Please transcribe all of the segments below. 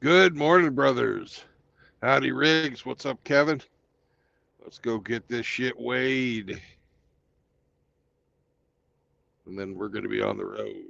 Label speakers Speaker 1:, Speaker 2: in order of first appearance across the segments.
Speaker 1: Good morning, brothers. Howdy, Riggs. What's up, Kevin? Let's go get this shit weighed, and then we're going to be on the road.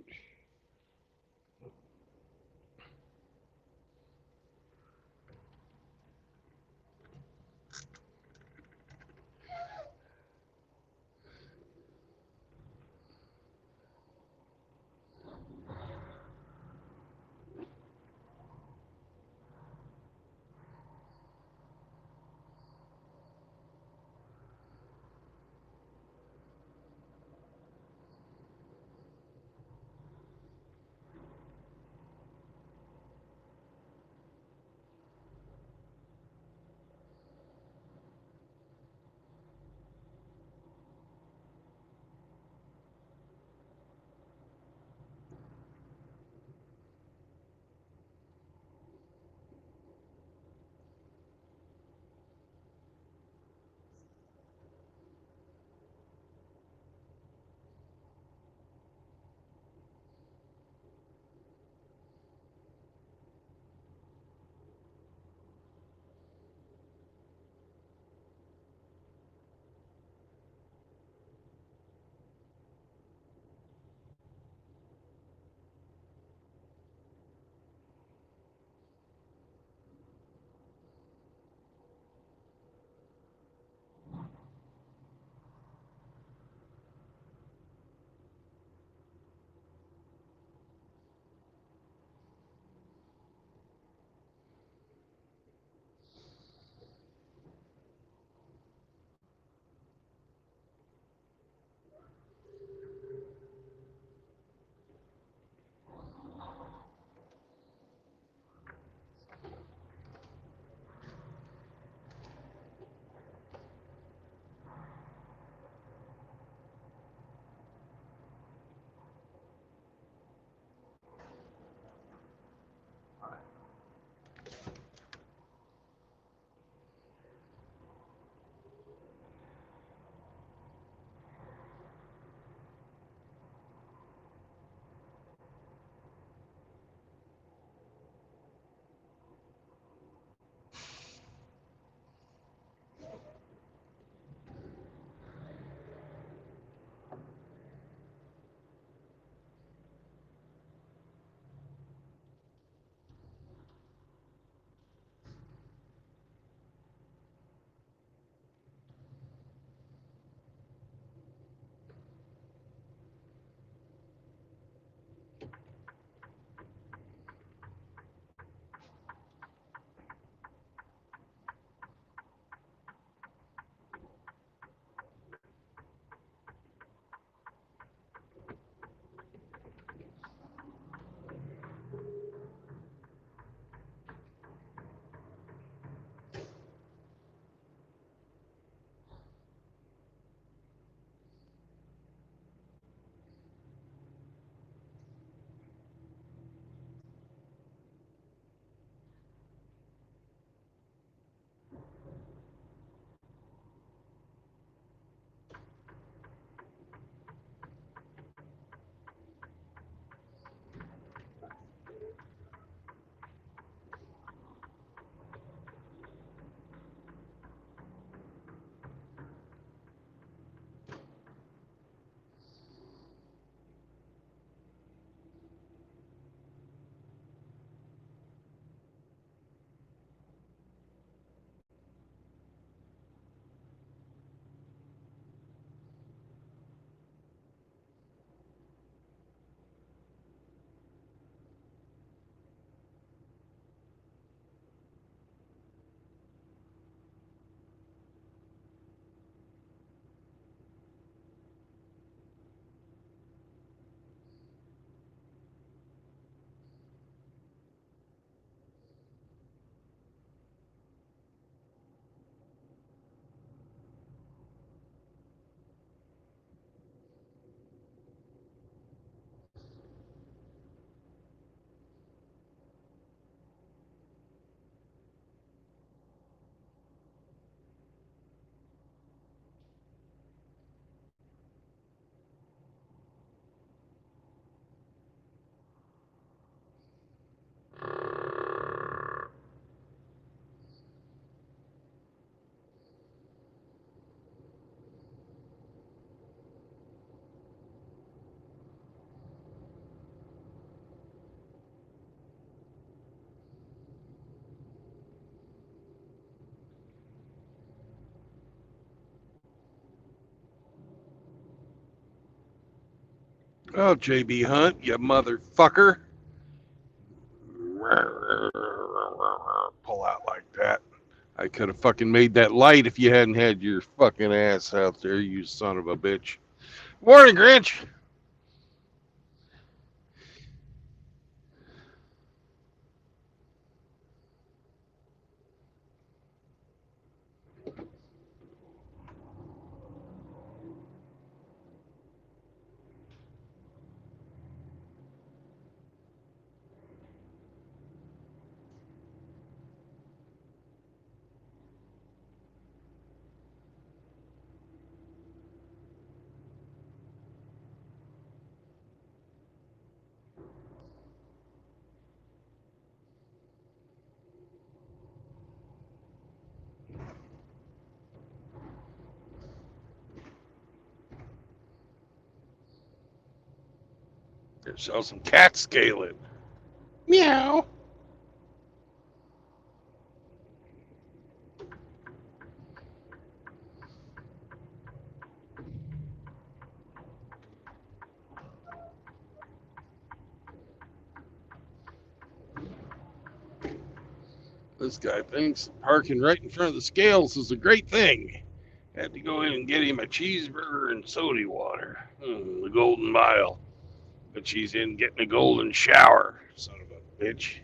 Speaker 1: Oh, JB Hunt, you motherfucker. Pull out like that. I could have fucking made that light if you hadn't had your fucking ass out there, you son of a bitch. Morning, Grinch. There's some cat scaling. Meow. This guy thinks parking right in front of the scales is a great thing. Had to go in and get him a cheeseburger and soda water. The golden mile. But she's in getting a golden shower, son of a bitch.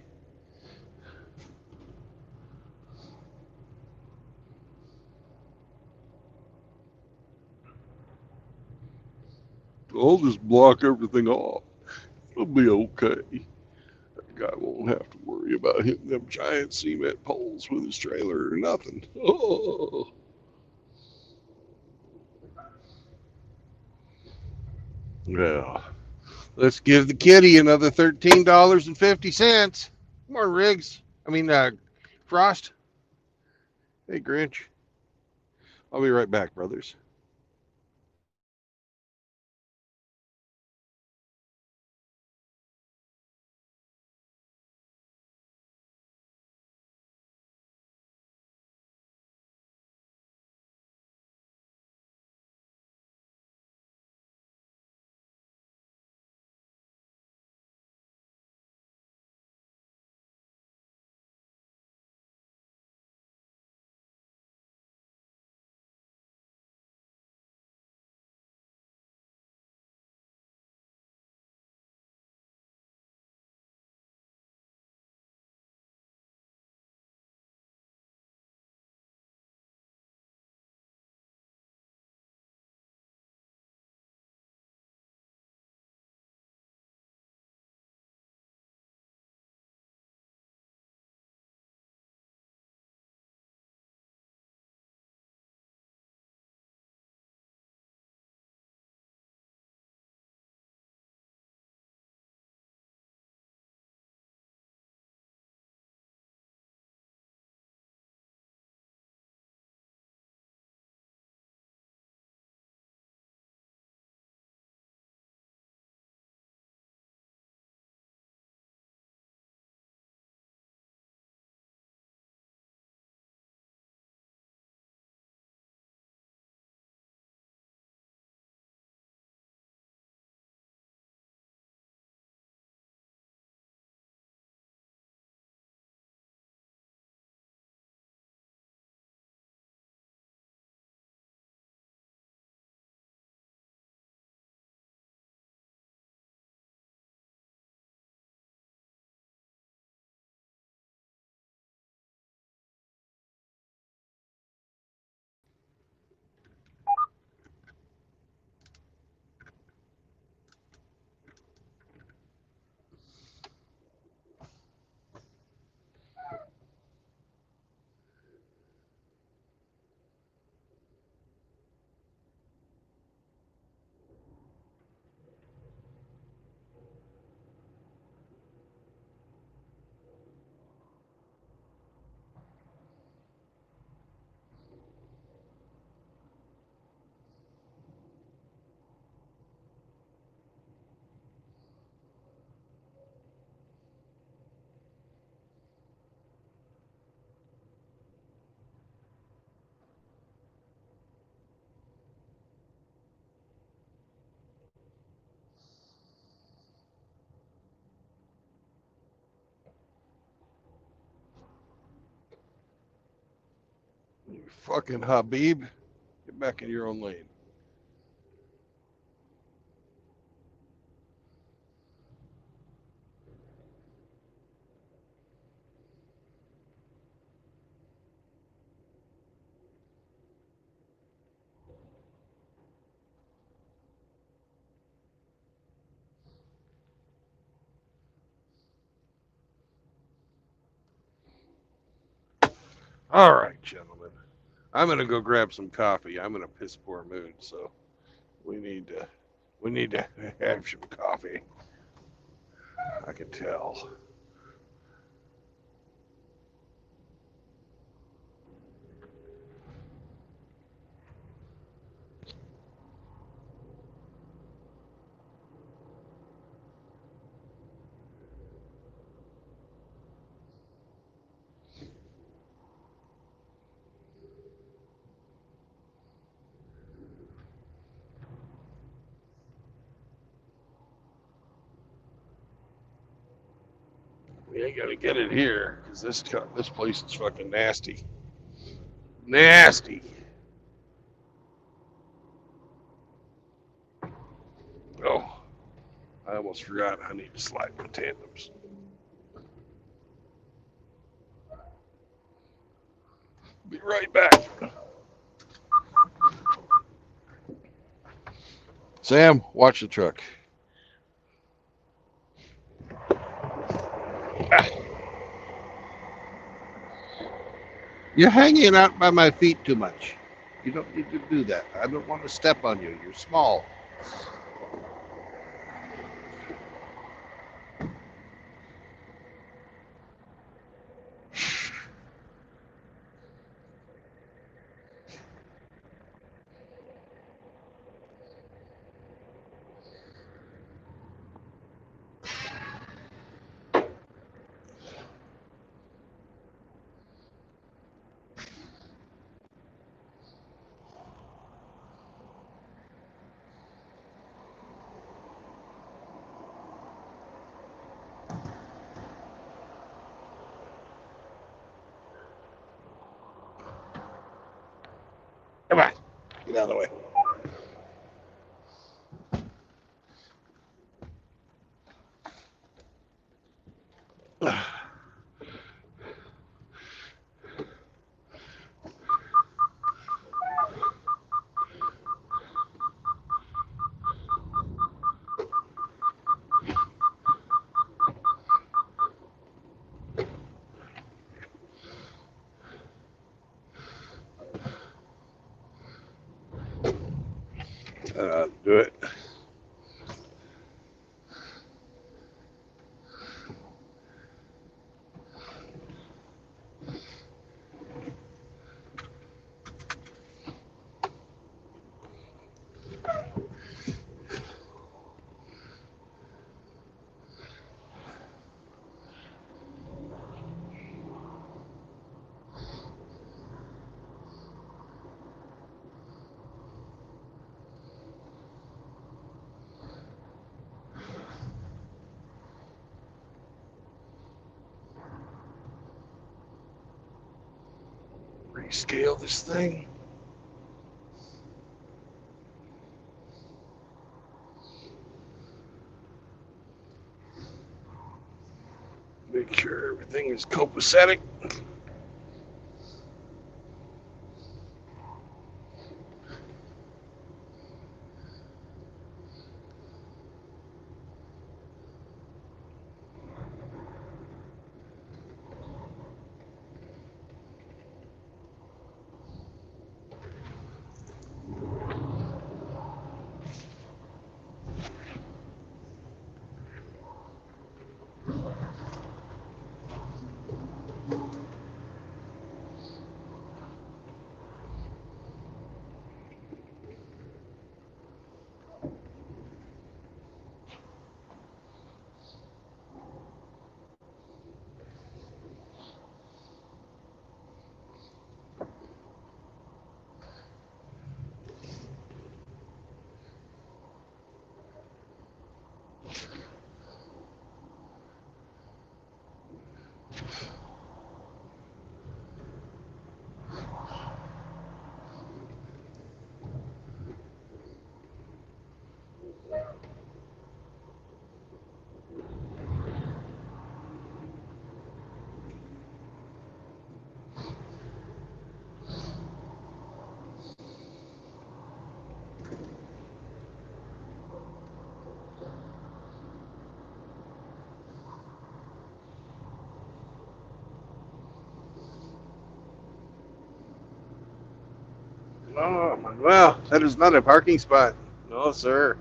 Speaker 1: I'll just block everything off. It'll be okay. That guy won't have to worry about hitting them giant cement poles with his trailer or nothing. Oh. Yeah. Let's give the kitty another $13.50. More Riggs. Frost. Hey, Grinch. I'll be right back, brothers. fucking Habib. Get back in your own lane. All right, gentlemen. I'm gonna go grab some coffee. I'm in a piss poor mood, so we need to have some coffee. I can tell. We ain't gonna get it here because this place is fucking nasty. Nasty. Oh, I almost forgot. I need to slide my tandems. Be right back. Sam, watch the truck. Ah, you're hanging out by my feet too much. You don't need to do that. I don't want to step on you. You're small. Come on. Get out of the way. Do it. Rescale this thing. Make sure everything is copacetic. Oh, well, that is not a parking spot. No, sir.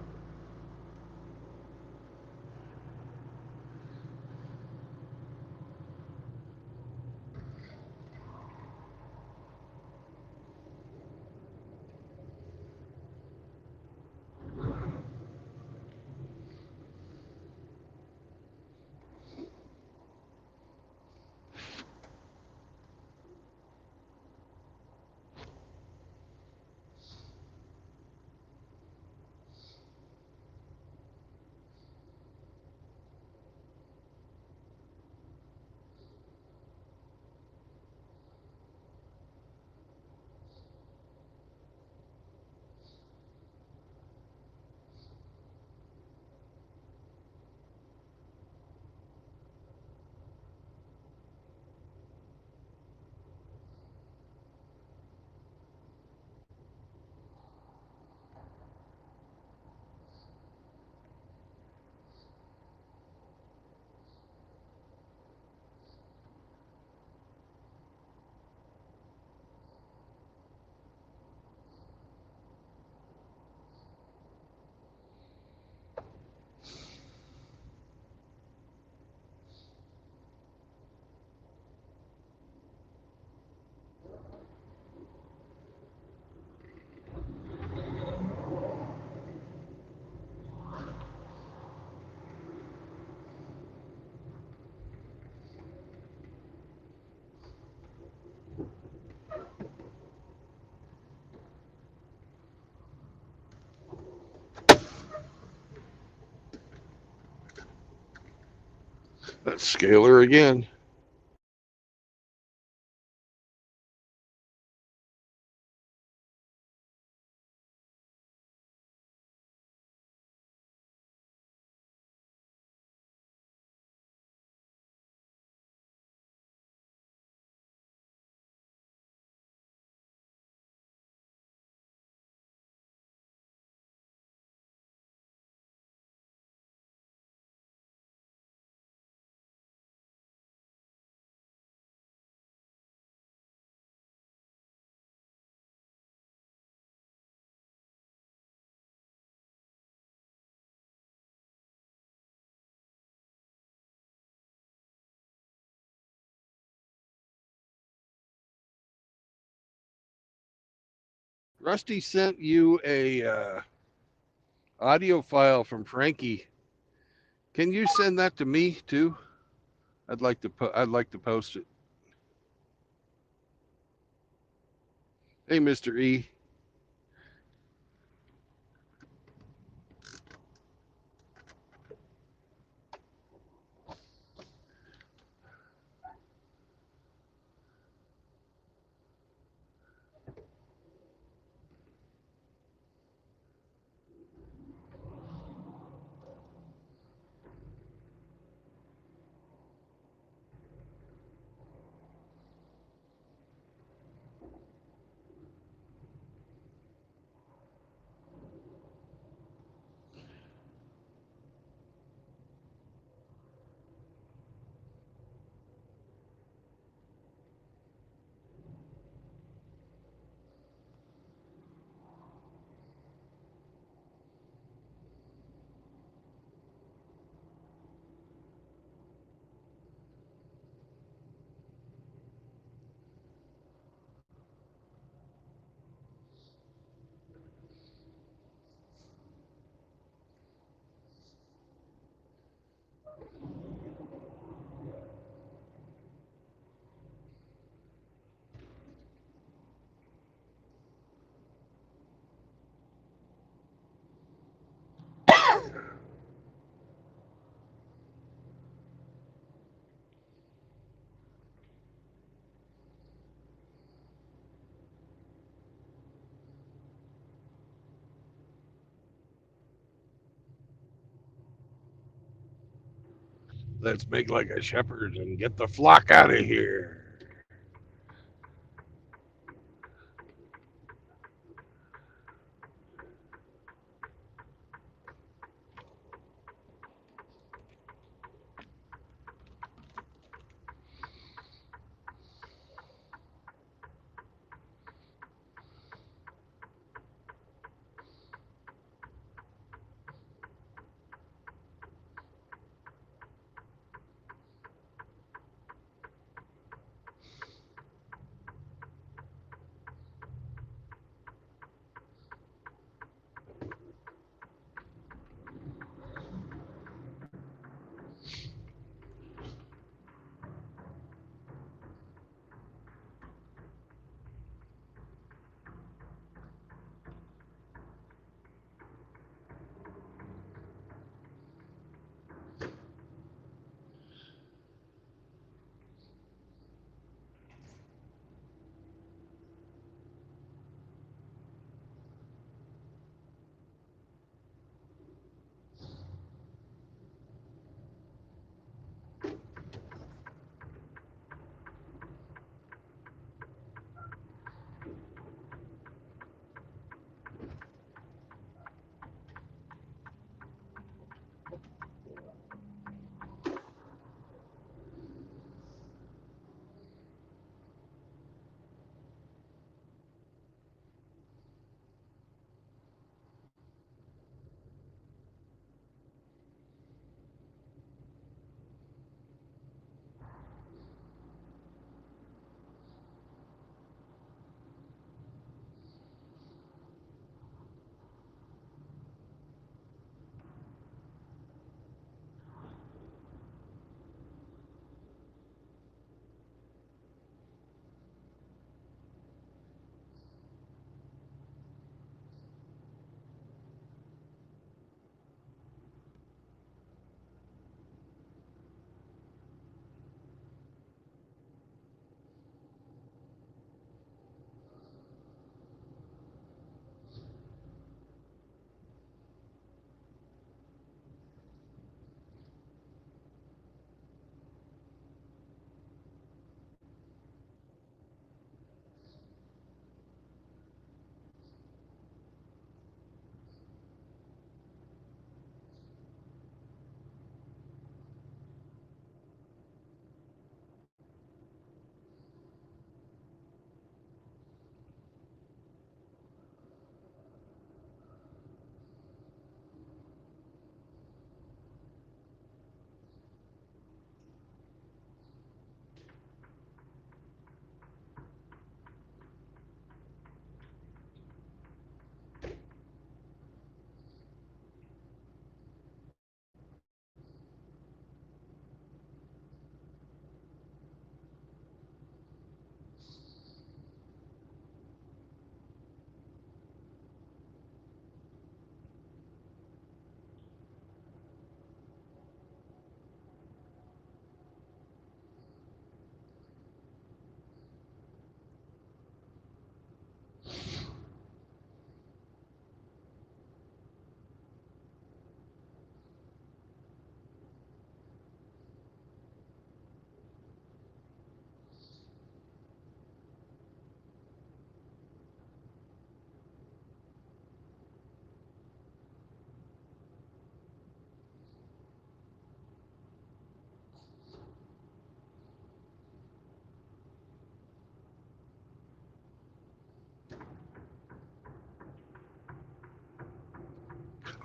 Speaker 1: That's Scalar again. Rusty sent you a audio file from Frankie. Can you send that to me too? I'd like to post it. Hey, Mr. E. Let's make like a shepherd and get the flock out of here.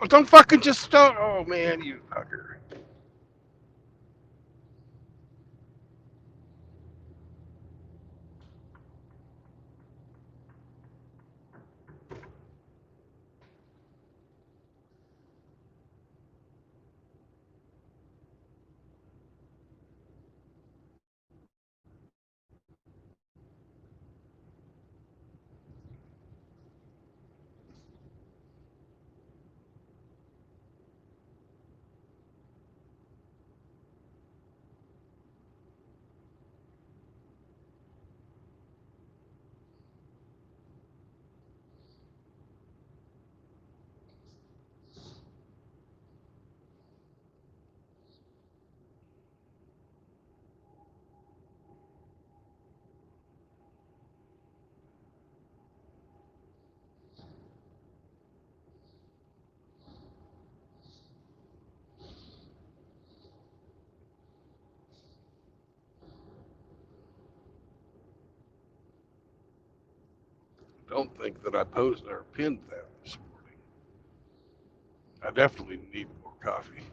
Speaker 1: Don't fucking just start. Oh man, you fucker. Don't think that I posed or pinned that this morning. I definitely need more coffee.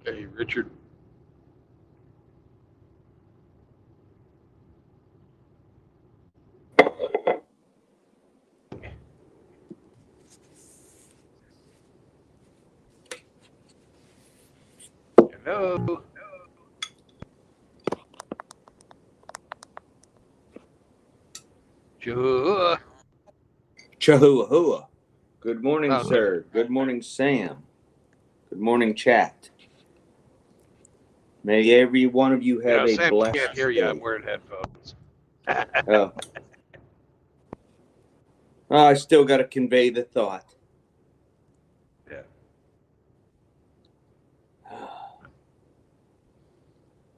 Speaker 1: Hey, Richard. Hello. Joe.
Speaker 2: Chahoua. Good morning,
Speaker 1: Oh,
Speaker 2: sir. Good morning, Sam. Good morning, chat. May every one of you have a
Speaker 1: Sam
Speaker 2: blessed
Speaker 1: can't hear you.
Speaker 2: day.
Speaker 1: I'm wearing headphones.
Speaker 2: Oh. I still got to convey the thought.
Speaker 1: Yeah.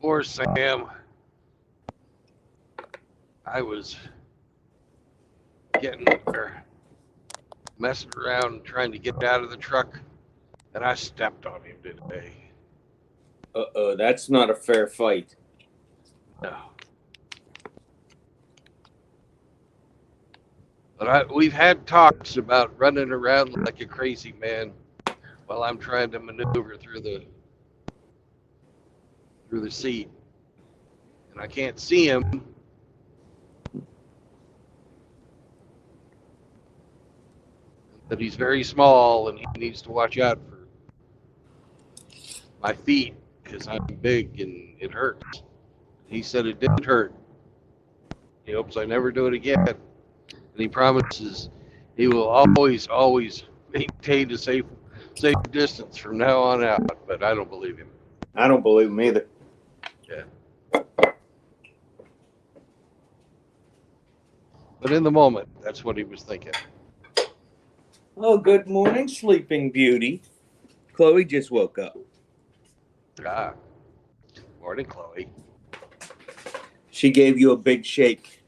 Speaker 1: Poor Sam. I was getting there, messing around, trying to get out of the truck, and I stepped on him today.
Speaker 2: That's not a fair fight.
Speaker 1: No. But we've had talks about running around like a crazy man while I'm trying to maneuver through the seat, and I can't see him. But he's very small, and he needs to watch out for my feet because I'm big and it hurts. He said it didn't hurt. He hopes I never do it again, and he promises he will always maintain a safe distance from now on out. But I don't believe him.
Speaker 2: I don't believe him either.
Speaker 1: Yeah. But in the moment, that's what he was thinking.
Speaker 2: Oh, good morning, Sleeping Beauty. Chloe just woke up.
Speaker 1: Ah. Morning, Chloe.
Speaker 2: She gave you a big shake.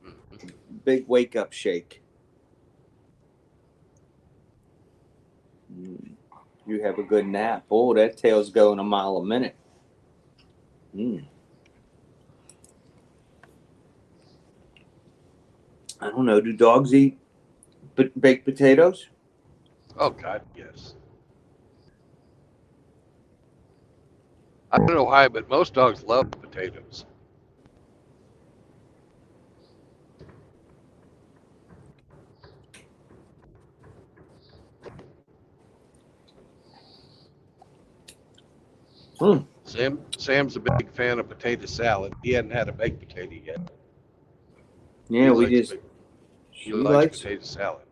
Speaker 1: Mm-hmm.
Speaker 2: Big wake-up shake. You have a good nap. Oh, that tail's going a mile a minute. I don't know. Do dogs eat baked potatoes?
Speaker 1: Oh, God, yes. I don't know why, but most dogs love potatoes. Sam's a big fan of potato salad. He hadn't had a baked potato yet.
Speaker 2: Yeah,
Speaker 1: he likes potato salad.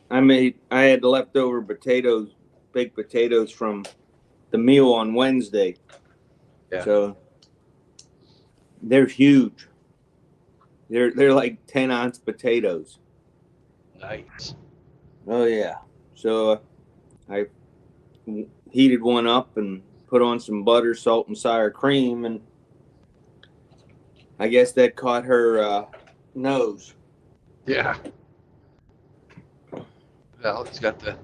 Speaker 2: I had leftover baked potatoes from the meal on Wednesday.
Speaker 1: Yeah.
Speaker 2: So They're huge. They're like 10-ounce potatoes.
Speaker 1: Nice.
Speaker 2: Oh yeah. So I heated one up and put on some butter, salt, and sour cream, and I guess that caught her nose.
Speaker 1: Yeah. Well, it's got the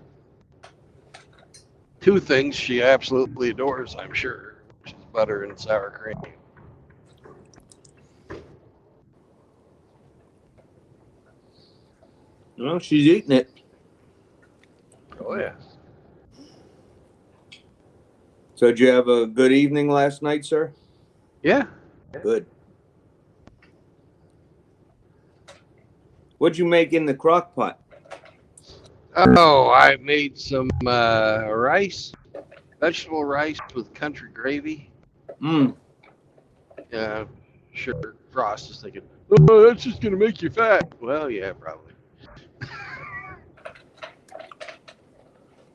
Speaker 1: two things she absolutely adores, I'm sure, which is butter and sour cream.
Speaker 2: Well, she's eating it.
Speaker 1: Oh yeah.
Speaker 2: So did you have a good evening last night, sir?
Speaker 1: Yeah.
Speaker 2: Good. What'd you make in the crock pot?
Speaker 1: Oh, I made some rice, vegetable rice with country gravy.
Speaker 2: Mmm.
Speaker 1: Yeah, sure. Frost is thinking, oh, that's just gonna make you fat. Well, yeah, probably.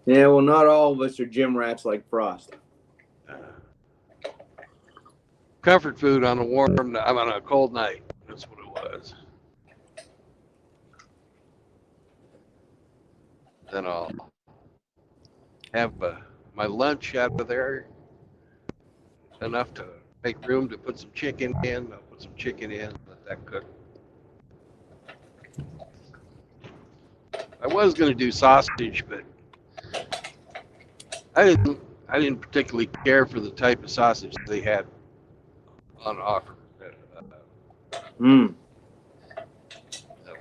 Speaker 2: Yeah, well, not all of us are gym rats like Frost.
Speaker 1: Comfort food on a I'm on a cold night. That's what it was. Then I'll have my lunch out of there, enough to make room to put some chicken in. I'll put some chicken in, let that cook. I was going to do sausage, but I didn't particularly care for the type of sausage they had on offer.
Speaker 2: Mmm.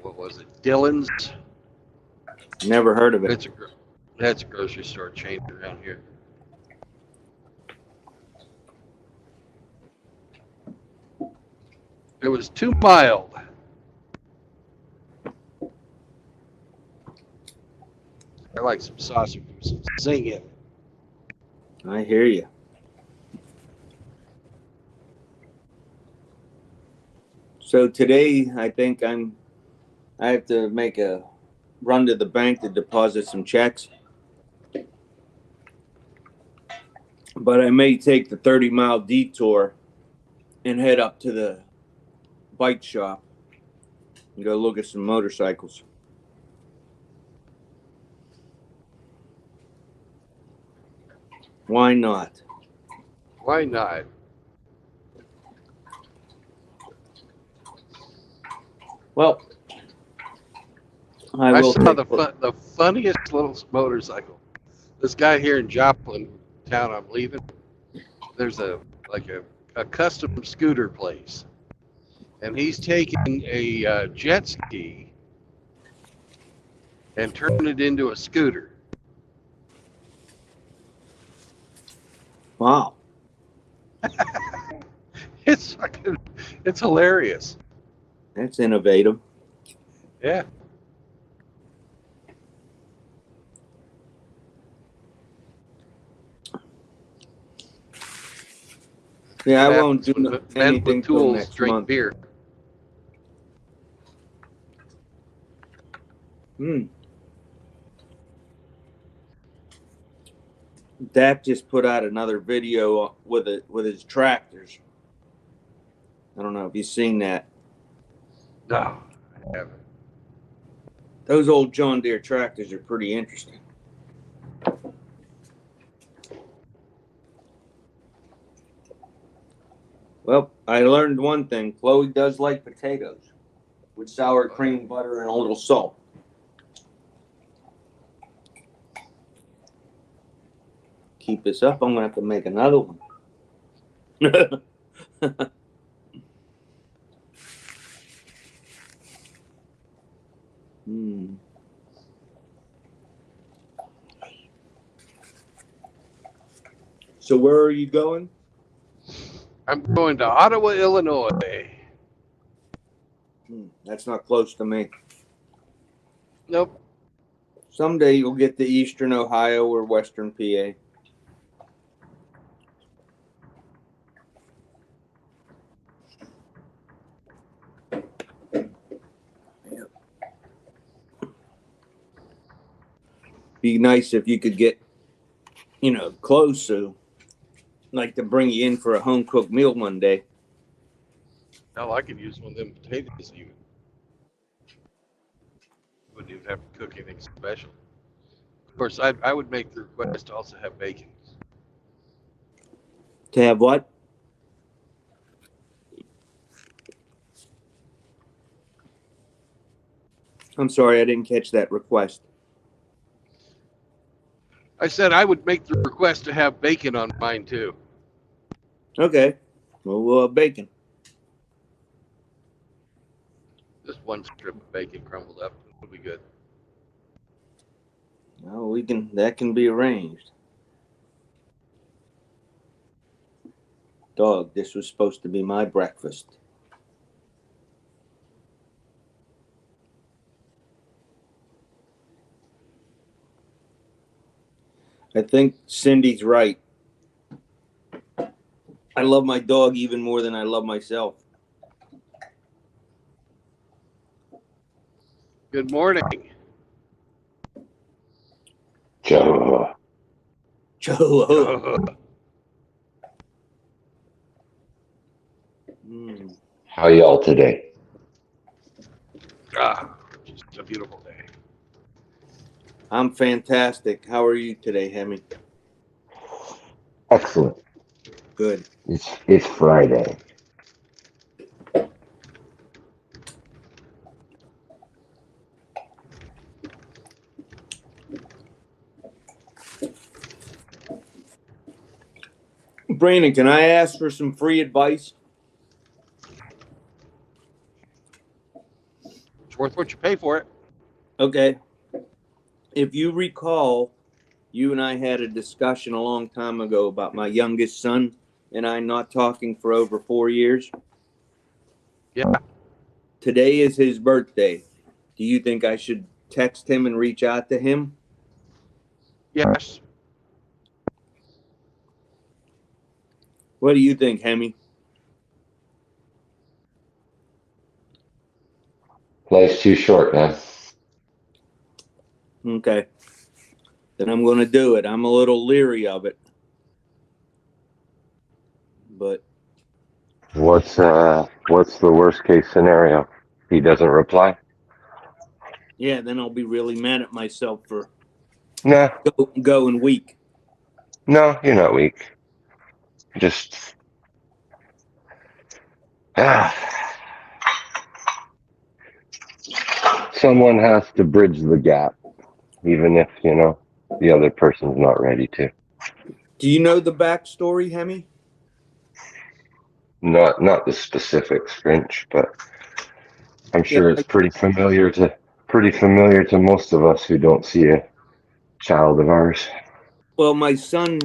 Speaker 1: What was it? Dillon's.
Speaker 2: Never heard of it.
Speaker 1: That's a grocery store chain around here. It was too mild. I like some sausage with some zing in it.
Speaker 2: I hear you. So today, I think I have to make a run to the bank to deposit some checks. But I may take the 30-mile detour and head up to the bike shop and go look at some motorcycles. Why not?
Speaker 1: Why not?
Speaker 2: Well, I
Speaker 1: I
Speaker 2: will
Speaker 1: saw
Speaker 2: take
Speaker 1: the funniest little motorcycle. This guy here in Joplin, town I'm leaving, there's a custom scooter place, and he's taken a jet ski and turned it into a scooter.
Speaker 2: Wow.
Speaker 1: It's hilarious.
Speaker 2: That's innovative.
Speaker 1: Yeah.
Speaker 2: Yeah, I
Speaker 1: What
Speaker 2: won't
Speaker 1: happens
Speaker 2: do
Speaker 1: when men
Speaker 2: anything
Speaker 1: with
Speaker 2: till
Speaker 1: tools
Speaker 2: next
Speaker 1: drink
Speaker 2: month.
Speaker 1: beer?
Speaker 2: Dak just put out another video with his tractors. I don't know if you've seen that.
Speaker 1: No, I haven't.
Speaker 2: Those old John Deere tractors are pretty interesting. Well, I learned one thing. Chloe does like potatoes with sour cream, butter, and a little salt. Keep this up, I'm going to have to make another one. So where are you going?
Speaker 1: I'm going to Ottawa, Illinois.
Speaker 2: That's not close to me.
Speaker 1: Nope.
Speaker 2: Someday you'll get to Eastern Ohio or Western PA. Be nice if you could get, close, so like to bring you in for a home cooked meal one day.
Speaker 1: Hell, I could use one of them potatoes even. Wouldn't even have to cook anything special. Of course, I would make the request to also have bacon.
Speaker 2: To have what? I'm sorry, I didn't catch that request.
Speaker 1: I said I would make the request to have bacon on mine too.
Speaker 2: Okay. Well, we'll have bacon.
Speaker 1: Just one strip of bacon crumbled up would be good.
Speaker 2: Well, that can be arranged. Dog, this was supposed to be my breakfast. I think Cindy's right. I love my dog even more than I love myself.
Speaker 1: Good morning.
Speaker 3: Joe,
Speaker 2: Joe.
Speaker 3: how y'all today?
Speaker 1: Just a beautiful day.
Speaker 2: I'm fantastic. How are you today, Hemi?
Speaker 3: Excellent.
Speaker 2: Good.
Speaker 3: It's Friday.
Speaker 2: Brandon, can I ask for some free advice?
Speaker 1: It's worth what you pay for it.
Speaker 2: Okay. If you recall, you and I had a discussion a long time ago about my youngest son and I not talking for over 4 years.
Speaker 1: Yeah.
Speaker 2: Today is his birthday. Do you think I should text him and reach out to him?
Speaker 1: Yes.
Speaker 2: What do you think, Hemi?
Speaker 3: Life's too short, man.
Speaker 2: Okay. Then I'm going to do it. I'm a little leery of it. But
Speaker 3: What's the worst case scenario? He doesn't reply?
Speaker 2: yeah, then I'll be really mad at myself for
Speaker 3: No,
Speaker 2: going weak.
Speaker 3: no, you're not weak. Just someone has to bridge the gap, even if the other person's not ready to.
Speaker 2: Do you know the backstory, Hemi?
Speaker 3: Not the specifics, Finch, but I'm sure it's pretty familiar to most of us who don't see a child of ours.
Speaker 2: Well, my son,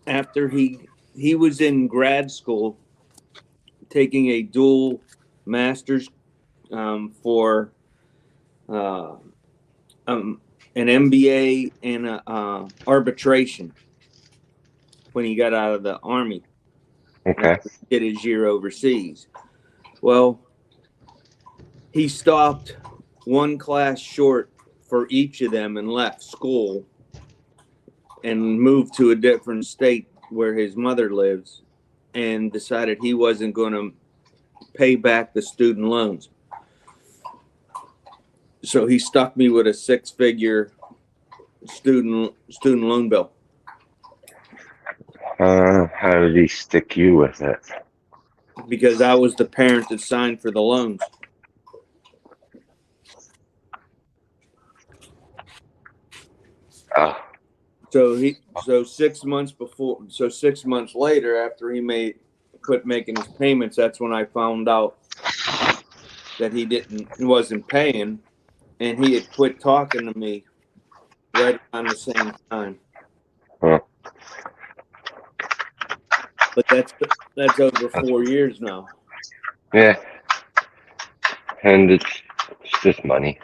Speaker 2: after he was in grad school, taking a dual master's for an MBA and arbitration when he got out of the Army.
Speaker 3: Okay.
Speaker 2: Did his year overseas. Well, he stopped one class short for each of them and left school and moved to a different state where his mother lives and decided he wasn't going to pay back the student loans. So he stuck me with a 6-figure student loan bill.
Speaker 3: How did he stick you with it?
Speaker 2: Because I was the parent that signed for the loans. So 6 months later, after he quit making his payments, that's when I found out that he wasn't paying, and he had quit talking to me right around the same time.
Speaker 3: Huh.
Speaker 2: But that's over 4 years now.
Speaker 3: Yeah. And it's just money.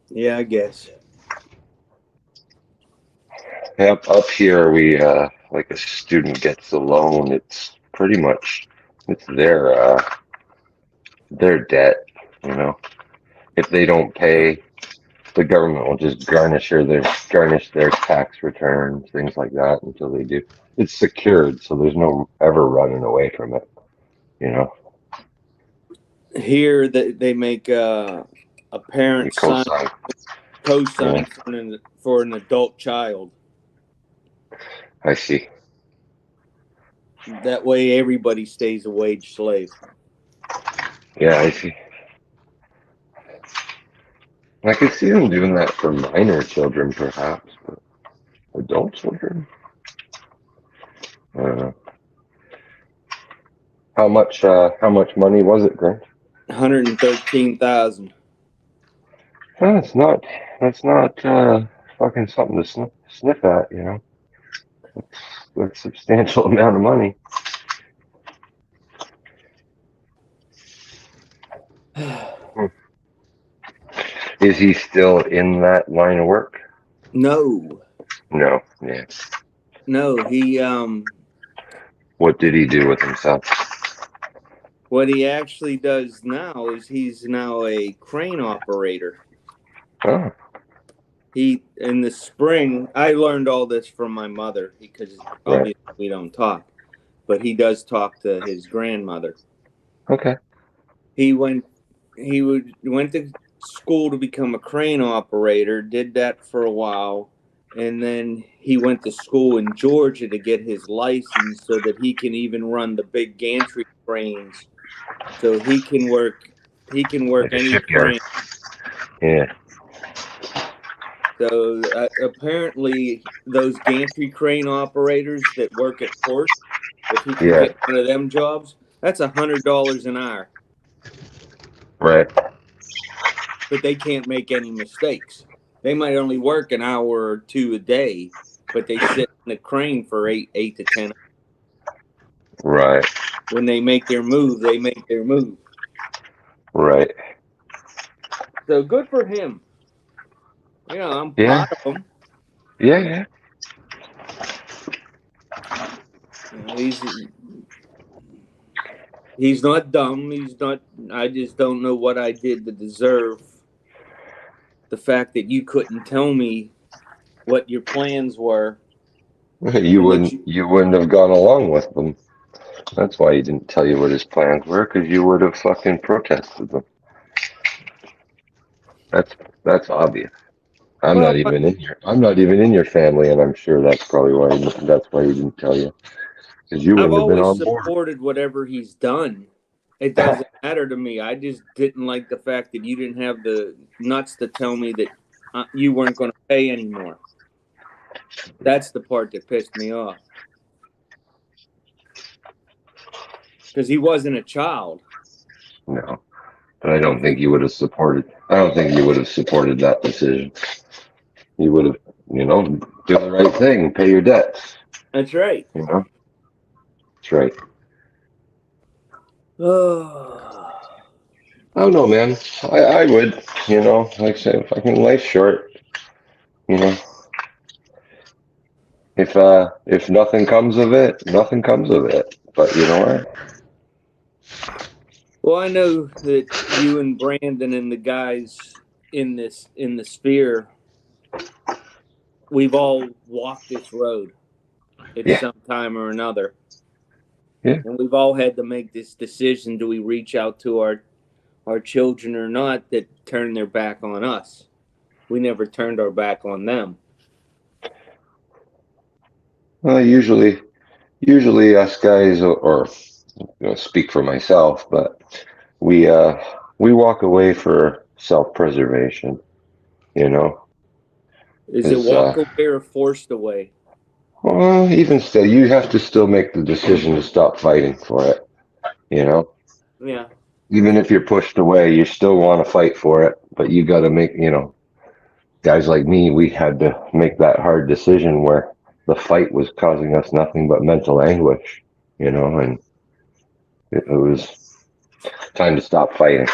Speaker 2: Yeah, I guess.
Speaker 3: Yep, up here we like a student gets a loan, it's pretty much their debt, If they don't pay, the government will just garnish their tax returns, things like that until they do. It's secured, so there's no ever running away from it. You know,
Speaker 2: Here they make a
Speaker 3: you
Speaker 2: parent
Speaker 3: co-sign.
Speaker 2: co-sign
Speaker 3: Yeah,
Speaker 2: for an adult child.
Speaker 3: I see.
Speaker 2: That way, everybody stays a wage slave.
Speaker 3: Yeah, I see. I could see them doing that for minor children, perhaps, but adult children. I don't know. How much? How much money was it, Grant?
Speaker 2: 113,000.
Speaker 3: That's not. That's not fucking something to sniff at. You know, that's a substantial amount of money. Is he still in that line of work?
Speaker 2: No,
Speaker 3: No. Yeah.
Speaker 2: no.
Speaker 3: What did he do with himself?
Speaker 2: What he actually does now is he's now a crane operator.
Speaker 3: Oh,
Speaker 2: In the spring, I learned all this from my mother because
Speaker 3: right.
Speaker 2: obviously we don't talk, but he does talk to his grandmother.
Speaker 3: Okay.
Speaker 2: He went to school to become a crane operator, did that for a while, and then he went to school in Georgia to get his license so that he can even run the big gantry cranes. So he can work
Speaker 3: Like a
Speaker 2: any
Speaker 3: shipyard.
Speaker 2: crane.
Speaker 3: Yeah.
Speaker 2: So apparently those gantry crane operators that work at ports, if he can
Speaker 3: Yeah.
Speaker 2: get one of them jobs, that's $100 an hour.
Speaker 3: Right.
Speaker 2: But they can't make any mistakes. They might only work an hour or two a day, but they sit in the crane for 8 to 10 hours.
Speaker 3: Right.
Speaker 2: When they make their move, they make their move.
Speaker 3: Right.
Speaker 2: So good for him. You know, I'm
Speaker 3: Yeah.
Speaker 2: proud of him.
Speaker 3: Yeah. Yeah.
Speaker 2: You know, he's not dumb. He's not. I just don't know what I did to deserve the fact that you couldn't tell me what your plans were.
Speaker 3: You wouldn't have gone along with them. That's why he didn't tell you what his plans were, because you would have fucking protested them. That's obvious. I'm
Speaker 2: Well,
Speaker 3: not even in your family, and I'm sure that's probably why he didn't tell you, because you
Speaker 2: I've
Speaker 3: wouldn't have been
Speaker 2: always
Speaker 3: on board.
Speaker 2: supported whatever he's done. It doesn't matter to me. I just didn't like the fact that you didn't have the nuts to tell me that you weren't going to pay anymore. That's the part that pissed me off. Because he wasn't a child.
Speaker 3: No, but I don't think you would have supported. I don't think you would have supported that decision. You would have, do the right thing, pay your debts.
Speaker 2: That's right.
Speaker 3: That's right.
Speaker 2: Oh.
Speaker 3: I don't know, man. I would, like I said, fucking life's short. If nothing comes of it, nothing comes of it. But you know what?
Speaker 2: Well, I know that you and Brandon and the guys in the sphere, we've all walked this road at some time or another.
Speaker 3: Yeah.
Speaker 2: And we've all had to make this decision: do we reach out to our children or not, that turn their back on us? We never turned our back on them.
Speaker 3: Well, usually us guys, or speak for myself, but we walk away for self-preservation.
Speaker 2: Is it walk away or forced away?
Speaker 3: Well, even still, you have to still make the decision to stop fighting for it.
Speaker 2: Yeah.
Speaker 3: Even if you're pushed away, you still want to fight for it, but you got to make, guys like me, we had to make that hard decision where the fight was causing us nothing but mental anguish, and it was time to stop fighting,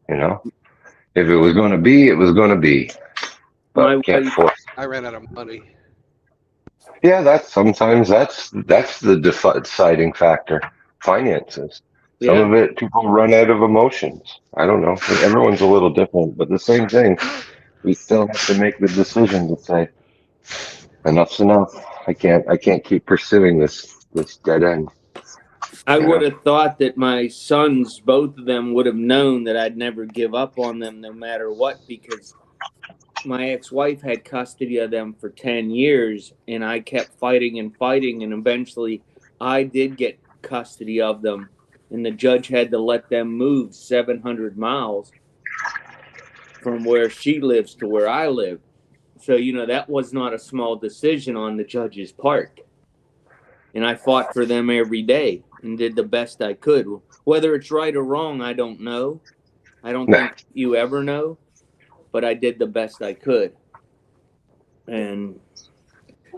Speaker 3: If it was going to be, it was going to be, but can't force.
Speaker 1: I ran out of money.
Speaker 3: Yeah, sometimes that's the deciding factor. Finances. Some of it, people run out of emotions. I don't know. Everyone's a little different, but the same thing. we still have to make the decision to say enough's enough. I can't keep pursuing this dead end.
Speaker 2: I
Speaker 3: You
Speaker 2: would
Speaker 3: know?
Speaker 2: have thought that my sons, both of them, would have known that I'd never give up on them no matter what, because my ex-wife had custody of them for 10 years, and I kept fighting and fighting, and eventually I did get custody of them, and the judge had to let them move 700 miles from where she lives to where I live. So, that was not a small decision on the judge's part. And I fought for them every day and did the best I could. Whether it's right or wrong, I don't know. I don't
Speaker 3: Nah.
Speaker 2: think you ever know, but I did the best I could. And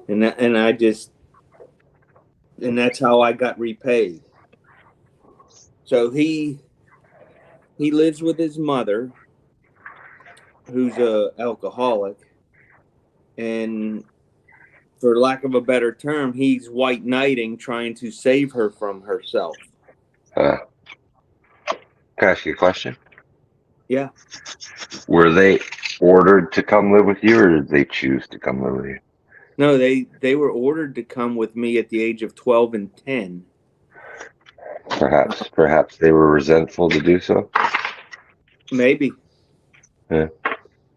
Speaker 2: I just, and that's how I got repaid. So he lives with his mother, who's a alcoholic, and for lack of a better term, he's white knighting, trying to save her from herself.
Speaker 3: Can I ask you a question?
Speaker 2: Yeah.
Speaker 3: Were they ordered to come live with you, or did they choose to come live with you?
Speaker 2: No, they were ordered to come with me at the age of 12 and 10.
Speaker 3: Perhaps they were resentful to do so.
Speaker 2: Maybe.
Speaker 3: Yeah.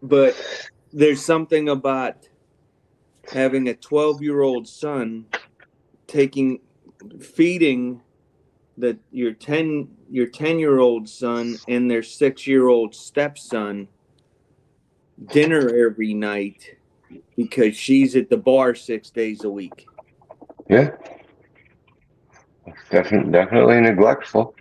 Speaker 2: But there's something about having a 12-year-old son feeding your 10-year-old son and their 6-year-old stepson dinner every night because she's at the bar 6 days a week.
Speaker 3: Yeah. Definitely neglectful.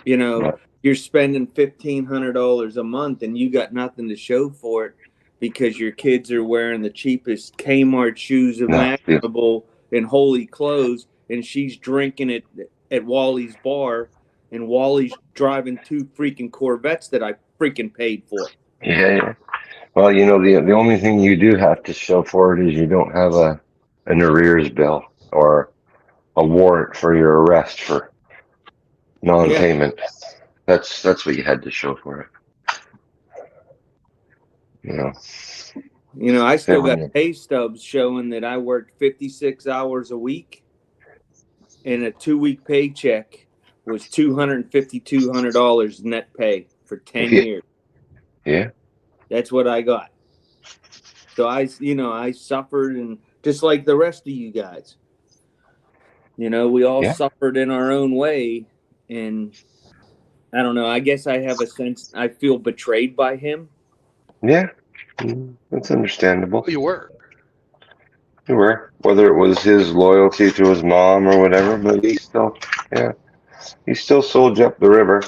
Speaker 2: You're spending $1,500 a month and you got nothing to show for it because your kids are wearing the cheapest Kmart shoes imaginable and holy clothes, and she's drinking it at Wally's bar, and Wally's driving 2 freaking Corvettes that I freaking paid for.
Speaker 3: Yeah. Well, the only thing you do have to show for it is you don't have an arrears bill or a warrant for your arrest for non-payment. Yeah. That's what you had to show for it.
Speaker 2: I still got pay stubs showing that I worked 56 hours a week, and a 2-week paycheck was $250 net pay for 10 years.
Speaker 3: Yeah.
Speaker 2: That's what I got. So I suffered, and just like the rest of you guys, we all suffered in our own way. And I don't know, I guess I have a sense, I feel betrayed by him.
Speaker 3: Yeah. That's understandable.
Speaker 1: You were.
Speaker 3: Whether it was his loyalty to his mom or whatever, but he still sold you up the river.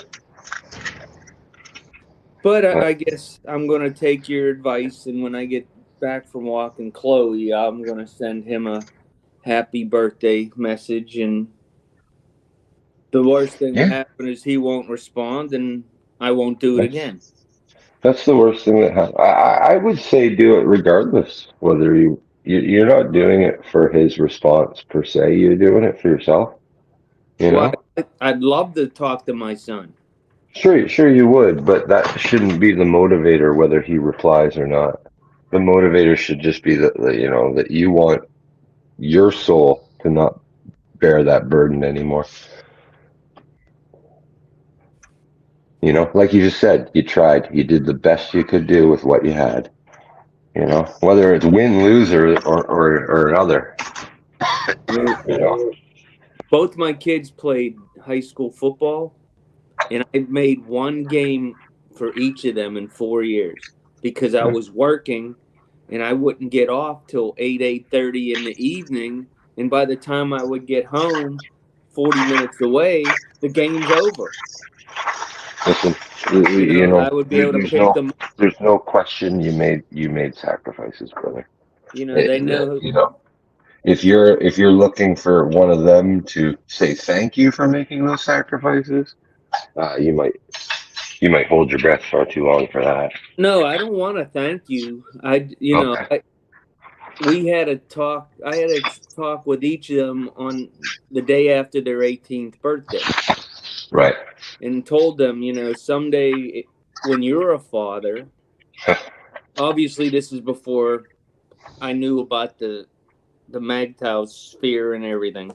Speaker 2: But I guess I'm going to take your advice, and when I get back from walking Chloe, I'm going to send him a happy birthday message, and the worst thing that happen is he won't respond, and I won't do it again.
Speaker 3: That's the worst thing that happens. I would say do it regardless, whether you're not doing it for his response per se. You're doing it for yourself. Well,
Speaker 2: I'd love to talk to my son.
Speaker 3: Sure you would, but that shouldn't be the motivator whether he replies or not. The motivator should just be that you want your soul to not bear that burden anymore. Like you just said, you tried. You did the best you could do with what you had. Whether it's win, lose, or another.
Speaker 2: Both my kids played high school football, and I made one game for each of them in 4 years because I was working, and I wouldn't get off till 8:30 in the evening. And by the time I would get home, 40 minutes away, the game's over.
Speaker 3: Listen,
Speaker 2: I would be able to pick them.
Speaker 3: There's no question you made sacrifices, brother.
Speaker 2: They know.
Speaker 3: If you're looking for one of them to say thank you for making those sacrifices, you might hold your breath far too long for that.
Speaker 2: No, I don't want to thank you. We had a talk. I had a talk with each of them on the day after their 18th birthday.
Speaker 3: Right.
Speaker 2: And told them, someday when you're a father, obviously this is before I knew about the MGTOW sphere and everything.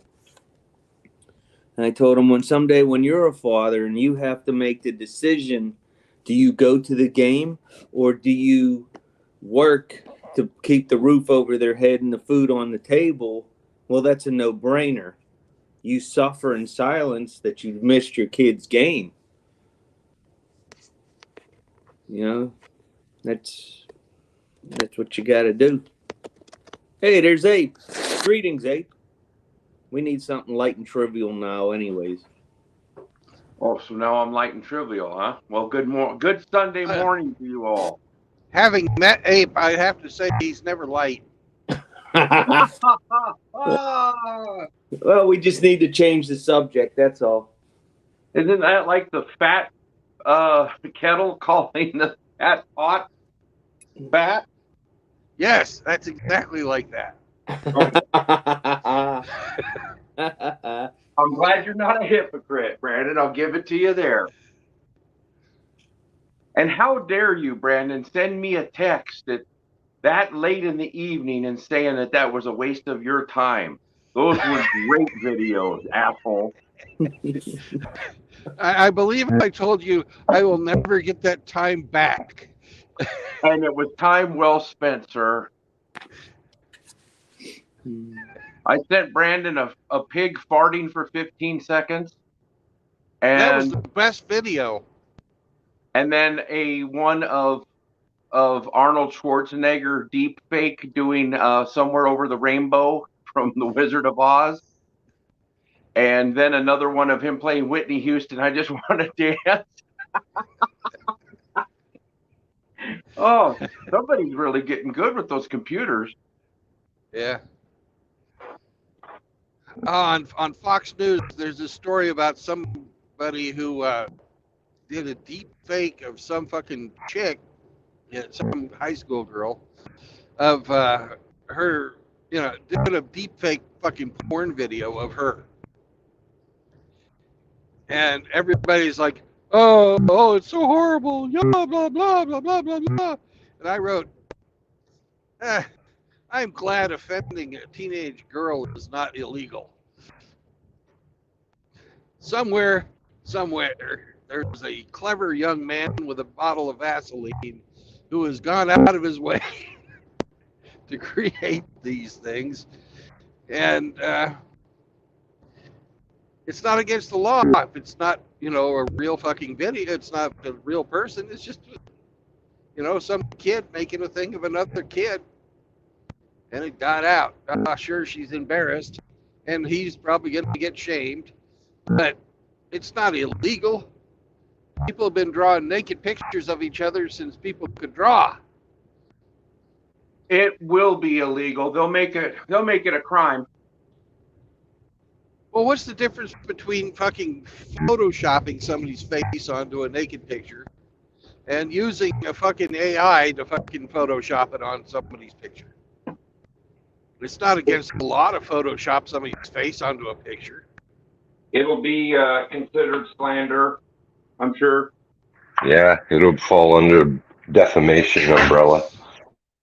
Speaker 2: And I told him, someday when you're a father and you have to make the decision, do you go to the game or do you work to keep the roof over their head and the food on the table? Well, that's a no-brainer. You suffer in silence that you've missed your kid's game. You know, that's what you got to do. Hey, there's Ape. Greetings, Ape. We need something light and trivial now, anyways.
Speaker 4: Oh, so now I'm light and trivial, huh? Well, good Sunday morning to you all.
Speaker 1: Having met Ape, I have to say he's never light.
Speaker 2: Well, we just need to change the subject, that's all.
Speaker 4: Isn't that like the fat kettle calling the fat pot fat?
Speaker 1: Yes, that's exactly like that.
Speaker 4: I'm glad you're not a hypocrite, Brandon. I'll give it to you there. And how dare you, Brandon, send me a text that late in the evening and saying that was a waste of your time. Those were great videos, asshole.
Speaker 1: I believe I told you I will never get that time back.
Speaker 4: And it was time well spent, sir. I sent Brandon a pig farting for 15 seconds. And
Speaker 1: that was the best video.
Speaker 4: And then a one of Arnold Schwarzenegger deep fake doing Somewhere Over the Rainbow from The Wizard of Oz. And then another one of him playing Whitney Houston, I Just Want to Dance. Oh, somebody's really getting good with those computers.
Speaker 1: Yeah. On Fox News, there's a story about somebody who did a deep fake of some fucking chick, some high school girl, of her, doing a deep fake fucking porn video of her. And everybody's like, oh, it's so horrible, yeah, blah, blah, blah, blah, blah, blah. And I wrote, I'm glad offending a teenage girl is not illegal. Somewhere, there's a clever young man with a bottle of Vaseline who has gone out of his way to create these things. And it's not against the law. If it's not, a real fucking video, it's not a real person. It's just, some kid making a thing of another kid. And it got out. Sure, she's embarrassed. And he's probably going to get shamed. But it's not illegal. People have been drawing naked pictures of each other since people could draw.
Speaker 4: It will be illegal. They'll make it a crime.
Speaker 1: Well, what's the difference between fucking photoshopping somebody's face onto a naked picture and using a fucking AI to fucking Photoshop it on somebody's picture? It's not against the law to Photoshop somebody's face onto a picture.
Speaker 4: It'll be considered slander, I'm sure.
Speaker 3: Yeah, it'll fall under defamation umbrella.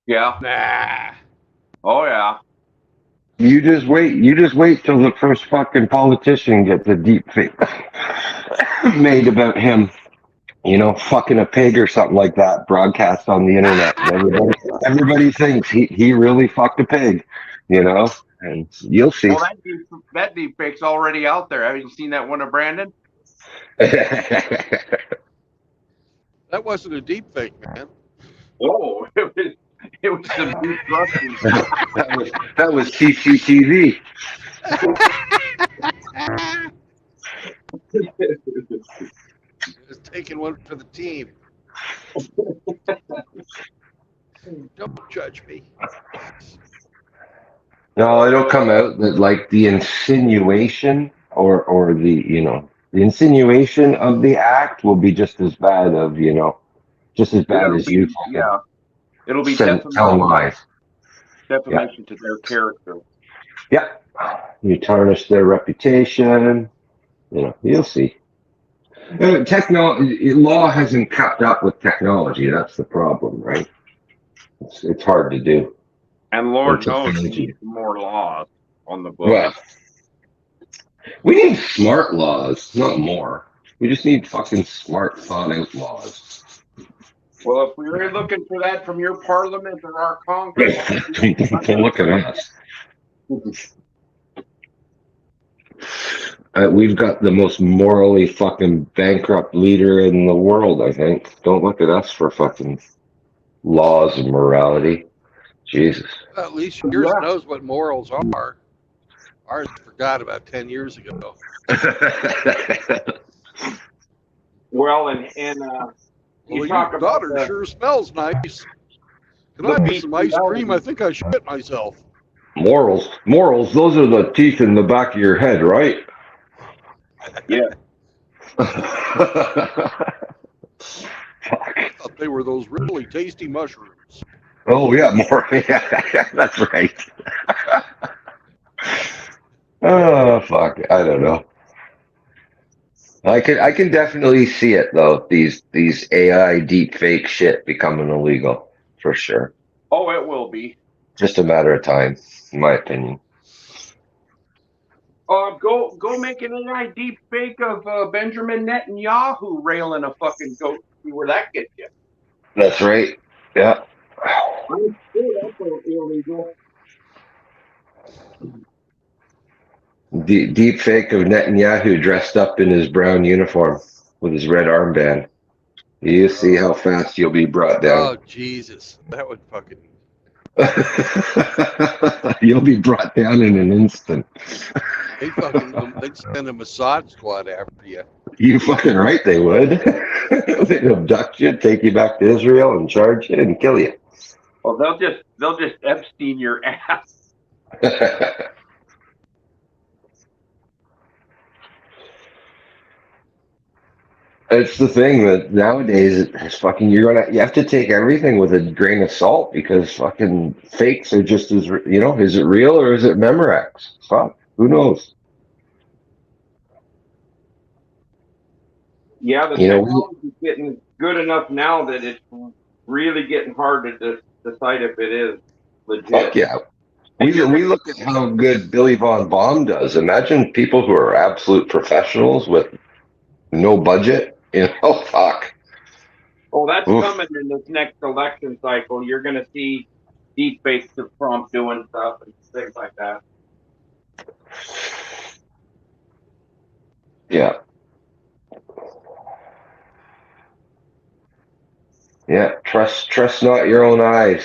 Speaker 4: Yeah.
Speaker 1: Nah.
Speaker 4: Oh yeah.
Speaker 3: You just wait till the first fucking politician gets a deep fake made about him, fucking a pig or something like that, broadcast on the internet. And everybody thinks he really fucked a pig, and you'll see.
Speaker 4: Well, that deep fake's already out there. Haven't you seen that one of Brandon?
Speaker 1: That wasn't a deep fake, man.
Speaker 4: Oh, it was some deep thrusting.
Speaker 3: that was CCTV.
Speaker 1: Just taking one for the team. Don't judge me.
Speaker 3: No, it'll come out that like the insinuation or the insinuation of the act will be just as bad as you.
Speaker 4: Yeah, it'll be
Speaker 3: telling lies.
Speaker 4: Defamation to their character.
Speaker 3: Yeah, you tarnish their reputation. You'll see. Law hasn't kept up with technology. That's the problem, right? It's hard to do.
Speaker 5: And Lord
Speaker 3: It's a
Speaker 5: knows we
Speaker 3: challenge.
Speaker 5: need some more laws on the books.
Speaker 3: Well, we need smart laws, not more. We just need fucking smart, thought out laws.
Speaker 5: Well, if we were looking for that from your parliament or our Congress,
Speaker 3: Don't look at us. We've got the most morally fucking bankrupt leader in the world, I think. Don't look at us for fucking laws and morality. Jesus.
Speaker 1: Well, at least yours
Speaker 5: Yeah.
Speaker 1: knows what morals are. Ours forgot about 10 years ago.
Speaker 5: well, and you
Speaker 1: Well,
Speaker 5: talk
Speaker 1: your
Speaker 5: about
Speaker 1: daughter
Speaker 5: the,
Speaker 1: sure smells nice. Can
Speaker 5: the
Speaker 1: I have some ice cream? I
Speaker 5: bestiality.
Speaker 1: think I shit myself.
Speaker 3: Morals. Those are the teeth in the back of your head, right?
Speaker 5: Yeah.
Speaker 1: I thought they were those really tasty mushrooms.
Speaker 3: Oh yeah, more. Yeah, that's right. Oh fuck, I don't know. I can definitely see it though. These AI deep fake shit becoming illegal for sure.
Speaker 5: Oh, it will be.
Speaker 3: Just a matter of time, in my opinion.
Speaker 5: Go make an AI deep fake of Benjamin Netanyahu railing a fucking goat. See where that gets you.
Speaker 3: That's right. Yeah.
Speaker 5: I'm sure that's illegal.
Speaker 3: Deep fake of Netanyahu dressed up in his brown uniform with his red armband. You see how fast you'll be brought down.
Speaker 1: Oh, Jesus. That would fucking...
Speaker 3: You'll be brought down in an instant.
Speaker 1: They'd send a Mossad squad after you.
Speaker 3: You fucking right they would. They'd abduct you, take you back to Israel and charge you and kill you.
Speaker 5: Well, they'll just Epstein your ass.
Speaker 3: It's the thing that nowadays it's fucking you have to take everything with a grain of salt because fucking fakes are just as is it real or is it Memorex? Fuck, who knows?
Speaker 5: Yeah, the
Speaker 3: You know,
Speaker 5: technology is getting good enough now that it's really getting hard to decide if it is legit.
Speaker 3: fuck yeah. We look at how good Billy Von Baum does. Imagine people who are absolute professionals with no budget. Fuck.
Speaker 5: Oh, that's
Speaker 3: Oof.
Speaker 5: coming in this next election cycle. You're going to see deep fakes of Trump doing stuff and things like that.
Speaker 3: Yeah. Yeah. Trust not your own eyes.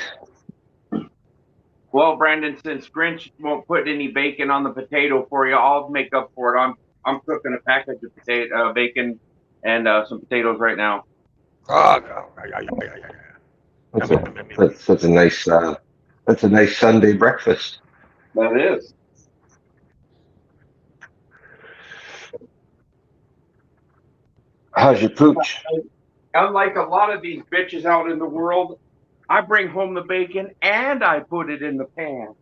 Speaker 5: Well, Brandon, since Grinch won't put any bacon on the potato for you, I'll make up for it. I'm cooking a package of bacon and some potatoes right now.
Speaker 3: That's a nice Sunday breakfast.
Speaker 5: That is.
Speaker 3: How's your pooch?
Speaker 5: Unlike a lot of these bitches out in the world, I bring home the bacon and I put it in the pan.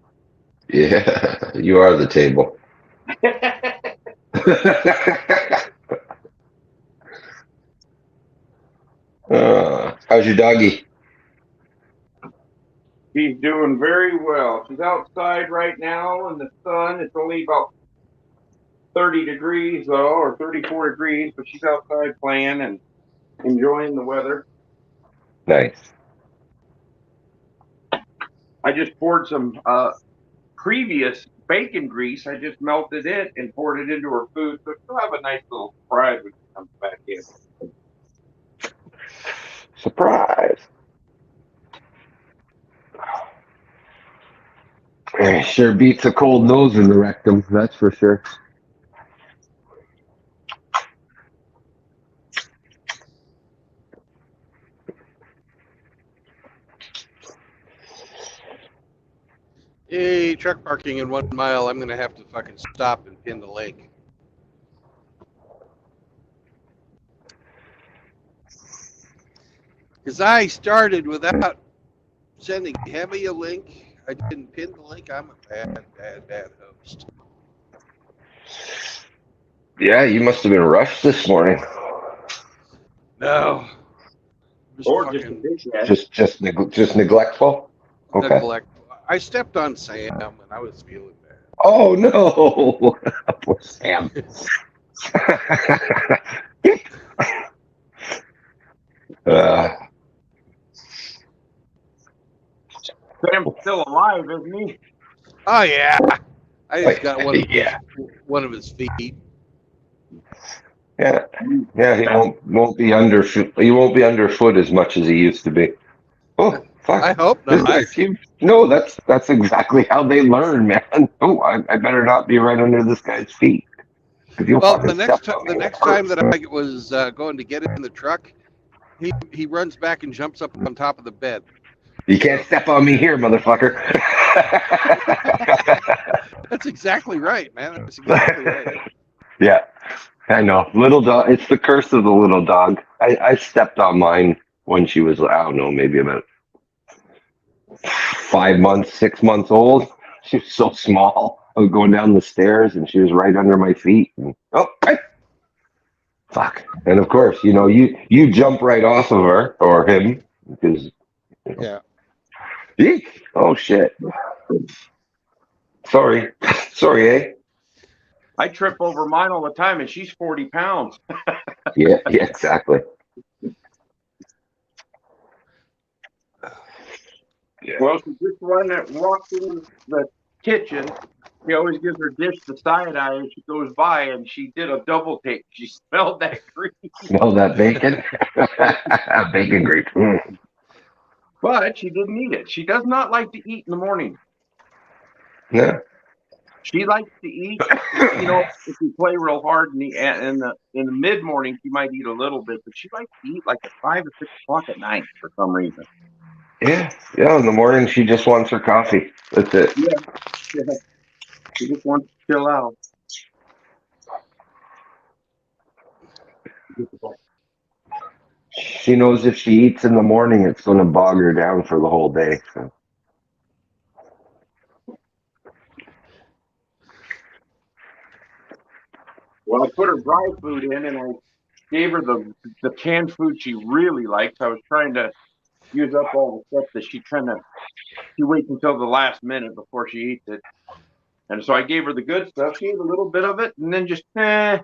Speaker 3: Yeah, you are the table. How's your doggy?
Speaker 5: She's doing very well. She's outside right now in the sun. It's only about 30 degrees though, or 34 degrees, but she's outside playing and enjoying the weather.
Speaker 3: Nice.
Speaker 5: I just poured some previous bacon grease. I just melted it and poured it into her food, so she'll have a nice little surprise when she comes back in.
Speaker 3: Surprise. Sure beats a cold nose in the rectum, that's for sure.
Speaker 1: Hey, truck parking in 1 mile. I'm going to have to fucking stop and pin the link. Because I started without sending Hemi a link. I didn't pin the link. I'm a bad host.
Speaker 3: Yeah, you must have been rushed this morning.
Speaker 1: No.
Speaker 5: Or just a big head.
Speaker 3: Just neglectful. Okay.
Speaker 1: neglect. I stepped on Sam and I was feeling bad.
Speaker 3: Oh no, poor Sam. uh,
Speaker 5: Sam's still alive, isn't he?
Speaker 1: Oh yeah, I just got
Speaker 3: yeah,
Speaker 1: one of his feet.
Speaker 3: yeah, yeah. He won't be underfoot. He won't be underfoot as much as he used to be. Oh
Speaker 1: I
Speaker 3: fuck!
Speaker 1: hope
Speaker 3: This
Speaker 1: not.
Speaker 3: guy's huge. No, that's exactly how they learn, man. Oh, I better not be right under this guy's feet because you'll
Speaker 1: Well,
Speaker 3: fucking step on me.
Speaker 1: the next time that I was going to get in the truck, he runs back and jumps up on top of the bed.
Speaker 3: You can't step on me here, motherfucker.
Speaker 1: That's exactly right, man. That's exactly right.
Speaker 3: Yeah, I know. Little dog. It's the curse of the little dog. I stepped on mine when she was, I don't know, maybe about 5 months, 6 months old. She was so small. I was going down the stairs and she was right under my feet. And, oh, right. Fuck. And of course, you jump right off of her or him because,
Speaker 1: Yeah.
Speaker 3: eek. Oh shit. Sorry. Sorry, eh?
Speaker 5: I trip over mine all the time, and she's 40 pounds.
Speaker 3: Yeah, exactly. Yeah.
Speaker 5: Well, she just walked in the kitchen. He always gives her dish the side eye, and she goes by, and she did a double take. She smelled that grease,
Speaker 3: Smell that bacon? Bacon grease. Mm.
Speaker 5: but she didn't eat it. She does not like to eat in the morning.
Speaker 3: Yeah.
Speaker 5: She likes to eat. If you play real hard in the mid morning, she might eat a little bit, but she likes to eat like at 5 or 6 o'clock at night for some reason.
Speaker 3: Yeah. Yeah. In the morning, she just wants her coffee. That's it.
Speaker 5: Yeah. She just wants to chill out.
Speaker 3: She knows if she eats in the morning, it's going to bog her down for the whole day. So.
Speaker 5: Well, I put her dry food in, and I gave her the canned food she really likes. I was trying to use up all the stuff that she waits until the last minute before she eats it. And so I gave her the good stuff. She ate a little bit of it, and then just like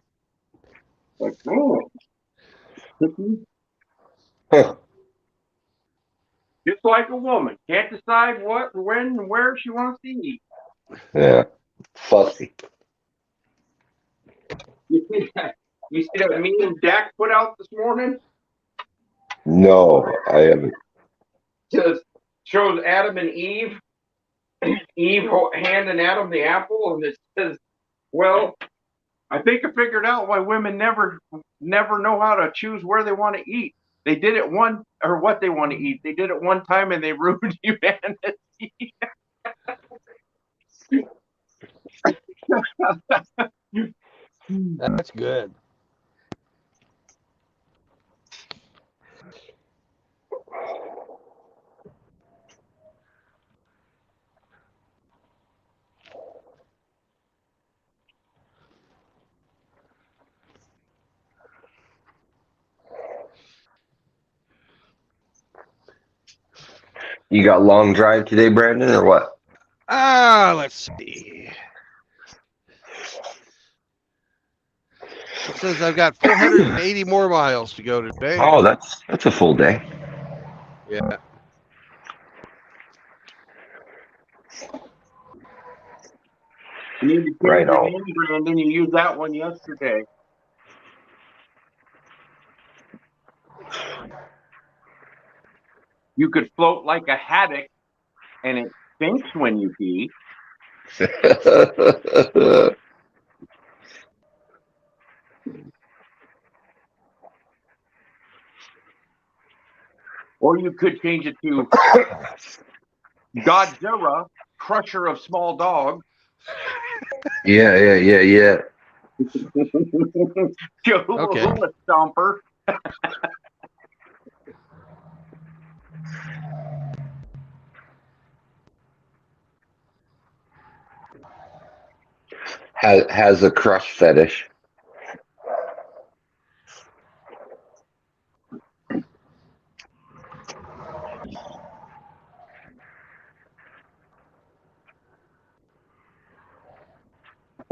Speaker 3: Huh.
Speaker 5: just like a woman, can't decide what, when, and where she wants to eat.
Speaker 3: Yeah. Fussy.
Speaker 5: You see that? You see that meme Dak put out this morning?
Speaker 3: No, I haven't.
Speaker 5: Just shows Adam and Eve. Eve handing Adam the apple, and it says, "Well, I think I figured out why women never know how to choose where they want to eat. They did it what they want to eat. They did it one time, and they ruined humanity."
Speaker 1: That's good.
Speaker 3: You got long drive today, Brandon, or what?
Speaker 1: Let's see. It says I've got 480 more miles to go today.
Speaker 3: Oh, that's a full day.
Speaker 1: Yeah.
Speaker 5: You need to change
Speaker 3: Right
Speaker 5: your
Speaker 3: on.
Speaker 5: name, Brandon. You used that one yesterday. You could float like a haddock, and it sinks when you pee. Or you could change it to Godzilla, crusher of small dogs.
Speaker 3: Yeah.
Speaker 5: Jehovah Stomper.
Speaker 3: Has a crush fetish.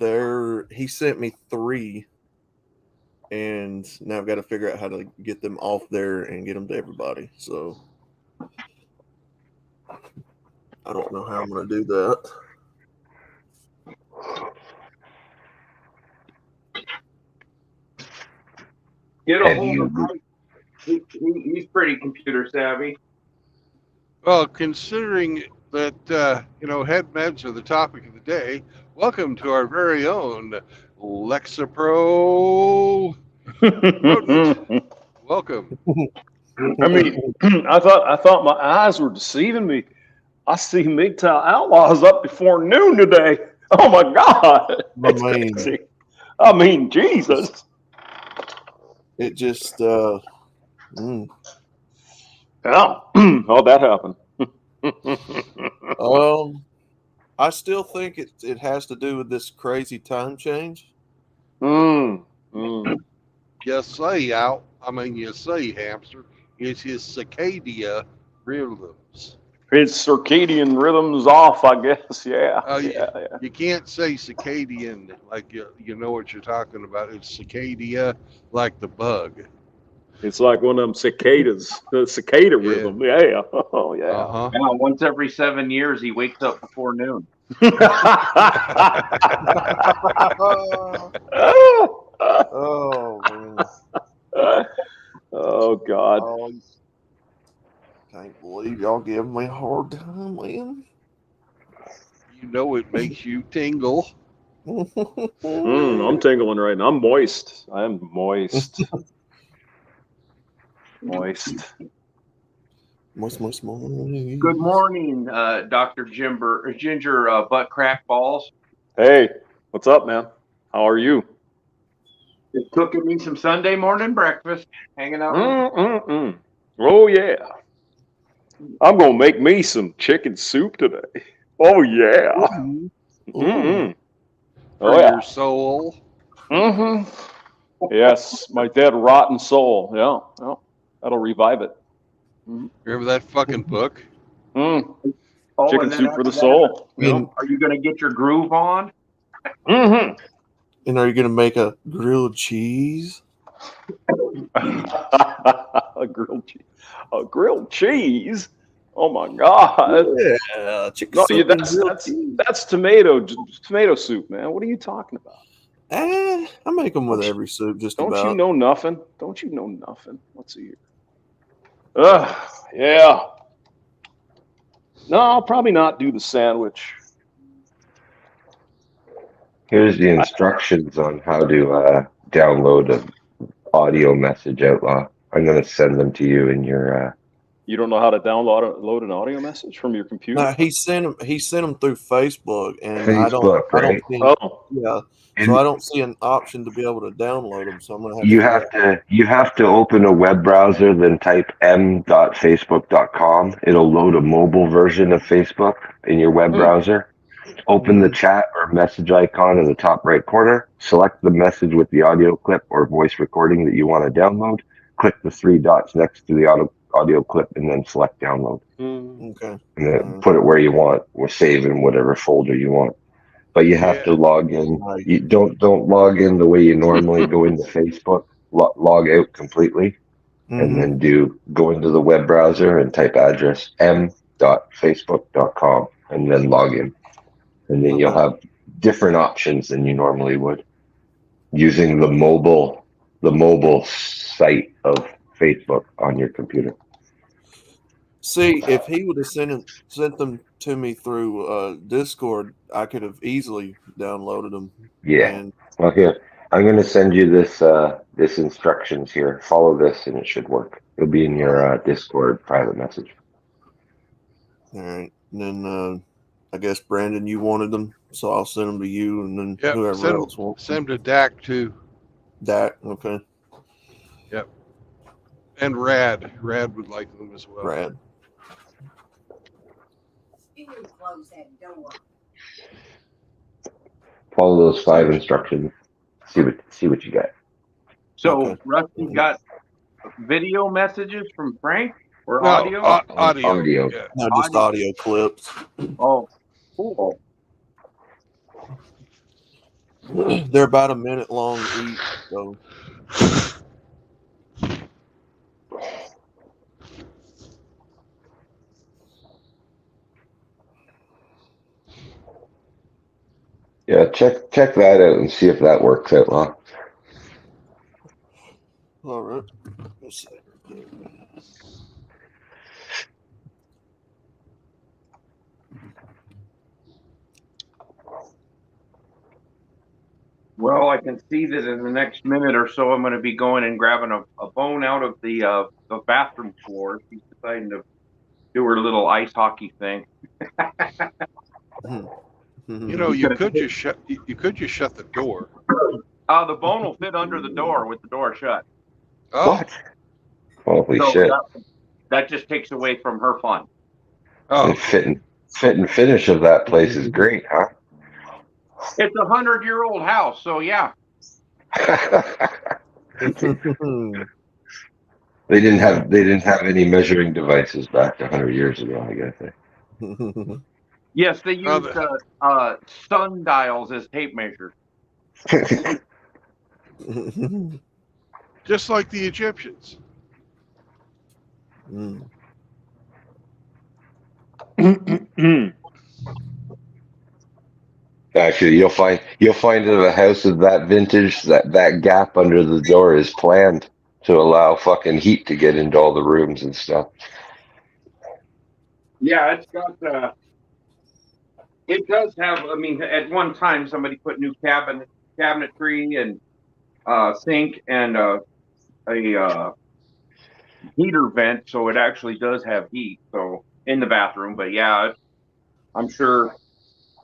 Speaker 6: He sent me 3, and now I've got to figure out how to get them off there and get them to everybody. So I don't know how I'm going to do that.
Speaker 5: Get a
Speaker 3: Have
Speaker 5: hold
Speaker 3: you-
Speaker 5: of Mike. He's pretty computer savvy.
Speaker 1: Well, considering that head meds are the topic of the day, welcome to our very own Lexapro rodent. Welcome.
Speaker 7: I mean, I thought my eyes were deceiving me. I see MGTOW Outlaws up before noon today. Oh my God. It's crazy. I mean, Jesus.
Speaker 6: It just
Speaker 7: Yeah. How'd that happen?
Speaker 6: I still think it has to do with this crazy time change.
Speaker 1: You say out. I mean, you say hamster. It's his circadia rhythms.
Speaker 7: His circadian rhythm's off, I guess. Yeah.
Speaker 1: You can't say circadian like you know what you're talking about. It's cicadia like the bug.
Speaker 7: It's like one of them cicadas, the cicada rhythm. Yeah. Oh, yeah.
Speaker 1: Uh-huh.
Speaker 4: Now, once every 7 years, he wakes up before noon.
Speaker 6: Oh man.
Speaker 7: Oh God.
Speaker 6: Oh, can't believe y'all give me a hard time, man.
Speaker 1: You know it makes you tingle.
Speaker 7: I'm tingling right now. I'm moist. I am moist. Moist.
Speaker 6: Moist.
Speaker 4: Good morning, Dr. Ginger Butt Crack Balls.
Speaker 7: Hey, what's up, man? How are you?
Speaker 4: Just cooking me some Sunday morning breakfast, hanging out.
Speaker 7: Oh yeah. I'm gonna make me some chicken soup today. Oh yeah.
Speaker 1: For
Speaker 7: Oh yeah.
Speaker 1: your soul.
Speaker 7: Yes, my dead rotten soul. Yeah. That'll revive it.
Speaker 1: Remember that fucking book?
Speaker 4: Oh,
Speaker 7: Chicken
Speaker 4: and then
Speaker 7: soup for the
Speaker 4: after
Speaker 7: soul.
Speaker 4: that, are you going to get your groove on?
Speaker 6: And are you gonna make a grilled cheese?
Speaker 7: A grilled cheese. A grilled cheese. Oh my God.
Speaker 6: Yeah, chicken
Speaker 7: No,
Speaker 6: soup.
Speaker 7: that's tomato soup, man. What are you talking about?
Speaker 6: I make them with every soup, just
Speaker 7: Don't
Speaker 6: about.
Speaker 7: you know nothing? Don't you know nothing? Let's see here. Yeah. No, I'll probably not do the sandwich.
Speaker 3: Here's the instructions on how to download an audio message outlaw. I'm going to send them to you in your.
Speaker 7: You don't know how to load an audio message from your computer?
Speaker 6: No, he sent them through Facebook, and
Speaker 3: Facebook,
Speaker 6: I don't
Speaker 3: right?
Speaker 6: see.
Speaker 7: Oh,
Speaker 6: Yeah,
Speaker 3: And
Speaker 6: so I don't see an option to be able to download them. So I'm gonna have
Speaker 3: you have to open a web browser, then type m.facebook.com. It'll load a mobile version of Facebook in your web browser. Open the chat or message icon in the top right corner. Select the message with the audio clip or voice recording that you want to download. Click the 3 dots next to the audio clip and then select download.
Speaker 6: Okay.
Speaker 3: And then put it where you want or save in whatever folder you want. But you have to log in.
Speaker 6: Right.
Speaker 3: You don't log in the way you normally go into Facebook. Log out completely, and then go into the web browser and type address m.facebook.com and then log in. And then you'll have different options than you normally would using the mobile site of Facebook on your computer.
Speaker 6: See, if he would have sent them to me through Discord, I could have easily downloaded them.
Speaker 3: Yeah.
Speaker 6: And
Speaker 3: Well, here, I'm going to send you this instructions here. Follow this, and it should work. It'll be in your Discord private message.
Speaker 6: all right, and then I guess Brandon, you wanted them, so I'll send them to you, and then whoever else wants them.
Speaker 1: Send them to Dak too.
Speaker 6: Dak, okay.
Speaker 1: Yep. And Rad would like them as well.
Speaker 6: Rad.
Speaker 8: Close that door.
Speaker 3: Follow those 5 instructions. See what you got.
Speaker 4: So, Rusty got video messages from Frank or
Speaker 1: No,
Speaker 4: audio?
Speaker 3: Audio.
Speaker 1: Yeah.
Speaker 6: No, just audio clips.
Speaker 4: Oh, cool.
Speaker 6: They're about a minute long each, so
Speaker 3: Yeah, check that out and see if that works out, Law.
Speaker 6: all right. Let's see.
Speaker 4: Well, I can see that in the next minute or so, I'm going to be going and grabbing a bone out of the bathroom floor. She's deciding to do her little ice hockey thing.
Speaker 1: You know, you could just shut the door.
Speaker 4: The bone will fit under the door with the door shut.
Speaker 1: Oh,
Speaker 3: What? Holy
Speaker 4: So
Speaker 3: shit.
Speaker 4: that just takes away from her fun.
Speaker 3: The
Speaker 1: oh,
Speaker 3: fit and finish of that place is great, huh?
Speaker 4: It's a 100-year-old house, so yeah.
Speaker 3: They didn't have any measuring devices back 100 years ago, I guess.
Speaker 4: Yes, they used sundials as tape measures.
Speaker 1: just like the Egyptians.
Speaker 3: Actually, you'll find in a house of that vintage that gap under the door is planned to allow fucking heat to get into all the rooms and stuff.
Speaker 4: Yeah, it's got. It does have. I mean, at one time somebody put new cabinetry and sink and a heater vent, so it actually does have heat. So in the bathroom, but yeah, I'm sure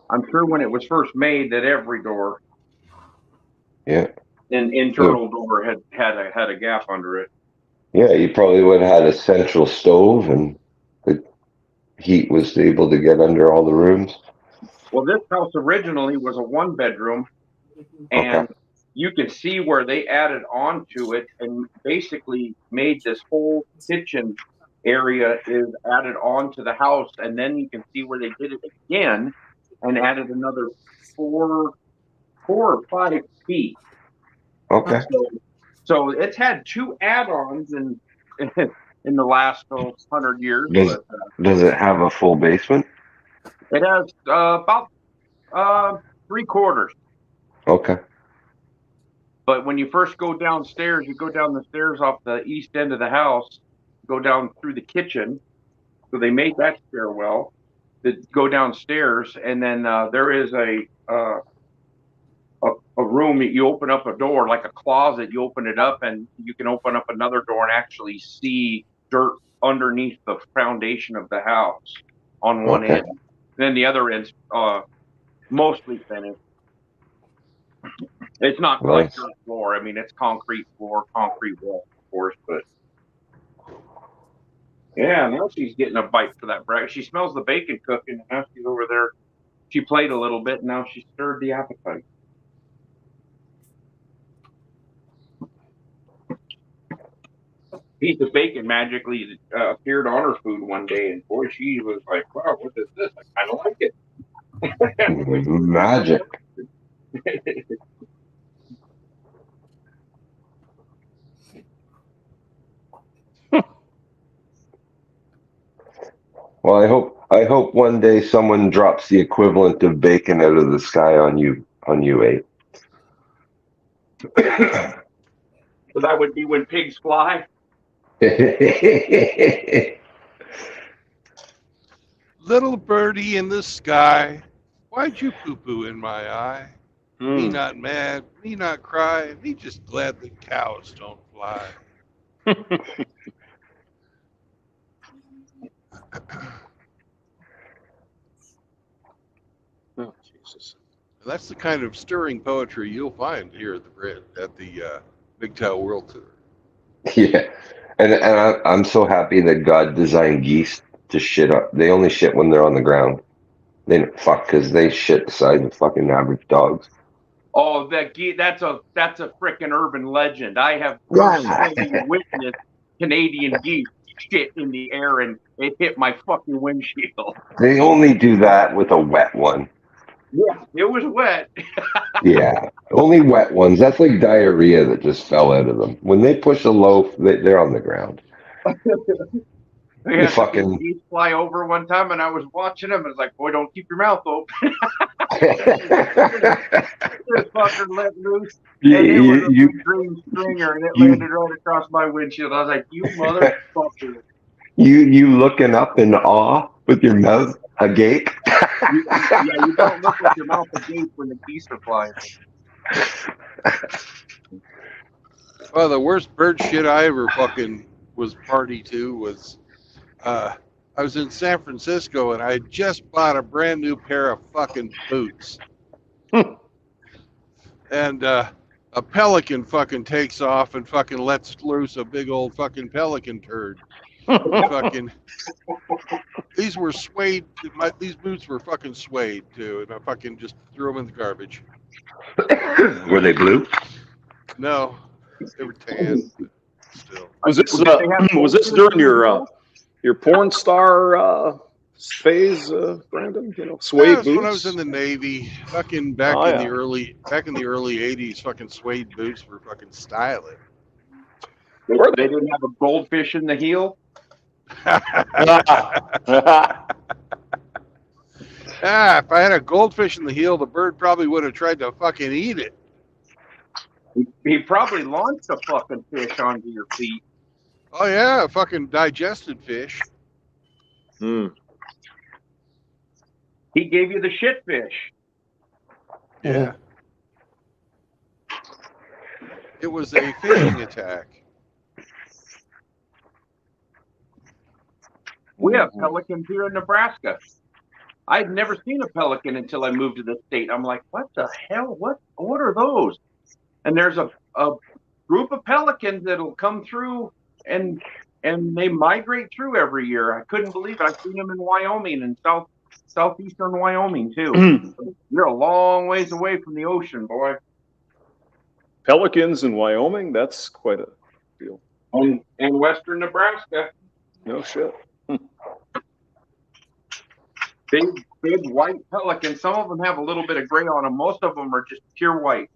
Speaker 4: when it was first made that every door,
Speaker 3: Yeah,
Speaker 4: an internal door had a gap under it.
Speaker 3: yeah. You probably would have had a central stove, and the heat was able to get under all the rooms.
Speaker 4: Well, this house originally was a 1-bedroom, and
Speaker 3: Okay.
Speaker 4: you can see where they added on to it and basically made this whole kitchen area is added on to the house, and then you can see where they did it again and added another 4 or 5 feet.
Speaker 3: Okay.
Speaker 4: So it's had 2 add-ons in the last 100 years.
Speaker 3: Does it have a full basement?
Speaker 4: It has about 3/4.
Speaker 3: Okay.
Speaker 4: But when you first go downstairs, you go down the stairs off the east end of the house, go down through the kitchen. So they made that stairwell that go downstairs, and then there is a room that you open up a door like a closet. You open it up, and you can open up another door and actually see dirt underneath the foundation of the house on one
Speaker 3: Okay.
Speaker 4: end. Then the other end's mostly finished. It's not like
Speaker 3: Nice.
Speaker 4: dirt floor. I mean, it's concrete floor, concrete wall, of course, but yeah, now she's getting a bite for that breakfast. She smells the bacon cooking, and now she's over there. She played a little bit, and now she stirred the appetite. Piece of bacon magically appeared on her food one day, and boy, she was like, "Wow, what is this? I kind of like it."
Speaker 3: Magic. Well, I hope one day someone drops the equivalent of bacon out of the sky on you, Abe.
Speaker 4: So that would be when pigs fly.
Speaker 1: Little birdie in the sky, why'd you poo-poo in my eye? Me not mad, me not cry, me just glad the cows don't fly.
Speaker 7: Oh, Jesus.
Speaker 1: That's the kind of stirring poetry you'll find here at the MGTOW World Tour.
Speaker 3: Yeah, and I'm so happy that God designed geese to shit up. They only shit when they're on the ground. They because they shit the size of fucking average dogs.
Speaker 4: Oh, that's a freaking urban legend. I have personally witnessed Canadian geese shit in the air, and it hit my fucking windshield.
Speaker 3: They only do that with a wet one.
Speaker 4: Yeah, it was wet.
Speaker 3: Yeah, only wet ones. That's like diarrhea that just fell out of them. When they push a loaf, they're on the ground.
Speaker 4: We
Speaker 3: You
Speaker 4: had the big
Speaker 3: fucking.
Speaker 4: geese fly over one time, and I was watching them. And it's like, boy, don't keep your mouth open. This fucker let loose, and it was a
Speaker 3: you,
Speaker 4: big green stringer, and it
Speaker 3: you,
Speaker 4: landed right across my windshield. I was like, you motherfucker.
Speaker 3: you looking up in awe with your mouth agape.
Speaker 4: You don't look with your mouth agape when the geese are flying.
Speaker 1: Well, the worst bird shit I ever fucking was party to was I was in San Francisco and I had just bought a brand new pair of fucking boots. And a pelican fucking takes off and fucking lets loose a big old fucking pelican turd. Fucking these were suede. These boots were fucking suede too, and I fucking just threw them in the garbage.
Speaker 3: Were they blue?
Speaker 1: No, they were tan, but still.
Speaker 7: Was this during your porn star phase, Brandon? You know, suede
Speaker 1: That's
Speaker 7: boots.
Speaker 1: when I was in the Navy. Fucking back in the early '80s, fucking suede boots were fucking styling.
Speaker 4: They didn't have a goldfish in the heel.
Speaker 1: If I had a goldfish in the heel, the bird probably would have tried to fucking eat it.
Speaker 4: He probably launched a fucking fish onto your feet.
Speaker 1: Oh yeah, fucking digested fish.
Speaker 7: Hmm.
Speaker 4: He gave you the shit fish.
Speaker 1: Yeah. It was a fishing attack.
Speaker 4: We have pelicans here in Nebraska. I'd never seen a pelican until I moved to this state. I'm like, what the hell? What are those? And there's a group of pelicans that'll come through and they migrate through every year. I couldn't believe it. I've seen them in Wyoming and southeastern Wyoming too. You're a long ways away from the ocean, boy.
Speaker 7: Pelicans in Wyoming? That's quite a deal.
Speaker 5: And western Nebraska.
Speaker 7: No shit.
Speaker 4: Big white pelicans. Some of them have a little bit of gray on them. Most of them are just pure white.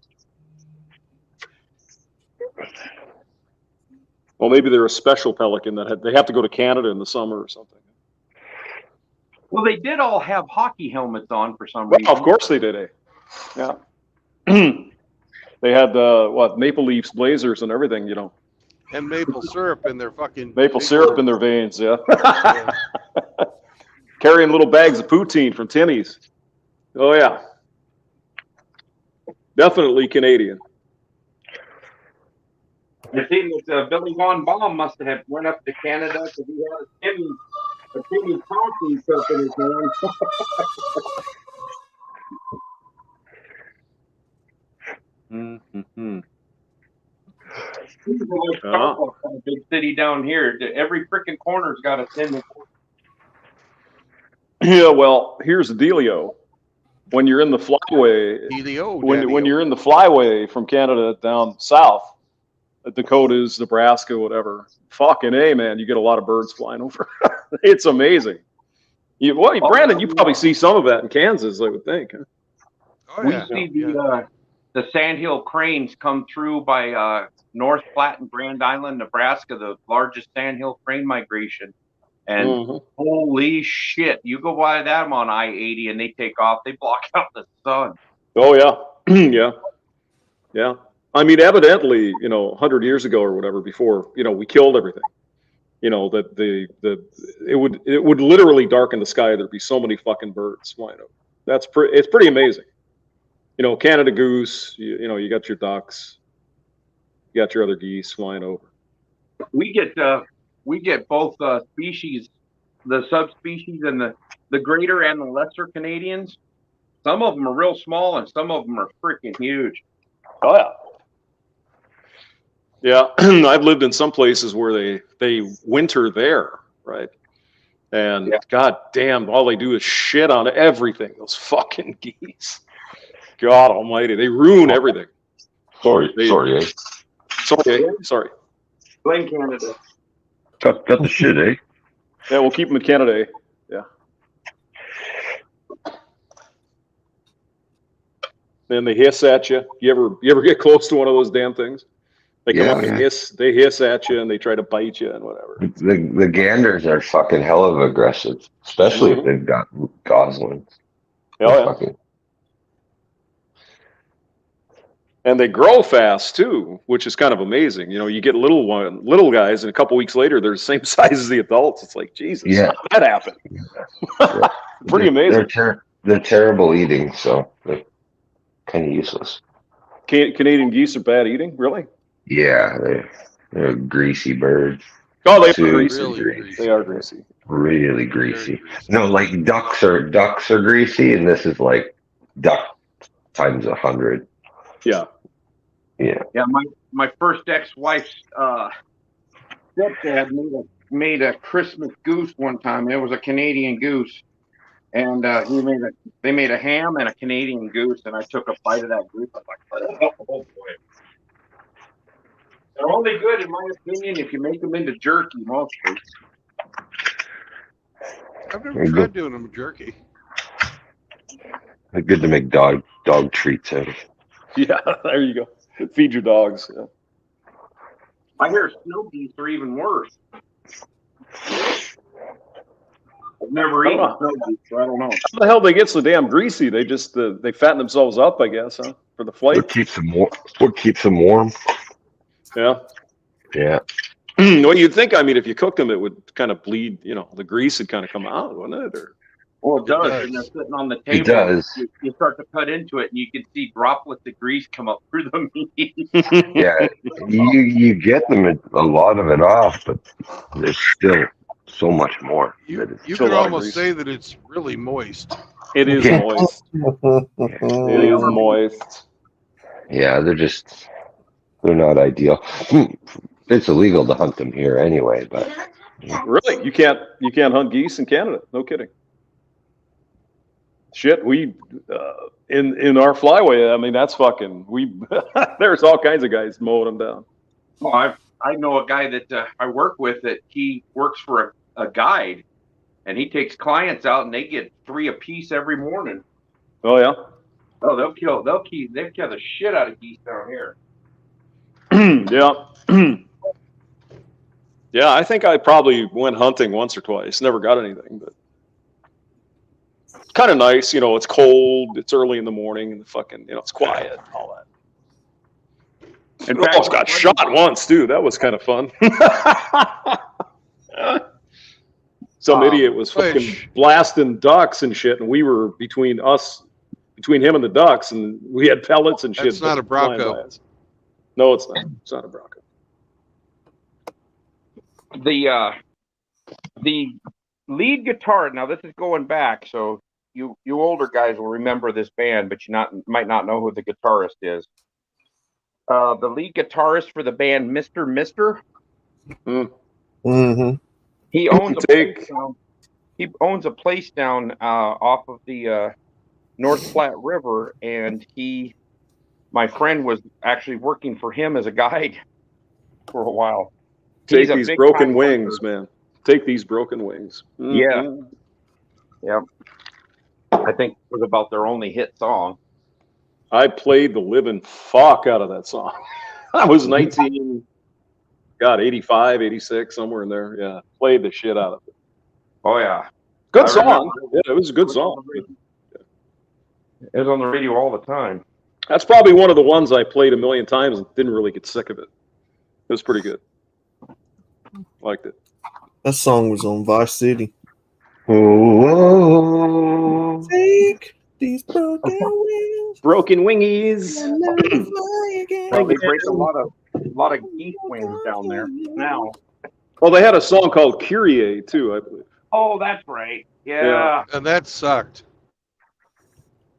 Speaker 7: Well, maybe they're a special pelican that they have to go to Canada in the summer or something.
Speaker 4: Well, they did all have hockey helmets on for some reason.
Speaker 7: Of course they did, eh? Yeah. They had Maple Leafs Blazers and everything, you know.
Speaker 1: And maple syrup in their fucking
Speaker 7: maple syrup in their veins, yeah. Carrying little bags of poutine from Timmy's. Oh yeah. Definitely Canadian.
Speaker 5: I think that Billy Von Baum must have went up to Canada because he had a Timmy coffee cup in his hand.
Speaker 7: Mm-hmm.
Speaker 5: Like Starbucks in a big city down here. Every freaking corner's got a Timmy.
Speaker 7: Yeah, well, here's the dealio. When you're in the flyway, when you're in the flyway from Canada down south, Dakotas, Nebraska, whatever, fucking A, man, you get a lot of birds flying over. It's amazing. Brandon, you probably see some of that in Kansas, I would think. Huh?
Speaker 1: Oh,
Speaker 4: we
Speaker 1: yeah.
Speaker 4: see the sandhill cranes come through by North Platte and Grand Island, Nebraska, the largest sandhill crane migration. And holy shit, you go by them on I-80 and they take off. They block out the sun.
Speaker 7: Oh, yeah. Yeah. I mean, evidently, 100 years ago or whatever, before, we killed everything. That it would literally darken the sky. There'd be so many fucking birds flying over. It's pretty amazing. Canada goose, you got your ducks, you got your other geese flying over.
Speaker 4: We get both species, the subspecies and the greater and the lesser Canadians. Some of them are real small and some of them are freaking huge.
Speaker 7: Oh yeah. Yeah, I've lived in some places where they winter there, right? And God damn, all they do is shit on everything. Those fucking geese. God Almighty, they ruin everything.
Speaker 3: Sorry.
Speaker 5: Blame Canada.
Speaker 3: Got the shit, eh?
Speaker 7: Yeah, we'll keep them in Canada. Eh? Yeah. and they hiss at you. You ever get close to one of those damn things? They come up and they hiss at you, and they try to bite you and whatever.
Speaker 3: The ganders are fucking hell of aggressive, especially if they've got goslings.
Speaker 7: Oh, yeah.
Speaker 3: Fucking...
Speaker 7: And they grow fast too, which is kind of amazing. You know, you get little guys, and a couple weeks later, they're the same size as the adults. It's like, Jesus, how did that happen?
Speaker 3: Yeah.
Speaker 7: Pretty amazing.
Speaker 3: They're terrible eating, so they're kind of useless.
Speaker 7: Canadian geese are bad eating, really?
Speaker 3: Yeah, they're greasy birds.
Speaker 7: Oh, they are
Speaker 3: greasy.
Speaker 1: Really greasy.
Speaker 7: They are greasy.
Speaker 3: Really greasy. No, like ducks are greasy, and this is like duck times 100.
Speaker 7: Yeah.
Speaker 3: Yeah.
Speaker 4: Yeah, my first ex-wife's stepdad made a Christmas goose one time. It was a Canadian goose, and they made a ham and a Canadian goose, and I took a bite of that goose. I was like, oh boy. They're only good, in my opinion, if you make them into jerky, mostly.
Speaker 1: I've never tried doing them jerky.
Speaker 3: They're good to make dog treats out of.
Speaker 7: Yeah, there you go. Feed your dogs. Yeah.
Speaker 4: I hear snow geese are even worse. I've never eaten snow geese, so I don't know.
Speaker 7: How the hell they get so damn greasy? They just they fatten themselves up, I guess, huh? For the flavor.
Speaker 3: What keeps them warm?
Speaker 7: Yeah.
Speaker 3: Yeah.
Speaker 7: Well, you'd think, I mean, if you cooked them, it would kind of bleed, you know, the grease would kind of come out, wouldn't it? Or...
Speaker 4: Well, it does. And they're sitting on the table.
Speaker 3: It does.
Speaker 4: You start to cut into it, and you can see droplets of grease come up through the meat.
Speaker 3: Yeah, you get them a lot of it off, but there's still so much more.
Speaker 1: You could almost say that it's really moist.
Speaker 7: It is moist. It is moist.
Speaker 3: Yeah, they're not ideal. It's illegal to hunt them here anyway, but
Speaker 7: really, you can't hunt geese in Canada. No kidding. Shit, we in our flyway. I mean, that's fucking. There's all kinds of guys mowing them down.
Speaker 4: Well, I know a guy that I work with that he works for a guide, and he takes clients out, and they get 3 apiece every morning.
Speaker 7: Oh yeah.
Speaker 4: Oh, they'll kill the shit out of geese down here.
Speaker 7: Yeah. Yeah, I think I probably went hunting once or twice. Never got anything, but it's kind of nice. You know, it's cold. It's early in the morning, and the fucking, you know, it's quiet and all that. And I almost got shot once, too. That was kind of fun. Some idiot was fucking blasting ducks and shit, and we were between him and the ducks, and we had pellets and shit.
Speaker 1: That's not a Bronco.
Speaker 7: No, it's not. It's not a Bronco.
Speaker 4: The lead guitar. Now this is going back, so you older guys will remember this band, but you might not know who the guitarist is. The lead guitarist for the band, Mr. Mister.
Speaker 6: Mm-hmm.
Speaker 4: He owns a place down off of the North Platte River, and my friend was actually working for him as a guide for a while.
Speaker 7: Take these broken wings, man. Take these broken wings.
Speaker 4: Mm-hmm. Yeah. I think it was about their only hit song.
Speaker 7: I played the living fuck out of that song. I was 85, 86, somewhere in there. Yeah. Played the shit out of it.
Speaker 4: Oh, yeah.
Speaker 7: Good song. Yeah, it was a good song.
Speaker 4: It was on the radio all the time.
Speaker 7: That's probably one of the ones I played a million times and didn't really get sick of it. It was pretty good. Liked it.
Speaker 6: That song was on Vice City.
Speaker 3: Oh,
Speaker 6: Take these broken wings.
Speaker 7: Broken wingies.
Speaker 4: Well, they break a lot of geese wings down there now.
Speaker 7: Well, they had a song called Kyrie too, I believe.
Speaker 4: Oh, that's right. Yeah.
Speaker 1: And that sucked.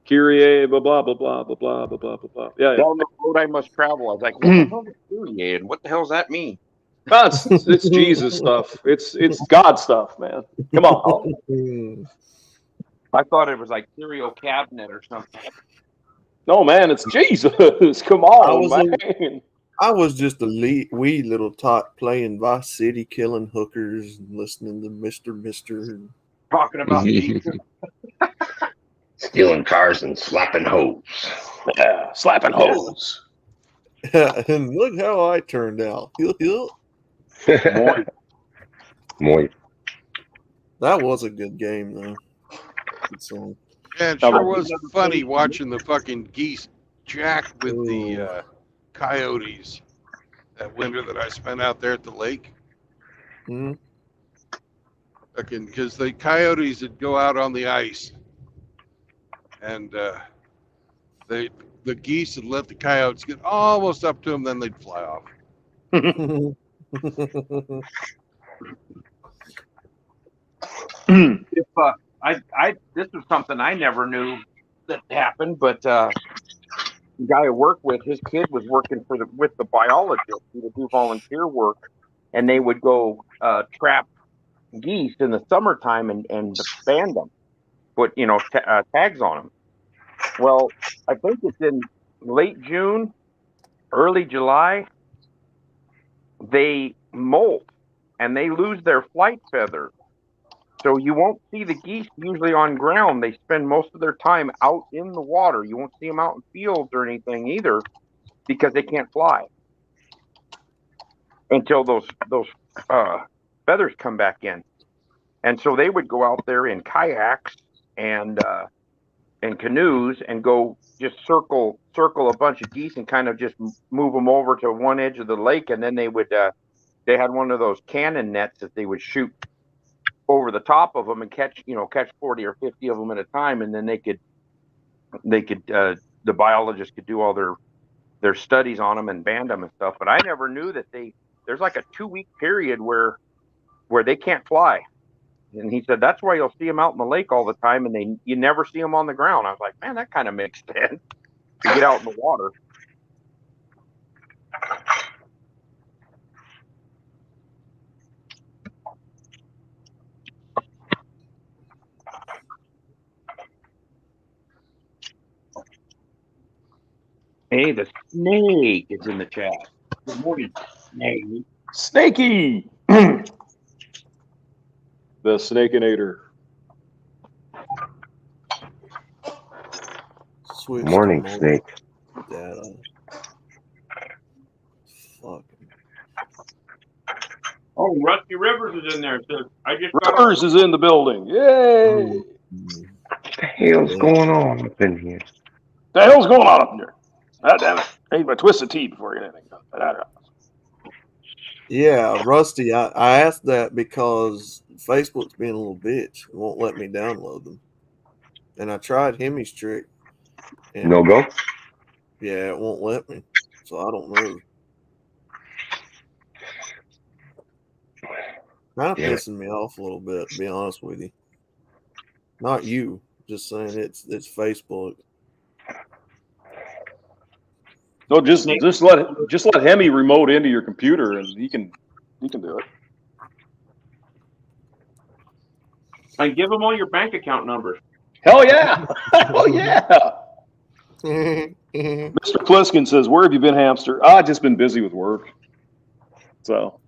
Speaker 7: Kyrie, blah blah blah blah blah blah blah blah blah. Yeah.
Speaker 4: Down the road I must travel. I was like, what the hell is Kyrie, and what the hell does that mean?
Speaker 7: It's Jesus stuff. It's God stuff, man. Come on.
Speaker 4: I thought it was like Curio Cabinet or something.
Speaker 7: No, man, it's Jesus. Come on, man.
Speaker 6: I was just a wee little tot playing Vice City, killing hookers, and listening to Mr. Mister.
Speaker 4: Talking about Jesus.
Speaker 3: Stealing cars and slapping hoes.
Speaker 7: Yeah, slapping hoes.
Speaker 6: And look how I turned out.
Speaker 7: Moist.
Speaker 3: Moist.
Speaker 6: That was a good game, though. Good song.
Speaker 1: Yeah, it
Speaker 7: How
Speaker 1: sure
Speaker 7: about
Speaker 1: was funny watching the fucking geese jack with the coyotes that winter that I spent out there at the lake.
Speaker 6: Mhm.
Speaker 1: Because the coyotes would go out on the ice, and the geese would let the coyotes get almost up to them, then they'd fly off.
Speaker 5: If I this was something I never knew that happened, but the guy I work with, his kid was working with the biologist. He would do volunteer work, and they would go trap geese in the summertime and band them, put tags on them. Well, I think it's in late June, early July. They molt and they lose their flight feathers. So you won't see the geese usually on ground. They spend most of their time out in the water. You won't see them out in fields or anything either because they can't fly until those feathers come back in. And so they would go out there in kayaks and canoes and go just circle a bunch of geese and kind of just move them over to one edge of the lake, and then they had one of those cannon nets that they would shoot over the top of them and catch 40 or 50 of them at a time, and then they could the biologists could do all their studies on them and band them and stuff. But I never knew that there's like a 2-week period where they can't fly. And he said that's why you'll see them out in the lake all the time, and you never see them on the ground. I was like, man, that kind of makes sense to get out in the water. Hey, the snake is in the chat. Good morning, Snake.
Speaker 7: Snakey. The Snakeinator.
Speaker 6: Switch
Speaker 3: Morning,
Speaker 6: to mobile
Speaker 3: Snake.
Speaker 6: data. Fuck.
Speaker 5: Oh, Rusty Rivers is in there. So I just got
Speaker 7: Rivers is in the building. Yay!
Speaker 3: What the hell's going on up in here?
Speaker 7: The hell's going on up here? God damn it. I need my twisted tea before I get anything done.
Speaker 6: Yeah, Rusty, I asked that because Facebook's being a little bitch. It won't let me download them. And I tried Hemi's trick. And
Speaker 3: No go?
Speaker 6: yeah, it won't let me. So I don't know. Kind of pissing me off a little bit, to be honest with you. Not you, just saying it's Facebook.
Speaker 7: No, just let Hemi remote into your computer and he can do it.
Speaker 5: and give them all your bank account numbers.
Speaker 7: Hell yeah! Hell yeah! Mr. Pliskin says, "Where have you been, hamster?" I've just been busy with work. So.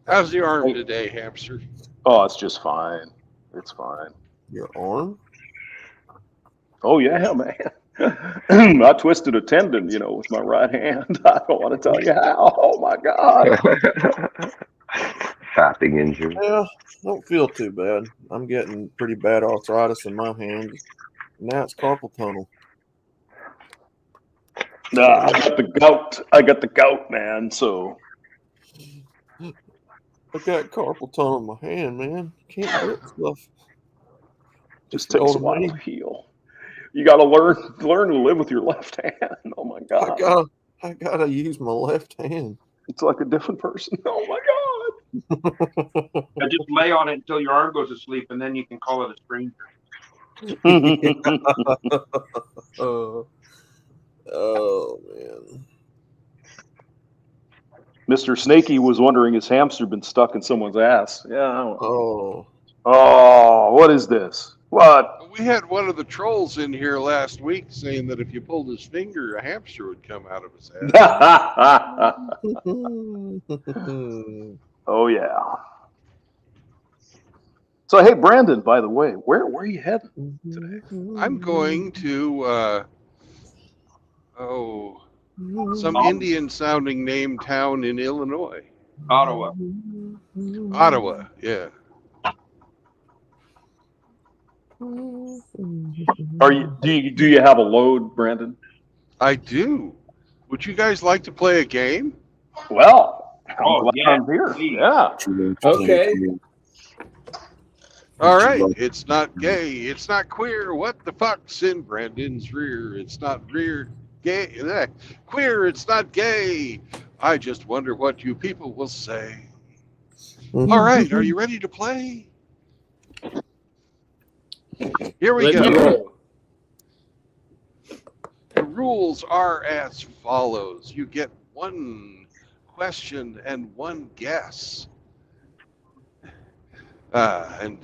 Speaker 1: How's the arm today, hamster?
Speaker 7: Oh, it's just fine. It's fine.
Speaker 6: Your arm?
Speaker 7: Oh yeah, man. I twisted a tendon, with my right hand. I don't want to tell you how. Oh my God.
Speaker 3: Fapping injury.
Speaker 6: Yeah, don't feel too bad. I'm getting pretty bad arthritis in my hand. Now it's carpal tunnel.
Speaker 7: Nah, I got the gout. Man. So
Speaker 6: I got carpal tunnel in my hand, man. Can't grip stuff.
Speaker 7: just takes a while to heal. You got to learn to live with your left hand. Oh my God.
Speaker 6: I gotta use my left hand.
Speaker 7: It's like a different person. Oh my God.
Speaker 5: I just lay on it until your arm goes to sleep, and then you can call it a stranger.
Speaker 6: Oh man.
Speaker 7: Mr. Snakey was wondering, his hamster been stuck in someone's ass? Yeah.
Speaker 6: Oh,
Speaker 7: what is this? What?
Speaker 1: We had one of the trolls in here last week saying that if you pulled his finger, a hamster would come out of his ass.
Speaker 7: Oh yeah. So, hey, Brandon, by the way, where are you heading today?
Speaker 1: I'm going to some Indian-sounding name town in Illinois.
Speaker 5: Ottawa.
Speaker 1: Ottawa, yeah.
Speaker 7: Do you have a load, Brandon?
Speaker 1: I do. Would you guys like to play a game?
Speaker 7: Well,
Speaker 5: Oh,
Speaker 7: glad
Speaker 5: yeah,
Speaker 7: I'm here.
Speaker 5: please.
Speaker 7: Yeah.
Speaker 2: Okay.
Speaker 1: All right. It's not gay. It's not queer. What the fuck's in Brandon's rear? It's not rear gay. Queer. It's not gay. I just wonder what you people will say. All right. Are you ready to play? Here we
Speaker 2: Let's
Speaker 1: go.
Speaker 2: roll.
Speaker 1: The rules are as follows. You get one question and one guess. And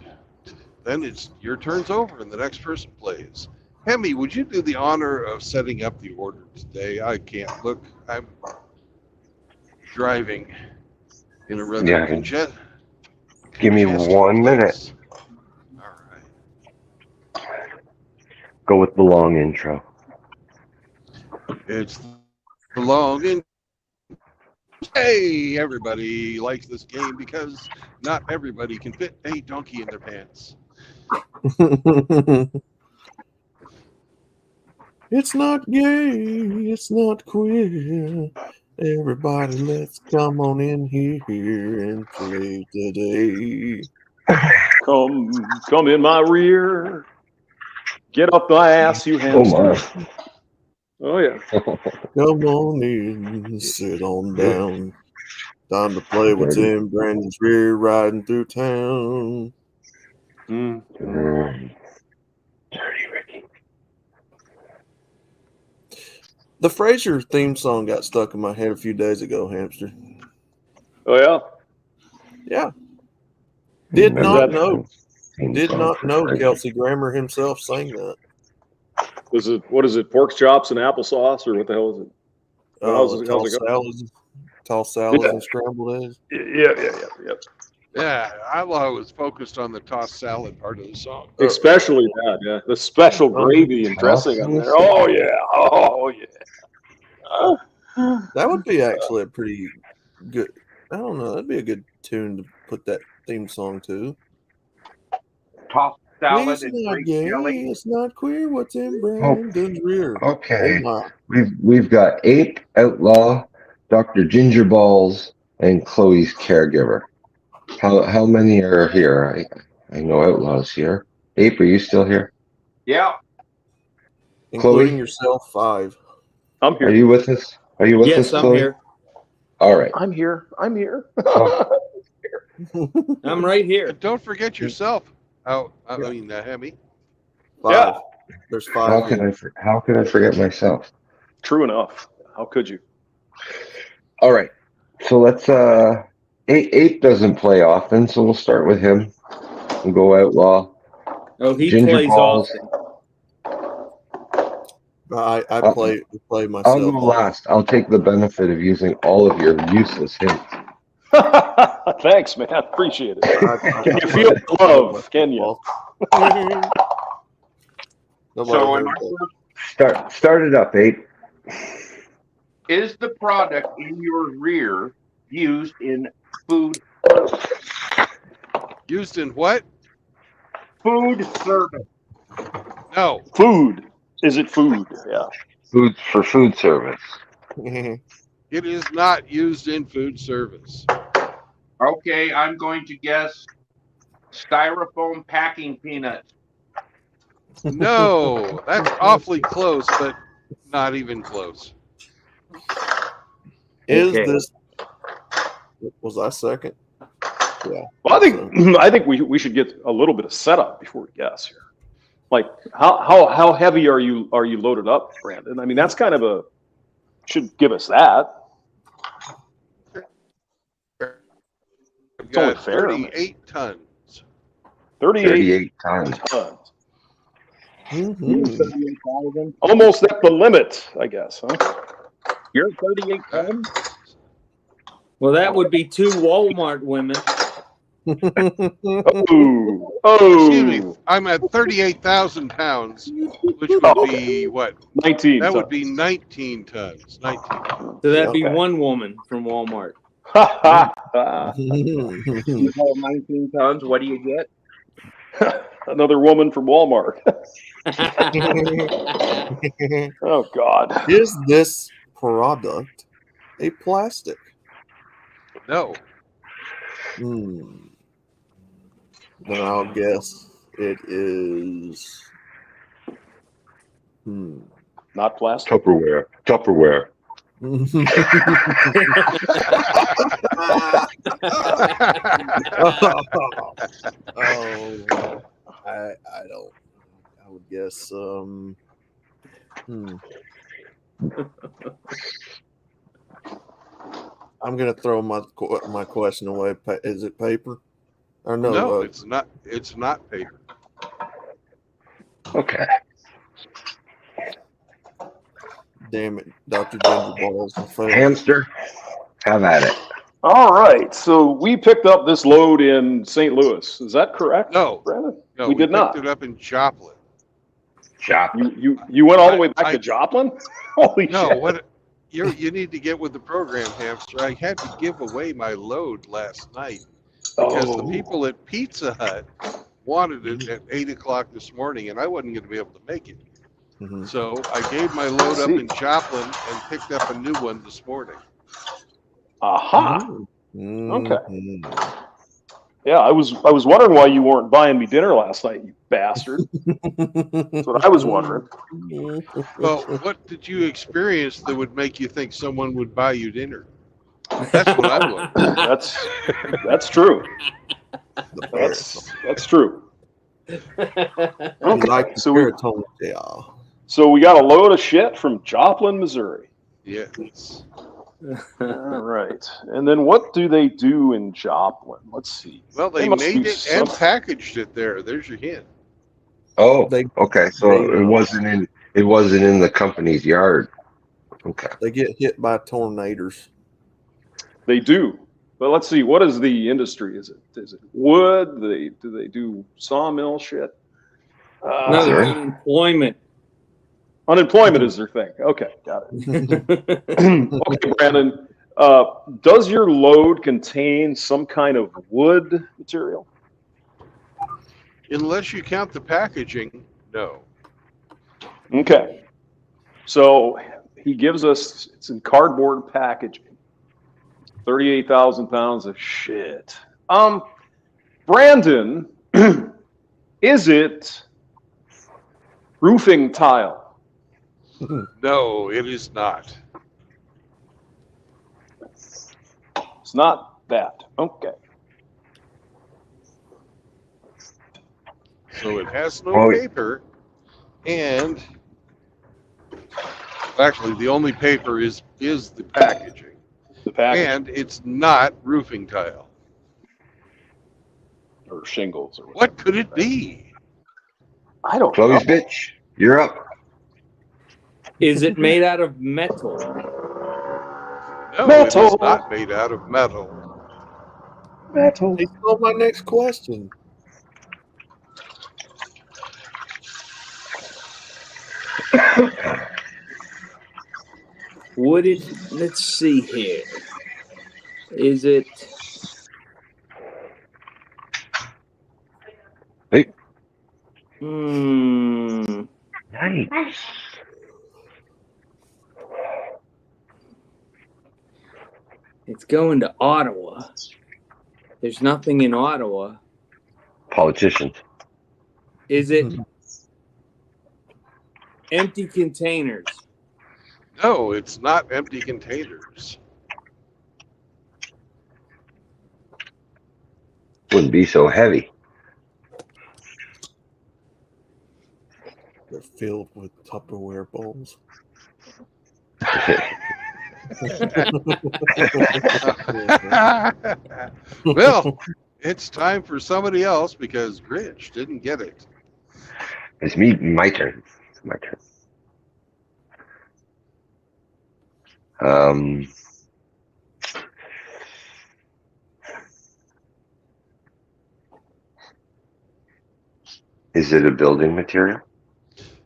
Speaker 1: then it's your turn's over and the next person plays. Hemi, would you do the honor of setting up the order today? I can't look. I'm driving in a rather
Speaker 3: Yeah. Give me 1 minute.
Speaker 1: All right.
Speaker 3: Go with the long intro.
Speaker 1: It's the long and hey, everybody likes this game because not everybody can fit a donkey in their pants.
Speaker 6: It's not gay. It's not queer. Everybody, let's come on in here and play today.
Speaker 7: Come in my rear. Get up my ass, you hamster. Oh yeah.
Speaker 6: Come on in, sit on down. Time to play what's in Brandon's rear, riding through town.
Speaker 3: Dirty Ricky.
Speaker 6: The Frasier theme song got stuck in my head a few days ago, hamster.
Speaker 7: Oh yeah.
Speaker 6: Yeah. Did not know
Speaker 3: Frasier.
Speaker 6: Kelsey Grammer himself sang that.
Speaker 7: What is it? Pork chops and applesauce, or what the hell is it?
Speaker 6: Oh, tall salads and scrambled eggs.
Speaker 7: Yeah.
Speaker 1: Yeah, I was focused on the tossed salad part of the song.
Speaker 7: Especially that, yeah. The special gravy and dressing on there. Oh yeah.
Speaker 6: That would be actually a pretty good. I don't know. That'd be a good tune to put that theme song to.
Speaker 5: Tossed salad
Speaker 6: It's
Speaker 5: and
Speaker 6: not
Speaker 5: grape
Speaker 6: gay.
Speaker 5: jelly.
Speaker 6: It's not queer. What's in Brandon's rear?
Speaker 3: Okay.
Speaker 6: Oh
Speaker 3: We've got Ape, Outlaw, Dr. Ginger Balls, and Chloe's caregiver. How many are here? I know Outlaw's here. Ape, are you still here?
Speaker 5: Yeah.
Speaker 6: including
Speaker 3: Chloe?
Speaker 6: yourself, 5.
Speaker 7: I'm here.
Speaker 3: Are you with us? Are you with us,
Speaker 2: Yes, I'm
Speaker 3: Chloe?
Speaker 2: here.
Speaker 3: All right.
Speaker 7: I'm here.
Speaker 3: Oh,
Speaker 2: I'm right here.
Speaker 1: And don't forget yourself. Hemi.
Speaker 6: 5.
Speaker 7: Yeah.
Speaker 6: There's
Speaker 3: how
Speaker 6: 5
Speaker 3: could
Speaker 6: here.
Speaker 3: how could I forget myself?
Speaker 7: True enough. How could you?
Speaker 3: All right. So let's Ape doesn't play often, so we'll start with him. We'll go Outlaw.
Speaker 2: Oh, he
Speaker 3: Ginger
Speaker 2: plays
Speaker 3: balls.
Speaker 2: often.
Speaker 6: I play
Speaker 3: I'll
Speaker 6: myself.
Speaker 3: go last. I'll take the benefit of using all of your useless hints.
Speaker 7: Thanks, man. Appreciate it.
Speaker 6: I
Speaker 7: Can you feel the love? Can you?
Speaker 5: So am I
Speaker 3: Start it up, Ape.
Speaker 5: Is the product in your rear used in food
Speaker 1: Used in what?
Speaker 5: food service?
Speaker 1: No.
Speaker 7: Food. Is it food? Yeah.
Speaker 3: Food for food service.
Speaker 1: It is not used in food service.
Speaker 5: Okay, I'm going to guess styrofoam packing peanuts.
Speaker 1: No, that's awfully close, but not even close.
Speaker 6: Is
Speaker 2: Okay.
Speaker 6: this? Was I second? Yeah.
Speaker 7: Well, I think we should get a little bit of setup before we guess here. Like how heavy are you loaded up, Brandon? I mean, that's kind of should give us that.
Speaker 1: We've
Speaker 7: It's only
Speaker 1: got
Speaker 7: fair.
Speaker 1: 38 tons.
Speaker 7: 38
Speaker 3: tons.
Speaker 7: tons.
Speaker 6: Mhm.
Speaker 7: Almost at the limit, I guess, huh?
Speaker 5: You're 38 tons?
Speaker 2: Well, that would be 2 Walmart women.
Speaker 1: Excuse me.
Speaker 7: Oh,
Speaker 1: I'm at 38,000 pounds, which would
Speaker 7: oh,
Speaker 1: be what?
Speaker 7: 19
Speaker 1: That would be
Speaker 7: tons.
Speaker 1: 19 tons. 19.
Speaker 2: So that'd be
Speaker 7: Okay.
Speaker 2: one woman from Walmart.
Speaker 7: Ha ha.
Speaker 5: You haul 19 tons. What do you get?
Speaker 7: Another woman from Walmart. Oh God.
Speaker 6: Is this product a plastic?
Speaker 1: No.
Speaker 6: Hmm. Then I'll guess it is.
Speaker 7: Not plastic.
Speaker 3: Tupperware. Tupperware.
Speaker 6: Oh, I don't. I would guess. I'm gonna throw my question away. Is it paper? Or no?
Speaker 1: No, it's not. It's not paper.
Speaker 3: Okay.
Speaker 6: Damn it, Dr. Gingerballs. I failed.
Speaker 3: Hamster. Have at it.
Speaker 7: All right. So we picked up this load in St. Louis. Is that correct?
Speaker 1: No.
Speaker 7: Brandon?
Speaker 1: No,
Speaker 7: we did
Speaker 1: picked
Speaker 7: not.
Speaker 1: it up in Joplin.
Speaker 3: Chop.
Speaker 7: You went all the way back to Joplin? Holy
Speaker 1: No,
Speaker 7: shit.
Speaker 1: what? You need to get with the program, Hamster. I had to give away my load last night because the people at Pizza Hut wanted it at 8 o'clock this morning, and I wasn't going to be able to make it. So I gave my load up in Joplin and picked up a new one this morning.
Speaker 7: Aha. Okay. Yeah, I was wondering why you weren't buying me dinner last night, you bastard. That's what I was wondering.
Speaker 1: Well, what did you experience that would make you think someone would buy you dinner? That's what I want.
Speaker 7: That's true. That's true.
Speaker 6: Okay,
Speaker 7: so we got a load of shit from Joplin, Missouri.
Speaker 1: Yes.
Speaker 7: All right. And then what do they do in Joplin? Let's see.
Speaker 1: Well, they
Speaker 7: must
Speaker 1: made
Speaker 7: do
Speaker 1: it and packaged it there. There's your hint.
Speaker 3: Oh, okay. So it wasn't in the company's yard. Okay.
Speaker 6: They get hit by tornadoes.
Speaker 7: They do. But let's see. What is the industry? Is it wood? Do they do sawmill shit?
Speaker 2: No, it's unemployment.
Speaker 7: Unemployment is their thing. Okay, got it. Okay, Brandon. Does your load contain some kind of wood material?
Speaker 1: Unless you count the packaging, no.
Speaker 7: Okay. So he gives us, it's in cardboard packaging. 38,000 pounds of shit. Brandon, is it roofing tile?
Speaker 1: No, it is not.
Speaker 7: It's not that. Okay.
Speaker 1: So it has no paper, and actually the only paper is the packaging.
Speaker 7: The packaging.
Speaker 1: And it's not roofing tile.
Speaker 7: Or shingles. Or
Speaker 1: what could it be?
Speaker 7: I don't
Speaker 3: know.
Speaker 7: Chloe's
Speaker 3: bitch. You're up.
Speaker 2: Is it made out of metal?
Speaker 1: No, it is not made out of metal.
Speaker 7: Metal.
Speaker 6: He stole my next question.
Speaker 2: Would it? Let's see here. Is it?
Speaker 3: Hey.
Speaker 2: Nice. It's going to Ottawa. There's nothing in Ottawa.
Speaker 3: Politicians.
Speaker 2: Is it empty containers?
Speaker 1: No, it's not empty containers.
Speaker 3: Wouldn't be so heavy.
Speaker 6: They're filled with Tupperware bowls.
Speaker 1: Well, it's time for somebody else because Rich didn't get it.
Speaker 3: It's my turn. It's my turn. Is it a building material?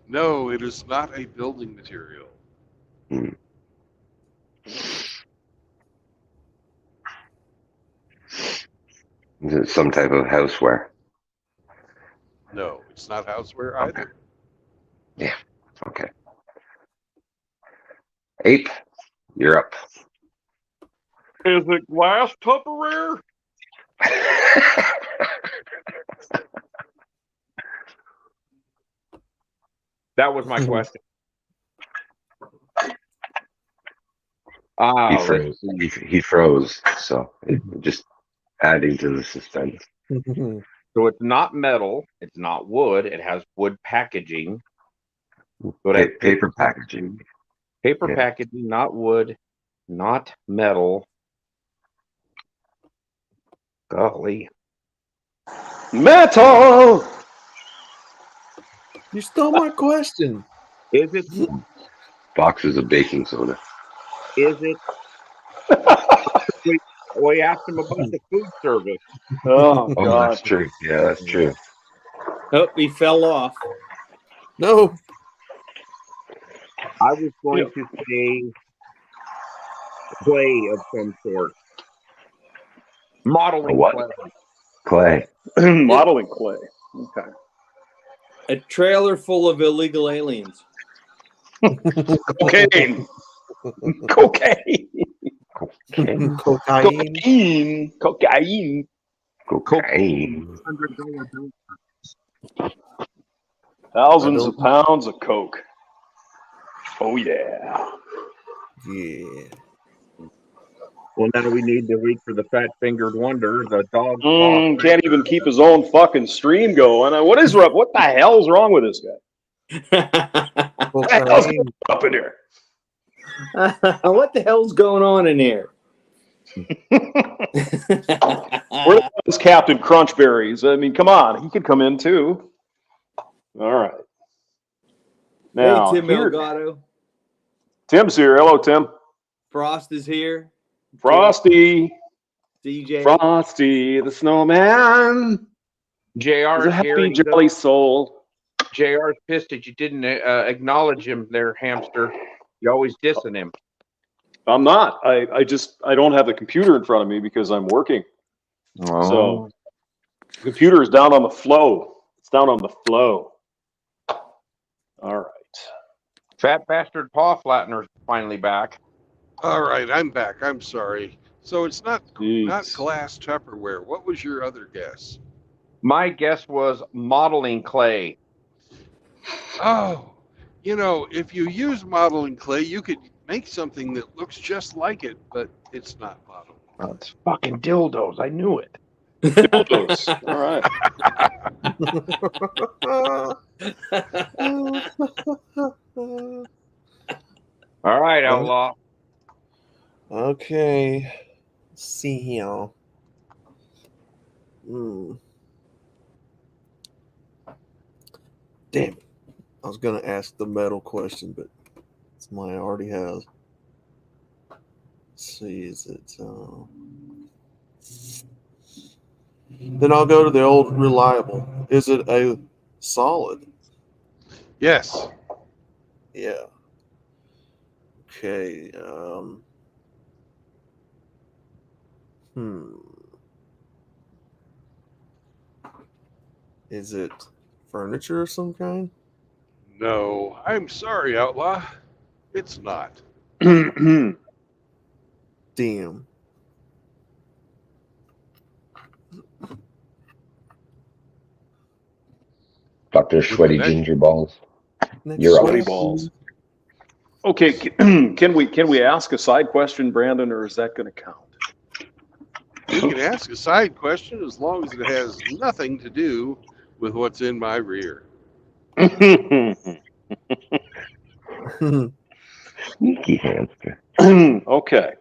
Speaker 1: No, it is not a building material.
Speaker 3: Hmm. Is it some type of houseware?
Speaker 1: No, it's not houseware
Speaker 3: Okay.
Speaker 1: either.
Speaker 3: Yeah. Okay. Ape, you're up.
Speaker 5: Is it glass Tupperware?
Speaker 9: That was my question.
Speaker 3: He froze. He froze. So just adding to the suspense.
Speaker 9: So it's not metal. It's not wood. It has wood packaging. So
Speaker 3: Paper packaging.
Speaker 9: Paper
Speaker 3: Yeah.
Speaker 9: packaging, not wood, not metal. Golly.
Speaker 7: Metal.
Speaker 6: You stole my question.
Speaker 9: Is it?
Speaker 3: Boxes of baking soda.
Speaker 9: Is it? We asked him about the food service.
Speaker 7: Oh
Speaker 3: Oh,
Speaker 7: God.
Speaker 3: that's true. Yeah, that's true.
Speaker 2: Oh, he fell off.
Speaker 6: No.
Speaker 9: I was going to say clay of some sort. Modeling
Speaker 3: A what?
Speaker 9: clay.
Speaker 3: Clay.
Speaker 7: Modeling clay. Okay.
Speaker 2: A trailer full of illegal aliens.
Speaker 7: Cocaine. Cocaine.
Speaker 3: Cocaine.
Speaker 6: Cocaine.
Speaker 7: Cocaine.
Speaker 3: Cocaine.
Speaker 9: $100
Speaker 7: Thousands of pounds of coke. Oh yeah.
Speaker 6: Yeah.
Speaker 9: Well, now we need to reach for the fat-fingered wonder, the dog.
Speaker 7: Can't even keep his own fucking stream going. What the hell's wrong with this guy? What the hell's
Speaker 6: Cocaine.
Speaker 7: up in here?
Speaker 2: What the hell's going on in here?
Speaker 7: Where is Captain Crunchberries? I mean, come on, he could come in too. All right. Now,
Speaker 2: hey, Tim Elgato.
Speaker 7: Tim's here. Hello, Tim.
Speaker 2: Frost is here.
Speaker 7: Frosty.
Speaker 2: DJ.
Speaker 7: Frosty the Snowman.
Speaker 9: JR
Speaker 7: He's a
Speaker 9: is here.
Speaker 7: happy, jolly soul.
Speaker 9: JR's pissed that you didn't acknowledge him there, hamster. You're always dissing him.
Speaker 7: I'm not. I don't have the computer in front of me because I'm working.
Speaker 9: Oh.
Speaker 7: So the computer is down on the flow. It's down on the flow. All right.
Speaker 9: Fat bastard paw flattener's finally back.
Speaker 1: All right, I'm back. I'm sorry. So it's not
Speaker 7: Jeez.
Speaker 1: glass Tupperware. What was your other guess?
Speaker 9: My guess was modeling clay.
Speaker 1: Oh, if you use modeling clay, you could make something that looks just like it, but it's not modeling.
Speaker 9: Oh, it's fucking dildos. I knew it.
Speaker 7: Dildos. All right.
Speaker 9: All right, Outlaw.
Speaker 6: Okay. Let's see here. Damn it. I was going to ask the metal question, but somebody already has. Let's see, is it... Then I'll go to the old reliable. Is it a solid?
Speaker 1: Yes.
Speaker 6: Yeah. Okay. Is it furniture of some kind?
Speaker 1: No, I'm sorry, Outlaw. It's not.
Speaker 6: Damn.
Speaker 3: Dr. Sweaty Ginger Balls. You're
Speaker 7: Sweaty
Speaker 3: up.
Speaker 7: balls. Okay, can we ask a side question, Brandon, or is that going to count?
Speaker 1: You can ask a side question as long as it has nothing to do with what's in my rear.
Speaker 3: Sneaky hamster.
Speaker 7: Okay.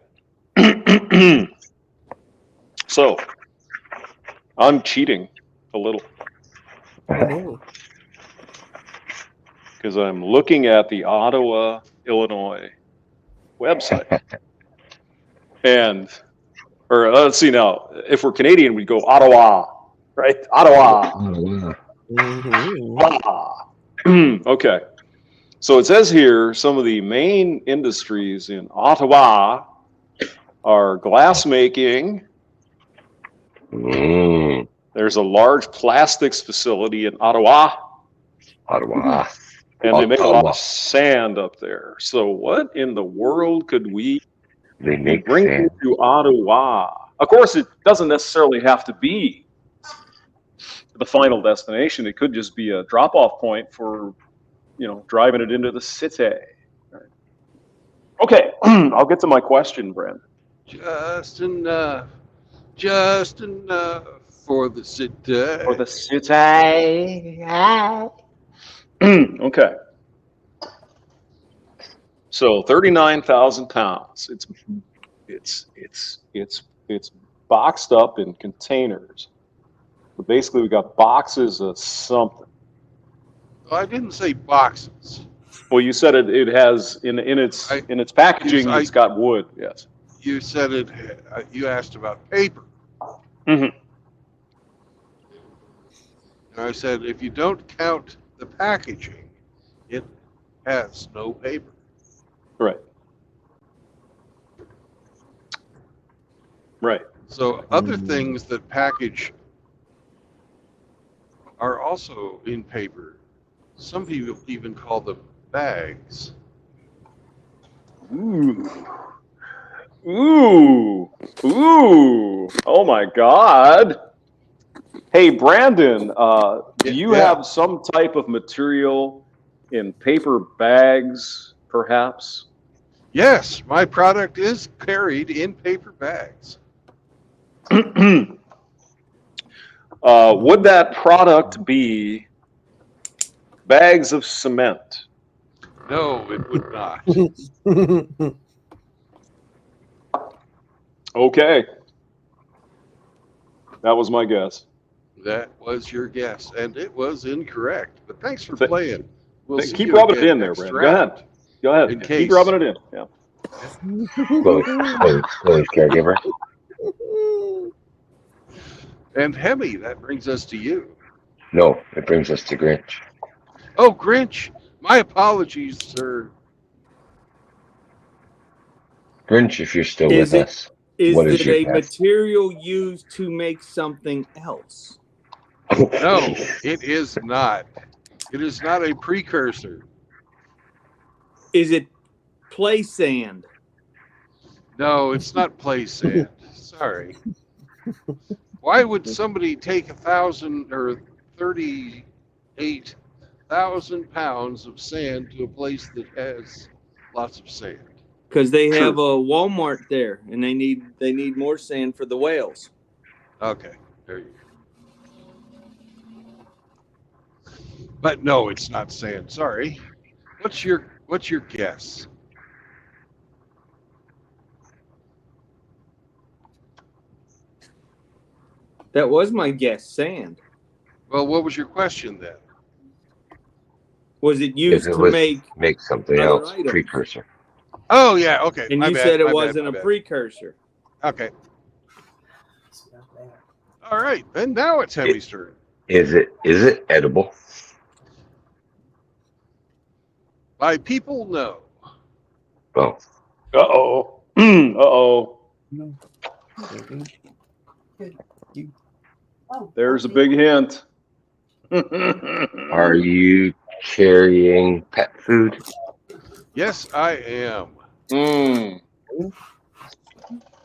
Speaker 7: So, I'm cheating a little because I'm looking at the Ottawa, Illinois website. Let's see now, if we're Canadian, we go Ottawa, right? Ottawa. Okay. So it says here some of the main industries in Ottawa are glass making. There's a large plastics facility in Ottawa.
Speaker 3: Ottawa.
Speaker 7: And they make a lot
Speaker 3: Ottawa.
Speaker 7: of sand up there. So what in the world could we
Speaker 3: They make
Speaker 7: bring
Speaker 3: sand.
Speaker 7: to Ottawa? Of course, it doesn't necessarily have to be the final destination. It could just be a drop-off point for, driving it into the city. Okay, I'll get to my question, Brent.
Speaker 1: Just enough for the city.
Speaker 7: For the city. Okay. So 39,000 pounds. It's boxed up in containers. But basically, we got boxes of something.
Speaker 1: Well, I didn't say boxes.
Speaker 7: Well, you said it has in its packaging. It's got wood. Yes.
Speaker 1: You said it. You asked about paper.
Speaker 7: Mm-hmm.
Speaker 1: And I said, if you don't count the packaging, it has no paper.
Speaker 7: Right. Right.
Speaker 1: So other things that package are also in paper. Some people even call them bags.
Speaker 7: Ooh. Oh my God. Hey, Brandon, do you have some type of material in paper bags, perhaps?
Speaker 1: Yes, my product is carried in paper bags.
Speaker 7: Would that product be bags of cement?
Speaker 1: No, it would not.
Speaker 7: Okay. That was my guess.
Speaker 1: That was your guess, and it was incorrect. But thanks for playing. We'll see
Speaker 7: keep
Speaker 1: you
Speaker 7: rubbing it
Speaker 1: again
Speaker 7: in there,
Speaker 1: next
Speaker 7: Brandon.
Speaker 1: round.
Speaker 7: Go ahead.
Speaker 1: In
Speaker 7: Keep
Speaker 1: case.
Speaker 7: rubbing it in. Yeah.
Speaker 3: Chloe's caregiver.
Speaker 1: And Hemi, that brings us to you.
Speaker 3: No, it brings us to Grinch.
Speaker 1: Oh, Grinch. My apologies, sir.
Speaker 3: Grinch, if you're still
Speaker 2: Is
Speaker 3: with
Speaker 2: it-
Speaker 3: us,
Speaker 2: Is
Speaker 3: what is
Speaker 2: it
Speaker 3: your
Speaker 2: a
Speaker 3: guess?
Speaker 2: material used to make something else?
Speaker 1: No, it is not. It is not a precursor.
Speaker 2: Is it play sand?
Speaker 1: No, it's not play sand. Sorry. Why would somebody take 1,000 or 38,000 pounds of sand to a place that has lots of sand?
Speaker 2: Because they have a Walmart there, and they need more sand for the whales.
Speaker 1: Okay, there you go. But no, it's not sand. Sorry. What's your guess?
Speaker 2: That was my guess, sand.
Speaker 1: Well, what was your question then?
Speaker 2: Was it used
Speaker 3: If it
Speaker 2: to
Speaker 3: was
Speaker 2: make
Speaker 3: something
Speaker 2: other
Speaker 3: else,
Speaker 2: items?
Speaker 3: precursor.
Speaker 1: Oh yeah, okay.
Speaker 2: And
Speaker 1: my
Speaker 2: you
Speaker 1: bad,
Speaker 2: said it
Speaker 1: my bad,
Speaker 2: wasn't
Speaker 1: my
Speaker 2: a
Speaker 1: bad.
Speaker 2: precursor.
Speaker 1: Okay. All right, then now it's Hemi's turn.
Speaker 3: Is it edible?
Speaker 1: By people, no.
Speaker 3: Oh,
Speaker 7: Uh-oh. Uh-oh. There's a big hint.
Speaker 3: are you carrying pet food?
Speaker 1: Yes, I am.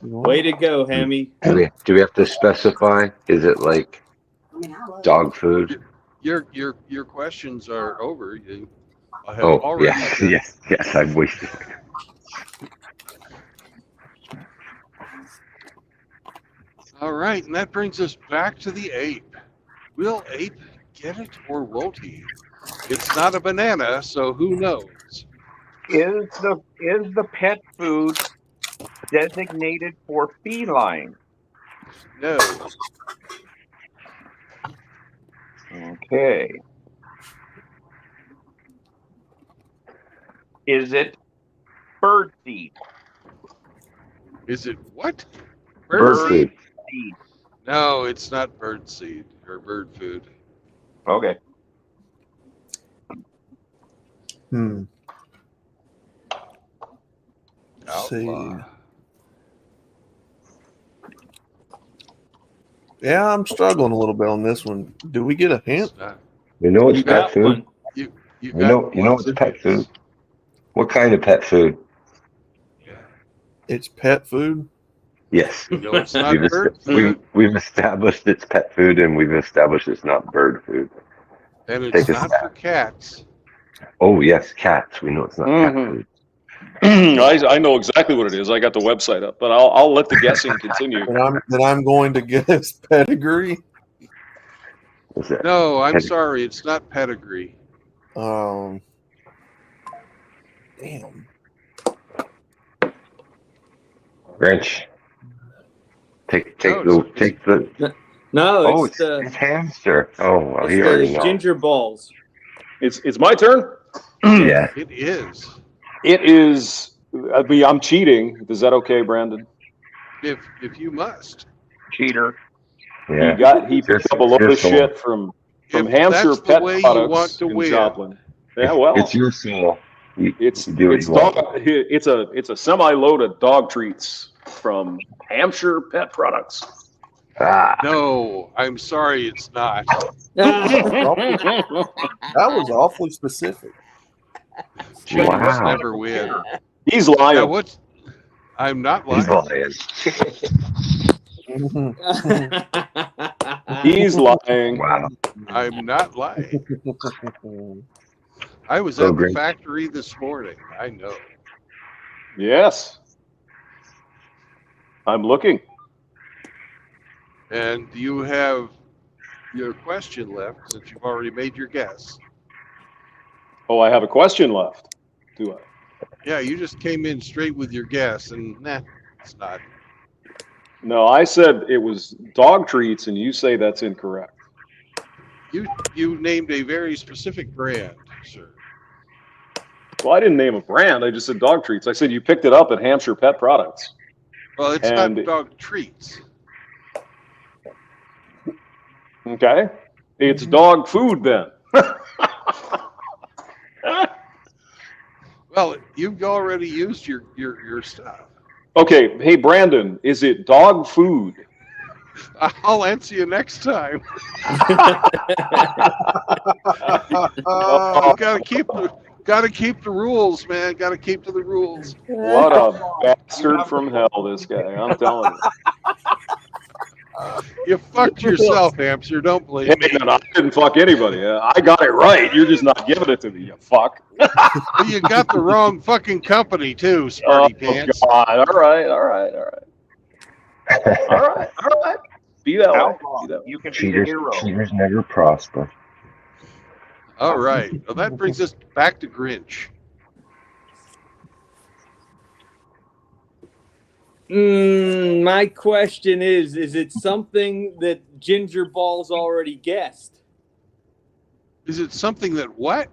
Speaker 2: Way to go, Hemi.
Speaker 3: Do we have to specify? Is it like dog food?
Speaker 1: Your questions are over. I have
Speaker 3: Oh,
Speaker 1: already
Speaker 3: yes, I'm wasting.
Speaker 1: All right, and that brings us back to the ape. Will ape get it or won't he? It's not a banana, so who knows?
Speaker 9: Is the pet food designated for feline?
Speaker 1: No.
Speaker 9: Okay. Is it bird seed?
Speaker 1: Is it what?
Speaker 3: Bird food.
Speaker 9: Seed.
Speaker 1: No, it's not bird seed or bird food.
Speaker 9: Okay.
Speaker 6: Let's see.
Speaker 1: Outlaw.
Speaker 6: Yeah, I'm struggling a little bit on this one. Do we get a hint?
Speaker 1: It's not.
Speaker 3: You know it's
Speaker 2: You
Speaker 3: pet
Speaker 2: got
Speaker 3: food.
Speaker 2: one.
Speaker 1: You
Speaker 3: You
Speaker 1: got
Speaker 3: know
Speaker 1: lots
Speaker 3: it's
Speaker 1: of
Speaker 3: pet
Speaker 1: hints.
Speaker 3: food. What kind of pet food?
Speaker 1: Yeah.
Speaker 6: It's pet food.
Speaker 3: Yes.
Speaker 1: You know it's not
Speaker 3: We've,
Speaker 1: bird
Speaker 3: est-
Speaker 1: food,
Speaker 3: we've established it's pet food, and we've established it's not bird food.
Speaker 1: and it's
Speaker 3: Take a
Speaker 1: not
Speaker 3: stab.
Speaker 1: for cats.
Speaker 3: Oh yes, cats. We know it's not cat
Speaker 7: Mhm.
Speaker 3: food.
Speaker 7: I know exactly what it is. I got the website up, but I'll let the guessing continue.
Speaker 6: Then I'm going to guess pedigree.
Speaker 3: Is it?
Speaker 1: No, I'm
Speaker 3: Ped-
Speaker 1: sorry. It's not pedigree.
Speaker 6: Damn.
Speaker 3: Grinch. Take
Speaker 1: No,
Speaker 3: the.
Speaker 2: No,
Speaker 3: Oh,
Speaker 2: it's the
Speaker 3: it's hamster. Oh well,
Speaker 2: it's
Speaker 3: he already
Speaker 2: the
Speaker 3: knows.
Speaker 2: ginger balls.
Speaker 7: It's my turn.
Speaker 3: Yeah.
Speaker 1: it is.
Speaker 7: It is. I'm cheating. Is that okay, Brandon?
Speaker 1: If you must.
Speaker 9: Cheater.
Speaker 3: Yeah.
Speaker 7: He
Speaker 3: It's your-
Speaker 7: picked up a
Speaker 3: it's
Speaker 7: load
Speaker 3: your
Speaker 7: of
Speaker 3: soul.
Speaker 7: shit from
Speaker 1: If
Speaker 7: Hampshire
Speaker 1: that's the
Speaker 7: Pet
Speaker 1: way you
Speaker 7: Products
Speaker 1: want to
Speaker 7: in
Speaker 1: win.
Speaker 7: Joplin. Yeah,
Speaker 3: It's
Speaker 7: well,
Speaker 3: your soul. You
Speaker 7: it's
Speaker 3: do what you
Speaker 7: dog.
Speaker 3: want.
Speaker 7: It's a semi-load of dog treats from Hampshire Pet Products.
Speaker 3: Ah.
Speaker 1: No, I'm sorry, it's not.
Speaker 6: That was awfully specific.
Speaker 1: Gee, you must
Speaker 3: Wow.
Speaker 1: never win.
Speaker 7: He's
Speaker 1: Now
Speaker 7: lying.
Speaker 1: what's? I'm not
Speaker 3: He's
Speaker 1: lying.
Speaker 3: lying.
Speaker 7: He's lying.
Speaker 3: Wow.
Speaker 1: I'm not lying. I was
Speaker 3: So
Speaker 1: at the
Speaker 3: great.
Speaker 1: factory this morning. I know.
Speaker 7: Yes. I'm looking.
Speaker 1: And you have your question left since you've already made your guess.
Speaker 7: Oh, I have a question left. Do I?
Speaker 1: Yeah, you just came in straight with your guess, and nah, it's not.
Speaker 7: No, I said it was dog treats, and you say that's incorrect.
Speaker 1: You named a very specific brand, sir.
Speaker 7: Well, I didn't name a brand. I just said dog treats. I said you picked it up at Hampshire Pet Products.
Speaker 1: Well, it's
Speaker 7: And-
Speaker 1: not dog treats.
Speaker 7: Okay. It's dog food then.
Speaker 1: Well, you've already used your stuff.
Speaker 7: Okay. Hey, Brandon, is it dog food?
Speaker 1: I'll answer you next time. Gotta keep the rules, man. Gotta keep to the rules.
Speaker 7: What a bastard from hell, this guy. I'm telling you.
Speaker 1: You fucked yourself, Hamster. Don't blame
Speaker 7: Hey,
Speaker 1: me.
Speaker 7: man, I didn't fuck anybody. I got it right. You're just not giving it to me, you fuck.
Speaker 1: You got the wrong fucking company too,
Speaker 7: Oh,
Speaker 1: Smarty Pants.
Speaker 7: God. All right. Be that way.
Speaker 9: Outlaw.
Speaker 7: Be that way.
Speaker 9: You can be the hero.
Speaker 3: Cheaters never prosper.
Speaker 1: All right. Well, that brings us back to Grinch.
Speaker 2: My question is it something that Ginger Balls already guessed?
Speaker 1: Is it something that what?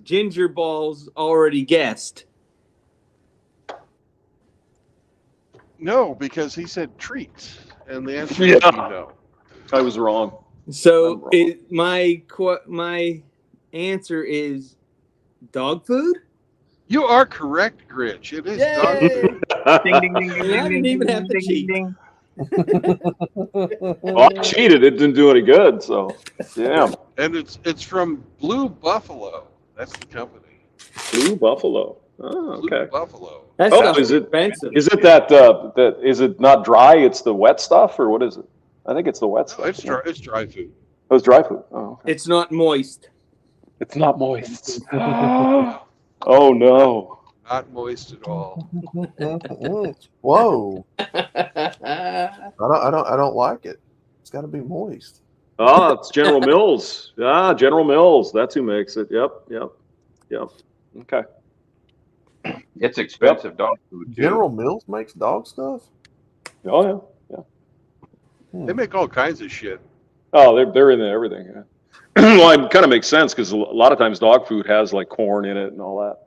Speaker 2: Ginger Balls already guessed.
Speaker 1: No, because he said treats, and the answer
Speaker 7: Yeah.
Speaker 1: would be no.
Speaker 7: I was wrong.
Speaker 2: So my answer is dog food.
Speaker 1: You are correct, Grinch. It is dog
Speaker 2: Yay!
Speaker 1: food.
Speaker 9: Ding, ding, ding, ding,
Speaker 2: And I
Speaker 9: ding,
Speaker 2: didn't even
Speaker 9: ding,
Speaker 2: have to
Speaker 9: ding,
Speaker 2: cheat.
Speaker 9: ding.
Speaker 7: Well, I cheated. It didn't do any good. So, damn.
Speaker 1: And it's from Blue Buffalo. That's the company.
Speaker 7: Blue Buffalo. Oh,
Speaker 1: Blue
Speaker 7: okay.
Speaker 1: Buffalo.
Speaker 2: That
Speaker 7: Oh,
Speaker 2: stuff's
Speaker 7: is it-
Speaker 2: expensive.
Speaker 7: Is it that is it not dry? It's the wet stuff, or what is it? I think it's the wet
Speaker 1: No,
Speaker 7: stuff.
Speaker 1: it's dry. It's dry food.
Speaker 7: Oh, it's dry food. Oh, okay.
Speaker 2: It's not moist.
Speaker 7: It's not moist. Oh no.
Speaker 1: Not moist at all.
Speaker 6: Whoa! I don't like it. It's got to be moist.
Speaker 7: Oh, it's General Mills. Ah, General Mills. That's who makes it. Yep. Okay.
Speaker 9: It's expensive dog food too.
Speaker 6: General Mills makes dog stuff.
Speaker 7: Oh yeah.
Speaker 1: They make all kinds of shit.
Speaker 7: Oh, they're into everything. Yeah. Well, it kind of makes sense because a lot of times dog food has like corn in it and all that,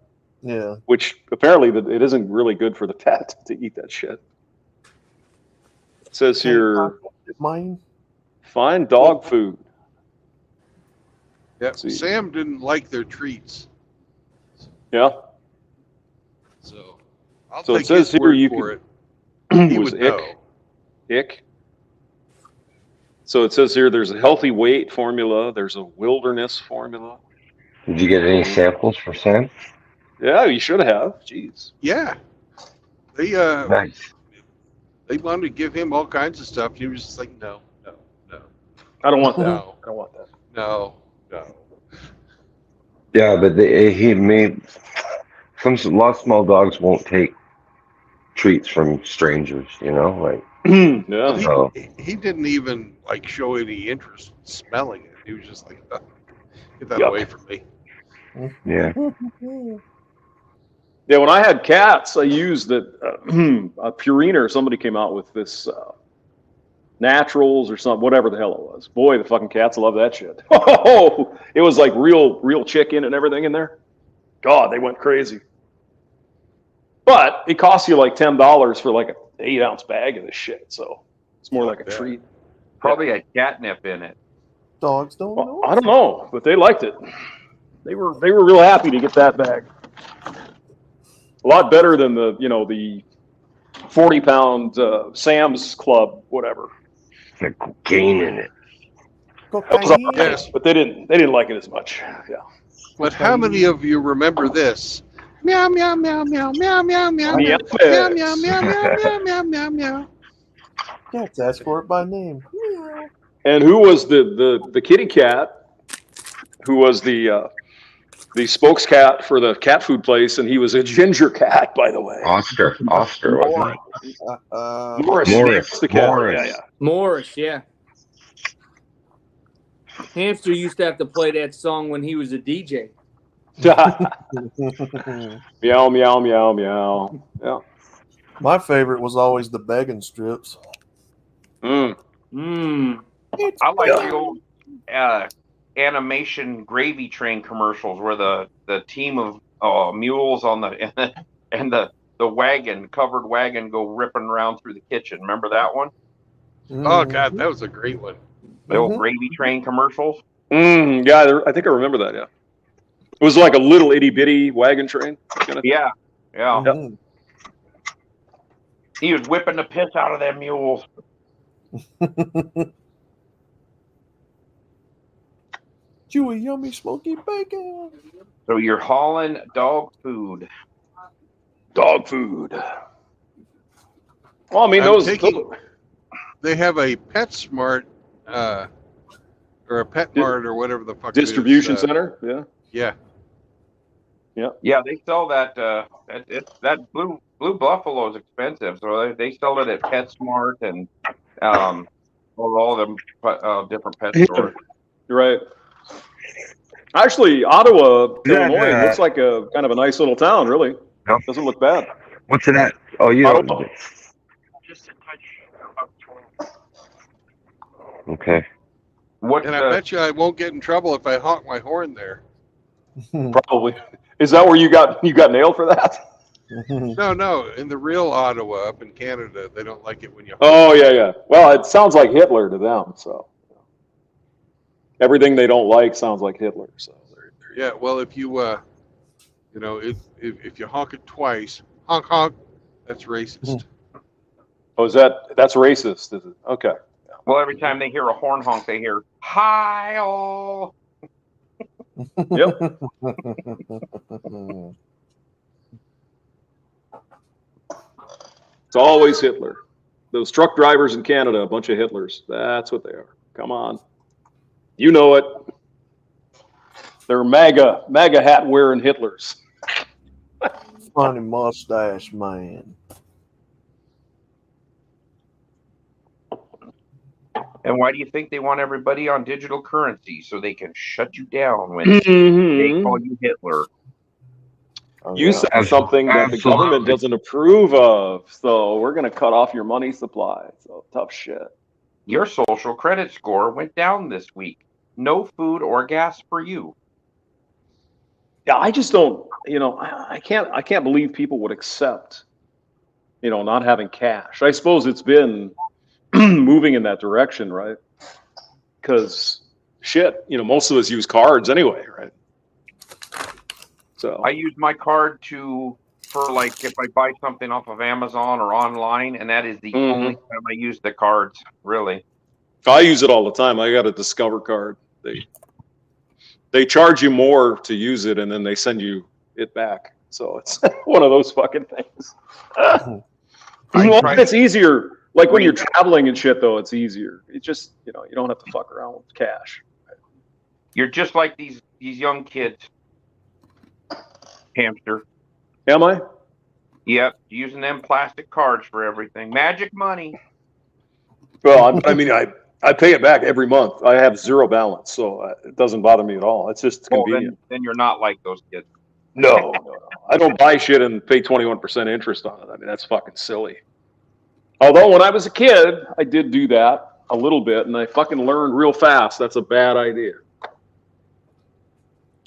Speaker 6: Yeah.
Speaker 7: which apparently it isn't really good for the pet to eat that shit. It says here,
Speaker 6: Mine.
Speaker 7: find dog food.
Speaker 1: Yeah,
Speaker 7: See.
Speaker 1: Sam didn't like their treats,
Speaker 7: Yeah.
Speaker 1: so I'll
Speaker 7: So it
Speaker 1: take
Speaker 7: says
Speaker 1: his
Speaker 7: here
Speaker 1: word
Speaker 7: you
Speaker 1: for
Speaker 7: could
Speaker 1: it. He
Speaker 7: was
Speaker 1: would know.
Speaker 7: ick. So it says here there's a healthy weight formula. There's a wilderness formula.
Speaker 3: Did you get any samples for Sam?
Speaker 7: Yeah, you should have. Jeez.
Speaker 1: Yeah, they
Speaker 3: Nice.
Speaker 1: they wanted to give him all kinds of stuff. He was just like, no, no, no,
Speaker 7: I don't want that.
Speaker 1: no,
Speaker 7: I don't want that.
Speaker 1: no, no.
Speaker 3: Yeah, but he made a lot of small dogs won't take treats from strangers. You know, like
Speaker 1: Well,
Speaker 7: Yeah.
Speaker 3: so.
Speaker 1: he didn't even like show any interest in smelling it. He was just like, "Oh, get that
Speaker 7: Yuck.
Speaker 1: away from me."
Speaker 3: Yeah.
Speaker 7: Yeah, when I had cats, I used the Purina or somebody came out with this Naturals or something, whatever the hell it was. Boy, the fucking cats love that shit. Oh, it was like real chicken and everything in there. God, they went crazy. But it costs you like $10 for like an 8-ounce bag of this shit, so it's more like a
Speaker 1: Yeah.
Speaker 7: treat.
Speaker 4: Probably had catnip in it.
Speaker 6: Dogs don't
Speaker 7: Well,
Speaker 6: know.
Speaker 7: I don't know, but they liked it. They were real happy to get that bag. A lot better than the 40-pound Sam's Club, whatever.
Speaker 3: The cocaine in it.
Speaker 7: That was all right,
Speaker 1: Yes.
Speaker 7: but they didn't like it as much. Yeah.
Speaker 1: But how many of you remember this? Meow meow meow meow meow meow meow meow
Speaker 7: Yeah.
Speaker 1: meow meow meow meow meow meow meow.
Speaker 6: Cats ask for it by name. Meow.
Speaker 7: And who was the kitty cat? Who was the spokes cat for the cat food place? And he was a ginger cat, by the way.
Speaker 3: Oscar, wasn't it?
Speaker 7: Morris.
Speaker 3: Morris.
Speaker 7: The cat.
Speaker 3: Morris.
Speaker 7: Yeah.
Speaker 2: Morris, yeah. Hamster used to have to play that song when he was a DJ.
Speaker 7: Meow, meow, meow, meow. Yeah.
Speaker 6: My favorite was always the begging strips.
Speaker 7: Mm.
Speaker 2: Mmm.
Speaker 4: I like the old animation gravy train commercials where the team of mules on the and the covered wagon go ripping around through the kitchen. Remember that one?
Speaker 1: Oh God, that was a great one.
Speaker 4: The old gravy train commercials.
Speaker 7: Yeah, I think I remember that. Yeah. It was like a little itty bitty wagon train. Kind of thing.
Speaker 4: Yeah.
Speaker 6: Mhm.
Speaker 4: He was whipping the piss out of them mules.
Speaker 6: Chewy, yummy, smoky bacon.
Speaker 4: So you're hauling dog food.
Speaker 7: Dog food. Well, I mean,
Speaker 1: They have a PetSmart or a PetMart or whatever the fuck
Speaker 7: distribution
Speaker 1: it is.
Speaker 7: center. Yeah.
Speaker 1: Yeah.
Speaker 4: Yeah, they sell that. That blue buffalo is expensive, so they sell it at PetSmart and all the different pet stores.
Speaker 7: You're right. Actually, Ottawa,
Speaker 3: Yeah,
Speaker 7: Illinois,
Speaker 3: yeah.
Speaker 7: looks like a kind of a nice little town. Really,
Speaker 3: Yep.
Speaker 7: doesn't look bad.
Speaker 3: What's it at? Oh, you
Speaker 7: Ottawa.
Speaker 3: don't. Okay.
Speaker 4: What?
Speaker 1: And I bet you I won't get in trouble if I honk my horn there.
Speaker 7: Probably. Is that where you got nailed for that?
Speaker 1: No. In the real Ottawa, up in Canada, they don't like it when you honk.
Speaker 7: Oh yeah. Well, it sounds like Hitler to them. So everything they don't like sounds like Hitler. So
Speaker 1: Yeah. Well, if you if you honk it twice, honk honk, that's racist.
Speaker 7: Oh, that's racist? Is it? Okay.
Speaker 4: Well, every time they hear a horn honk, they hear "Hi-oh."
Speaker 7: Yep. It's always Hitler. Those truck drivers in Canada, a bunch of Hitlers. That's what they are. Come on. You know it. They're MAGA hat wearing Hitlers.
Speaker 6: Funny mustache man.
Speaker 4: And why do you think they want everybody on digital currency so they can shut you down when
Speaker 7: Mm-hmm.
Speaker 4: they call you Hitler?
Speaker 6: Oh,
Speaker 7: You said something that the government doesn't approve of, so we're going to cut off your money supply. So tough shit.
Speaker 4: Your social credit score went down this week. No food or gas for you.
Speaker 7: Yeah, I just don't. I can't believe people would accept, not having cash. I suppose it's been moving in that direction, right? Because shit, most of us use cards anyway, right? So
Speaker 9: I use my card for like if I buy something off of Amazon or online, and that is the only time I use the cards, really.
Speaker 7: I use it all the time. I got a Discover card. They charge you more to use it, and then they send you it back. So it's one of those fucking things. It's easier. Like when you're traveling and shit, though, it's easier. It's just, you don't have to fuck around with cash.
Speaker 9: You're just like these young kids, Hamster.
Speaker 7: Am I?
Speaker 9: Yep, using them plastic cards for everything. Magic money.
Speaker 7: Well, I pay it back every month. I have zero balance, so it doesn't bother me at all. It's just convenient.
Speaker 9: Then you're not like those kids.
Speaker 7: No. I don't buy shit and pay 21% interest on it. I mean, that's fucking silly. Although when I was a kid, I did do that a little bit, and I fucking learned real fast that's a bad idea.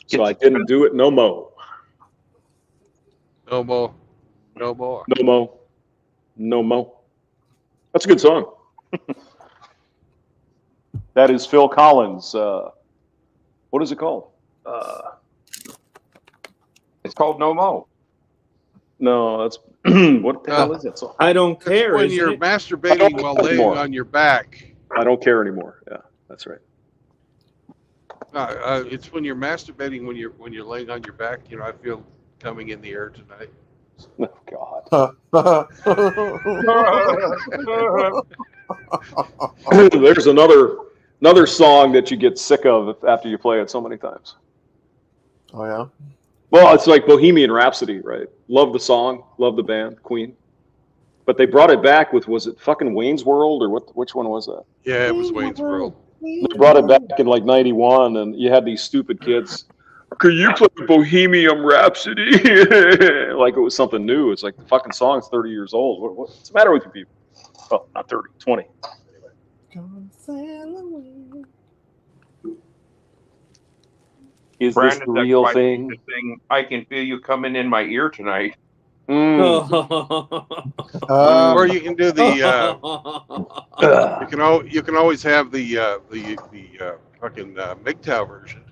Speaker 7: So I didn't do it no more.
Speaker 1: No more. No more.
Speaker 7: No more. No more. That's a good song. That is Phil Collins. What is it called?
Speaker 9: It's called No Mo.
Speaker 7: No, that's what the hell is that song?
Speaker 2: I don't care.
Speaker 1: When you're masturbating while laying on your back.
Speaker 7: I don't care anymore. Yeah, that's right.
Speaker 1: It's when you're masturbating when you're laying on your back. I feel coming in the air tonight.
Speaker 7: Oh God. There's another song that you get sick of after you play it so many times.
Speaker 6: Oh yeah.
Speaker 7: Well, it's like Bohemian Rhapsody, right? Love the song, love the band, Queen. But they brought it back with, was it fucking Wayne's World or what? Which one was that?
Speaker 1: Yeah, it was Wayne's World.
Speaker 7: They brought it back in like 91, and you had these stupid kids. Could you play Bohemian Rhapsody? Like it was something new. It's like the fucking song's 30 years old. What's the matter with you people? Well, not 30, 20. Is this the real thing?
Speaker 9: I can feel you coming in my ear tonight.
Speaker 1: Or you can do the. You can always have the fucking MGTOW version.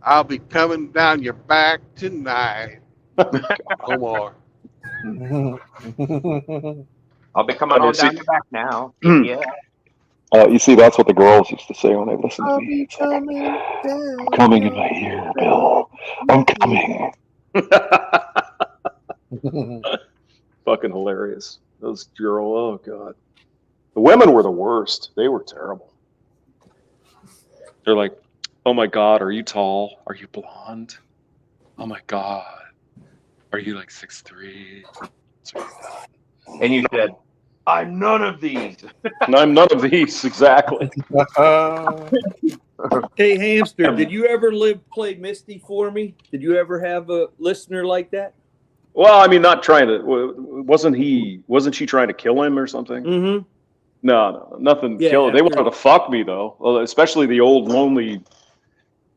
Speaker 1: I'll be coming down your back tonight. No more.
Speaker 9: I'll be coming on down your back now. Yeah.
Speaker 3: You see, that's what the girls used to say when they listened to me. It's like, I'm coming in my ear, Bill. I'm coming.
Speaker 7: Fucking hilarious. Those girls, oh God. The women were the worst. They were terrible. They're like, oh my God, are you tall? Are you blonde? Oh my God. Are you like 6'3"?
Speaker 9: And you said, I'm none of these.
Speaker 7: And I'm none of these, exactly.
Speaker 2: Hey, Hamster, did you ever play Misty for me? Did you ever have a listener like that?
Speaker 7: Well, I mean, not trying to. Wasn't she trying to kill him or something?
Speaker 2: Mm-hmm.
Speaker 7: No, nothing. Yeah, kill. They wanted to fuck me though, especially the old lonely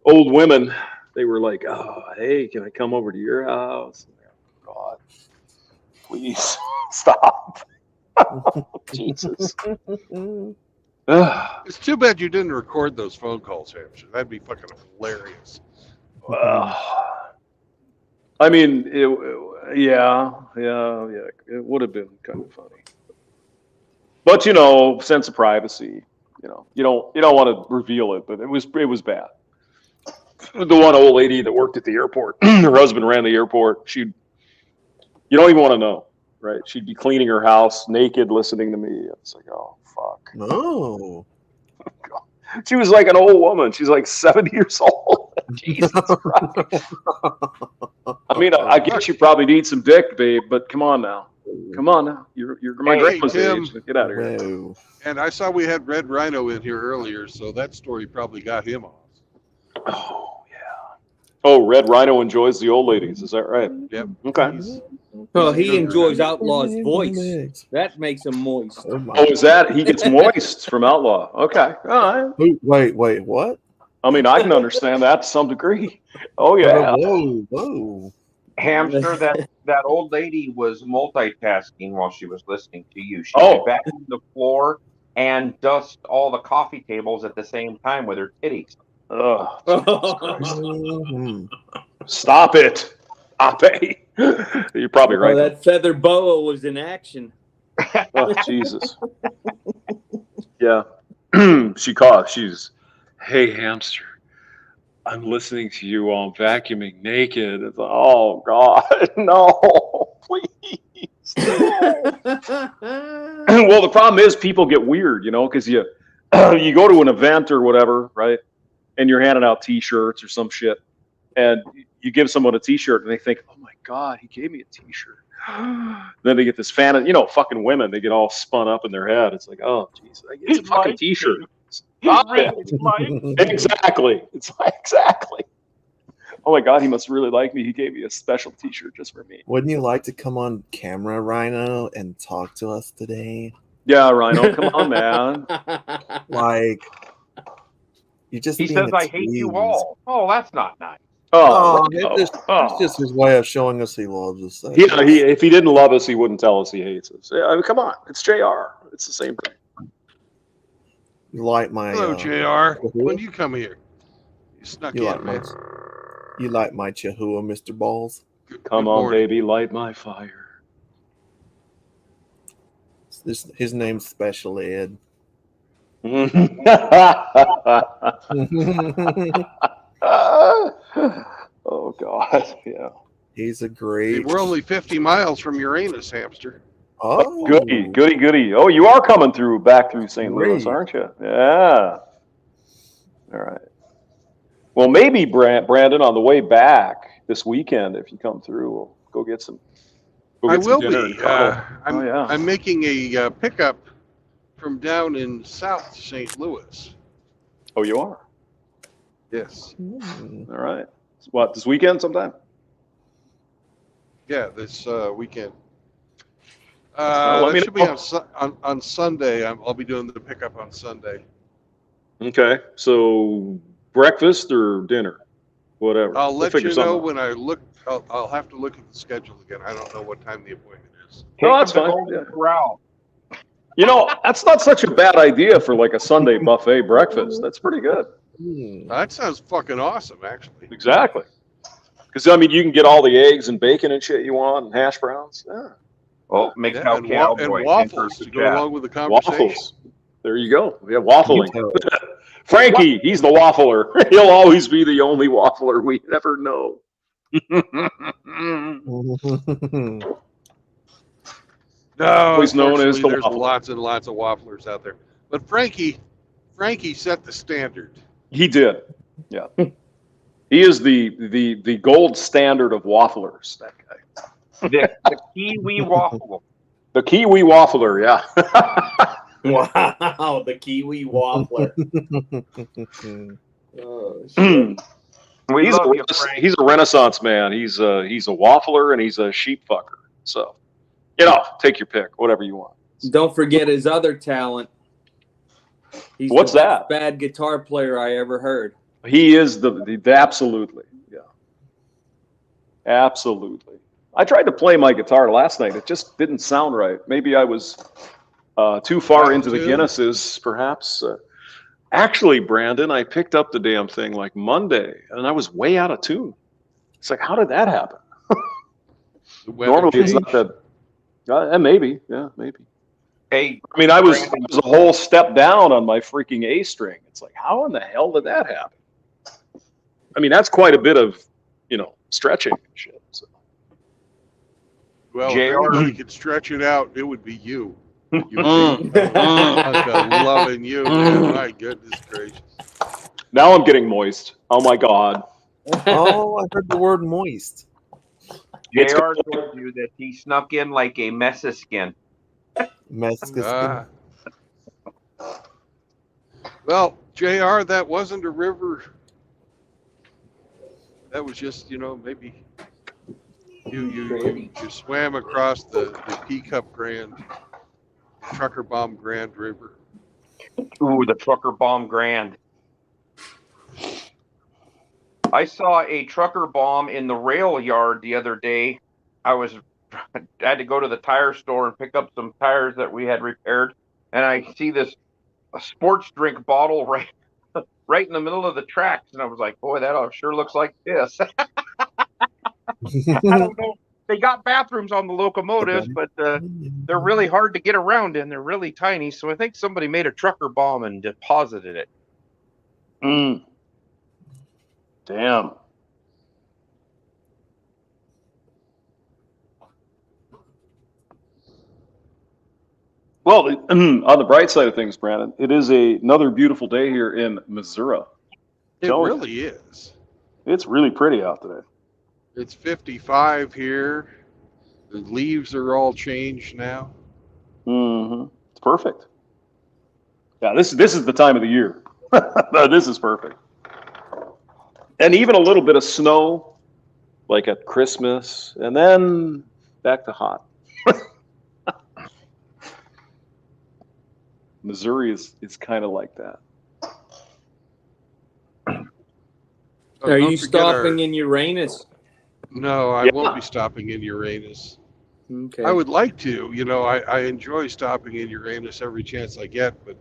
Speaker 7: old women. They were like, "Oh, hey, can I come over to your house?" God, please stop. Jesus.
Speaker 1: It's too bad you didn't record those phone calls, Hamster. That'd be fucking hilarious.
Speaker 7: I mean, yeah. It would have been kind of funny, but sense of privacy. You don't want to reveal it, but it was bad. The one old lady that worked at the airport, her husband ran the airport. You don't even want to know, right? She'd be cleaning her house naked, listening to me. It's like, oh fuck.
Speaker 6: No.
Speaker 7: She was like an old woman. She's like 70 years old. Jesus Christ. I mean, I guess you probably need some dick, babe, but come on now. You're my grandma's age. Get out of here.
Speaker 6: No.
Speaker 1: And I saw we had Red Rhino in here earlier, so that story probably got him off.
Speaker 7: Oh, yeah. Oh, Red Rhino enjoys the old ladies. Is that right?
Speaker 1: Yep.
Speaker 7: Okay.
Speaker 2: Well, he enjoys Outlaw's voice. That makes him moist.
Speaker 7: Oh, is that? He gets moist from Outlaw. Okay. All right.
Speaker 6: Wait, what?
Speaker 7: I mean, I can understand that to some degree. Oh, yeah.
Speaker 6: Whoa.
Speaker 9: Hamster, that old lady was multitasking while she was listening to you. She could vacuum the floor and dust all the coffee tables at the same time with her titties.
Speaker 7: Oh, Jesus Christ.
Speaker 6: Mhm.
Speaker 7: Stop it. Ape. You're probably right.
Speaker 2: That feather boa was in action.
Speaker 7: Oh, Jesus. Yeah. She's, hey, hamster, I'm listening to you while I'm vacuuming naked. It's like, oh, God, no, please. No. Well, the problem is people get weird, because you go to an event or whatever, right? And you're handing out T-shirts or some shit, and you give someone a T-shirt, and they think, "Oh my God, he gave me a T-shirt." Then they get this fan, fucking women. They get all spun up in their head. It's like, oh, jeez, it's a fucking T-shirt. Stop it. Exactly. It's like, exactly. Oh my God, he must really like me. He gave me a special T-shirt just for me.
Speaker 6: Wouldn't you like to come on camera, Rhino, and talk to us today?
Speaker 7: Yeah, Rhino, come on, man.
Speaker 6: Like, you just
Speaker 9: He
Speaker 6: being
Speaker 9: says,
Speaker 6: a
Speaker 9: "I hate you
Speaker 6: tease.
Speaker 9: all." Oh, that's not nice.
Speaker 7: Oh,
Speaker 6: It's just his way of showing us he loves us.
Speaker 7: If he didn't love us, he wouldn't tell us he hates us. I mean, come on, it's JR. It's the same thing.
Speaker 6: You like my
Speaker 1: Hello, JR. When do you come here? You snuck
Speaker 6: You
Speaker 1: in,
Speaker 6: like
Speaker 1: man.
Speaker 6: you like my Chihuahua, Mr. Balls?
Speaker 7: Come on, baby, light my fire.
Speaker 6: His name's Special Ed.
Speaker 7: Oh God, yeah.
Speaker 6: He's a great.
Speaker 1: Hey, we're only 50 miles from Uranus, hamster.
Speaker 6: Oh,
Speaker 7: goody. Oh, you are coming back through St. Louis, aren't you? Yeah. All right. Well, maybe Brandon, on the way back this weekend, if you come through, we'll go get some.
Speaker 1: I will
Speaker 7: dinner
Speaker 1: be.
Speaker 7: and
Speaker 1: I'm making a pickup from down in South St. Louis.
Speaker 7: Oh, you are?
Speaker 1: Yes.
Speaker 7: All right. What, this weekend sometime?
Speaker 1: Yeah, this weekend.
Speaker 7: Let me
Speaker 1: That should be on Sunday. I'll be doing the pickup on Sunday.
Speaker 7: Okay. So breakfast or dinner? Whatever.
Speaker 1: I'll let you know
Speaker 7: out.
Speaker 1: when I look. I'll have to look at the schedule again. I don't know what time the appointment is.
Speaker 7: No, that's fine. Yeah. That's not such a bad idea for like a Sunday buffet breakfast. That's pretty good.
Speaker 1: That sounds fucking awesome, actually.
Speaker 7: Exactly. Because, I mean, you can get all the eggs and bacon and shit you want and hash browns. Yeah.
Speaker 9: Oh, MGTOW cowboy.
Speaker 1: And waffles to go along with the conversation.
Speaker 7: Waffles. There you go. Yeah, waffling. Frankie, he's the waffler. He'll always be the only waffler we ever know.
Speaker 1: No,
Speaker 7: always known as the
Speaker 1: there's
Speaker 7: waffler.
Speaker 1: lots and lots of wafflers out there. But Frankie set the standard.
Speaker 7: He did. Yeah. He is the gold standard of wafflers, that guy.
Speaker 9: The Kiwi waffler.
Speaker 7: The Kiwi waffler, yeah.
Speaker 2: Wow, the Kiwi waffler. Oh, shit.
Speaker 7: He's a Renaissance man. He's a waffler and he's a sheep fucker. So, take your pick, whatever you want.
Speaker 2: Don't forget his other talent. He's
Speaker 7: What's
Speaker 2: the
Speaker 7: that?
Speaker 2: bad guitar player I ever heard.
Speaker 7: He is the absolutely, yeah, absolutely. I tried to play my guitar last night. It just didn't sound right. Maybe I was too far into the Guinnesses, perhaps. Actually, Brandon, I picked up the damn thing like Monday, and I was way out of tune. It's like, how did that happen? Normally, it's not that. Maybe, yeah, maybe.
Speaker 9: Hey,
Speaker 7: I mean, I was a whole step down on my freaking A string. It's like, how in the hell did that happen? I mean, that's quite a bit of, stretching and shit. So.
Speaker 1: Well, if anybody could stretch it out, it would be you. Loving you, man. My goodness gracious.
Speaker 7: Now I'm getting moist. Oh my God.
Speaker 6: Oh, I heard the word moist.
Speaker 9: JR told you that he snuck in like a Mexiskin.
Speaker 6: Mexican.
Speaker 1: Well, JR, that wasn't a river. That was just, maybe you swam across the Peacup Grand, Trucker Bomb Grand River.
Speaker 9: Ooh, the Trucker Bomb Grand. I saw a trucker bomb in the rail yard the other day. I had to go to the tire store and pick up some tires that we had repaired, and I see this sports drink bottle right right in the middle of the tracks, and I was like, boy, that sure looks like this. I don't know. They got bathrooms on the locomotives, but they're really hard to get around in. They're really tiny, so I think somebody made a trucker bomb and deposited it.
Speaker 7: Damn. Well, on the bright side of things, Brandon, it is another beautiful day here in Missouri.
Speaker 1: It really is.
Speaker 7: It's really pretty out today.
Speaker 1: It's 55 here. The leaves are all changed now.
Speaker 7: It's perfect. Yeah, this is the time of the year. This is perfect. And even a little bit of snow, like at Christmas, and then back to hot. Missouri is kind of like that.
Speaker 2: Are you stopping in Uranus?
Speaker 1: No, I won't be stopping in Uranus.
Speaker 2: Okay.
Speaker 1: I would like to. You know, I enjoy stopping in Uranus every chance I get, but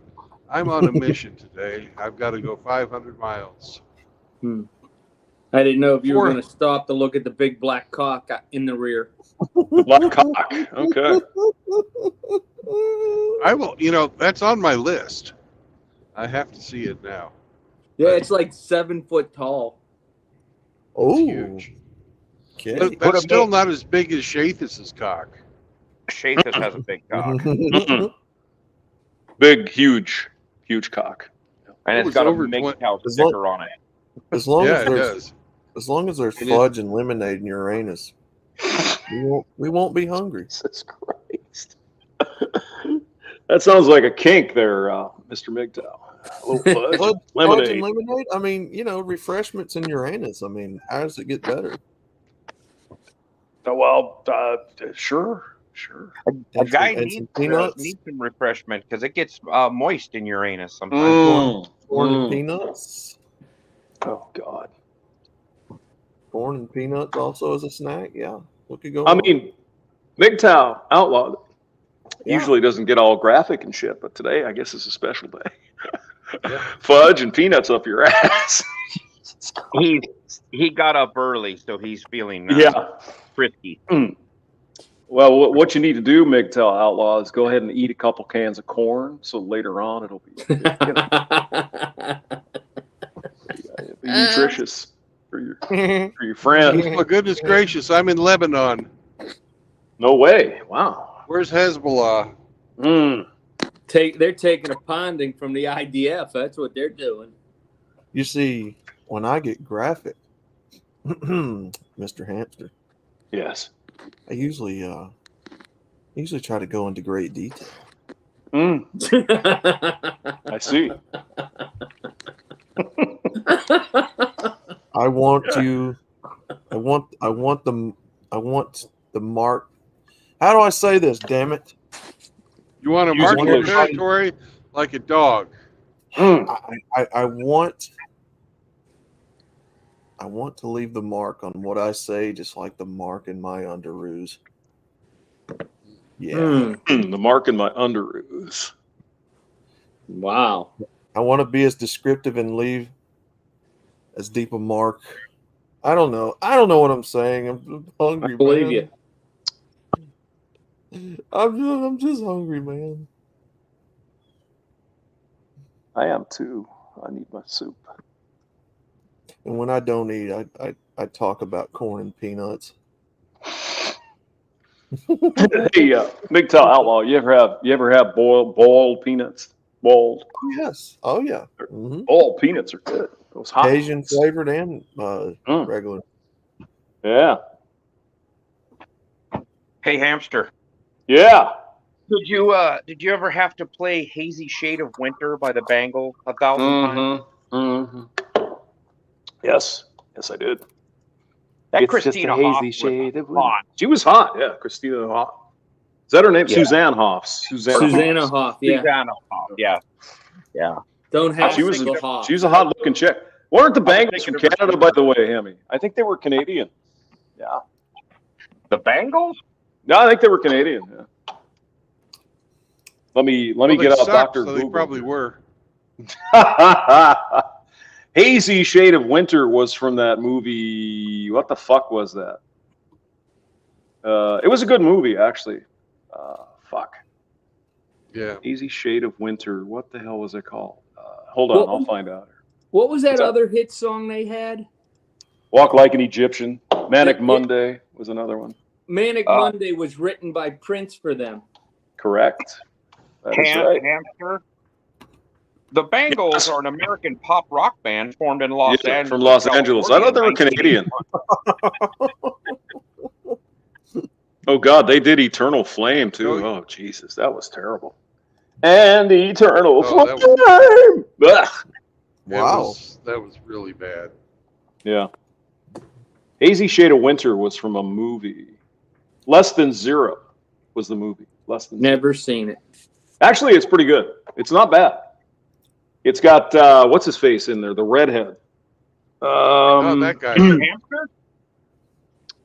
Speaker 1: I'm on a mission today. I've got to go 500 miles.
Speaker 2: I didn't know if you were going to stop to look at the big black cock in the rear.
Speaker 7: The black cock. Okay.
Speaker 1: I will. You know, that's on my list. I have to see it now.
Speaker 2: Yeah, it's like 7 foot tall.
Speaker 6: Oh,
Speaker 1: huge. Okay. But that's still not as big as Shathus's cock.
Speaker 9: Shathus has a big cock.
Speaker 7: Big, huge cock.
Speaker 9: And it's got a MGTOW sticker on it.
Speaker 6: As long as there's fudge and lemonade in Uranus, we won't be hungry.
Speaker 7: Jesus Christ. That sounds like a kink there, Mr. MGTOW.
Speaker 6: Fudge
Speaker 7: lemonade.
Speaker 6: and lemonade? I mean, you know, refreshments in Uranus. I mean, how does it get better?
Speaker 7: Well, sure.
Speaker 9: A guy needs some refreshment because it gets moist in Uranus sometimes.
Speaker 6: Corn and peanuts.
Speaker 7: Oh, God.
Speaker 6: Corn and peanuts also as a snack? Yeah. What could go
Speaker 7: I
Speaker 6: wrong?
Speaker 7: mean, MGTOW Outlaw usually doesn't get all graphic and shit, but today I guess it's a special day. Fudge and peanuts up your ass.
Speaker 9: He got up early, so he's feeling frisky.
Speaker 7: Well, what you need to do, MGTOW Outlaw, is go ahead and eat a couple cans of corn, so later on it'll be, be nutritious for your friends.
Speaker 1: Oh, goodness gracious, I'm in Lebanon.
Speaker 7: No way. Wow.
Speaker 1: Where's Hezbollah?
Speaker 2: They're taking a ponding from the IDF. That's what they're doing.
Speaker 6: You see, when I get graphic, Mr. Hamster.
Speaker 7: Yes.
Speaker 6: I usually try to go into great detail.
Speaker 7: I see.
Speaker 6: I want the mark. How do I say this? Damn it!
Speaker 1: You want to mark your territory like a dog.
Speaker 6: I want to leave the mark on what I say, just like the mark in my underoos. Yeah.
Speaker 7: The mark in my underoos.
Speaker 2: Wow.
Speaker 6: I want to be as descriptive and leave as deep a mark. I don't know what I'm saying. I'm hungry.
Speaker 2: I believe you.
Speaker 6: I'm just hungry, man.
Speaker 7: I am too. I need my soup.
Speaker 6: And when I don't eat, I talk about corn and peanuts.
Speaker 7: Hey, MGTOW Outlaw, you ever have boiled peanuts? Boiled?
Speaker 6: Yes. Oh yeah. Mm-hmm.
Speaker 7: Boiled peanuts are good. Those hot
Speaker 6: Cajun
Speaker 7: ones.
Speaker 6: flavored and regular.
Speaker 7: Yeah.
Speaker 9: Hey, Hamster.
Speaker 7: Yeah.
Speaker 9: Did you ever have to play Hazy Shade of Winter by the Bangles 1,000 times?
Speaker 7: Yes, I did.
Speaker 9: That Christina Hoff was hot.
Speaker 7: She was hot, yeah. Christina Hoff. Is that her name? Yeah. Suzanne Hoff.
Speaker 2: Susanna Hoff, yeah.
Speaker 9: Susanna Hoff, yeah.
Speaker 2: Don't have
Speaker 7: she was a hot looking chick. Weren't the Bangles from Canada, by the way, Hammy? I think they were Canadian. Yeah.
Speaker 9: The Bangles?
Speaker 7: No, I think they were Canadian. Yeah. Let me get out Dr.
Speaker 1: So they probably were.
Speaker 7: Hazy Shade of Winter was from that movie. What the fuck was that? It was a good movie, actually. Fuck.
Speaker 1: Yeah.
Speaker 7: Hazy Shade of Winter. What the hell was it called? Hold on, I'll find out.
Speaker 2: What was that
Speaker 7: What's that?
Speaker 2: other hit song they had?
Speaker 7: Walk Like an Egyptian. Manic
Speaker 2: That-
Speaker 7: Monday was another one.
Speaker 2: Manic Monday was written by Prince for them.
Speaker 7: Correct. That is right.
Speaker 9: Hamster. The Bangles are an American pop rock band formed in Los
Speaker 7: Yeah,
Speaker 9: Angeles.
Speaker 7: from Los Angeles. I thought they were Canadian. Oh God, they did Eternal Flame too. Oh Jesus, that was terrible. And Eternal Flame. Ugh.
Speaker 6: Wow.
Speaker 1: That was really bad.
Speaker 7: Yeah. Hazy Shade of Winter was from a movie. Less Than Zero was the movie. Less Than Zero.
Speaker 2: Never seen it.
Speaker 7: Actually, it's pretty good. It's not bad. It's got what's his face in there, the redhead.
Speaker 1: That guy.
Speaker 9: Hamster?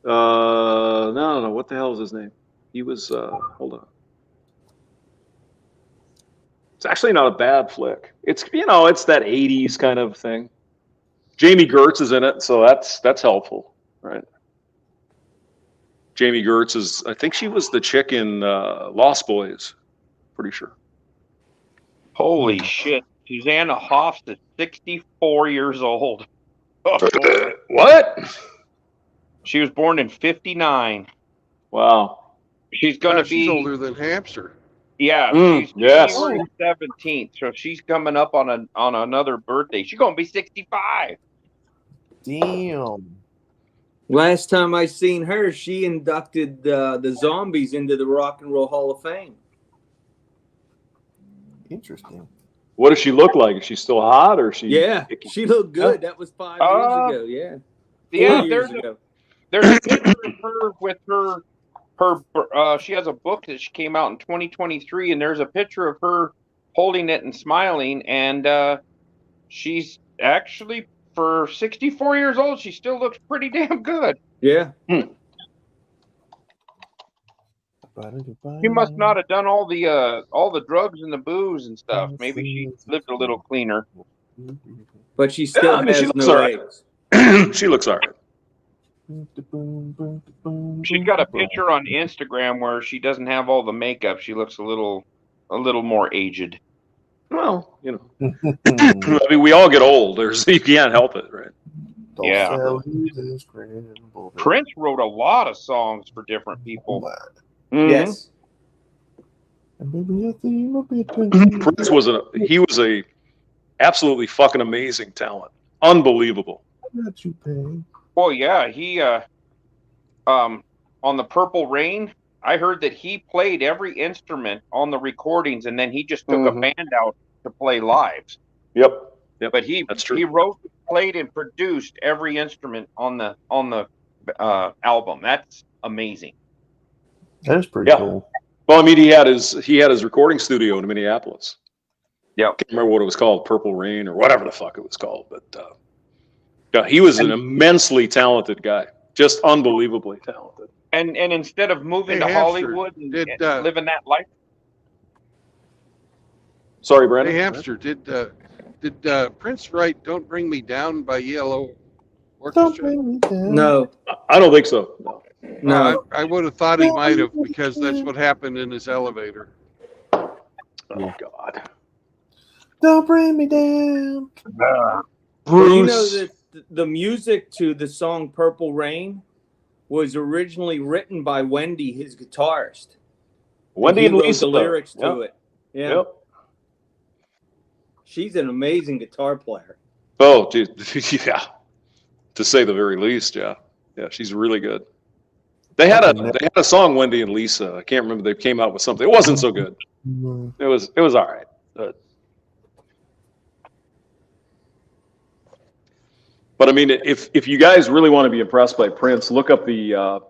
Speaker 7: No. What the hell is his name? He was. Hold on. It's actually not a bad flick. It's it's that '80s kind of thing. Jamie Gertz is in it, so that's helpful, right? Jamie Gertz is. I think she was the chick in Lost Boys. Pretty sure.
Speaker 9: Holy shit. Susanna Hoffs is 64 years old.
Speaker 7: What?
Speaker 9: She was born in 59.
Speaker 7: Wow.
Speaker 9: She's going to
Speaker 1: She's
Speaker 9: be
Speaker 1: older than Hamster.
Speaker 9: Yeah, she's
Speaker 7: yes.
Speaker 9: January 17th, so she's coming up on another birthday. She's going to be 65.
Speaker 6: Damn.
Speaker 2: Last time I seen her, she inducted the Zombies into the Rock and Roll Hall of Fame.
Speaker 6: Interesting.
Speaker 7: What does she look like? Is she still hot or is she?
Speaker 2: Yeah,
Speaker 7: icky?
Speaker 2: she looked good. That was 5 years ago. Yeah. 4 years ago.
Speaker 9: There's a picture of her with her. She has a book that she came out in 2023, and there's a picture of her holding it and smiling. And she's actually, for 64 years old, she still looks pretty damn good.
Speaker 2: Yeah.
Speaker 9: She must not have done all the drugs and the booze and stuff. Maybe she lived a little cleaner.
Speaker 2: But she still has
Speaker 7: she looks
Speaker 2: no
Speaker 7: all right.
Speaker 2: legs.
Speaker 7: She looks all right.
Speaker 9: She's got a picture on Instagram where she doesn't have all the makeup. She looks a little more aged.
Speaker 7: Well, I mean, we all get old. You can't help it, right?
Speaker 9: Yeah. Prince wrote a lot of songs for different people.
Speaker 7: Mm-hmm.
Speaker 2: Yes.
Speaker 7: Prince was a absolutely fucking amazing talent. Unbelievable.
Speaker 9: Well, yeah, he on the Purple Rain, I heard that he played every instrument on the recordings, and then he just took a band out to play live.
Speaker 7: Yep.
Speaker 9: But that's true. He wrote, played, and produced every instrument on the album. That's amazing.
Speaker 6: That is pretty cool.
Speaker 7: Well, I mean, he had his recording studio in Minneapolis.
Speaker 9: Yeah,
Speaker 7: I can't remember what it was called, Purple Rain or whatever the fuck it was called, but he was an immensely talented guy, just unbelievably talented.
Speaker 9: And instead of moving to
Speaker 1: Hamster,
Speaker 9: Hollywood and living that life.
Speaker 7: Sorry, Brandon.
Speaker 1: Hey, Hamster, did Prince write "Don't Bring Me Down" by Yellow Orchestra?
Speaker 6: Don't bring me down.
Speaker 2: No.
Speaker 7: I don't think so.
Speaker 2: No.
Speaker 1: I would have thought he might have, because that's what happened in his elevator.
Speaker 7: Oh God.
Speaker 6: Don't bring me down.
Speaker 2: Well, you know that the music to the song Purple Rain was originally written by Wendy, his guitarist.
Speaker 7: Wendy and
Speaker 2: wrote
Speaker 7: Lisa.
Speaker 2: the lyrics to it. Yeah.
Speaker 7: Yep.
Speaker 2: She's an amazing guitar player.
Speaker 7: Oh, dude, yeah. To say the very least, yeah. Yeah, she's really good. They had a song, Wendy and Lisa. I can't remember. They came out with something. It wasn't so good. It was all right. But I mean, if you guys really want to be impressed by Prince, look up the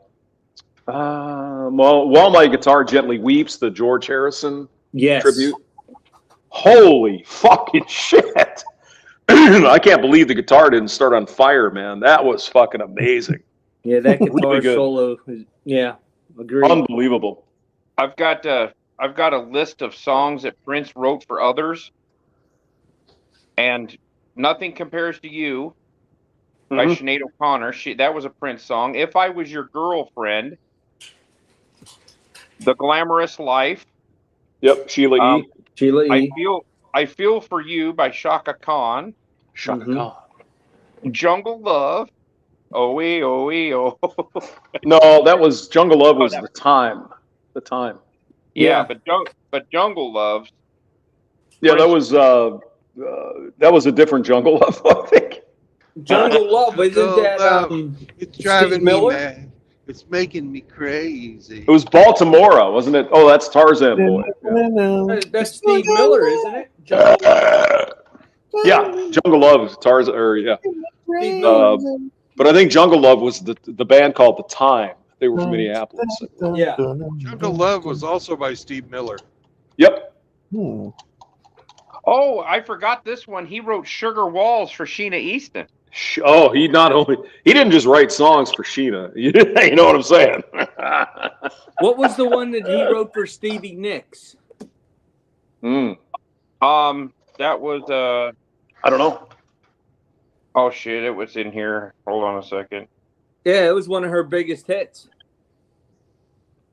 Speaker 7: "While My Guitar Gently Weeps," the George Harrison tribute. Holy fucking shit! I can't believe the guitar didn't start on fire, man. That was fucking amazing.
Speaker 2: Yeah, that guitar
Speaker 7: Really good.
Speaker 2: solo. Yeah, agreed.
Speaker 7: Unbelievable.
Speaker 9: I've got a list of songs that Prince wrote for others, and Nothing Compares to You by Sinead O'Connor. That was a Prince song. If I Was Your Girlfriend, The Glamorous Life.
Speaker 7: Yep, Sheila E.
Speaker 2: Sheila E.
Speaker 9: I Feel For You by Shaka Khan.
Speaker 7: Shaka Khan.
Speaker 9: Jungle Love. Oh, oh.
Speaker 7: No, that was Jungle Love was The Time. The Time.
Speaker 9: Yeah, but Jungle Love.
Speaker 7: Yeah, that was a different Jungle Love, I think.
Speaker 2: Jungle Love, isn't that
Speaker 1: it's driving
Speaker 2: Steve
Speaker 1: me
Speaker 2: Miller?
Speaker 1: mad. It's making me crazy.
Speaker 7: It was Baltimore, wasn't it? Oh, that's Tarzan Boy. Yeah,
Speaker 2: That's Steve Miller, isn't it? Jungle Love.
Speaker 7: yeah, Jungle Love was Tarzan, or yeah.
Speaker 2: Steve Miller.
Speaker 7: But I think Jungle Love was the band called The Time. They were from Minneapolis.
Speaker 2: Yeah.
Speaker 1: Jungle Love was also by Steve Miller.
Speaker 7: Yep.
Speaker 9: Oh, I forgot this one. He wrote Sugar Walls for Sheena Easton.
Speaker 7: Oh, he didn't just write songs for Sheena. You know what I'm saying?
Speaker 2: What was the one that he wrote for Stevie Nicks?
Speaker 9: That was
Speaker 7: I don't know.
Speaker 9: Oh shit, it was in here. Hold on a second.
Speaker 2: Yeah, it was one of her biggest hits.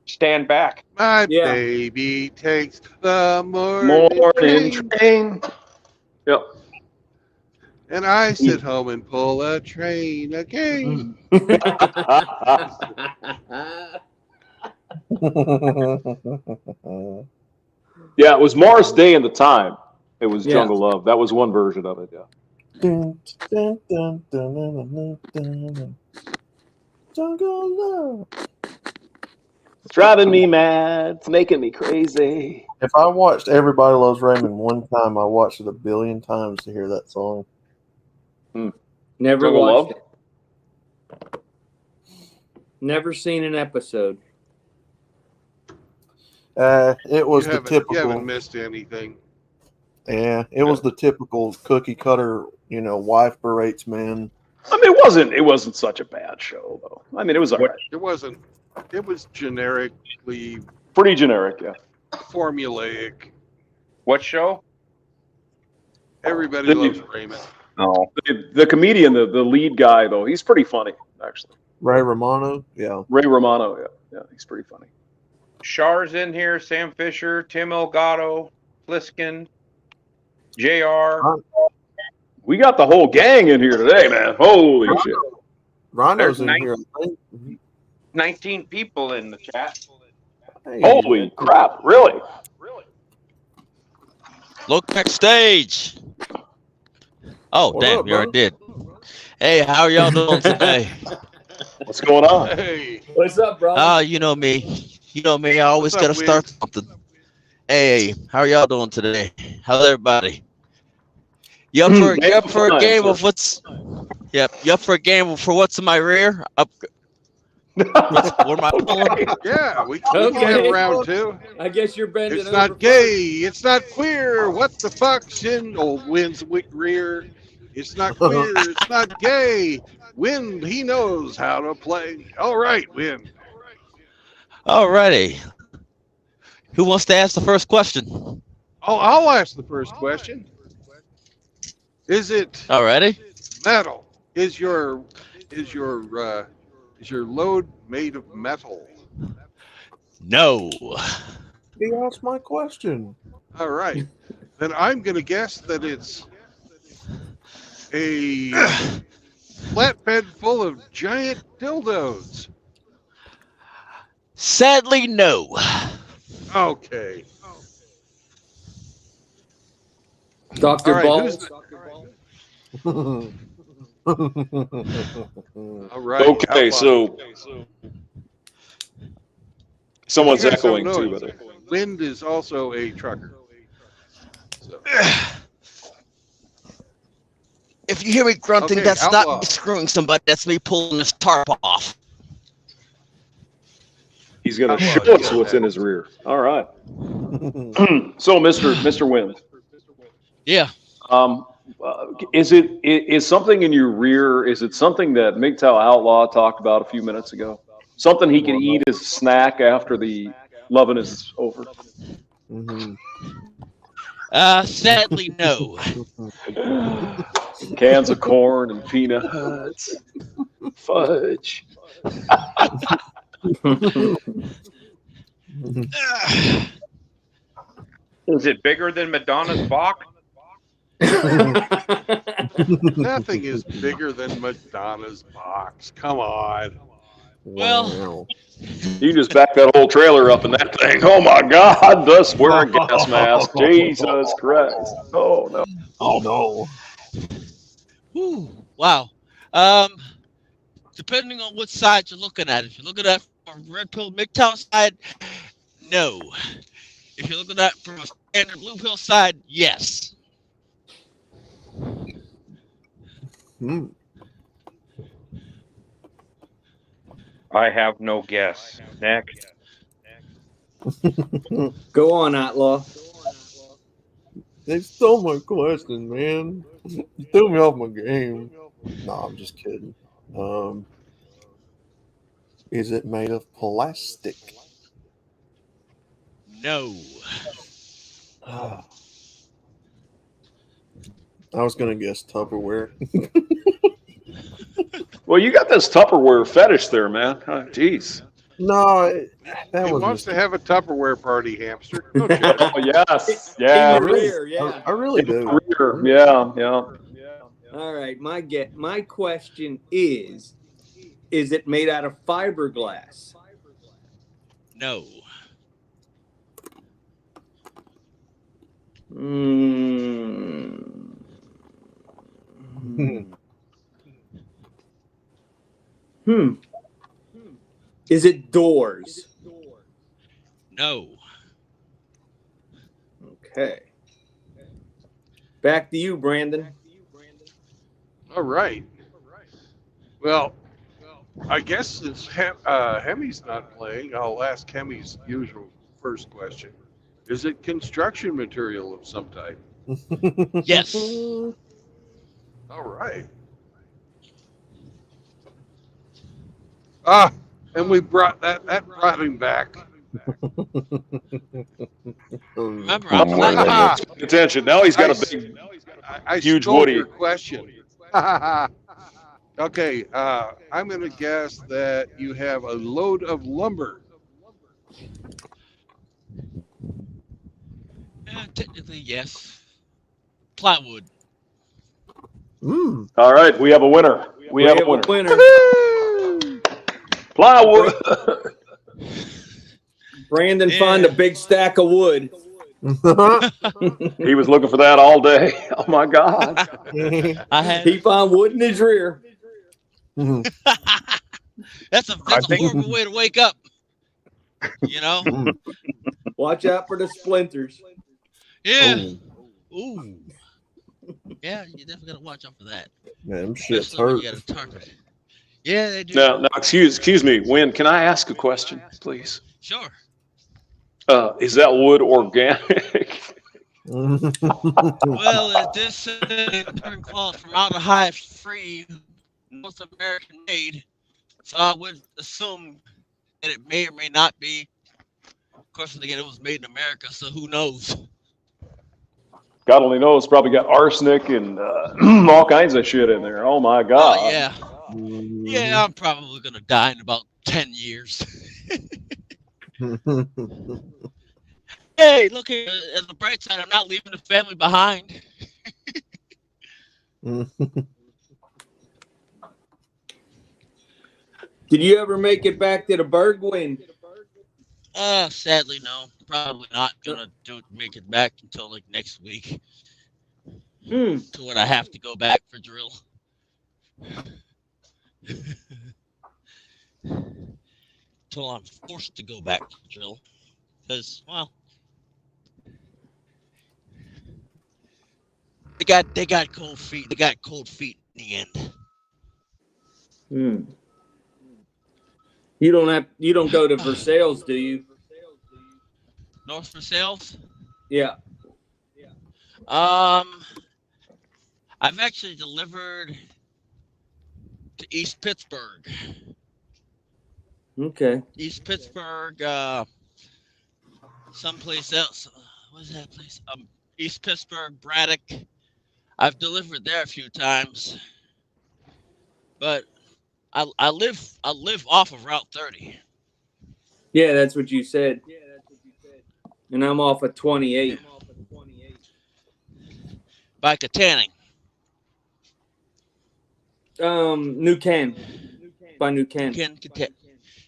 Speaker 9: Stand Back.
Speaker 1: My baby takes the morning
Speaker 7: train. Yep.
Speaker 1: And I sit home and pull a train again.
Speaker 7: Yeah, it was Morris Day and The Time. It was Jungle Love. That was one version of it, yeah.
Speaker 6: Jungle Love.
Speaker 7: It's driving me mad. It's making me crazy.
Speaker 6: If I watched Everybody Loves Raymond one time, I watched it a billion times to hear that song.
Speaker 2: Never
Speaker 7: Jungle
Speaker 2: watched
Speaker 7: Love?
Speaker 2: it. Never seen an episode.
Speaker 6: It was the typical.
Speaker 1: You haven't missed anything.
Speaker 6: Yeah, it was the typical cookie cutter. Wife berates man.
Speaker 7: I mean, it wasn't such a bad show though. I mean, it was alright.
Speaker 1: It wasn't. It was generically
Speaker 7: Pretty generic, yeah.
Speaker 1: formulaic.
Speaker 9: What show?
Speaker 1: Everybody Loves Raymond.
Speaker 9: Oh.
Speaker 7: The comedian, the lead guy though, he's pretty funny actually.
Speaker 6: Ray Romano, yeah.
Speaker 7: Ray Romano, yeah, he's pretty funny.
Speaker 9: Shar's in here. Sam Fisher, Tim Elgato, Pliskin, JR.
Speaker 7: We got the whole gang in here today, man. Holy shit.
Speaker 6: Rhino's in here.
Speaker 9: 19 people in the chat.
Speaker 6: Hey,
Speaker 7: Holy crap, really?
Speaker 10: Look backstage. Oh,
Speaker 6: What
Speaker 10: damn,
Speaker 6: up,
Speaker 10: you already
Speaker 6: bro?
Speaker 10: did. Hey, how are y'all doing today?
Speaker 7: What's going on?
Speaker 1: Hey,
Speaker 2: What's up, bro?
Speaker 10: You know me. You know me. I always
Speaker 1: What's up,
Speaker 10: got to start something. Hey, how are y'all doing today? How's everybody? You up for a game of what's? Yep. You up for a game for what's in my rear? What am I pulling?
Speaker 1: yeah, we can have round two.
Speaker 2: I guess you're bending
Speaker 1: It's
Speaker 2: over.
Speaker 1: not gay. It's not queer. What the fuck's in old Wind's rear? It's not queer. It's not gay. Wind, he knows how to play. All right, Wind.
Speaker 10: Alrighty. Who wants to ask the first question?
Speaker 1: Oh, I'll ask the first question. Is it
Speaker 10: Alrighty.
Speaker 1: metal? Is your load made of metal?
Speaker 10: No.
Speaker 6: He asked my question.
Speaker 1: All right. Then I'm going to guess that it's a flatbed full of giant dildos.
Speaker 10: Sadly, no.
Speaker 1: Okay.
Speaker 2: Dr.
Speaker 1: All right,
Speaker 2: Balls.
Speaker 1: All right.
Speaker 7: Okay, so someone's
Speaker 1: You guys don't
Speaker 7: echoing
Speaker 1: know
Speaker 7: too,
Speaker 1: it.
Speaker 7: but
Speaker 1: Wind is also a trucker. So.
Speaker 10: If you hear me grunting,
Speaker 1: Okay,
Speaker 10: that's
Speaker 1: outlaw.
Speaker 10: not me screwing somebody. That's me pulling this tarp off.
Speaker 7: he's gonna
Speaker 1: Outlaw,
Speaker 7: show
Speaker 1: you
Speaker 7: us
Speaker 1: got
Speaker 7: what's
Speaker 1: that.
Speaker 7: in his rear. All right. So, Mr. Wind,
Speaker 10: Yeah.
Speaker 7: is something in your rear? Is it something that MGTOW Outlaw talked about a few minutes ago? Something he can eat as a snack after the loving is over.
Speaker 6: Mm-hmm.
Speaker 10: Sadly, no.
Speaker 7: Cans of corn and peanuts. Fudge.
Speaker 9: Is it bigger than Madonna's Bach?
Speaker 1: Nothing is bigger than Madonna's box. Come on.
Speaker 10: Well,
Speaker 7: You just back that whole trailer up in that thing. Oh my God! Thus wear a gas mask. Jesus Christ! Oh no!
Speaker 6: Oh no!
Speaker 10: whew, wow. Depending on what side you're looking at. If you're looking at from a red pill MGTOW side, no. If you're looking at from a standard blue pill side, yes.
Speaker 6: Hmm.
Speaker 9: I have no guess. Next.
Speaker 2: Go on, Outlaw.
Speaker 6: They stole my question, man. You threw me off my game. No, I'm just kidding. Is it made of plastic?
Speaker 10: No.
Speaker 6: I was gonna guess Tupperware.
Speaker 7: Well, you got this Tupperware fetish there, man. Jeez.
Speaker 6: No, that
Speaker 1: He
Speaker 6: was
Speaker 1: wants to have a Tupperware party, hamster.
Speaker 7: Oh yes, yeah,
Speaker 2: In the rear, yeah.
Speaker 6: I really do.
Speaker 7: yeah, yeah.
Speaker 2: All right, my question is it made out of fiberglass?
Speaker 10: No.
Speaker 2: Is it doors?
Speaker 10: No.
Speaker 2: Okay. Back to you, Brandon.
Speaker 1: All right. Well, I guess since Hemi's not playing, I'll ask Hemi's usual first question. Is it construction material of some type?
Speaker 10: Yes.
Speaker 1: All right. Ah, and we brought that brought him back.
Speaker 10: Remember, I'm not.
Speaker 1: Ah,
Speaker 7: Attention! Now he's got a big,
Speaker 1: I
Speaker 7: huge
Speaker 1: stole
Speaker 7: Woody.
Speaker 1: your question. Okay, I'm going to guess that you have a load of lumber.
Speaker 10: Technically, yes. Plywood.
Speaker 7: All right, we have a winner. We have a winner. Plywood.
Speaker 2: Brandon found a big stack of wood.
Speaker 7: He was looking for that all day. Oh my God.
Speaker 2: He found wood in his rear.
Speaker 10: That's a horrible way to wake up. You know?
Speaker 2: Watch out for the splinters.
Speaker 10: Yeah. Ooh. Yeah, you definitely gotta watch out for that.
Speaker 6: Man, them shit's
Speaker 10: Especially when
Speaker 6: hurt.
Speaker 10: you got a target. Yeah, they do.
Speaker 7: Now, excuse me, Win. Can I ask a question, please?
Speaker 10: Sure.
Speaker 7: Is that wood organic?
Speaker 10: Well, this calls from out of high free North American made, so I would assume that it may or may not be. Of course, again, it was made in America, so who knows?
Speaker 7: God only knows. Probably got arsenic and all kinds of shit in there. Oh my God.
Speaker 10: Oh, yeah. Yeah, I'm probably gonna die in about 10 years. Hey, look here. On the bright side, I'm not leaving the family behind.
Speaker 2: Did you ever make it back to the Bergwin?
Speaker 10: Sadly, no. Probably not gonna make it back until like next week. To when I have to go back for drill. Until I'm forced to go back to drill. Because, well, they got cold feet. They got cold feet in the end.
Speaker 2: You don't go to Versailles, do you?
Speaker 10: North for sales?
Speaker 2: Yeah.
Speaker 10: I've actually delivered to East Pittsburgh.
Speaker 2: Okay.
Speaker 10: East Pittsburgh, someplace else. What is that place? East Pittsburgh, Braddock. I've delivered there a few times, but I live off of Route 30.
Speaker 2: Yeah, that's what you said. And I'm off of 28.
Speaker 10: By Katanning.
Speaker 2: New Can. By New Can.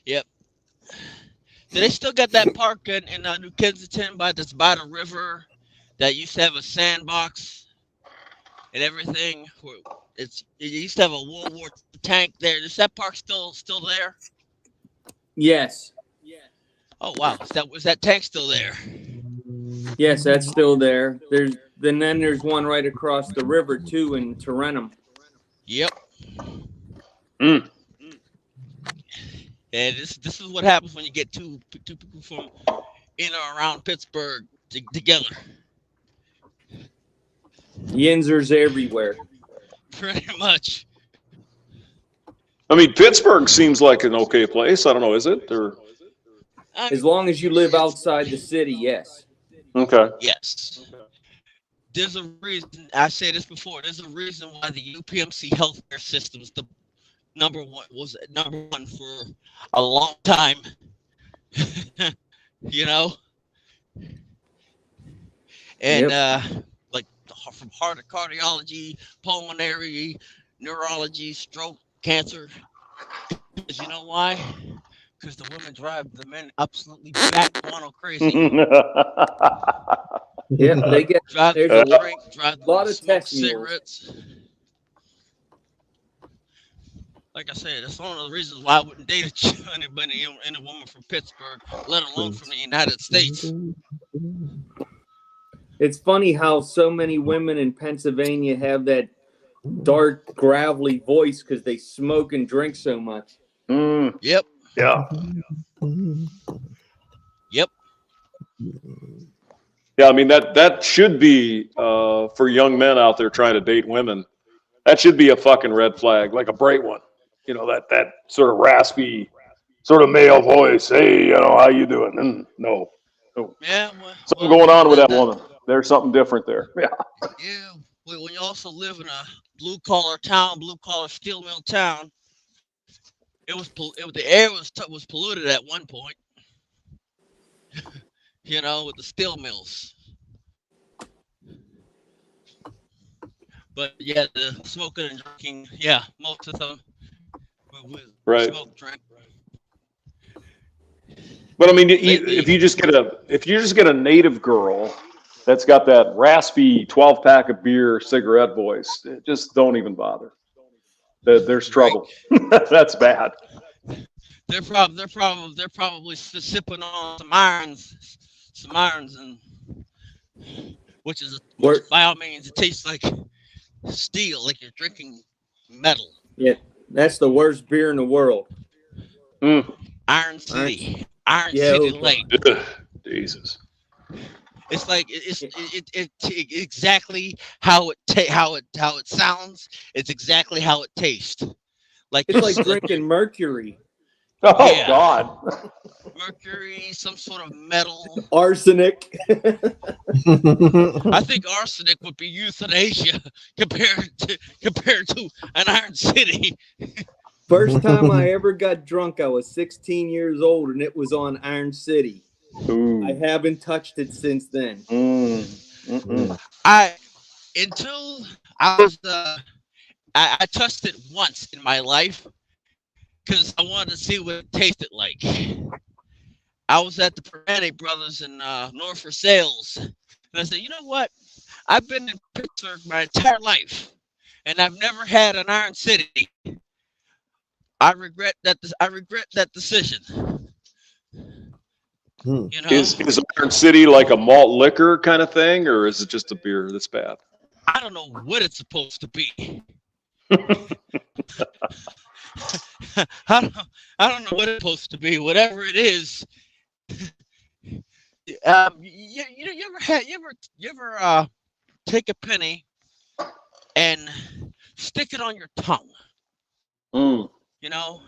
Speaker 10: Yep. Do they still got that park in New Kensington by the river that used to have a sandbox and everything? It used to have a World War II tank there. Is that park still there?
Speaker 2: Yes.
Speaker 10: Oh wow, is that tank still there?
Speaker 2: Yes, that's still there. Then there's one right across the river too in Tarentum.
Speaker 10: Yep.
Speaker 7: Mm.
Speaker 10: And this is what happens when you get two people from in or around Pittsburgh together.
Speaker 2: Yinzers everywhere.
Speaker 10: Pretty much.
Speaker 7: I mean, Pittsburgh seems like an okay place. I don't know, is it? Or
Speaker 2: as long as you live outside the city, yes.
Speaker 7: Okay.
Speaker 10: Yes. There's a reason. I said this before. There's a reason why the UPMC healthcare system is the number one for a long time. You know, and like from heart cardiology, pulmonary, neurology, stroke, cancer. Because you know why? Because the women drive the men absolutely bat guano crazy.
Speaker 2: Yeah, they get
Speaker 10: drive
Speaker 2: there's
Speaker 10: the
Speaker 2: a
Speaker 10: drink, drive
Speaker 2: lot
Speaker 10: the
Speaker 2: of
Speaker 10: smoke
Speaker 2: test mules.
Speaker 10: cigarettes. Like I said, that's one of the reasons why I wouldn't date anybody, any woman from Pittsburgh, let alone from the United States.
Speaker 2: It's funny how so many women in Pennsylvania have that dark, gravelly voice because they smoke and drink so much.
Speaker 7: Mm.
Speaker 10: Yep.
Speaker 7: Yeah.
Speaker 10: Yep.
Speaker 7: Yeah, I mean that should be for young men out there trying to date women. That should be a fucking red flag, like a bright one. You know, that sort of raspy, sort of male voice. Hey, you know, how you doing? And no.
Speaker 10: Yeah.
Speaker 7: Something going on with that woman. There's something different there. Yeah.
Speaker 10: Yeah. When you also live in a blue collar town, blue collar steel mill town, the air was polluted at one point. You know, with the steel mills. But yeah, the smoking and drinking, yeah, most of them with
Speaker 7: right.
Speaker 10: Smoke, drink.
Speaker 7: But I mean, if you just get a native girl that's got that raspy 12-pack of beer cigarette voice, just don't even bother. There's trouble. That's bad.
Speaker 10: They're probably sipping on some irons, and which by all means it tastes like steel, like you're drinking metal.
Speaker 2: Yeah, that's the worst beer in the world.
Speaker 7: Mm.
Speaker 10: Iron City Light.
Speaker 7: Jesus.
Speaker 10: It's like it's exactly how it sounds. It's exactly how it tastes. Like
Speaker 2: it's like drinking mercury.
Speaker 7: Oh yeah. God.
Speaker 10: Mercury, some sort of metal.
Speaker 2: Arsenic.
Speaker 10: I think arsenic would be euthanasia compared to an Iron City.
Speaker 2: First time I ever got drunk, I was 16 years old, and it was on Iron City.
Speaker 7: Ooh.
Speaker 2: I haven't touched it since then.
Speaker 10: Until I was I touched it once in my life because I wanted to see what it tasted like. I was at the Perani Brothers in Norfolk Sales, and I said, you know what? I've been in Pittsburgh my entire life, and I've never had an Iron City. I regret that decision. You know?
Speaker 7: Is Iron City like a malt liquor kind of thing, or is it just a beer that's bad?
Speaker 10: I don't know what it's supposed to be. I don't know what it's supposed to be. Whatever it is. You ever take a penny and stick it on your tongue? You know,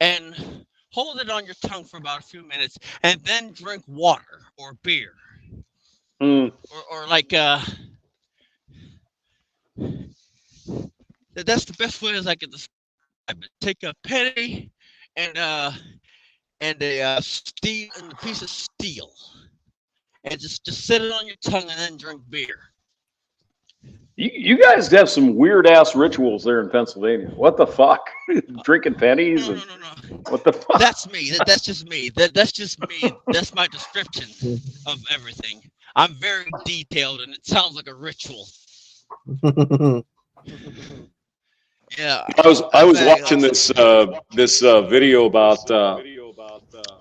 Speaker 10: and hold it on your tongue for about a few minutes, and then drink water or beer, or like That's the best way as I can describe it. Take a penny and a steel and a piece of steel, and just sit it on your tongue and then drink beer.
Speaker 7: You guys have some weird ass rituals there in Pennsylvania. What the fuck? Drinking pennies
Speaker 10: No,
Speaker 7: and
Speaker 10: no, no, no.
Speaker 7: what the fuck?
Speaker 10: That's me. That's just me. That's just me. That's my description of everything. I'm very detailed, and it sounds like a ritual. Yeah.
Speaker 7: I was watching this video about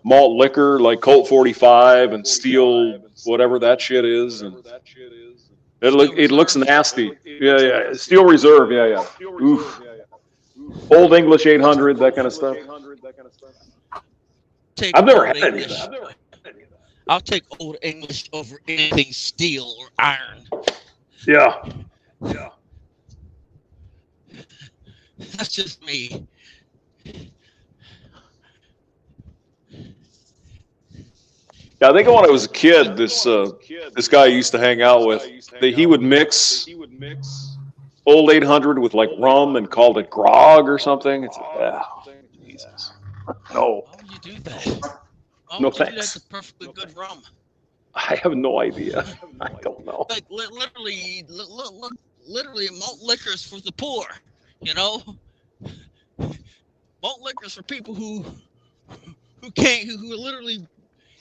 Speaker 7: malt liquor like Colt 45 and steel whatever that shit is, and it looks nasty. Yeah. Steel Reserve. Yeah. Oof. Old English 800, that kind of stuff. I've never had any of that.
Speaker 10: I'll take Old English over anything steel or iron.
Speaker 7: Yeah.
Speaker 10: That's just me.
Speaker 7: Yeah, I think when I was a kid, this guy I used to hang out with, he would mix Old 800 with like rum and called it grog or something. It's Jesus. No.
Speaker 10: Why would you do that? Why
Speaker 7: No
Speaker 10: would you do that
Speaker 7: thanks.
Speaker 10: to perfectly good rum?
Speaker 7: I have no idea. I don't know.
Speaker 10: Like literally, malt liquor is for the poor. You know, malt liquor is for people who literally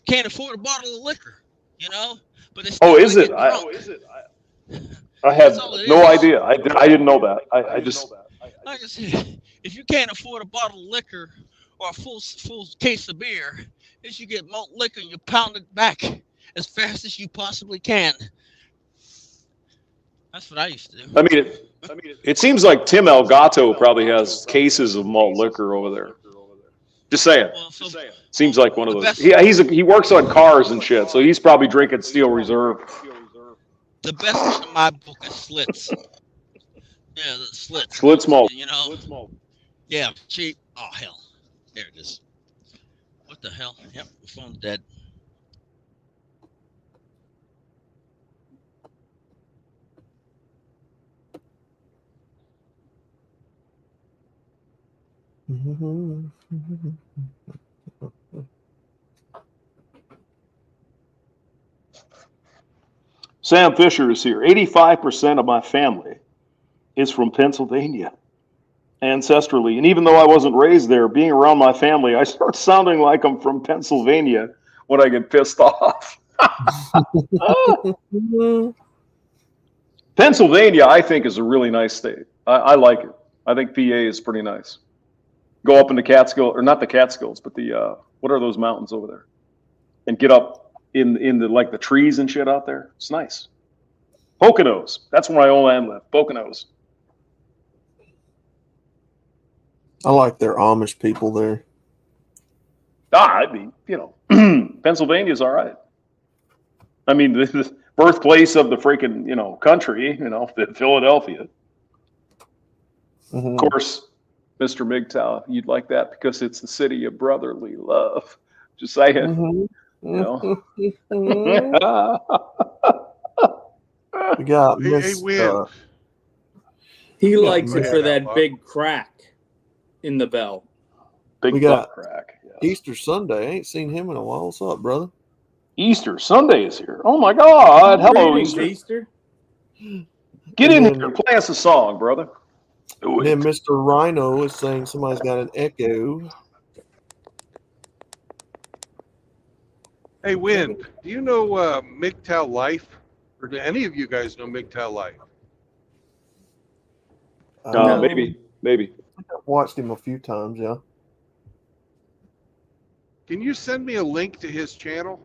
Speaker 10: can't afford a bottle of liquor. You know, but they still
Speaker 7: Is it? I had no idea. I didn't know that. I just.
Speaker 10: Like I said, if you can't afford a bottle of liquor or a full case of beer, is you get malt liquor and you pound it back as fast as you possibly can. That's what I used to do.
Speaker 7: I mean, it seems like Tim Elgato probably has cases of malt liquor over there. Just saying. Seems like one of those. He works on cars and shit, so he's probably drinking Steel Reserve.
Speaker 10: The best one in my book is Slits. Yeah, the Slits.
Speaker 7: Slits malt.
Speaker 10: You know. Yeah, cheap. Oh hell, there it is. What the hell? Yep, the phone's dead.
Speaker 7: Sam Fisher is here. 85% of my family is from Pennsylvania, ancestrally. And even though I wasn't raised there, being around my family, I start sounding like I'm from Pennsylvania when I get pissed off. Pennsylvania, I think, is a really nice state. I like it. I think PA is pretty nice. Go up in the Catskills, or not the Catskills, but the what are those mountains over there? And get up in the like the trees and shit out there. It's nice. Poconos. That's where my old man lived. Poconos.
Speaker 6: I like their Amish people there.
Speaker 7: I mean, Pennsylvania's all right. I mean, the birthplace of the freaking, country, Philadelphia.
Speaker 6: Mm-hmm.
Speaker 7: Of course, Mr. MGTOW, you'd like that because it's the city of brotherly love. Just saying.
Speaker 6: Mm-hmm.
Speaker 7: You know.
Speaker 6: We got
Speaker 1: Hey, Win.
Speaker 2: He
Speaker 6: got
Speaker 2: likes it
Speaker 6: Miss-
Speaker 2: for that big crack in the bell.
Speaker 7: Big
Speaker 6: We got
Speaker 7: butt crack. Yeah.
Speaker 6: Easter Sunday. I ain't seen him in a while. What's up, brother?
Speaker 7: Easter Sunday is here. Oh my God! Hello,
Speaker 2: Greetings,
Speaker 7: Easter.
Speaker 2: Easter.
Speaker 7: Get
Speaker 6: And
Speaker 7: in
Speaker 6: then-
Speaker 7: here. Play us a song, brother. Do
Speaker 6: And then
Speaker 7: it.
Speaker 6: Mr. Rhino is saying somebody's got an echo.
Speaker 1: Hey, Win, do you know MGTOW Life? Or do any of you guys know MGTOW Life?
Speaker 7: Maybe.
Speaker 6: I've watched him a few times, yeah.
Speaker 1: Can you send me a link to his channel?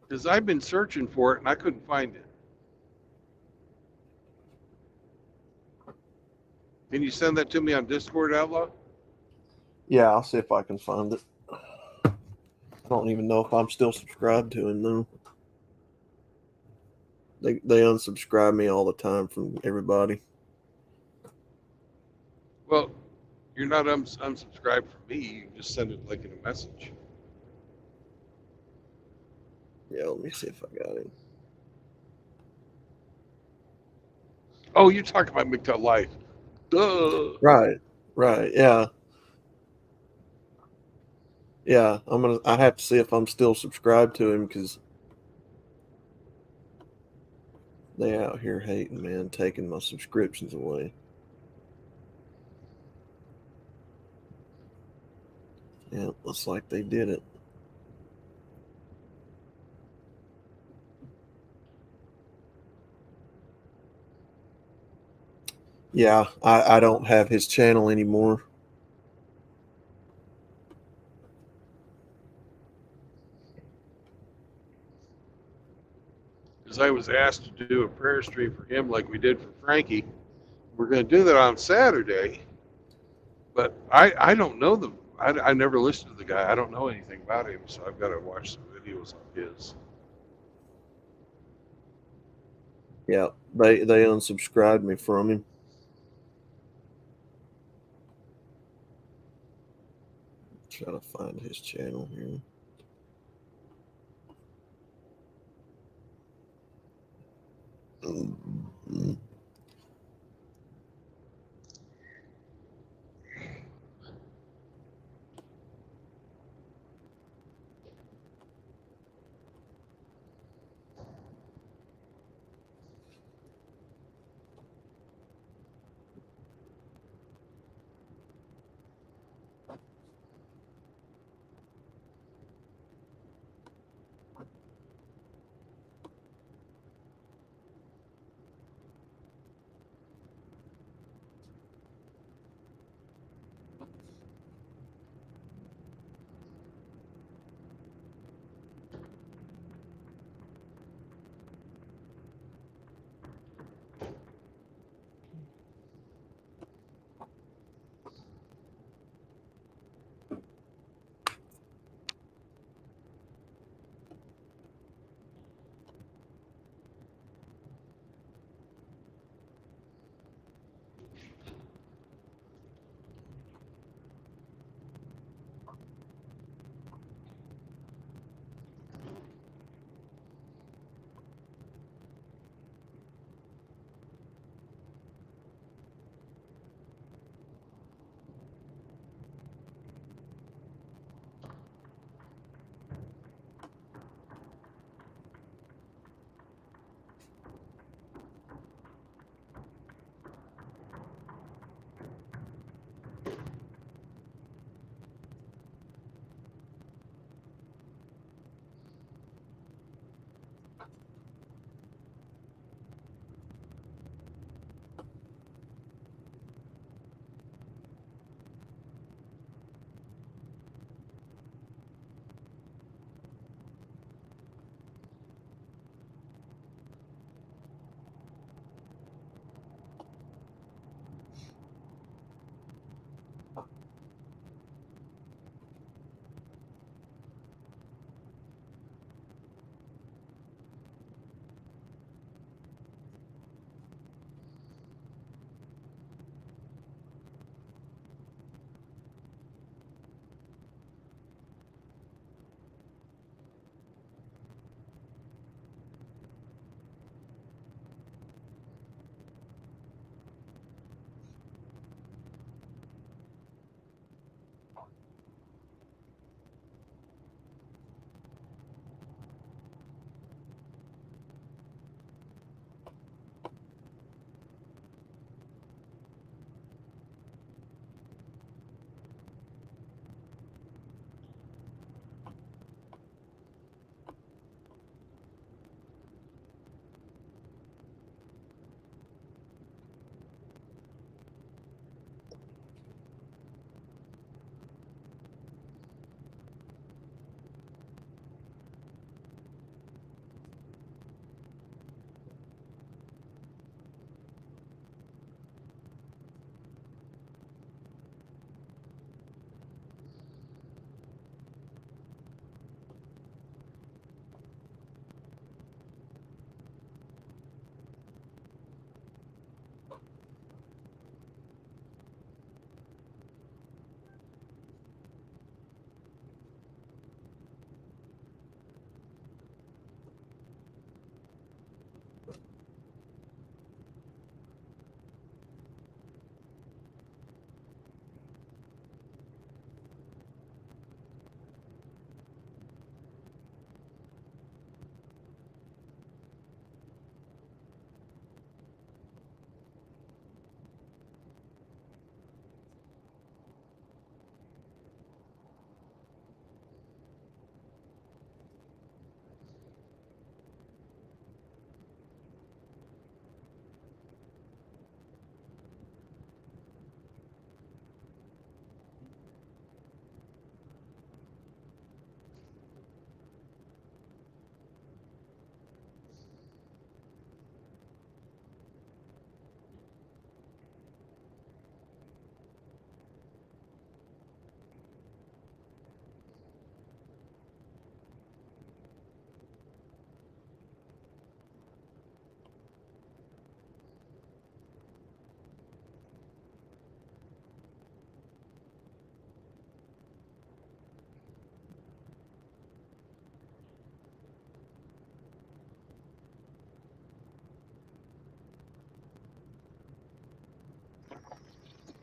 Speaker 1: Because I've been searching for it and I couldn't find it. Can you send that to me on Discord, Outlaw?
Speaker 6: Yeah, I'll see if I can find it. I don't even know if I'm still subscribed to him, though. They unsubscribe me all the time from everybody.
Speaker 1: Well, you're not unsubscribed from me. You can just send it like in a message.
Speaker 6: Yeah, let me see if I got him.
Speaker 1: Oh, you're talking about MGTOW Life. Duh.
Speaker 6: Right. Right. Yeah. Yeah. I have to see if I'm still subscribed to him because they out here hating, man, taking my subscriptions away. Yeah, looks like they did it. Yeah, I don't have his channel anymore.
Speaker 1: Because I was asked to do a prayer stream for him like we did for Frankie. We're going to do that on Saturday, but I don't know them. I never listened to the guy. I don't know anything about him, so I've got to watch some videos of his.
Speaker 6: Yeah, they unsubscribed me from him. Try to find his channel here. Mm-hmm.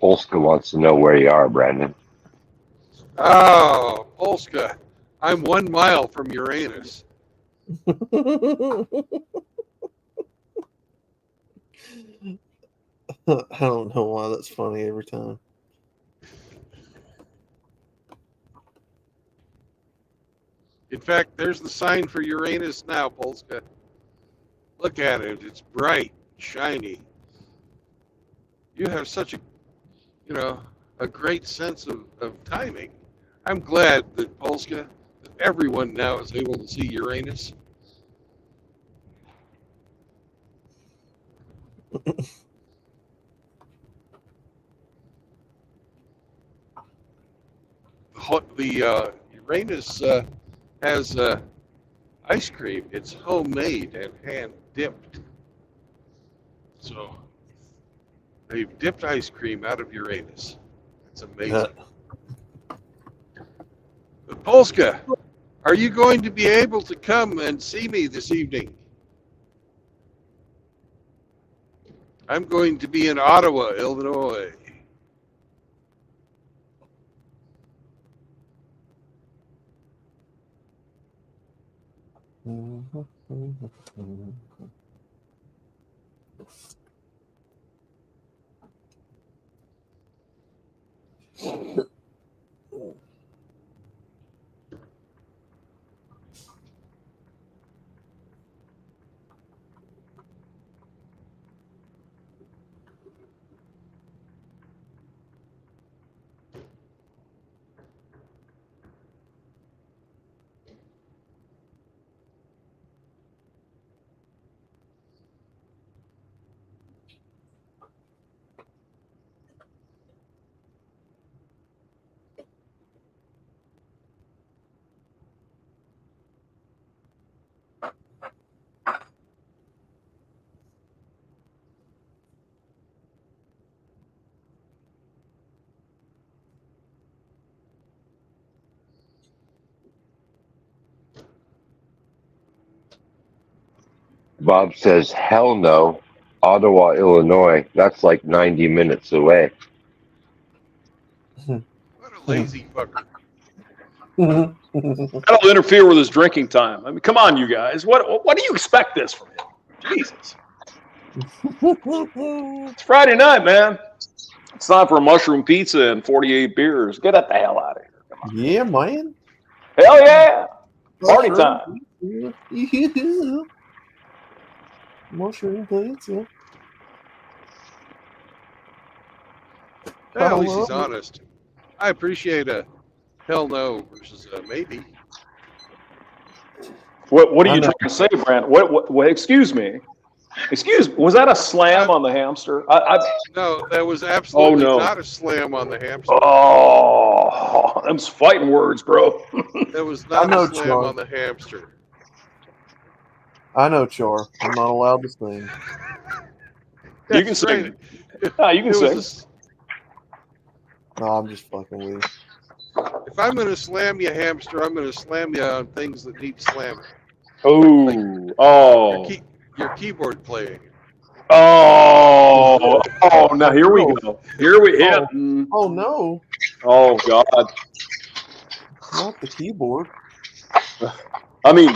Speaker 3: Polska wants to know where you are, Brandon.
Speaker 1: Oh, Polska. I'm 1 mile from Uranus.
Speaker 6: I don't know why that's funny every time.
Speaker 1: In fact, there's the sign for Uranus now, Polska. Look at it. It's bright, shiny. You have such a great sense of timing. I'm glad that Polska, that everyone now is able to see Uranus. The Uranus has ice cream. It's homemade and hand dipped. So they've dipped ice cream out of Uranus. It's amazing. But Polska, are you going to be able to come and see me this evening? I'm going to be in Ottawa, Illinois.
Speaker 3: Bob says, hell no. Ottawa, Illinois. That's like 90 minutes away.
Speaker 1: What a lazy fucker.
Speaker 7: That'll interfere with his drinking time. I mean, come on, you guys. What do you expect this from him? Jesus. It's Friday night, man. It's time for a mushroom pizza and 48 beers. Get the hell out of here. Come on.
Speaker 6: Yeah, man.
Speaker 7: Hell yeah. Party time.
Speaker 6: Yeah. Mushroom pizza.
Speaker 1: Well, at least he's honest. I appreciate a hell no versus a maybe.
Speaker 7: What are you trying to say, Brand? What? Excuse me. Was that a slam on the hamster?
Speaker 1: No, that was absolutely
Speaker 7: no.
Speaker 1: not a slam on the hamster.
Speaker 7: Oh, them's fighting words, bro.
Speaker 1: That was not
Speaker 6: know,
Speaker 1: a slam
Speaker 6: Char.
Speaker 1: on the hamster.
Speaker 6: I know, Char. I'm not allowed to sing.
Speaker 7: You can sing. You can sing.
Speaker 6: No, I'm just fucking with you.
Speaker 1: If I'm going to slam you, hamster, I'm going to slam you on things that need slamming. Your keyboard playing.
Speaker 7: Oh, now here we go. Here we hit.
Speaker 6: Oh, no.
Speaker 7: Oh, God.
Speaker 6: Not the keyboard.
Speaker 7: I mean,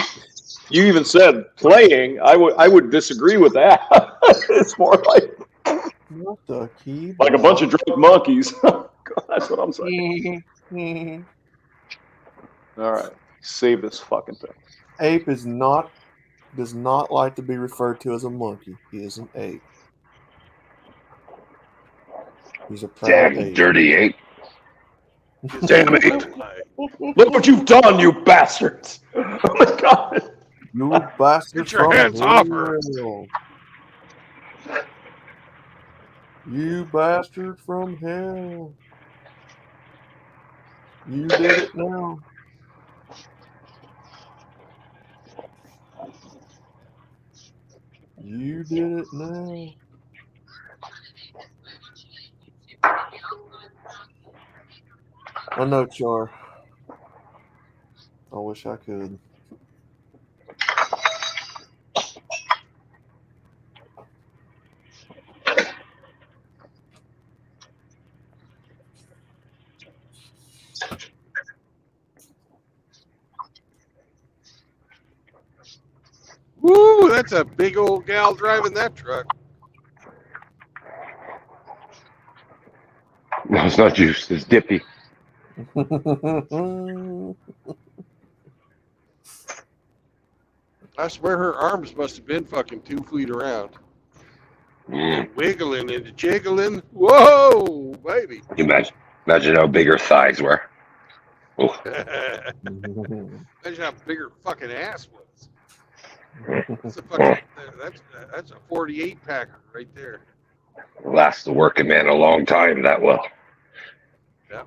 Speaker 7: you even said playing. I would disagree with that. It's more like
Speaker 6: not the keyboard.
Speaker 7: Like a bunch of drunk monkeys. That's what I'm saying. All right, save this fucking thing.
Speaker 6: Ape does not like to be referred to as a monkey. He is an ape. He's a proud ape.
Speaker 3: Dirty ape.
Speaker 7: Damn ape. Look what you've done, you bastards. Oh my God.
Speaker 6: You bastards.
Speaker 1: Get your hands off her.
Speaker 6: You bastard from hell. You did it now. You did it now. I know, Char. I wish I could.
Speaker 1: that's a big old gal driving that truck.
Speaker 3: No, it's not juice. It's dippy.
Speaker 1: I swear her arms must have been fucking 2 feet around.
Speaker 3: Mm.
Speaker 1: Wiggling and jiggling. Whoa, baby.
Speaker 3: Imagine how big her thighs were. Oh.
Speaker 1: Imagine how big her fucking ass was. That's a fucking, that's a 48 packer right there.
Speaker 3: Last the working man a long time, that will.
Speaker 1: Yeah.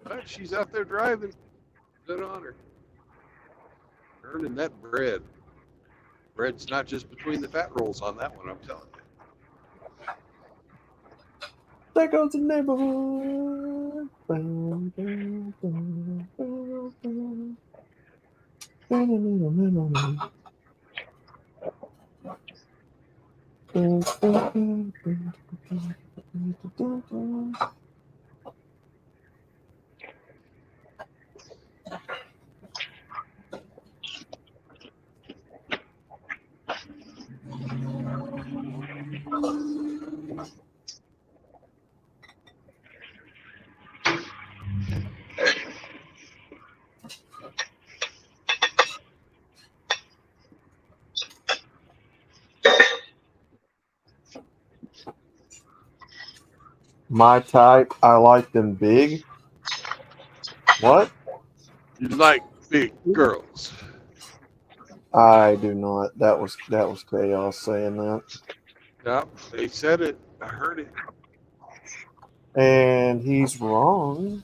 Speaker 1: But she's out there driving. Good on her. Earning that bread. Bread's not just between the fat rolls on that one, I'm telling you.
Speaker 6: There goes the neighborhood. Bum, bum, bum, bum, bum. My type, I like them big. What?
Speaker 1: You like big girls.
Speaker 6: I do not. That was chaos saying that.
Speaker 1: Yep, they said it. I heard it.
Speaker 6: And he's wrong.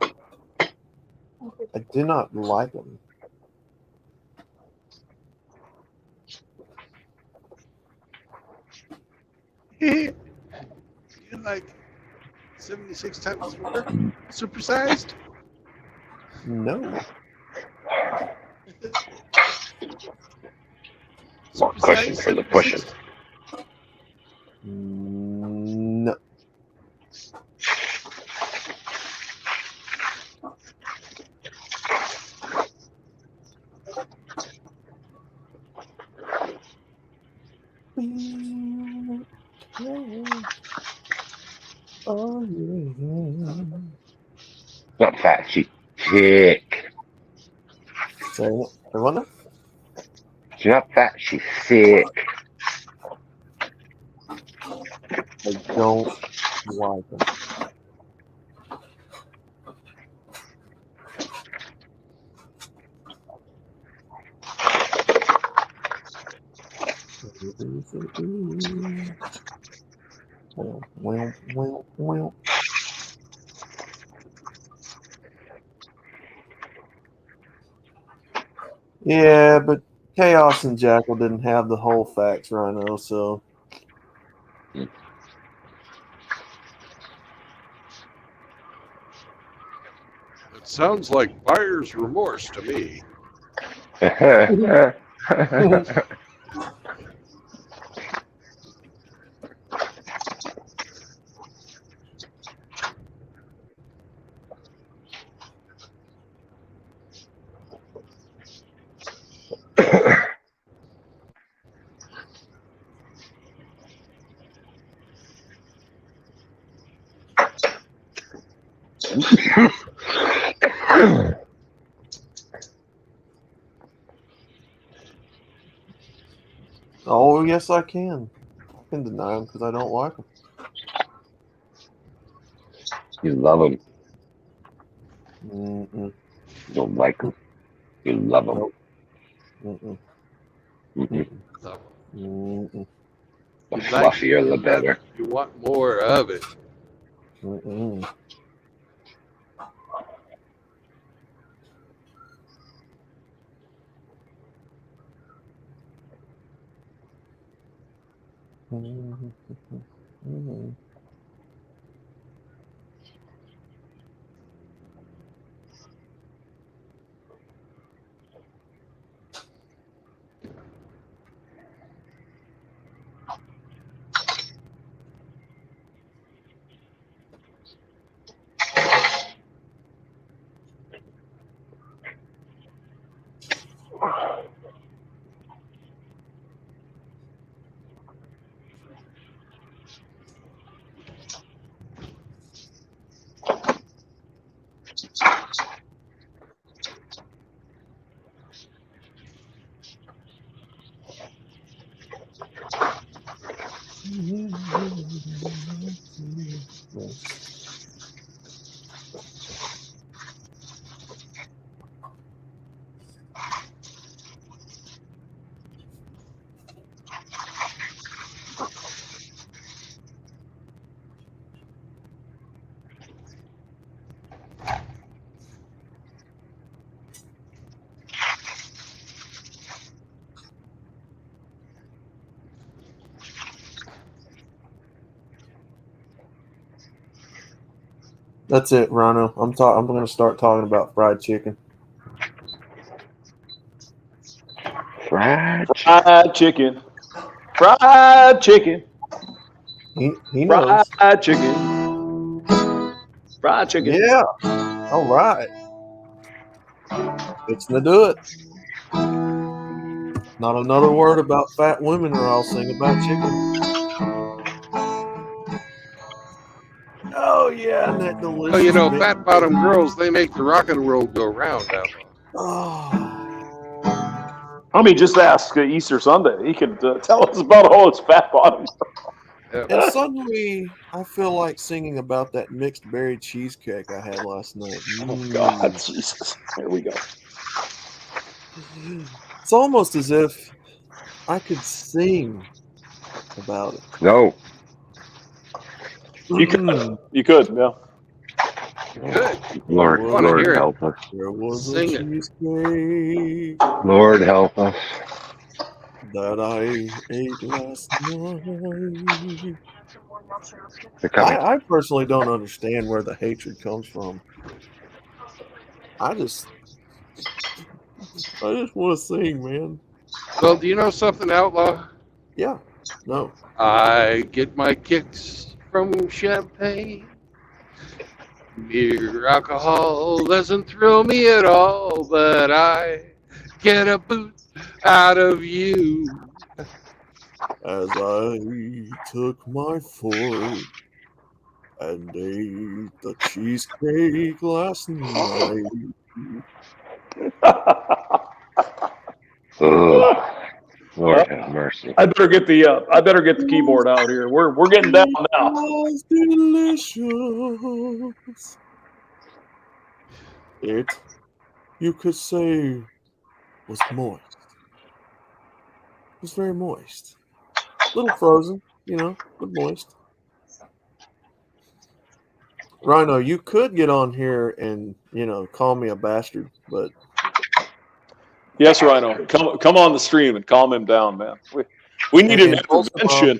Speaker 6: I do not like him.
Speaker 1: You like 76 times 4? Supersized?
Speaker 6: No.
Speaker 3: More cushion for the pushing.
Speaker 6: No. Oh yeah.
Speaker 3: Not fat, she's thick.
Speaker 6: Say it. Everyone?
Speaker 3: She's not fat, she's thick.
Speaker 6: I don't like him. Well. Yeah, but Chaos and Jackal didn't have the whole facts, Rhino, so.
Speaker 1: It sounds like buyer's remorse to me.
Speaker 6: Oh, yes, I can. I can deny him because I don't like him.
Speaker 3: You love him.
Speaker 6: Mm-mm.
Speaker 3: You don't like him. You love him.
Speaker 6: Nope. Mm-mm.
Speaker 3: Mm-mm.
Speaker 6: Mm-mm.
Speaker 3: The
Speaker 1: You like
Speaker 3: fluffier, the
Speaker 1: it,
Speaker 3: better.
Speaker 1: you want more of it.
Speaker 6: Mm-mm. Mm-mm. That's it, Rhino. I'm going to start talking about fried chicken.
Speaker 3: Fried
Speaker 7: Fried chicken. Fried chicken.
Speaker 6: He knows.
Speaker 7: Fried chicken. Fried chicken.
Speaker 6: Yeah. All right. Fixing to do it. Not another word about fat women, or I'll sing about chicken. Oh yeah, and that delicious.
Speaker 1: Well, you know,
Speaker 6: bit-
Speaker 1: fat bottom girls, they make the rockin' world go round now.
Speaker 6: Oh,
Speaker 7: I mean, just ask Easter Sunday. He could tell us about all his fat bottoms.
Speaker 6: and suddenly I feel like singing about that mixed berry cheesecake I had last night.
Speaker 7: Oh, God, Jesus. Here we go.
Speaker 6: It's almost as if I could sing about it.
Speaker 3: No.
Speaker 7: You could. You could, yeah.
Speaker 1: Good.
Speaker 3: Lord,
Speaker 1: I want to
Speaker 3: Lord
Speaker 1: hear it.
Speaker 3: help us.
Speaker 6: There was
Speaker 1: Sing
Speaker 6: a
Speaker 1: it.
Speaker 6: cheesecake
Speaker 3: Lord help us.
Speaker 6: that I ate last night.
Speaker 3: They're coming.
Speaker 6: I personally don't understand where the hatred comes from. I just want to sing, man.
Speaker 1: Well, do you know something, Outlaw?
Speaker 6: Yeah. No.
Speaker 1: I get my kicks from champagne. Mere alcohol doesn't thrill me at all, but I get a boot out of you.
Speaker 6: As I took my fork and ate the cheesecake last night.
Speaker 3: Ugh. Lord have mercy.
Speaker 7: I better get the keyboard out here. We're getting down now.
Speaker 6: It was delicious. It, you could say, was moist. It was very moist. A little frozen, but moist. Rhino, you could get on here and, call me a bastard, but
Speaker 7: Yes, Rhino. Come on the stream and calm him down, man. We need an
Speaker 6: and also,
Speaker 7: intervention.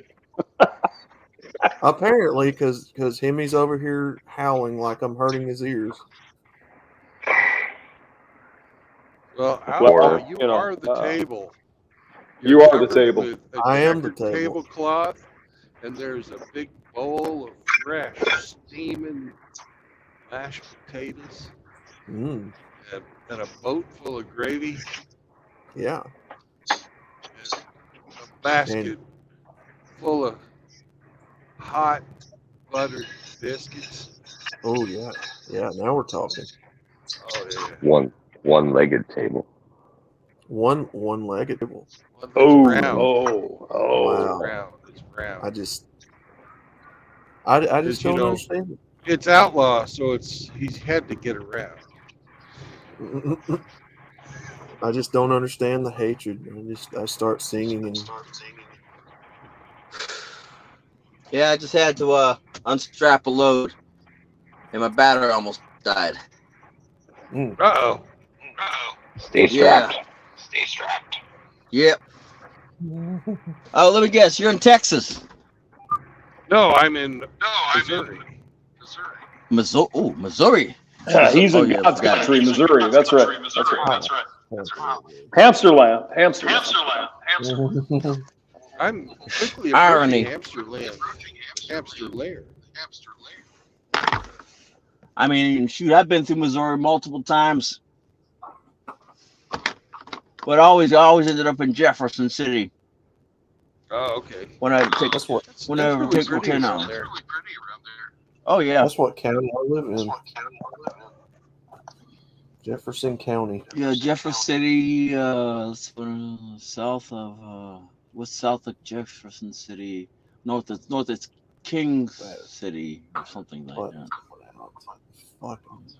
Speaker 6: apparently, because Hemi's over here howling like I'm hurting his ears.
Speaker 1: Well,
Speaker 7: Well,
Speaker 1: Outlaw, you
Speaker 7: you know,
Speaker 1: are the table.
Speaker 7: you
Speaker 1: You're
Speaker 7: are the
Speaker 1: covered
Speaker 7: table.
Speaker 1: with a
Speaker 6: I am the
Speaker 1: checkered
Speaker 6: table.
Speaker 1: tablecloth, and there's a big bowl of fresh, steaming mashed potatoes,
Speaker 6: Mm,
Speaker 1: and a boat full of gravy,
Speaker 6: yeah.
Speaker 1: and a basket full of hot buttered biscuits.
Speaker 6: Oh, yeah. Yeah, now we're talking.
Speaker 1: Oh yeah,
Speaker 3: One-legged table.
Speaker 6: One-legged table.
Speaker 1: one that's
Speaker 7: Oh,
Speaker 1: brown.
Speaker 6: Wow.
Speaker 1: Brown. It's brown.
Speaker 6: I just don't understand it.
Speaker 1: It's Outlaw, so he's had to get around.
Speaker 6: I just don't understand the hatred. I start singing and
Speaker 10: Yeah, I just had to unstrap a load, and my battery almost died.
Speaker 1: Uh-oh.
Speaker 3: Stay strapped.
Speaker 10: Yep. Oh, let me guess. You're in Texas.
Speaker 1: No, I'm in Missouri.
Speaker 10: Missouri.
Speaker 7: He's in
Speaker 10: yeah,
Speaker 7: God's
Speaker 10: forgot.
Speaker 7: country, Missouri. That's right. Hamsterland.
Speaker 1: I'm quickly
Speaker 10: Irony.
Speaker 1: approaching Hamster Lair.
Speaker 10: I mean, shoot, I've been through Missouri multiple times, but I always ended up in Jefferson City
Speaker 1: Oh, okay.
Speaker 10: when I take
Speaker 6: that's what
Speaker 10: whenever
Speaker 1: really
Speaker 10: take my
Speaker 1: pretty
Speaker 10: 10
Speaker 1: around
Speaker 10: hours.
Speaker 1: there.
Speaker 10: Oh yeah.
Speaker 6: that's what county I live in. Jefferson County.
Speaker 10: Yeah, Jefferson City, south of what's south of Jefferson City? North it's Kings City or something like
Speaker 6: What?
Speaker 10: that.
Speaker 6: Fucking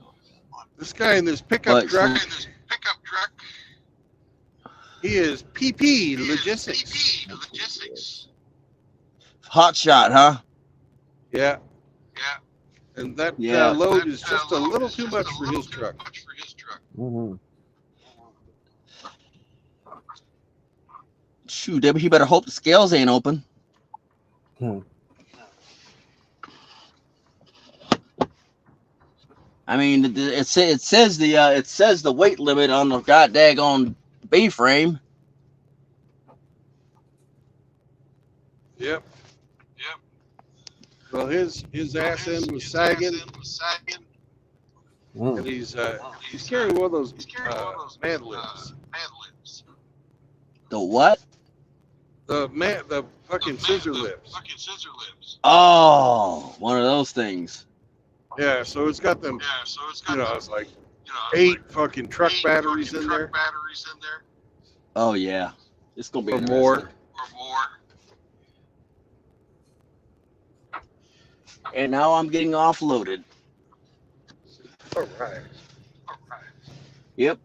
Speaker 1: This guy in this pickup
Speaker 10: But
Speaker 1: truck, he is PP Logistics.
Speaker 10: hot shot, huh?
Speaker 1: Yeah. And that
Speaker 10: Yeah.
Speaker 1: load is just a little too much for his truck.
Speaker 6: mm-hmm.
Speaker 10: Shoot, Debbie, he better hope the scales ain't open. I mean, it says the weight limit on the goddamn B frame.
Speaker 1: Yep. Well, his ass end was sagging, and he's carrying one of those man lifts.
Speaker 10: The what?
Speaker 1: The fucking scissor lifts.
Speaker 10: Oh, one of those things.
Speaker 1: Yeah, so it's got them. It's like 8 fucking truck batteries in there.
Speaker 10: Oh yeah, it's gonna be
Speaker 1: Or more.
Speaker 10: interesting. And now I'm getting offloaded.
Speaker 1: All right.
Speaker 10: Yep.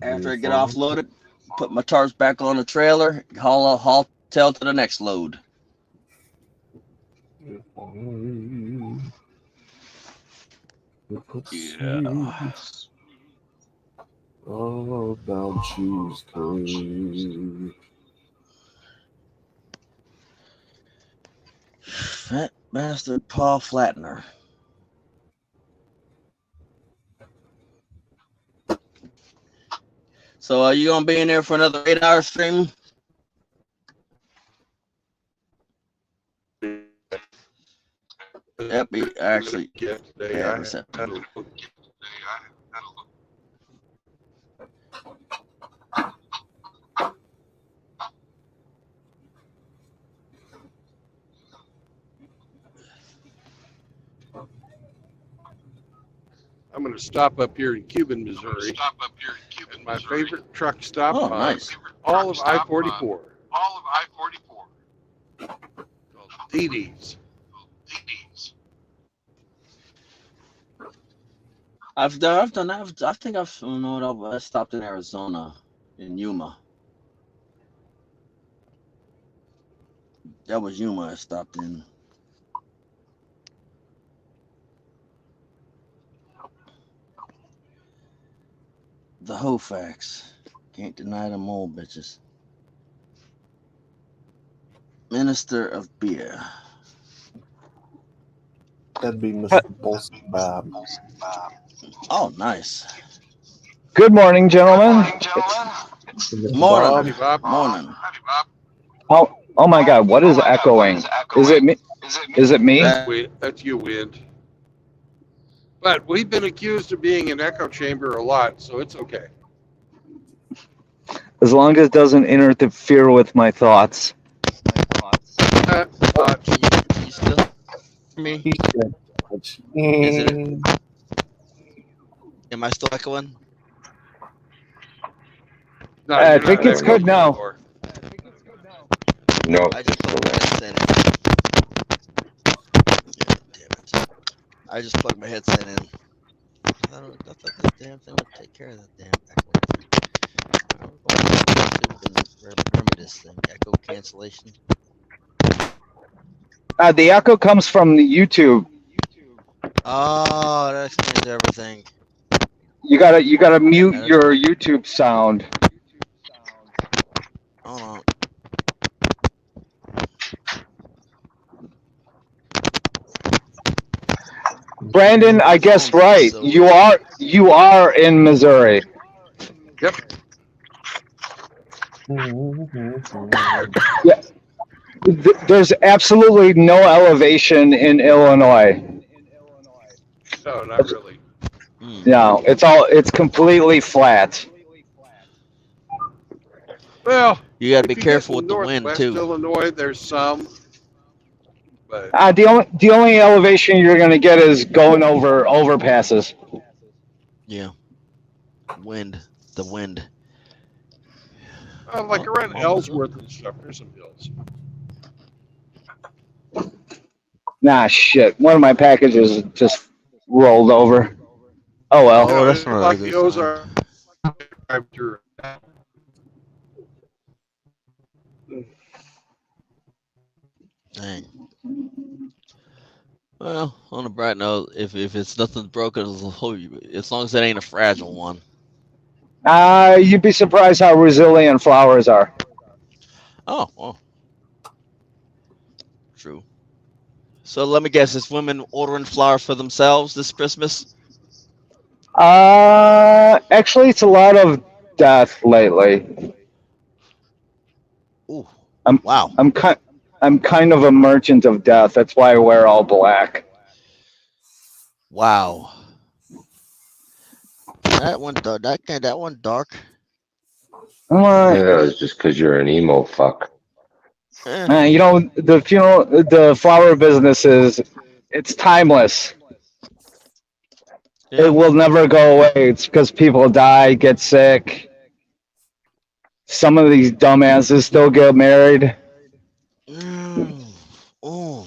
Speaker 10: After I get offloaded, put my tarps back on the trailer, haul tail to the next load. Yeah.
Speaker 6: All about cheesecake.
Speaker 10: Fat bastard Paul Flattener. So are you gonna be in there for another 8-hour stream? Yep, actually.
Speaker 1: Yeah, today
Speaker 10: Yeah,
Speaker 1: I
Speaker 10: what's
Speaker 1: had
Speaker 10: that?
Speaker 1: a look. I'm going to stop up here in Cuban, Missouri. My favorite truck stop
Speaker 10: Oh,
Speaker 1: on
Speaker 10: nice.
Speaker 1: all of I-44. Called Dee Dee's.
Speaker 10: I think I stopped in Arizona, in Yuma. That was Yuma I stopped in. The Hofax. Can't deny them old bitches. Minister of Beer.
Speaker 6: That'd be Mr. Bolson Bob.
Speaker 10: Oh, nice.
Speaker 11: Good morning, gentlemen.
Speaker 10: Morning.
Speaker 1: Howdy, Bob.
Speaker 10: Morning.
Speaker 11: Oh my God! What is echoing? Is it me? Is it me?
Speaker 1: That's you, Wind. But we've been accused of being an echo chamber a lot, so it's okay.
Speaker 11: As long as it doesn't interfere with my thoughts.
Speaker 10: You still hear me? Is it? Am I still echoing?
Speaker 1: No,
Speaker 11: I
Speaker 1: you're
Speaker 11: think
Speaker 1: not
Speaker 11: it's
Speaker 1: echoing
Speaker 11: good now.
Speaker 1: anymore.
Speaker 3: No.
Speaker 10: I just plugged my headset in. Damn it. I just plugged my headset in. I thought this damn thing would take care of that damn echo. Remember this thing, echo cancellation.
Speaker 11: The echo comes from the YouTube.
Speaker 10: Oh, that explains everything.
Speaker 11: You gotta mute your YouTube sound.
Speaker 10: Hold on.
Speaker 11: Brandon, I guess right. You are in Missouri.
Speaker 1: Yep.
Speaker 11: Yeah. There's absolutely no elevation in Illinois.
Speaker 1: No, not really.
Speaker 11: No, it's completely flat.
Speaker 1: Well,
Speaker 10: you got to be
Speaker 1: if you
Speaker 10: careful
Speaker 1: get
Speaker 10: with the wind
Speaker 1: northwest
Speaker 10: too.
Speaker 1: Illinois, there's some. But
Speaker 11: The only elevation you're gonna get is going over overpasses.
Speaker 10: Yeah. Wind. The wind.
Speaker 1: Like
Speaker 10: Oh,
Speaker 1: around
Speaker 10: almost done.
Speaker 1: Ellsworth and stuff, there's some hills.
Speaker 11: Nah, shit. One of my packages just rolled over. Oh well.
Speaker 10: Oh, that's
Speaker 1: It's
Speaker 10: not a
Speaker 1: like
Speaker 10: good
Speaker 1: the
Speaker 10: sign.
Speaker 1: Ozark drive through.
Speaker 10: Dang. Well, on a bright note, if it's nothing broken, as long as it ain't a fragile one.
Speaker 11: You'd be surprised how resilient flowers are.
Speaker 10: Oh, well, true. So let me guess, is women ordering flowers for themselves this Christmas?
Speaker 11: Actually, it's a lot of death lately.
Speaker 10: Ooh,
Speaker 11: I'm
Speaker 10: wow,
Speaker 11: I'm kind I'm kind of a merchant of death. That's why I wear all black.
Speaker 10: wow. That one, that one dark.
Speaker 3: Yeah, it's just because you're an emo fuck.
Speaker 10: Eh,
Speaker 11: You know, the flower business it's timeless.
Speaker 10: yeah.
Speaker 11: It will never go away. It's because people die, get sick. Some of these dumbasses still get married.
Speaker 10: Mm, ooh,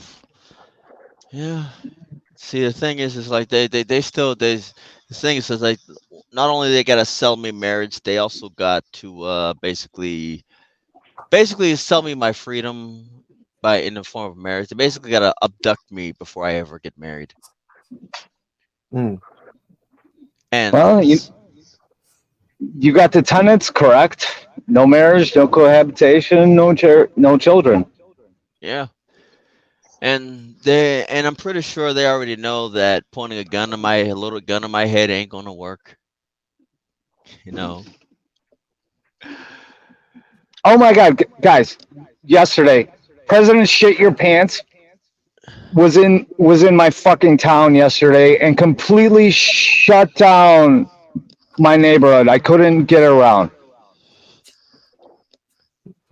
Speaker 10: yeah. See, the thing is like they still the thing is like not only they gotta sell me marriage, they also got to basically sell me my freedom by in the form of marriage. They basically gotta abduct me before I ever get married.
Speaker 6: Mm.
Speaker 10: And
Speaker 11: Well, you got the tenets correct. No marriage, no cohabitation, no children.
Speaker 10: yeah, and I'm pretty sure they already know that pointing a little gun in my head ain't gonna work. You know.
Speaker 11: Oh my God, guys! Yesterday, President Shit Your Pants was in my fucking town yesterday and completely shut down my neighborhood. I couldn't get around.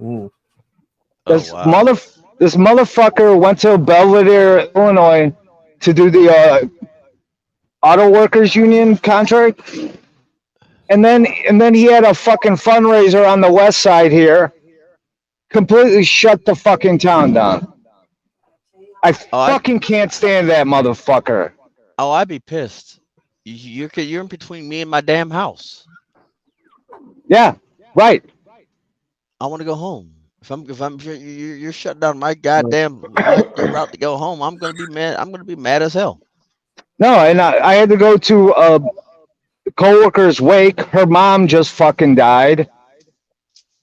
Speaker 6: Mm.
Speaker 10: Oh wow.
Speaker 11: This motherfucker went to Belvedere, Illinois, to do the auto workers union contract, and then he had a fucking fundraiser on the west side here. Completely shut the fucking town down. I
Speaker 10: Oh, I
Speaker 11: fucking can't stand that motherfucker.
Speaker 10: I'd be pissed. You're in between me and my damn house.
Speaker 11: Yeah, right.
Speaker 10: I want to go home. If you're shutting down my goddamn your route to go home, I'm gonna be mad. I'm gonna be mad as hell.
Speaker 11: No, and I had to go to a coworker's wake. Her mom just fucking died,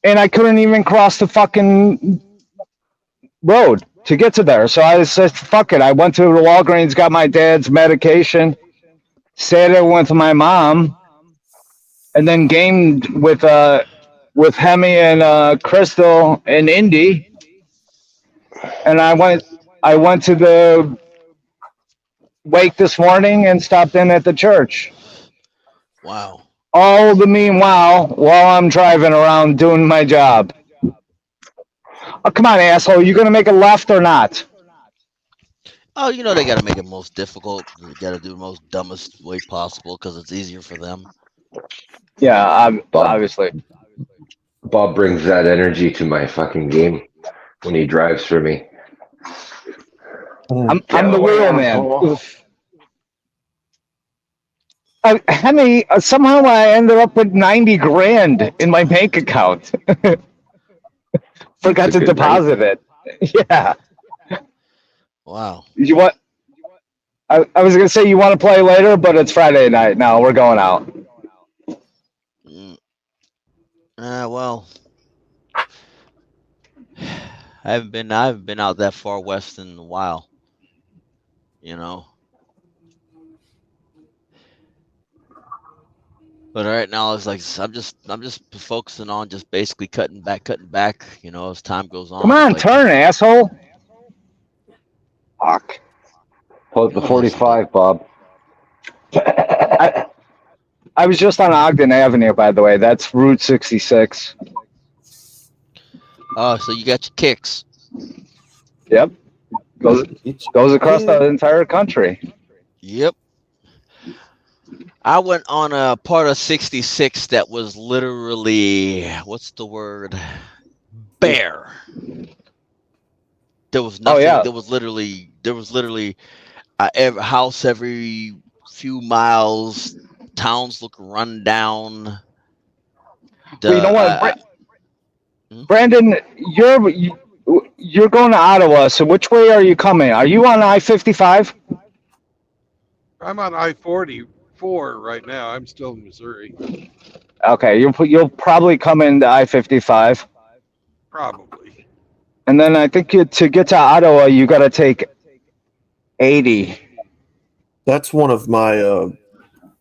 Speaker 11: and I couldn't even cross the fucking road to get to there. So I said, "Fuck it." I went to the Walgreens, got my dad's medication, stayed there with my mom, and then gamed with Hemi and Crystal and Indy. And I went to the wake this morning and stopped in at the church.
Speaker 10: Wow.
Speaker 11: All the meanwhile, while I'm driving around doing my job. Oh, come on, asshole! You gonna make a left or not?
Speaker 10: Oh, you know they gotta make it most difficult. They gotta do the most dumbest way possible because it's easier for them.
Speaker 11: Yeah,
Speaker 3: Bob
Speaker 11: obviously.
Speaker 3: Bob brings that energy to my fucking game when he drives for me.
Speaker 6: Mm.
Speaker 11: I'm the
Speaker 3: away,
Speaker 11: wheel man.
Speaker 3: asshole.
Speaker 11: Oof. Henny, somehow I ended up with 90 grand in my bank account.
Speaker 3: It's
Speaker 11: Forgot
Speaker 3: a
Speaker 11: to
Speaker 3: good night.
Speaker 11: deposit it. Yeah.
Speaker 10: Wow.
Speaker 11: You want? I was gonna say you want to play later, but it's Friday night. No, we're going out.
Speaker 10: Mm, well, I haven't been out that far west in a while. You know. But right now it's like I'm just focusing on just basically cutting back. You know, as time goes
Speaker 11: Come
Speaker 10: on, it's
Speaker 11: on,
Speaker 10: like
Speaker 11: turn, asshole. Fuck.
Speaker 3: Pull up the
Speaker 10: you know, listen, but
Speaker 3: 45, Bob.
Speaker 11: I I was just on Ogden Avenue, by the way. That's Route 66.
Speaker 10: oh, so you got your kicks.
Speaker 11: Yep. Goes
Speaker 6: Get
Speaker 11: goes across
Speaker 6: your
Speaker 11: the entire country.
Speaker 10: Yep. I went on a part of 66 that was literally, what's the word? Bare. There was
Speaker 11: Oh
Speaker 10: nothing.
Speaker 11: yeah.
Speaker 10: There was literally every house every few miles. Towns look run down.
Speaker 11: Well, you know what,
Speaker 10: Hmm?
Speaker 11: Brandon, you're going to Ottawa. So which way are you coming? Are you on I-55?
Speaker 1: I'm on I-44 right now. I'm still in Missouri.
Speaker 11: Okay, you'll probably come into I-55,
Speaker 1: Probably.
Speaker 11: and then I think to get to Ottawa, you got to take 80.
Speaker 6: That's one of my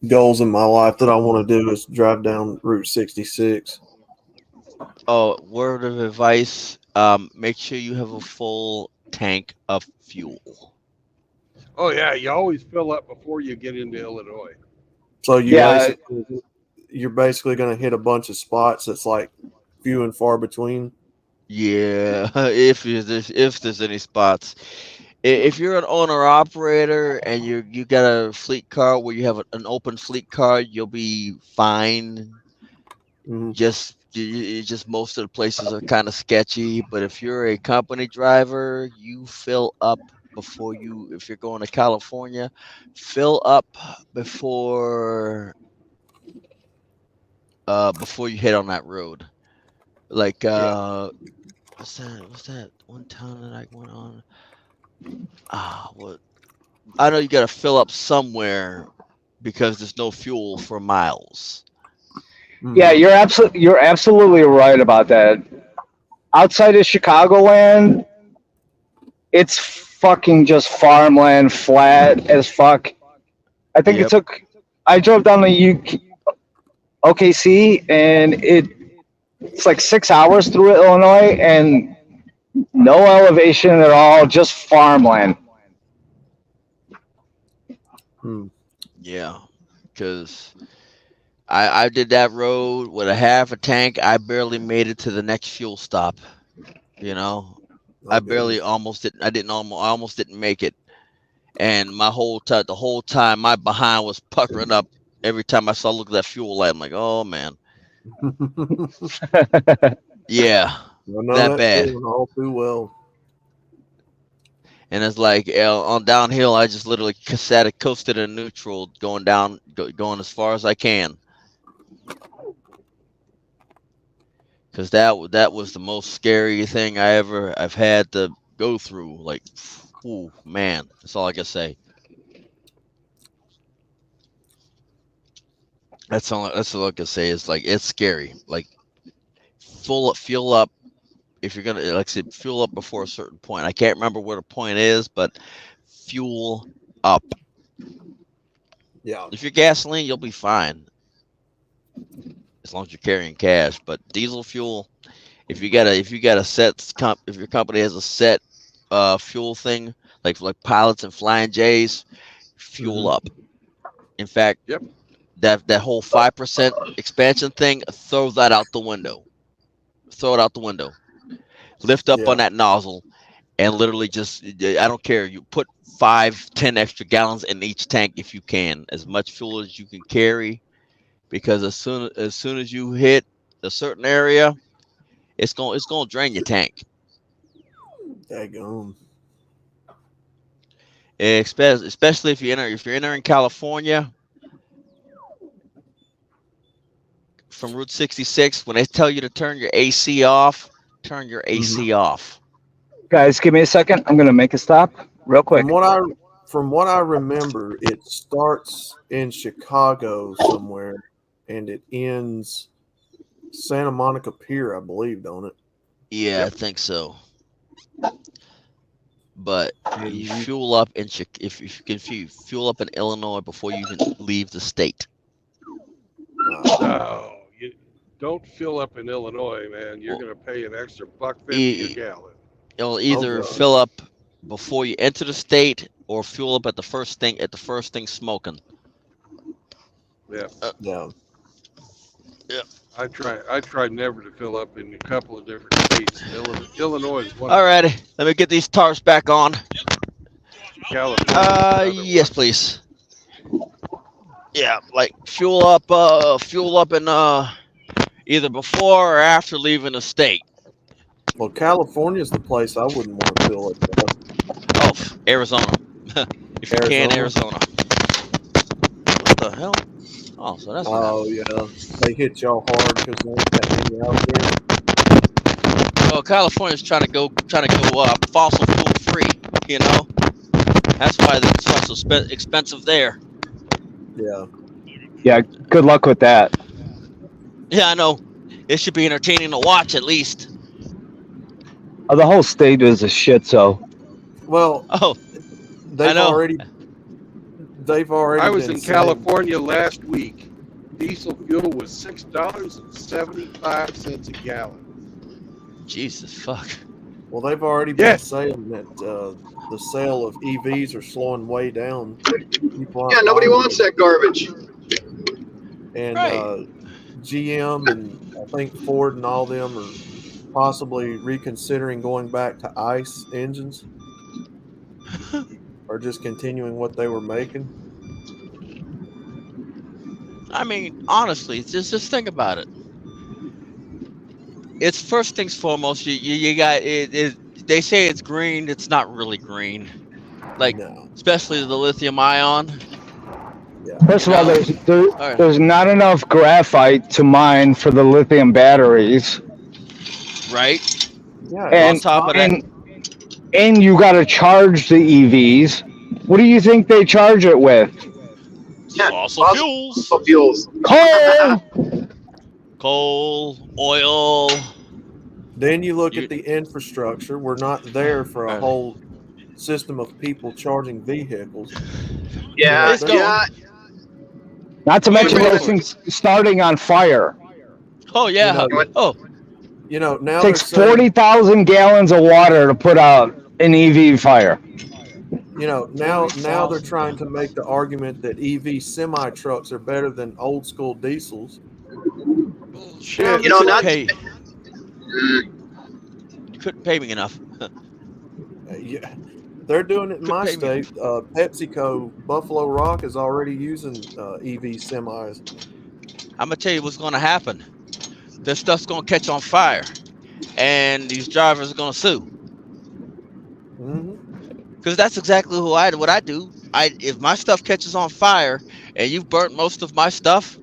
Speaker 6: goals in my life that I want to do is drive down Route 66.
Speaker 10: Oh, word of advice: make sure you have a full tank of fuel.
Speaker 1: Oh yeah, you always fill up before you get into Illinois.
Speaker 6: So
Speaker 11: Yeah,
Speaker 6: you're basically going to hit a bunch of spots that's like few and far between.
Speaker 10: Yeah, if there's any spots. If you're an owner operator and you got a fleet car where you have an open fleet car, you'll be fine.
Speaker 6: Mhm.
Speaker 10: Just most of the places are kind of sketchy. But if you're a company driver, you fill up before you. If you're going to California, fill up before before you head on that road. Like what's that one town that I went on? What I know you got to fill up somewhere because there's no fuel for miles.
Speaker 11: yeah,
Speaker 6: Mhm.
Speaker 11: you're absolutely right about that. Outside of Chicagoland, it's fucking just farmland, flat as fuck. I think
Speaker 10: Yep.
Speaker 11: I drove down the OKC, and it's like 6 hours through Illinois, and no elevation at all, just farmland.
Speaker 6: Hmm.
Speaker 10: Yeah. Because I did that road with a half a tank. I barely made it to the next fuel stop. You know,
Speaker 6: Oh
Speaker 10: I barely
Speaker 6: goodness.
Speaker 10: almost didn't. I almost didn't make it. And the whole time, my behind was puckering up every time I saw look at that fuel light. I'm like, oh man, yeah,
Speaker 6: I know
Speaker 10: that
Speaker 6: that
Speaker 10: bad.
Speaker 6: feeling all too well.
Speaker 10: And it's like on downhill, I just literally coasted in neutral, going down, going as far as I can, because that was the most scary thing I've had to go through. Like, ooh, man, that's all I can say. That's all I can say is like it's scary. Like fuel up if you're gonna like I said, fuel up before a certain point. I can't remember what a point is, but fuel up.
Speaker 6: Yeah.
Speaker 10: If you're gasoline, you'll be fine as long as you're carrying cash. But diesel fuel, if your company has a set fuel thing like pilots and flying J's, fuel
Speaker 6: Hmm.
Speaker 10: up. In fact,
Speaker 1: Yep.
Speaker 10: that whole 5% expansion thing, throw that out the window. Throw it out the window. Lift up
Speaker 6: Yeah.
Speaker 10: on that nozzle and literally just I don't care. You put 5, 10 extra gallons in each tank if you can, as much fuel as you can carry, because as soon as you hit a certain area, it's gonna drain your tank.
Speaker 6: Daggone.
Speaker 10: Especially if you're entering California from Route 66, when they tell you to turn your AC off, turn your
Speaker 6: Hmm.
Speaker 10: AC off.
Speaker 11: Guys, give me a second. I'm gonna make a stop real
Speaker 6: From
Speaker 11: quick.
Speaker 6: what I remember, it starts in Chicago somewhere and it ends Santa Monica Pier, I believe, don't it?
Speaker 10: Yeah, I
Speaker 1: Yep.
Speaker 10: think so. But
Speaker 6: And
Speaker 10: you
Speaker 6: you,
Speaker 10: fuel up if you can fuel up in Illinois before you even leave the state.
Speaker 1: No, you don't fill up in Illinois, man. You're
Speaker 10: Well,
Speaker 1: going to pay an extra $1.50 a
Speaker 10: e-
Speaker 1: gallon.
Speaker 10: you'll
Speaker 6: oh
Speaker 10: either
Speaker 6: god,
Speaker 10: fill up before you enter the state or fuel up at the first thing smoking.
Speaker 1: Yeah.
Speaker 6: yeah.
Speaker 10: Yeah.
Speaker 1: I try never to fill up in a couple of different states, and Illinois is one of them.
Speaker 10: Alrighty, let me get these tarps back on.
Speaker 1: California is another
Speaker 10: Yes,
Speaker 1: one.
Speaker 10: please. Yeah, like fuel up in either before or after leaving the state.
Speaker 6: Well, California's the place I wouldn't want to fill it up.
Speaker 10: Oh, Arizona. If you can,
Speaker 6: Arizona.
Speaker 10: Arizona. What the hell? Oh, so that's what
Speaker 6: Oh
Speaker 10: happened.
Speaker 6: yeah, they hit y'all hard because there ain't that many out there.
Speaker 10: Well, California's trying to go fossil fuel free. You know, that's why it's so expensive there.
Speaker 6: Yeah.
Speaker 11: Yeah, good luck with that.
Speaker 10: Yeah, I know. It should be entertaining to watch at least.
Speaker 11: The whole state is a shit. So
Speaker 6: Well,
Speaker 10: Oh, I
Speaker 6: they've
Speaker 10: know.
Speaker 6: already
Speaker 1: I was
Speaker 6: been
Speaker 1: in
Speaker 6: saying,
Speaker 1: California last week. Diesel fuel was $6.75 a gallon.
Speaker 10: Jesus fuck.
Speaker 6: well, they've already been
Speaker 1: Yes.
Speaker 6: saying that the sale of EVs are slowing way down. People aren't
Speaker 12: Yeah, nobody
Speaker 6: buying
Speaker 12: wants
Speaker 6: them.
Speaker 12: that garbage.
Speaker 6: And
Speaker 10: Right.
Speaker 6: GM and I think Ford and all them are possibly reconsidering going back to ICE engines or just continuing what they were making.
Speaker 10: I mean, honestly, just think about it. It's first things foremost. You got it. They say it's green. It's not really green. Like,
Speaker 6: No.
Speaker 10: especially the lithium ion.
Speaker 6: Yeah.
Speaker 11: first
Speaker 10: You
Speaker 11: of all,
Speaker 10: know.
Speaker 11: there's not enough graphite to mine for the lithium batteries,
Speaker 10: Right.
Speaker 6: Yeah.
Speaker 10: On
Speaker 11: and
Speaker 10: top of that,
Speaker 11: and you got to charge the EVs. What do you think they charge it with?
Speaker 12: Yeah,
Speaker 10: fossil fuels,
Speaker 12: fossil fuels.
Speaker 11: Coal.
Speaker 10: coal, oil.
Speaker 6: Then you look
Speaker 10: You,
Speaker 6: at the infrastructure. We're not there for a
Speaker 10: Right.
Speaker 6: whole system of people charging vehicles.
Speaker 12: Yeah,
Speaker 10: It's going.
Speaker 12: yeah.
Speaker 11: Not to
Speaker 10: We're
Speaker 11: mention
Speaker 10: going
Speaker 11: those
Speaker 10: for it.
Speaker 11: things starting on fire.
Speaker 10: Oh
Speaker 6: You
Speaker 10: yeah.
Speaker 6: know,
Speaker 10: Oh,
Speaker 6: now
Speaker 11: Takes
Speaker 6: they're saying,
Speaker 11: 40,000 gallons of water to put out an EV fire.
Speaker 6: now they're trying to make the argument that EV semi trucks are better than old school diesels.
Speaker 1: Bullshit.
Speaker 12: You know,
Speaker 10: couldn't
Speaker 12: not.
Speaker 10: pay. You couldn't pay me enough.
Speaker 6: Yeah, they're doing it in
Speaker 10: Couldn't
Speaker 6: my
Speaker 10: pay me
Speaker 6: state. PepsiCo Buffalo Rock is already using EV semis.
Speaker 10: I'm gonna tell you what's gonna happen. This stuff's gonna catch on fire, and these drivers are gonna sue.
Speaker 6: Hmm.
Speaker 10: Because that's exactly what I do. If my stuff catches on fire and you've burnt most of my stuff,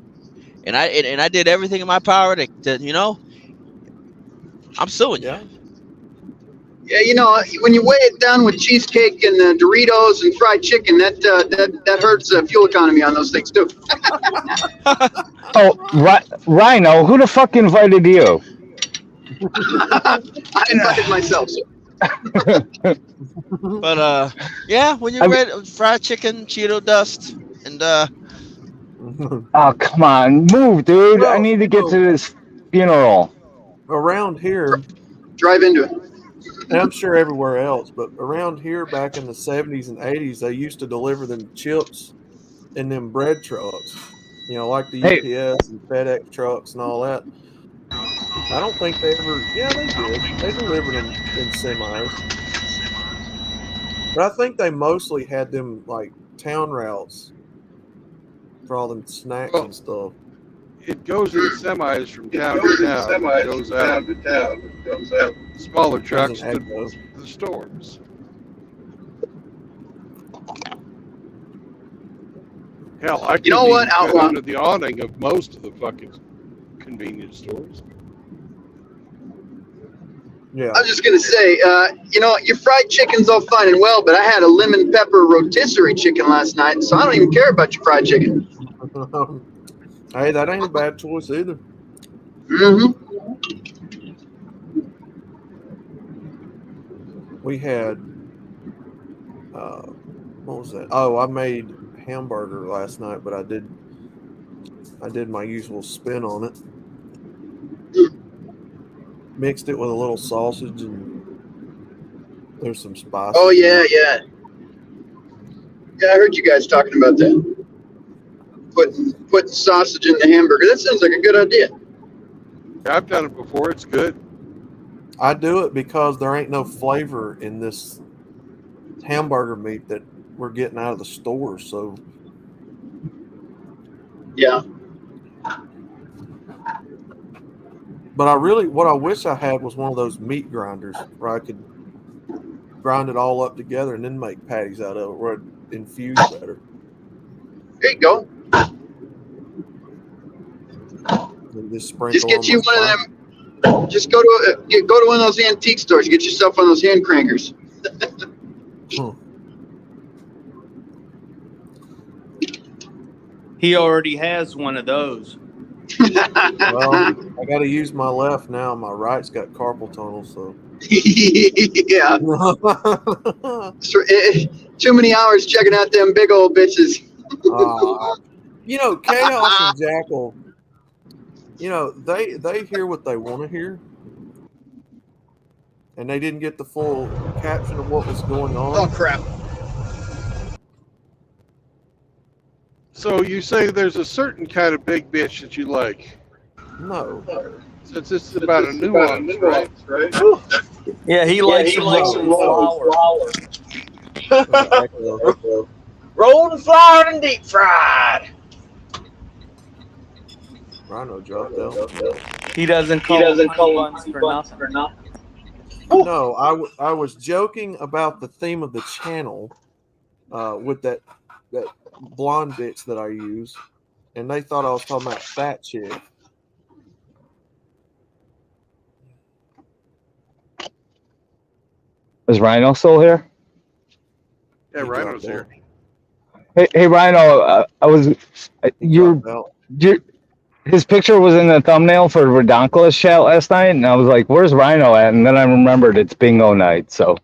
Speaker 10: and I did everything in my power to I'm suing you.
Speaker 6: Yeah.
Speaker 12: Yeah, you know, when you weigh it down with cheesecake and Doritos and fried chicken, that hurts the fuel economy on those things too.
Speaker 11: Oh, Rhino, who the fuck invited you?
Speaker 12: I invited myself. So.
Speaker 10: But yeah, when you're ready, fried chicken, Cheeto dust, and
Speaker 11: Oh, come on. Move, dude. I
Speaker 6: Well,
Speaker 11: need to get to this funeral.
Speaker 6: around here,
Speaker 12: Drive into it.
Speaker 6: and I'm sure everywhere else, but around here back in the 70s and 80s, they used to deliver them chips in them bread trucks, like the
Speaker 11: Hey.
Speaker 6: UPS and FedEx trucks and all that. I don't think they ever, yeah, they did. They delivered them in semis. But I think they mostly had them like town routes for all them snacks
Speaker 1: Well,
Speaker 6: and stuff.
Speaker 1: It goes in semis from town to town. It goes out. Smaller trucks
Speaker 6: Doesn't
Speaker 1: to
Speaker 6: echo.
Speaker 1: the stores. Hell, I
Speaker 12: You know
Speaker 1: couldn't
Speaker 12: what,
Speaker 1: even fit
Speaker 12: Outlaw?
Speaker 1: under the awning of most of the fucking convenience stores.
Speaker 6: Yeah.
Speaker 12: I was just gonna say, your fried chicken's all fine and well, but I had a lemon pepper rotisserie chicken last night, so I don't even care about your fried chicken.
Speaker 6: Hey, that ain't a bad choice either.
Speaker 12: Mm-hmm.
Speaker 6: We had, what was that? Oh, I made hamburger last night, but I did my usual spin on it. Mixed it with a little sausage and there's some spice.
Speaker 12: Oh yeah. Yeah, I heard you guys talking about that. Putting sausage in the hamburger. That sounds like a good idea.
Speaker 1: I've done it before. It's good.
Speaker 6: I do it because there ain't no flavor in this hamburger meat that we're getting out of the store. So
Speaker 12: Yeah.
Speaker 6: But what I wish I had was one of those meat grinders where I could grind it all up together and then make patties out of it, where it infuse better.
Speaker 12: There you go.
Speaker 6: And just sprinkle
Speaker 12: Just get
Speaker 6: on
Speaker 12: you
Speaker 6: my
Speaker 12: one of
Speaker 6: spice.
Speaker 12: them. Just go to one of those antique stores. Get yourself one of those hand crankers.
Speaker 2: He already has one of those.
Speaker 6: Well, I got to use my left now. My right's got carpal tunnel, so.
Speaker 12: Yeah. Too many hours checking out them big old bitches.
Speaker 6: Chaos and Jackal, they hear what they want to hear, and they didn't get the full caption of what was going on.
Speaker 12: Oh crap!
Speaker 1: So you say there's a certain kind of big bitch that you like?
Speaker 6: No.
Speaker 1: Since this is about a nuance, right?
Speaker 2: Yeah, he likes some flour.
Speaker 9: Rolled and floured and deep fried.
Speaker 6: Rhino dropped out.
Speaker 2: He doesn't call them buns for nothing.
Speaker 6: No, I was joking about the theme of the channel with that blonde bitch that I use, and they thought I was talking about fat chick.
Speaker 11: Is Rhino still here?
Speaker 1: Yeah, Rhino's here.
Speaker 11: Hey, Rhino. His picture was in the thumbnail for Redonkulous chat last night, and I was like, "Where's Rhino at?" And then I remembered it's bingo night. So,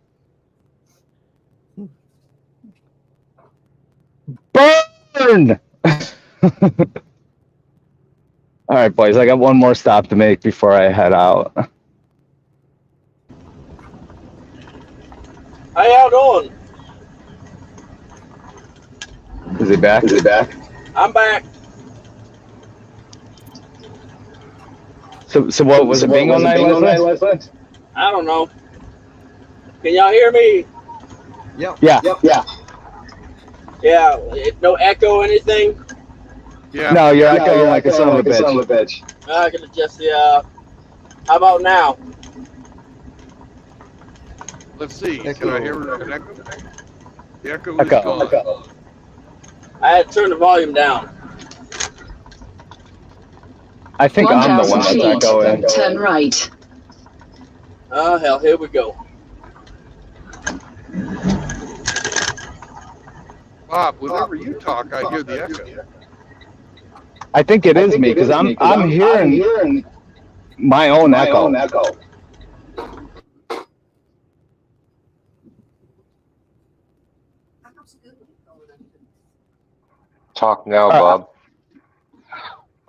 Speaker 11: burn! All right, boys. I got one more stop to make before I head out.
Speaker 9: How y'all doing?
Speaker 11: Is he back?
Speaker 9: I'm back.
Speaker 11: So what was it? Bingo night last night?
Speaker 9: I don't know. Can y'all hear me?
Speaker 6: Yeah.
Speaker 9: Yeah. No echo or anything?
Speaker 1: Yeah.
Speaker 11: No, you're echoing like a son of a bitch.
Speaker 9: I can adjust the. How about now?
Speaker 1: Let's see. Can I hear an echo? The echo is
Speaker 11: Echo.
Speaker 1: gone.
Speaker 9: I had to turn the volume down.
Speaker 11: I think I'm the one that's echoing.
Speaker 13: Turn right.
Speaker 9: Oh, hell, here we go.
Speaker 1: Bob, whenever you talk, I hear the echo.
Speaker 11: I think it is me because I'm hearing my own echo.
Speaker 3: Talk now, Bob.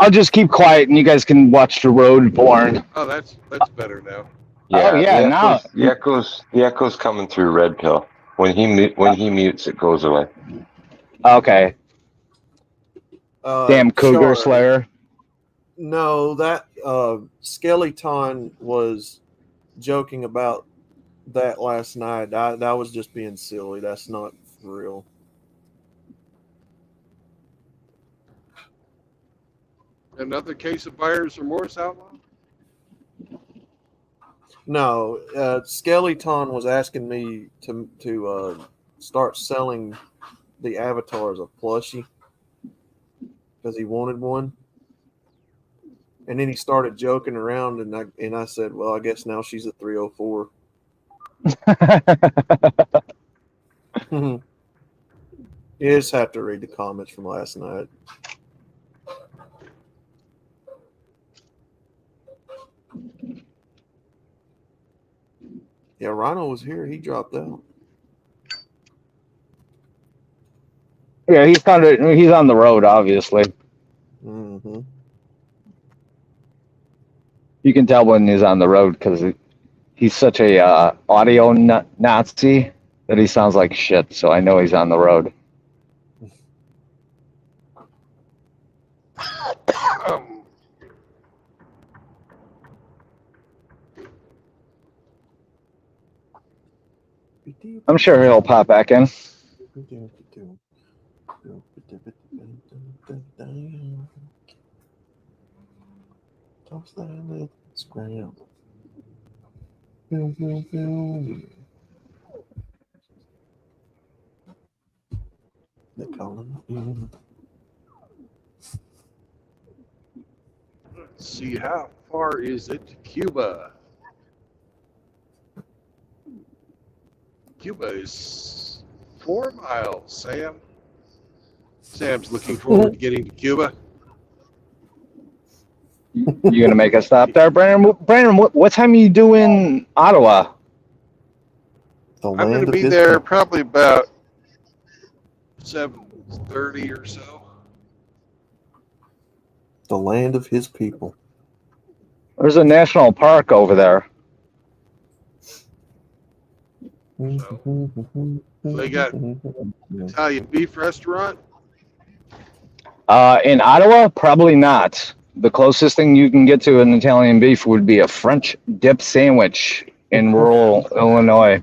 Speaker 11: I'll just keep quiet and you guys can watch the road born.
Speaker 1: Oh, that's better now.
Speaker 3: Yeah, the echo's coming through Red Pill. When he mutes, it goes away.
Speaker 11: Okay. Damn cougar slayer.
Speaker 6: No, that Skeleton was joking about that last night. That was just being silly. That's not for real.
Speaker 1: Another case of buyer's remorse, Outlaw?
Speaker 6: No, Skeleton was asking me to start selling the avatar as a plushie because he wanted one, and then he started joking around, and I said, "Well, I guess now she's a 304." You just have to read the comments from last night. Yeah, Rhino was here. He dropped out.
Speaker 11: Yeah, he's on the road, obviously.
Speaker 6: Mm-hmm.
Speaker 11: You can tell when he's on the road because he's such a audio Nazi that he sounds like shit. So I know he's on the road. I'm sure he'll pop back in.
Speaker 6: Outside scramble. Boom, boom, boom. They calling me.
Speaker 1: Let's see, how far is it to Cuba? Cuba is 4 miles, Sam. Sam's looking forward to getting to Cuba.
Speaker 11: You gonna make us stop there, Brandon? Brandon, what time are you doing Ottawa?
Speaker 6: The
Speaker 1: I'm going
Speaker 6: land
Speaker 1: to
Speaker 6: of
Speaker 1: be
Speaker 6: his
Speaker 1: there
Speaker 6: people.
Speaker 1: probably about 7:30 or so.
Speaker 6: The land of his people.
Speaker 11: There's a national park over there.
Speaker 1: So, they got Italian beef restaurant.
Speaker 11: In Ottawa, probably not. The closest thing you can get to an Italian beef would be a French dip sandwich in rural Illinois.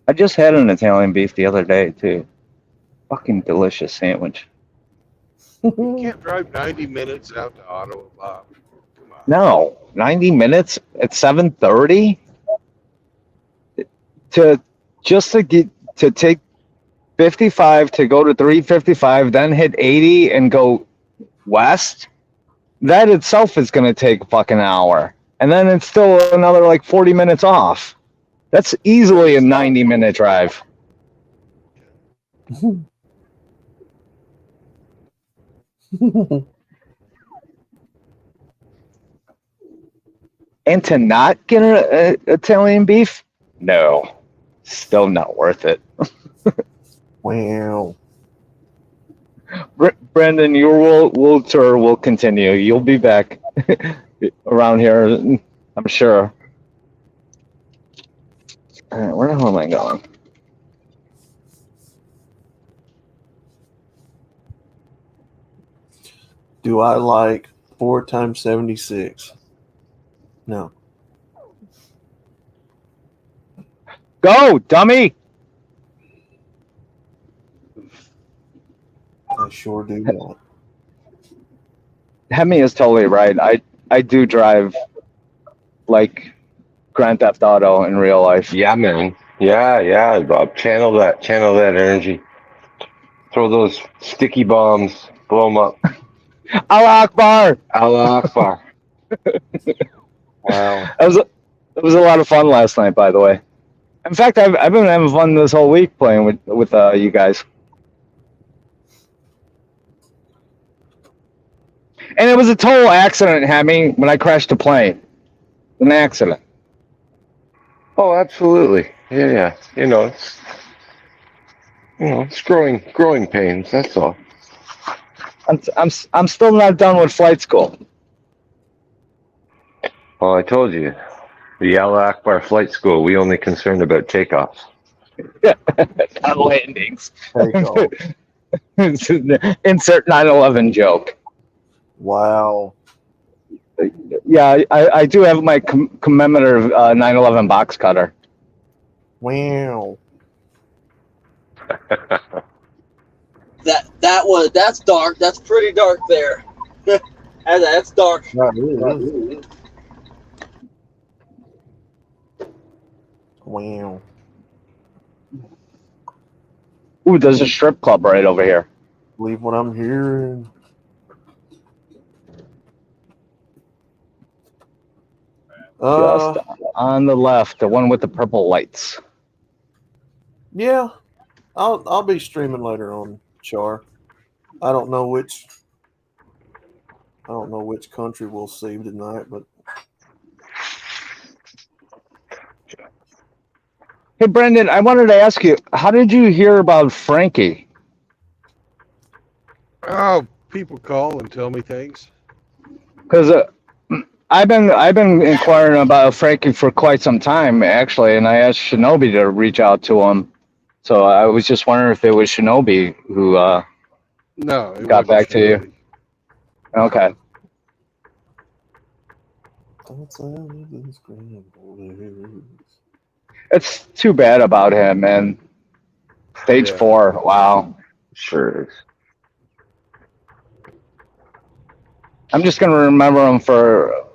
Speaker 11: I just had an Italian beef the other day too. Fucking delicious sandwich.
Speaker 1: You can't drive 90 minutes out to Ottawa, Bob. Come on.
Speaker 11: No, 90 minutes at 7:30 to just to get to take 55 to go to 355, then hit 80 and go west. That itself is going to take a fucking hour, and then it's still another like 40 minutes off. That's easily a 90-minute drive. And to not get an Italian beef, no, still not worth it.
Speaker 6: Wow.
Speaker 11: Brendan, your world tour will continue. You'll be back around here, I'm sure. All right, where the hell am I going?
Speaker 6: Do I like 4 times 76? No.
Speaker 11: Go, dummy!
Speaker 6: I sure do not.
Speaker 11: Hemi is totally right. I do drive like Grand Theft Auto in real life.
Speaker 3: Yeah, man. Yeah, Bob. Channel that energy. Throw those sticky bombs. Blow them up.
Speaker 11: Allah Akbar!
Speaker 3: Allah Akbar. Wow.
Speaker 11: It was a lot of fun last night, by the way. In fact, I've been having fun this whole week playing with you guys. And it was a total accident, Hemi, when I crashed the plane. An accident.
Speaker 3: Oh, absolutely. Yeah. It's growing pains. That's all.
Speaker 11: I'm still not done with flight school.
Speaker 3: Well, I told you, the Al Akbar flight school. We only concerned about takeoffs.
Speaker 11: Not landings.
Speaker 6: Takeoff.
Speaker 11: Insert 9/11 joke.
Speaker 6: Wow.
Speaker 11: Yeah, I do have my commemorative 9/11 box cutter.
Speaker 6: Wow.
Speaker 10: That's dark. That's pretty dark there. That's dark.
Speaker 6: Wow.
Speaker 11: Ooh, there's a strip club right over here.
Speaker 6: Believe what I'm hearing.
Speaker 11: Just on the left, the one with the purple lights.
Speaker 6: Yeah, I'll be streaming later on, Char. I don't know which country we'll see tonight, but
Speaker 11: Hey, Brendan, I wanted to ask you, how did you hear about Frankie?
Speaker 1: Oh, people call and tell me things.
Speaker 11: Because I've been inquiring about Frankie for quite some time, actually, and I asked Shinobi to reach out to him. So I was just wondering if it was Shinobi who
Speaker 1: No, it
Speaker 11: got
Speaker 1: wasn't
Speaker 11: back to you.
Speaker 1: Shinobi.
Speaker 11: Okay. It's too bad about him, man. Stage
Speaker 1: Yeah.
Speaker 11: 4. Wow.
Speaker 3: Sure is.
Speaker 11: I'm just gonna remember him for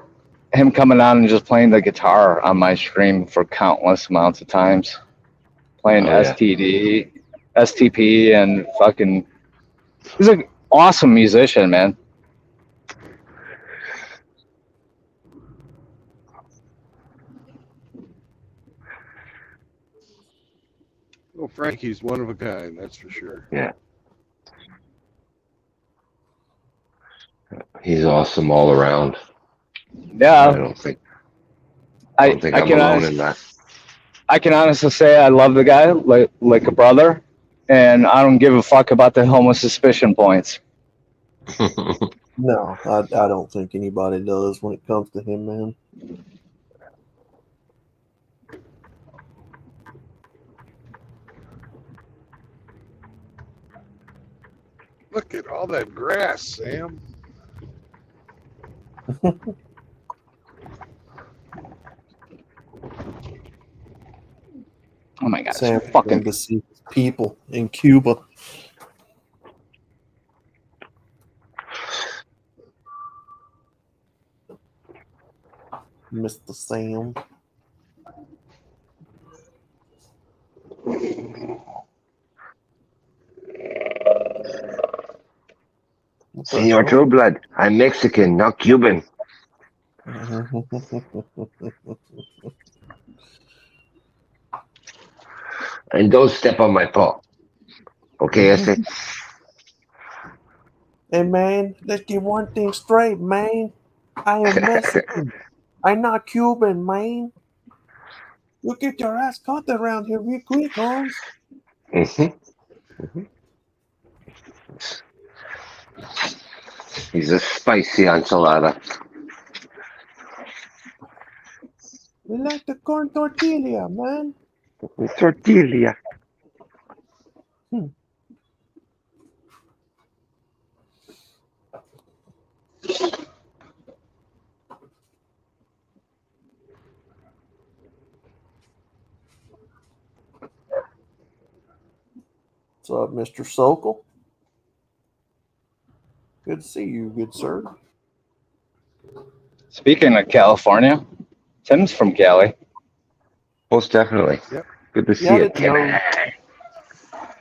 Speaker 11: him coming on and just playing the guitar on my stream for countless amounts of times. Playing
Speaker 3: Oh, yeah.
Speaker 11: STP, and fucking. He's an awesome musician, man.
Speaker 1: Well, Frankie's one of a kind, that's for sure.
Speaker 3: Yeah. He's awesome all around. I
Speaker 11: Yeah,
Speaker 3: don't think
Speaker 11: I
Speaker 3: I'm
Speaker 11: can
Speaker 3: alone in that.
Speaker 11: I can honestly say I love the guy like a brother, and I don't give a fuck about the homo suspicion points.
Speaker 6: No, I don't think anybody does when it comes to him, man.
Speaker 1: Look at all that grass, Sam.
Speaker 11: Oh my god,
Speaker 6: Sam
Speaker 11: it's fucking.
Speaker 6: to see his people in Cuba. Mr. Sam.
Speaker 3: Senor True Blood, I'm Mexican, not Cuban. And don't step on my paw. Okay, I say.
Speaker 6: Hey, man, let's get one thing straight, man. I am Mexican. I'm not Cuban, man. You get your ass caught around here real quick, Holmes.
Speaker 3: He's a spicy enchilada.
Speaker 6: We like the corn tortilla, man.
Speaker 3: Tortilla.
Speaker 6: What's up, Mr. Sokol? Good to see you, good sir.
Speaker 11: Speaking of California, Tim's from Cali.
Speaker 3: Most definitely.
Speaker 1: Yep.
Speaker 3: Good to see
Speaker 6: Yeah,
Speaker 3: you, Timmy.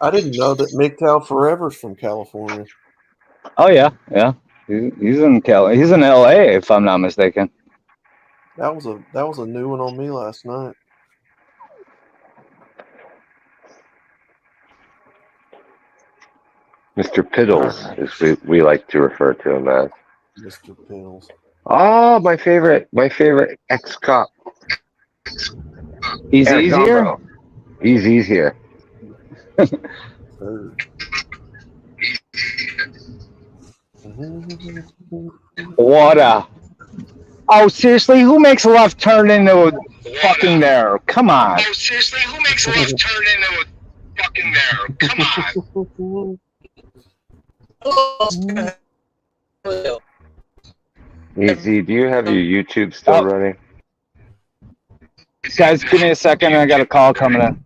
Speaker 6: I didn't know that MGTOW Forever's from California.
Speaker 11: Oh yeah, yeah. He's in Cali. He's in LA, if I'm not mistaken.
Speaker 6: That was a new one on me last night.
Speaker 3: Mr. Piddles, as we like to refer to him as.
Speaker 6: Mr. Pills.
Speaker 3: Oh, my favorite ex-cop.
Speaker 11: He's
Speaker 3: Eric
Speaker 11: easier.
Speaker 3: Zombro. He's here.
Speaker 11: Water. Oh, seriously? Who makes a left turn into fucking there? Come on.
Speaker 13: Oh, seriously? Who makes a left turn into a fucking there? Come on.
Speaker 3: Easy, do you have your YouTube still running?
Speaker 11: Guys, give me a second. I got a call coming in.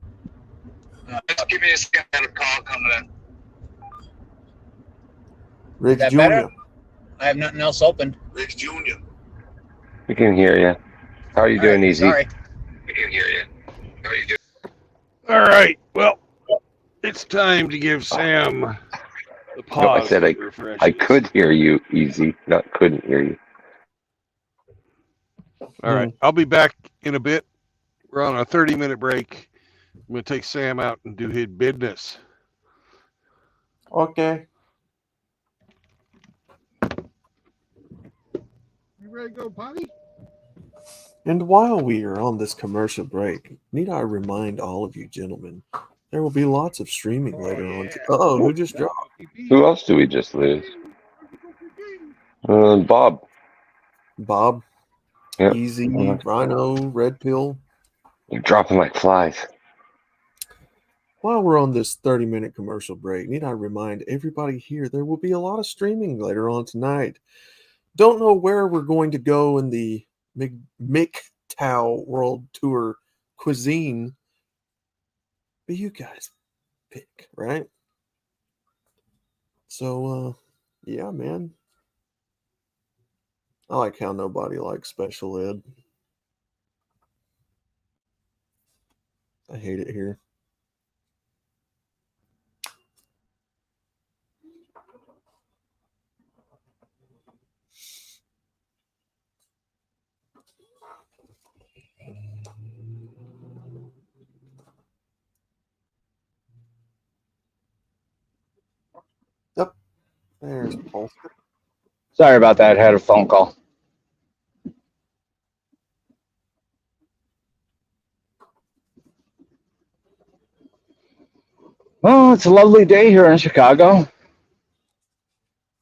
Speaker 13: Just give me a second. I got a call coming in.
Speaker 6: Rick
Speaker 14: that
Speaker 6: Jr.
Speaker 14: better? I have nothing else open.
Speaker 13: Rick Jr.
Speaker 3: We can hear you. How are you doing,
Speaker 14: right,
Speaker 3: Easy?
Speaker 14: sorry.
Speaker 13: We can hear you. How are you doing?
Speaker 1: All right. Well, it's time to give Sam the pause.
Speaker 3: No, I said I could hear you, Easy, not couldn't hear you.
Speaker 1: All right. I'll be back in a bit. We're on a 30-minute break. I'm going to take Sam out and do his business.
Speaker 6: Okay.
Speaker 1: You ready to go, buddy?
Speaker 6: And while we are on this commercial break, need I remind all of you gentlemen, there will be lots of streaming later on. Oh, who just dropped?
Speaker 3: Who else do we just lose? Bob.
Speaker 6: Bob.
Speaker 3: Yep.
Speaker 6: Easy, Rhino, Red Pill.
Speaker 3: You're dropping like flies.
Speaker 6: While we're on this 30-minute commercial break, need I remind everybody here there will be a lot of streaming later on tonight. Don't know where we're going to go in the MGTOW World Tour cuisine, but you guys pick, right? So, yeah, man. I like how nobody likes special ed. I hate it here. Yep. There's Polster.
Speaker 11: Sorry about that. I had a phone call. Well, it's a lovely day here in Chicago.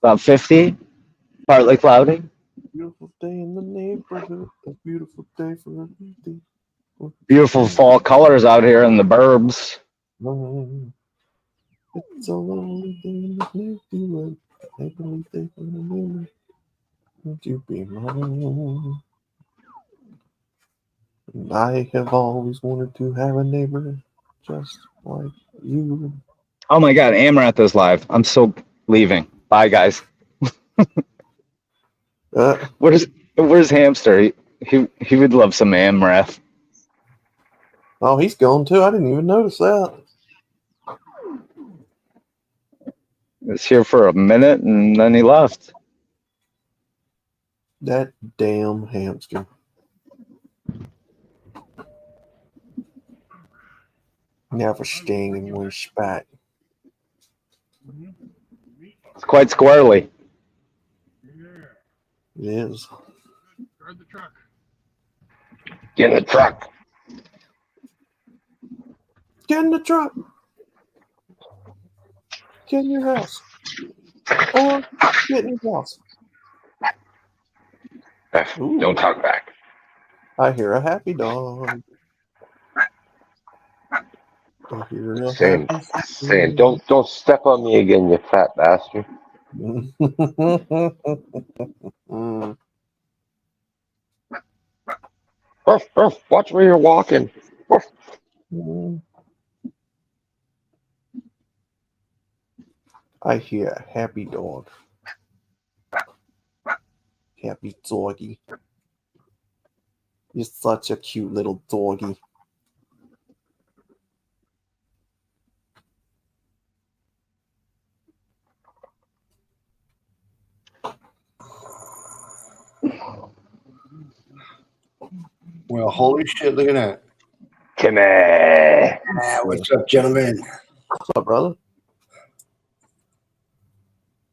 Speaker 11: About 50, partly cloudy.
Speaker 6: Beautiful day in the neighborhood. A beautiful day for a day.
Speaker 11: Beautiful fall colors out here in the burbs.
Speaker 6: It's a lonely day in the neighborhood. A lovely day for a neighborhood. Would you be mine? And I have always wanted to have a neighbor just like you.
Speaker 11: Oh my God, Amaranth is live. I'm so leaving. Bye, guys. Where's Hamster? He would love some Amaranth.
Speaker 6: Oh, he's gone too. I didn't even notice that.
Speaker 11: He was here for a minute and then he left.
Speaker 6: That damn hamster. Never sting in one spot.
Speaker 11: It's quite squirrely.
Speaker 6: It is.
Speaker 1: Guard the truck.
Speaker 3: Get in the truck.
Speaker 6: Get in the truck. Get in your house. Or get in your house. Ooh.
Speaker 3: Don't talk back.
Speaker 6: I hear a happy dog. I hear a
Speaker 3: Saying,
Speaker 6: happy
Speaker 3: don't step on me again, you fat bastard. Ruff, ruff, watch where you're walking. Ruff.
Speaker 6: I hear a happy dog. Happy doggy. You're such a cute little doggy.
Speaker 15: Well, holy shit, look at that.
Speaker 3: Come here.
Speaker 15: What's up, gentlemen?
Speaker 6: What's up, brother?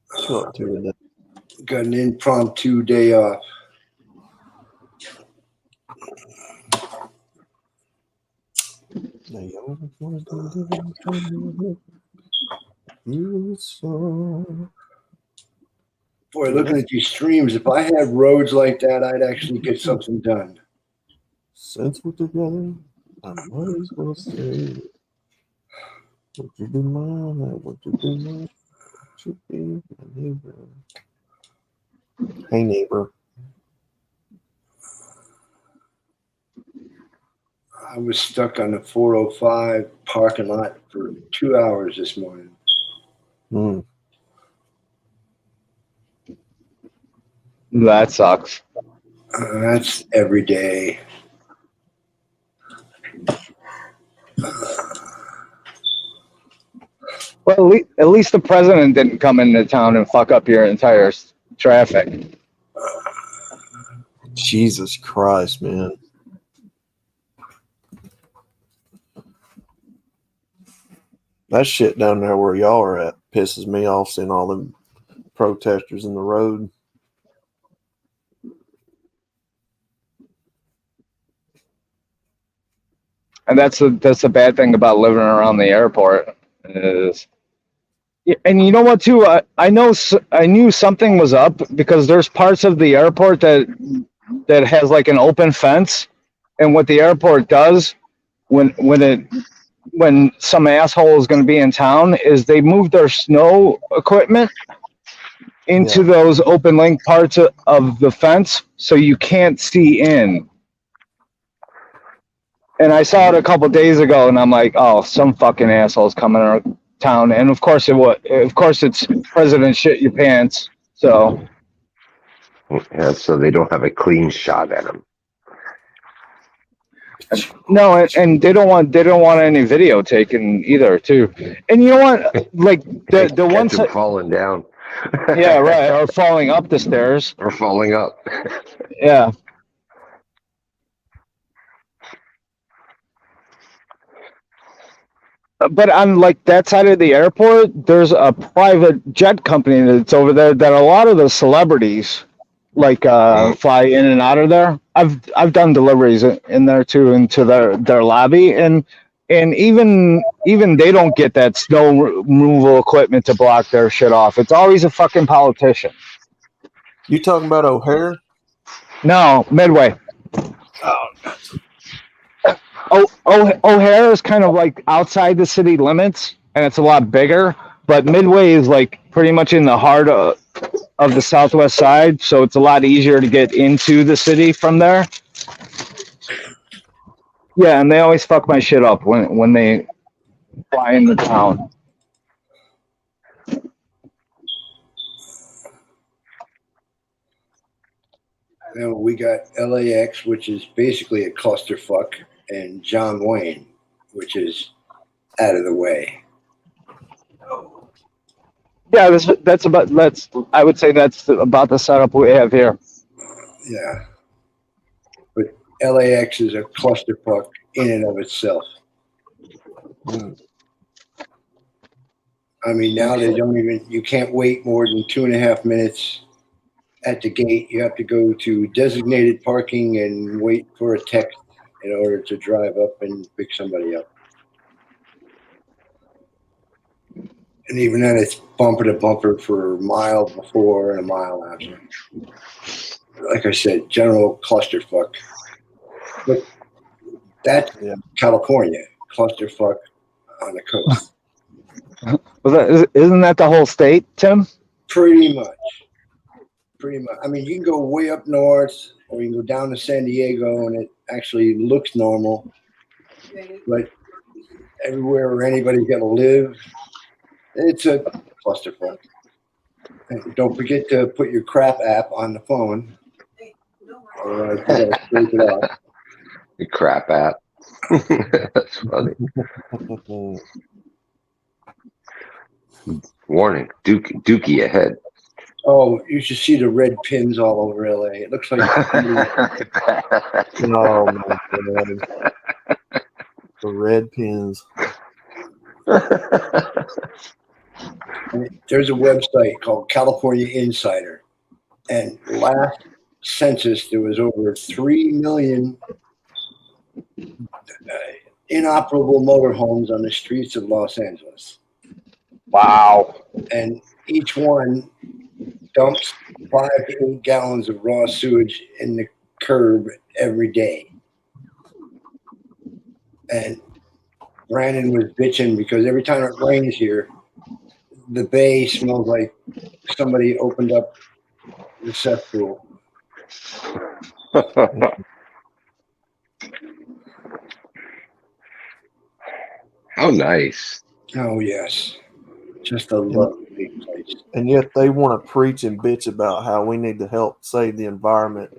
Speaker 6: What you up to today?
Speaker 15: Got an impromptu day off. Boy, looking at these streams, if I had roads like that, I'd actually get something done.
Speaker 6: Since we're together, I might as well say, would you be mine? Would you be mine? Would you be my neighbor? Hey, neighbor.
Speaker 15: I was stuck on the 405 parking lot for 2 hours this morning.
Speaker 11: That sucks.
Speaker 15: That's every day.
Speaker 11: Well, at least the president didn't come into town and fuck up your entire traffic.
Speaker 6: Jesus Christ, man. That shit down there where y'all are at pisses me off, seeing all them protesters in the road.
Speaker 11: And that's the bad thing about living around the airport is, and you know what too? I knew something was up because there's parts of the airport that has like an open fence, and what the airport does when some asshole is going to be in town is they move their snow equipment into those open link parts of the fence so you can't see in. And I saw it a couple days ago, and I'm like, oh, some fucking asshole's coming to our town. And of course it's President Shit Your Pants. So
Speaker 3: Yeah, so they don't have a clean shot at him.
Speaker 11: no, and they don't want any video taken either, too. And you know what? Like the one
Speaker 3: Catch him falling down.
Speaker 11: yeah, right, or falling up the stairs.
Speaker 3: Or falling up.
Speaker 11: Yeah. But on like that side of the airport, there's a private jet company that's over there that a lot of the celebrities like fly in and out of there. I've done deliveries in there too into their lobby, and even they don't get that snow removal equipment to block their shit off. It's always a fucking politician.
Speaker 6: You talking about O'Hare?
Speaker 11: No, Midway. O'Hare is kind of like outside the city limits, and it's a lot bigger. But Midway is like pretty much in the heart of the southwest side, so it's a lot easier to get into the city from there. Yeah, and they always fuck my shit up when they fly into town.
Speaker 15: You know, we got LAX, which is basically a clusterfuck, and John Wayne, which is out of the way.
Speaker 11: Yeah, I would say that's about the setup we have here.
Speaker 15: Yeah. But LAX is a clusterfuck in and of itself. I mean, now you can't wait more than 2.5 minutes at the gate. You have to go to designated parking and wait for a text in order to drive up and pick somebody up. And even then, it's bumper to bumper for a mile before and a mile after. Like I said, general clusterfuck. But that's California, clusterfuck on the coast.
Speaker 11: Isn't that the whole state, Tim?
Speaker 15: Pretty much. I mean, you can go way up north, or you can go down to San Diego, and it actually looks normal. But everywhere where anybody's got to live, it's a clusterfuck. And don't forget to put your crap app on the phone. Otherwise, you gotta scrape it off.
Speaker 3: The crap app. That's funny. Warning, Dookie ahead.
Speaker 15: Oh, you should see the red pins all over LA. It looks like
Speaker 6: Oh my god. The red pins.
Speaker 15: There's a website called California Insider, and last census there was over 3 million inoperable motorhomes on the streets of Los Angeles.
Speaker 11: Wow.
Speaker 15: And each one dumps 5 to 8 gallons of raw sewage in the curb every day. And Brandon was bitching because every time it rains here, the bay smells like somebody opened up the cesspool.
Speaker 3: How nice.
Speaker 15: Oh, yes. Just a lovely place.
Speaker 6: And yet they want to preach and bitch about how we need to help save the environment,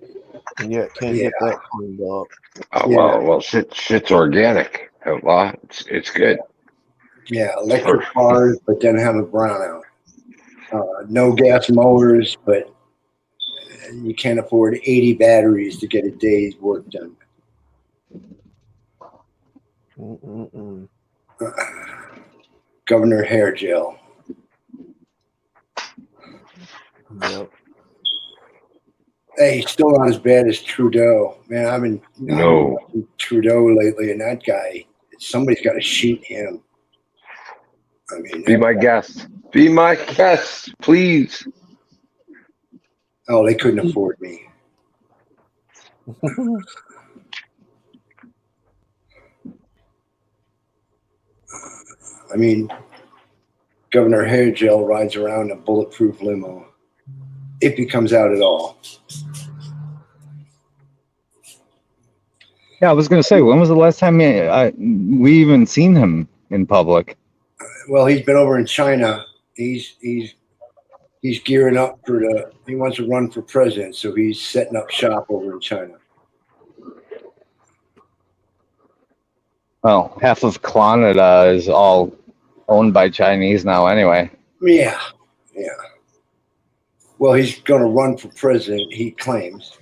Speaker 6: and yet can't get that cleaned up.
Speaker 3: Oh, well, shit's organic. Outlaw. It's good.
Speaker 15: Yeah, electric cars, but then have a brownout. No gas mowers, but you can't afford 80 batteries to get a day's work done. Governor Hair Gel.
Speaker 6: Yep.
Speaker 15: Hey, he's still not as bad as Trudeau. Man, I've been watching Trudeau lately, and that guy, somebody's got to shoot him. I mean,
Speaker 3: be my guest. Be my guest, please.
Speaker 15: Oh, they couldn't afford me. I mean, Governor Hair Gel rides around in a bulletproof limo, if he comes out at all.
Speaker 11: Yeah, I was gonna say, when was the last time we even seen him in public?
Speaker 15: Well, he's been over in China. He's gearing up for he wants to run for president, so he's setting up shop over in China.
Speaker 11: Well, half of Canada is all owned by Chinese now, anyway.
Speaker 15: Yeah. Well, he's going to run for president, he claims.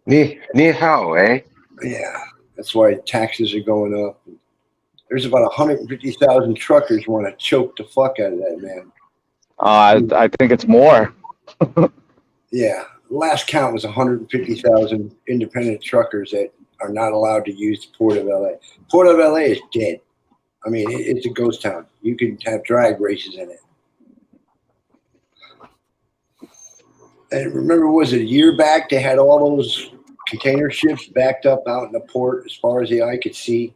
Speaker 3: Ni hao, eh?
Speaker 15: Yeah, that's why taxes are going up. There's about 150,000 truckers want to choke the fuck out of that man.
Speaker 11: I think it's more.
Speaker 15: Yeah, last count was 150,000 independent truckers that are not allowed to use the Port of LA. Port of LA is dead. I mean, it's a ghost town. You can have drag races in it. And remember, was it a year back they had all those container ships backed up out in the port as far as the eye could see?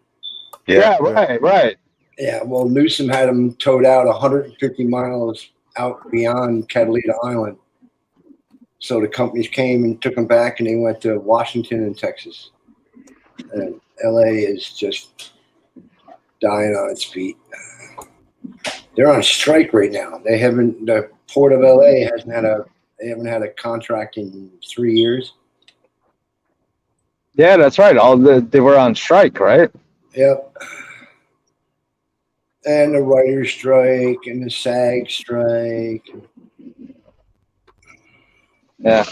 Speaker 11: Yeah, right.
Speaker 15: Yeah, well, Newsom had them towed out 150 miles out beyond Catalina Island. So the companies came and took them back, and they went to Washington and Texas. And LA is just dying on its feet. They're on strike right now. The Port of LA they haven't had a contract in 3 years.
Speaker 11: Yeah, that's right. They were on strike, right?
Speaker 15: Yep. And the writer's strike and the SAG strike.
Speaker 11: Yeah.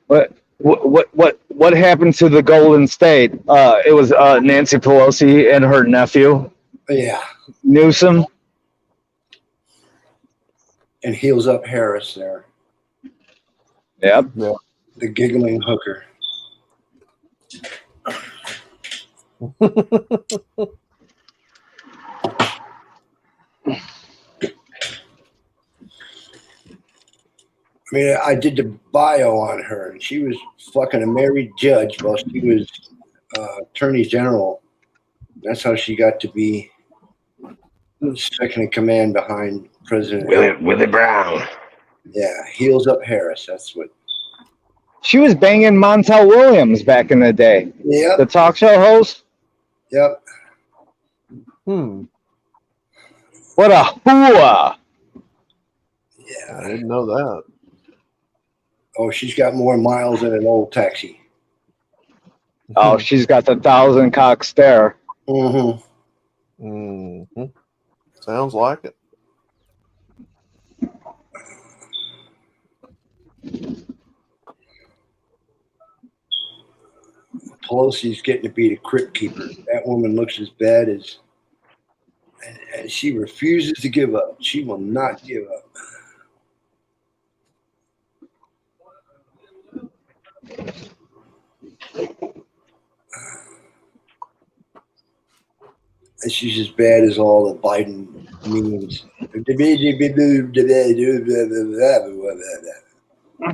Speaker 11: What happened to the Golden State? It was Nancy Pelosi and her nephew.
Speaker 15: Yeah.
Speaker 11: Newsom.
Speaker 15: And heels up Harris there.
Speaker 11: Yep.
Speaker 15: The giggling hooker. I mean, I did the bio on her, and she was fucking a married judge while she was attorney general. That's how she got to be second in command behind President
Speaker 3: Willie Brown.
Speaker 15: Yeah, heels up Harris. That's what.
Speaker 11: She was banging Montel Williams back in the day.
Speaker 15: Yeah.
Speaker 11: The talk show host.
Speaker 15: Yep.
Speaker 11: What a hooah!
Speaker 15: Yeah.
Speaker 6: I didn't know that.
Speaker 15: Oh, she's got more miles than an old taxi.
Speaker 11: Oh, she's got the 1,000-cock stare.
Speaker 6: Sounds like it.
Speaker 15: Pelosi's getting to be the crypt keeper. That woman looks as bad as, and she refuses to give up. She will not give up. And she's as bad as all the Biden memes.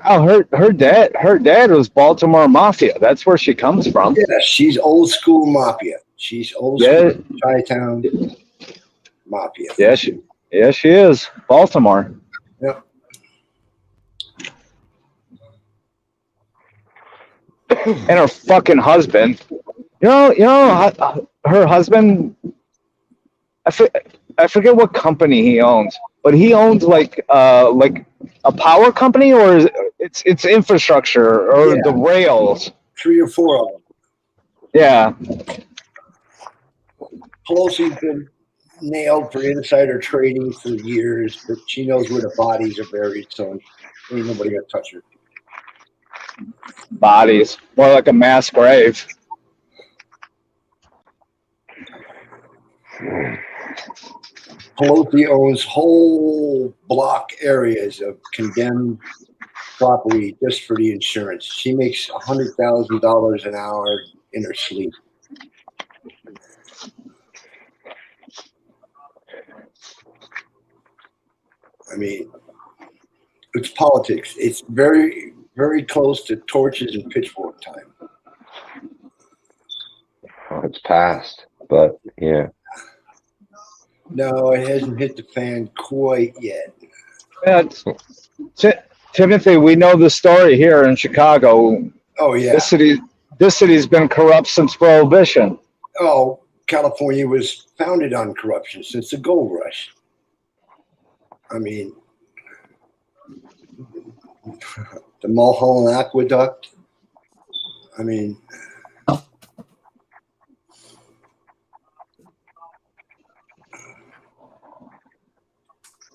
Speaker 11: Oh, her dad was Baltimore Mafia. That's where she comes from.
Speaker 15: Yeah, she's old school mafia. She's old school Chi-Town mafia.
Speaker 11: Yeah, she is Baltimore.
Speaker 15: Yep.
Speaker 11: And her fucking husband. You know, her husband. I forget what company he owns, but he owns like a power company, or it's infrastructure or the rails.
Speaker 15: 3 or 4 of them.
Speaker 11: Yeah.
Speaker 15: Pelosi's been nailed for insider trading for years, but she knows where the bodies are buried, so ain't nobody gonna touch her.
Speaker 11: Bodies, more like a mass grave.
Speaker 15: Pelosi owns whole block areas of condemned property just for the insurance. She makes $100,000 an hour in her sleep. I mean, it's politics. It's very, very close to torches and pitchfork time.
Speaker 3: Oh, it's past, but yeah.
Speaker 15: No, it hasn't hit the fan quite yet.
Speaker 11: Yeah, Timothy, we know the story here in Chicago.
Speaker 15: Oh yeah.
Speaker 11: this city's been corrupt since Prohibition.
Speaker 15: Oh, California was founded on corruption since the gold rush. I mean, the Mulholland Aqueduct. I mean,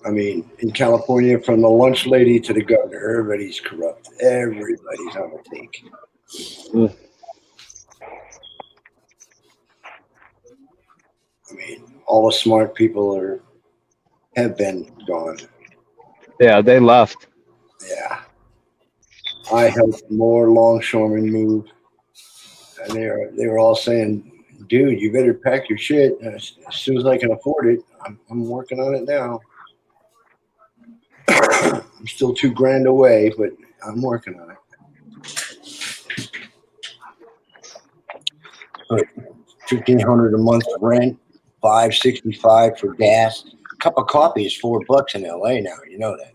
Speaker 15: in California, from the lunch lady to the governor, everybody's corrupt. Everybody's on the take. I mean, all the smart people have been gone.
Speaker 11: Yeah, they left.
Speaker 15: Yeah. I helped more longshoremen move, and they were all saying, "Dude, you better pack your shit as soon as I can afford it." I'm working on it now. I'm still $2,000 away, but I'm working on it. But $1,500 a month rent, $565 for gas. A cup of coffee is $4 in LA now. You know that.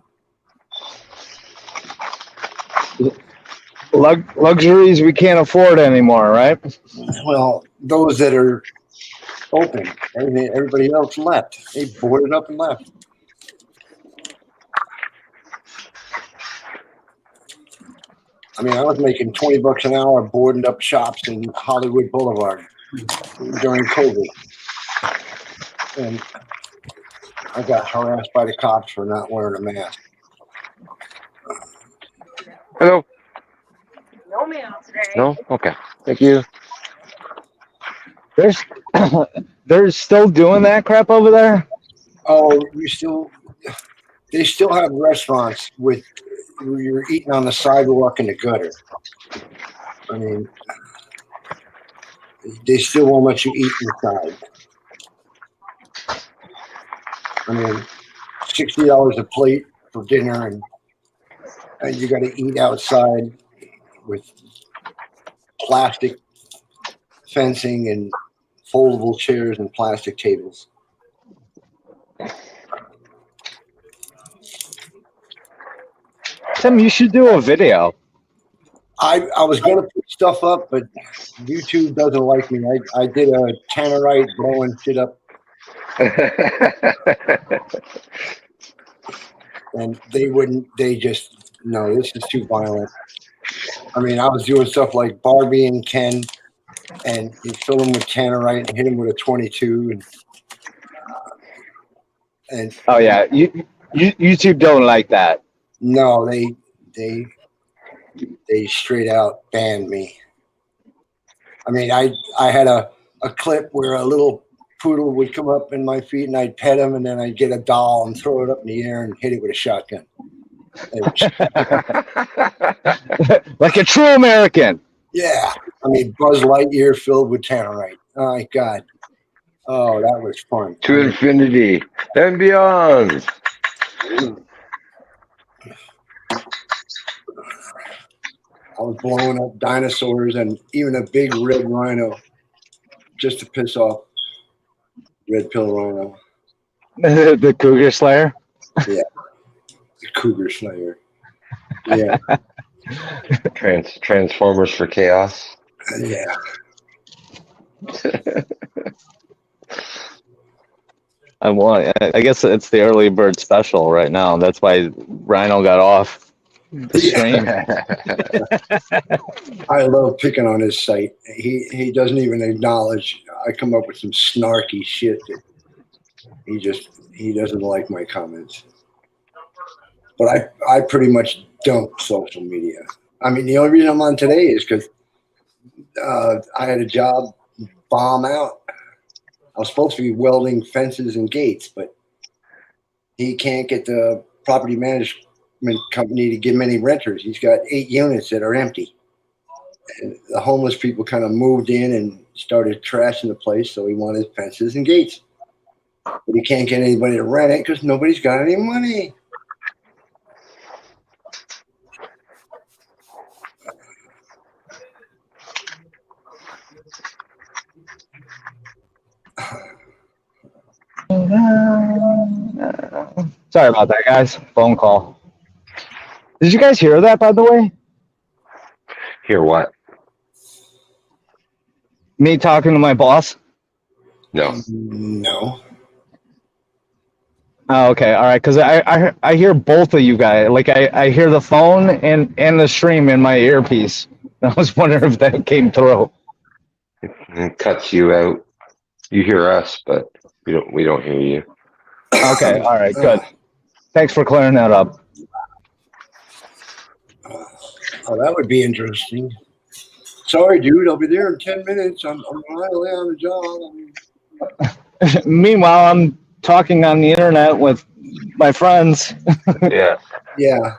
Speaker 11: Luxuries we can't afford anymore, right?
Speaker 15: Well, those that are open, everybody else left. They boarded up and left. I mean, I was making $20 an hour boarding up shops in Hollywood Boulevard during COVID. And I got harassed by the cops for not wearing a mask.
Speaker 3: Hello.
Speaker 8: No mail today.
Speaker 3: No? Okay. Thank you.
Speaker 11: They're still doing that crap over there?
Speaker 15: Oh, they still have restaurants where you're eating on the sidewalk in the gutter. I mean, they still won't let you eat inside. I mean, $60 a plate for dinner, and you got to eat outside with plastic fencing and foldable chairs and plastic tables.
Speaker 11: Tim, you should do a video.
Speaker 15: I was going to put stuff up, but YouTube doesn't like me. I did a tannerite blowing shit up, and they wouldn't. They just, no, this is too violent. I mean, I was doing stuff like Barbie and Ken, and you fill them with tannerite and hit them with a 22, and
Speaker 11: Oh yeah, YouTube don't like that.
Speaker 15: no, they straight out banned me. I mean, I had a clip where a little poodle would come up in my feet and I'd pet him, and then I'd get a doll and throw it up in the air and hit it with a shotgun.
Speaker 11: Like a true American.
Speaker 15: Yeah. I mean, Buzz Lightyear filled with tannerite. Oh, my God. Oh, that was fun.
Speaker 3: To infinity and beyond.
Speaker 15: I was blowing up dinosaurs and even a big red rhino just to piss off Red Pill Rhino.
Speaker 11: The Cougar Slayer?
Speaker 15: Yeah. The Cougar Slayer. Yeah.
Speaker 3: Transformers for chaos.
Speaker 15: Yeah.
Speaker 11: I guess it's the early bird special right now. That's why Rhino got off the stream.
Speaker 15: I love picking on his site. He doesn't even acknowledge. I come up with some snarky shit that he doesn't like my comments. But I pretty much dump social media. I mean, the only reason I'm on today is because I had a job bomb out. I was supposed to be welding fences and gates, but he can't get the property management company to give him any renters. He's got 8 units that are empty. And the homeless people kind of moved in and started trashing the place, so he wanted fences and gates. But he can't get anybody to rent it because nobody's got any money.
Speaker 11: Sorry about that, guys. Phone call. Did you guys hear that, by the way?
Speaker 3: Hear what?
Speaker 11: Me talking to my boss?
Speaker 3: No.
Speaker 15: No.
Speaker 11: Oh, okay, all right. Because I hear both of you guys. Like I hear the phone and the stream in my earpiece. I was wondering if that came through.
Speaker 3: It cuts you out. You hear us, but we don't hear you.
Speaker 11: Okay, all right, good. Thanks for clearing that up.
Speaker 15: Oh, that would be interesting. Sorry, dude. I'll be there in 10 minutes. I'm right away on the job.
Speaker 11: Meanwhile, I'm talking on the internet with my friends.
Speaker 3: Yeah.
Speaker 15: Yeah.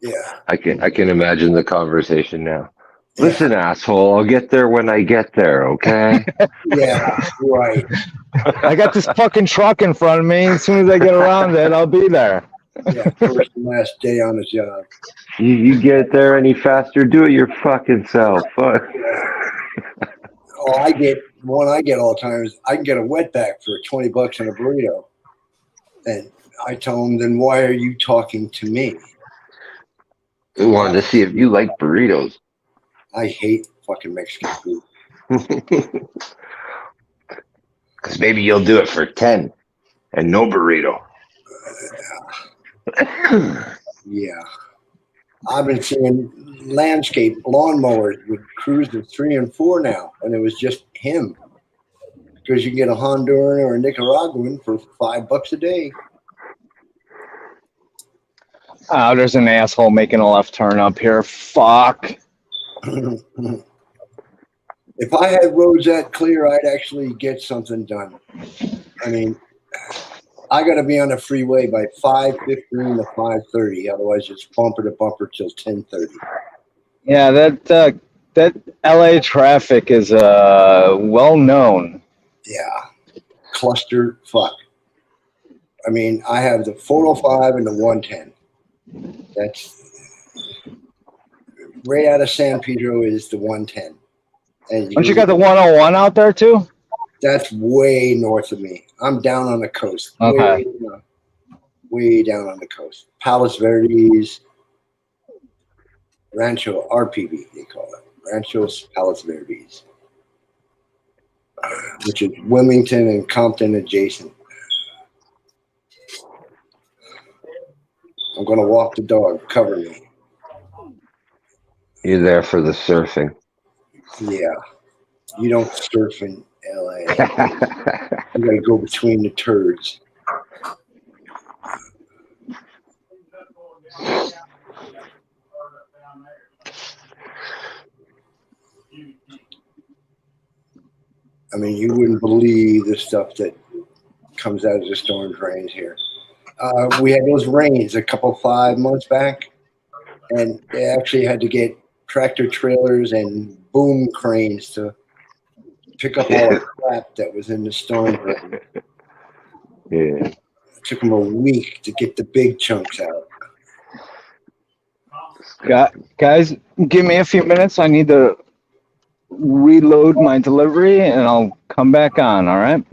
Speaker 15: Yeah.
Speaker 3: I can imagine the conversation now. Listen, asshole, I'll get there when I get there, okay?
Speaker 15: Yeah, right.
Speaker 11: I got this fucking truck in front of me. As soon as I get around it, I'll be there.
Speaker 15: Yeah, first and last day on the job.
Speaker 3: You get there any faster, do it your fucking self. Fuck.
Speaker 15: Oh, I get all the time is I can get a wetback for $20 and a burrito. And I tell them, then why are you talking to me?
Speaker 3: We wanted to see if you like burritos.
Speaker 15: I hate fucking Mexican food.
Speaker 3: Because maybe you'll do it for 10 and no burrito.
Speaker 15: Yeah. I've been seeing landscape lawnmowers with cruisers 3 and 4 now, and it was just him. Because you can get a Honduran or a Nicaraguan for $5 a day.
Speaker 11: Oh, there's an asshole making a left turn up here. Fuck.
Speaker 15: If I had roads that clear, I'd actually get something done. I mean, I got to be on the freeway by 5:15 to 5:30. Otherwise, it's bumper to bumper till 10:30.
Speaker 11: Yeah, that LA traffic is well known.
Speaker 15: Yeah, cluster fuck. I mean, I have the 405 and the 110. That's right out of San Pedro is the 110. And
Speaker 11: Don't you got the 101 out there too?
Speaker 15: That's way north of me. I'm down on the coast.
Speaker 11: Okay.
Speaker 15: Way down on the coast. Palos Verdes, Rancho RPV, they call it. Ranchos Palos Verdes, which is Wilmington and Compton adjacent. I'm going to walk the dog. Cover me.
Speaker 3: You're there for the surfing.
Speaker 15: Yeah. You don't surf in LA. You got to go between the turds. I mean, you wouldn't believe the stuff that comes out of the storm drains here. We had those rains a couple 5 months back, and they actually had to get tractor trailers and boom cranes to pick up all the crap that was in the storm drain.
Speaker 3: Yeah.
Speaker 15: It took them a week to get the big chunks out.
Speaker 11: Guys, give me a few minutes. I need to reload my delivery, and I'll come back on. All right.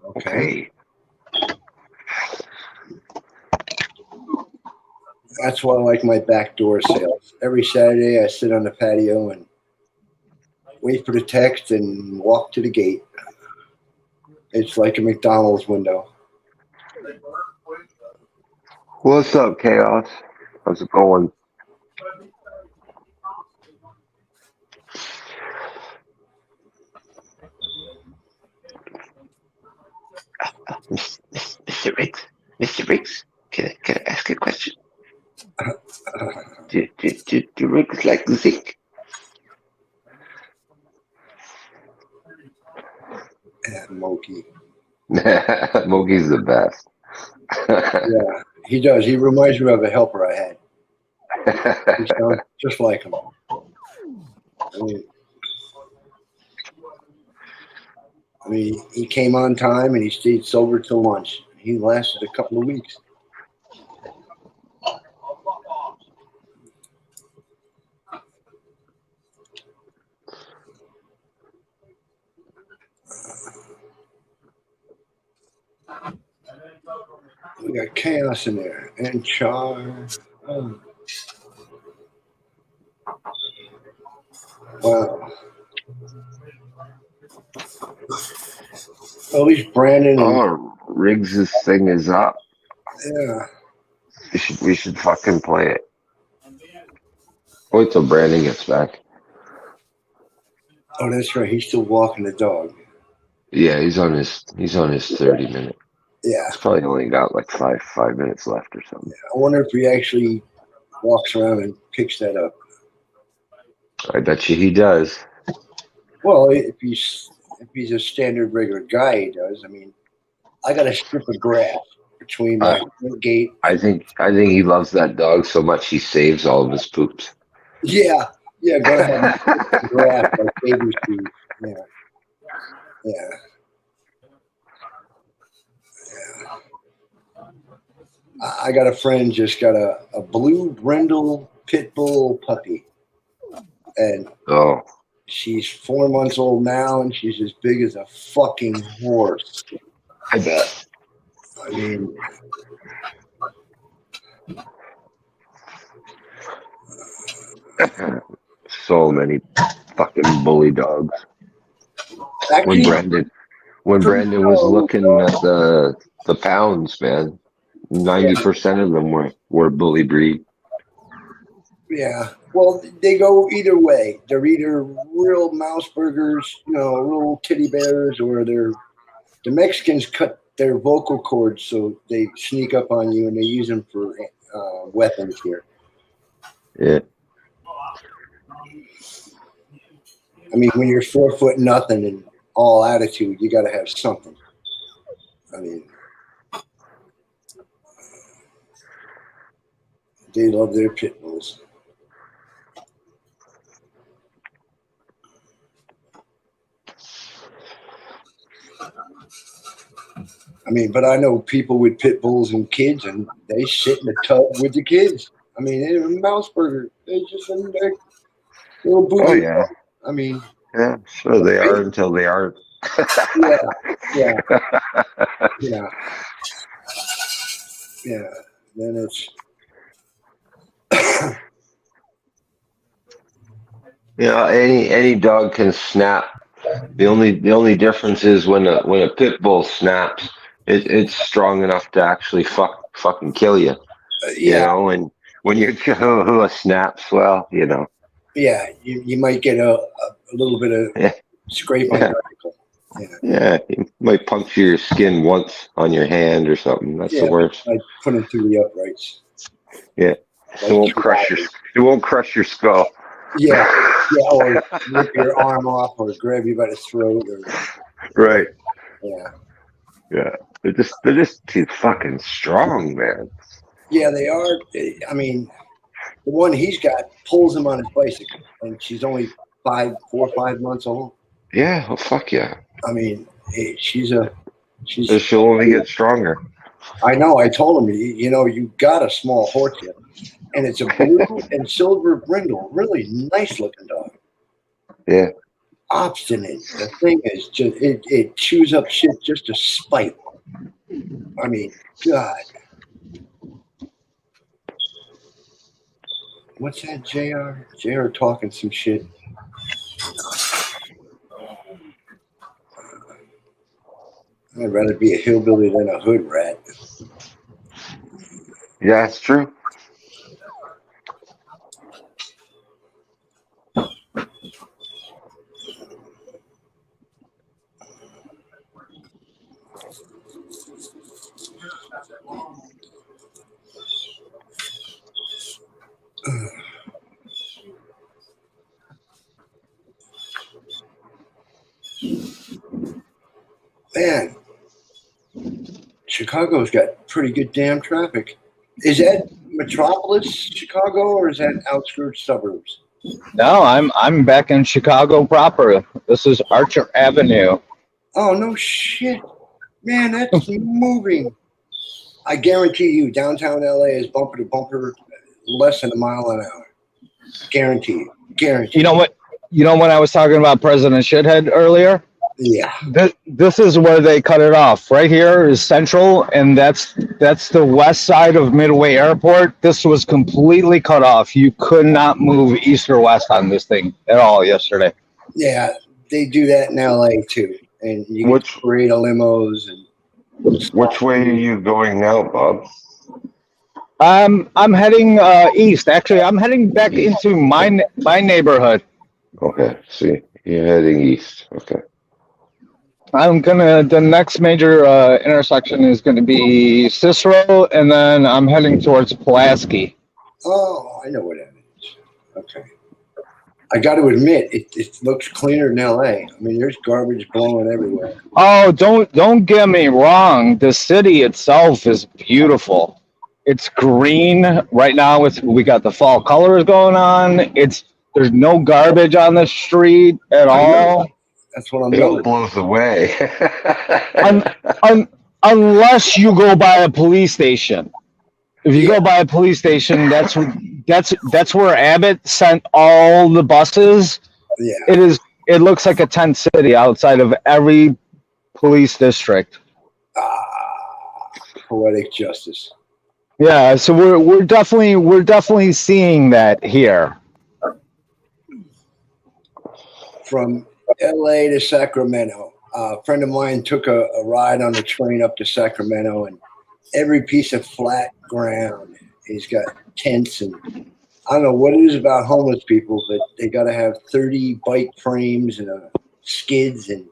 Speaker 15: Okay. That's why I like my backdoor sales. Every Saturday I sit on the patio and wait for the text and walk to the gate. It's like a McDonald's window.
Speaker 3: What's up, Chaos? How's it going? Mr. Riggs, Mr. Riggs, can I ask a question? Do Riggs like zinc?
Speaker 15: Moki.
Speaker 3: Moki's the best.
Speaker 15: Yeah, he does. He reminds me of a helper I had. He sounds just like him. I mean, he came on time and he stayed sober till lunch. He lasted a couple of weeks. We got Chaos in there and Char. Oh. Wow. At least Brandon and
Speaker 3: Oh, Riggs' thing is up.
Speaker 15: yeah.
Speaker 3: We should fucking play it. Wait till Brandon gets back.
Speaker 15: Oh, that's right. He's still walking the dog.
Speaker 3: Yeah, he's on his 30-minute.
Speaker 15: Yeah.
Speaker 3: He's probably only got like five minutes left or something.
Speaker 15: I wonder if he actually walks around and picks that up.
Speaker 3: I bet you he does.
Speaker 15: Well, if he's a standard regular guy, he does. I mean, I got a strip of grass between my gate.
Speaker 3: I think he loves that dog so much he saves all of his poops.
Speaker 15: Yeah, go ahead. Grass like babies do. Yeah. I got a friend just got a blue brindle pit bull puppy, and she's 4 months old now, and she's as big as a fucking horse.
Speaker 3: I bet.
Speaker 15: I mean,
Speaker 3: so many fucking bully dogs.
Speaker 15: Actually,
Speaker 3: when Brandon was looking at the pounds, man, 90% of them were bully breed.
Speaker 15: yeah. Well, they go either way. They're either real mouse burgers, real teddy bears, or the Mexicans cut their vocal cords so they sneak up on you and they use them for weapons here.
Speaker 3: Yeah.
Speaker 15: I mean, when you're 4 foot nothing and all attitude, you got to have something. I mean, they love their pit bulls. I mean, but I know people with pit bulls and kids, and they sit in the tub with the kids. I mean, they're a mouse burger. They just in their little booty.
Speaker 3: Oh yeah.
Speaker 15: I mean,
Speaker 3: yeah, sure they are until they aren't.
Speaker 15: yeah. Then it's
Speaker 3: any dog can snap. The only difference is when a pit bull snaps, it's strong enough to actually fucking kill you. You know, and when your Chihuahua snaps, well,
Speaker 15: yeah, you might get a little bit of scrape on your ankle.
Speaker 3: Yeah, you might puncture your skin once on your hand or something. That's the worst.
Speaker 15: I put them through the uprights.
Speaker 3: Yeah, it won't crush your skull.
Speaker 15: Yeah, or rip your arm off, or grab you by the throat, or
Speaker 3: right.
Speaker 15: Yeah.
Speaker 3: They're just too fucking strong, man.
Speaker 15: Yeah, they are. I mean, the one he's got pulls him on his bicycle, and she's only 4 or 5 months old.
Speaker 3: Yeah, well, fuck yeah.
Speaker 15: I mean,
Speaker 3: she'll only get stronger.
Speaker 15: I know. I told him, you got a small horse here, and it's a blue and silver brindle, really nice looking dog.
Speaker 3: Yeah.
Speaker 15: Obstinate. The thing is, just it chews up shit just to spite. I mean, God. What's that, JR? JR talking some shit. I'd rather be a hillbilly than a hood rat.
Speaker 3: Yeah, it's true.
Speaker 15: Man, Chicago's got pretty good damn traffic. Is that metropolis Chicago, or is that outskirts suburbs?
Speaker 11: No, I'm back in Chicago proper. This is Archer Avenue.
Speaker 15: Oh, no shit. Man, that's moving. I guarantee you, downtown LA is bumper to bumper less than a mile an hour. Guarantee you. Guarantee.
Speaker 11: You know what? When I was talking about President Shithead earlier?
Speaker 15: Yeah.
Speaker 11: This is where they cut it off. Right here is Central, and that's the west side of Midway Airport. This was completely cut off. You could not move east or west on this thing at all yesterday.
Speaker 15: Yeah, they do that in LA too. and you get
Speaker 3: Which
Speaker 15: to parade of limos and.
Speaker 3: which way are you going now, Bob?
Speaker 11: I'm heading east. Actually, I'm heading back into my neighborhood.
Speaker 3: Okay, see, you're heading east. Okay.
Speaker 11: The next major intersection is gonna be Cicero, and then I'm heading towards Pulaski.
Speaker 15: Oh, I know what that is. Okay. I got to admit, it looks cleaner than L.A. I mean, there's garbage blowing everywhere.
Speaker 11: Oh, don't get me wrong. The city itself is beautiful. It's green right now. We got the fall colors going on. There's no garbage on the street at all.
Speaker 15: That's what I'm
Speaker 3: It all
Speaker 15: noticing.
Speaker 3: blows away.
Speaker 11: Unless you go by a police station. If you go by a police station, that's where Abbott sent all the buses.
Speaker 15: Yeah.
Speaker 11: It looks like a tent city outside of every police district.
Speaker 15: Poetic justice.
Speaker 11: Yeah, so we're definitely seeing that here.
Speaker 15: From L.A. to Sacramento, a friend of mine took a ride on the train up to Sacramento, and every piece of flat ground, he's got tents, and I don't know what it is about homeless people, but they got to have 30 bike frames and skids and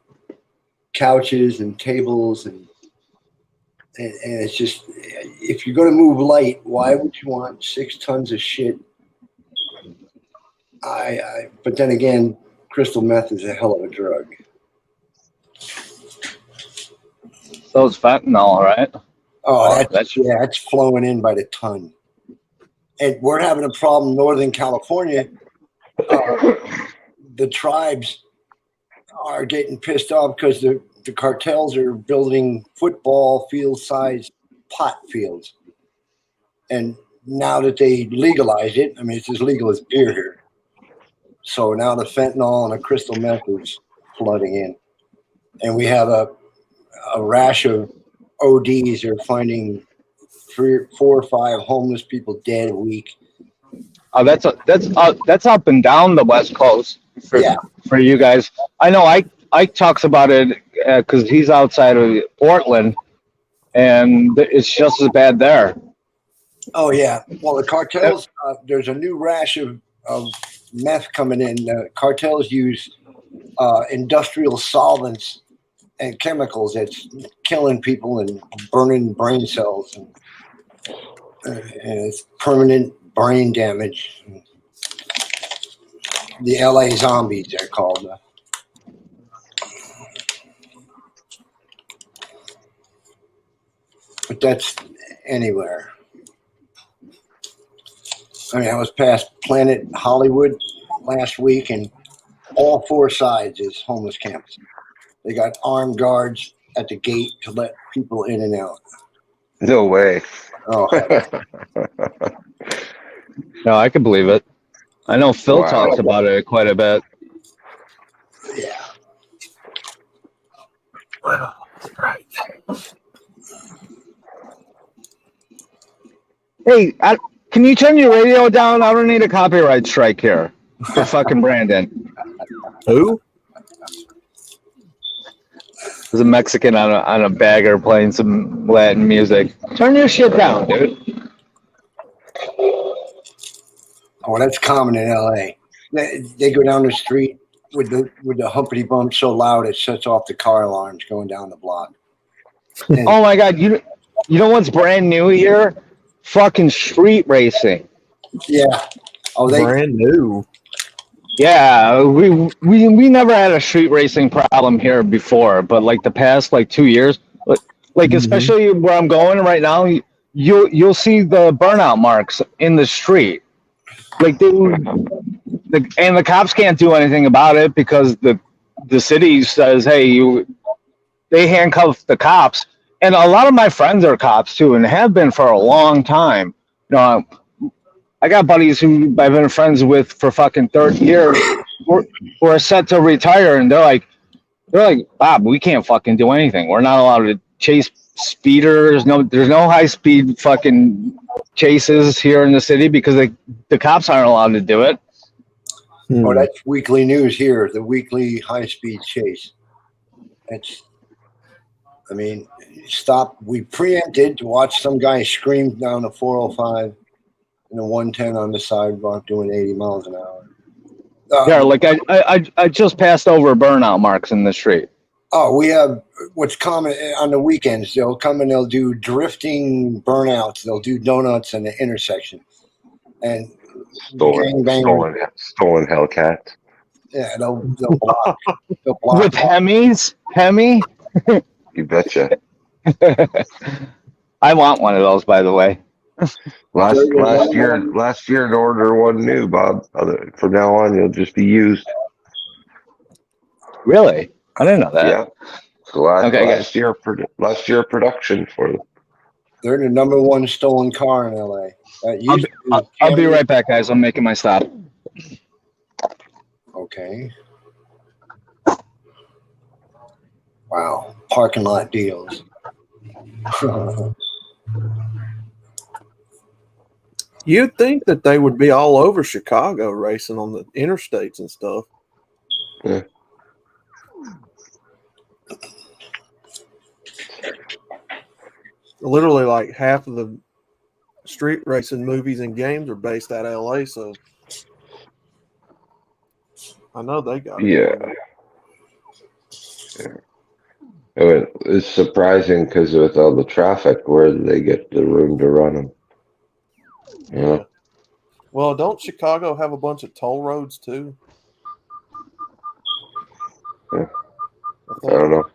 Speaker 15: couches and tables, and it's just, if you're going to move light, why would you want 6 tons of shit? But then again, crystal meth is a hell of a drug.
Speaker 11: So it's fentanyl, right?
Speaker 15: Oh, that's flowing in by the ton. And we're having a problem in Northern California. The tribes are getting pissed off because the cartels are building football field-sized pot fields. And now that they legalize it, I mean, it's as legal as beer here. So now the fentanyl and the crystal meth is flooding in. And we have a rash of ODs. Are finding 4 or 5 homeless people dead a week.
Speaker 11: Oh, that's up and down the West Coast for you guys. I know Ike talks about it because he's outside of Portland, and it's just as bad there.
Speaker 15: Oh yeah. Well, the cartels. There's a new rash of meth coming in. Cartels use industrial solvents and chemicals that's killing people and burning brain cells, and it's permanent brain damage. The LA zombies, they're called. But that's anywhere. I mean, I was past Planet Hollywood last week, and all 4 sides is homeless camps. They got armed guards at the gate to let people in and out.
Speaker 3: No way.
Speaker 15: Oh,
Speaker 11: no, I can believe it. I know Phil talks about it quite a bit.
Speaker 15: Yeah. Well, right.
Speaker 11: Hey, can you turn your radio down? I don't need a copyright strike here for fucking Brandon.
Speaker 6: Who?
Speaker 11: There's a Mexican on a bagger playing some Latin music. Turn your shit down, dude.
Speaker 15: Oh, that's common in LA. They go down the street with the humpity bump so loud it sets off the car alarms going down the block.
Speaker 11: Oh my God! You know what's brand new here? Fucking street racing.
Speaker 15: Yeah. Oh,
Speaker 6: brand new.
Speaker 11: Yeah, we never had a street racing problem here before, but like the past 2 years, like especially where I'm going right now, you'll see the burnout marks in the street. Like and the cops can't do anything about it because the city says, hey, they handcuff the cops, and a lot of my friends are cops too, and have been for a long time. You know, I got buddies who I've been friends with for fucking 30 years who are set to retire, and they're like, Bob, we can't fucking do anything. We're not allowed to chase speeders. There's no high speed fucking chases here in the city because the cops aren't allowed to do it.
Speaker 15: Oh, that's weekly news here. The weekly high speed chase. I mean, stop. We preempted to watch some guy scream down a 405 and a 110 on the sidewalk doing 80 miles an hour.
Speaker 11: Yeah, like I just passed over burnout marks in the street.
Speaker 15: Oh, we have what's common on the weekends. They'll come and they'll do drifting burnouts. They'll do donuts in the intersection. And
Speaker 3: Stolen Hellcats.
Speaker 15: Yeah, they'll block. They'll block.
Speaker 11: With Hemis? Hemi?
Speaker 3: You betcha.
Speaker 11: I want one of those, by the way.
Speaker 3: Last year to order one new, Bob. From now on, you'll just be used.
Speaker 11: Really? I didn't know that.
Speaker 3: Yeah. So last year production for them.
Speaker 15: They're the #1 stolen car in LA.
Speaker 11: I'll be right back, guys. I'm making my stop.
Speaker 15: Okay. Wow. Parking lot deals.
Speaker 6: You'd think that they would be all over Chicago racing on the interstates and stuff.
Speaker 3: Yeah.
Speaker 6: Literally, like half of the street racing movies and games are based out of LA, so I know they got it.
Speaker 3: Yeah. It's surprising because with all the traffic, where do they get the room to run them? Yeah.
Speaker 6: Well, don't Chicago have a bunch of toll roads too?
Speaker 3: Yeah. I don't know.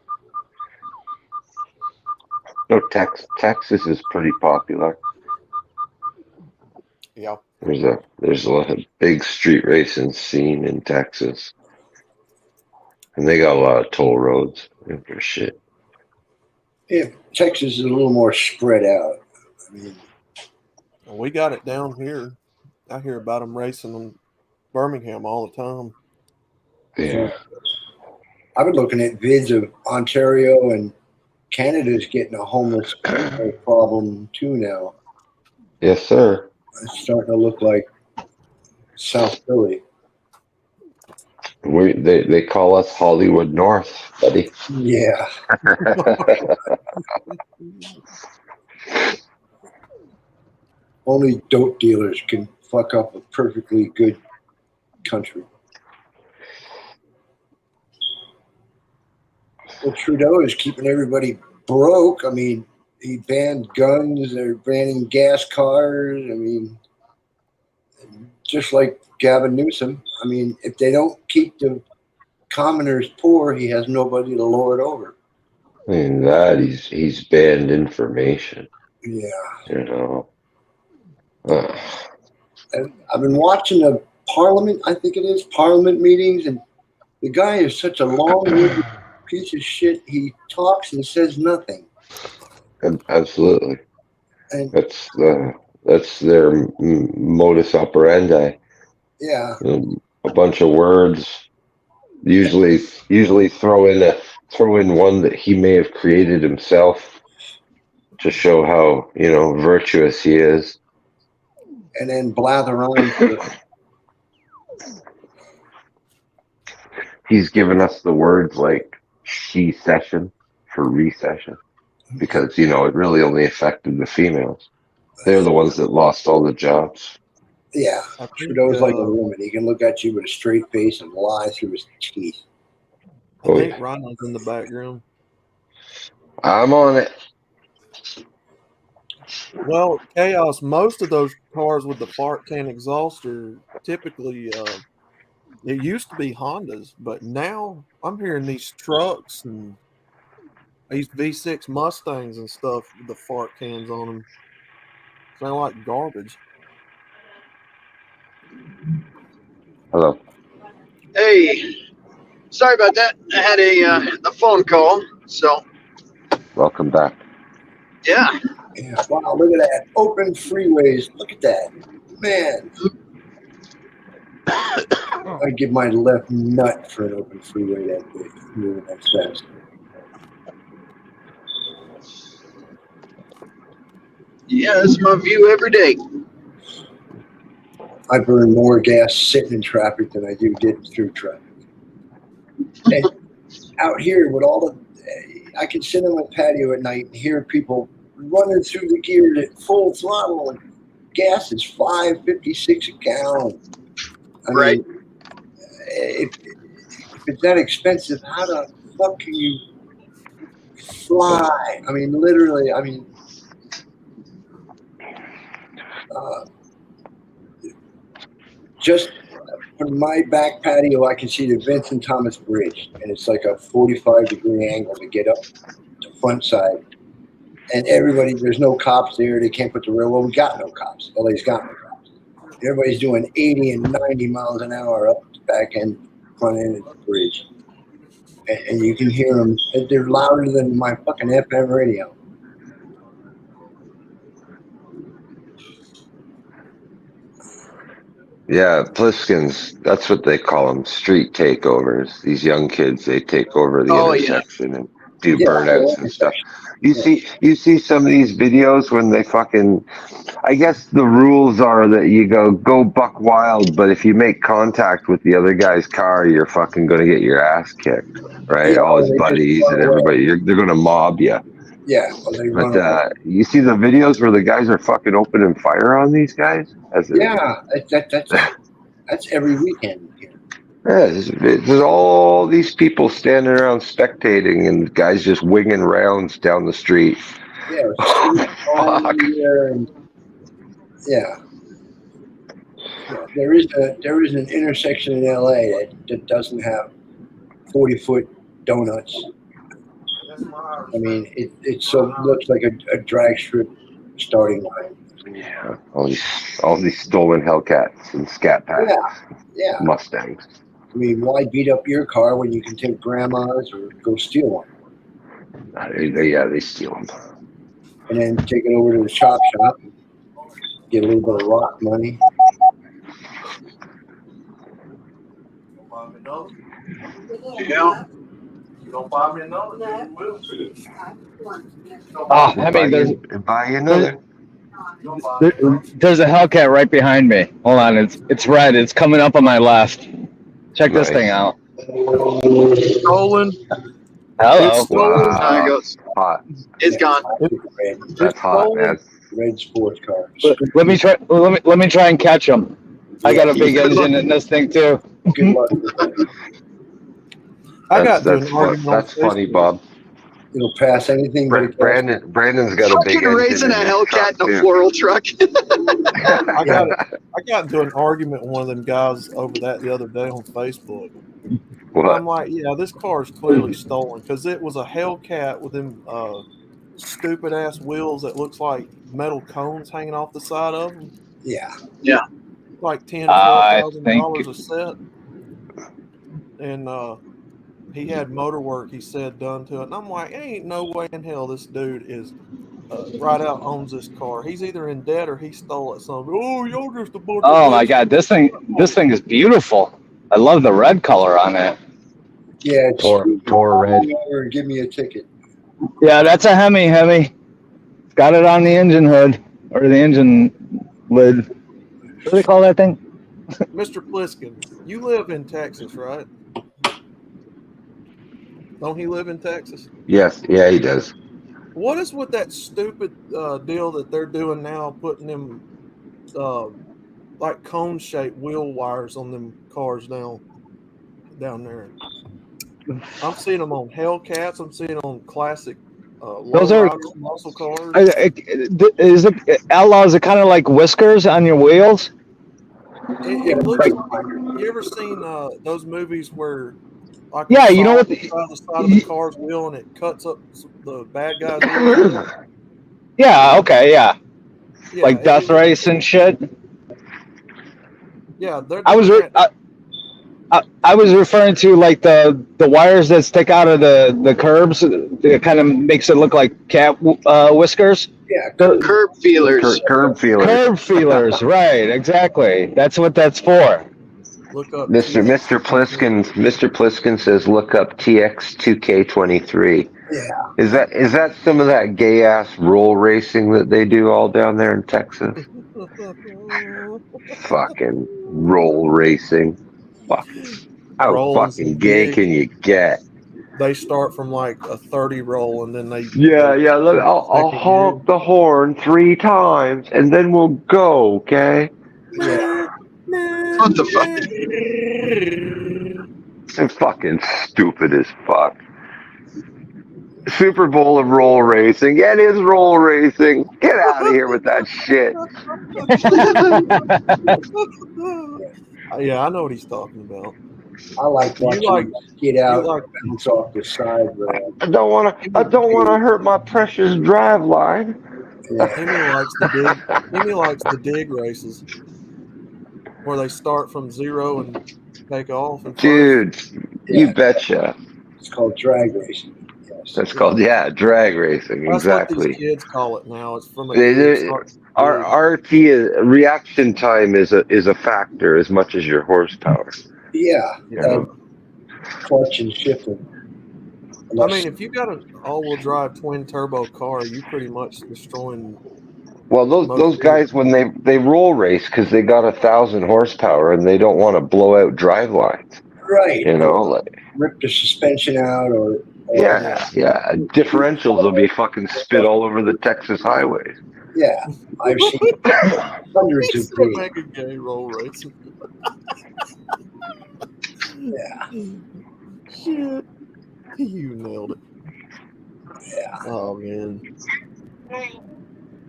Speaker 3: No, Texas is pretty popular.
Speaker 6: Yeah.
Speaker 3: There's a lot of big street racing scene in Texas. And they got a lot of toll roads for shit.
Speaker 15: Yeah, Texas is a little more spread out. I mean,
Speaker 6: we got it down here. I hear about them racing in Birmingham all the time.
Speaker 3: Yeah.
Speaker 15: I've been looking at vids of Ontario, and Canada's getting a homeless problem too now.
Speaker 3: Yes, sir.
Speaker 15: It's starting to look like South Philly.
Speaker 3: They call us Hollywood North, buddy.
Speaker 15: Yeah. Only dope dealers can fuck up a perfectly good country. Well, Trudeau is keeping everybody broke. I mean, he banned guns. They're banning gas cars. I mean, just like Gavin Newsom. I mean, if they don't keep the commoners poor, he has nobody to lord over.
Speaker 3: I mean, that he's banned information.
Speaker 15: Yeah.
Speaker 3: You know.
Speaker 15: I've been watching the Parliament, I think it is, Parliament meetings, and the guy is such a long-winded piece of shit. He talks and says nothing.
Speaker 3: Absolutely.
Speaker 15: And
Speaker 3: that's their modus operandi.
Speaker 15: Yeah.
Speaker 3: A bunch of words. Usually throw in one that he may have created himself to show how virtuous he is.
Speaker 15: And then blather on.
Speaker 3: He's given us the words like she-session for recession because, it really only affected the females. They're the ones that lost all the jobs.
Speaker 15: Yeah. Trudeau's like a woman. He can look at you with a straight face and lie through his teeth.
Speaker 6: I think Rhino's in the background.
Speaker 3: I'm on it.
Speaker 6: Well, Chaos, most of those cars with the fart can exhaust are typically, it used to be Hondas, but now I'm hearing these trucks and these V6 Mustangs and stuff with the fart cans on them. Sound like garbage.
Speaker 3: Hello.
Speaker 12: Hey, sorry about that. I had a phone call, so.
Speaker 3: Welcome back.
Speaker 12: Yeah.
Speaker 15: Yeah. Wow, look at that. Open freeways. Look at that. Man. I'd give my left nut for an open freeway that big. Moving that fast.
Speaker 12: Yeah, that's my view every day.
Speaker 15: I burn more gas sitting in traffic than I do getting through traffic. And out here with all the I can sit on my patio at night and hear people running through the gears at full throttle, and gas is $5.56 a gallon. I
Speaker 12: Right.
Speaker 15: mean, if it's that expensive, how the fuck can you fly? I mean, literally. I mean, just from my back patio, I can see the Vincent Thomas Bridge, and it's like a 45-degree angle to get up the front side. And everybody, there's no cops there. They can't put the rail. Well, we got no cops. LA's got no cops. Everybody's doing 80 and 90 miles an hour up the back end, front end of the bridge. And you can hear them. They're louder than my fucking FM radio.
Speaker 3: Yeah, Pliskins, that's what they call them, street takeovers. These young kids, they take over the intersection and do burnouts and stuff. You see some of these videos when they fucking, I guess the rules are that you go buck wild, but if you make contact with the other guy's car, you're fucking going to get your ass kicked, right? All his buddies and everybody, they're going to mob you.
Speaker 15: Yeah.
Speaker 3: But you see the videos where the guys are fucking opening fire on these guys?
Speaker 15: That's every weekend.
Speaker 3: Yeah, there's all these people standing around spectating and guys just winging rounds down the street.
Speaker 15: Yeah. There is an intersection in LA that doesn't have 40-foot donuts. I mean, it looks like a drag strip starting line.
Speaker 3: Yeah, all these stolen Hellcats and Scat Packs,
Speaker 15: Yeah.
Speaker 3: Mustangs.
Speaker 15: I mean, why beat up your car when you can take grandma's or go steal one?
Speaker 3: They steal them.
Speaker 15: And then take it over to the chop shop, get a little bit of rock money.
Speaker 12: Yeah.
Speaker 6: You don't buy me another?
Speaker 11: Oh, I mean,
Speaker 3: buy another.
Speaker 11: There's a Hellcat right behind me. Hold on, it's red. It's coming up on my left. Check this thing out.
Speaker 6: Stolen.
Speaker 11: Hello.
Speaker 12: Wow. There it goes.
Speaker 3: Hot.
Speaker 12: It's gone.
Speaker 3: That's hot, man.
Speaker 15: Red sports car.
Speaker 11: Let me try and catch him. I got a big engine in this thing too.
Speaker 15: Good luck.
Speaker 3: That's funny, Bob.
Speaker 15: It'll pass anything.
Speaker 3: Brandon's got a big
Speaker 12: Fucking
Speaker 3: engine
Speaker 12: racing a
Speaker 3: in his
Speaker 12: Hellcat
Speaker 3: truck,
Speaker 12: in a
Speaker 3: too.
Speaker 12: floral truck.
Speaker 6: I got into an argument with one of them guys over that the other day on Facebook.
Speaker 3: What?
Speaker 6: I'm like, yeah, this car is clearly stolen because it was a Hellcat with them stupid ass wheels that looks like metal cones hanging off the side of them.
Speaker 15: Yeah.
Speaker 6: Like $10,000-$12,000 a set. And he had motor work, he said, done to it. And I'm like, ain't no way in hell this dude is right out owns this car. He's either in debt or he stole it. So, you're just a bunch
Speaker 11: Oh my god, this thing is beautiful. I love the red color on it.
Speaker 15: Yeah,
Speaker 11: Tor red.
Speaker 15: Give me a ticket.
Speaker 11: Yeah, that's a Hemi. It's got it on the engine hood or the engine lid. What do they call that thing?
Speaker 6: Mr. Pliskin, you live in Texas, right? Don't he live in Texas?
Speaker 3: Yes, yeah, he does.
Speaker 6: What is with that stupid deal that they're doing now, putting them like cone-shaped wheel wires on them cars down there? I'm seeing them on Hellcats. I'm seeing them on classic
Speaker 11: Those are
Speaker 6: muscle cars.
Speaker 11: Is it Outlaws? Are kind of like whiskers on your wheels?
Speaker 6: It looks like, you ever seen those movies where, like,
Speaker 11: yeah, you know what?
Speaker 6: The side of the car's wheel and it cuts up the bad guys. Wheel?
Speaker 11: Yeah. Okay. Yeah. Like Death
Speaker 6: is.
Speaker 11: Race and shit.
Speaker 6: Yeah,
Speaker 11: I was referring to like the wires that stick out of the curbs. It kind of makes it look like cat whiskers.
Speaker 15: Yeah,
Speaker 12: curb feelers.
Speaker 3: Curb feelers.
Speaker 11: Curb feelers. Right. Exactly. That's what that's for.
Speaker 6: Look up
Speaker 3: Mr. Pliskin says look up TX2K23.
Speaker 15: Yeah.
Speaker 3: Is that some of that gay ass roll racing that they do all down there in Texas? Fucking roll racing. Fuck. How fucking gay can you get?
Speaker 6: they start from like a 30 roll, and then they
Speaker 3: Yeah, yeah. Look, I'll
Speaker 6: second
Speaker 3: honk the horn 3 times, and then we'll go. Okay.
Speaker 6: gear.
Speaker 12: What the fuck?
Speaker 3: It's fucking stupid as fuck. Super Bowl of roll racing. It is roll racing. Get out of here with that shit.
Speaker 6: Yeah, I know what he's talking about.
Speaker 15: I like
Speaker 6: You
Speaker 15: watching
Speaker 6: like
Speaker 15: them get out
Speaker 6: like
Speaker 15: and bounce off the side rail.
Speaker 3: I don't want to hurt my precious drive line.
Speaker 6: Emmy likes the dig races where they start from 0 and take off in first.
Speaker 3: Dude, you betcha.
Speaker 15: It's called drag racing. Yes.
Speaker 3: That's called drag racing.
Speaker 6: That's
Speaker 3: Exactly.
Speaker 6: what these kids call it now. It's from a dig.
Speaker 3: Our RT reaction time is a factor as much as your horsepower.
Speaker 15: Yeah. Clutch and shifting.
Speaker 6: I mean, if you got an all-wheel drive twin turbo car, you pretty much destroying.
Speaker 3: Well, those guys when they roll race because they got 1,000 horsepower and they don't want to blow out drive lines.
Speaker 15: Right.
Speaker 3: You know, like
Speaker 15: rip the suspension out or
Speaker 3: yeah. Differentials will be fucking spit all over the Texas highways.
Speaker 15: Yeah, I've seen hundreds of
Speaker 6: these. Make a gay roll race.
Speaker 15: Yeah.
Speaker 6: Shit. You nailed it.
Speaker 15: Yeah.
Speaker 6: Oh man.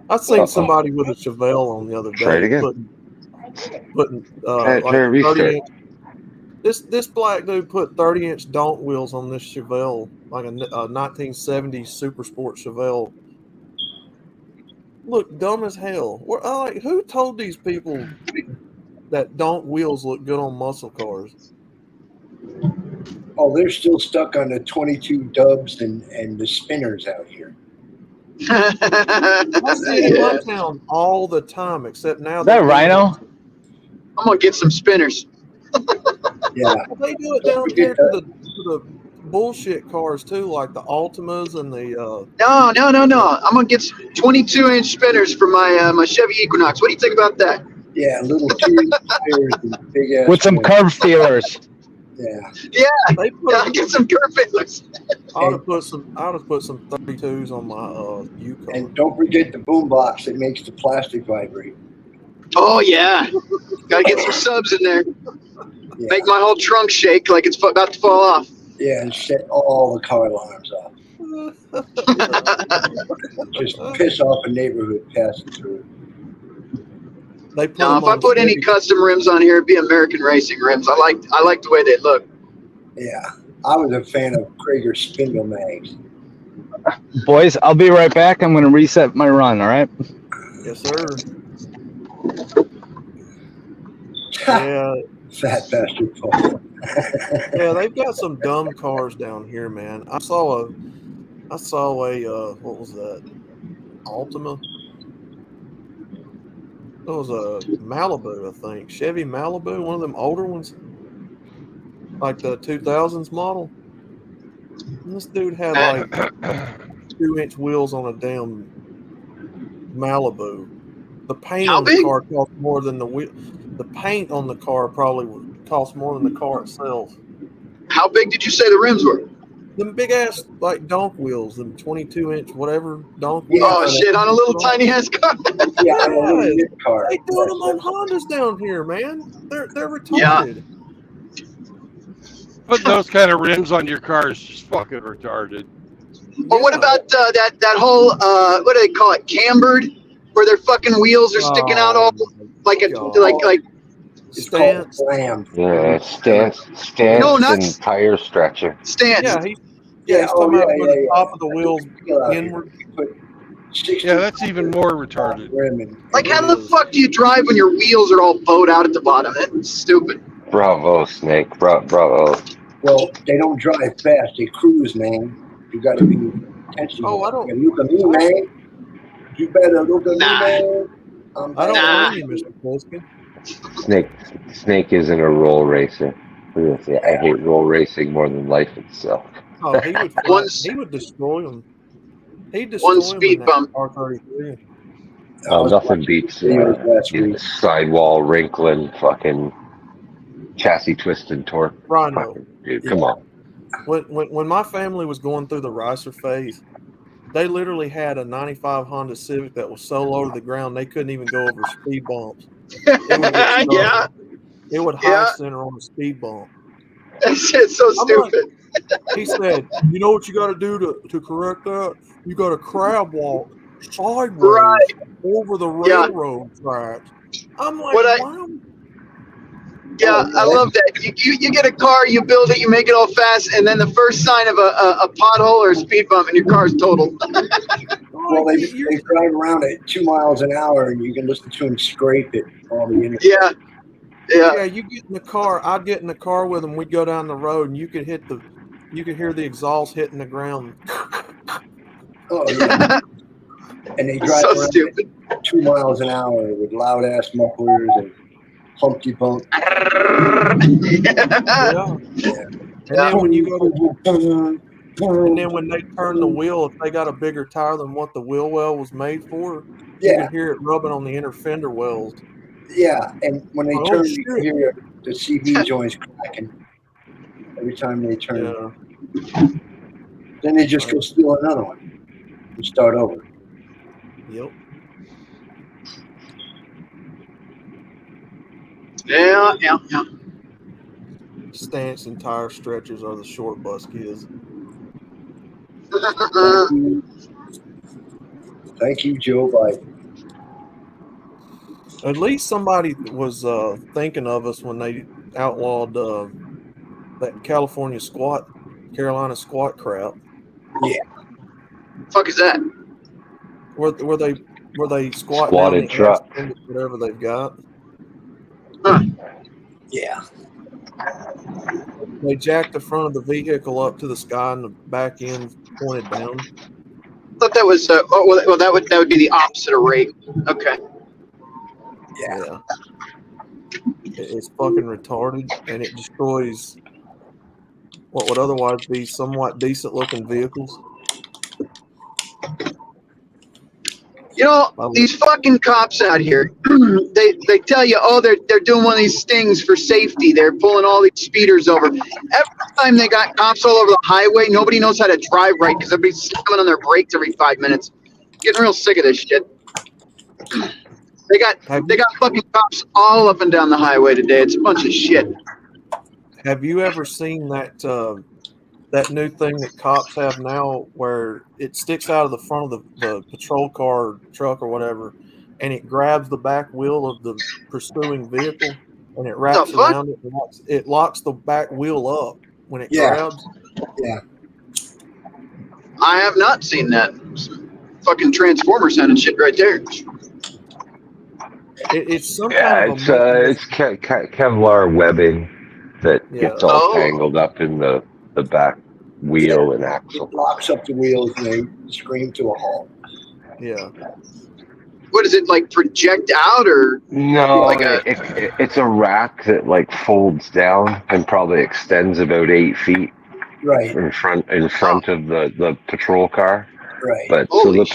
Speaker 6: I seen somebody with a Chevelle on the other day.
Speaker 3: Try it again.
Speaker 6: Putting
Speaker 3: like 30 inch.
Speaker 6: This black dude put 30-inch donk wheels on this Chevelle, like a 1970s Super Sport Chevelle. Look dumb as hell. Like, who told these people that donk wheels look good on muscle cars?
Speaker 15: Oh, they're still stuck on the 22 dubs and the spinners out here.
Speaker 6: I see it in my town all the time, except now.
Speaker 11: Is that Rhino?
Speaker 12: I'm gonna get some spinners.
Speaker 15: Yeah.
Speaker 6: They do it down here to the bullshit cars too, like the Altimas and the.
Speaker 12: No. I'm gonna get some 22-inch spinners for my my Chevy Equinox. What do you think about that?
Speaker 15: Yeah, little tires and big ass.
Speaker 11: With some curb feelers.
Speaker 15: Yeah.
Speaker 12: I'll get some curb feelers.
Speaker 6: I ought to put some 32s on my Yukon.
Speaker 15: And don't forget the boom box that makes the plastic vibrate.
Speaker 12: Oh yeah, gotta get some subs in there.
Speaker 15: Yeah.
Speaker 12: Make my whole trunk shake like it's about to fall off.
Speaker 15: Yeah, and set all the car alarms off. Just piss off a neighborhood passing through.
Speaker 12: Now, if I put any custom rims on here, it'd be American Racing rims. I like the way they look.
Speaker 15: Yeah, I was a fan of Krager spindle mags.
Speaker 11: Boys, I'll be right back. I'm going to reset my run, all right?
Speaker 6: Yes, sir. Yeah.
Speaker 15: Fat bastard Paul.
Speaker 6: Yeah, they've got some dumb cars down here, man. I saw a what was that? Altima? It was a Malibu, I think. Chevy Malibu, one of them older ones. Like the 2000s model. And this dude had like 2-inch wheels on a damn Malibu. The paint on the car cost more than the wheel. The paint on the car probably would cost more than the car itself.
Speaker 12: How big did you say the rims were?
Speaker 6: Them big ass like donk wheels, them 22-inch whatever donk wheels.
Speaker 12: Oh shit, on a little tiny ass car.
Speaker 15: Yeah, on a little nip car.
Speaker 6: They doing them on Hondas down here, man. They're retarded.
Speaker 1: Yeah. Putting those kind of rims on your car is just fucking retarded.
Speaker 12: Well, what about that whole what do they call it, cambered, where their fucking wheels are sticking out all like
Speaker 6: stance.
Speaker 3: Yeah, stance and tire stretcher.
Speaker 12: Stance.
Speaker 6: Yeah, he's talking about where the top of the wheels inward.
Speaker 1: Yeah, that's even more retarded.
Speaker 12: Like, how the fuck do you drive when your wheels are all bowed out at the bottom? That's stupid.
Speaker 3: Bravo, Snake. Bravo.
Speaker 15: Well, they don't drive fast. They cruise, man. You got to be intentional.
Speaker 6: Oh, I don't.
Speaker 15: You look at me, man. You better look at me, man.
Speaker 6: I don't know you, Mr. Polsky.
Speaker 3: Snake isn't a roll racer. I hate roll racing more than life itself.
Speaker 6: Oh, he would destroy them. He'd destroy
Speaker 12: one speed bump.
Speaker 6: R33.
Speaker 3: Nothing beats sidewall wrinkling, fucking chassis twisting torque.
Speaker 6: Rhino.
Speaker 3: Dude, come on.
Speaker 6: When my family was going through the ricer phase, they literally had a 95 Honda Civic that was so low to the ground they couldn't even go over speed bumps. It would get stuck.
Speaker 12: Yeah,
Speaker 6: It would high
Speaker 12: yeah.
Speaker 6: center on a speed bump.
Speaker 12: That shit's so
Speaker 6: I'm like,
Speaker 12: stupid.
Speaker 6: he said, you know what you got to do to correct that? You got to crab walk sideways
Speaker 12: Right.
Speaker 6: over the
Speaker 12: Yeah.
Speaker 6: railroad tracks. I'm like,
Speaker 12: What I
Speaker 6: wow.
Speaker 12: Yeah, I love that. You get a car, you build it, you make it all fast, and then the first sign of a pothole or a speed bump, and your car's totaled.
Speaker 15: Well, they drive around at 2 miles an hour, and you can listen to them scrape it all the internet.
Speaker 12: Yeah,
Speaker 6: Yeah, you get in the car. I'd get in the car with them. We'd go down the road, and you could hear the exhaust hitting the ground.
Speaker 15: Oh yeah. And they drive
Speaker 12: So
Speaker 15: around
Speaker 12: stupid.
Speaker 15: at 2 miles an hour with loud ass mufflers and Humpty Bump.
Speaker 6: Yeah. And then when you go and then when they turn the wheel, if they got a bigger tire than what the wheel well was made for, you can hear it rubbing on the inner fender wells.
Speaker 15: Yeah, and when they
Speaker 6: Oh,
Speaker 15: turn,
Speaker 6: shit.
Speaker 15: you can hear the CV joints cracking every time they turn.
Speaker 6: Yeah.
Speaker 15: Then they just go steal another one and start over.
Speaker 6: Yep.
Speaker 12: Yeah.
Speaker 6: Stance and tire stretchers are the short bus kids.
Speaker 15: Thank you, Joe Biden.
Speaker 6: At least somebody was thinking of us when they outlawed that Carolina squat crap.
Speaker 15: Yeah.
Speaker 12: Fuck is that?
Speaker 6: Where they squat
Speaker 3: Squatted
Speaker 6: down the
Speaker 3: truck.
Speaker 6: ass end of whatever they've got.
Speaker 15: Yeah.
Speaker 6: They jack the front of the vehicle up to the sky and the back end pointed down.
Speaker 12: I thought that was that would be the opposite of rape. Okay.
Speaker 6: Yeah. It's fucking retarded, and it destroys what would otherwise be somewhat decent looking vehicles.
Speaker 12: You know, these fucking cops out here, they tell you, oh, they're doing one of these stings for safety. They're pulling all these speeders over. Every time they got cops all over the highway, nobody knows how to drive right because everybody's slamming on their brakes every 5 minutes. Getting real sick of this shit. They got fucking cops all up and down the highway today. It's a bunch of shit.
Speaker 6: Have you ever seen that that new thing that cops have now where it sticks out of the front of the patrol car or truck or whatever, and it grabs the back wheel of the pursuing vehicle and it wraps around it and it locks the back wheel up when it grabs?
Speaker 15: Yeah.
Speaker 12: I have not seen that. Fucking Transformer sounding shit right there.
Speaker 6: It's some
Speaker 3: Yeah,
Speaker 6: kind of a
Speaker 3: it's Kevlar webbing that gets all tangled up in the back wheel and axle.
Speaker 15: It locks up the wheels and they scream to a halt.
Speaker 6: Yeah.
Speaker 12: What is it, like project out or
Speaker 3: no?
Speaker 12: Like
Speaker 3: it's a rack that like folds down and probably extends about 8 feet.
Speaker 15: Right.
Speaker 3: In front of the patrol car.
Speaker 15: Right.
Speaker 3: But
Speaker 12: Holy
Speaker 3: so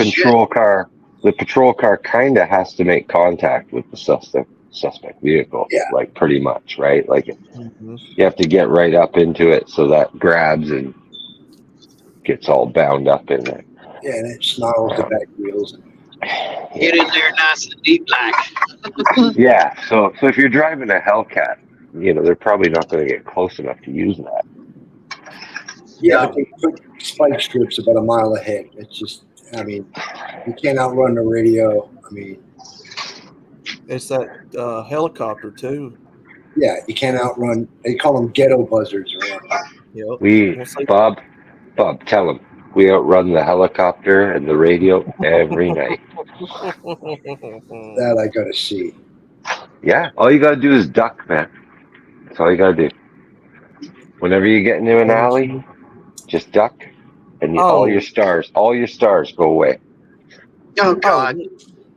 Speaker 3: the patrol car kind of has to make contact with the suspect vehicle.
Speaker 15: Yeah.
Speaker 3: Like pretty much, right? Like
Speaker 6: Mm-hmm.
Speaker 3: you have to get right up into it so that grabs and gets all bound up in there.
Speaker 15: Yeah, and it snarls the back wheels.
Speaker 12: Get in there nice and deep like.
Speaker 3: Yeah, so if you're driving a Hellcat, they're probably not going to get close enough to use that.
Speaker 15: Yeah, but they put spike strips about a mile ahead. It's just, I mean, you can't outrun the radio. I mean,
Speaker 6: it's that helicopter too.
Speaker 15: Yeah, you can't outrun. They call them ghetto buzzards around.
Speaker 6: Yep.
Speaker 3: Bob, tell them we outrun the helicopter and the radio every night.
Speaker 15: That I gotta see.
Speaker 3: Yeah, all you gotta do is duck, man. That's all you gotta do. Whenever you get into an alley, just duck, and all your stars go away.
Speaker 12: Oh God.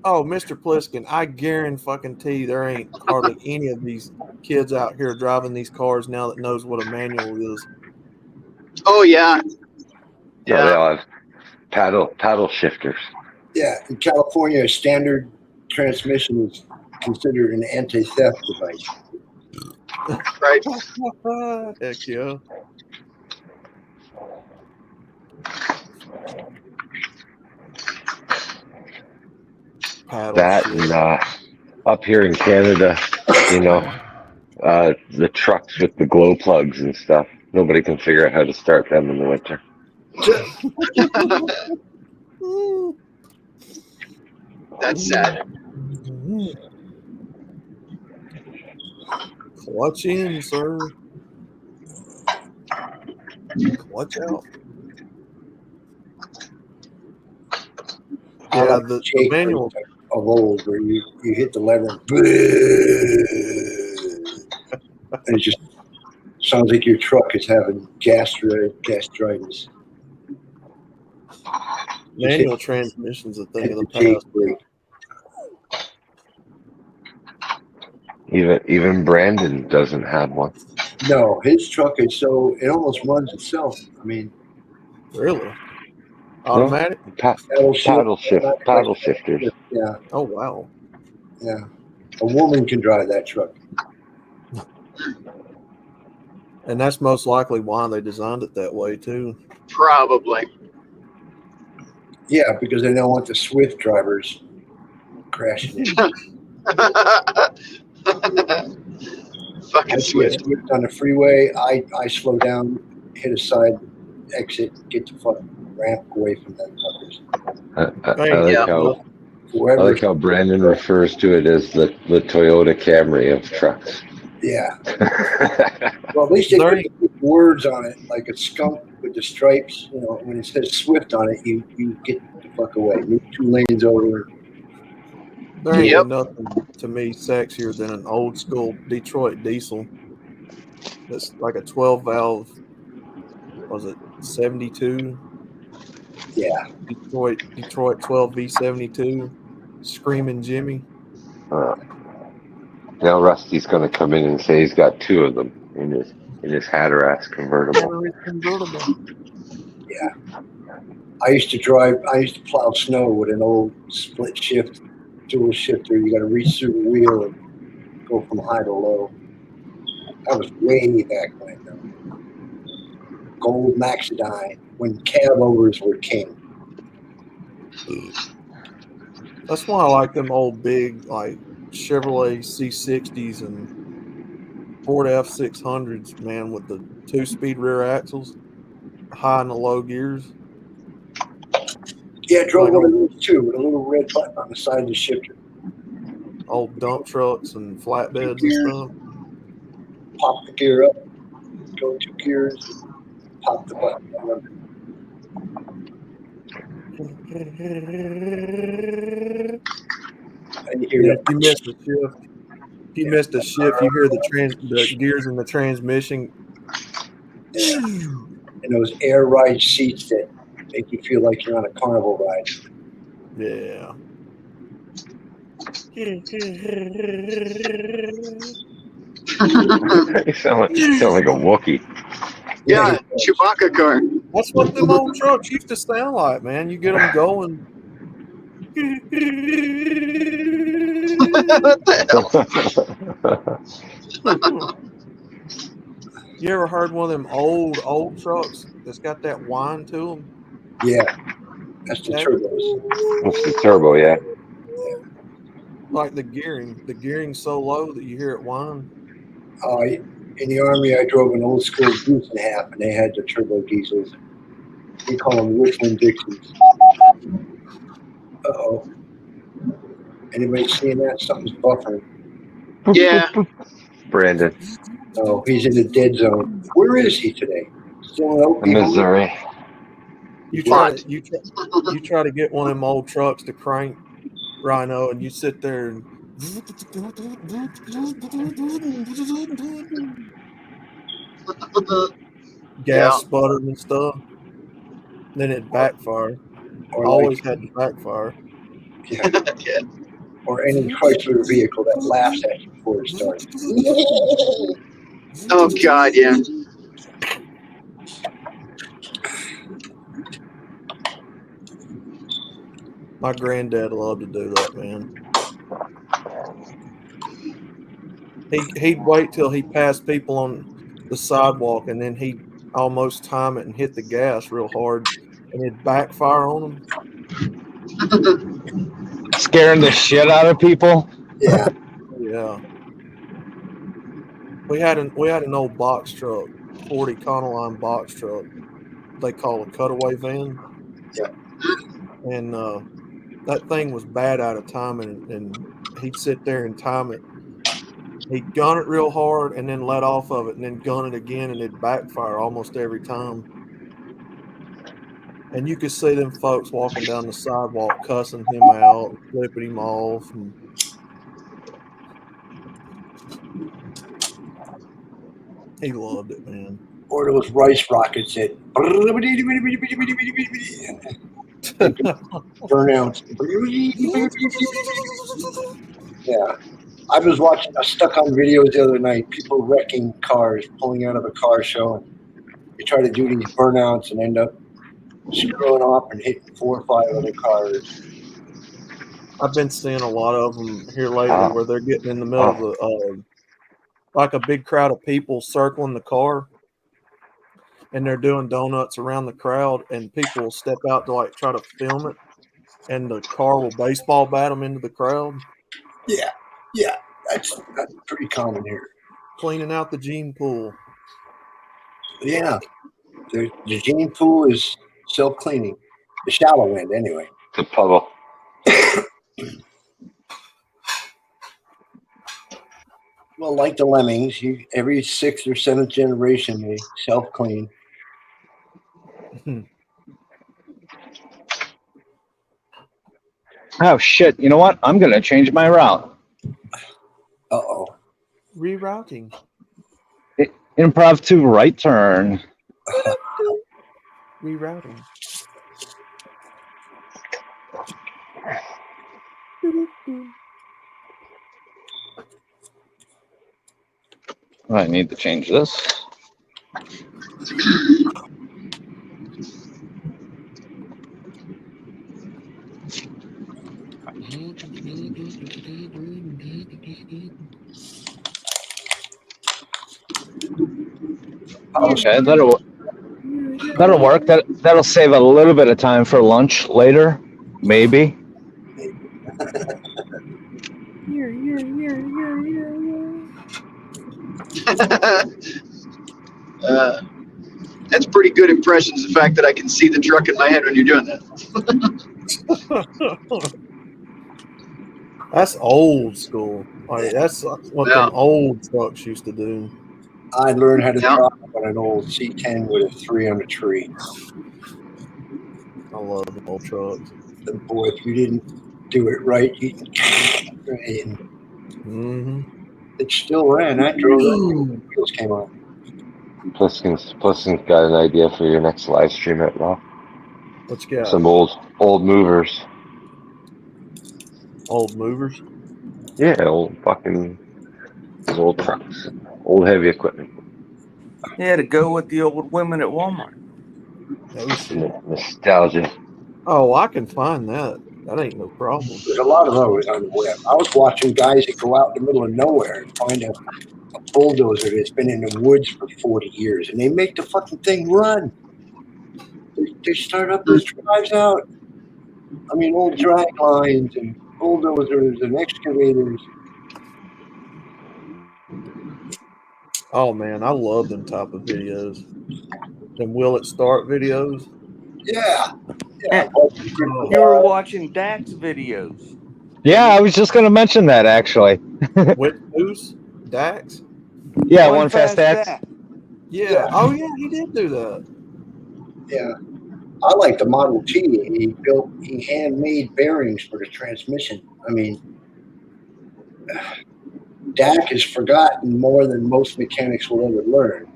Speaker 6: Oh, Mr. Pliskin, I guarantee there ain't hardly any of these kids out here driving these cars now that knows what a manual is.
Speaker 12: Oh yeah.
Speaker 3: Yeah. No, they all have paddle shifters.
Speaker 15: Yeah, in California, a standard transmission is considered an anti-theft device.
Speaker 12: Right.
Speaker 6: Heck yeah. paddle
Speaker 3: That
Speaker 6: shit.
Speaker 3: and up here in Canada, the trucks with the glow plugs and stuff. Nobody can figure out how to start them in the winter.
Speaker 12: That's sad.
Speaker 6: Clutch in, sir. Clutch out.
Speaker 15: I
Speaker 6: Yeah,
Speaker 15: like
Speaker 6: the
Speaker 15: Jake
Speaker 6: manual.
Speaker 15: of old, where you hit the lever and it just sounds like your truck is having gastritis.
Speaker 6: Manual transmission's a thing of the
Speaker 15: Jake
Speaker 6: past.
Speaker 15: brake.
Speaker 3: Even Brandon doesn't have one.
Speaker 15: No, his truck is so it almost runs itself. I mean,
Speaker 6: really? Automatic?
Speaker 3: Paddle shifters.
Speaker 15: Yeah.
Speaker 6: Oh wow.
Speaker 15: Yeah. A woman can drive that truck.
Speaker 6: And that's most likely why they designed it that way too.
Speaker 12: Probably.
Speaker 15: Yeah, because they don't want the Swift drivers crashing in.
Speaker 12: Fucking
Speaker 15: I see a Swift on the freeway. I slow down, hit a side exit, get the fucking ramp away from them fuckers.
Speaker 3: I like how Brandon refers to it as the Toyota Camry of trucks.
Speaker 15: Yeah. Well, at least they put words on it, like a skunk with the stripes. You know, when it says Swift on it, you get the fuck away. Move 2 lanes over.
Speaker 6: There ain't nothing to me sexier than an old school Detroit diesel. That's like a 12 valve. Was it 72?
Speaker 15: Yeah.
Speaker 6: Detroit 12 V72. Screaming Jimmy.
Speaker 3: Now Rusty's going to come in and say he's got 2 of them in his Hatteras convertible.
Speaker 15: Yeah. I used to plow snow with an old split shift, dual shifter. You got to reach through the wheel and go from high to low. That was way back when, though. Gold Maxidine, when cab overs were king.
Speaker 6: That's why I like them old big like Chevrolet C60s and Ford F600s, man, with the 2-speed rear axles, high and the low gears.
Speaker 15: Yeah, I drove one of those too, with a little red button on the side of the shifter.
Speaker 6: Old dump trucks and flatbeds and stuff.
Speaker 15: Pop the gear up, go 2 gears, pop the button. And you hear
Speaker 6: If you missed a shift, you hear the gears in the transmission.
Speaker 15: And those air ride seats that make you feel like you're on a carnival ride.
Speaker 6: Yeah.
Speaker 3: You sound like a Wookiee.
Speaker 12: Yeah, Chewbacca car.
Speaker 6: That's what them old trucks used to sound like, man. You get them going.
Speaker 12: What the hell?
Speaker 6: You ever heard one of them old trucks that's got that whine to them?
Speaker 15: Yeah, that's the turbos.
Speaker 3: That's the turbo, yeah.
Speaker 6: Like the gearing's so low that you hear it whine.
Speaker 15: In the Army, I drove an old school Goose and a half, and they had the turbo diesels. We call them Richmond Dixies. Uh-oh. Anybody seeing that? Something's buffering.
Speaker 12: Yeah.
Speaker 3: Brandon.
Speaker 15: Oh, he's in the dead zone. Where is he today? Still in Oklahoma?
Speaker 3: Missouri.
Speaker 6: You try to get one of them old trucks to crank, Rhino, and you sit there and gas sputtering and stuff. Then it backfire. Always had to backfire.
Speaker 15: Yeah. Or any Chrysler vehicle that laughs at you before it starts.
Speaker 12: Oh God, yeah.
Speaker 6: My granddad loved to do that, man. He'd wait till he passed people on the sidewalk, and then he'd almost time it and hit the gas real hard, and it'd backfire on them.
Speaker 11: scaring the shit out of people.
Speaker 15: Yeah.
Speaker 6: Yeah. We had an old box truck, 40 Econoline box truck. They call a cutaway van.
Speaker 15: Yeah.
Speaker 6: And that thing was bad out of timing, and he'd sit there and time it. He'd gun it real hard and then let off of it and then gun it again, and it'd backfire almost every time. And you could see them folks walking down the sidewalk cussing him out and flipping him off. And he loved it, man.
Speaker 15: Or those rice rockets that burn out. Yeah. I was stuck on videos the other night, people wrecking cars, pulling out of a car show, and they try to do these burnouts and end up screwing off and hitting 4 or 5 other cars.
Speaker 6: I've been seeing a lot of them here lately where they're getting in the middle of the, like a big crowd of people circling the car, and they're doing donuts around the crowd, and people will step out to like try to film it, and the car will baseball bat them into the crowd.
Speaker 15: Yeah, that's pretty common here.
Speaker 6: Cleaning out the gene pool.
Speaker 15: Yeah, the gene pool is self-cleaning. The shallow end, anyway.
Speaker 3: The puddle.
Speaker 15: Well, like the lemmings, every 6th or 7th generation, they self-clean.
Speaker 11: Oh shit! You know what? I'm gonna change my route.
Speaker 15: Uh-oh.
Speaker 6: Rerouting.
Speaker 11: Improv to right turn.
Speaker 6: Rerouting.
Speaker 11: I need to change this. Okay, that'll work. That'll save a little bit of time for lunch later, maybe.
Speaker 12: That's pretty good impressions. The fact that I can see the truck in my head when you're doing that.
Speaker 6: That's old school. Like, that's what them old trucks used to do.
Speaker 15: I learned how to drive on an old C10 with a 3 on the tree.
Speaker 6: I love the old trucks.
Speaker 15: And boy, if you didn't do it right, it still ran. I drove it. Wheels came on.
Speaker 3: Pliskin's got an idea for your next live stream at Raw.
Speaker 6: What you got?
Speaker 3: Some old movers.
Speaker 6: Old movers?
Speaker 3: Yeah, old trucks, old heavy equipment.
Speaker 2: Yeah, to go with the old women at Walmart.
Speaker 3: Nostalgia.
Speaker 6: Oh, I can find that. That ain't no problem.
Speaker 15: There's a lot of those on the web. I was watching guys that go out in the middle of nowhere and find a bulldozer that's been in the woods for 40 years, and they make the fucking thing run. They start up those drives out. I mean, old drag lines and bulldozers and excavators.
Speaker 6: Oh man, I love them type of videos. Them will it start videos.
Speaker 15: Yeah.
Speaker 2: You were watching Dak's videos.
Speaker 11: Yeah, I was just gonna mention that actually.
Speaker 6: With who's Dax?
Speaker 11: Yeah, one fast Dax.
Speaker 6: Yeah. Oh yeah, he did do that.
Speaker 15: Yeah. I like the Model T. He handmade bearings for the transmission. I mean, Dak has forgotten more than most mechanics will ever learn.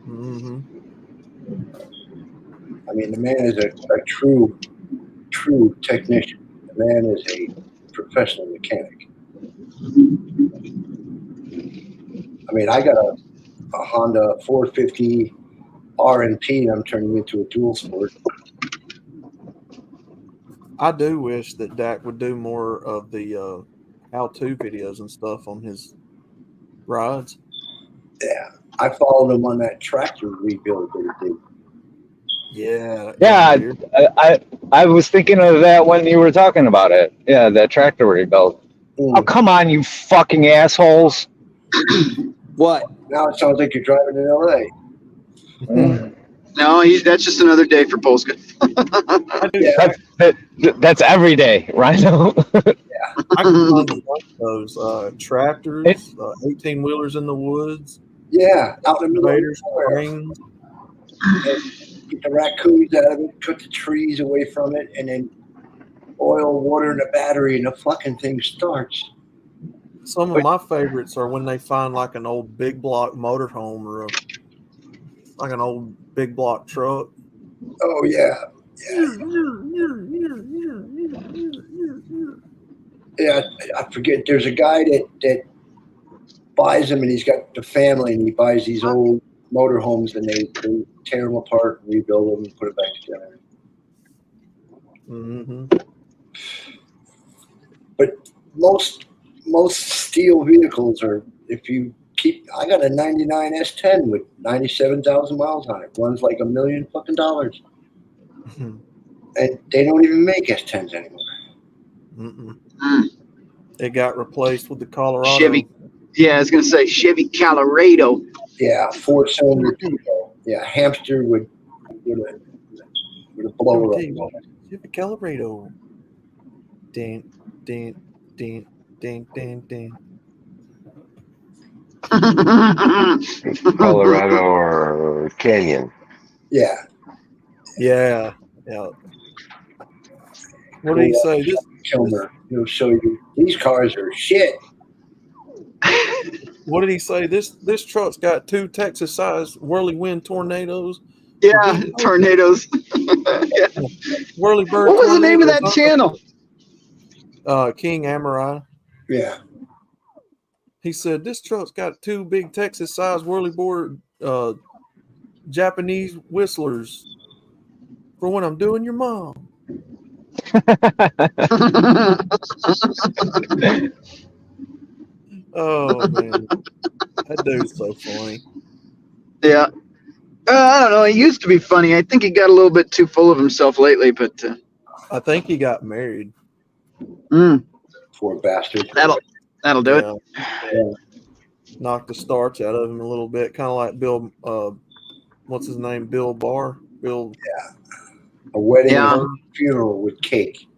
Speaker 6: Mm-hmm.
Speaker 15: I mean, the man is a true technician. The man is a professional mechanic. I mean, I got a Honda 450 R&P, and I'm turning into a dual sport.
Speaker 6: I do wish that Dak would do more of the how-to videos and stuff on his rides.
Speaker 15: Yeah, I followed him on that tractor rebuild that he did.
Speaker 6: Yeah.
Speaker 11: Yeah, I was thinking of that when you were talking about it. Yeah, that tractor rebuilt. Oh, come on, you fucking assholes.
Speaker 2: What?
Speaker 15: Now it sounds like you're driving in LA.
Speaker 12: No, that's just another day for Polska.
Speaker 11: That's every day, Rhino.
Speaker 6: I can find a bunch of those tractors, 18 wheelers in the woods.
Speaker 15: Yeah, out in the middle of
Speaker 6: Invaders,
Speaker 15: nowhere.
Speaker 6: cranes.
Speaker 15: Get the raccoons out of it, cut the trees away from it, and then oil, water, and a battery, and the fucking thing starts.
Speaker 6: Some of my favorites are when they find like an old big block motorhome or like an old big block truck.
Speaker 15: Oh yeah, yeah. I forget. There's a guy that buys them, and he's got the family, and he buys these old motorhomes, and they tear them apart, and rebuild them, and put it back together.
Speaker 6: Mm-hmm.
Speaker 15: But most steel vehicles are, if you keep, I got a 99 S10 with 97,000 miles on it. Runs like $1 million fucking dollars. And they don't even make S10s anymore.
Speaker 6: It got replaced with the Colorado.
Speaker 12: Chevy. Yeah, I was going to say Chevy Colorado.
Speaker 15: Yeah, 4-cylinder turbo. Yeah, hamster with a blower up.
Speaker 6: Chevy Colorado. Ding, ding, ding, ding, ding, ding.
Speaker 3: Colorado or Canyon.
Speaker 15: Yeah.
Speaker 6: Yeah. What do you say?
Speaker 15: Kilmer, he'll show you these cars are shit.
Speaker 6: What did he say? This truck's got 2 Texas-sized whirly-wind tornadoes.
Speaker 12: Yeah, tornadoes. Yeah.
Speaker 6: Whirly-bird.
Speaker 12: What was the name of that channel?
Speaker 6: King Amarai.
Speaker 15: Yeah.
Speaker 6: He said this truck's got 2 big Texas-sized whirly-board Japanese whistlers for when I'm doing your mom. Oh man, that dude's so funny.
Speaker 12: Yeah, I don't know. He used to be funny. I think he got a little bit too full of himself lately, but
Speaker 6: I think he got married.
Speaker 15: Poor bastard.
Speaker 12: That'll do it.
Speaker 15: Yeah.
Speaker 6: Knocked the starch out of him a little bit, kind of like Bill. What's his name? Bill Barr. Bill.
Speaker 15: Yeah. A wedding and a funeral with cake.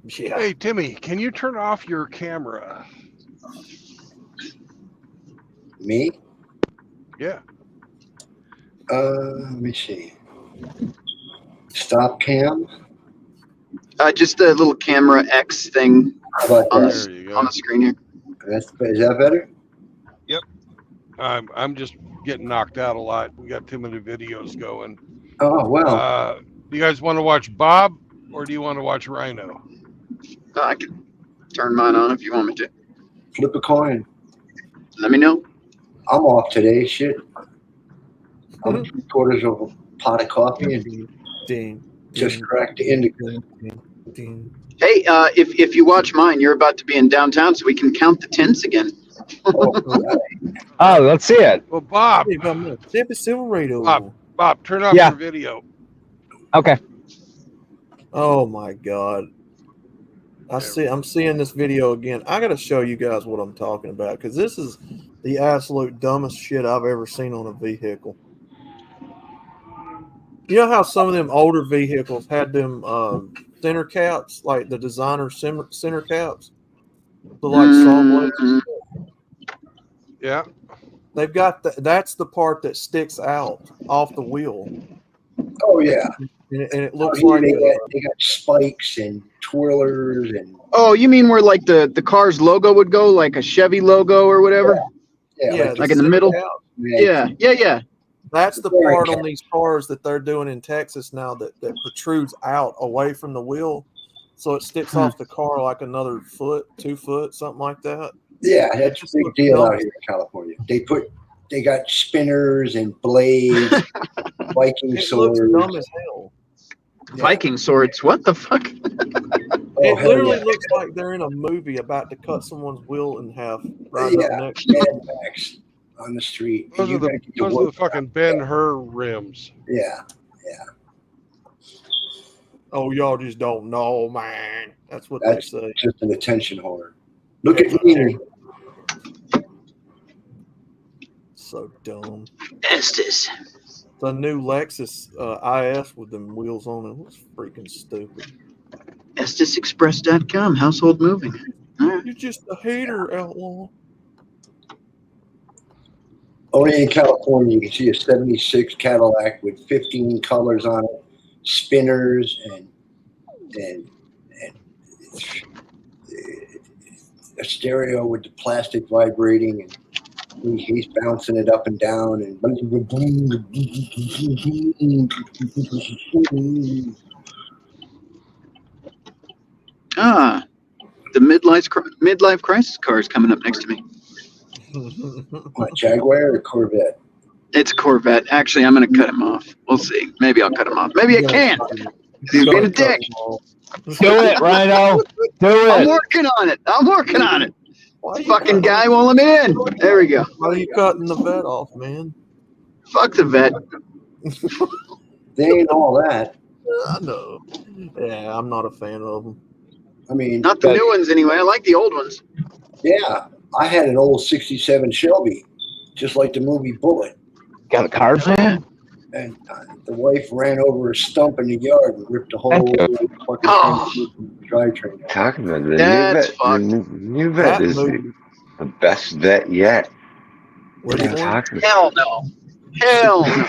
Speaker 6: Yeah.
Speaker 1: Hey, Timmy, can you turn off your camera?
Speaker 15: Me?
Speaker 1: Yeah.
Speaker 15: Let me see. Stop cam.
Speaker 12: Just a little camera X thing
Speaker 15: How about
Speaker 12: on
Speaker 15: that?
Speaker 12: the screen here.
Speaker 15: Is that better?
Speaker 1: Yep. I'm just getting knocked out a lot. We got too many videos going.
Speaker 15: Oh well.
Speaker 1: Do you guys want to watch Bob or do you want to watch Rhino?
Speaker 12: I can turn mine on if you want me to.
Speaker 15: Flip a coin.
Speaker 12: Let me know.
Speaker 15: I'm off today. Shit. I'm 3/4 of a pot of coffee and just cracked the indica.
Speaker 12: Hey, if you watch mine, you're about to be in downtown, so we can count the tents again.
Speaker 11: Oh, let's see it.
Speaker 1: Well, Bob, turn off your video.
Speaker 11: Okay.
Speaker 6: Oh my God. I'm seeing this video again. I got to show you guys what I'm talking about because this is the absolute dumbest shit I've ever seen on a vehicle. You know how some of them older vehicles had them center caps, like the designer center caps? The like saw blades.
Speaker 1: Yeah.
Speaker 6: They've got that's the part that sticks out off the wheel.
Speaker 15: Oh yeah.
Speaker 6: And it looks like
Speaker 15: they got spikes and twirlers and.
Speaker 12: Oh, you mean where like the car's logo would go, like a Chevy logo or whatever?
Speaker 15: Yeah,
Speaker 12: like in the middle. Yeah.
Speaker 6: That's the part on these cars that they're doing in Texas now that protrudes out away from the wheel, so it sticks off the car like another foot, 2 foot, something like that.
Speaker 15: Yeah, that's a big deal out here in California. They got spinners and blades, Viking swords.
Speaker 6: Looks dumb as hell.
Speaker 12: Viking swords. What the fuck?
Speaker 6: It literally looks like they're in a movie about to cut someone's wheel in half. Right up next to
Speaker 15: Mad Max on the street.
Speaker 1: Those are the fucking Ben-Hur rims.
Speaker 15: Yeah.
Speaker 6: Oh, y'all just don't know, man. That's what
Speaker 15: That's
Speaker 6: they say.
Speaker 15: just an attention whore. Look at me.
Speaker 6: So dumb.
Speaker 12: Estes.
Speaker 6: The new Lexus IS with them wheels on it was freaking stupid.
Speaker 12: EstesExpress.com, household moving.
Speaker 6: You're just a hater, outlaw.
Speaker 15: Only in California, you can see a 76 Cadillac with 15 colors on it, spinners, and a stereo with the plastic vibrating, and he's bouncing it up and down, and
Speaker 12: the midlife crisis car is coming up next to me.
Speaker 15: What, Jaguar or Corvette?
Speaker 12: It's a Corvette. Actually, I'm going to cut him off. We'll see. Maybe I'll cut him off. Maybe I can't. He's being a dick.
Speaker 11: Do it, Rhino. Do it.
Speaker 12: I'm working on it. Fucking guy won't let me in. There we go.
Speaker 6: Why are you cutting the vet off, man?
Speaker 12: Fuck the vet.
Speaker 15: They ain't all that.
Speaker 6: I know. Yeah, I'm not a fan of them.
Speaker 15: I mean,
Speaker 12: not the new ones anyway. I like the old ones.
Speaker 15: Yeah, I had an old '67 Shelby, just like the movie Bullet.
Speaker 11: Got a card for you?
Speaker 15: And the wife ran over a stump in the yard and ripped the whole fucking drivetrain out.
Speaker 3: Talking about the new vet is the best vet yet.
Speaker 6: What are you talking
Speaker 12: about? Hell no.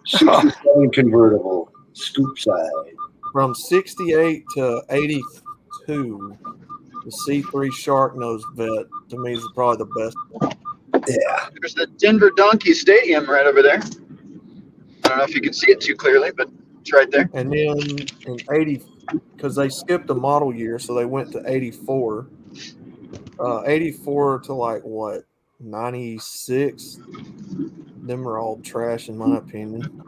Speaker 15: 67 convertible, scoop side.
Speaker 6: From 68 to 82, the C3 Shark Nose vet to me is probably the best.
Speaker 15: Yeah.
Speaker 12: There's the Denver Donkey Stadium right over there. I don't know if you can see it too clearly, but it's right there.
Speaker 6: And then in 80, because they skipped a model year, so they went to 84. 84 to like what, 96? Them are all trash in my opinion.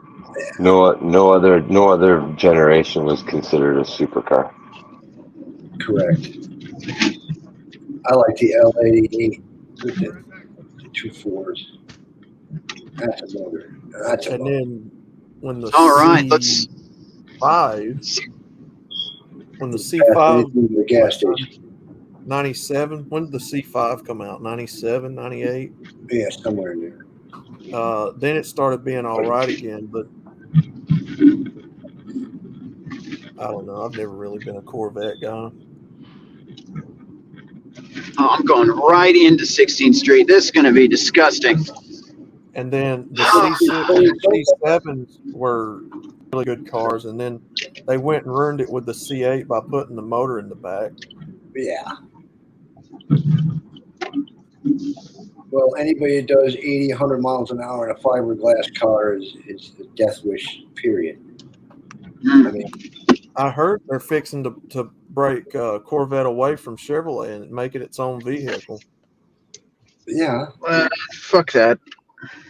Speaker 3: No other generation was considered a supercar.
Speaker 15: Correct. I like the L88 with the 2.4s. That's a motor. That's a
Speaker 6: and
Speaker 15: motor.
Speaker 6: then when the
Speaker 12: all right, let's
Speaker 6: C5, when the C5
Speaker 15: the gas station.
Speaker 6: 97, when did the C5 come out? 97, 98?
Speaker 15: Yeah, somewhere in there.
Speaker 6: Then it started being all right again, but I don't know. I've never really been a Corvette guy.
Speaker 12: Oh, I'm going right into 16th Street. This is going to be disgusting.
Speaker 6: And then the C6, C7s were really good cars, and then they went and ruined it with the C8 by putting the motor in the back.
Speaker 15: Yeah. Well, anybody that does 80, 100 miles an hour in a fiberglass car is a death wish, period. I mean,
Speaker 6: I heard they're fixing to break Corvette away from Chevrolet and make it its own vehicle.
Speaker 15: yeah.
Speaker 12: Fuck that.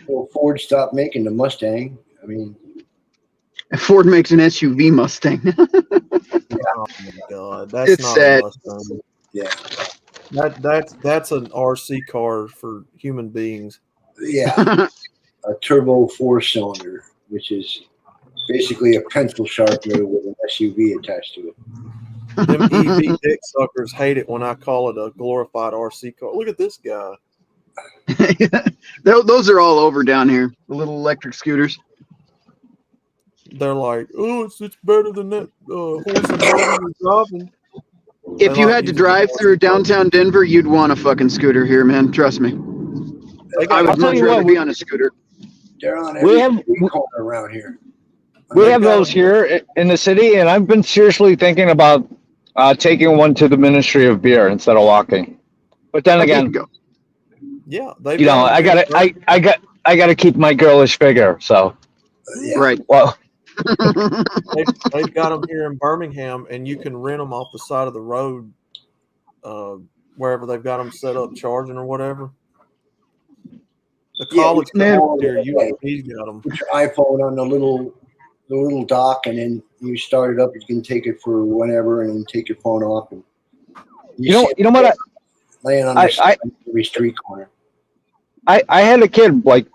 Speaker 15: Well, Ford stopped making the Mustang. I mean,
Speaker 12: Ford makes an SUV Mustang.
Speaker 6: Oh my god, that's
Speaker 12: It's
Speaker 6: not
Speaker 12: sad.
Speaker 6: a Mustang.
Speaker 15: yeah.
Speaker 6: That's an RC car for human beings.
Speaker 15: Yeah. A turbo 4-cylinder, which is basically a pencil sharpener with an SUV attached to it.
Speaker 6: Them EV dick suckers hate it when I call it a glorified RC car. Look at this guy.
Speaker 12: Those are all over down here. The little electric scooters.
Speaker 6: They're like, oh, it's better than that horse and buggy you're driving.
Speaker 12: If you had to drive through downtown Denver, you'd want a fucking scooter here, man. Trust me. I would much rather be on a scooter.
Speaker 15: They're on
Speaker 11: We
Speaker 15: every
Speaker 11: have-
Speaker 15: corner around here.
Speaker 11: We have those here in the city, and I've been seriously thinking about taking one to the Ministry of Beer instead of walking. But then again,
Speaker 6: Yeah,
Speaker 11: you know, I gotta keep my girlish figure. So,
Speaker 12: Right.
Speaker 11: well,
Speaker 6: they've got them here in Birmingham, and you can rent them off the side of the road, wherever they've got them set up charging or whatever. The college here, he's got them.
Speaker 15: Put your iPhone on the little dock, and then you start it up. You can take it for whenever, and then take your phone off. And
Speaker 11: you know what?
Speaker 15: Laying on every street corner.
Speaker 11: I had a kid like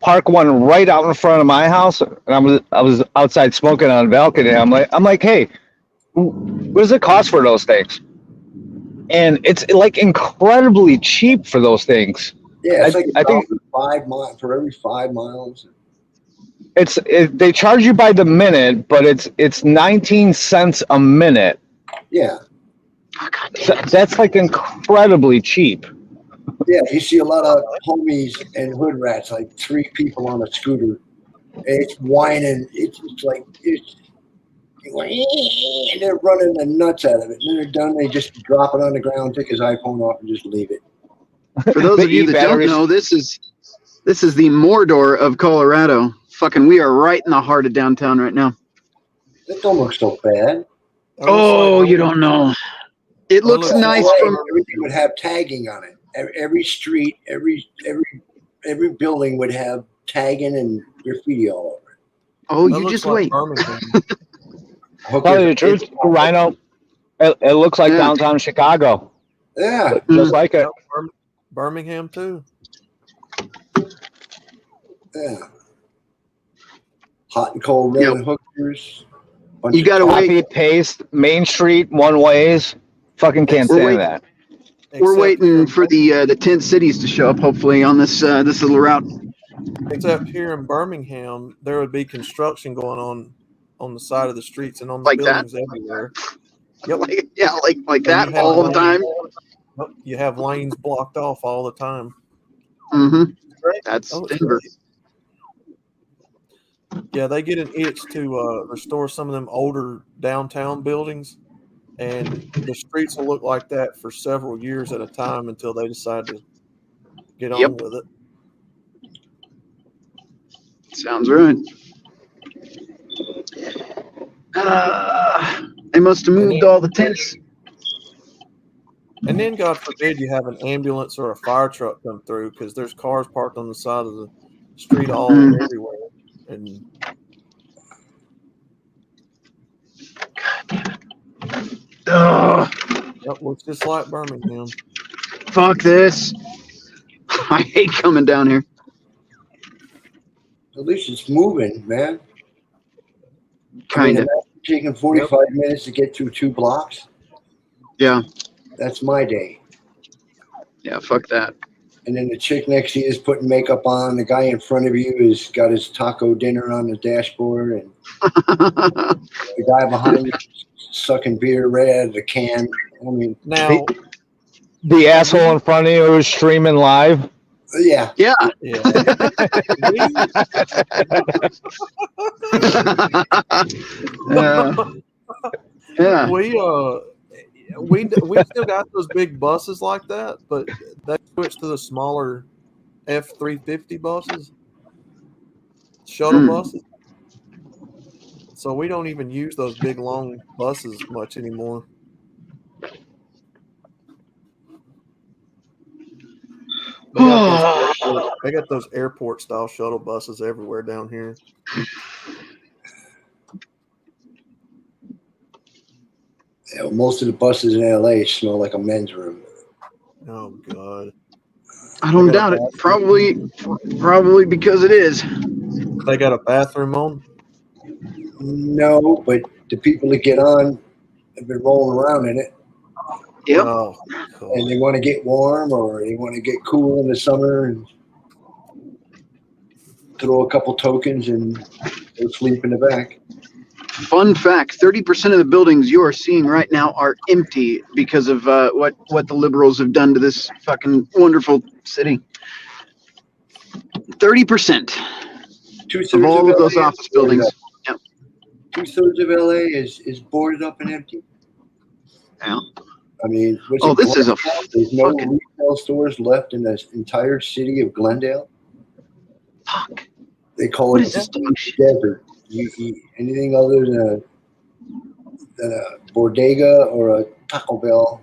Speaker 11: park one right out in front of my house, and I was outside smoking on a balcony. I'm like, hey, what does it cost for those things? And it's like incredibly cheap for those things.
Speaker 15: Yeah, it's like
Speaker 11: I think
Speaker 15: for every 5 miles.
Speaker 11: they charge you by the minute, but it's 19 cents a minute.
Speaker 15: Yeah.
Speaker 11: That's like incredibly cheap.
Speaker 15: Yeah, you see a lot of homies and hood rats, like 3 people on a scooter. And it's whining. It's like and they're running the nuts out of it. And then they're done. They just drop it on the ground, take his iPhone off, and just leave it.
Speaker 12: For those of you that don't know, this is the Mordor of Colorado. Fucking, we are right in the heart of downtown right now.
Speaker 15: That don't look so bad.
Speaker 12: Oh, you don't know. It looks nice from
Speaker 15: everything would have tagging on it. Every street, every building would have tagging and graffiti all over it.
Speaker 12: Oh, you just wait.
Speaker 11: Tell you the truth, Rhino, it looks like downtown Chicago.
Speaker 15: Yeah.
Speaker 11: Just like it.
Speaker 6: Birmingham, too.
Speaker 15: Yeah. Hot and cold red hookers.
Speaker 12: You got to wait.
Speaker 11: Paste, Main Street, one ways. Fucking can't stand that.
Speaker 12: We're waiting for the tent cities to show up, hopefully, on this little route.
Speaker 6: Except here in Birmingham, there would be construction going on the side of the streets and on the
Speaker 12: Like
Speaker 6: buildings
Speaker 12: that?
Speaker 6: everywhere. Yep.
Speaker 12: Like that all the time.
Speaker 6: You have lanes blocked off all the time.
Speaker 12: Mm-hmm. That's Denver.
Speaker 6: Yeah, they get an itch to restore some of them older downtown buildings, and the streets will look like that for several years at a time until they decide to get on with it.
Speaker 12: Sounds right. They must have moved all the tents.
Speaker 6: And then, God forbid, you have an ambulance or a fire truck come through because there's cars parked on the side of the street all everywhere. And yep, looks just like Birmingham.
Speaker 12: Fuck this. I hate coming down here.
Speaker 15: At least it's moving, man.
Speaker 12: Kind of.
Speaker 15: Taking 45 minutes to get through 2 blocks.
Speaker 12: Yeah.
Speaker 15: That's my day.
Speaker 12: Yeah, fuck that.
Speaker 15: And then the chick next to you is putting makeup on. The guy in front of you has got his taco dinner on the dashboard. And the guy behind you sucking beer right out of the can. I mean,
Speaker 6: now
Speaker 11: the asshole in front of you is streaming live.
Speaker 15: Yeah.
Speaker 12: Yeah.
Speaker 6: Yeah. We still got those big buses like that, but they switched to the smaller F-350 buses, shuttle buses. So we don't even use those big long buses much anymore. They got those airport style shuttle buses everywhere down here.
Speaker 15: Yeah, well, most of the buses in LA smell like a men's room.
Speaker 6: Oh God!
Speaker 12: I don't doubt it. Probably because it is.
Speaker 6: They got a bathroom on?
Speaker 15: No, but the people that get on have been rolling around in it.
Speaker 12: Yep.
Speaker 6: Oh,
Speaker 15: and they want to get warm or they want to get cool in the summer and throw a couple tokens and go sleep in the back.
Speaker 12: Fun fact, 30% of the buildings you are seeing right now are empty because of what the liberals have done to this fucking wonderful city. 30% of all of those office buildings. Yep.
Speaker 15: 2/3 of LA is boarded up and empty.
Speaker 12: Yeah.
Speaker 15: I mean,
Speaker 12: this is
Speaker 15: there's no retail stores left in the entire city of Glendale.
Speaker 12: Fuck.
Speaker 15: They call it desert. You eat anything other than a bodega or a Taco Bell.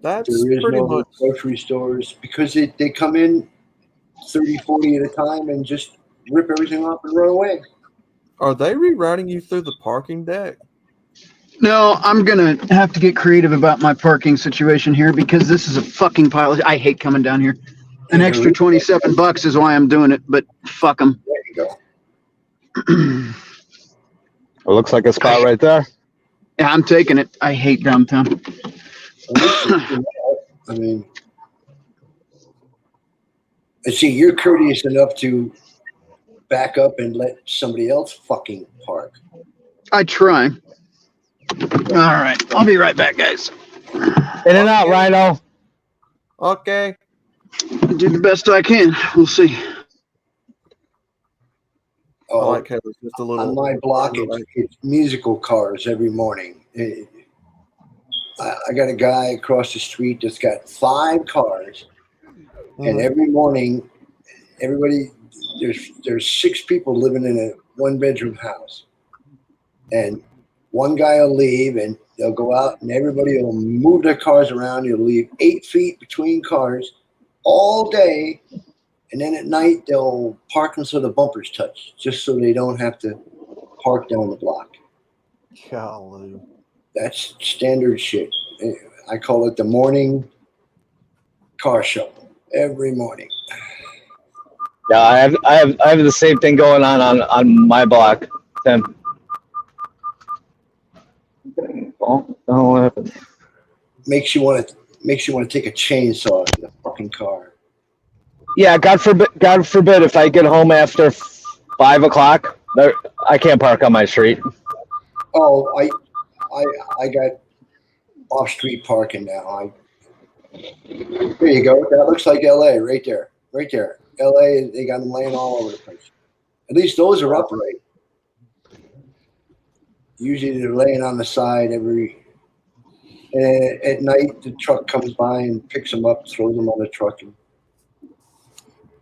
Speaker 6: That's
Speaker 15: there is
Speaker 6: pretty
Speaker 15: no
Speaker 6: much
Speaker 15: grocery stores because they come in 30, 40 at a time and just rip everything off and run away.
Speaker 6: Are they rerouting you through the parking deck?
Speaker 12: No, I'm going to have to get creative about my parking situation here because this is a fucking pile. I hate coming down here. An extra $27 is why I'm doing it, but fuck them.
Speaker 15: There you go.
Speaker 11: It looks like a spot right there.
Speaker 12: Yeah, I'm taking it. I hate downtown.
Speaker 15: I mean, and see, you're courteous enough to back up and let somebody else fucking park.
Speaker 12: I try. All right. I'll be right back, guys.
Speaker 11: In and out, Rhino.
Speaker 6: Okay.
Speaker 12: I do the best I can. We'll see.
Speaker 6: I like how it's just a little.
Speaker 15: On my block, it's musical cars every morning. I got a guy across the street that's got 5 cars, and every morning, there's 6 people living in a 1-bedroom house, and one guy will leave, and they'll go out, and everybody will move their cars around. You'll leave 8 feet between cars all day, and then at night they'll park them so the bumpers touch, just so they don't have to park down the block.
Speaker 6: Golly.
Speaker 15: That's standard shit. I call it the morning car show every morning.
Speaker 11: Yeah, I have the same thing going on my block, Tim. Oh, what happened?
Speaker 15: Makes you want to take a chainsaw to the fucking car.
Speaker 11: Yeah, God forbid if I get home after 5 o'clock, I can't park on my street.
Speaker 15: Oh, I got off-street parking now. There you go. That looks like L.A. right there. Right there. L.A. They got them laying all over the place. At least those are upright. Usually they're laying on the side and at night the truck comes by and picks them up, throws them on the truck.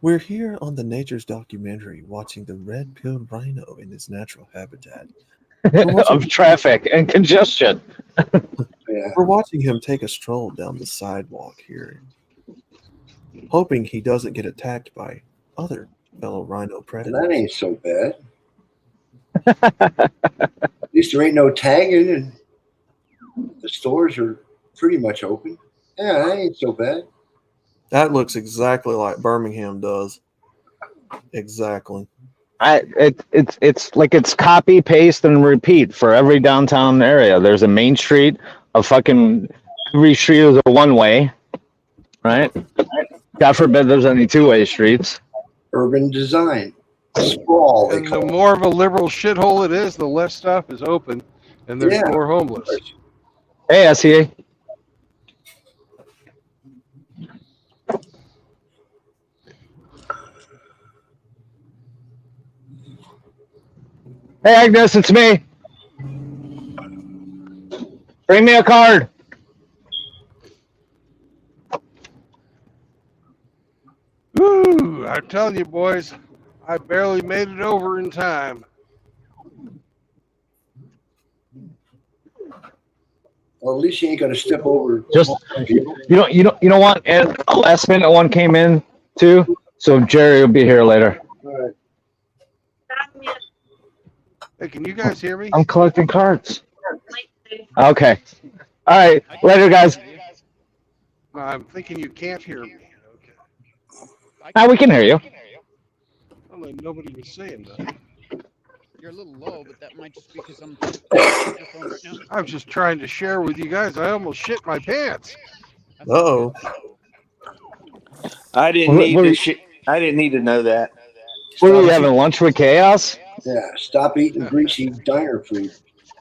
Speaker 6: We're here on the Nature's documentary watching the red-pilled rhino in its natural habitat.
Speaker 11: Of traffic and congestion.
Speaker 15: Yeah.
Speaker 6: We're watching him take a stroll down the sidewalk here, hoping he doesn't get attacked by other fellow rhino predators.
Speaker 15: That ain't so bad. At least there ain't no tagging, and the stores are pretty much open. Yeah, that ain't so bad.
Speaker 6: That looks exactly like Birmingham does. Exactly.
Speaker 11: It's like it's copy, paste, and repeat for every downtown area. There's a main street, every street is a one-way, right? God forbid there's any two-way streets.
Speaker 15: Urban design. Sprawl.
Speaker 1: And the more of a liberal shithole it is, the less stuff is open, and there's more homeless.
Speaker 11: Hey, SEA. Hey, Agnes, it's me. Bring me a card.
Speaker 1: Woo! I'm telling you, boys, I barely made it over in time.
Speaker 15: Well, at least you ain't gonna step over.
Speaker 11: Just you don't want a last minute one came in too. So Jerry will be here later.
Speaker 15: All right.
Speaker 1: Hey, can you guys hear me?
Speaker 11: I'm collecting cards. Okay. All right. Later, guys.
Speaker 1: I'm thinking you can't hear me. Okay.
Speaker 11: Now we can hear you.
Speaker 1: Well, nobody was saying that.
Speaker 14: You're a little low, but that might just be because I'm right now.
Speaker 1: I was just trying to share with you guys. I almost shit my pants.
Speaker 6: Uh-oh.
Speaker 2: I didn't need to know that.
Speaker 11: What are you having lunch with chaos?
Speaker 15: Yeah, stop eating greasy diner food.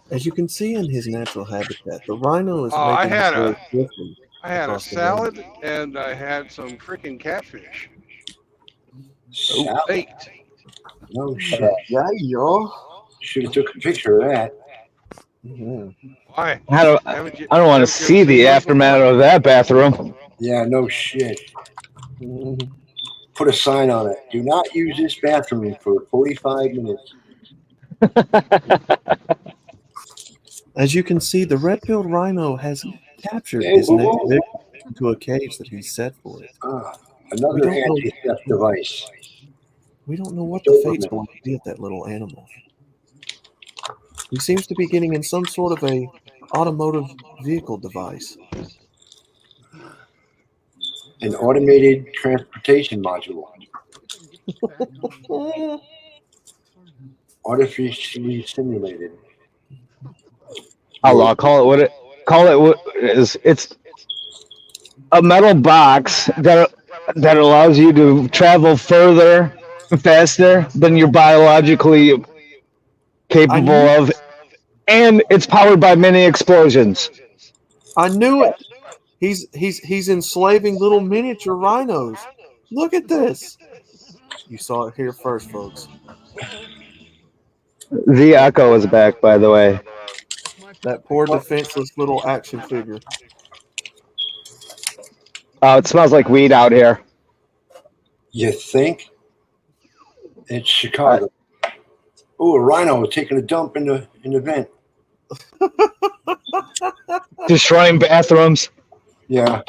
Speaker 6: As you can see in his natural habitat, the rhino is
Speaker 1: I
Speaker 6: making
Speaker 1: had
Speaker 6: his
Speaker 1: a-
Speaker 6: way swiftly
Speaker 1: I had a
Speaker 6: across the
Speaker 1: salad and I had some freaking catfish.
Speaker 15: Salad?
Speaker 1: Baked.
Speaker 15: No shit.
Speaker 6: Yeah, y'all.
Speaker 15: Should have took a picture of that.
Speaker 1: Why?
Speaker 11: I don't want to see the aftermath of that bathroom.
Speaker 15: Yeah, no shit. Put a sign on it. Do not use this bathroom for 45 minutes.
Speaker 6: As you can see, the red-pilled rhino has captured his next victim into a cage that he set for it.
Speaker 15: Another anti-theft device.
Speaker 6: We don't know what the fate's going to be at that little animal. He seems to be getting in some sort of a automotive vehicle device.
Speaker 15: An automated transportation module. Artificially simulated.
Speaker 11: Outlaw, call it what it is. It's a metal box that allows you to travel further and faster than you're biologically
Speaker 6: I
Speaker 11: capable
Speaker 6: knew,
Speaker 11: of, and it's powered by mini explosions.
Speaker 6: I knew it. He's enslaving little miniature rhinos. Look at this. You saw it here first, folks.
Speaker 11: The Echo is back, by the way.
Speaker 6: That poor defenseless little action figure.
Speaker 11: Oh, it smells like weed out here.
Speaker 15: You think? It's Chicago. Oh, a rhino was taking a dump in the vent.
Speaker 11: Destroying bathrooms.
Speaker 15: Yeah.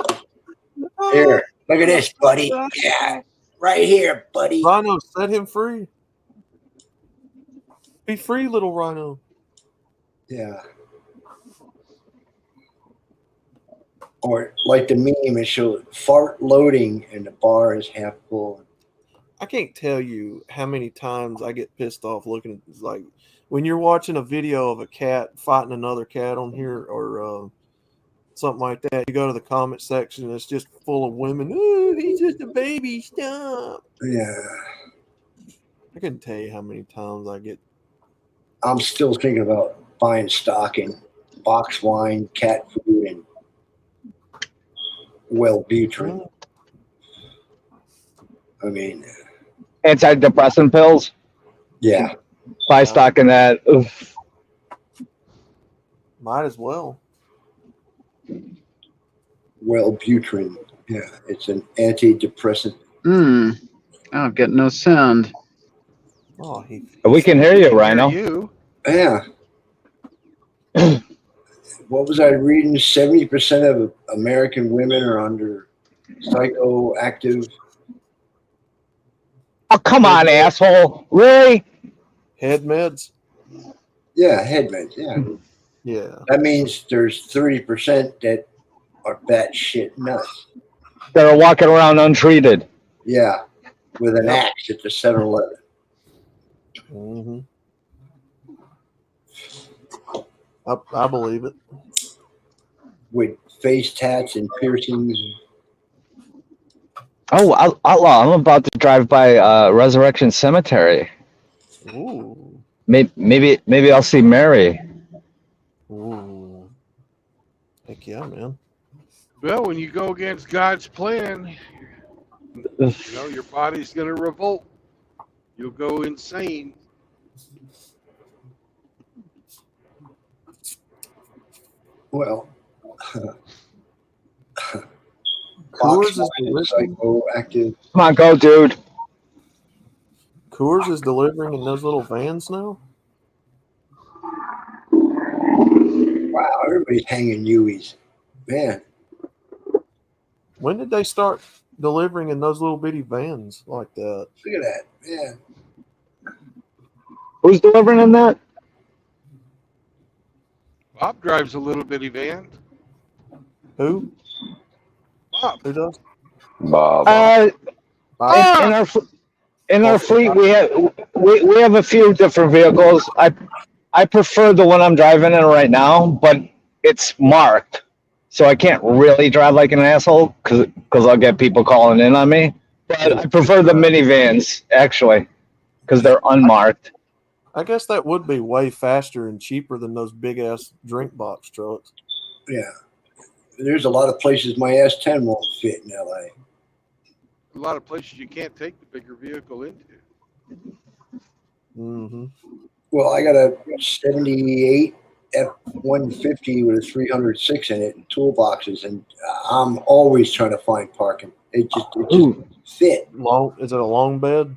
Speaker 15: Here, look at this, buddy. Yeah, right here, buddy.
Speaker 6: Rhino, set him free. Be free, little rhino.
Speaker 15: Yeah. Or like the meme, it shows fart loading and the bar is half full.
Speaker 6: I can't tell you how many times I get pissed off looking at like when you're watching a video of a cat fighting another cat on here or something like that. You go to the comment section and it's just full of women. Oh, he's just a baby. Stop.
Speaker 15: Yeah.
Speaker 6: I couldn't tell you how many times I get.
Speaker 15: I'm still thinking about buying stock in box wine, cat food, and Wellbutrin. I mean,
Speaker 11: Antidepressant pills.
Speaker 15: yeah.
Speaker 11: Buy stock in that. Oof.
Speaker 6: Might as well.
Speaker 15: Wellbutrin. Yeah, it's an antidepressant.
Speaker 14: I'll get no sound.
Speaker 6: Oh,
Speaker 11: We can hear you, Rhino.
Speaker 1: You.
Speaker 15: Yeah. What was I reading? 70% of American women are under psychoactive.
Speaker 11: Oh, come on, asshole. Really?
Speaker 6: Head meds?
Speaker 15: Yeah, head meds. Yeah.
Speaker 6: Yeah.
Speaker 15: That means there's 30% that are batshit nuts.
Speaker 11: That are walking around untreated.
Speaker 15: Yeah, with an axe at the 7-Eleven.
Speaker 6: Mm-hmm. I believe it.
Speaker 15: With face tats and piercings.
Speaker 11: Oh, Outlaw, I'm about to drive by Resurrection Cemetery.
Speaker 6: Ooh.
Speaker 11: Maybe I'll see Mary.
Speaker 6: Ooh. Heck yeah, man.
Speaker 1: Well, when you go against God's plan, your body's going to revolt. You'll go insane.
Speaker 15: Well,
Speaker 6: Coors is delivering.
Speaker 15: Psychoactive.
Speaker 11: Come on, go, dude.
Speaker 6: Coors is delivering in those little vans now?
Speaker 15: Wow, everybody's hanging U's. Man.
Speaker 6: When did they start delivering in those little bitty vans like that?
Speaker 15: Look at that. Man.
Speaker 11: Who's delivering in that?
Speaker 1: Bob drives a little bitty van.
Speaker 6: Who?
Speaker 1: Bob.
Speaker 6: Who does?
Speaker 3: Bob.
Speaker 11: In our fleet, we have a few different vehicles. I prefer the one I'm driving in right now, but it's marked, so I can't really drive like an asshole because I'll get people calling in on me. But I prefer the minivans actually because they're unmarked.
Speaker 6: I guess that would be way faster and cheaper than those big ass drink box trucks.
Speaker 15: Yeah. There's a lot of places my S10 won't fit in LA.
Speaker 1: A lot of places you can't take the bigger vehicle into.
Speaker 6: Mm-hmm.
Speaker 15: Well, I got a 78 F-150 with a 306 in it and toolboxes, and I'm always trying to find parking. It just fit.
Speaker 6: Long? Is it a long bed?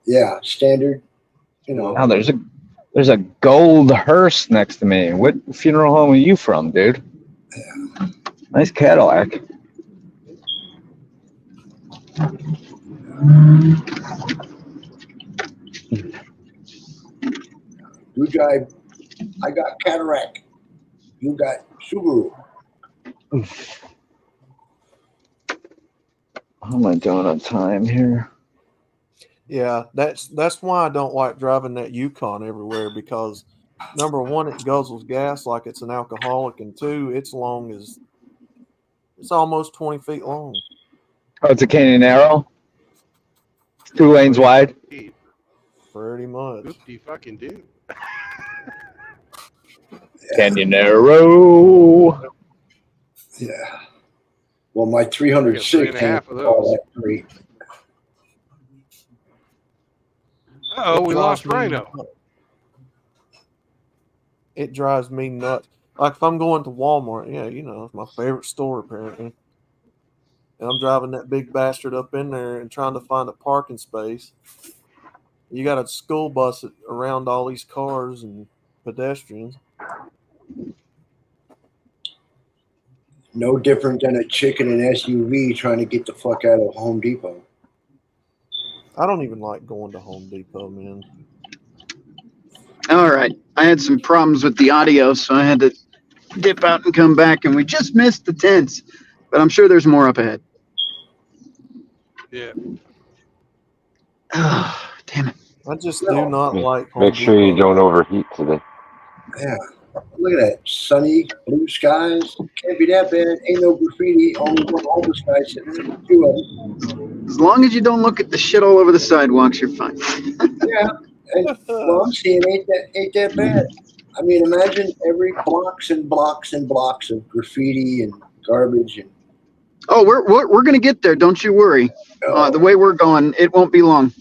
Speaker 15: Yeah, standard. You know.
Speaker 11: Now there's a gold hearse next to me. What funeral home are you from, dude?
Speaker 15: Yeah.
Speaker 11: Nice Cadillac.
Speaker 15: You drive. I got Cadillac. You got Subaru.
Speaker 11: How am I doing on time here?
Speaker 6: Yeah, that's why I don't like driving that Yukon everywhere because number one, it guzzles gas like it's an alcoholic, and two, it's almost 20 feet long.
Speaker 11: Oh, it's a Canyon Arrow. 2 lanes wide.
Speaker 6: Pretty much.
Speaker 1: Oopty fucking do.
Speaker 11: Canyon Arrow.
Speaker 15: Yeah. Well, my 306
Speaker 1: 3.5 of
Speaker 15: all
Speaker 1: those.
Speaker 15: that great.
Speaker 1: Oh, we lost Rhino.
Speaker 6: It drives me nuts. Like if I'm going to Walmart, yeah, it's my favorite store apparently. And I'm driving that big bastard up in there and trying to find a parking space. You got a school bus around all these cars and pedestrians.
Speaker 15: No different than a chick in an SUV trying to get the fuck out of Home Depot.
Speaker 6: I don't even like going to Home Depot, man.
Speaker 12: All right. I had some problems with the audio, so I had to dip out and come back, and we just missed the tents. But I'm sure there's more up ahead.
Speaker 1: Yeah.
Speaker 12: Oh, damn it.
Speaker 6: I just do not like Home
Speaker 3: Make sure you
Speaker 6: Depot.
Speaker 3: don't overheat today.
Speaker 15: Yeah. Look at that. Sunny, blue skies. Can't be that bad. Ain't no graffiti. Only one homeless guy sitting there. 2 of them.
Speaker 12: As long as you don't look at the shit all over the sidewalks, you're fine.
Speaker 15: Yeah. And well, I'm seeing ain't that bad. I mean, imagine every blocks and blocks and blocks of graffiti and garbage and
Speaker 12: Oh, we're gonna get there. Don't you worry. The way we're going, it won't be long.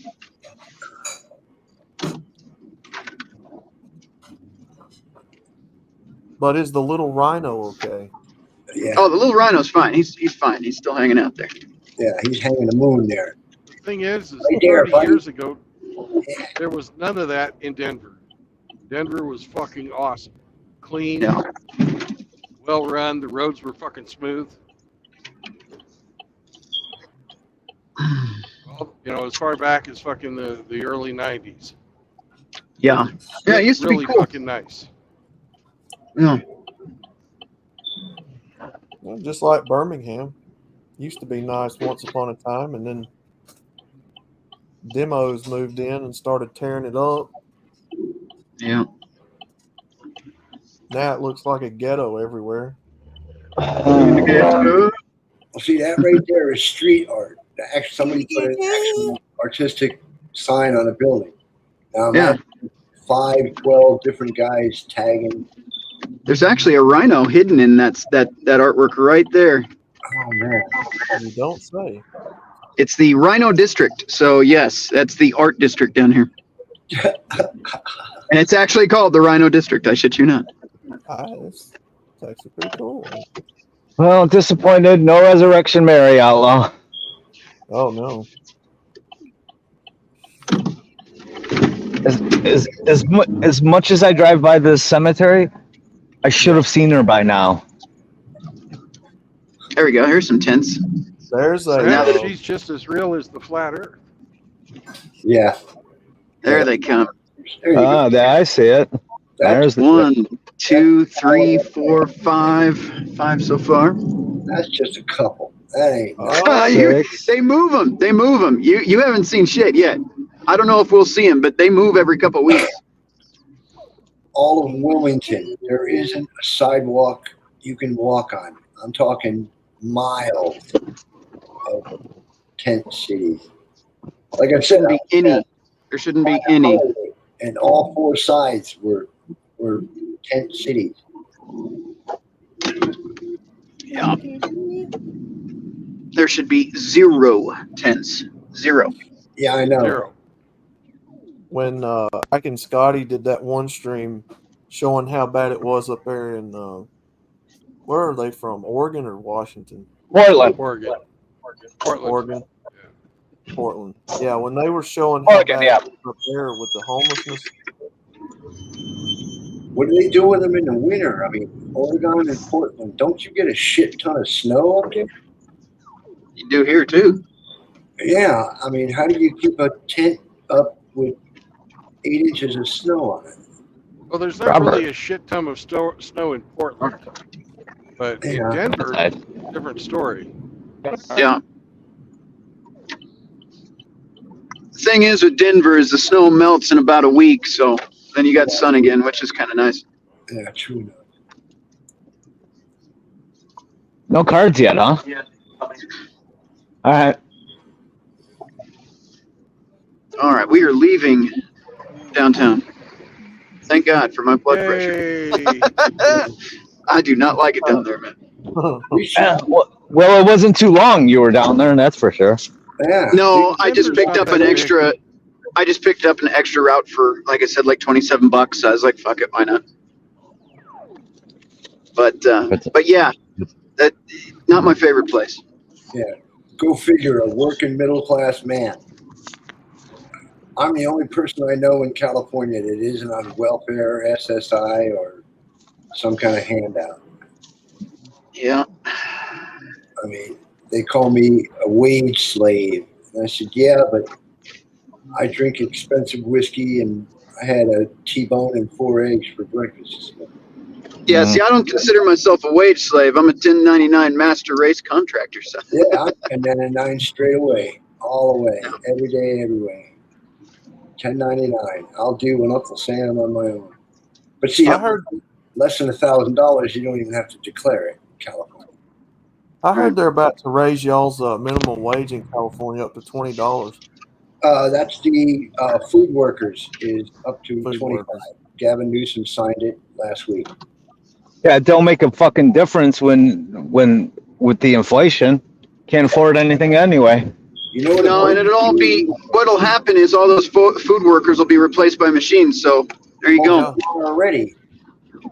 Speaker 6: But is the little Rhino okay?
Speaker 15: yeah.
Speaker 12: Oh, the little Rhino's fine. He's fine. He's still hanging out there.
Speaker 15: Yeah, he's hanging the moon there.
Speaker 1: The thing is
Speaker 15: Right there,
Speaker 1: 30
Speaker 15: buddy.
Speaker 1: years ago, there was none of that in Denver. Denver was fucking awesome. Clean,
Speaker 12: Yeah.
Speaker 1: well run. The roads were fucking smooth. Well, as far back as fucking the early 90s.
Speaker 12: Yeah. Yeah, it used to
Speaker 1: Really
Speaker 12: be cool.
Speaker 1: fucking nice.
Speaker 12: Yeah.
Speaker 6: Well, just like Birmingham. Used to be nice once upon a time, and then demos moved in and started tearing it up.
Speaker 12: Yeah.
Speaker 6: Now it looks like a ghetto everywhere.
Speaker 15: Well, see, that right there is street art. Actually, somebody put an actual artistic sign on a building. Now,
Speaker 12: Yeah.
Speaker 15: 5, 12 different guys tagging.
Speaker 12: There's actually a rhino hidden in that artwork right there.
Speaker 15: Oh, man.
Speaker 6: You don't say.
Speaker 12: It's the Rhino District. So, yes, that's the art district down here. And it's actually called the Rhino District. I shit you not.
Speaker 6: It's actually pretty cool.
Speaker 11: Well, disappointed. No Resurrection Mary, Outlaw.
Speaker 6: Oh, no.
Speaker 11: As much as I drive by this cemetery, I should have seen her by now.
Speaker 12: There we go. Here's some tents.
Speaker 6: There's a.
Speaker 1: Now she's just as real as the flat Earth.
Speaker 15: Yeah.
Speaker 12: There they come.
Speaker 11: Ah, there I see it. There's the
Speaker 12: 1, 2, 3, 4, 5. 5 so far.
Speaker 15: That's just a couple. That ain't.
Speaker 12: They move them. They move them. You haven't seen shit yet. I don't know if we'll see them, but they move every couple of weeks.
Speaker 15: All of Wilmington, there isn't a sidewalk you can walk on. I'm talking miles of tent cities. Like I said,
Speaker 12: there shouldn't be any.
Speaker 15: And all 4 sides were tent cities.
Speaker 12: Yeah. There should be 0 tents. 0.
Speaker 15: Yeah, I know.
Speaker 1: 0.
Speaker 6: When Ike and Scotty did that one stream showing how bad it was up there in where are they from? Oregon or Washington?
Speaker 11: Portland.
Speaker 1: Oregon.
Speaker 6: Oregon. Portland. Yeah, when they were showing how
Speaker 11: Oregon,
Speaker 6: bad
Speaker 11: yeah.
Speaker 6: it was up there with the homelessness.
Speaker 15: What do they do with them in the winter? I mean, Oregon and Portland, don't you get a shit ton of snow up there?
Speaker 12: You do here too.
Speaker 15: Yeah, I mean, how do you keep a tent up with 8 inches of snow on it?
Speaker 1: Well, there's not really a shit ton of snow in Portland. But in Denver, different story.
Speaker 12: Yeah. The thing is with Denver is the snow melts in about a week, so Then you got sun again, which is kind of nice.
Speaker 15: Yeah, true enough.
Speaker 11: No cards yet, huh?
Speaker 12: Yeah.
Speaker 11: All right.
Speaker 12: All right, we are leaving downtown. Thank God for my blood pressure.
Speaker 1: Yay!
Speaker 12: I do not like it down there, man.
Speaker 11: Well, it wasn't too long you were down there, and that's for sure.
Speaker 15: Yeah.
Speaker 12: No, I just
Speaker 1: Denver's
Speaker 12: picked
Speaker 1: not
Speaker 12: up
Speaker 1: that
Speaker 12: an
Speaker 1: big.
Speaker 12: extra. I just picked up an extra route for, like I said, like $27. I was like, fuck it, why not? But yeah, that not my favorite place.
Speaker 15: Yeah. Go figure, a working middle class man. I'm the only person I know in California that isn't on welfare, SSI, or some kind of handout.
Speaker 12: Yeah.
Speaker 15: I mean, they call me a wage slave. And I said, yeah, but I drink expensive whiskey and I had a T-bone and 4 eggs for breakfast.
Speaker 12: Yeah, see, I don't consider myself a wage slave. I'm a 1099 master race contractor. So.
Speaker 15: Yeah, and then a 9 straight away, all the way, every day, every way. 1099. I'll do when Uncle Sam on my own. But see,
Speaker 6: I heard
Speaker 15: less than $1,000, you don't even have to declare it in California.
Speaker 6: I heard they're about to raise y'all's minimum wage in California up to $20.
Speaker 15: That's the food workers is up to
Speaker 6: Food
Speaker 15: 25.
Speaker 6: workers.
Speaker 15: Gavin Newsom signed it last week.
Speaker 11: Yeah, it don't make a fucking difference when with the inflation. Can't afford anything anyway.
Speaker 15: You know what?
Speaker 12: No, and it'll all be. What'll happen is all those food workers will be replaced by machines. So there you go.
Speaker 15: Already.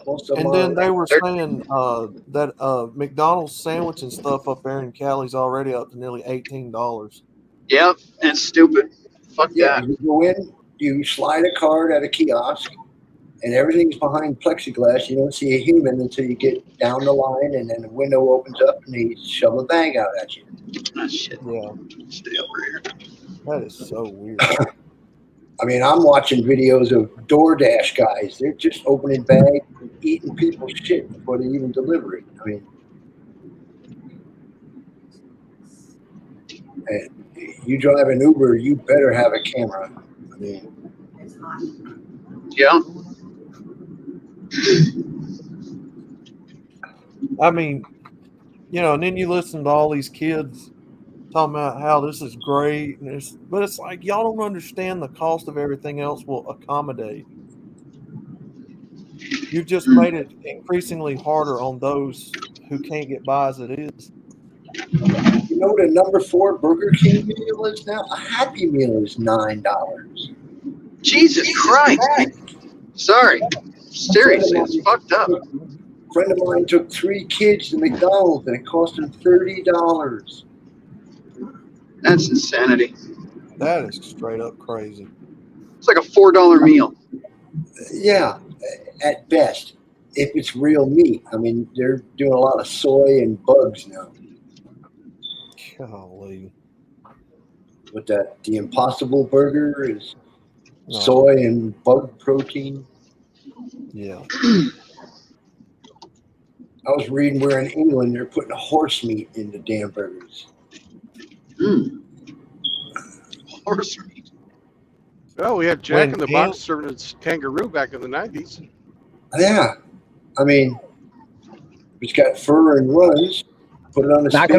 Speaker 15: Most of
Speaker 6: And
Speaker 15: them
Speaker 6: then they
Speaker 15: are-
Speaker 6: were saying that McDonald's sandwich and stuff up there in Cali's already up to nearly $18.
Speaker 12: Yep, it's stupid. Fuck
Speaker 15: Yeah,
Speaker 12: that.
Speaker 15: you go in, you slide a card at a kiosk, and everything's behind plexiglass. You don't see a human until you get down the line, and then the window opens up, and they shove a bag out at you.
Speaker 12: Oh, shit.
Speaker 6: Yeah,
Speaker 12: Stay over here.
Speaker 6: that is so weird.
Speaker 15: I mean, I'm watching videos of DoorDash guys. They're just opening bags and eating people's shit before they even deliver it. I mean, and you drive an Uber, you better have a camera. I mean,
Speaker 12: Yeah.
Speaker 6: I mean, and then you listen to all these kids talking about how this is great, but it's like y'all don't understand the cost of everything else will accommodate. You've just made it increasingly harder on those who can't get by as it is.
Speaker 15: you know what a number 4 Burger King meal is now? A Happy Meal is $9.
Speaker 12: Jesus Christ. Sorry. Seriously, it's fucked up.
Speaker 15: A friend of mine took 3 kids to McDonald's and it cost him $30.
Speaker 12: That's insanity.
Speaker 6: That is straight up crazy.
Speaker 12: It's like a $4 meal.
Speaker 15: Yeah, at best, if it's real meat. I mean, they're doing a lot of soy and bugs now.
Speaker 6: Golly.
Speaker 15: But the Impossible Burger is
Speaker 6: No.
Speaker 15: soy and bug protein.
Speaker 6: Yeah.
Speaker 15: I was reading where in England they're putting horse meat in the damn burgers.
Speaker 12: Horse meat.
Speaker 1: Well, we had Jack
Speaker 6: When
Speaker 1: in the
Speaker 6: Cam-
Speaker 1: Box serving its kangaroo back in the 90s.
Speaker 15: Yeah, I mean, it's got fur and runs. Put it on the steak.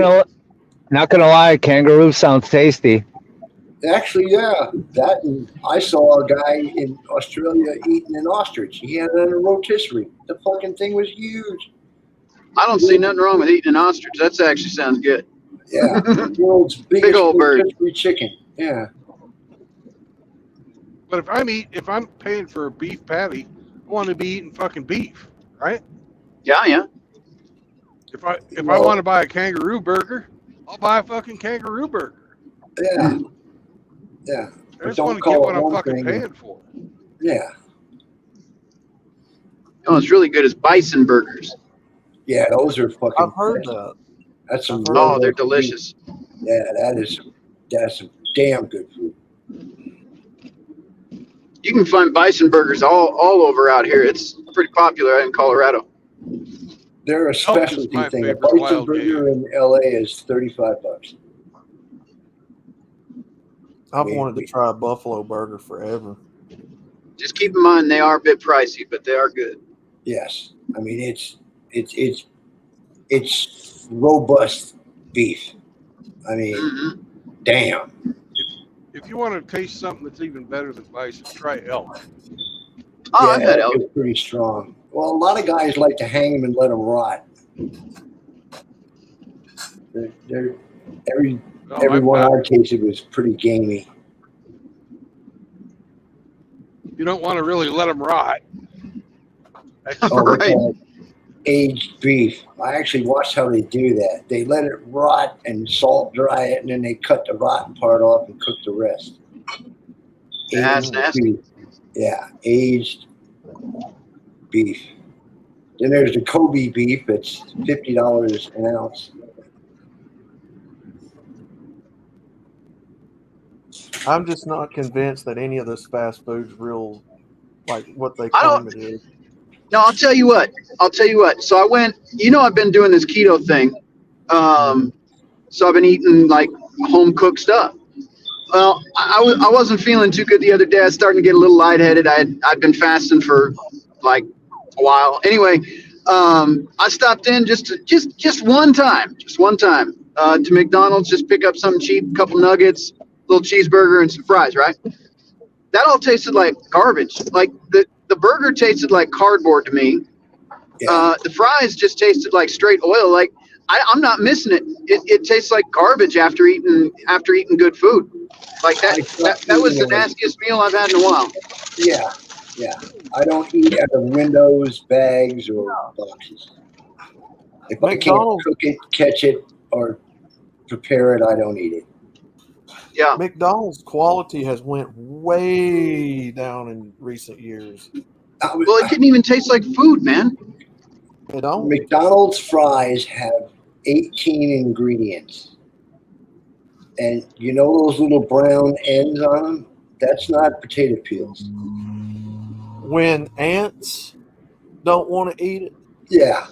Speaker 11: Not gonna lie, kangaroo sounds tasty.
Speaker 15: Actually, yeah, that and I saw a guy in Australia eating an ostrich. He had it on a rotisserie. The fucking thing was huge.
Speaker 12: I don't see nothing wrong with eating an ostrich. That actually sounds good.
Speaker 15: Yeah, the world's biggest
Speaker 12: Big old bird.
Speaker 15: rotisserie chicken. Yeah,
Speaker 1: But if I'm paying for a beef patty, I want to be eating fucking beef, right?
Speaker 12: Yeah.
Speaker 1: If I want to buy a kangaroo burger, I'll buy a fucking kangaroo burger.
Speaker 15: yeah, yeah.
Speaker 1: I
Speaker 15: But
Speaker 1: just
Speaker 15: don't
Speaker 1: want to
Speaker 15: call
Speaker 1: get
Speaker 15: it
Speaker 1: what I'm
Speaker 15: one
Speaker 1: fucking
Speaker 15: thing.
Speaker 1: paying for.
Speaker 15: Yeah,
Speaker 12: Oh, it's really good as bison burgers.
Speaker 15: yeah. Those are fucking.
Speaker 6: I've heard that.
Speaker 15: That's some.
Speaker 12: Oh, they're delicious.
Speaker 15: Yeah, that's some damn good food.
Speaker 12: You can find bison burgers all over out here. It's pretty popular in Colorado.
Speaker 15: They're a specialty
Speaker 1: my
Speaker 15: thing. A
Speaker 1: favorite
Speaker 15: bison
Speaker 1: wild
Speaker 15: burger in LA is $35.
Speaker 6: I've wanted to try a buffalo burger forever.
Speaker 12: Just keep in mind they are a bit pricey, but they are good.
Speaker 15: Yes, I mean it's robust beef. I mean, damn.
Speaker 1: If you want to taste something that's even better than bison, try elk.
Speaker 12: Oh,
Speaker 15: Yeah,
Speaker 12: I've had
Speaker 15: elk
Speaker 12: elk.
Speaker 15: is pretty strong. Well, a lot of guys like to hang them and let them rot. Every one I tasted was pretty gamey.
Speaker 1: You don't want to really let them rot.
Speaker 15: Oh, they call it aged beef. I actually watched how they do that. They let it rot and salt dry it, and then they cut the rotten part off and cook the rest.
Speaker 12: That's nasty.
Speaker 15: Beef. Yeah, aged beef. Then there's the Kobe beef. It's $50 an ounce.
Speaker 6: I'm just not convinced that any of this fast food's real, like what they claim it is.
Speaker 12: No, I'll tell you what. So I went, I've been doing this keto thing. So I've been eating like home cooked stuff. Well, I wasn't feeling too good the other day. I was starting to get a little lightheaded. I'd been fasting for like a while. Anyway, I stopped in just one time to McDonald's, just pick up something cheap, couple nuggets, little cheeseburger, and some fries. Right? That all tasted like garbage. Like the burger tasted like cardboard to me. The fries just tasted like straight oil. Like I'm not missing it. It tastes like garbage after eating good food. Like that was the nastiest meal I've had in a while.
Speaker 15: Yeah. I don't eat out of windows, bags, or boxes. If I can't cook it, catch it, or prepare it, I don't eat it.
Speaker 12: Yeah.
Speaker 6: McDonald's quality has went way down in recent years.
Speaker 12: Well, it didn't even taste like food, man.
Speaker 6: It don't.
Speaker 15: McDonald's fries have 18 ingredients. And you know those little brown ends on them? That's not potato peels.
Speaker 6: When ants don't want to eat it?
Speaker 15: Yeah,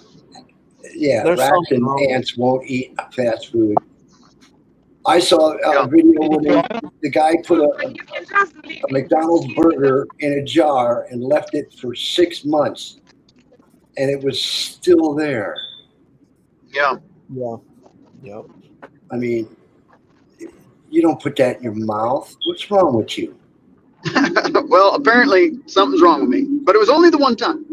Speaker 6: There's
Speaker 15: rats
Speaker 6: something
Speaker 15: and
Speaker 6: wrong.
Speaker 15: ants won't eat fast food. I saw a video where the guy put a McDonald's burger in a jar and left it for 6 months, and it was still there.
Speaker 12: Yeah.
Speaker 6: Yep.
Speaker 15: I mean, you don't put that in your mouth. What's wrong with you?
Speaker 12: Well, apparently something's wrong with me. But it was only the one time.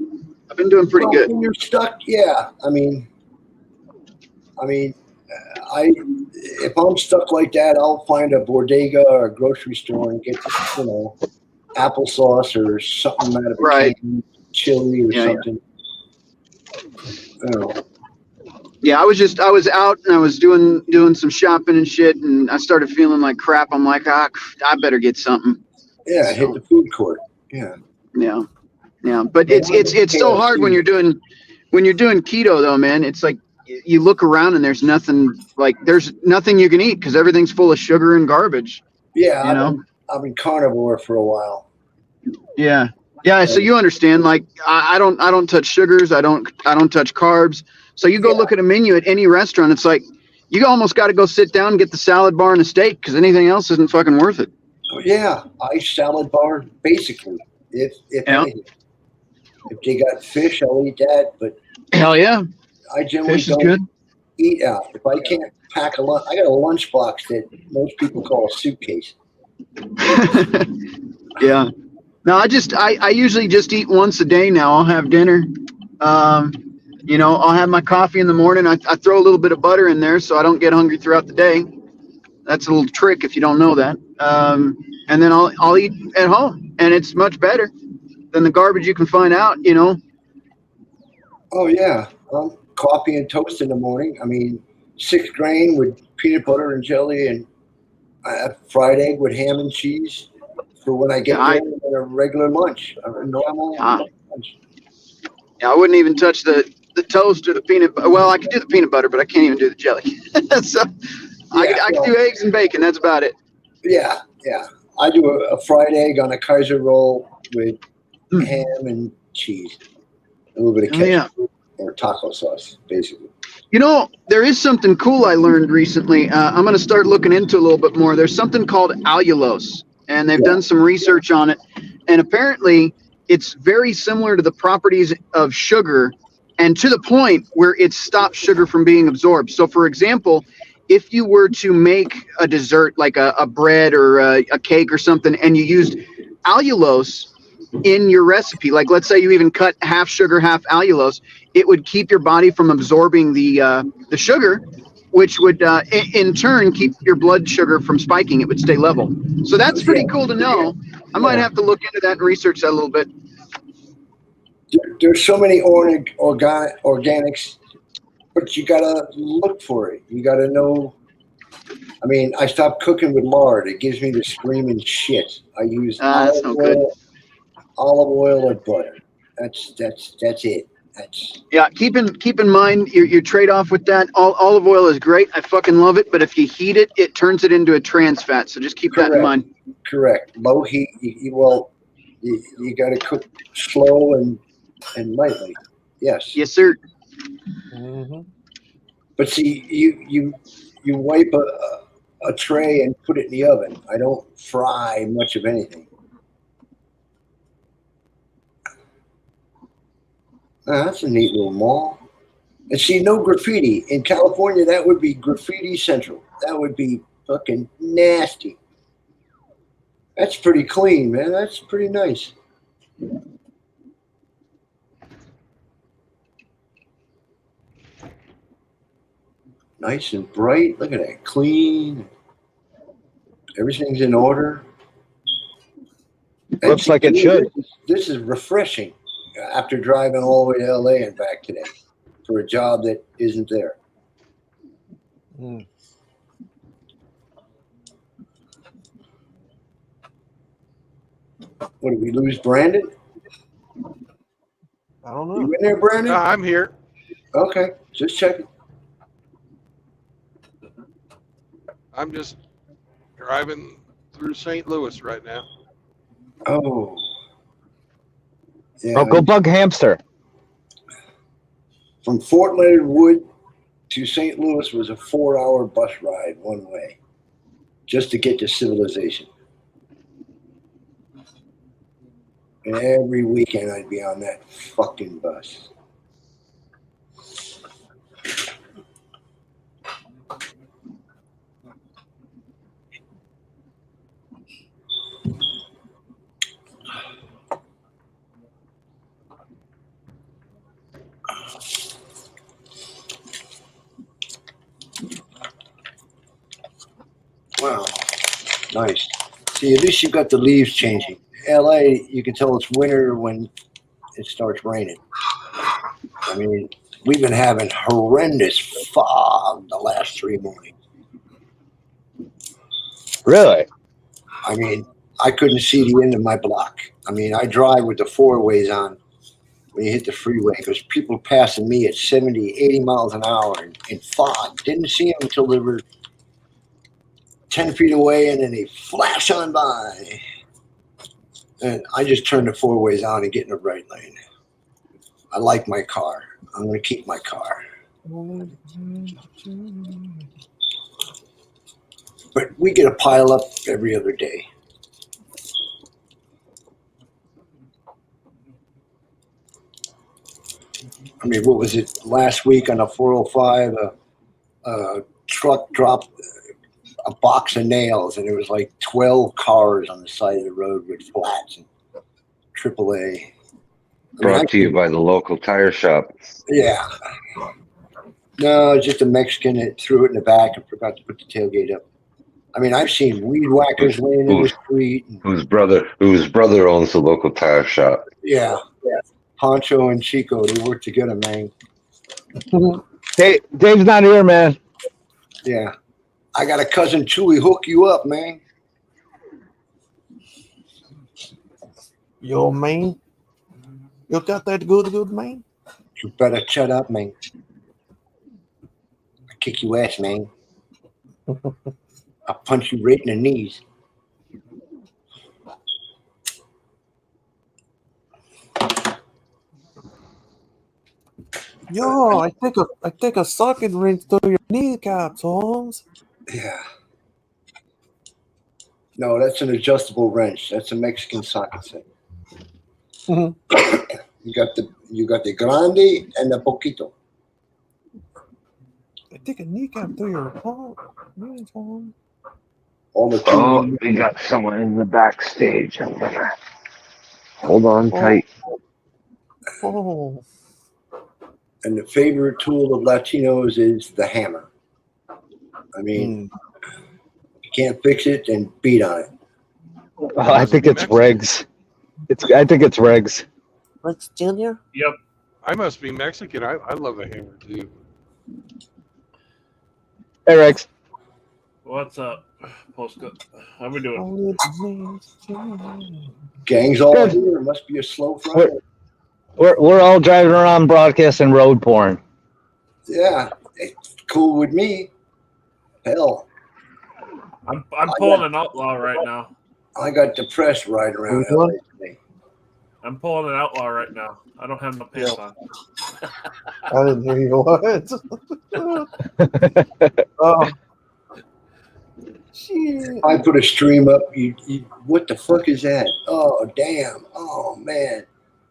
Speaker 12: I've been doing pretty good.
Speaker 15: When you're stuck, yeah. I mean, if I'm stuck like that, I'll find a bodega or a grocery store and get, applesauce or something out of a can, chili or something.
Speaker 12: Yeah, I was out and I was doing some shopping and shit, and I started feeling like crap. I'm like, I better get something.
Speaker 15: Yeah, hit the food court. Yeah.
Speaker 12: But it's so hard when you're doing keto though, man. It's like you look around and there's nothing you can eat because everything's full of sugar and garbage.
Speaker 15: Yeah, I've been carnivore for a while.
Speaker 12: Yeah. So you understand? Like I don't touch sugars. I don't touch carbs. So you go look at a menu at any restaurant. It's like you almost got to go sit down and get the salad bar and a steak because anything else isn't fucking worth it.
Speaker 15: Yeah, ice salad bar basically. If anything. If they got fish, I'll eat that. But
Speaker 12: hell yeah,
Speaker 15: I generally
Speaker 12: fish is
Speaker 15: don't
Speaker 12: good.
Speaker 15: Eat out. If I can't pack a lunch, I got a lunchbox that most people call a suitcase.
Speaker 12: Yeah. No, I usually just eat once a day now. I'll have dinner. I'll have my coffee in the morning. I throw a little bit of butter in there so I don't get hungry throughout the day. That's a little trick if you don't know that. And then I'll eat at home, and it's much better than the garbage you can find out.
Speaker 15: Oh yeah, coffee and toast in the morning. I mean, 6 grain with peanut butter and jelly, and fried egg with ham and cheese for when I get there and a regular lunch, a normal lunch.
Speaker 12: Yeah, I wouldn't even touch the toast or the peanut butter. Well, I could do the peanut butter, but I can't even do the jelly. So I can do eggs and bacon. That's about it.
Speaker 15: Yeah. I do a fried egg on a Kaiser roll with ham and cheese, a little bit of ketchup or taco sauce, basically.
Speaker 12: There is something cool I learned recently. I'm going to start looking into a little bit more. There's something called allulose, and they've done some research on it. and apparently it's very similar to the properties of sugar, and to the point where it stops sugar from being absorbed. So, for example, if you were to make a dessert like a bread or a cake or something, and you used allulose in your recipe, like let's say you even cut half sugar, half allulose, it would keep your body from absorbing the sugar, which would in turn keep your blood sugar from spiking. It would stay level. So that's pretty cool to know. I might have to look into that and research that a little bit.
Speaker 15: There's so many organics, but you gotta look for it. You gotta know. I mean, I stopped cooking with lard. It gives me the screaming shit. I use
Speaker 12: That's no good.
Speaker 15: olive oil or butter. That's it.
Speaker 12: Yeah, keep in mind your trade off with that. Olive oil is great. I fucking love it. But if you heat it, it turns it into a trans fat. So just keep that in mind.
Speaker 15: Correct. Low heat. You got to cook slow and lightly. Yes.
Speaker 12: Yes, sir.
Speaker 6: Mm-hmm.
Speaker 15: But see, you wipe a tray and put it in the oven. I don't fry much of anything. That's a neat little mall. And see, no graffiti. In California, that would be graffiti central. That would be fucking nasty. That's pretty clean, man. That's pretty nice. Nice and bright. Look at that. Clean. Everything's in order.
Speaker 11: Looks like it should.
Speaker 15: This is refreshing after driving all the way to LA and back today for a job that isn't there.
Speaker 6: Mm.
Speaker 15: What, did we lose Brandon?
Speaker 6: I don't know.
Speaker 15: You in there, Brandon?
Speaker 1: I'm here.
Speaker 15: Okay, just checking.
Speaker 1: I'm just driving through St. Louis right now.
Speaker 15: Oh. Yeah,
Speaker 11: Oh, go bug hamster.
Speaker 15: From Fort Leonard Wood to St. Louis was a 4-hour bus ride one way just to get to civilization. And every weekend I'd be on that fucking bus. Wow, nice. See, at least you got the leaves changing. LA, you can tell it's winter when it starts raining. I mean, we've been having horrendous fog the last 3 mornings.
Speaker 11: Really?
Speaker 15: I mean, I couldn't see the end of my block. I mean, I drive with the 4-ways on when you hit the freeway because people passing me at 70, 80 miles an hour in fog. Didn't see them until they were 10 feet away, and then they flash on by. And I just turn the 4-ways on and get in the right lane. I like my car. I'm going to keep my car. But we get a pile up every other day. I mean, what was it? Last week on the 405, a truck dropped a box of nails, and there was like 12 cars on the side of the road with flats and AAA.
Speaker 3: Brought to you by the local tire shop.
Speaker 15: Yeah. No, it's just a Mexican that threw it in the back and forgot to put the tailgate up. I mean, I've seen weed whackers laying in the street.
Speaker 3: Whose brother owns the local tire shop.
Speaker 15: Yeah. Poncho and Chico, they work together, man.
Speaker 11: Hey, Dave's not here, man.
Speaker 15: Yeah. I got a cousin Chewy hook you up, man.
Speaker 6: Yo, man. You got that good, man?
Speaker 15: You better shut up, man. I kick your ass, man. I'll punch you right in the knees.
Speaker 6: Yo, I take a socket wrench through your kneecaps, Holmes.
Speaker 15: Yeah. No, that's an adjustable wrench. That's a Mexican socket set. You got the grande and the poquito.
Speaker 6: They take a kneecap through your heart.
Speaker 15: All the
Speaker 3: Oh, we got someone in the backstage. I'm gonna hold on tight.
Speaker 6: Oh.
Speaker 15: And the favorite tool of Latinos is the hammer. I mean, if you can't fix it, then beat on it.
Speaker 11: I think it's Regs. I think it's Regs.
Speaker 6: Rex Jr.?
Speaker 9: Yep.
Speaker 1: I must be Mexican. I love a hammer too.
Speaker 11: Hey, Regs.
Speaker 16: What's up, Postcook? How we doing?
Speaker 15: Gang's all
Speaker 11: Good.
Speaker 15: here. It must be a slow Friday.
Speaker 11: We're all driving around broadcasting road porn.
Speaker 15: Yeah, it's cool with me. Hell,
Speaker 16: I'm pulling an outlaw right now.
Speaker 15: I got depressed riding around LA today.
Speaker 16: I'm pulling an outlaw right now. I don't have no pants on.
Speaker 6: I didn't hear you. What? Oh. Shit.
Speaker 15: I put a stream up. You, what the fuck is that? Oh damn! Oh man,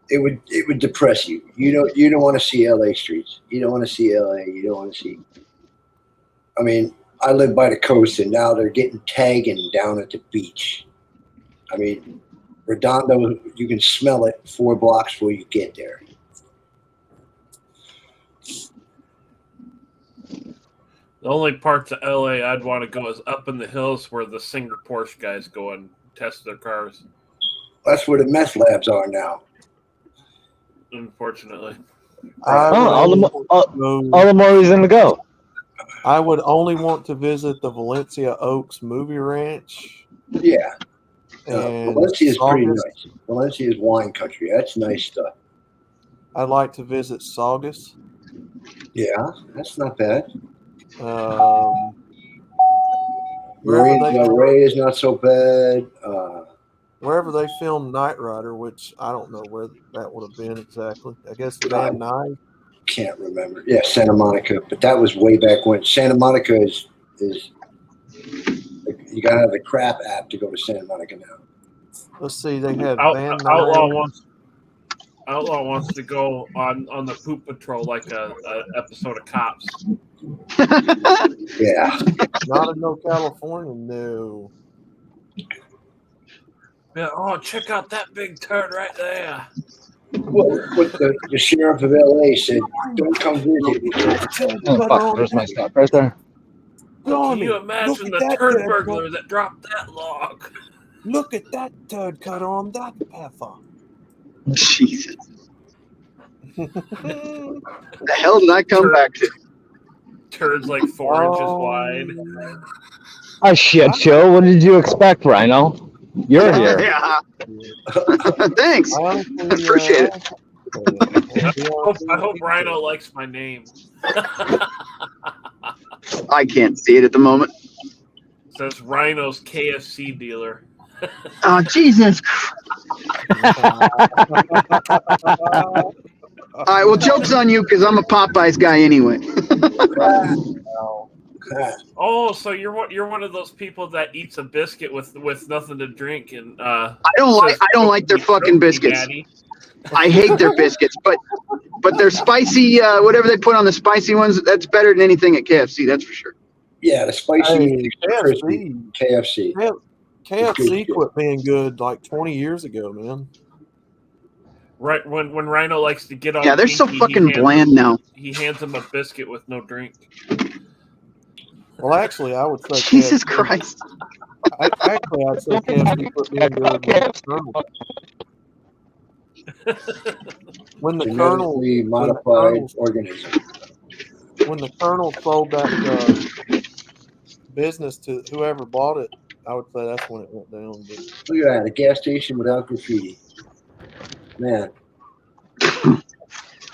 Speaker 15: it would depress you. You don't want to see LA streets. You don't want to see LA. You don't want to see. I mean, I live by the coast, and now they're getting tagging down at the beach. I mean, Redondo, you can smell it 4 blocks before you get there.
Speaker 16: The only parts of LA I'd want to go is up in the hills where the Singer Porsche guys go and test their cars.
Speaker 15: That's where the meth labs are now.
Speaker 16: Unfortunately.
Speaker 11: All the more reason to go.
Speaker 6: I would only want to visit the Valencia Oaks Movie Ranch.
Speaker 15: Yeah.
Speaker 6: And
Speaker 15: Valencia is pretty
Speaker 6: Saugus.
Speaker 15: nice. Valencia is wine country. That's nice stuff.
Speaker 6: I'd like to visit Saugus.
Speaker 15: Yeah, that's not bad.
Speaker 6: Wherever
Speaker 15: Del Rey is not so bad.
Speaker 6: wherever they filmed Knight Rider, which I don't know where that would have been exactly. I guess Van Nuys.
Speaker 15: Can't remember. Yeah, Santa Monica, but that was way back when. Santa Monica is you gotta have the crap app to go to Santa Monica now.
Speaker 6: Let's see, they had Van
Speaker 16: Outlaw
Speaker 6: Nuys.
Speaker 16: wants to go on the poop patrol like a episode of Cops.
Speaker 15: Yeah.
Speaker 6: Not in no California, no.
Speaker 16: Yeah, oh, check out that big turd right there.
Speaker 15: What the sheriff of LA said, don't come visit me.
Speaker 11: Oh, fuck, there's my stop right there.
Speaker 16: Can you imagine the turd burglar that dropped that log?
Speaker 6: Look at that turd cut on that pepper.
Speaker 12: Jesus. The hell did I come back to?
Speaker 16: Turds like 4 inches wide.
Speaker 11: Oh, shit, Joe. What did you expect, Rhino? You're here.
Speaker 12: Yeah. Thanks. I appreciate it.
Speaker 16: I hope Rhino likes my name.
Speaker 12: I can't see it at the moment.
Speaker 16: It says Rhino's KFC dealer.
Speaker 12: Oh, Jesus Christ. All right, well, joke's on you because I'm a Popeyes guy anyway.
Speaker 16: Oh, so you're one of those people that eats a biscuit with nothing to drink and
Speaker 12: I don't like their fucking biscuits.
Speaker 16: Daddy.
Speaker 12: I hate their biscuits, but their spicy whatever they put on the spicy ones, that's better than anything at KFC, that's for sure.
Speaker 15: Yeah, the spicy
Speaker 6: KFC.
Speaker 15: KFC.
Speaker 6: KFC quit being good like 20 years ago, man.
Speaker 16: Right when Rhino likes to get on.
Speaker 12: Yeah, they're so fucking bland now.
Speaker 16: He hands him a biscuit with no drink.
Speaker 6: Well, actually, I would say
Speaker 12: Jesus
Speaker 6: KFC.
Speaker 12: Christ.
Speaker 6: I'd say KFC quit being good when the Colonel.
Speaker 15: Genetically modified organism.
Speaker 6: When the Colonel sold that business to whoever bought it, I would say that's when it went down. But.
Speaker 15: Look at that, a gas station without graffiti. Man.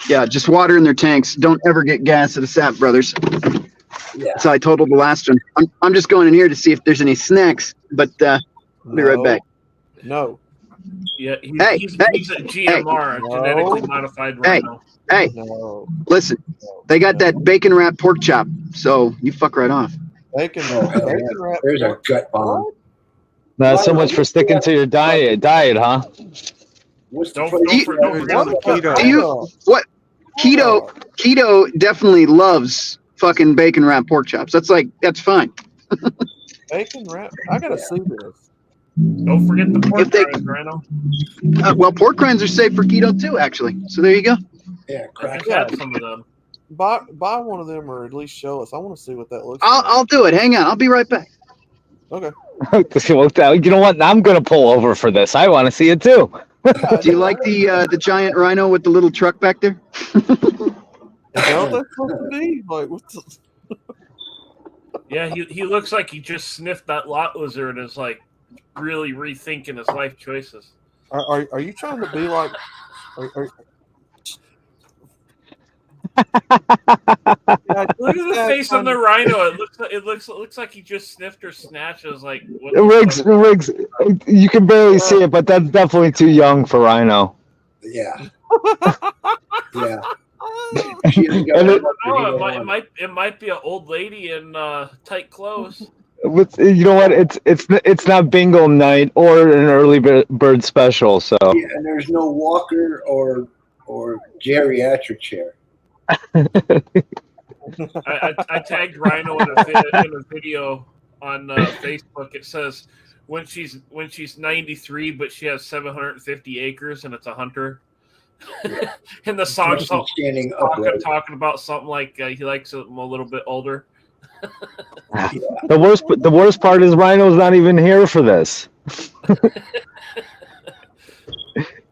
Speaker 12: Yeah, just water in their tanks. Don't ever get gas at the Sap Brothers.
Speaker 15: Yeah.
Speaker 12: So I totaled the last one. I'm just going in here to see if there's any snacks, but I'll be right back.
Speaker 6: No.
Speaker 16: Yeah, he's a GMR, genetically modified rhino.
Speaker 12: Hey, listen, they got that bacon wrap pork chop, so you fuck right off.
Speaker 6: Bacon wrap.
Speaker 15: There's a gut bomb.
Speaker 11: Not so much for sticking to your diet, huh?
Speaker 15: What's the
Speaker 16: Don't
Speaker 15: place?
Speaker 16: forget the
Speaker 12: Keto. Do you what? Keto definitely loves fucking bacon wrapped pork chops. That's fine.
Speaker 6: Bacon wrap. I gotta see this.
Speaker 16: Don't forget the pork
Speaker 12: If they-
Speaker 16: rinds, Rhino.
Speaker 12: Well, pork rinds are safe for keto too, actually. So there you go.
Speaker 15: Yeah,
Speaker 16: I just had some of them.
Speaker 6: Buy one of them, or at least show us. I want to see what that looks
Speaker 12: I'll do it. Hang on. I'll be right back.
Speaker 6: Okay.
Speaker 11: You know what? I'm gonna pull over for this. I want to see it too.
Speaker 12: Do you like the giant rhino with the little truck back there?
Speaker 6: Is that what that's supposed to be? Like, what's the...
Speaker 16: Yeah, he looks like he just sniffed that lot lizard and is like really rethinking his life choices.
Speaker 6: Are you trying to be like?
Speaker 16: Yeah, look at the face on the rhino. It looks like he just sniffed or snatched. It was like what the
Speaker 11: Riggs, you can barely see it, but that's definitely too young for Rhino.
Speaker 15: Yeah. Yeah.
Speaker 16: It might be an old lady in tight clothes.
Speaker 11: You know what? It's not bingo night or an early bird special. So
Speaker 15: Yeah, and there's no walker or geriatric chair.
Speaker 16: I tagged Rhino in a video on Facebook. It says when she's 93, but she has 750 acres and it's a hunter. And the song's
Speaker 15: standing upright.
Speaker 16: talking about something like he likes them a little bit older.
Speaker 11: the worst part is Rhino's not even here for this.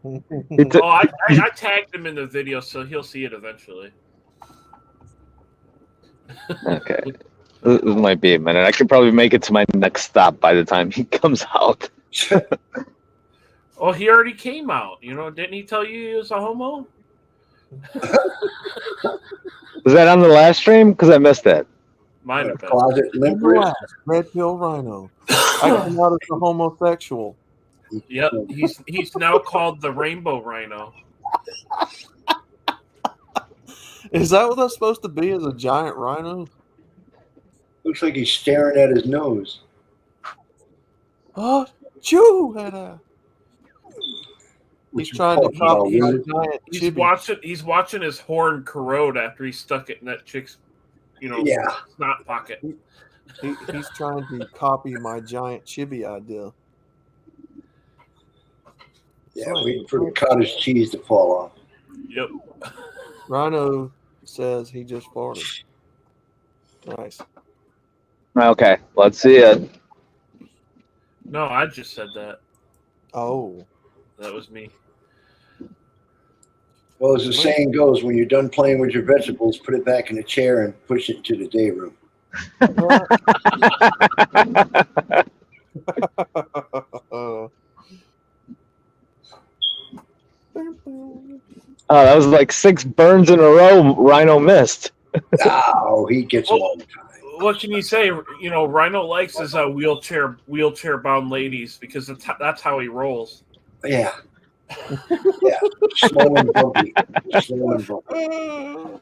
Speaker 16: I tagged him in the video, so he'll see it eventually.
Speaker 11: Okay. It might be a minute. I could probably make it to my next stop by the time he comes out.
Speaker 16: Oh, he already came out. You know, didn't he tell you he was a homo?
Speaker 11: Was that on the last stream? Because I missed that.
Speaker 16: Might have been.
Speaker 15: Closet limp
Speaker 6: Red Pill Rhino. I came out as a homosexual.
Speaker 16: Yep, he's now called the Rainbow Rhino.
Speaker 6: Is that what that's supposed to be? As a giant rhino?
Speaker 15: Looks like he's staring at his nose.
Speaker 6: Oh, Chew had a. He's trying to copy a giant chibi.
Speaker 16: He's watching his horn corrode after he stuck it in that chick's, snot pocket.
Speaker 6: He's trying to copy my giant chibi idea.
Speaker 15: Yeah, waiting for the cottage cheese to fall off.
Speaker 16: Yep.
Speaker 6: Rhino says he just farted. Nice.
Speaker 11: Okay, let's see it.
Speaker 16: No, I just said that.
Speaker 6: Oh.
Speaker 16: That was me.
Speaker 15: Well, as the saying goes, when you're done playing with your vegetables, put it back in the chair and push it to the day room.
Speaker 11: Oh, that was like 6 burns in a row Rhino missed.
Speaker 15: Oh, he gets them all the time.
Speaker 16: What can you say? You know, Rhino likes his wheelchair bound ladies because that's how he rolls.
Speaker 15: Yeah. Yeah. Slow and bumpy. Slow and bumpy.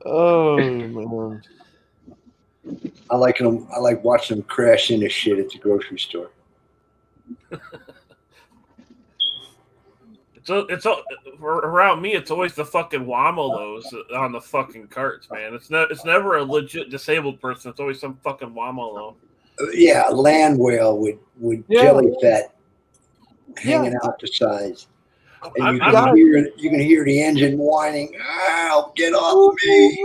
Speaker 6: Oh man.
Speaker 15: I like watching them crash into shit at the grocery store.
Speaker 16: It's around me. It's always the fucking Wamalos on the fucking carts, man. It's never a legit disabled person. It's always some fucking Wamalo.
Speaker 15: Yeah, land whale with jelly fat hanging out the sides, and you can hear the engine whining. "Ow, get off me!"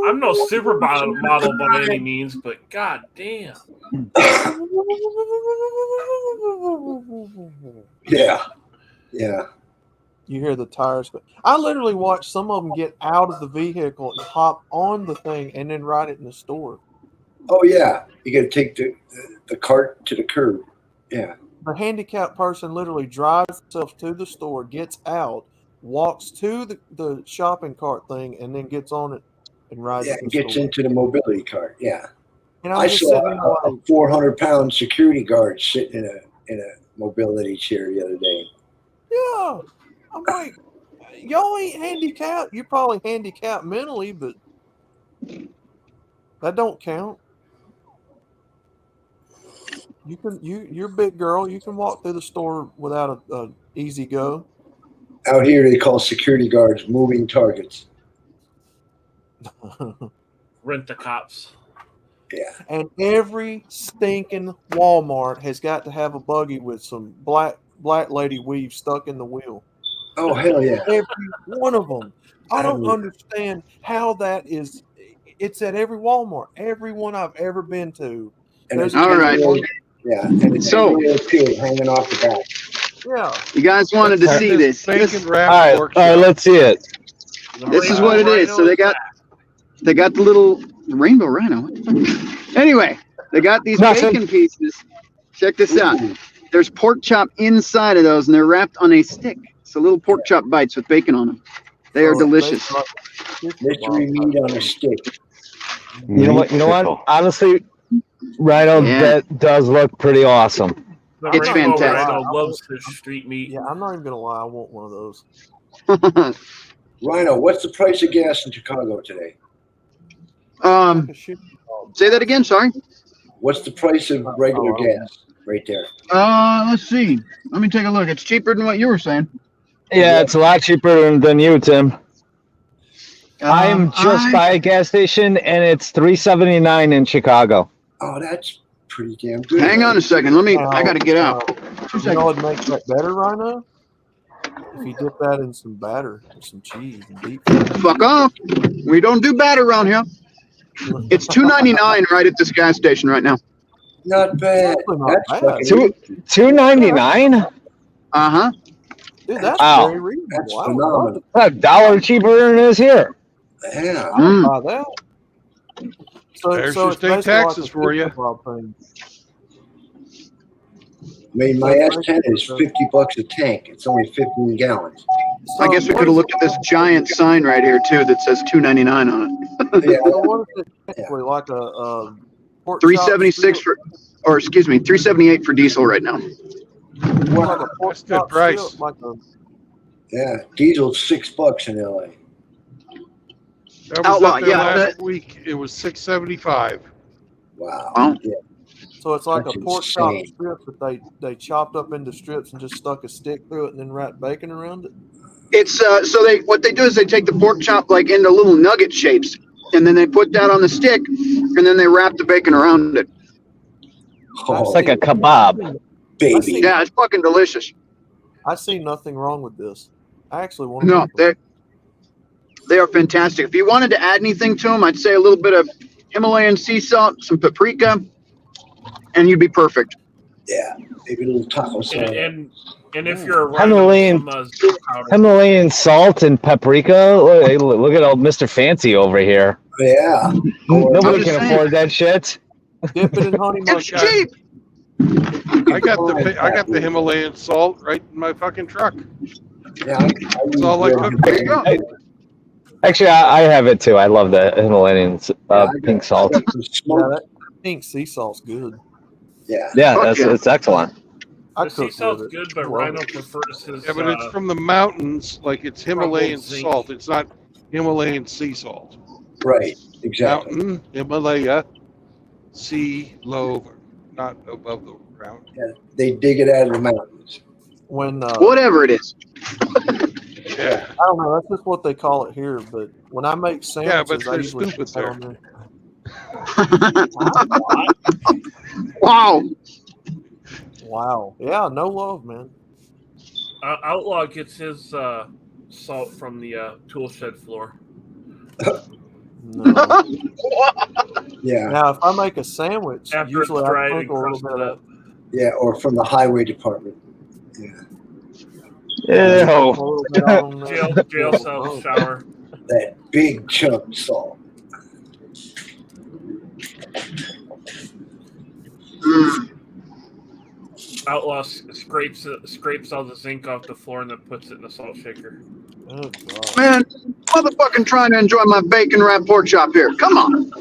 Speaker 16: I'm no supermodel by any means, but god damn.
Speaker 15: Yeah. Yeah.
Speaker 6: You hear the tires. I literally watched some of them get out of the vehicle and hop on the thing and then ride it in the store.
Speaker 15: Oh yeah, you got to take the cart to the curb. Yeah.
Speaker 6: The handicapped person literally drives themselves to the store, gets out, walks to the shopping cart thing, and then gets on it and rides.
Speaker 15: Yeah,
Speaker 6: it
Speaker 15: gets
Speaker 6: store.
Speaker 15: into the mobility cart. Yeah.
Speaker 6: And
Speaker 15: I saw a 400-pound security guard sitting in a mobility chair the other day.
Speaker 6: Yeah, I'm like, y'all ain't handicapped. You're probably handicapped mentally, but that don't count. You're a big girl. You can walk through the store without a easy go.
Speaker 15: Out here, they call security guards moving targets.
Speaker 16: Rent the cops.
Speaker 15: Yeah.
Speaker 6: And every stinking Walmart has got to have a buggy with some black lady weave stuck in the wheel.
Speaker 15: Oh, hell yeah.
Speaker 6: Every one of them. I don't understand how that is. It's at every Walmart. Every one I've ever been to. There's
Speaker 12: All right.
Speaker 15: Yeah, and it's
Speaker 12: So-
Speaker 15: hanging off the back.
Speaker 6: Yeah.
Speaker 12: You guys wanted to see this.
Speaker 1: Bacon
Speaker 12: This,
Speaker 1: wrap
Speaker 11: All right, let's see it.
Speaker 12: this is what it is. So they got the little rainbow rhino. What the fuck? Anyway, they got these
Speaker 11: Nothing.
Speaker 12: bacon pieces. Check this out. There's pork chop inside of those, and they're wrapped on a stick. So little pork chop bites with bacon on them. They are delicious.
Speaker 15: Mystery meat on a stick.
Speaker 11: You know what? You know what? Honestly, Rhino,
Speaker 12: Yeah.
Speaker 11: that does look pretty awesome.
Speaker 16: The
Speaker 12: It's
Speaker 16: Rainbow
Speaker 12: fantastic.
Speaker 16: Rhino loves his street meat.
Speaker 6: Yeah, I'm not even gonna lie. I want one of those.
Speaker 15: Rhino, what's the price of gas in Chicago today?
Speaker 12: Say that again. Sorry.
Speaker 15: What's the price of regular gas right there?
Speaker 12: Let's see. Let me take a look. It's cheaper than what you were saying.
Speaker 11: Yeah, it's a lot cheaper than you, Tim. I'm just by a gas station, and it's $3.79 in Chicago.
Speaker 15: Oh, that's pretty damn good.
Speaker 12: Hang on a second. I got to get out. 2
Speaker 6: You
Speaker 12: seconds.
Speaker 6: know what makes that better, Rhino? If you dip that in some batter or some cheese and deep fry.
Speaker 12: Fuck off. We don't do bad around here. It's $2.99 right at this gas station right now.
Speaker 15: Not bad. That's fucking
Speaker 11: $2.99?
Speaker 12: Uh-huh.
Speaker 6: Dude, that's
Speaker 11: Wow.
Speaker 6: very reasonable.
Speaker 15: That's
Speaker 6: I would
Speaker 15: phenomenal.
Speaker 11: $1 cheaper than it is here.
Speaker 15: Yeah.
Speaker 6: buy that.
Speaker 1: There's
Speaker 6: So
Speaker 1: your
Speaker 6: it's
Speaker 1: state
Speaker 6: basically like
Speaker 1: taxes
Speaker 6: a
Speaker 1: for you.
Speaker 6: Pizza Bob thing.
Speaker 15: I mean, my S10 is $50 a tank. It's only 15 gallons.
Speaker 12: I guess we could have looked at this giant sign right here too that says $2.99 on it.
Speaker 15: Yeah.
Speaker 6: So what is it technically like a pork chop
Speaker 12: 376
Speaker 6: strip?
Speaker 12: for, or excuse me, 378 for diesel right now.
Speaker 6: Like a pork
Speaker 1: That's good
Speaker 6: chop
Speaker 1: price.
Speaker 6: strip, like a
Speaker 15: Yeah. Diesel's $6 in LA.
Speaker 1: That was
Speaker 12: Outlaw,
Speaker 1: up there
Speaker 12: yeah,
Speaker 1: last week. It was $6.75.
Speaker 15: Wow.
Speaker 12: Oh.
Speaker 15: Yeah.
Speaker 6: So it's like
Speaker 15: That's
Speaker 6: a pork chop
Speaker 15: insane.
Speaker 6: strip that they chopped up into strips and just stuck a stick through it and then wrapped bacon around it.
Speaker 12: It's so what they do is they take the pork chop like into little nugget shapes, and then they put that on the stick, and then they wrap the bacon around it.
Speaker 15: Oh,
Speaker 11: It's like a kebab.
Speaker 15: baby.
Speaker 12: Yeah, it's fucking delicious.
Speaker 6: I see nothing wrong with this. I actually want to.
Speaker 12: No, they are fantastic. If you wanted to add anything to them, I'd say a little bit of Himalayan sea salt, some paprika, and you'd be perfect.
Speaker 15: Yeah. Maybe a little taco salad.
Speaker 16: And if you're a Rhino,
Speaker 11: Himalayan,
Speaker 16: some zero powder.
Speaker 11: Himalayan salt and paprika. Look at old Mr. Fancy over here.
Speaker 15: Yeah.
Speaker 11: Nobody
Speaker 12: I'm
Speaker 11: can
Speaker 12: just saying.
Speaker 11: afford that shit.
Speaker 6: Dip it in honey
Speaker 12: It's
Speaker 6: mustard.
Speaker 12: cheap.
Speaker 1: I got the Himalayan salt right in my fucking truck.
Speaker 15: Yeah.
Speaker 1: That's all I cook right up.
Speaker 11: Actually, I have it too. I love the Himalayan pink salt.
Speaker 6: Yeah, that pink sea salt's good.
Speaker 15: Yeah.
Speaker 11: Yeah,
Speaker 12: Fuck yeah.
Speaker 11: it's excellent.
Speaker 6: I
Speaker 16: The sea
Speaker 6: cook
Speaker 16: salt's
Speaker 6: with it.
Speaker 16: good, but
Speaker 6: Love
Speaker 16: Rhino
Speaker 6: it.
Speaker 16: prefers his.
Speaker 1: Yeah, but it's from the mountains, like it's Himalayan
Speaker 16: zinc.
Speaker 1: salt. It's not Himalayan sea salt.
Speaker 15: Right. Exactly.
Speaker 1: Mountain, Himalaya, sea, low, not above the ground.
Speaker 15: Yeah. They dig it out of the mountains.
Speaker 6: When
Speaker 12: Whatever it is.
Speaker 1: Yeah.
Speaker 6: I don't know, that's just what they call it here. But when I make sandwiches,
Speaker 1: Yeah, but
Speaker 6: I
Speaker 1: they're
Speaker 6: usually
Speaker 1: stupid
Speaker 6: put that
Speaker 1: there.
Speaker 6: on there.
Speaker 12: Wow.
Speaker 6: Wow. Yeah, no love, man.
Speaker 16: Outlaw gets his salt from the tool shed floor.
Speaker 6: No.
Speaker 15: Yeah.
Speaker 6: Now, if I make a sandwich,
Speaker 16: After
Speaker 6: usually
Speaker 16: it's
Speaker 6: I
Speaker 16: dried and
Speaker 6: sprinkle a little
Speaker 16: crusted
Speaker 6: bit
Speaker 16: up.
Speaker 6: of
Speaker 15: Yeah. Or from the highway department. Yeah.
Speaker 6: a
Speaker 11: Ew.
Speaker 6: little bit on there.
Speaker 16: Jail cell shower.
Speaker 15: That big chunk salt.
Speaker 16: Outlaw scrapes all the zinc off the floor and then puts it in the salt shaker.
Speaker 6: Oh, God.
Speaker 12: Man, motherfucking trying to enjoy my bacon wrapped pork chop here. Come on.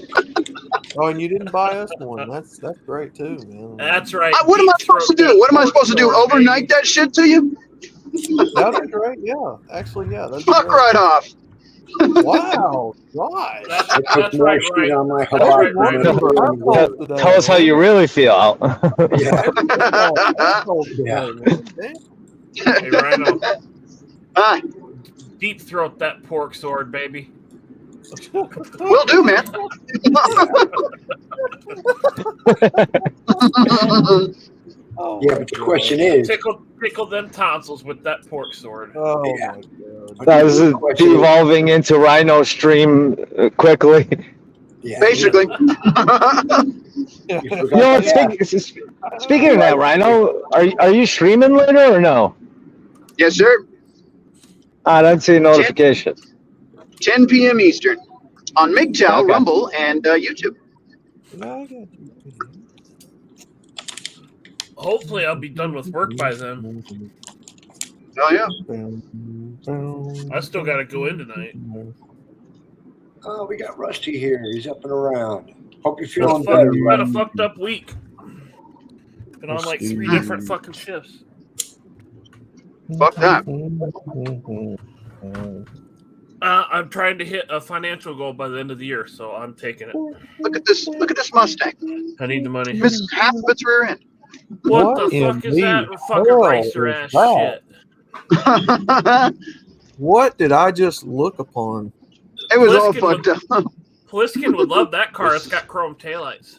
Speaker 6: Oh, and you didn't buy us one. That's great too, man.
Speaker 16: That's right.
Speaker 12: What am I supposed to do? What am I supposed to do? Overnight that shit to you?
Speaker 6: That'd be great. Yeah, actually, yeah. That'd be
Speaker 12: Fuck
Speaker 6: great.
Speaker 12: right off.
Speaker 6: Wow, gosh.
Speaker 16: That's right,
Speaker 15: shit on my
Speaker 16: That's right,
Speaker 15: Hawaii
Speaker 16: Rhino.
Speaker 11: Tell us how you really feel.
Speaker 15: Yeah.
Speaker 16: Hey, Rhino.
Speaker 12: Ah,
Speaker 16: Deep throat that pork sword, baby.
Speaker 12: will do, man.
Speaker 15: Yeah, but the question is,
Speaker 16: Tickle them tonsils with that pork sword.
Speaker 6: Oh
Speaker 15: yeah.
Speaker 6: my god.
Speaker 11: That is devolving into Rhino stream quickly.
Speaker 15: Yeah.
Speaker 12: Basically.
Speaker 15: You
Speaker 11: You
Speaker 15: forgot
Speaker 11: know,
Speaker 15: that.
Speaker 11: speaking of that, Rhino, are you streaming later or no?
Speaker 12: Yes, sir.
Speaker 11: I don't see a notification.
Speaker 12: 10 p.m. Eastern on MGTOW,
Speaker 11: Okay.
Speaker 12: Rumble, and YouTube.
Speaker 16: Hopefully, I'll be done with work by then.
Speaker 12: Oh, yeah.
Speaker 16: I still got to go in tonight.
Speaker 15: Oh, we got Rusty here. He's up and around. Hope you're
Speaker 16: It's
Speaker 15: feeling
Speaker 16: been
Speaker 15: better.
Speaker 16: a fucked up week. Been on like 3 different fucking shifts.
Speaker 12: Fuck that.
Speaker 16: I'm trying to hit a financial goal by the end of the year, so I'm taking it.
Speaker 12: Look at this Mustang.
Speaker 16: I need the money.
Speaker 12: Missed half of its rear end.
Speaker 16: What the fuck is that fucking racer ass shit?
Speaker 6: What did I just look upon?
Speaker 12: It was all fucked up.
Speaker 16: Pliskin would love that car. It's got chrome taillights.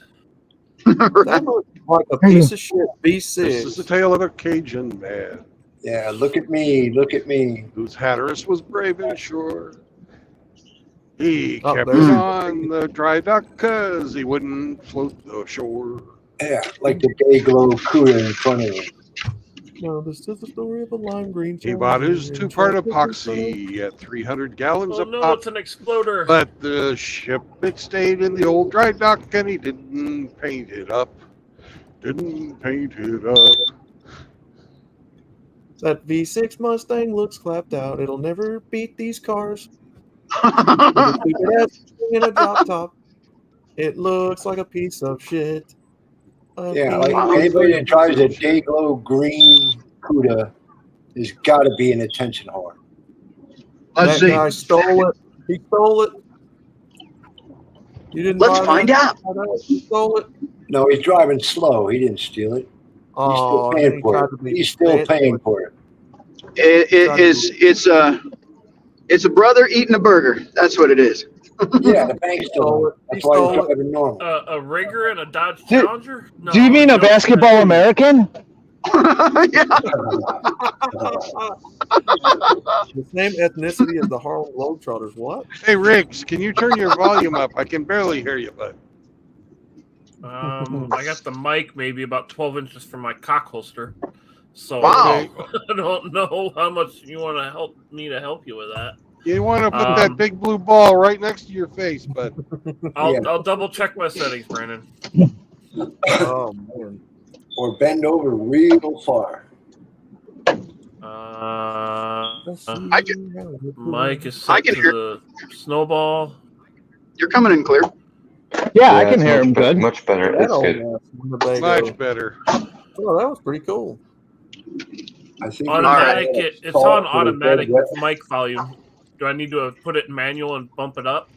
Speaker 6: That looks like a piece of shit
Speaker 1: This is
Speaker 6: V6.
Speaker 1: the tale of a Cajun man
Speaker 15: Yeah, look at me. Look at me.
Speaker 1: whose Hatteras was brave and sure. He
Speaker 6: Oh,
Speaker 1: kept
Speaker 6: there's-
Speaker 1: on the dry dock 'cause he wouldn't float the shore.
Speaker 15: Yeah, like the day glow cooler in front of him.
Speaker 6: No, this is the story of a lime green.
Speaker 1: He bought his two-part epoxy at 300 gallons
Speaker 16: Oh
Speaker 1: of
Speaker 16: no,
Speaker 1: pop,
Speaker 16: it's an exploder.
Speaker 1: but the ship, it stayed in the old dry dock and he didn't paint it up. Didn't paint it up.
Speaker 6: That V6 Mustang looks clapped out. It'll never beat these cars. It'll keep it as in a drop top. It looks like a piece of shit.
Speaker 15: Yeah, like anybody that drives a day glow green CUDA has got to be an attention whore.
Speaker 12: Let's
Speaker 6: That
Speaker 12: see.
Speaker 6: guy stole it. He stole it. You didn't.
Speaker 12: Let's
Speaker 6: buy
Speaker 12: find
Speaker 6: that?
Speaker 12: out.
Speaker 6: He stole it.
Speaker 15: No, he's driving slow. He didn't steal it. He's still
Speaker 6: Oh,
Speaker 15: paying
Speaker 6: he
Speaker 15: for
Speaker 6: tried
Speaker 15: it.
Speaker 6: to be
Speaker 15: He's still
Speaker 6: fancy
Speaker 15: paying
Speaker 6: with
Speaker 15: for it.
Speaker 12: It's a brother eating a burger. That's what it is.
Speaker 15: Yeah, the bank stole it. That's why he's driving normal.
Speaker 16: A rigger and a Dodge Challenger? No,
Speaker 11: Do you mean a
Speaker 16: no.
Speaker 11: basketball American?
Speaker 6: The same ethnicity as the Harlem Globetrotters. What?
Speaker 1: Hey, Riggs, can you turn your volume up? I can barely hear you, bud.
Speaker 16: I got the mic maybe about 12 inches from my cock holster. So
Speaker 12: Wow.
Speaker 16: I don't know how much you want to help me to help you with that.
Speaker 1: You want to put that big blue ball right next to your face, bud.
Speaker 16: I'll double check my settings, Brandon.
Speaker 6: Oh man.
Speaker 15: Or bend over real far.
Speaker 16: Mike is
Speaker 12: I
Speaker 16: set
Speaker 12: can
Speaker 16: to
Speaker 12: hear.
Speaker 16: the snowball.
Speaker 12: You're coming in clear.
Speaker 11: Yeah, I can
Speaker 3: it's
Speaker 11: hear
Speaker 3: much
Speaker 11: him
Speaker 3: be-
Speaker 11: good.
Speaker 3: Much better.
Speaker 6: That
Speaker 3: It's
Speaker 6: old
Speaker 3: good.
Speaker 6: ass Winnebago.
Speaker 1: Much better.
Speaker 6: Oh, that was pretty cool.
Speaker 15: I think
Speaker 16: Automatic.
Speaker 15: we
Speaker 16: It's
Speaker 15: solve
Speaker 16: on
Speaker 15: for the
Speaker 16: automatic
Speaker 15: dead
Speaker 16: with mic volume. Do I need to put it in manual and bump it up?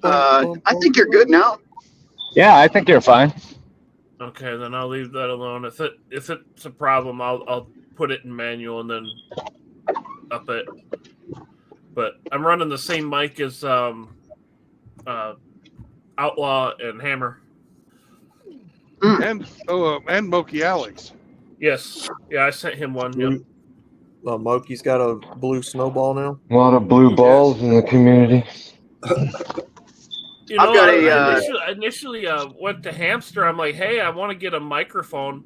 Speaker 12: I think you're good now.
Speaker 11: Yeah, I think you're fine.
Speaker 16: Okay, then I'll leave that alone. If it's a problem, I'll put it in manual and then up it. But I'm running the same mic as Outlaw and Hammer.
Speaker 1: And Moki Alex.
Speaker 16: Yes, yeah, I sent him one. Yep.
Speaker 6: Moki's got a blue snowball now.
Speaker 3: A lot of blue balls in the community.
Speaker 16: You know,
Speaker 12: I've got
Speaker 16: I initially went to Hamster. I'm like, hey, I want to get a microphone.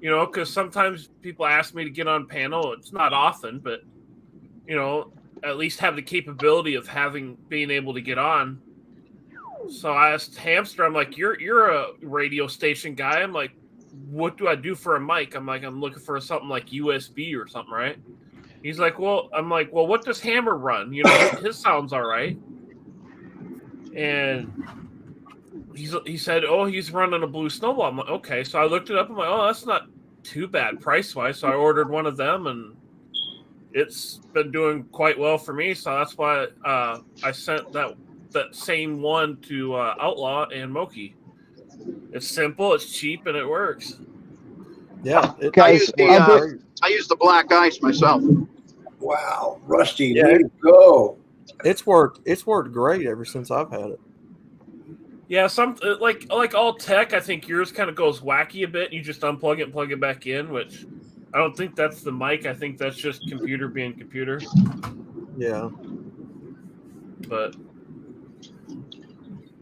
Speaker 16: You know, because sometimes people ask me to get on panel. It's not often, but you know, at least have the capability of being able to get on. So I asked Hamster. I'm like, you're a radio station guy. I'm like, what do I do for a mic? I'm like, I'm looking for something like USB or something, right? He's like, well, I'm like, well, what does Hammer run? You know, his sound's all right. And he said, oh, he's running a blue snowball. I'm like, okay. So I looked it up. I'm like, oh, that's not too bad price wise. So I ordered one of them, and it's been doing quite well for me. So that's why I sent that same one to Outlaw and Moki. It's simple, it's cheap, and it works.
Speaker 6: Yeah,
Speaker 12: I use the black ice myself.
Speaker 15: Wow, Rusty,
Speaker 6: Yeah,
Speaker 15: way to go!
Speaker 6: It's worked great ever since I've had it.
Speaker 16: Yeah, some like all tech, I think yours kind of goes wacky a bit. You just unplug it and plug it back in, which I don't think that's the mic. I think that's just computer being computer.
Speaker 6: Yeah.
Speaker 16: But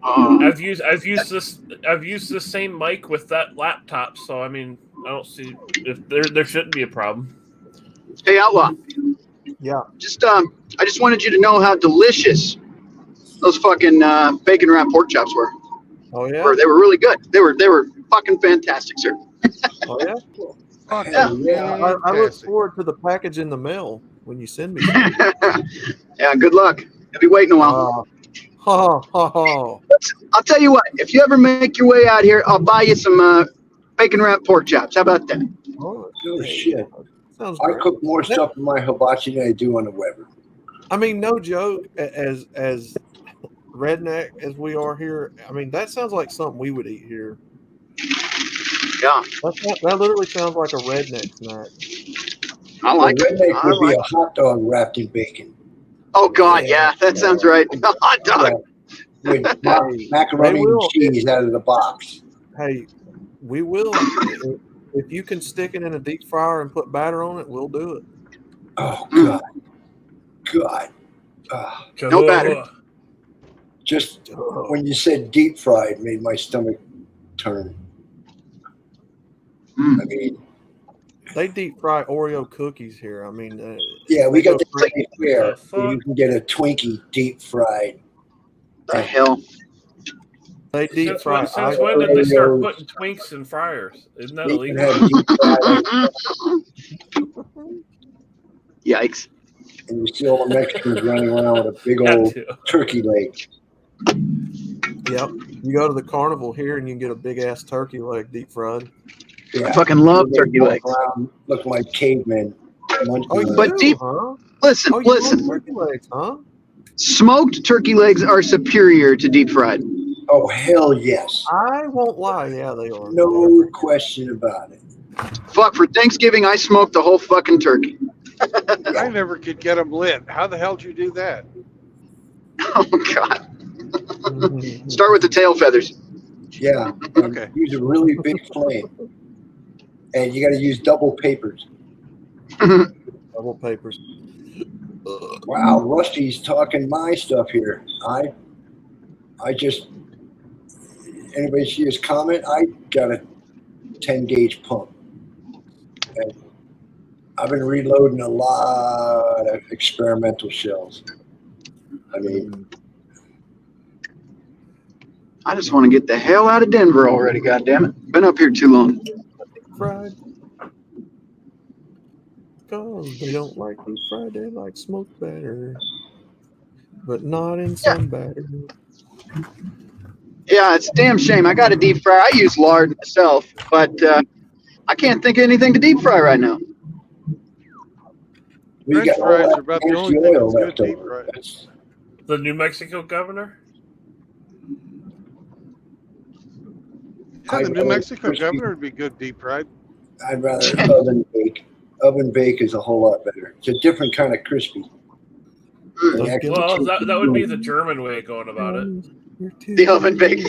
Speaker 16: I've used this same mic with that laptop, so I mean I don't see if there shouldn't be a problem.
Speaker 12: Hey, Outlaw.
Speaker 6: Yeah.
Speaker 12: I just wanted you to know how delicious those fucking bacon wrapped pork chops were.
Speaker 6: Oh yeah.
Speaker 12: They were really good. They were fucking fantastic, sir.
Speaker 6: Oh yeah.
Speaker 12: Yeah.
Speaker 6: I look forward to the package in the mail when you send me something.
Speaker 12: Yeah, good luck. I'll be waiting a while. I'll tell you what, if you ever make your way out here, I'll buy you some bacon wrapped pork chops. How about that?
Speaker 15: Oh shit!
Speaker 6: Sounds
Speaker 15: I
Speaker 6: great.
Speaker 15: cook more stuff in my hibachi than I do on the Weber.
Speaker 6: I mean, no joke. As redneck as we are here, I mean that sounds like something we would eat here.
Speaker 12: Yeah.
Speaker 6: That literally sounds like a redneck snack.
Speaker 12: I like it.
Speaker 15: Redneck would be a hot dog wrapped in bacon.
Speaker 12: Oh God, yeah, that sounds right. Hot dog.
Speaker 15: With macaroni and cheese out of the box.
Speaker 6: Hey, we will. If you can stick it in a deep fryer and put batter on it, we'll do it.
Speaker 15: Oh God,
Speaker 12: No batter.
Speaker 15: Just when you said deep fried, made my stomach turn. I mean,
Speaker 6: they deep fry Oreo cookies here. I mean,
Speaker 15: yeah, we got the
Speaker 6: great.
Speaker 15: place where you can get a Twinkie deep fried.
Speaker 12: The hell?
Speaker 6: They deep fry.
Speaker 16: Since when did they start putting Twinks in fryers? Isn't that illegal?
Speaker 12: Yikes!
Speaker 15: And you see all the Mexicans running around with a big old turkey leg.
Speaker 6: Yep. You go to the carnival here and you can get a big ass turkey leg deep fried.
Speaker 15: Yeah.
Speaker 12: I fucking love turkey legs.
Speaker 15: Look like cavemen.
Speaker 12: But deep.
Speaker 6: Huh?
Speaker 12: Listen.
Speaker 6: Turkey legs, huh?
Speaker 12: Smoked turkey legs are superior to deep fried.
Speaker 15: Oh hell yes!
Speaker 6: I won't lie. Yeah, they are.
Speaker 15: No question about it.
Speaker 12: Fuck, for Thanksgiving, I smoked the whole fucking turkey.
Speaker 1: I never could get them lit. How the hell did you do that?
Speaker 12: Oh God! Start with the tail feathers.
Speaker 15: Yeah. Okay. Use a really big flame, and you got to use double papers.
Speaker 6: Double papers.
Speaker 15: Wow, Rusty's talking my stuff here. I just, anybody see his comment? I got a 10 gauge pump. And I've been reloading a lot of experimental shells. I mean,
Speaker 12: I just want to get the hell out of Denver already. God damn it! Been up here too long.
Speaker 6: Fried. Because they don't like deep fried, they like smoked batter. But not in some batter.
Speaker 12: Yeah, it's a damn shame. I got a deep fryer. I use lard myself, but I can't think of anything to deep fry right now.
Speaker 15: we got
Speaker 1: fries
Speaker 15: all
Speaker 1: are about
Speaker 15: that
Speaker 1: the only
Speaker 15: nasty
Speaker 1: thing
Speaker 15: oil
Speaker 1: that's
Speaker 15: left
Speaker 1: good deep
Speaker 15: over.
Speaker 1: fried.
Speaker 16: The New Mexico governor?
Speaker 1: Yeah, the New Mexico governor would be good deep fried.
Speaker 15: I'd rather oven bake. Oven bake is a whole lot better. It's a different kind of crispy.
Speaker 16: Well, that would be the German way of going about it.
Speaker 12: The oven bake.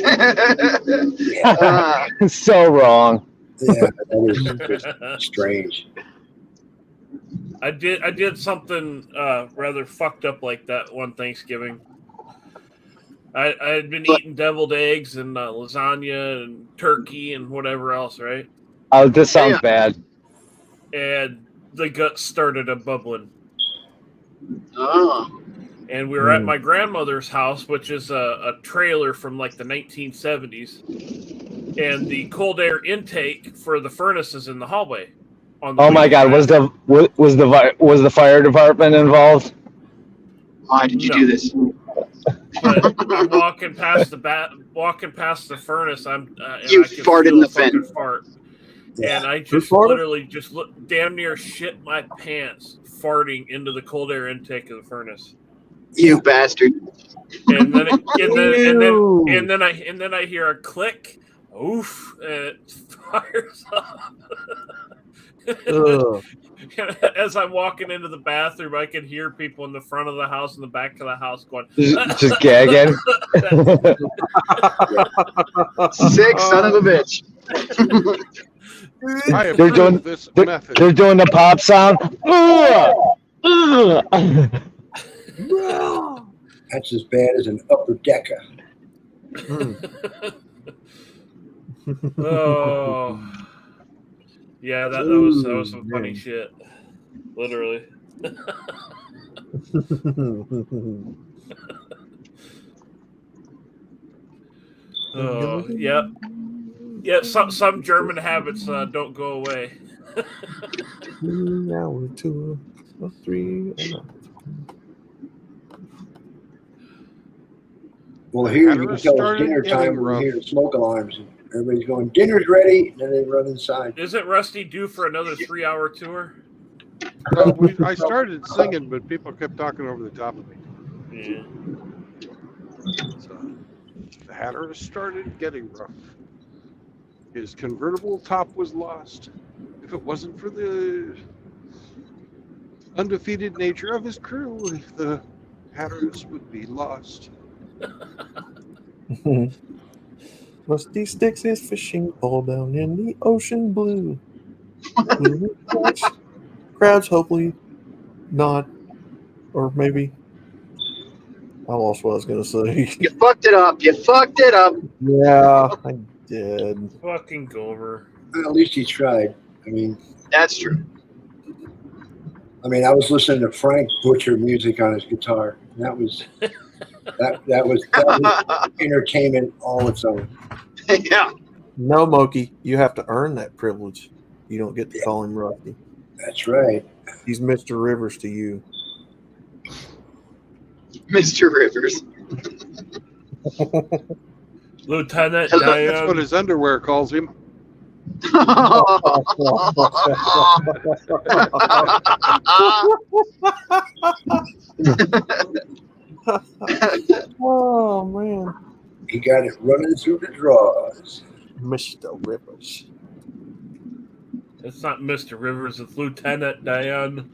Speaker 11: So wrong.
Speaker 15: Yeah, that is just strange.
Speaker 16: I did something rather fucked up like that one Thanksgiving. I had been eating deviled eggs and lasagna and turkey and whatever else, right?
Speaker 11: Oh, this sounds bad.
Speaker 16: And the guts started a bubbling.
Speaker 12: Oh.
Speaker 16: And we were at my grandmother's house, which is a trailer from like the 1970s. And the cold air intake for the furnace is in the hallway.
Speaker 11: Oh my God! Was the fire department involved?
Speaker 12: Why did you do this?
Speaker 16: But I'm walking past the furnace.
Speaker 12: You
Speaker 16: I can
Speaker 12: farted
Speaker 16: feel
Speaker 12: in the
Speaker 16: a fucking
Speaker 12: vent.
Speaker 16: fart.
Speaker 15: Yeah.
Speaker 16: And I just literally damn near shit my pants farting into the cold air intake of the furnace.
Speaker 12: You bastard.
Speaker 16: And then and then I hear a click. Oof, and it fires up. As I'm walking into the bathroom, I can hear people in the front of the house and the back of the house going,
Speaker 11: just gagging.
Speaker 12: Sick son of a bitch.
Speaker 11: They're doing the pop sound.
Speaker 15: That's as bad as an upper decker.
Speaker 16: Oh, yeah, that was some funny shit. Literally. Oh, yep. Yeah, some German habits don't go away.
Speaker 6: 1 hour, 2 or 3.
Speaker 15: Well, here you can tell it's dinner time when you hear the smoke alarms. And everybody's going, dinner's ready, and then they run inside.
Speaker 16: Isn't Rusty due for another 3-hour tour?
Speaker 1: I started singing, but people kept talking over the top of me.
Speaker 16: Yeah.
Speaker 1: So, the Hatter started getting rough. His convertible top was lost. If it wasn't for the undefeated nature of his crew, the Hatters would be lost.
Speaker 6: Rusty sticks his fishing pole down in the ocean blue. Crabs, hopefully not. Or maybe. I lost what I was going to say.
Speaker 12: You fucked it up.
Speaker 6: Yeah, I did.
Speaker 16: Fucking Gomer.
Speaker 15: At least he tried. I mean,
Speaker 12: that's true.
Speaker 15: I mean, I was listening to Frank Butcher music on his guitar. That was entertainment all its own.
Speaker 12: Yeah.
Speaker 6: No, Moki, you have to earn that privilege. You don't get to call him Rusty.
Speaker 15: That's right.
Speaker 6: He's Mr. Rivers to you.
Speaker 12: Mr. Rivers.
Speaker 16: Lieutenant
Speaker 1: That's
Speaker 16: Diane.
Speaker 1: what his underwear calls him.
Speaker 6: Oh, man.
Speaker 15: He got it running through the drawers.
Speaker 6: Mr. Rivers.
Speaker 16: It's not Mr. Rivers, it's Lieutenant Diane.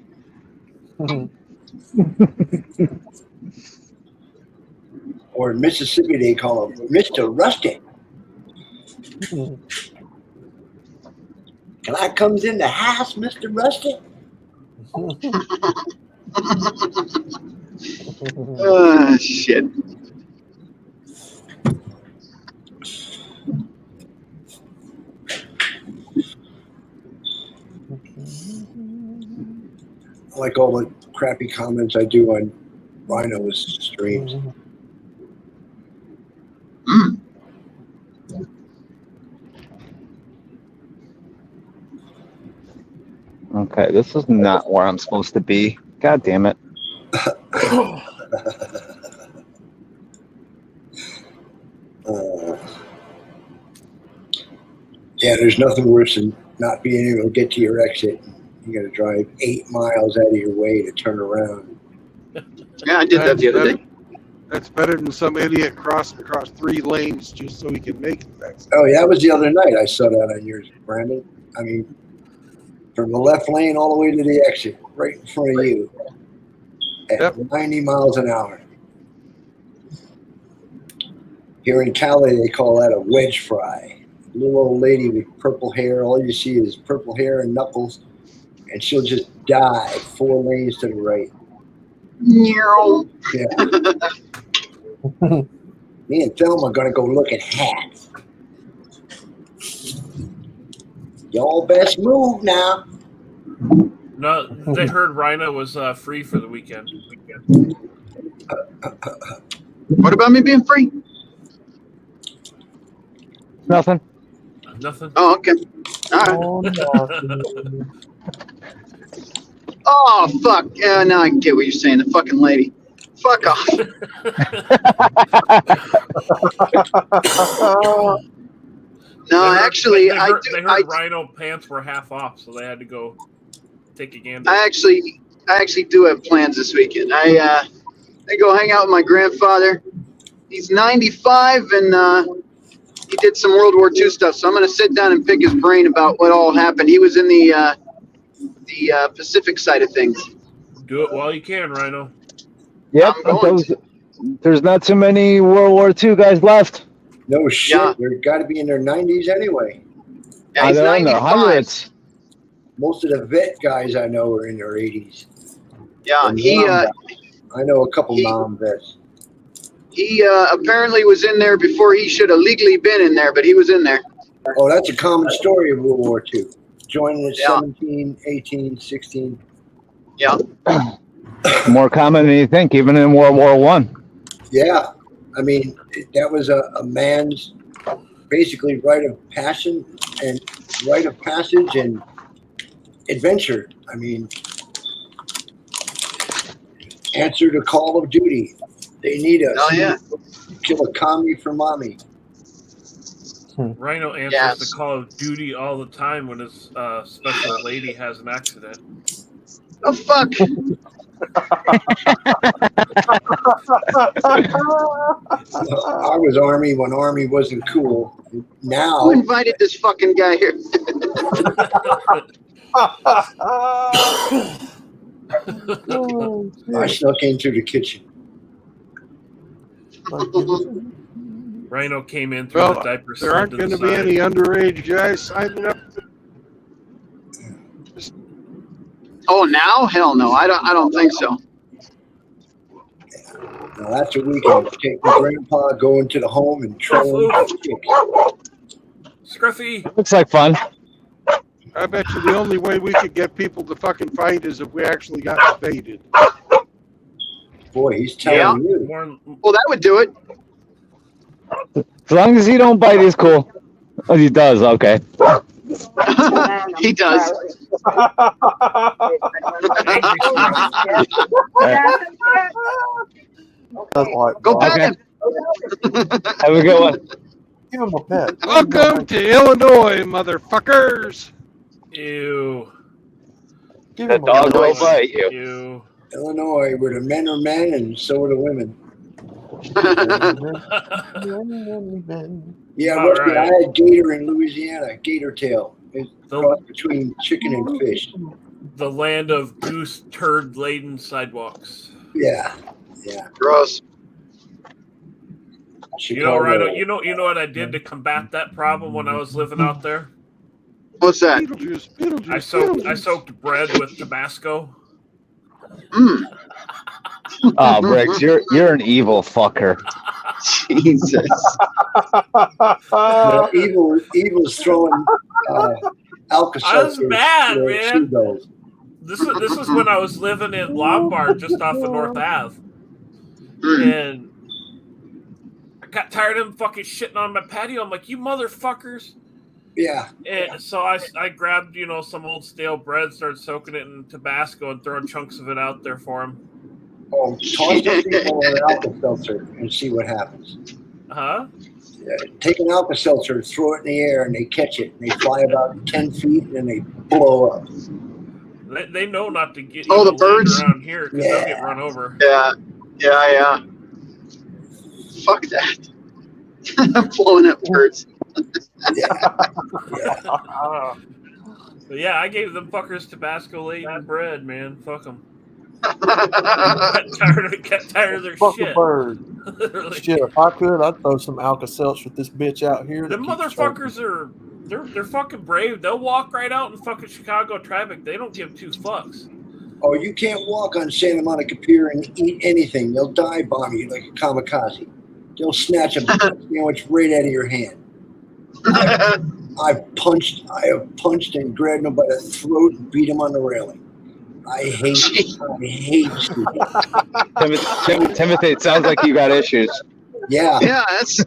Speaker 15: Or in Mississippi, they call him Mr. Rusty. Can I comes in the house, Mr. Rusty?
Speaker 12: Shit.
Speaker 15: Like all the crappy comments I do on Rhino's streams.
Speaker 11: Okay, this is not where I'm supposed to be. God damn it.
Speaker 15: Yeah, there's nothing worse than not being able to get to your exit. You got to drive 8 miles out of your way to turn around.
Speaker 12: Yeah, I did that the other day.
Speaker 1: That's better than some idiot crossing across 3 lanes just so he can make it.
Speaker 15: Oh, yeah, that was the other night I saw that on yours, Brandon. I mean, from the left lane all the way to the exit, right in front of you, at 90 miles an hour. Here in Cali, they call that a wedge fry. Little old lady with purple hair. All you see is purple hair and knuckles, and she'll just dive 4 lanes to the right.
Speaker 12: Yeah.
Speaker 15: Me and Thelma are going to go look at hats. Y'all best move now.
Speaker 16: No, they heard Rhino was free for the weekend.
Speaker 12: What about me being free?
Speaker 11: Nothing.
Speaker 16: Nothing.
Speaker 12: Oh, okay. All right. Oh, fuck. Now I get what you're saying. The fucking lady. Fuck off. No, actually,
Speaker 16: they heard Rhino pants were half off, so they had to go take a gander.
Speaker 12: I actually actually do have plans this weekend. I go hang out with my grandfather. He's 95 and he did some World War II stuff. So I'm going to sit down and pick his brain about what all happened. He was in the Pacific side of things.
Speaker 16: Do it while you can, Rhino.
Speaker 11: Yep, there's not too many World War II guys left.
Speaker 15: No shit.
Speaker 12: Yeah.
Speaker 15: They've got to be in their 90s anyway.
Speaker 12: Yeah, he's
Speaker 11: They're in their
Speaker 12: 95.
Speaker 11: hundreds.
Speaker 15: Most of the vet guys I know are in their 80s.
Speaker 12: Yeah,
Speaker 15: And
Speaker 12: he
Speaker 15: I know a couple mom vets.
Speaker 12: he apparently was in there before he should have legally been in there, but he was in there.
Speaker 15: Oh, that's a common story of World War II. Joining at
Speaker 12: Yeah.
Speaker 15: 17, 18, 16.
Speaker 12: Yeah.
Speaker 11: More common than you think, even in World War One.
Speaker 15: Yeah. I mean, that was a man's basically rite of passion and rite of passage and adventure. I mean, answer to call of duty. They need us.
Speaker 12: Oh, yeah.
Speaker 15: Kill a commie for mommy.
Speaker 16: Rhino answers the Call of Duty all the time when his special lady has an accident.
Speaker 12: Oh, fuck.
Speaker 15: I was Army when Army wasn't cool. Now,
Speaker 12: Who invited this fucking guy here?
Speaker 15: I snuck into the kitchen.
Speaker 16: Rhino came in through the
Speaker 1: Well,
Speaker 16: diaper.
Speaker 1: there aren't going to be any underage guys signing up.
Speaker 12: Oh, now? Hell no. I don't think so.
Speaker 15: Now after we can take the grandpa, go into the home and troll him.
Speaker 16: Scruffy.
Speaker 11: Looks like fun.
Speaker 1: I bet you the only way we could get people to fucking fight is if we actually got invaded.
Speaker 15: Boy, he's telling you.
Speaker 12: Well, that would do it.
Speaker 11: As long as he don't bite, he's cool. Oh, he does. Okay.
Speaker 12: He does. Go pet him.
Speaker 11: Have a good one.
Speaker 6: Give him a pet.
Speaker 1: Welcome to Illinois, motherfuckers.
Speaker 16: Ew.
Speaker 11: The dog will bite you.
Speaker 16: Ew.
Speaker 15: Illinois, where the men are men and so are the women. Yeah,
Speaker 16: All right.
Speaker 15: I had gator in Louisiana, gator tail. It's cross between chicken and fish.
Speaker 16: The land of goose turd laden sidewalks.
Speaker 15: Yeah, yeah.
Speaker 12: Gross.
Speaker 16: You know, Rhino, you know what I did to combat that problem when I was living out there?
Speaker 12: What's that?
Speaker 16: I soaked bread with Tabasco.
Speaker 11: Oh, Briggs, you're an evil fucker.
Speaker 12: Jesus.
Speaker 15: No, evil's throwing Alka-Seltzer.
Speaker 16: I was mad,
Speaker 15: to
Speaker 16: man.
Speaker 15: seagulls.
Speaker 16: This is when I was living in Lombard, just off of North Ave, and I got tired of them fucking shitting on my patio. I'm like, you motherfuckers.
Speaker 15: Yeah.
Speaker 16: And so I grabbed, some old stale bread, started soaking it in Tabasco and throwing chunks of it out there for them.
Speaker 15: Oh, toss the people an Alka-Seltzer and see what happens.
Speaker 16: Huh?
Speaker 15: Take an Alka-Seltzer, throw it in the air, and they catch it. And they fly about 10 feet, and they blow up.
Speaker 16: They know not to get
Speaker 12: the birds
Speaker 16: around here because they'll get run over.
Speaker 12: Yeah. Fuck that. Blowing up birds.
Speaker 16: But yeah, I gave them fuckers Tabasco laden bread, man. Fuck them. Got tired of their
Speaker 6: Fuck
Speaker 16: shit.
Speaker 6: the bird. Shit, if I could, I'd throw some Alka-Seltzer with this bitch out here.
Speaker 16: Them motherfuckers they're fucking brave. They'll walk right out in fucking Chicago traffic. They don't give two fucks.
Speaker 15: Oh, you can't walk on Santa Monica Pier and eat anything. They'll dive bomb you like a kamikaze. They'll snatch a sandwich right out of your hand. I have punched and grabbed them by the throat and beat them on the railing. I hate
Speaker 11: Timothy, it sounds like you got issues.
Speaker 15: Yeah.
Speaker 12: Yeah, that's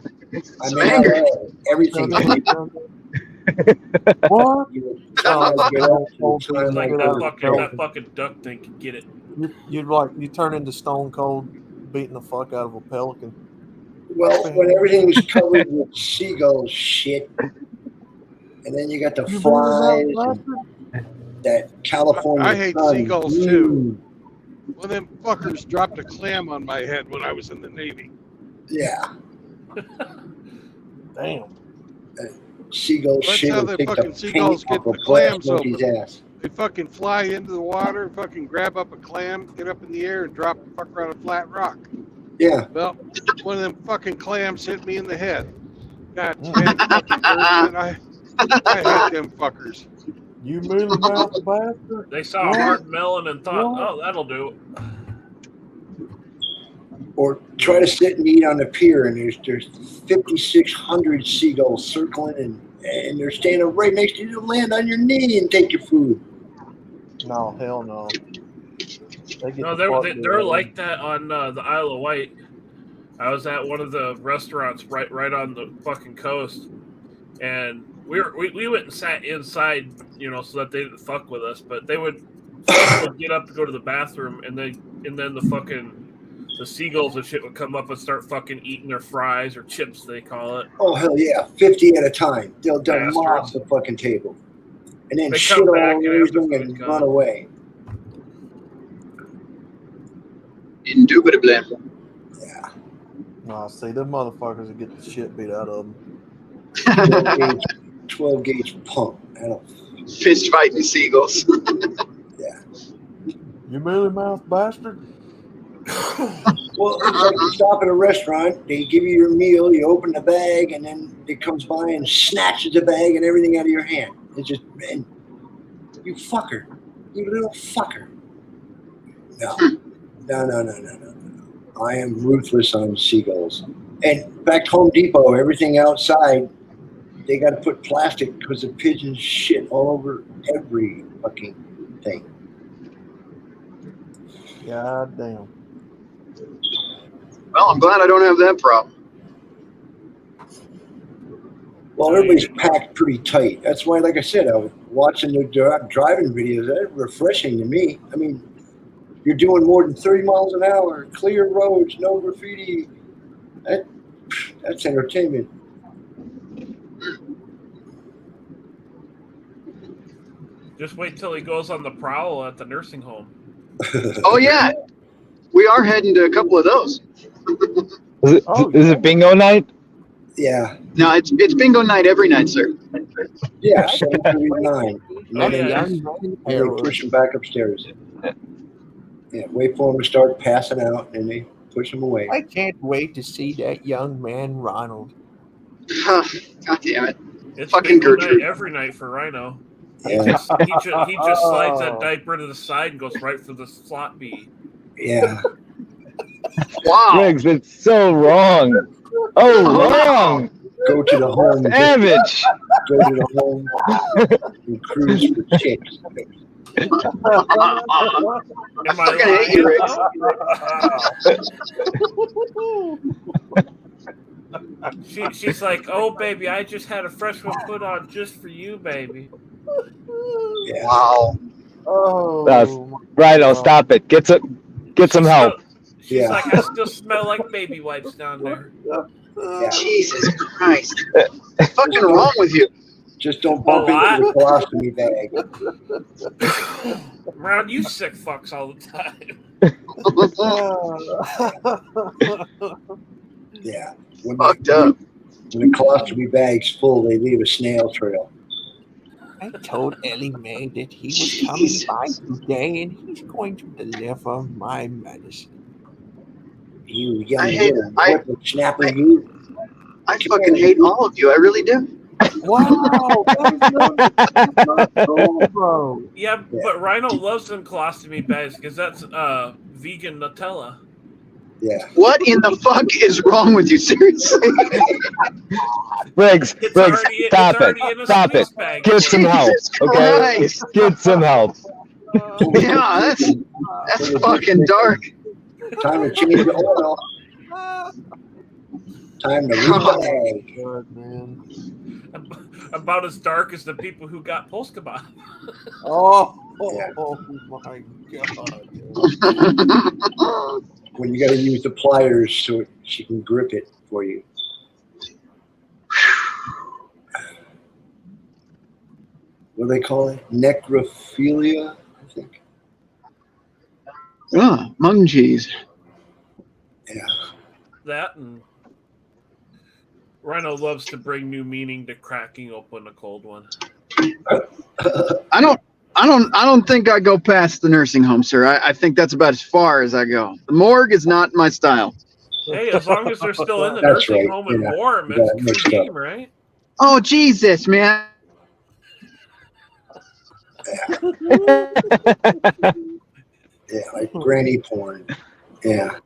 Speaker 15: I mean, everything.
Speaker 6: What?
Speaker 16: Like that fucking duck thing can get it.
Speaker 6: You turn into Stone Cold beating the fuck out of a pelican.
Speaker 15: Well, when everything's covered with seagull shit, and then you got the flies, and that California
Speaker 1: I hate
Speaker 15: sun.
Speaker 1: seagulls too. One of them fuckers dropped a clam on my head when I was in the Navy.
Speaker 15: Yeah.
Speaker 6: Damn.
Speaker 15: Seagull
Speaker 1: That's
Speaker 15: shit
Speaker 1: how
Speaker 15: will
Speaker 1: the
Speaker 15: take the
Speaker 1: fucking
Speaker 15: paint
Speaker 1: seagulls
Speaker 15: off
Speaker 1: get
Speaker 15: a
Speaker 1: the
Speaker 15: black
Speaker 1: clams
Speaker 15: monkey's
Speaker 1: open.
Speaker 15: ass.
Speaker 1: They fucking fly into the water, fucking grab up a clam, get up in the air, and drop the fucker on a flat rock.
Speaker 15: Yeah.
Speaker 1: Well, one of them fucking clams hit me in the head. God damn fucking bird, man. I hate them fuckers.
Speaker 6: You mealy mouth bastard.
Speaker 16: They saw a hard melon and thought, "Oh, that'll do."
Speaker 15: Or try to sit and eat on the pier, and there's 5,600 seagulls circling, and they're standing right next to you. They'll land on your knee and take your food.
Speaker 6: No, hell no.
Speaker 16: No, they're like that on the Isle of Wight. I was at one of the restaurants right on the fucking coast, and we went and sat inside, you know, so that they didn't fuck with us. But they would get up to go to the bathroom, and then the seagulls and shit would come up and start fucking eating their fries or chips, they call it.
Speaker 15: Oh hell yeah, 50 at a time. They'll
Speaker 16: Bastards.
Speaker 15: mob the fucking table, and then
Speaker 16: They
Speaker 15: shit
Speaker 16: come
Speaker 15: all
Speaker 16: back and
Speaker 15: over
Speaker 16: after
Speaker 15: them
Speaker 16: food
Speaker 15: and
Speaker 16: gone.
Speaker 15: run away.
Speaker 12: Indubitably.
Speaker 6: Nah, see, them motherfuckers would get the shit beat out of them.
Speaker 15: 12 gauge pump. I don't.
Speaker 12: Fist fighting seagulls.
Speaker 6: You mealy mouth bastard.
Speaker 15: Well, it's like you stop at a restaurant, they give you your meal, you open the bag, and then it comes by and snatches the bag and everything out of your hand. It's just, man, you fucker. You little fucker. No. No. I am ruthless on seagulls. And back to Home Depot, everything outside, they got to put plastic because the pigeons shit all over every fucking thing.
Speaker 6: God damn.
Speaker 12: Well, I'm glad I don't have that problem.
Speaker 15: Well, everybody's packed pretty tight. That's why, like I said, I was watching the driving videos. That's refreshing to me. I mean, you're doing more than 30 miles an hour, clear roads, no graffiti. That's entertainment.
Speaker 16: Just wait till he goes on the prowl at the nursing home.
Speaker 12: Oh yeah, we are heading to a couple of those.
Speaker 11: Is it bingo night?
Speaker 15: Yeah.
Speaker 12: No, it's bingo night every night, sir.
Speaker 15: Yeah, 7:39.
Speaker 16: Oh, yeah.
Speaker 15: And they push them back upstairs. Yeah, wait for them to start passing out, and they push them away.
Speaker 6: I can't wait to see that young man, Ronald.
Speaker 12: God damn it.
Speaker 16: It's
Speaker 12: Fucking
Speaker 16: bingo night
Speaker 12: Gertrude.
Speaker 16: every night for Rhino.
Speaker 15: Yeah.
Speaker 16: He just slides that diaper to the side and goes right for the slot B.
Speaker 15: Yeah.
Speaker 12: Wow.
Speaker 11: Riggs, it's so wrong. Oh, wrong.
Speaker 15: Go to the home.
Speaker 11: Savage.
Speaker 15: Go to the home and cruise for chicks.
Speaker 16: Am
Speaker 12: I fucking hate you,
Speaker 16: Riggs. She's like, "Oh, baby, I just had a fresh one put on just for you, baby."
Speaker 15: Yeah.
Speaker 12: Wow.
Speaker 6: Oh.
Speaker 11: Rhino, stop it. Get some help.
Speaker 16: She's like, "I still smell like baby wipes down there."
Speaker 15: Yeah.
Speaker 12: Jesus Christ. What's fucking wrong with you?
Speaker 15: Just don't bump into the colostomy bag.
Speaker 16: Around you sick fucks all the time.
Speaker 15: Yeah.
Speaker 12: Fucked up.
Speaker 15: When the colostomy bag's full, they leave a snail trail.
Speaker 6: I told Ellie Mae that he was coming by today and he's going to deliver my medicine.
Speaker 15: You young
Speaker 12: I hate
Speaker 15: woman,
Speaker 12: I
Speaker 15: snapping you.
Speaker 12: I fucking hate all of you. I really do.
Speaker 6: Wow. Bro.
Speaker 16: Yeah, but Rhino loves them colostomy bags because that's vegan Nutella.
Speaker 15: Yeah.
Speaker 12: What in the fuck is wrong with you? Seriously?
Speaker 11: Riggs, stop it. Get some help, okay?
Speaker 12: Christ.
Speaker 11: Get some help.
Speaker 12: Yeah, that's fucking dark.
Speaker 15: Time to change the oil. Time to rebag.
Speaker 6: Good, man.
Speaker 16: About as dark as the people who got post kebab.
Speaker 6: Oh my God.
Speaker 15: When you got to use the pliers so she can grip it for you. What do they call it? Necrophilia, I think.
Speaker 12: Mung cheese.
Speaker 15: Yeah.
Speaker 16: That and Rhino loves to bring new meaning to cracking open a cold one.
Speaker 12: I don't think I go past the nursing home, sir. I think that's about as far as I go. The morgue is not my style.
Speaker 16: Hey, as long as they're still in the
Speaker 15: That's
Speaker 16: nursing
Speaker 15: right.
Speaker 16: home and
Speaker 15: Yeah.
Speaker 16: warm,
Speaker 15: You got
Speaker 16: it's
Speaker 15: it
Speaker 16: good
Speaker 15: mixed up.
Speaker 16: game, right?
Speaker 12: Oh, Jesus, man.
Speaker 15: Yeah, like granny porn. Yeah.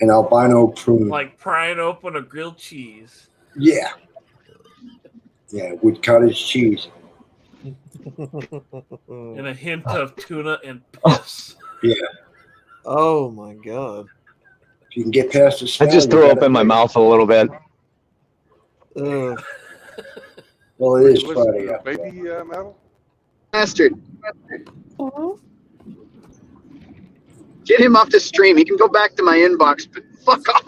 Speaker 15: And albino prune.
Speaker 16: Like prying open a grilled cheese.
Speaker 15: Yeah. Yeah, with cottage cheese.
Speaker 16: And a hint of tuna and piss.
Speaker 15: Yeah.
Speaker 6: Oh my god.
Speaker 15: If you can get past the
Speaker 11: I
Speaker 15: smell,
Speaker 11: just
Speaker 15: you
Speaker 11: threw
Speaker 15: got
Speaker 11: up
Speaker 15: it
Speaker 11: in my
Speaker 15: right.
Speaker 11: mouth a little bit.
Speaker 15: Well, it is
Speaker 1: Listen
Speaker 15: Friday.
Speaker 1: to
Speaker 15: Yeah.
Speaker 1: baby metal.
Speaker 12: Bastard. Get him off the stream. He can go back to my inbox, but fuck off.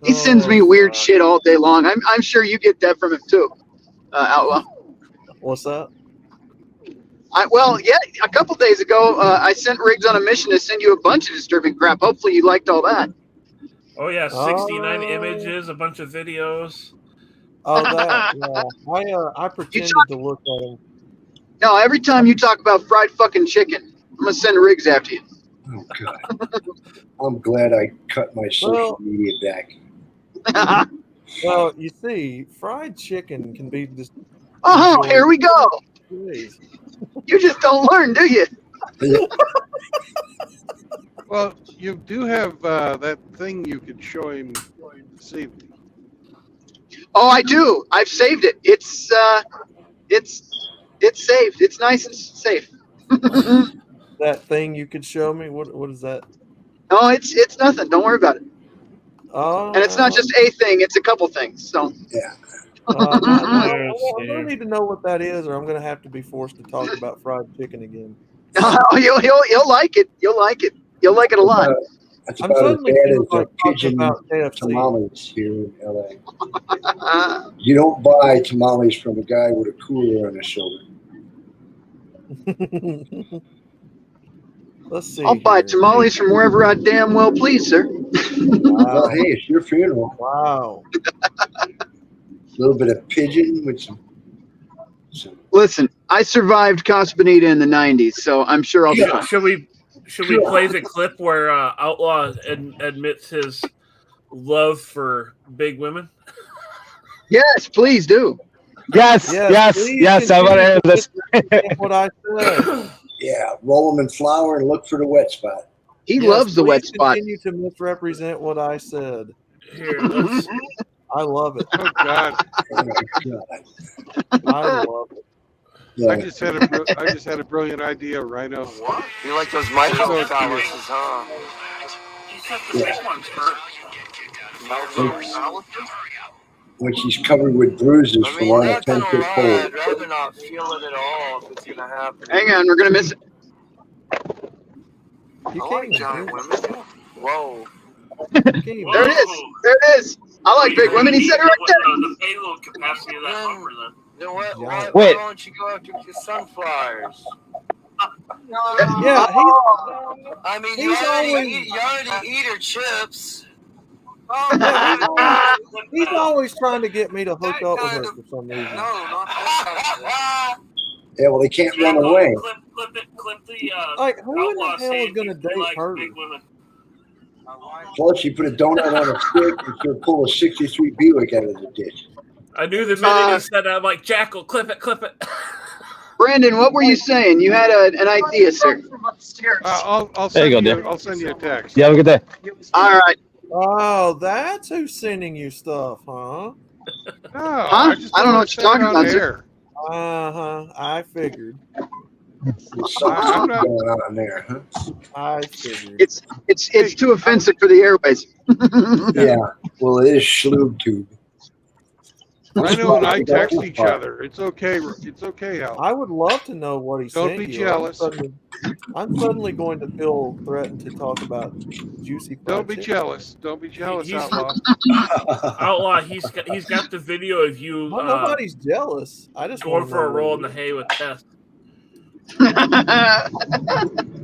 Speaker 12: He sends me weird shit all day long. I'm sure you get that from him too, Outlaw.
Speaker 6: What's that?
Speaker 12: Yeah, a couple days ago, I sent Riggs on a mission to send you a bunch of disturbing crap. Hopefully you liked all that.
Speaker 16: Oh yeah, 69 images, a bunch of videos.
Speaker 6: Oh, that. Yeah. I pretended to look at him.
Speaker 12: No, every time you talk about fried fucking chicken, I'm gonna send Riggs after you.
Speaker 15: Oh God. I'm glad I cut my social media back.
Speaker 6: Well, you see, fried chicken can be just.
Speaker 12: Oh, here we go. You just don't learn, do you?
Speaker 1: Well, you do have that thing you could show him. Saved.
Speaker 12: Oh, I do. I've saved it. It's saved. It's nice and safe.
Speaker 6: That thing you could show me. What is that?
Speaker 12: No, it's nothing. Don't worry about it.
Speaker 6: Oh.
Speaker 12: And it's not just a thing; it's a couple things. So.
Speaker 15: Yeah.
Speaker 6: I need to know what that is, or I'm going to have to be forced to talk about fried chicken again.
Speaker 12: You'll like it. You'll like it. You'll like it a lot.
Speaker 15: That's
Speaker 6: I'm
Speaker 15: about as
Speaker 6: suddenly
Speaker 15: bad
Speaker 6: feeling
Speaker 15: as the
Speaker 6: like talking
Speaker 15: pigeon
Speaker 6: about KFC.
Speaker 15: tamales here in LA. You don't buy tamales from a guy with a cooler on his shoulder.
Speaker 6: Let's see.
Speaker 12: I'll buy tamales from wherever I damn well please, sir.
Speaker 15: Well, hey, it's your funeral.
Speaker 6: Wow.
Speaker 15: A little bit of pigeon with some.
Speaker 12: Listen, I survived Casa Bonita in the '90s, so I'm sure I'll be fine.
Speaker 16: Should we play the clip where Outlaw admits his love for big women?
Speaker 12: Yes, please do.
Speaker 11: Yes. I want to hear this.
Speaker 6: What I said.
Speaker 15: Yeah, roll them in flour and look for the wet spot.
Speaker 12: He loves the wet spot.
Speaker 6: Continue to misrepresent what I said.
Speaker 16: Here, let's.
Speaker 6: I love it.
Speaker 1: Oh God.
Speaker 6: I love it.
Speaker 15: Yeah.
Speaker 1: I just had a brilliant idea, Rhino.
Speaker 17: What? You like those micro palaces, huh?
Speaker 15: When she's covered with bruises from all the 10-foot pole.
Speaker 17: I'd rather not feel it at all if it's gonna happen.
Speaker 12: Hang on, we're gonna miss it.
Speaker 17: I like giant women. Whoa.
Speaker 12: There it is. There it is. I like big women. He said it right there.
Speaker 16: The payload capacity of that bumper, then.
Speaker 17: Then why
Speaker 11: Wait.
Speaker 17: don't you go after the sunflowers?
Speaker 6: Yeah,
Speaker 17: I mean,
Speaker 6: he's
Speaker 17: you already eat her chips.
Speaker 6: he's always trying to get me to hook up with her for some reason.
Speaker 17: No, not that kind of
Speaker 15: Yeah, well, they can't run away.
Speaker 16: Clip the
Speaker 6: Like, who in the
Speaker 16: Outlaw
Speaker 6: hell is
Speaker 16: saying
Speaker 6: going to
Speaker 16: he
Speaker 6: date
Speaker 16: likes
Speaker 6: her?
Speaker 16: big women.
Speaker 15: Plus, you put a donut on a stick and she'll pull a 63 Buick out of the ditch.
Speaker 16: I knew the minute he said that, I'm like, Jackal, clip it.
Speaker 12: Brandon, what were you saying? You had an idea, sir.
Speaker 1: I'll
Speaker 11: There
Speaker 1: send
Speaker 11: you go, Dick.
Speaker 1: I'll send you a text.
Speaker 11: Yeah, have a good day.
Speaker 12: All right.
Speaker 6: Oh, that's who's sending you stuff, huh?
Speaker 1: No,
Speaker 12: Huh? I don't know what you're talking about, sir.
Speaker 6: I figured.
Speaker 15: Something's going on there, huh?
Speaker 6: I figured.
Speaker 12: It's too offensive for the airways.
Speaker 15: Yeah. Well, it is Schloob tube.
Speaker 1: Rhino and I text each other. It's okay. It's okay, Al.
Speaker 6: I would love to know what he
Speaker 1: Don't
Speaker 6: sent
Speaker 1: be
Speaker 6: you.
Speaker 1: jealous.
Speaker 6: I'm suddenly going to feel threatened to talk about juicy fried
Speaker 1: Don't be
Speaker 6: chicken.
Speaker 1: jealous. Don't be jealous,
Speaker 16: He's-
Speaker 1: Outlaw.
Speaker 16: Outlaw, he's got the video of you.
Speaker 6: Well, nobody's jealous. I just
Speaker 16: going
Speaker 6: wanna
Speaker 16: for a
Speaker 6: know
Speaker 16: roll
Speaker 6: what
Speaker 16: in the hay with Tess.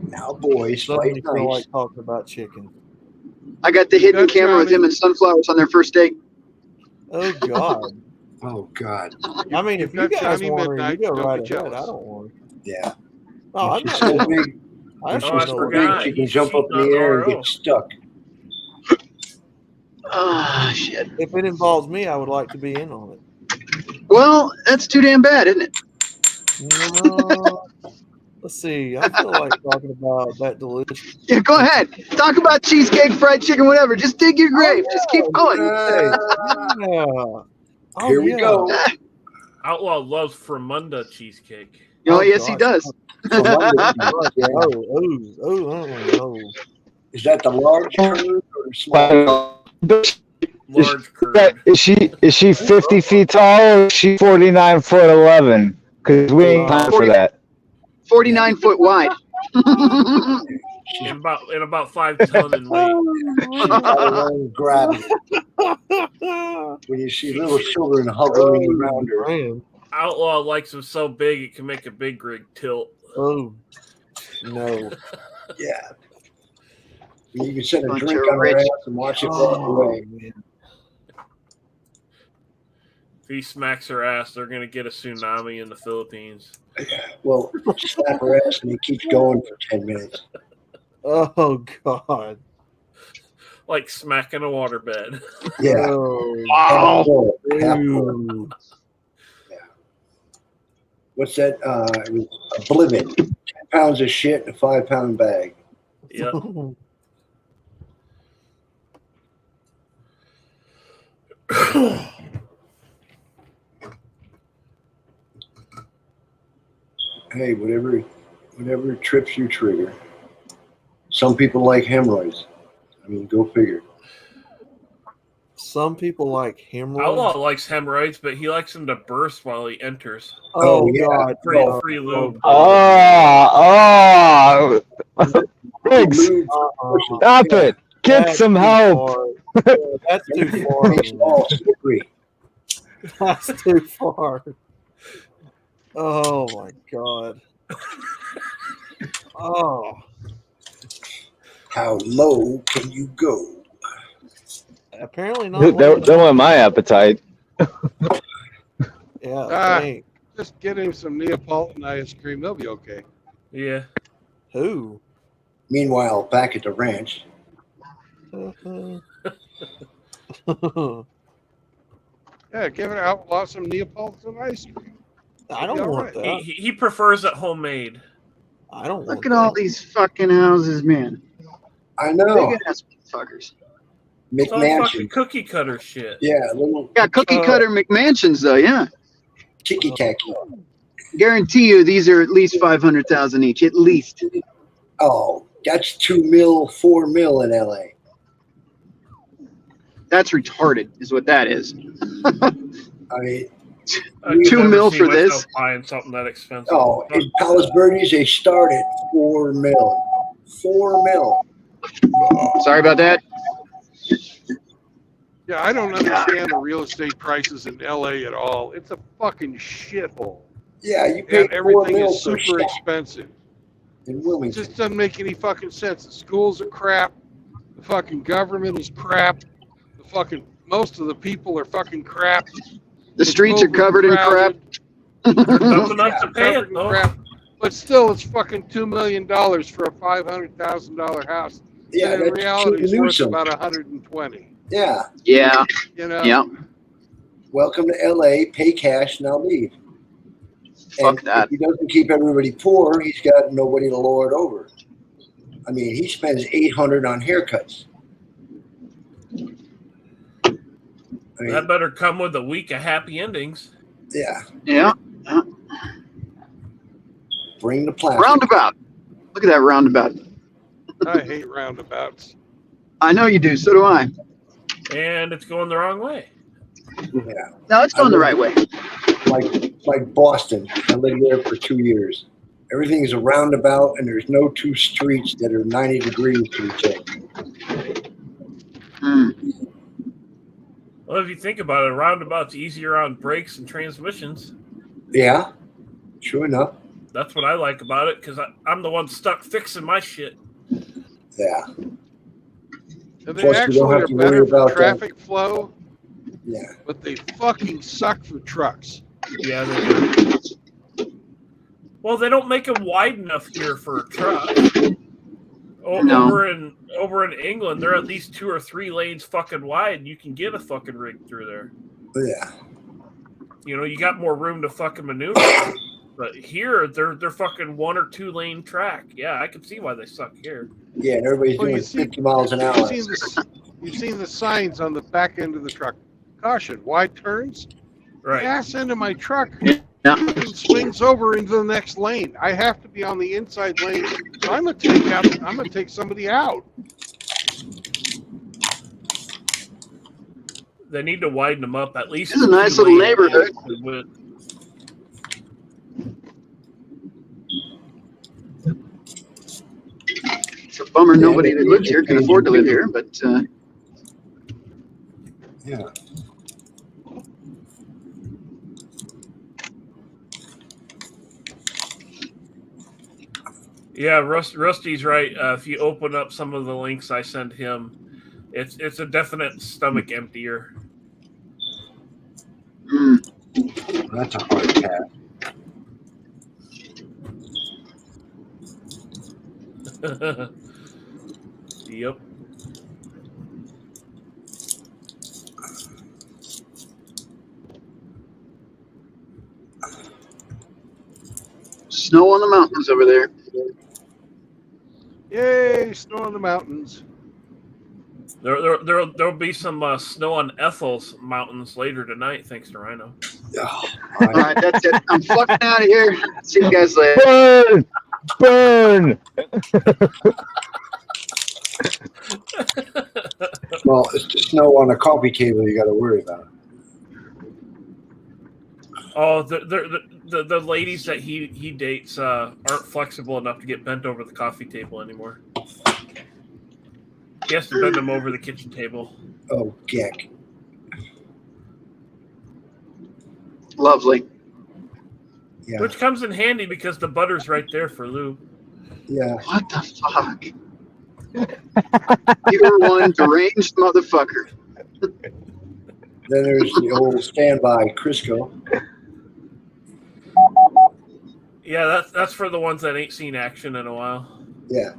Speaker 15: Now, boys,
Speaker 6: Suddenly
Speaker 15: fight
Speaker 6: feel
Speaker 15: nice.
Speaker 6: like talking about chicken.
Speaker 12: I got the hidden
Speaker 1: That's
Speaker 12: camera with
Speaker 1: Johnny.
Speaker 12: him and Sunflowers on their first date.
Speaker 6: Oh God.
Speaker 15: Oh God.
Speaker 6: I mean, if you
Speaker 1: got
Speaker 6: guys
Speaker 1: Johnny
Speaker 6: want her, you
Speaker 1: Midnight,
Speaker 6: go
Speaker 1: don't
Speaker 6: right
Speaker 1: be
Speaker 6: ahead. I
Speaker 1: jealous.
Speaker 6: don't want her.
Speaker 15: Yeah.
Speaker 6: Oh, I'm
Speaker 15: She's
Speaker 6: not.
Speaker 15: so big.
Speaker 6: I
Speaker 15: She's
Speaker 6: just want to
Speaker 15: so
Speaker 6: know what
Speaker 15: big
Speaker 16: forgot.
Speaker 15: she can
Speaker 16: He's
Speaker 15: jump up in
Speaker 16: cheating
Speaker 15: the
Speaker 16: on
Speaker 15: air and
Speaker 16: RO.
Speaker 15: get stuck.
Speaker 12: Ah, shit.
Speaker 6: If it involves me, I would like to be in on it.
Speaker 12: Well, that's too damn bad, isn't it?
Speaker 6: No. Let's see. I feel like talking about that delicious.
Speaker 12: Yeah, go ahead. Talk about cheesecake, fried chicken, whatever. Just dig your grave. Just keep going.
Speaker 6: Hey, yeah. Oh,
Speaker 15: Here we
Speaker 6: yeah.
Speaker 15: go.
Speaker 16: Outlaw loves Fremunda cheesecake.
Speaker 12: Oh, yes, he
Speaker 6: gosh.
Speaker 12: does.
Speaker 6: Oh.
Speaker 15: Is that the large curve or the small?
Speaker 16: Large curd.
Speaker 11: Is she 50 feet tall or is she 49 foot 11? Because we ain't time for that.
Speaker 12: 49 foot wide.
Speaker 16: And about 5 ton in weight.
Speaker 15: Grab it. When you see little children hovering around her.
Speaker 6: Man.
Speaker 16: Outlaw likes them so big it can make a big rig tilt.
Speaker 6: Oh, no.
Speaker 15: Yeah. You can set a
Speaker 12: Bunch
Speaker 15: drink
Speaker 12: of
Speaker 15: on her
Speaker 12: rich-
Speaker 15: ass and watch it walk away.
Speaker 6: Man.
Speaker 16: If he smacks her ass, they're going to get a tsunami in the Philippines.
Speaker 15: Well, slap her ass and it keeps going for 10 minutes.
Speaker 6: Oh, God.
Speaker 16: Like smacking a waterbed.
Speaker 15: Yeah.
Speaker 6: Oh,
Speaker 15: Ooh. Yeah. What's that? It was Oblivion. 10 pounds of shit in a 5-pound bag.
Speaker 16: Yep.
Speaker 15: Hey, whatever trips your trigger. Some people like hemorrhoids. I mean, go figure.
Speaker 6: Some people like hemorrhoids.
Speaker 16: Outlaw likes hemorrhoids, but he likes them to burst while he enters.
Speaker 6: Oh,
Speaker 15: yeah.
Speaker 6: God.
Speaker 16: Free lube.
Speaker 11: Oh, Riggs, stop it. Get
Speaker 6: That's
Speaker 11: some
Speaker 6: too
Speaker 11: help.
Speaker 6: far. That's too far.
Speaker 15: Makes it all slippery.
Speaker 6: That's too far. Oh, my God. Oh.
Speaker 15: How low can you go?
Speaker 6: Apparently not.
Speaker 11: That went my appetite.
Speaker 6: Yeah,
Speaker 1: Ah.
Speaker 6: thanks.
Speaker 1: Just get him some Neapolitan ice cream. They'll be okay.
Speaker 16: Yeah.
Speaker 6: Who?
Speaker 15: Meanwhile, back at the ranch,
Speaker 1: Yeah, give it Outlaw some Neapolitan ice cream.
Speaker 6: I don't
Speaker 1: Be all
Speaker 6: want
Speaker 1: right.
Speaker 6: that.
Speaker 16: He prefers it homemade.
Speaker 6: I don't want
Speaker 12: Look at all
Speaker 6: that.
Speaker 12: these fucking houses, man.
Speaker 15: I know.
Speaker 12: Big ass fuckers.
Speaker 16: It's all fucking
Speaker 15: McMansion.
Speaker 16: cookie cutter shit.
Speaker 15: Yeah, little
Speaker 12: Got cookie cutter McMansions, though, yeah.
Speaker 15: ticky tacky.
Speaker 12: Guarantee you these are at least 500,000 each, at least.
Speaker 15: Oh, that's 2 mil, 4 mil in LA.
Speaker 12: That's retarded, is what that is.
Speaker 15: I mean,
Speaker 16: I could
Speaker 12: 2
Speaker 16: never
Speaker 12: mil
Speaker 16: see
Speaker 12: for
Speaker 16: myself
Speaker 12: this?
Speaker 16: Buying something that expensive.
Speaker 15: oh, in Palos Verdes, they start at 4 mil. 4 mil.
Speaker 12: Sorry about that.
Speaker 1: Yeah, I don't understand the real estate prices in LA at all. It's a fucking shithole.
Speaker 15: Yeah, you pay
Speaker 1: And
Speaker 15: 4
Speaker 1: everything
Speaker 15: mil
Speaker 1: is
Speaker 15: per
Speaker 1: super
Speaker 15: shack
Speaker 1: expensive.
Speaker 15: in
Speaker 1: It
Speaker 15: Wilmington.
Speaker 1: just doesn't make any fucking sense. The schools are crap. The fucking government is crap. The fucking most of the people are fucking crap.
Speaker 12: The streets are covered in crap.
Speaker 16: They're dumb enough to pay
Speaker 1: Covered
Speaker 16: it,
Speaker 1: in
Speaker 16: though.
Speaker 1: crap. But still, it's fucking $2 million for a $500,000 house.
Speaker 15: Yeah,
Speaker 1: and in
Speaker 15: that's
Speaker 1: reality, it's worth
Speaker 15: Newsom.
Speaker 1: about 120.
Speaker 15: Yeah.
Speaker 12: Yeah.
Speaker 1: You know.
Speaker 12: Yeah.
Speaker 15: Welcome to LA, pay cash, now leave.
Speaker 12: Fuck
Speaker 15: And
Speaker 12: that.
Speaker 15: if he doesn't keep everybody poor, he's got nobody to lord over. I mean, he spends $800 on haircuts. I mean,
Speaker 16: That better come with a week of happy endings.
Speaker 15: yeah,
Speaker 12: Yeah.
Speaker 15: bring the plastic.
Speaker 12: Roundabout. Look at that roundabout.
Speaker 1: I hate roundabouts.
Speaker 12: I know you do. So do I.
Speaker 16: And it's going the wrong way.
Speaker 15: Yeah.
Speaker 12: No, it's going the right way.
Speaker 15: Like Boston. I lived there for 2 years. Everything is a roundabout, and there's no two streets that are 90 degrees to each other.
Speaker 16: Well, if you think about it, a roundabout's easier on brakes and transmissions.
Speaker 15: Yeah, true enough.
Speaker 16: That's what I like about it, because I'm the one stuck fixing my shit.
Speaker 15: Yeah.
Speaker 1: And they
Speaker 15: Plus, you
Speaker 1: actually
Speaker 15: don't have
Speaker 1: are
Speaker 15: to worry
Speaker 1: better for
Speaker 15: about
Speaker 1: traffic flow,
Speaker 15: Yeah.
Speaker 1: but they fucking suck for trucks.
Speaker 16: Yeah, they do. Well, they don't make them wide enough here for a truck.
Speaker 12: No.
Speaker 16: Over in England, they're at least 2 or 3 lanes fucking wide. You can get a fucking rig through there.
Speaker 15: Yeah.
Speaker 16: You know, you got more room to fucking maneuver. But here, they're fucking 1 or 2 lane track. Yeah, I can see why they suck here.
Speaker 15: Yeah, and everybody's doing 50 miles an hour.
Speaker 1: You've seen the signs on the back end of the truck. Caution, wide turns.
Speaker 16: Right.
Speaker 1: The ass end of my truck
Speaker 12: Yeah.
Speaker 1: swings over into the next lane. I have to be on the inside lane. So I'm gonna take somebody out.
Speaker 16: They need to widen them up at least.
Speaker 12: It's a nice little neighborhood. It's a bummer nobody that lives here can afford to live here, but
Speaker 15: Yeah.
Speaker 16: Yeah, Rusty's right. If you open up some of the links I send him, it's a definite stomach emptier.
Speaker 15: That's a hard cat.
Speaker 16: Yep.
Speaker 12: snow on the mountains over there.
Speaker 1: Yay, snow on the mountains.
Speaker 16: There'll be some snow on Ethel's mountains later tonight, thanks to Rhino.
Speaker 12: All right, that's it. I'm fucking out of here. See you guys later.
Speaker 11: Burn!
Speaker 15: Well, it's the snow on the coffee table you got to worry about.
Speaker 16: Oh, the ladies that he dates aren't flexible enough to get bent over the coffee table anymore. He has to bend them over the kitchen table.
Speaker 15: Oh, geck.
Speaker 12: Lovely.
Speaker 15: Yeah.
Speaker 16: Which comes in handy because the butter's right there for lube.
Speaker 15: Yeah.
Speaker 12: What the fuck? You're one deranged motherfucker.
Speaker 15: Then there's the old standby Crisco.
Speaker 16: Yeah, that's for the ones that ain't seen action in a while.
Speaker 15: Yeah.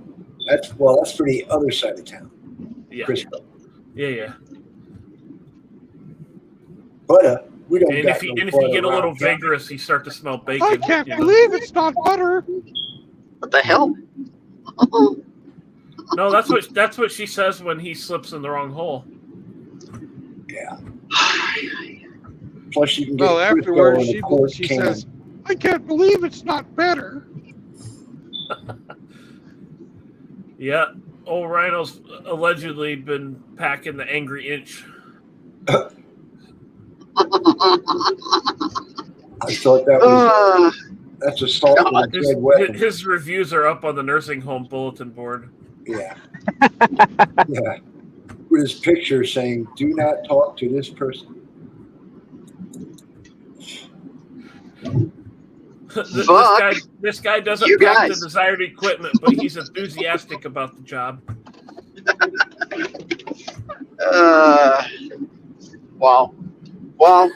Speaker 15: That's for the other side of town.
Speaker 16: Yeah.
Speaker 15: Crisco.
Speaker 16: Yeah.
Speaker 15: But we don't.
Speaker 16: And
Speaker 15: got
Speaker 16: if you
Speaker 15: butter
Speaker 16: get a little
Speaker 15: around town.
Speaker 16: vigorous, you start to smell bacon.
Speaker 1: I can't believe it's not butter.
Speaker 12: What the hell?
Speaker 16: No, that's what she says when he slips in the wrong hole.
Speaker 15: Yeah. Plus, you can get
Speaker 1: Well,
Speaker 15: Crisco
Speaker 1: afterwards,
Speaker 15: in a quart
Speaker 1: she
Speaker 15: can.
Speaker 1: says, I can't believe it's not better.
Speaker 16: Yeah, old Rhino's allegedly been packing the angry inch.
Speaker 15: I thought that was that's assault with a dead weapon.
Speaker 16: His reviews are up on the nursing home bulletin board.
Speaker 15: Yeah. Yeah. With his picture saying, "Do not talk to this person."
Speaker 16: This guy doesn't pack the desired equipment, but he's enthusiastic about the job.
Speaker 12: Wow. Well,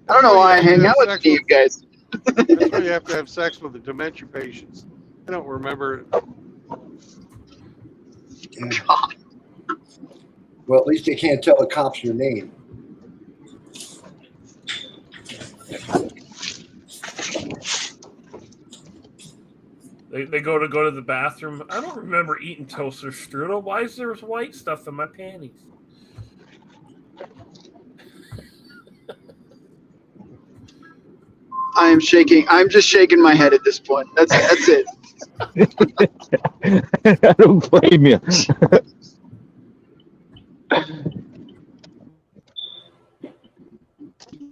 Speaker 12: I don't know why I hang out with you guys.
Speaker 1: That's why you have to have sex with the dementia patients. I don't remember it.
Speaker 12: God.
Speaker 15: Well, at least they can't tell the cops your name.
Speaker 16: They go to the bathroom. I don't remember eating toast or strudel. Why is there white stuff in my panties?
Speaker 12: I am shaking. I'm just shaking my head at this point. That's it.
Speaker 11: I don't blame you.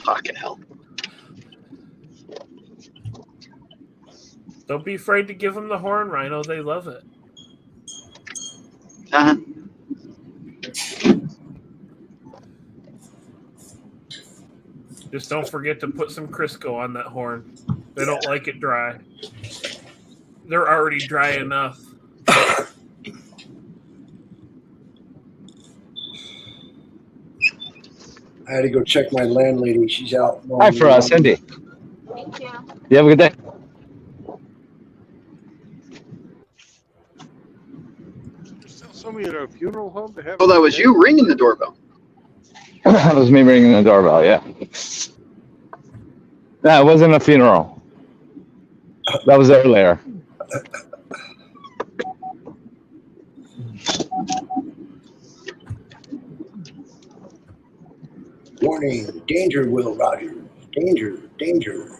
Speaker 12: Fucking hell.
Speaker 16: Don't be afraid to give them the horn, Rhino. They love it.
Speaker 12: Uh-huh.
Speaker 16: Just don't forget to put some Crisco on that horn. They don't like it dry. They're already dry enough.
Speaker 15: I had to go check my landlady. She's out.
Speaker 11: Hi for us, Cindy.
Speaker 8: Thank you.
Speaker 11: You have a good day.
Speaker 1: Somebody at a funeral home to have.
Speaker 12: Oh, that was you ringing the doorbell.
Speaker 11: That was me ringing the doorbell, yeah. No, it wasn't a funeral. That was earlier.
Speaker 15: Warning, danger, Will Rogers. Danger, danger.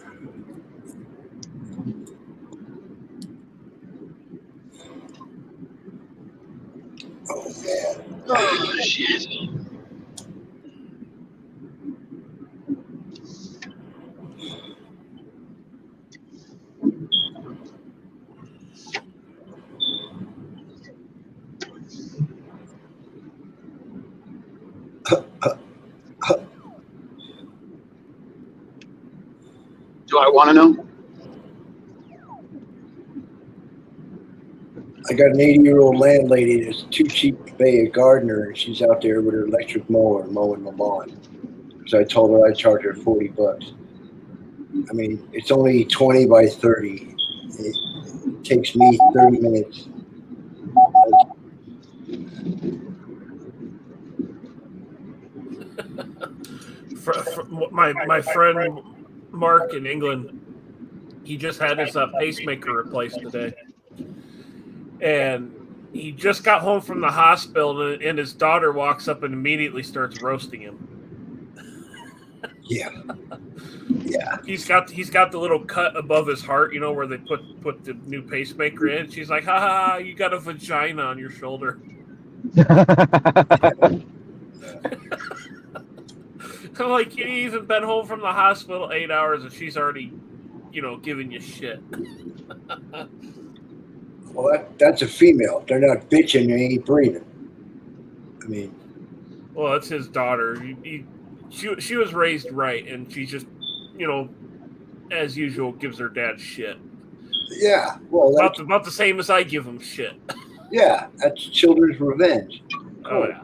Speaker 15: Oh, man.
Speaker 12: Oh, shit. Do I want to know?
Speaker 15: I got an 80-year-old landlady that's too cheap to pay a gardener, and she's out there with her electric mower mowing the lawn. So I told her I'd charge her $40. I mean, it's only 20 by 30. It takes me 30 minutes.
Speaker 16: My friend Mark in England, he just had his pacemaker replaced today. And he just got home from the hospital, and his daughter walks up and immediately starts roasting him.
Speaker 15: Yeah. Yeah.
Speaker 16: He's got the little cut above his heart, you know, where they put the new pacemaker in. She's like, "Ha ha! You got a vagina on your shoulder." I'm like, you ain't even been home from the hospital 8 hours, and she's already, you know, giving you shit.
Speaker 15: Well, that's a female. If they're not bitching, they ain't breathing. I mean,
Speaker 16: well, that's his daughter. She was raised right, and she just, you know, as usual, gives her dad shit.
Speaker 15: Yeah, well,
Speaker 16: about the same as I give him shit.
Speaker 15: Yeah, that's children's revenge.
Speaker 16: Oh yeah.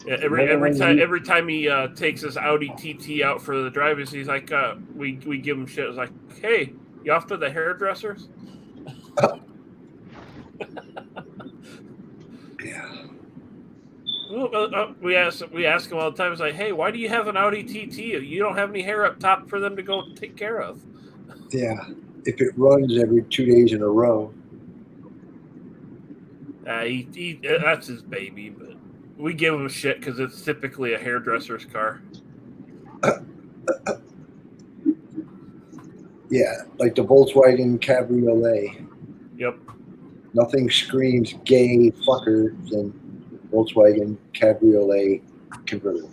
Speaker 16: Yeah, every time he takes his Audi TT out for the drivers, he's like, we give him shit. It's like, hey, you off to the hairdressers?
Speaker 15: Yeah.
Speaker 16: Well, we ask him all the time. It's like, hey, why do you have an Audi TT? You don't have any hair up top for them to go take care of.
Speaker 15: Yeah, if it runs every 2 days in a row.
Speaker 16: That's his baby, but we give him shit because it's typically a hairdresser's car.
Speaker 15: Yeah, like the Volkswagen Cabriolet.
Speaker 16: Yep.
Speaker 15: Nothing screams gay fucker than Volkswagen Cabriolet convertible.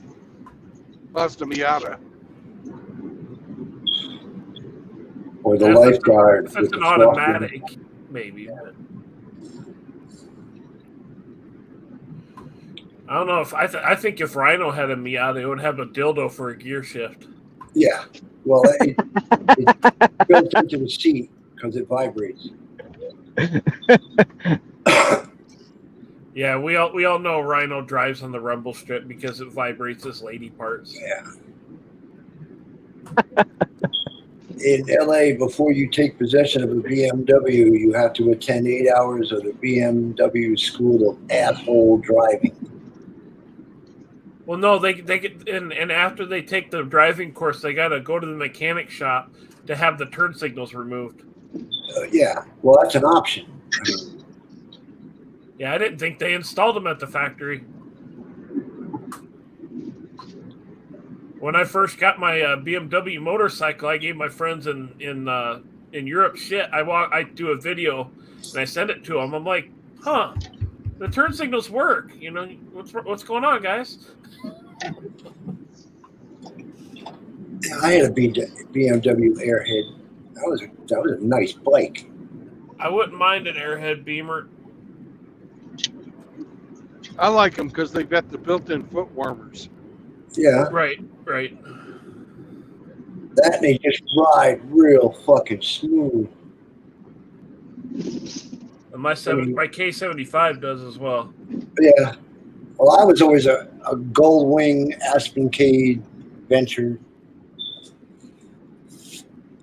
Speaker 1: Mazda Miata.
Speaker 15: Or the lifeguard.
Speaker 16: If it's an automatic, maybe. But I don't know if I think if Rhino had a Miata, it would have a dildo for a gear shift.
Speaker 15: Yeah, well, it's built into the seat because it vibrates.
Speaker 16: Yeah, we all know Rhino drives on the rumble strip because it vibrates his lady parts.
Speaker 15: Yeah. In LA, before you take possession of a BMW, you have to attend 8 hours of the BMW School of Asshole Driving.
Speaker 16: Well, no, they get and after they take the driving course, they gotta go to the mechanic shop to have the turn signals removed.
Speaker 15: Yeah, well, that's an option.
Speaker 16: Yeah, I didn't think they installed them at the factory. When I first got my BMW motorcycle, I gave my friends in Europe shit. I do a video and I send it to them. I'm like, huh? The turn signals work. You know what's going on, guys?
Speaker 15: I had a BMW Airhead. That was a nice bike.
Speaker 16: I wouldn't mind an Airhead Beamer.
Speaker 1: I like them because they've got the built-in foot warmers.
Speaker 15: Yeah.
Speaker 16: Right.
Speaker 15: That and they just ride real fucking smooth.
Speaker 16: And my K75 does as well.
Speaker 15: Yeah. Well, I was always a Gold Wing Aspencade Venture.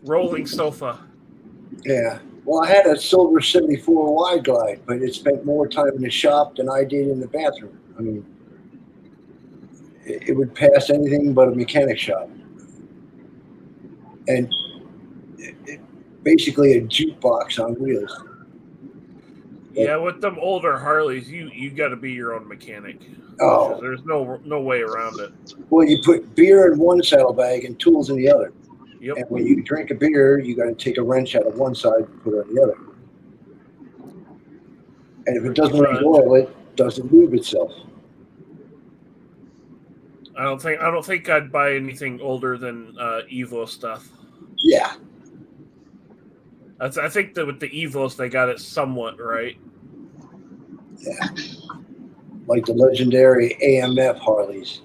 Speaker 16: Rolling sofa.
Speaker 15: Yeah. Well, I had a silver 74 wide glide, but it spent more time in the shop than I did in the bathroom. I mean, it would pass anything but a mechanic shop. And basically a jukebox on wheels.
Speaker 16: Yeah, with them older Harleys, you got to be your own mechanic.
Speaker 15: Oh.
Speaker 16: There's no way around it.
Speaker 15: Well, you put beer in one saddlebag and tools in the other.
Speaker 16: Yep.
Speaker 15: And when you drink a beer, you got to take a wrench out of one side and put it on the other. And if it doesn't raise oil, it doesn't move itself.
Speaker 16: I don't think I'd buy anything older than Evo stuff.
Speaker 15: Yeah.
Speaker 16: I think that with the Evos they got it somewhat right.
Speaker 15: Yeah. Like the legendary AMF Harleys.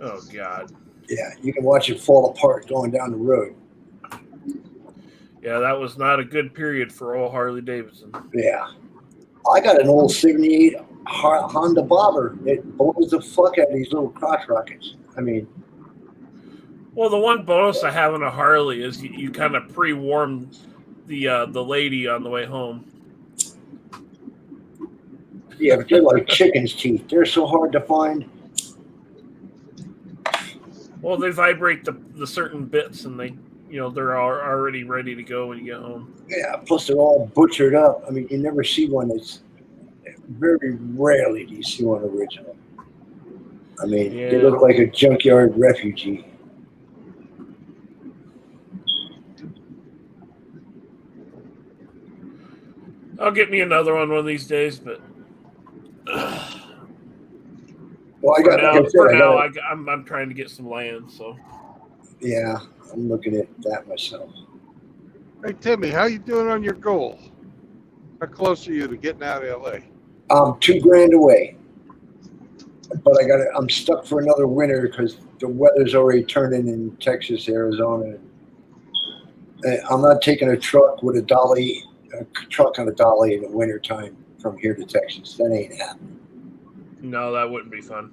Speaker 16: Oh God.
Speaker 15: Yeah, you can watch it fall apart going down the road.
Speaker 16: Yeah, that was not a good period for old Harley Davidson.
Speaker 15: Yeah. I got an old 78 Honda Bobber. It blows the fuck out of these little crotch rockets. I mean,
Speaker 16: well, the one bonus I have on a Harley is you kind of pre-warm the lady on the way home.
Speaker 15: Yeah, but they're like chicken's teeth. They're so hard to find.
Speaker 16: Well, they vibrate the certain bits, and they're already ready to go when you get home.
Speaker 15: Yeah, plus they're all butchered up. I mean, you never see one that's. Very rarely do you see one original. I mean, They look like a junkyard refugee.
Speaker 16: I'll get me another one of these days, but.
Speaker 15: Well, I got
Speaker 16: I'm trying to get some land, so.
Speaker 15: Yeah, I'm looking at that myself.
Speaker 1: Hey Timmy, how you doing on your goal? How close are you to getting out of LA?
Speaker 15: I'm $2,000 away, but I'm stuck for another winter because the weather's already turning in Texas, Arizona. I'm not taking a truck on a dolly in the wintertime from here to Texas. That ain't happening.
Speaker 16: No, that wouldn't be fun.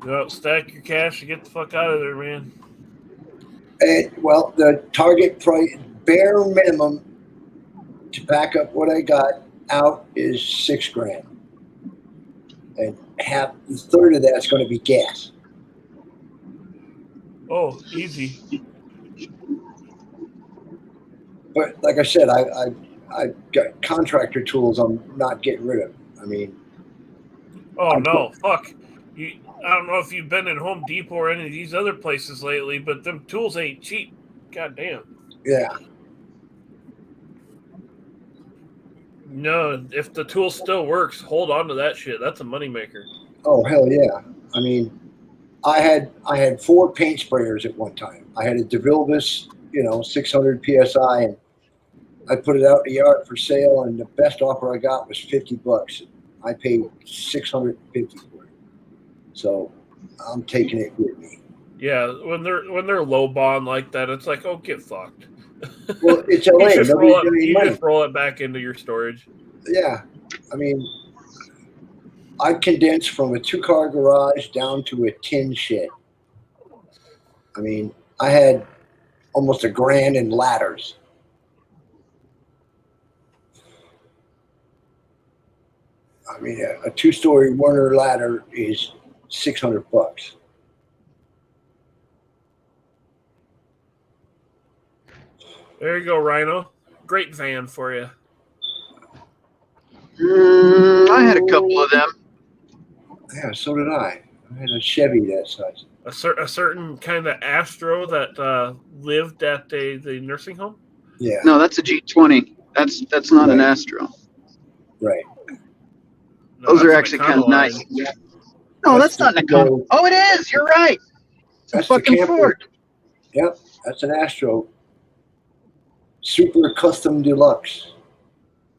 Speaker 16: No, stack your cash and get the fuck out of there, man.
Speaker 15: Well, the target price, bare minimum, to back up what I got out is $6,000, and the third of that's going to be gas.
Speaker 16: Oh, easy.
Speaker 15: But like I said, I got contractor tools I'm not getting rid of. I mean,
Speaker 16: fuck. I don't know if you've been in Home Depot or any of these other places lately, but them tools ain't cheap. God damn.
Speaker 15: Yeah.
Speaker 16: No, if the tool still works, hold on to that shit. That's a moneymaker.
Speaker 15: Oh hell yeah! I mean, I had 4 paint sprayers at one time. I had a DeVilbiss, 600 psi, and I put it out in the yard for sale, and the best offer I got was $50. I paid $650 for it. So I'm taking it with me.
Speaker 16: Yeah, when they're low bond like that, it's like, oh, get fucked.
Speaker 15: Well, it's LA.
Speaker 16: You just roll it back into your storage.
Speaker 15: Yeah, I mean, I condensed from a 2-car garage down to a tin shed. I mean, I had almost $1,000 in ladders. I mean, a 2-story Werner ladder is $600.
Speaker 16: There you go, Rhino. Great van for you.
Speaker 12: I had a couple of them.
Speaker 15: Yeah, so did I. I had a Chevy that size.
Speaker 16: A certain kind of Astro that lived at the nursing home?
Speaker 15: Yeah.
Speaker 12: No, that's a G20. That's not an Astro.
Speaker 15: Right.
Speaker 16: No,
Speaker 12: Those are
Speaker 16: that's an
Speaker 12: actually kind of
Speaker 16: Econoline.
Speaker 12: nice. No, that's not an Econo. Oh, it is. You're right. It's a
Speaker 15: That's the
Speaker 12: fucking
Speaker 15: camper.
Speaker 12: Ford.
Speaker 15: Yep, that's an Astro. Super Custom Deluxe.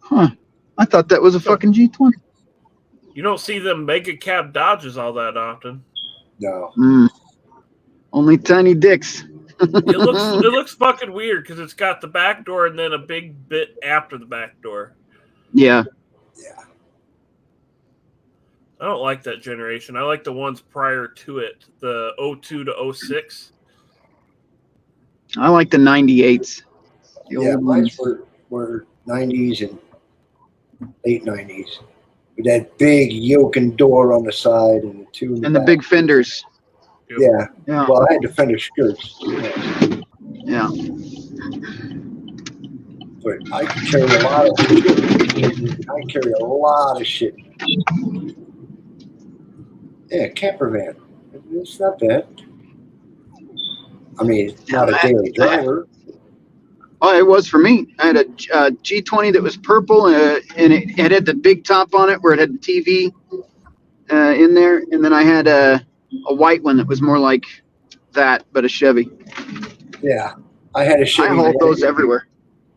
Speaker 12: Huh. I thought that was a fucking G20.
Speaker 16: You don't see them mega cab Dodges all that often.
Speaker 15: No.
Speaker 12: Only tiny dicks.
Speaker 16: It looks fucking weird because it's got the back door and then a big bit after the back door.
Speaker 12: Yeah.
Speaker 16: I don't like that generation. I like the ones prior to it, the 02 to 06.
Speaker 12: I like the 98s. The
Speaker 15: Yeah,
Speaker 12: old
Speaker 15: mine
Speaker 12: ones.
Speaker 15: were 90s and late 90s. With that big yoking door on the side and the two in the
Speaker 12: And the
Speaker 15: back.
Speaker 12: big fenders.
Speaker 15: Yeah.
Speaker 12: Yeah.
Speaker 15: Well, I had the fender skirts.
Speaker 12: Yeah.
Speaker 15: But I could carry a lot of shit. I carry a lot of shit. Yeah, camper van. It's not bad. I mean, it's not a daily driver.
Speaker 12: Oh, it was for me. I had a G20 that was purple, and it had the big top on it where it had the TV in there. And then I had a white one that was more like that, but a Chevy.
Speaker 15: Yeah, I had a Chevy.
Speaker 12: I hauled those everywhere.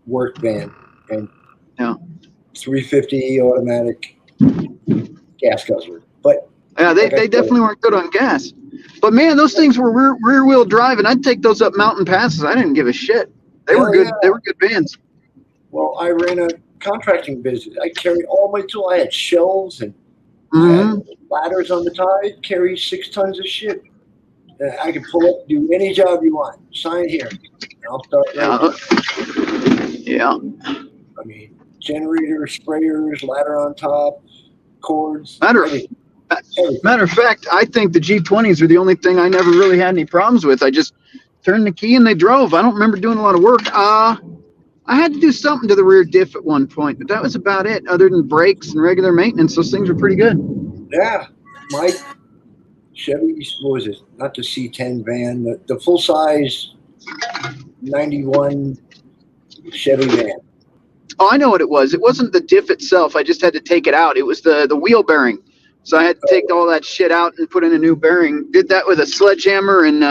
Speaker 15: Work van and
Speaker 12: Yeah.
Speaker 15: 350 automatic gas guzzler. But
Speaker 12: Yeah, they definitely weren't good on gas. But man, those things were rear wheel drive, and I'd take those up mountain passes. I didn't give a shit. They were good.
Speaker 15: Yeah.
Speaker 12: They were good vans.
Speaker 15: Well, I ran a contracting business. I carried all my tools. I had shelves and I had ladders on the top. I'd carry 6 tons of shit. I could pull up, do any job you want. Sign here. I'll start.
Speaker 12: Yeah.
Speaker 15: I mean, generator, sprayers, ladder on top, cords.
Speaker 12: Matter of fact, I think the G20s are the only thing I never really had any problems with. I just turned the key and they drove. I don't remember doing a lot of work. I had to do something to the rear diff at one point, but that was about it. Other than brakes and regular maintenance, those things were pretty good.
Speaker 15: Yeah, my Chevy, what was it? Not the C10 van, the full size 91 Chevy van.
Speaker 12: Oh, I know what it was. It wasn't the diff itself. I just had to take it out. It was the wheel bearing. So I had to take all that shit out and put in a new bearing. Did that with a sledgehammer and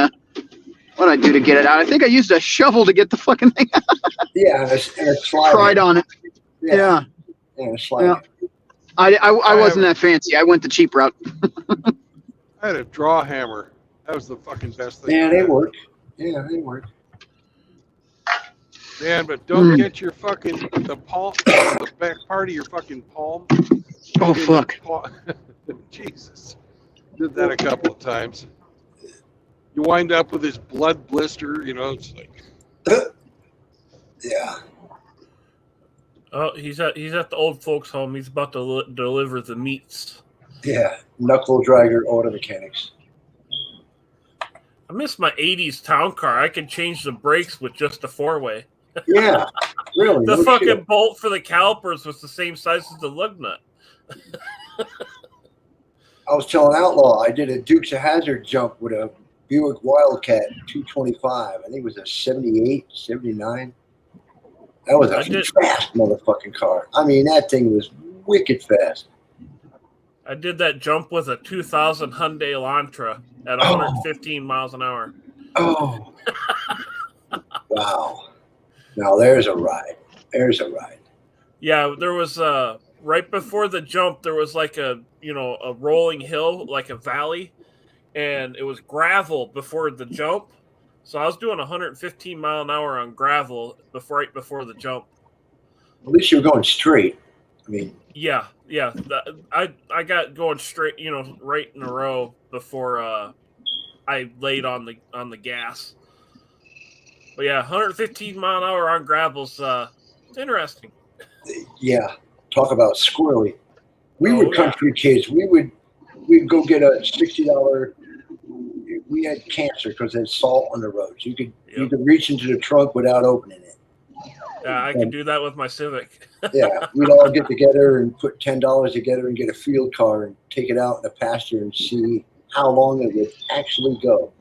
Speaker 12: what did I do to get it out? I think I used a shovel to get the fucking thing out.
Speaker 15: Yeah, and a slide.
Speaker 12: Tried on it. Yeah.
Speaker 15: And a slide.
Speaker 12: Yeah. I wasn't that fancy. I went the cheap route.
Speaker 1: I had a draw hammer. That was the fucking best thing.
Speaker 15: Yeah, they work. Yeah, they work.
Speaker 1: Man, but don't get your fucking the back part of your fucking palm.
Speaker 12: Oh fuck.
Speaker 1: Jesus. Did that a couple of times. You wind up with this blood blister, it's like
Speaker 15: yeah.
Speaker 16: Oh, he's at the old folks' home. He's about to deliver the meats.
Speaker 15: Yeah, knuckle dragger auto mechanics.
Speaker 16: I miss my 80s town car. I could change the brakes with just a 4-way.
Speaker 15: Yeah, really.
Speaker 16: The
Speaker 15: no
Speaker 16: fucking
Speaker 15: shit.
Speaker 16: bolt for the calipers was the same size as the lug nut.
Speaker 15: I was telling Outlaw, I did a Dukes of Hazzard jump with a Buick Wildcat 225. I think it was a 78, 79. That was a fast motherfucking car. I mean, that thing was wicked fast.
Speaker 16: I did that jump with a 2000 Hyundai Elantra at 115 miles an hour.
Speaker 15: Oh. Wow. Now there's a ride. There's a ride.
Speaker 16: Yeah, there was right before the jump, there was like a rolling hill, like a valley, and it was gravel before the jump. So I was doing 115 mile an hour on gravel right before the jump.
Speaker 15: At least you were going straight. I mean,
Speaker 16: yeah. I got going straight, right in a row before I laid on the gas. But yeah, 115 mile an hour on gravel's it's interesting.
Speaker 15: Yeah, talk about squirrely. We were country kids. We'd go get a $60. We had cancer because there's salt on the roads. You could reach into the trunk without opening it.
Speaker 16: Yeah, I could do that with my Civic.
Speaker 15: Yeah, we'd all get together and put $10 together and get a field car and take it out in the pasture and see how long it would actually go.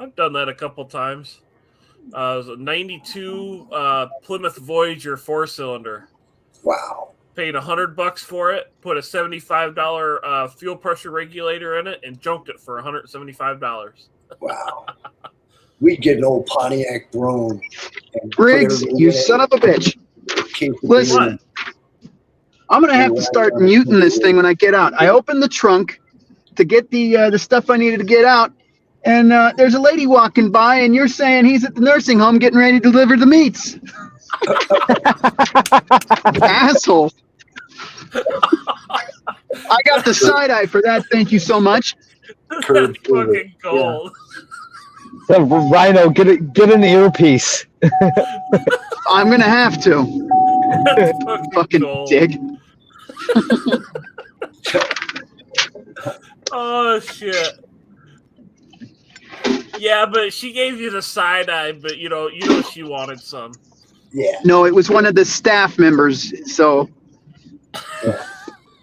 Speaker 16: I've done that a couple times. It was a 92 Plymouth Voyager 4-cylinder.
Speaker 15: Wow.
Speaker 16: Paid $100 for it, put a $75 fuel pressure regulator in it, and junked it for $175.
Speaker 15: Wow. We'd get an old Pontiac Brougham.
Speaker 12: Briggs, you son of a bitch. Listen, I'm going to have to start muting this thing when I get out. I opened the trunk to get the stuff I needed to get out, and there's a lady walking by, and you're saying he's at the nursing home getting ready to deliver the meats. Asshole. I got the side eye for that. Thank you so much.
Speaker 16: That's fucking cold.
Speaker 11: So, Rhino, get an earpiece.
Speaker 12: I'm gonna have to. Fucking
Speaker 16: cold.
Speaker 12: dick.
Speaker 16: Oh shit. Yeah, but she gave you the side eye, but you know she wanted some.
Speaker 15: Yeah.
Speaker 12: No, it was one of the staff members. So.
Speaker 15: Yeah.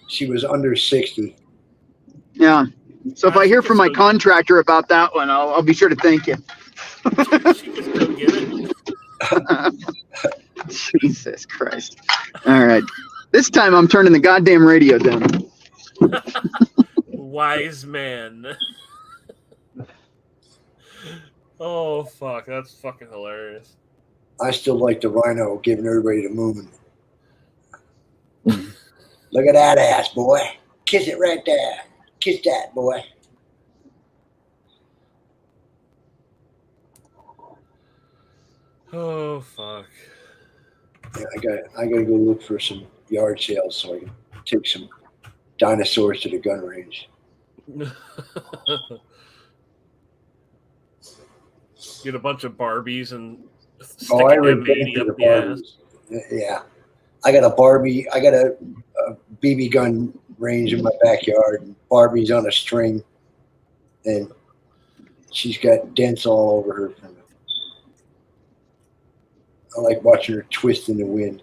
Speaker 15: She was under 60.
Speaker 12: Yeah. So if I hear from my contractor about that one, I'll be sure to thank you.
Speaker 16: She can still get it.
Speaker 12: Jesus Christ. All right. This time I'm turning the goddamn radio down.
Speaker 16: Wise man. Oh, fuck. That's fucking hilarious.
Speaker 15: I still like the Rhino giving everybody the moon. Look at that ass, boy. Kiss it right there. Kiss that, boy.
Speaker 16: Oh, fuck.
Speaker 15: Yeah, I gotta go look for some yard sales so I can take some dinosaurs to the gun range.
Speaker 16: Get a bunch of Barbies and stick
Speaker 15: Oh, I
Speaker 16: an
Speaker 15: already
Speaker 16: M80
Speaker 15: paid for
Speaker 16: up
Speaker 15: the
Speaker 16: the ass.
Speaker 15: Barbies. Yeah. I got a Barbie. I got a BB gun range in my backyard. And Barbie's on a string, and she's got dents all over her. I like watching her twist in the wind.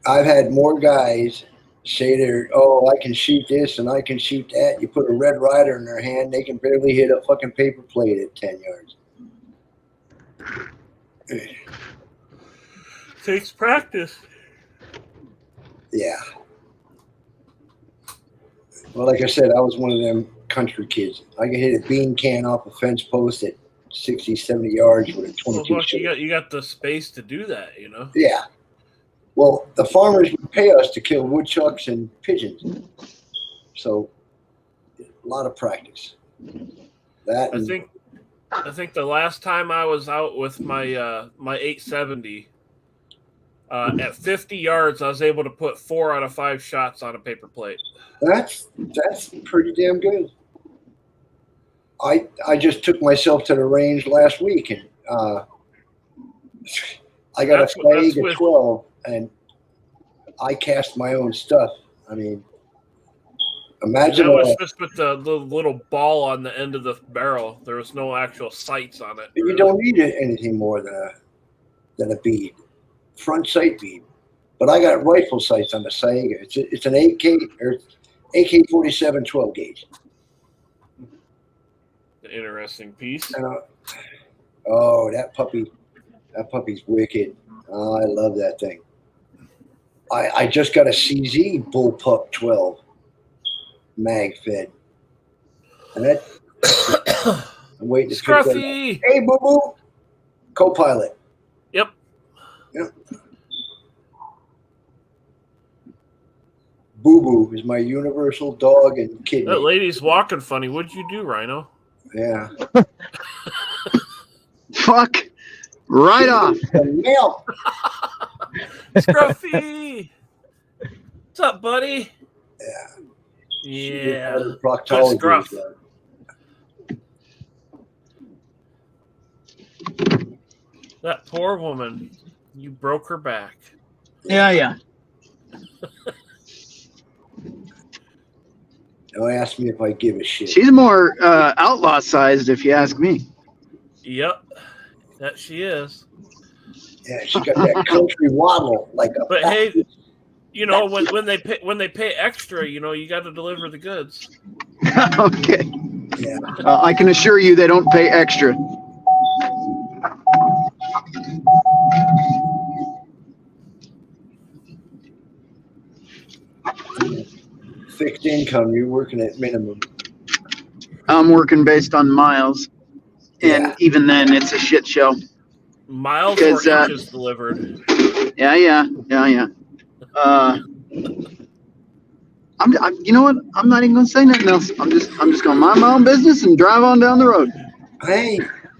Speaker 15: I've had more guys say I can shoot this and I can shoot that. You put a Red Ryder in their hand, they can barely hit a fucking paper plate at 10 yards.
Speaker 16: Takes practice.
Speaker 15: Yeah. Well, like I said, I was one of them country kids. I could hit a bean can off a fence post at 60, 70 yards with a 22
Speaker 16: Well,
Speaker 15: shooter.
Speaker 16: you got the space to do that, you know?
Speaker 15: Yeah. Well, the farmers would pay us to kill woodchucks and pigeons. So, a lot of practice. That
Speaker 16: I think the last time I was out with my my 870, at 50 yards, I was able to put 4 out of 5 shots on a paper plate.
Speaker 15: That's pretty damn good. I just took myself to the range last week, and I got a flag at 12, and I cast my own stuff. I mean, imagine
Speaker 16: that was just with the little ball on the end of the barrel. There was no actual sights on it.
Speaker 15: You don't need anything more than a bead, front sight bead. But I got rifle sights on the Saiga. It's an AK-47 12 gauge.
Speaker 16: Interesting piece.
Speaker 15: Oh, that puppy's wicked. Oh, I love that thing. I just got a CZ Bullpup 12 mag fed, and that I'm waiting to pick that up. Hey, Boo Boo, co-pilot.
Speaker 16: Yep.
Speaker 15: Boo Boo is my universal dog and kid.
Speaker 16: That lady's walking funny. What'd you do, Rhino?
Speaker 15: Yeah.
Speaker 12: Fuck. Right off.
Speaker 15: Nail.
Speaker 16: Scruffy. What's up, buddy?
Speaker 15: Yeah.
Speaker 16: Yeah. Good
Speaker 15: Proctology.
Speaker 16: scruff. That poor woman. You broke her back.
Speaker 12: Yeah.
Speaker 15: Don't ask me if I give a shit.
Speaker 12: She's more outlaw sized, if you ask me.
Speaker 16: Yep. That she is.
Speaker 15: Yeah, she got that country waddle like a.
Speaker 16: But hey, you know when they pay extra, you know you got to deliver the goods.
Speaker 12: Okay.
Speaker 15: Yeah.
Speaker 12: I can assure you they don't pay extra.
Speaker 15: Fixed income, you're working at minimum.
Speaker 12: I'm working based on miles, and
Speaker 15: Yeah.
Speaker 12: even then, it's a shit show.
Speaker 16: Miles
Speaker 12: Because,
Speaker 16: or inches delivered?
Speaker 12: Yeah. You know what? I'm not even gonna say nothing else. I'm just gonna mind my own business and drive on down the road.
Speaker 15: Hey,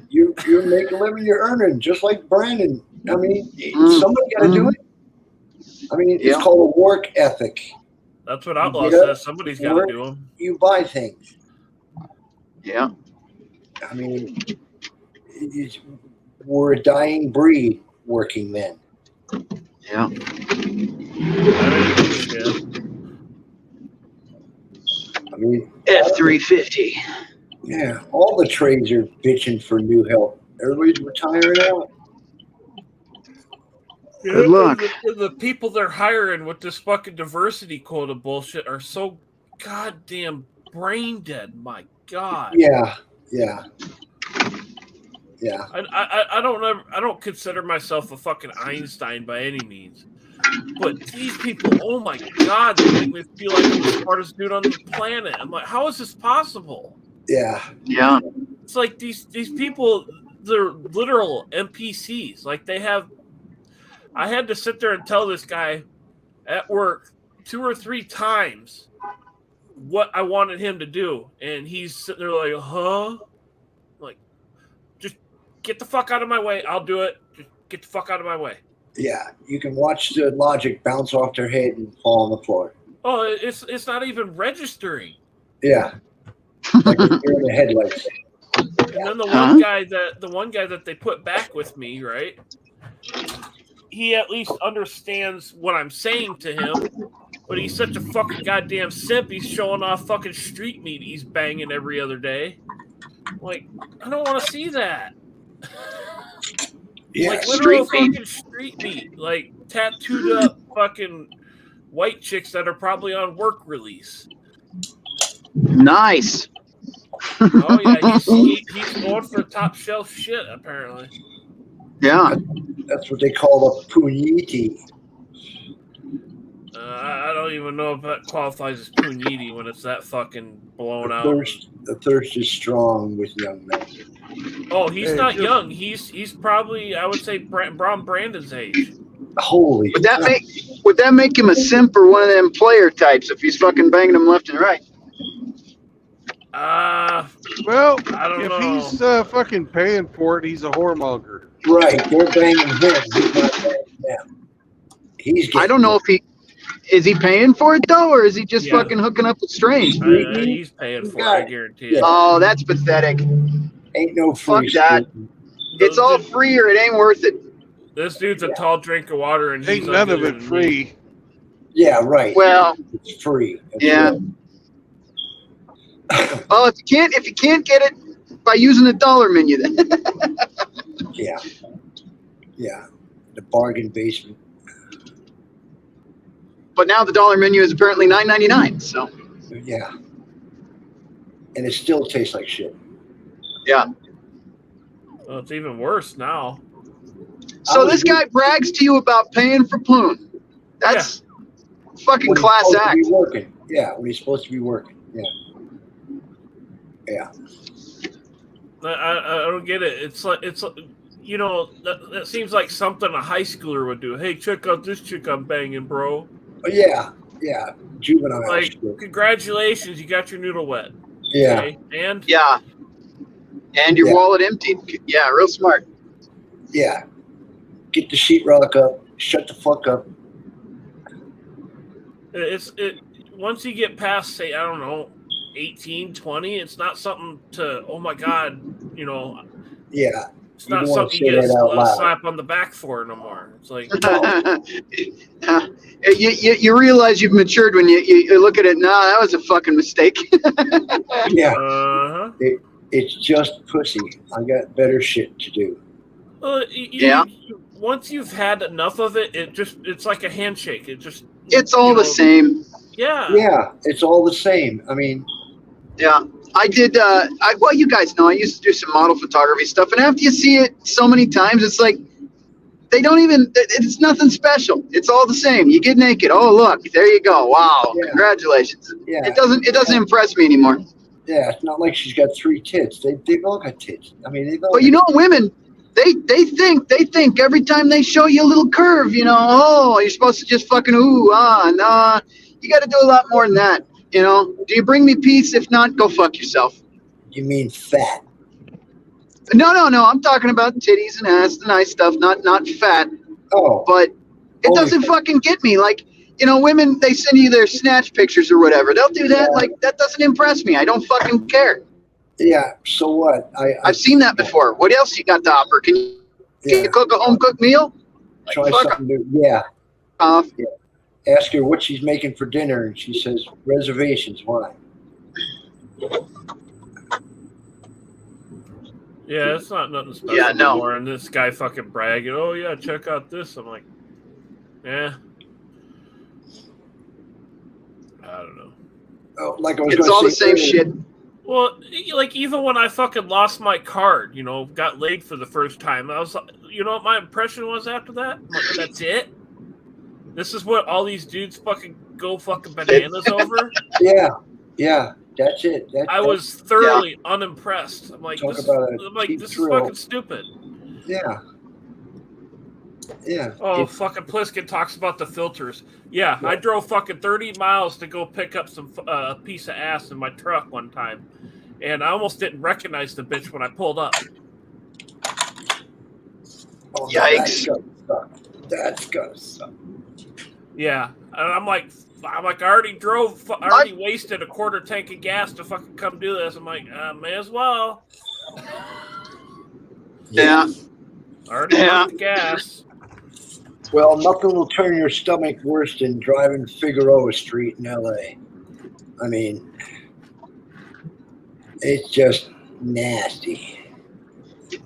Speaker 15: you make a living, you're earning, just like Brandon. I mean, somebody got to do it. I mean, it's called a work ethic.
Speaker 16: That's what Outlaw says. Somebody's got to do them.
Speaker 15: You buy things.
Speaker 12: Yeah.
Speaker 15: I mean, we're a dying breed, working men.
Speaker 12: Yeah.
Speaker 15: I mean,
Speaker 12: F-350.
Speaker 15: Yeah, all the trades are bitching for new help. Everybody's retiring out.
Speaker 12: Good luck.
Speaker 16: The people they're hiring with this fucking diversity quota bullshit are so goddamn brain dead. My God.
Speaker 15: Yeah.
Speaker 16: I don't consider myself a fucking Einstein by any means, but these people, oh my God, they make me feel like I'm the smartest dude on the planet. I'm like, how is this possible?
Speaker 15: Yeah.
Speaker 16: It's like these people, they're literal NPCs. Like I had to sit there and tell this guy at work 2 or 3 times what I wanted him to do, and he's sitting there like, huh? Like, just get the fuck out of my way. I'll do it. Just get the fuck out of my way.
Speaker 15: Yeah, you can watch the logic bounce off their head and fall on the floor.
Speaker 16: Oh, it's not even registering.
Speaker 15: Yeah, like a deer in the headlights.
Speaker 16: And then the one guy that they put back with me, right? He at least understands what I'm saying to him, but he's such a fucking goddamn simp. He's showing off fucking street meat he's banging every other day. Like, I don't want to see that.
Speaker 15: Yeah,
Speaker 16: like literal fucking street meat, like tattooed up fucking white chicks that are probably on work release.
Speaker 12: Nice.
Speaker 16: Oh yeah, he's going for top shelf shit apparently.
Speaker 12: Yeah,
Speaker 15: that's what they call a puniti.
Speaker 16: I don't even know if that qualifies as puniti when it's that fucking blown out.
Speaker 15: The thirst is strong with young men.
Speaker 16: Oh, he's not young. He's probably, I would say, Brandon's age.
Speaker 15: Holy!
Speaker 12: Would that make him a simp or one of them player types if he's fucking banging them left and right?
Speaker 1: Well,
Speaker 16: I don't know.
Speaker 1: If he's fucking paying for it, he's a whoremonger.
Speaker 15: Right, they're banging him. He's not banging them.
Speaker 12: I don't know if is he paying for it though, or is he just fucking hooking up with strange?
Speaker 16: He's paying for it, I guarantee it.
Speaker 12: Oh, that's pathetic.
Speaker 15: Ain't no free.
Speaker 12: Fuck that. It's all free or it ain't worth it.
Speaker 16: This dude's a tall drink of water, and
Speaker 1: ain't none of it free.
Speaker 15: Yeah, right.
Speaker 12: Well,
Speaker 15: it's free.
Speaker 12: Yeah. Well, if you can't get it by using the dollar menu, then.
Speaker 15: Yeah, the bargain basement.
Speaker 12: But now the dollar menu is apparently $9.99. So.
Speaker 15: Yeah. And it still tastes like shit.
Speaker 12: Yeah.
Speaker 16: Well, it's even worse now.
Speaker 12: So this guy brags to you about paying for Plume. That's fucking class act.
Speaker 15: Yeah, when he's supposed to be working. Yeah.
Speaker 16: I don't get it. It's like you know, that seems like something a high schooler would do. Hey, check out this chick I'm banging, bro.
Speaker 15: Yeah, juvenile.
Speaker 16: Like, congratulations, you got your noodle wet.
Speaker 15: Yeah.
Speaker 16: Okay? And
Speaker 12: your wallet emptied. Yeah, real smart.
Speaker 15: Yeah. Get the sheetrock up. Shut the fuck up.
Speaker 16: Once you get past, say, I don't know, 18, 20, it's not something to, oh my God, you know.
Speaker 15: Yeah.
Speaker 16: It's not something you get a slap on the back for no more. It's like,
Speaker 12: you realize you've matured when you look at it. Nah, that was a fucking mistake.
Speaker 15: Yeah. It's just pussy. I got better shit to do.
Speaker 16: Once you've had enough of it, it's like a handshake.
Speaker 12: It's all the same.
Speaker 16: Yeah.
Speaker 15: Yeah, it's all the same. I mean,
Speaker 12: yeah. I did. Well, you guys know I used to do some model photography stuff, and after you see it so many times, it's like they don't even. It's nothing special. It's all the same. You get naked. Oh, look, there you go. Wow,
Speaker 15: Yeah.
Speaker 12: congratulations.
Speaker 15: Yeah.
Speaker 12: It doesn't impress me anymore.
Speaker 15: Yeah, it's not like she's got 3 tits. They've all got tits. I mean, they've all.
Speaker 12: But you know, women, they think every time they show you a little curve, you know, oh, you're supposed to just fucking ooh ah nah. You got to do a lot more than that. You know, do you bring me peace? If not, go fuck yourself.
Speaker 15: You mean fat?
Speaker 12: No. I'm talking about titties and ass, the nice stuff, not fat.
Speaker 15: Oh.
Speaker 12: But it
Speaker 15: Only
Speaker 12: doesn't
Speaker 15: fat.
Speaker 12: fucking get me. Like, you know, women, they send you their snatch pictures or whatever. They'll do that. Like, that doesn't impress me. I don't fucking care.
Speaker 15: Yeah. So what?
Speaker 12: I've seen that before. What else you got to offer? Can you cook a home cooked meal?
Speaker 15: Try
Speaker 12: fuck
Speaker 15: something new. Yeah.
Speaker 12: off.
Speaker 15: Yeah. Ask her what she's making for dinner, and she says reservations. Why?
Speaker 16: Yeah, it's not nothing special
Speaker 12: Yeah, no.
Speaker 16: anymore. And this guy fucking bragging, oh yeah, check out this. I'm like, yeah. I don't know.
Speaker 15: Oh, like I was
Speaker 12: It's
Speaker 15: gonna
Speaker 12: all the
Speaker 15: say
Speaker 12: same
Speaker 15: earlier,
Speaker 12: shit.
Speaker 16: Well, like even when I fucking lost my card, you know, got laid for the first time, I was, you know what my impression was after that? I'm like, that's it? This is what all these dudes fucking go fucking bananas over?
Speaker 15: Yeah. That's it.
Speaker 16: I was thoroughly unimpressed. I'm like,
Speaker 15: Talk
Speaker 16: this,
Speaker 15: about a
Speaker 16: I'm like,
Speaker 15: cheap
Speaker 16: this is
Speaker 15: thrill.
Speaker 16: fucking stupid.
Speaker 15: Yeah. Yeah.
Speaker 16: Oh, fucking Pliskin talks about the filters. Yeah, I drove fucking 30 miles to go pick up some piece of ass in my truck one time, and I almost didn't recognize the bitch when I pulled up.
Speaker 15: Oh,
Speaker 12: Yikes.
Speaker 15: That's gonna suck.
Speaker 16: Yeah, and I'm like, I already wasted a quarter tank of gas to fucking come do this. I'm like, may as well.
Speaker 12: Yeah.
Speaker 16: Already burnt the gas.
Speaker 15: Well, nothing will turn your stomach worse than driving Figueroa Street in L.A. I mean, it's just nasty.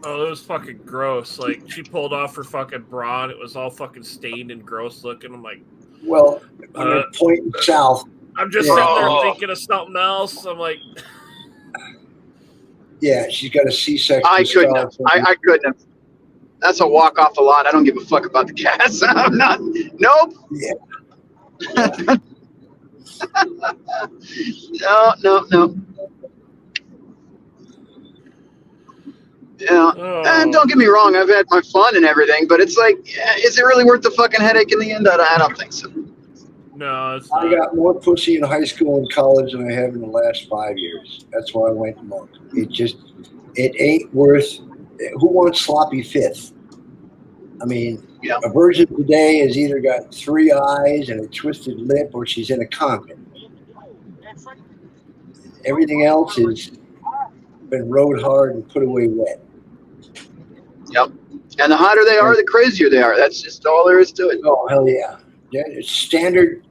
Speaker 16: Oh, it was fucking gross. Like, she pulled off her fucking bra and it was all fucking stained and gross looking. I'm like,
Speaker 15: Well, I'm pointing south.
Speaker 16: I'm just sitting there thinking of something else. I'm like,
Speaker 15: yeah, she's got a C-section.
Speaker 12: I couldn't have. I couldn't have. That's a walk off the lot. I don't give a fuck about the gas. I'm not. Nope.
Speaker 15: Yeah.
Speaker 12: No. Yeah. And don't get me wrong, I've had my fun and everything, but it's like, is it really worth the fucking headache in the end? I don't think so.
Speaker 16: no, it's
Speaker 15: I
Speaker 16: not.
Speaker 15: got more pussy in high school and college than I have in the last 5 years. That's why I went monk. It ain't worth. Who wants sloppy fifth? I mean, a virgin today has either got 3 eyes and a twisted lip, or she's in a convent. Everything else has been rode hard and put away wet.
Speaker 12: Yep. And the hotter they are, the crazier they are. That's just all there is to it.
Speaker 15: Oh, hell yeah. It's standard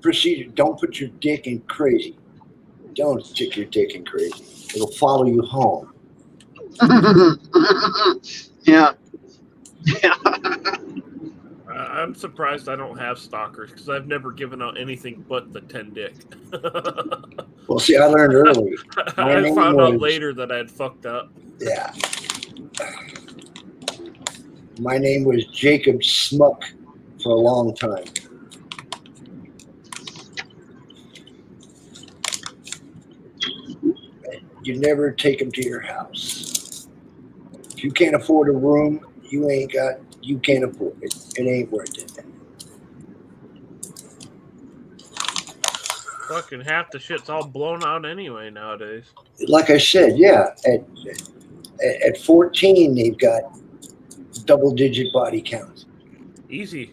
Speaker 15: procedure. Don't put your dick in crazy. Don't stick your dick in crazy. It'll follow you home.
Speaker 12: Yeah.
Speaker 16: I'm surprised I don't have stalkers because I've never given out anything but the 10 dick.
Speaker 15: Well, see, I learned early.
Speaker 16: I found out later that I had fucked up.
Speaker 15: Yeah. My name was Jacob Smuck for a long time. You never take them to your house. If you can't afford a room, you can't afford it. It ain't worth it.
Speaker 16: Fucking half the shit's all blown out anyway nowadays.
Speaker 15: Like I said, yeah, at 14, they've got double-digit body counts.
Speaker 16: Easy.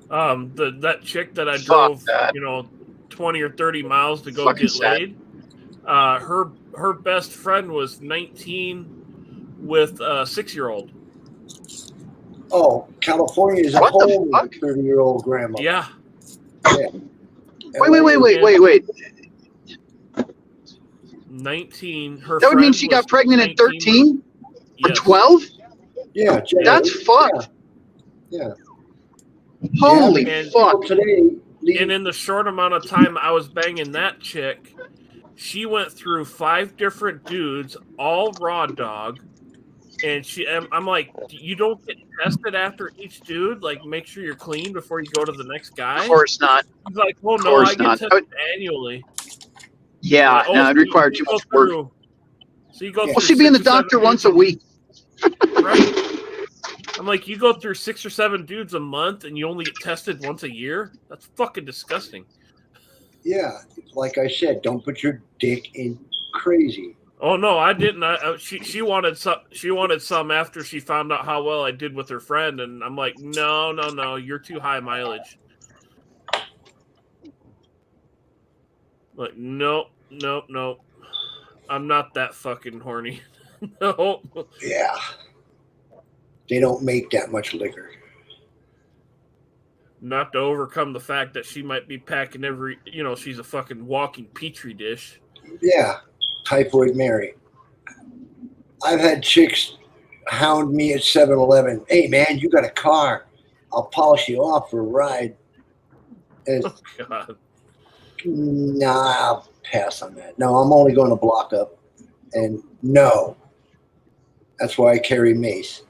Speaker 16: That chick that I drove, 20 or 30 miles to go
Speaker 12: Fucking
Speaker 16: get
Speaker 12: sad.
Speaker 16: laid. Her best friend was 19 with a 6-year-old.
Speaker 15: Oh, California is a whole 30-year-old grandma.
Speaker 16: Yeah.
Speaker 12: Wait.
Speaker 16: 19. Her
Speaker 12: That would mean
Speaker 16: friend
Speaker 12: she
Speaker 16: was
Speaker 12: got pregnant at
Speaker 16: 19.
Speaker 12: 13 or
Speaker 16: Yes.
Speaker 12: 12?
Speaker 15: Yeah.
Speaker 12: That's fucked.
Speaker 15: Yeah.
Speaker 12: Holy
Speaker 16: And-
Speaker 12: fuck.
Speaker 15: Today,
Speaker 16: And in the short amount of time I was banging that chick, She went through 5 different dudes, all raw dog. And I'm like, you don't get tested after each dude? Like, make sure you're clean before you go to the next guy?
Speaker 12: Of course not.
Speaker 16: He's like, well,
Speaker 12: Of
Speaker 16: no, I
Speaker 12: course
Speaker 16: get
Speaker 12: not.
Speaker 16: tested annually.
Speaker 12: Yeah,
Speaker 16: Like,
Speaker 12: no, it required
Speaker 16: you
Speaker 12: too much
Speaker 16: go
Speaker 12: work.
Speaker 16: through. So you go
Speaker 12: Well,
Speaker 16: through
Speaker 12: she'd be in the
Speaker 16: 6 or 7
Speaker 12: doctor once
Speaker 16: dudes
Speaker 12: a week.
Speaker 16: Right. I'm like, you go through 6 or 7 dudes a month and you only get tested once a year? That's fucking disgusting.
Speaker 15: Yeah, like I said, don't put your dick in crazy.
Speaker 16: Oh no, I didn't. She wanted some. She wanted some after she found out how well I did with her friend, and I'm like, no, you're too high mileage. Like, nope. I'm not that fucking horny. No.
Speaker 15: Yeah. They don't make that much liquor.
Speaker 16: Not to overcome the fact that she might be packing she's a fucking walking petri dish.
Speaker 15: Yeah, Typhoid Mary. I've had chicks hound me at 7-Eleven. Hey, man, you got a car. I'll polish you off for a ride. And
Speaker 16: Oh, God.
Speaker 15: Nah, I'll pass on that. No, I'm only going to block up. And no. That's why I carry mace.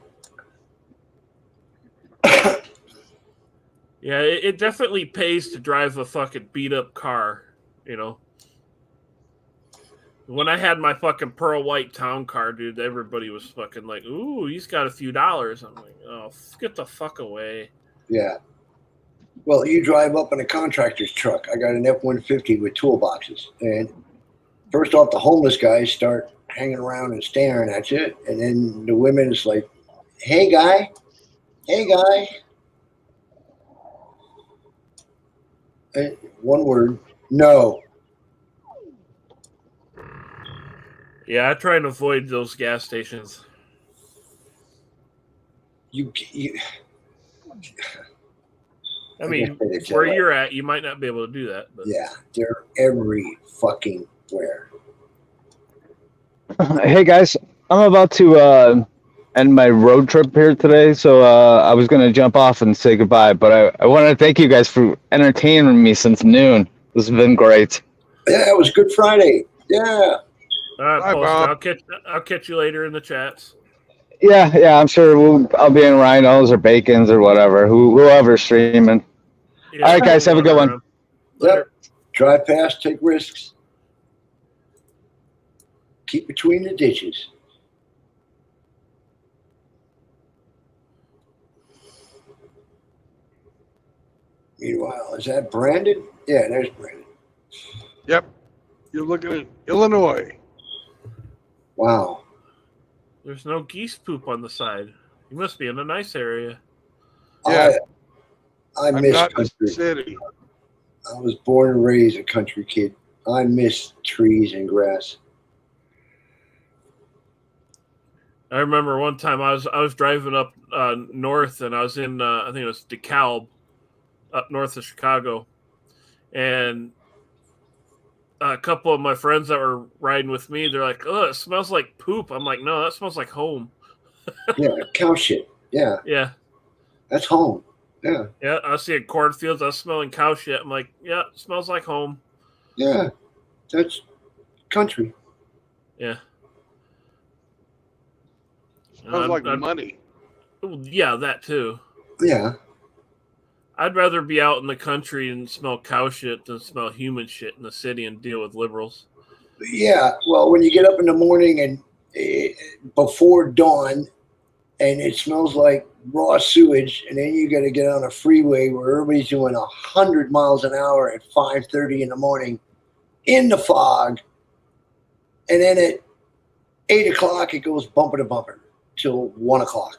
Speaker 16: Yeah, it definitely pays to drive a fucking beat up car, When I had my fucking pearl white town car, dude, everybody was fucking like, ooh, he's got a few dollars. I'm like, oh, get the fuck away.
Speaker 15: Yeah. Well, you drive up in a contractor's truck. I got an F-150 with toolboxes. And first off, the homeless guys start hanging around and staring at you. And then the women is like, hey, guy. And one word, no.
Speaker 16: Yeah, I try and avoid those gas stations. I mean, where you're at, you might not be able to do that. But.
Speaker 15: Yeah, they're every fucking where.
Speaker 11: Hey guys, I'm about to end my road trip here today, so I was gonna jump off and say goodbye, but I want to thank you guys for entertaining me since noon. This has been great.
Speaker 15: Yeah, it was Good Friday. Yeah.
Speaker 16: All right,
Speaker 1: Bye,
Speaker 16: Post,
Speaker 1: Bob.
Speaker 16: I'll catch you later in the chats.
Speaker 11: Yeah, I'm sure I'll be in Rhinos or Bacons or whatever, whoever's streaming.
Speaker 16: Yeah,
Speaker 11: all right, guys, have a good one.
Speaker 15: Yep. Drive fast, take risks. Keep between the ditches. Meanwhile, is that Brandon? Yeah, there's Brandon.
Speaker 1: Yep. You're looking at Illinois.
Speaker 15: Wow.
Speaker 16: There's no geese poop on the side. You must be in a nice area.
Speaker 1: Yeah.
Speaker 15: I
Speaker 1: I'm
Speaker 15: miss
Speaker 1: not in
Speaker 15: country.
Speaker 1: the city.
Speaker 15: I was born and raised a country kid. I miss trees and grass.
Speaker 16: I remember one time I was driving up north, and I was in I think it was DeKalb, up north of Chicago, and a couple of my friends that were riding with me, they're like, "Oh, it smells like poop." I'm like, "No, that smells like home."
Speaker 15: Yeah, cow shit. Yeah.
Speaker 16: Yeah.
Speaker 15: That's home. Yeah.
Speaker 16: Yeah, I was seeing cornfields. I was smelling cow shit. I'm like, "Yeah, it smells like home."
Speaker 15: Yeah. That's country.
Speaker 16: Yeah.
Speaker 1: Smells like money.
Speaker 16: Yeah, that too.
Speaker 15: Yeah.
Speaker 16: I'd rather be out in the country and smell cow shit than smell human shit in the city and deal with liberals.
Speaker 15: Yeah. Well, when you get up in the morning and before dawn and it smells like raw sewage, and then you got to get on a freeway where everybody's doing 100 miles an hour at 5:30 in the morning in the fog. And then at 8 o'clock, it goes bumper to bumper till 1 o'clock.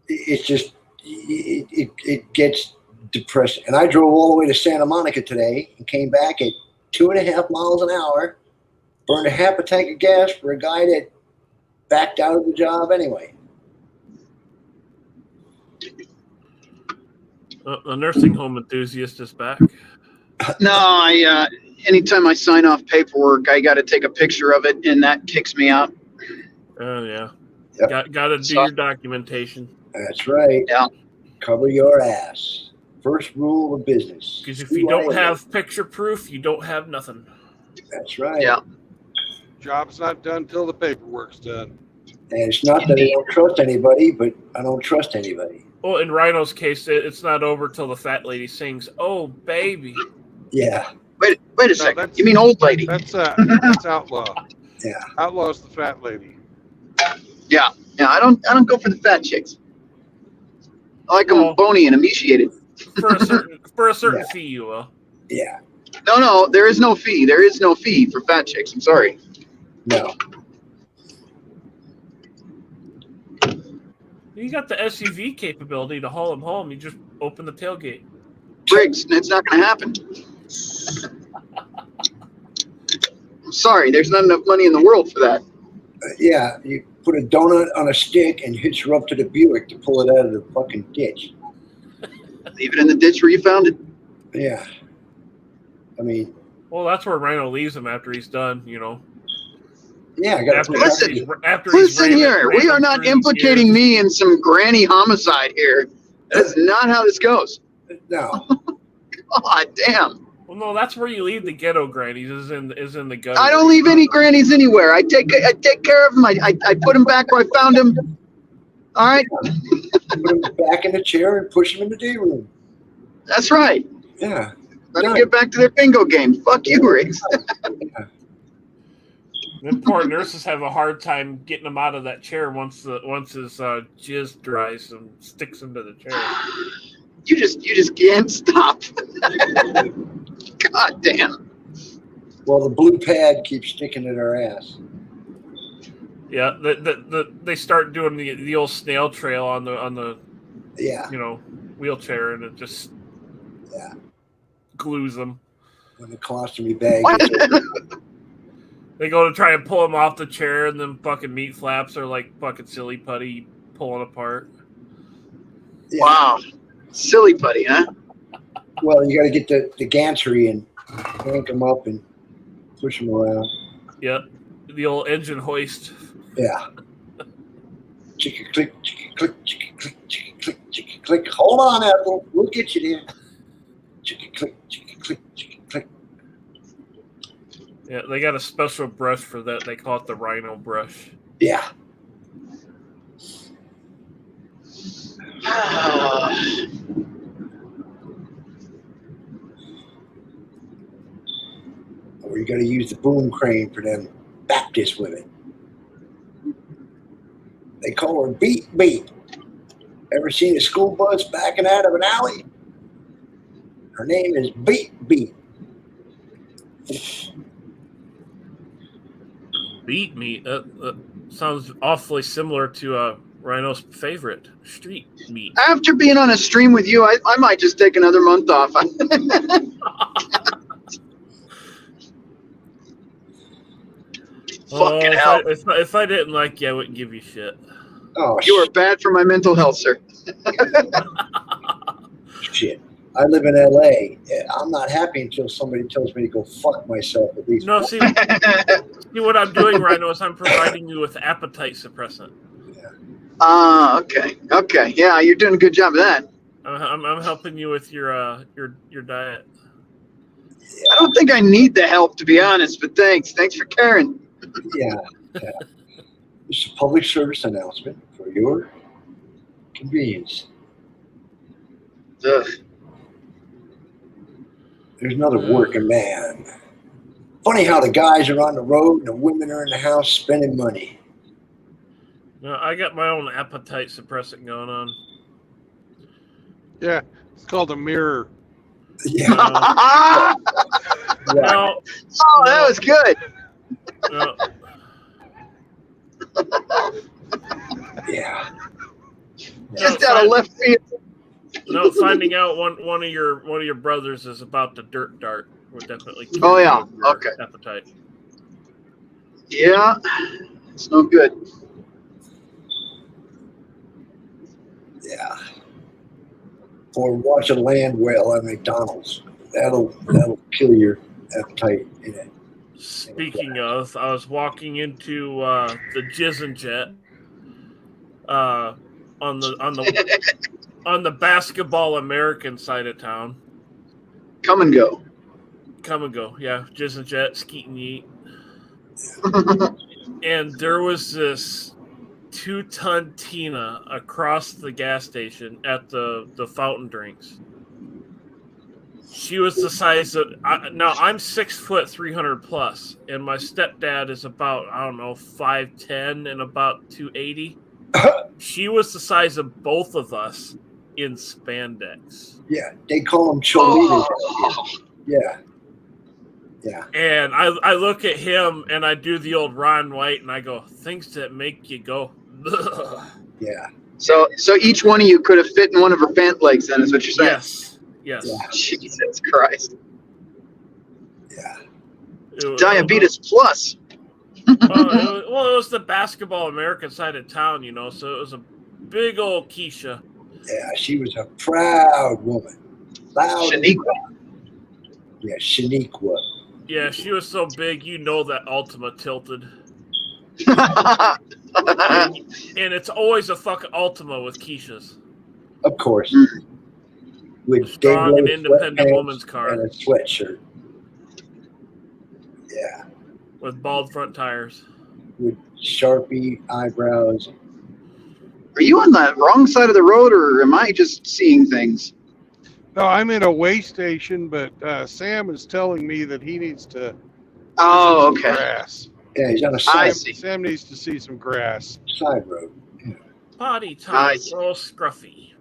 Speaker 15: It's just, it gets depressing. And I drove all the way to Santa Monica today and came back at 2.5 miles an hour, burned a half a tank of gas for a guy that backed out of the job anyway.
Speaker 16: A nursing home enthusiast is back.
Speaker 12: No, anytime I sign off paperwork, I got to take a picture of it, and that kicks me out.
Speaker 16: Oh, yeah.
Speaker 15: Yep.
Speaker 16: Got to do your documentation.
Speaker 15: That's right.
Speaker 12: Yeah.
Speaker 15: Cover your ass. First rule of business.
Speaker 16: Because if you don't have picture proof, you don't have nothing.
Speaker 15: That's right.
Speaker 12: Yeah.
Speaker 1: Job's not done till the paperwork's done.
Speaker 15: And it's not that I don't trust anybody, but I don't trust anybody.
Speaker 16: Well, in Rhino's case, it's not over till the fat lady sings, "Oh, baby."
Speaker 15: Yeah.
Speaker 12: Wait a second. You mean old lady?
Speaker 1: That's Outlaw.
Speaker 15: Yeah.
Speaker 1: Outlaw's the fat lady.
Speaker 12: Yeah. I don't go for the fat chicks. I like them bony and emaciated.
Speaker 16: For a certain fee, you will.
Speaker 15: Yeah.
Speaker 12: No, there is no fee. There is no fee for fat chicks. I'm sorry.
Speaker 15: No.
Speaker 16: You got the SUV capability to haul them home. You just open the tailgate.
Speaker 12: Briggs, it's not going to happen. I'm sorry. There's not enough money in the world for that.
Speaker 15: Yeah, you put a donut on a stick and hitch her up to the Buick to pull it out of the fucking ditch.
Speaker 12: Leave it in the ditch where you found it.
Speaker 15: Yeah. I mean.
Speaker 16: Well, that's where Rhino leaves him after he's done, you know.
Speaker 15: Yeah, I got
Speaker 12: to listen here. We are not implicating me in some granny homicide here. That's not how this goes.
Speaker 15: No.
Speaker 12: God damn.
Speaker 16: Well, no, that's where you leave the ghetto grannies. Is in the gutter.
Speaker 12: I don't leave any grannies anywhere. I take care of them. I put them back where I found them. All right.
Speaker 15: Put them back in the chair and push them in the day room.
Speaker 12: That's right.
Speaker 15: Yeah.
Speaker 12: Let them get back to their bingo game. Fuck you, Riggs.
Speaker 16: Then poor nurses have a hard time getting him out of that chair once his jizz dries and sticks into the chair.
Speaker 12: You just can't stop. God damn.
Speaker 15: Well, the blue pad keeps sticking in her ass.
Speaker 16: Yeah, they start doing the old snail trail on the wheelchair, and it just glues them.
Speaker 15: When the colostomy bag.
Speaker 16: They go to try and pull him off the chair, and then fucking meat flaps are like fucking silly putty pulling apart.
Speaker 12: Yeah. Wow. Silly putty, huh?
Speaker 15: Well, you got to get the gantry and crank them up and push them around.
Speaker 16: Yep. The old engine hoist.
Speaker 15: Yeah. Chicky click, chicky click, chicky click, chicky click, chicky click. Hold on, Ethel. We'll get you there. Chicky click, chicky click, chicky click.
Speaker 16: Yeah, they got a special brush for that. They call it the Rhino brush.
Speaker 15: Yeah. Or you got to use the boom crane for them Baptist women. They call her Beat Beat. Ever seen a school bus backing out of an alley? Her name is Beat Beat.
Speaker 16: Beat meat. Sounds awfully similar to Rhino's favorite, street meat.
Speaker 12: After being on a stream with you, I might just take another month off. Fucking hell.
Speaker 16: If I didn't like you, I wouldn't give you shit.
Speaker 15: Oh,
Speaker 12: you are bad for my mental health, sir.
Speaker 15: Shit. I live in LA. I'm not happy until somebody tells me to go fuck myself at least.
Speaker 16: No, see what I'm doing, Rhino, is I'm providing you with appetite suppressant.
Speaker 12: Okay. Okay. Yeah, you're doing a good job of that.
Speaker 16: I'm helping you with your diet.
Speaker 12: I don't think I need the help, to be honest, but thanks. Thanks for caring.
Speaker 15: Yeah. It's a public service announcement for your convenience.
Speaker 12: Ugh.
Speaker 15: There's another working man. Funny how the guys are on the road and the women are in the house spending money.
Speaker 16: No, I got my own appetite suppressant going on.
Speaker 1: Yeah, it's called a mirror.
Speaker 15: Yeah.
Speaker 16: No,
Speaker 12: that was good.
Speaker 16: No.
Speaker 15: Yeah.
Speaker 12: Just out of left field.
Speaker 16: No, finding out one of your brothers is about the dirt dart would definitely kill your appetite.
Speaker 12: Yeah, it's no good.
Speaker 15: Yeah. Or watch a land whale at McDonald's. That'll kill your appetite in it.
Speaker 16: Speaking of, I was walking into the Jizzin' Jet on the Basketball American side of town.
Speaker 12: Come and go.
Speaker 16: Come and go. Yeah, Jizz and Jet, Skeet and Yeet. And there was this 2-ton Tina across the gas station at the fountain drinks. She was the size of now I'm 6 foot 300 plus, and my stepdad is about 5'10" and about 280. She was the size of both of us in spandex.
Speaker 15: Yeah, they call them Cholitas. Yeah. Yeah.
Speaker 16: And I look at him and I do the old Ron White and I go, things that make you go, ugh.
Speaker 15: Yeah.
Speaker 12: So each one of you could have fit in one of her pant legs. Then is what you're saying?
Speaker 16: Yes.
Speaker 15: Yeah.
Speaker 12: Jesus Christ.
Speaker 15: Yeah.
Speaker 12: Diabetes plus.
Speaker 16: It was the basketball American side of town, so it was a big old Keisha.
Speaker 15: Yeah, she was a proud woman. Loud.
Speaker 12: Shaniqua.
Speaker 15: Yeah, Shaniqua.
Speaker 16: Yeah, she was so big, that Ultima tilted. and it's always a fucking Ultima with Keisha's.
Speaker 15: Of course. With
Speaker 16: strong and independent woman's car.
Speaker 15: And a sweatshirt. Yeah.
Speaker 16: With bald front tires.
Speaker 15: With Sharpie eyebrows.
Speaker 12: Are you on the wrong side of the road, or am I just seeing things?
Speaker 1: No, I'm in a way station, but Sam is telling me that he needs to
Speaker 12: Oh,
Speaker 1: see some
Speaker 12: okay.
Speaker 1: grass.
Speaker 15: Yeah, he's on a side,
Speaker 1: Sam needs to see some grass.
Speaker 15: side road. Yeah.
Speaker 16: Potty time, all scruffy.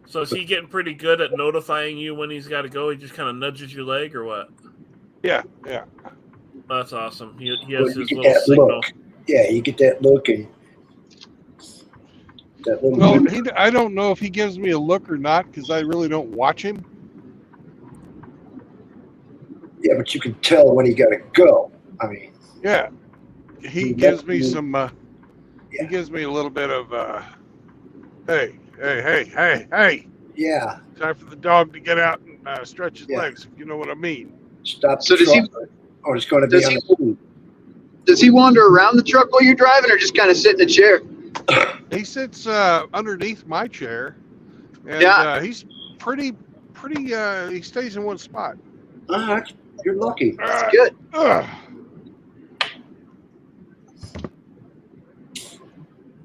Speaker 16: So is he getting pretty good at notifying you when he's got to go? He just kind of nudges your leg, or what?
Speaker 1: Yeah.
Speaker 16: That's awesome. He
Speaker 15: Well,
Speaker 16: has
Speaker 15: you
Speaker 16: his
Speaker 15: get
Speaker 16: little
Speaker 15: that
Speaker 16: signal.
Speaker 15: look. Yeah, you get that look and that little.
Speaker 1: Well, I don't know if he gives me a look or not because I really don't watch him.
Speaker 15: Yeah, but you can tell when he got to go. I mean.
Speaker 1: Yeah, he gives me some. He gives me a little bit of. Hey.
Speaker 15: Yeah.
Speaker 1: Time for the dog to get out and stretch his legs. If you know what I mean.
Speaker 15: Stop.
Speaker 12: So does he?
Speaker 15: Or it's going to be on the food.
Speaker 12: Does he wander around the truck while you're driving, or just kind of sit in a chair?
Speaker 1: He sits underneath my chair, and he's pretty. He stays in one spot.
Speaker 15: You're lucky.
Speaker 12: That's good.
Speaker 15: I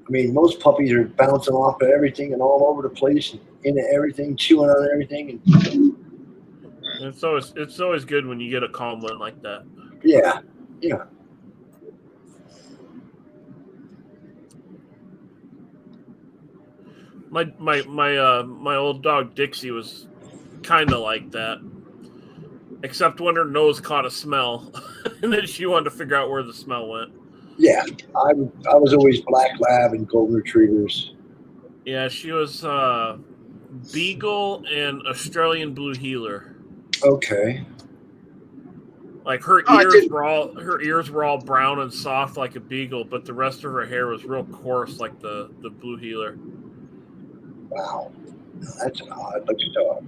Speaker 15: mean, most puppies are bouncing off of everything and all over the place, and into everything, chewing on everything. And
Speaker 16: It's always good when you get a calm one like that.
Speaker 15: yeah.
Speaker 16: My old dog Dixie was kind of like that, except when her nose caught a smell, and then she wanted to figure out where the smell went.
Speaker 15: Yeah, I was always black lab and golden retrievers.
Speaker 16: Yeah, she was Beagle and Australian Blue Heeler.
Speaker 15: Okay.
Speaker 16: Like her ears were all brown and soft like a beagle, but the rest of her hair was real coarse like the Blue Heeler.
Speaker 15: Wow, that's an odd looking dog.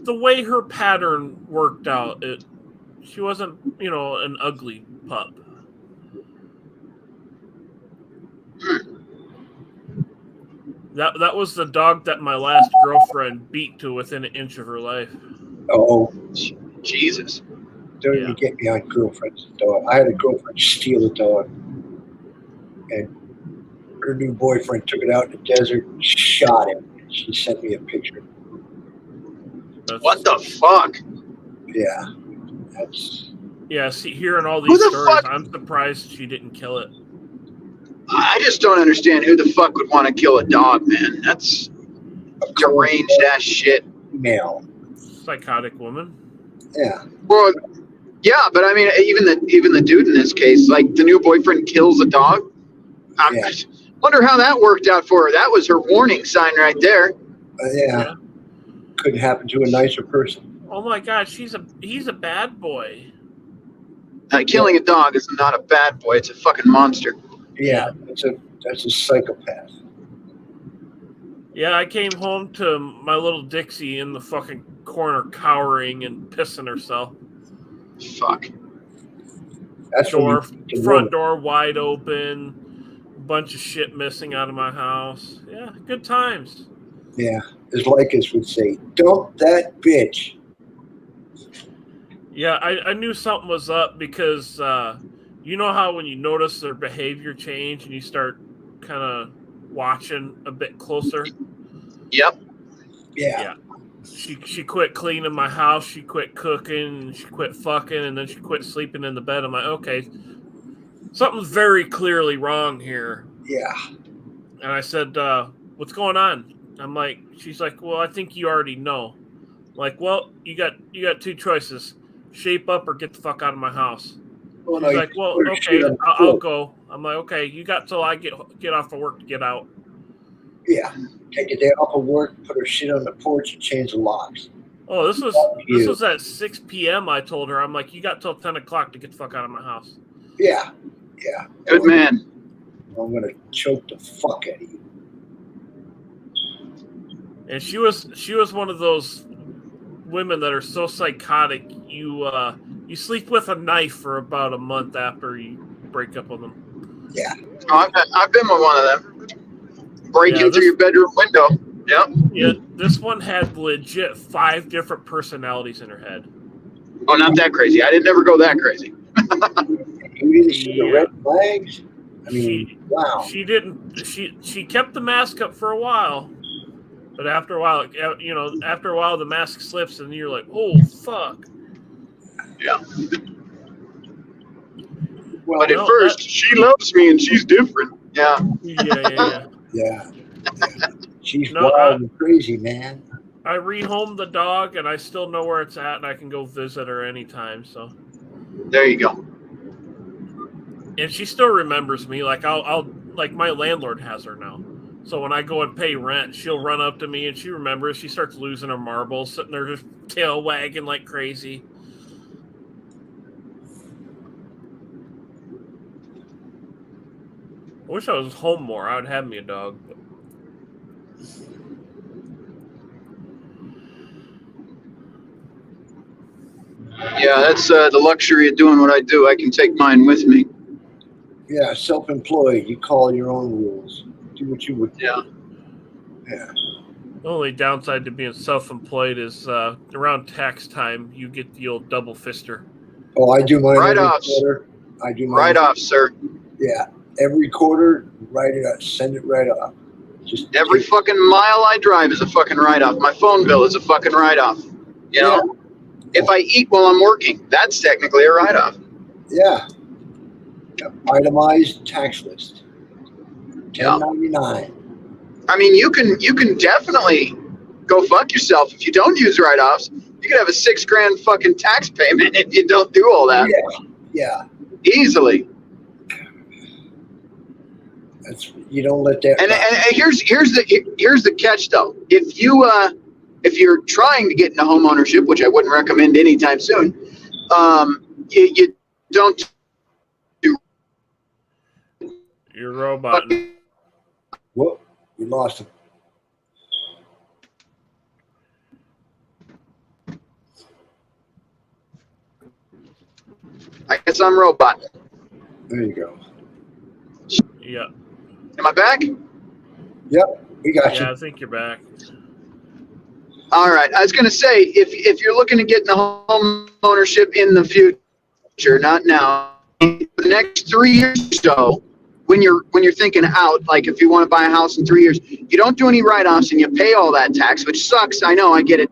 Speaker 16: The way her pattern worked out, she wasn't, an ugly pup. That was the dog that my last girlfriend beat to within an inch of her life.
Speaker 15: Oh,
Speaker 12: Jesus!
Speaker 15: Don't even get me on girlfriend's dog. I had a girlfriend steal a dog, and her new boyfriend took it out in the desert and shot him. She sent me a picture.
Speaker 12: What the fuck?
Speaker 15: Yeah, that's.
Speaker 16: Yeah, see, hearing all these stories, I'm surprised she didn't kill it.
Speaker 12: I just don't understand who the fuck would want to kill a dog, man. That's deranged ass shit.
Speaker 15: Male.
Speaker 16: Psychotic woman.
Speaker 15: Yeah.
Speaker 12: Well, yeah, but I mean, even the dude in this case, like the new boyfriend kills a dog. I wonder how that worked out for her. That was her warning sign right there.
Speaker 15: Yeah. Couldn't happen to a nicer person.
Speaker 16: Oh my God, he's a bad boy.
Speaker 12: Killing a dog is not a bad boy. It's a fucking monster.
Speaker 15: Yeah, that's a psychopath.
Speaker 16: Yeah, I came home to my little Dixie in the fucking corner, cowering and pissing herself.
Speaker 12: Fuck.
Speaker 15: That's when
Speaker 16: door,
Speaker 15: you get
Speaker 16: front
Speaker 15: woman.
Speaker 16: door wide open, bunch of shit missing out of my house. Yeah, good times.
Speaker 15: Yeah, as Lycus would say, dump that bitch.
Speaker 16: Yeah, I knew something was up because you know how when you notice their behavior change and you start kind of watching a bit closer.
Speaker 12: Yep.
Speaker 16: Yeah. She quit cleaning my house. She quit cooking. She quit fucking, and then she quit sleeping in the bed. I'm like, okay, something's very clearly wrong here.
Speaker 15: Yeah.
Speaker 16: And I said, what's going on? I'm like, she's like, well, I think you already know. I'm like, well, you got two choices: shape up or get the fuck out of my house.
Speaker 15: Well,
Speaker 16: She's
Speaker 15: no,
Speaker 16: like, well,
Speaker 15: you put her
Speaker 16: okay,
Speaker 15: shit on the
Speaker 16: I'll
Speaker 15: floor.
Speaker 16: go. I'm like, okay, you got till I get off of work to get out.
Speaker 15: Yeah. Take a day off of work, put her shit on the porch, and change the locks.
Speaker 16: Oh, this was at 6 p.m. I told her. I'm like, you got till 10 o'clock to get the fuck out of my house.
Speaker 15: Yeah. Yeah.
Speaker 12: Good man.
Speaker 15: I'm gonna choke the fuck out of you.
Speaker 16: And she was one of those women that are so psychotic. You sleep with a knife for about a month after you break up with them.
Speaker 15: Yeah.
Speaker 12: Oh, I've been with one of them. Breaking through your bedroom window. Yep.
Speaker 16: Yeah, this one had legit 5 different personalities in her head.
Speaker 12: Oh, not that crazy. I didn't never go that crazy.
Speaker 15: You didn't see the red flags? I mean, wow.
Speaker 16: She didn't. She kept the mask up for a while, but after a while, the mask slips, and you're like, oh fuck.
Speaker 12: Yeah.
Speaker 15: Well,
Speaker 12: but at first, she loves me and she's different. Yeah.
Speaker 15: Yeah. She's wild and crazy, man.
Speaker 16: I rehomed the dog, and I still know where it's at, and I can go visit her anytime. So
Speaker 12: there you go.
Speaker 16: And she still remembers me. Like I'll like my landlord has her now. So when I go and pay rent, she'll run up to me and she remembers. She starts losing her marbles, sitting there just tail wagging like crazy. I wish I was home more. I would have me a dog. But...
Speaker 12: Yeah, that's the luxury of doing what I do. I can take mine with me.
Speaker 15: Yeah, self-employed. You call your own rules. Do what you would do.
Speaker 12: Yeah.
Speaker 15: Yeah.
Speaker 16: The only downside to being self-employed is around tax time, you get the old double fister.
Speaker 15: Oh, I do mine
Speaker 12: write-offs.
Speaker 15: every quarter. I do mine.
Speaker 12: Write-offs, sir.
Speaker 15: Yeah, every quarter, write it out. Send it right off. Just
Speaker 12: every fucking mile I drive is a fucking write-off. My phone bill is a fucking write-off. You know? If I eat while I'm working, that's technically a write-off.
Speaker 15: Yeah. Itemized tax list. 1099.
Speaker 12: I mean, you can definitely go fuck yourself if you don't use write-offs. You could have a $6,000 fucking tax payment if you don't do all that.
Speaker 15: Yeah.
Speaker 12: Easily.
Speaker 15: That's you don't let that.
Speaker 12: And here's the catch though. If you're trying to get into home ownership, which I wouldn't recommend anytime soon, you don't do.
Speaker 16: You're a robot.
Speaker 15: Whoop, we lost him.
Speaker 12: I guess I'm robot.
Speaker 15: There you go.
Speaker 16: Yeah.
Speaker 12: Am I back?
Speaker 15: Yep, we got you.
Speaker 16: Yeah, I think you're back.
Speaker 12: All right. I was going to say, if you're looking to get into home ownership in the future, not now, the next 3 years or so, when you're thinking out, like if you want to buy a house in 3 years, you don't do any write-offs and you pay all that tax, which sucks. I know, I get it.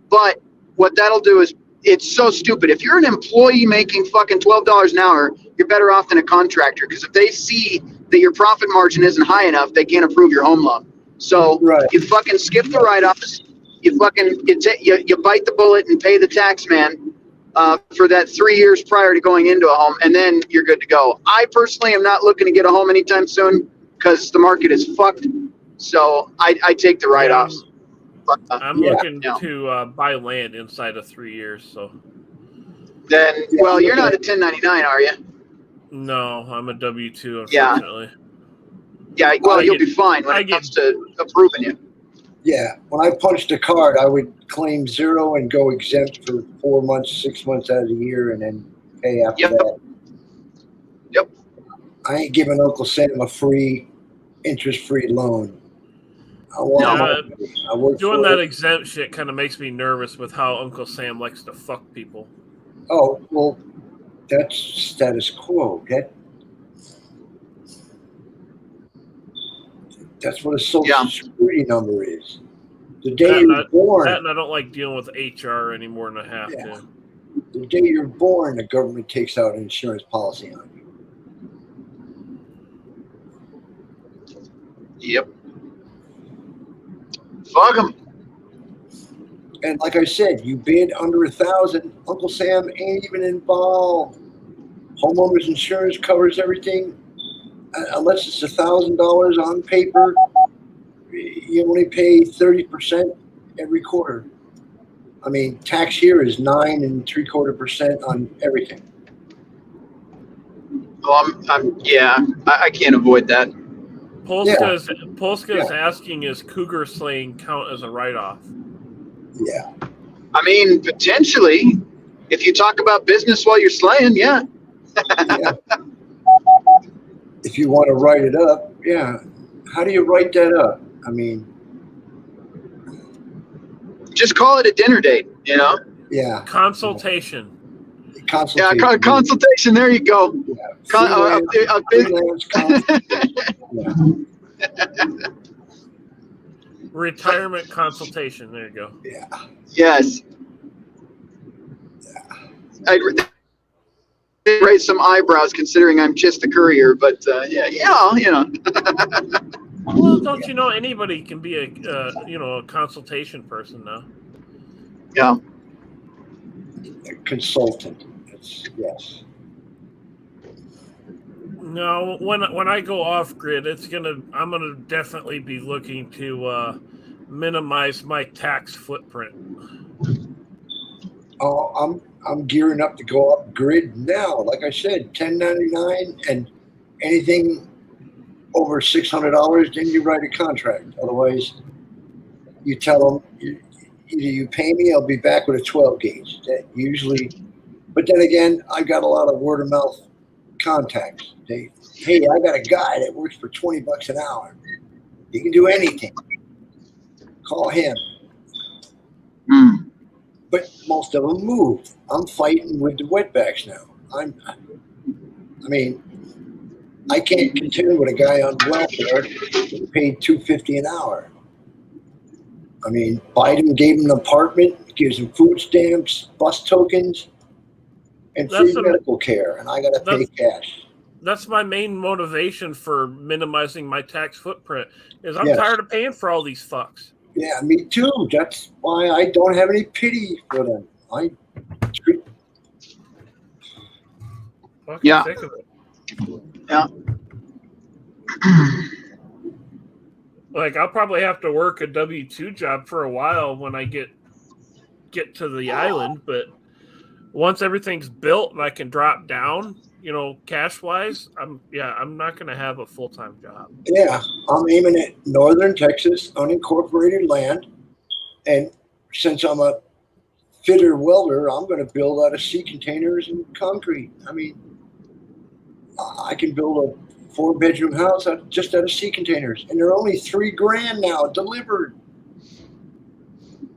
Speaker 12: But what that'll do is, it's so stupid. If you're an employee making fucking $12 an hour, you're better off than a contractor, because if they see that your profit margin isn't high enough, they can't approve your home loan. So you fucking skip the write-offs. You fucking you bite the bullet and pay the tax man for that 3 years prior to going into a home, and then you're good to go. I personally am not looking to get a home anytime soon because the market is fucked. So I take the write-offs.
Speaker 16: I'm looking to buy land inside of 3 years. So
Speaker 12: then, well, you're not a 1099, are you?
Speaker 16: No, I'm a W-2,
Speaker 12: Yeah.
Speaker 16: unfortunately.
Speaker 12: Yeah, well, you'll be fine when it comes to approving you.
Speaker 15: Yeah, when I punched a card, I would claim 0 and go exempt for 4 months, 6 months out of the year, and then pay after that. I ain't giving Uncle Sam a free, interest-free loan. I want money. I work
Speaker 16: Doing
Speaker 15: for
Speaker 16: that
Speaker 15: it.
Speaker 16: exempt shit kind of makes me nervous with how Uncle Sam likes to fuck people.
Speaker 15: Oh, well, that's status quo. That's what a social security number is. The day you're born.
Speaker 16: That and I don't like dealing with HR any more than I have to.
Speaker 15: The day you're born, the government takes out an insurance policy on you.
Speaker 12: Yep. Fuck them.
Speaker 15: And like I said, you bid under 1,000. Uncle Sam ain't even involved. Homeowners insurance covers everything, unless it's $1,000 on paper. You only pay 30% every quarter. I mean, tax here is 9 3/4% on everything.
Speaker 12: Oh, I can't avoid that.
Speaker 16: Polska is asking, is cougar slaying count as a write-off?
Speaker 15: Yeah.
Speaker 12: I mean, potentially, if you talk about business while you're slaying, yeah.
Speaker 15: If you want to write it up, yeah. How do you write that up? I mean,
Speaker 12: just call it a dinner date, you know?
Speaker 15: Yeah.
Speaker 16: Consultation.
Speaker 12: Yeah, consultation. There you go.
Speaker 16: Retirement consultation. There you go.
Speaker 15: Yeah.
Speaker 12: Yes. I'd raise some eyebrows considering I'm just a courier, but you know.
Speaker 16: Well, don't you know anybody can be a consultation person now?
Speaker 12: Yeah.
Speaker 15: A consultant. Yes.
Speaker 16: No, when I go off grid, I'm gonna definitely be looking to minimize my tax footprint.
Speaker 15: Oh, I'm gearing up to go up grid now. Like I said, 1099 and anything over $600, then you write a contract. Otherwise, you tell them either you pay me, I'll be back with a 12 gauge. That usually, but then again, I got a lot of word of mouth contacts. Hey, I got a guy that works for $20 an hour. He can do anything. Call him. But most of them moved. I'm fighting with the wetbacks now. I can't contend with a guy on welfare who paid $250 an hour. I mean, Biden gave him an apartment, gives him food stamps, bus tokens, and free medical care, and I got to pay cash.
Speaker 16: That's my main motivation for minimizing my tax footprint. Is I'm tired of paying for all these fucks.
Speaker 15: Yeah, me too. That's why I don't have any pity for them.
Speaker 12: Yeah.
Speaker 16: Sick of it.
Speaker 12: Yeah.
Speaker 16: Like, I'll probably have to work a W-2 job for a while when I get to the island, but once everything's built and I can drop down, cash wise, I'm not going to have a full-time job.
Speaker 15: Yeah, I'm aiming at northern Texas, unincorporated land, and since I'm a fitter welder, I'm going to build out of sea containers and concrete. I mean, I can build a 4-bedroom house just out of sea containers, and they're only $3,000 now delivered,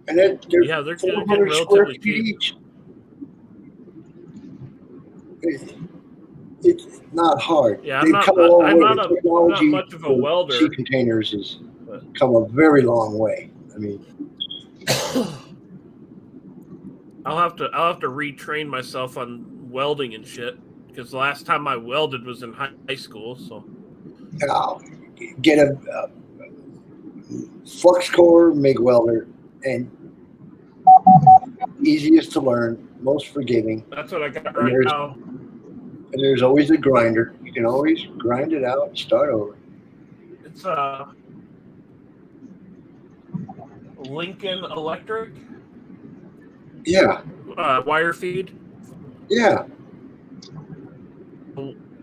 Speaker 15: and they're 400 square feet each. It's not hard.
Speaker 16: Yeah, I'm not much of a welder.
Speaker 15: Sea containers has come a very long way. I mean,
Speaker 16: I'll have to retrain myself on welding and shit, because the last time I welded was in high school. So
Speaker 15: I'll get a flux core MIG welder, and easiest to learn, most forgiving.
Speaker 16: That's what I got right now.
Speaker 15: And there's always a grinder. You can always grind it out and start over.
Speaker 16: It's Lincoln Electric.
Speaker 15: Yeah.
Speaker 16: Wire feed.
Speaker 15: Yeah.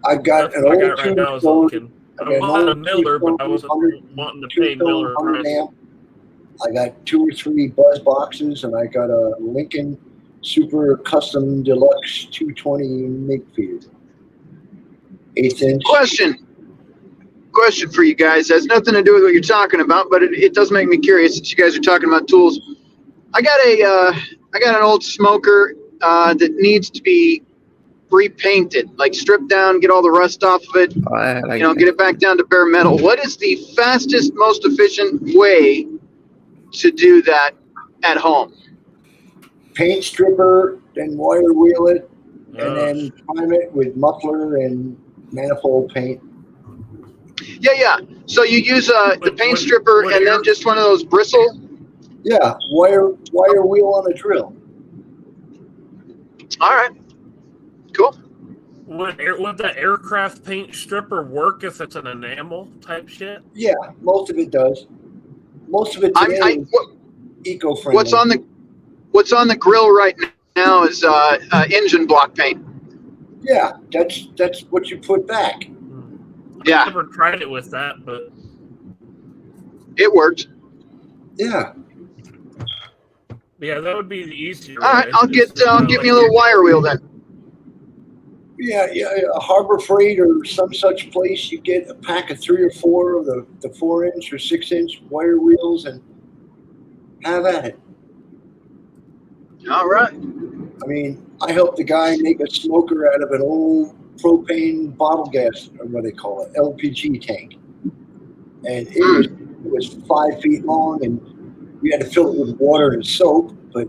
Speaker 15: I got an old
Speaker 16: right now is Lincoln. I wanted a Miller, but I wasn't wanting to pay Miller price.
Speaker 15: I got 2 or 3 buzz boxes, and I got a Lincoln Super Custom Deluxe 220 MIG feeder. 1/8 inch.
Speaker 12: Question for you guys. Has nothing to do with what you're talking about, but it does make me curious since you guys are talking about tools. I got an old smoker that needs to be repainted, like stripped down, get all the rust off of it, get it back down to bare metal. What is the fastest, most efficient way to do that at home?
Speaker 15: Paint stripper, then wire wheel it, and then prime it with muffler and manifold paint.
Speaker 12: Yeah. So you use the paint stripper and then just one of those bristle?
Speaker 15: Yeah, wire wheel on a drill.
Speaker 12: All right. Cool.
Speaker 16: Would the aircraft paint stripper work if it's an enamel type shit?
Speaker 15: Yeah, most of it does. Most of it today is eco-friendly.
Speaker 12: What's on the grill right now is engine block paint.
Speaker 15: Yeah, that's what you put back.
Speaker 12: Yeah.
Speaker 16: I've never tried it with that, but
Speaker 12: it worked.
Speaker 15: Yeah.
Speaker 16: Yeah, that would be the easier
Speaker 12: All right,
Speaker 16: way.
Speaker 12: I'll get me a little wire wheel then.
Speaker 15: Yeah, a Harbor Freight or some such place, you get a pack of 3 or 4 of the 4-inch or 6-inch wire wheels and have at it.
Speaker 12: All right.
Speaker 15: I mean, I helped the guy make a smoker out of an old propane bottle gas, or what they call it, LPG tank. And it was 5 feet long, and we had to fill it with water and soap, but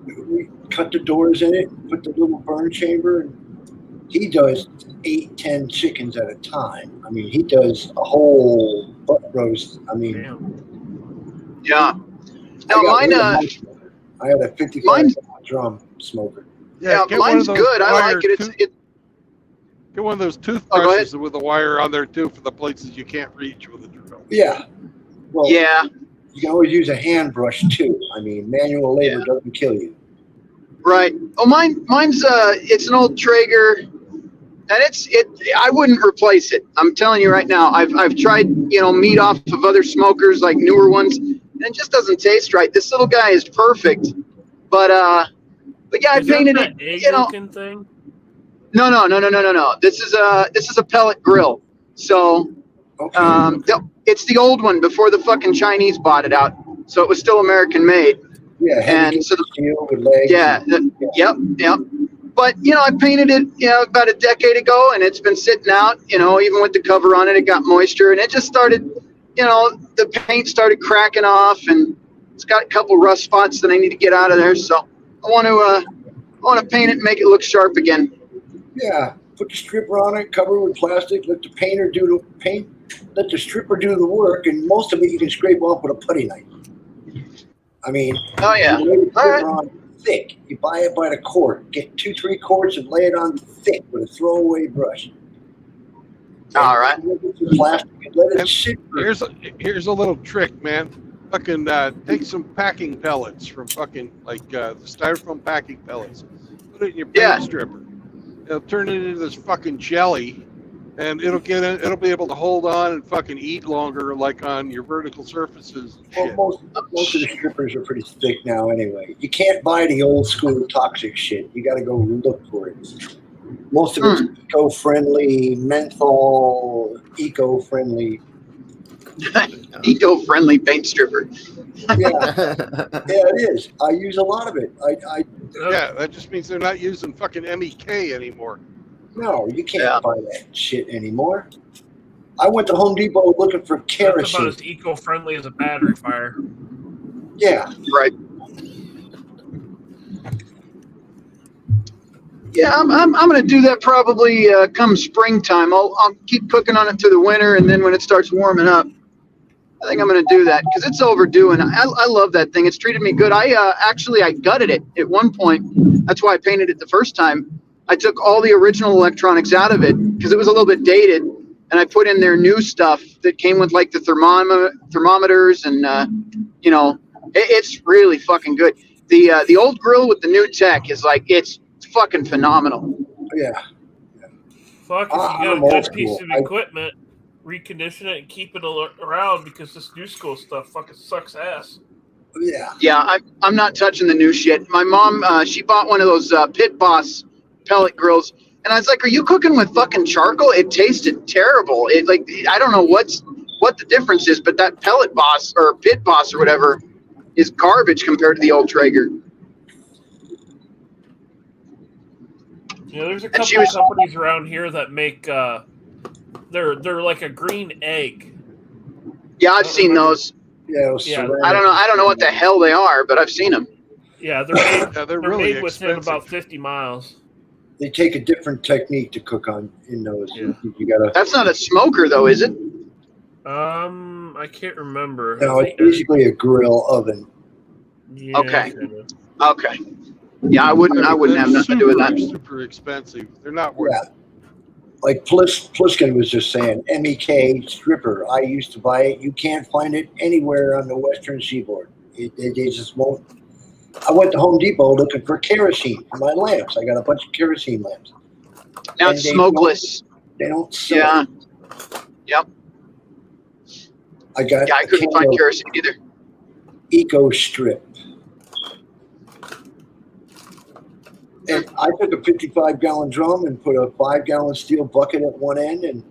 Speaker 15: we cut the doors in it, put the little burn chamber, and he does 8-10 chickens at a time. I mean, he does a whole butt roast. I mean,
Speaker 12: yeah. Now mine,
Speaker 15: I had a 55 drum smoker.
Speaker 12: Yeah, mine's good. I like it.
Speaker 1: Get one of those toothbrushes with a wire on there too for the places you can't reach with a drill.
Speaker 15: Yeah. Well,
Speaker 12: yeah.
Speaker 15: You can always use a hand brush too. I mean, manual labor doesn't kill you.
Speaker 12: Right. Oh, mine's it's an old Traeger, and I wouldn't replace it. I'm telling you right now. I've tried meat off of other smokers like newer ones, and it just doesn't taste right. This little guy is perfect, but yeah, I painted it.
Speaker 16: Thing?
Speaker 12: No. This is a pellet grill. So, it's the old one before the fucking Chinese bought it out. So it was still American made.
Speaker 15: Yeah,
Speaker 12: and so
Speaker 15: steel with legs.
Speaker 12: Yeah, yep. But I painted it about a decade ago, and it's been sitting out. Even with the cover on it, it got moisture, and it just started. The paint started cracking off, and it's got a couple rust spots that I need to get out of there. So I want to paint it and make it look sharp again.
Speaker 15: Yeah, put the stripper on it, cover it with plastic, let the painter do the paint, let the stripper do the work, and most of it you can scrape off with a putty knife. I mean,
Speaker 12: oh yeah,
Speaker 15: you lay the stripper on thick. You buy it by the quart. Get 2-3 quarts and lay it on thick with a throwaway brush.
Speaker 12: All right.
Speaker 15: Plastic and let it sit.
Speaker 1: Here's a little trick, man. Fucking take some packing pellets from fucking the styrofoam packing pellets. Put it in your paint stripper. It'll turn it into this fucking jelly, and it'll be able to hold on and fucking eat longer, like on your vertical surfaces. And shit.
Speaker 15: Well, most of the strippers are pretty thick now, anyway. You can't buy the old school toxic shit. You got to go look for it. Most of it's eco-friendly, menthol, eco-friendly.
Speaker 12: Eco-friendly paint stripper.
Speaker 15: Yeah, it is. I use a lot of it.
Speaker 1: Yeah, that just means they're not using fucking MEK anymore.
Speaker 15: No, you can't buy that shit anymore. I went to Home Depot looking for kerosene.
Speaker 16: That's about as eco-friendly as a battery fire.
Speaker 15: Yeah.
Speaker 12: Right. Yeah, I'm going to do that probably come springtime. I'll keep cooking on it through the winter, and then when it starts warming up, I think I'm going to do that because it's overdue, and I love that thing. It's treated me good. I gutted it at one point. That's why I painted it the first time. I took all the original electronics out of it because it was a little bit dated, and I put in their new stuff that came with like the thermometers, and it's really fucking good. The old grill with the new tech is it's fucking phenomenal.
Speaker 15: Yeah.
Speaker 16: Fuck, if you got a good piece of equipment, recondition it and keep it around because this new school stuff fucking sucks ass.
Speaker 15: Yeah.
Speaker 12: I'm not touching the new shit. My mom, she bought one of those Pit Boss pellet grills And I was like, "Are you cooking with fucking charcoal?" It tasted terrible. It like I don't know what the difference is, but that pellet boss or pit boss or whatever is garbage compared to the old Traeger.
Speaker 16: There's a
Speaker 12: And she
Speaker 16: couple
Speaker 12: was-
Speaker 16: companies around here that make they're like a green egg.
Speaker 12: Yeah, I've seen those.
Speaker 15: Yeah,
Speaker 16: Yeah.
Speaker 12: I don't know what the hell they are, but I've seen them.
Speaker 16: Yeah, they're made.
Speaker 1: Yeah,
Speaker 16: they're
Speaker 1: really
Speaker 16: made within
Speaker 1: expensive.
Speaker 16: about 50 miles.
Speaker 15: They take a different technique to cook on in those.
Speaker 16: Yeah.
Speaker 15: You gotta.
Speaker 12: That's not a smoker though, is it?
Speaker 16: I can't remember.
Speaker 15: No,
Speaker 16: I
Speaker 15: it's basically a grill oven.
Speaker 16: Yeah,
Speaker 12: Okay.
Speaker 16: kinda.
Speaker 12: Okay. Yeah, I wouldn't have nothing to do with that.
Speaker 1: Super expensive. They're not worth
Speaker 15: Yeah. Like Pliskin was just saying, MEK stripper. I used to buy it. You can't find it anywhere on the Western Seaboard. They just won't. I went to Home Depot looking for kerosene for my lamps. I got a bunch of kerosene lamps.
Speaker 12: Now
Speaker 15: And
Speaker 12: it's
Speaker 15: they
Speaker 12: smokeless.
Speaker 15: They don't sell
Speaker 12: Yeah.
Speaker 15: it.
Speaker 12: Yep.
Speaker 15: I got.
Speaker 12: Yeah, I couldn't find kerosene either.
Speaker 15: Eco Strip. And I took a 55-gallon drum and put a 5-gallon steel bucket at one end and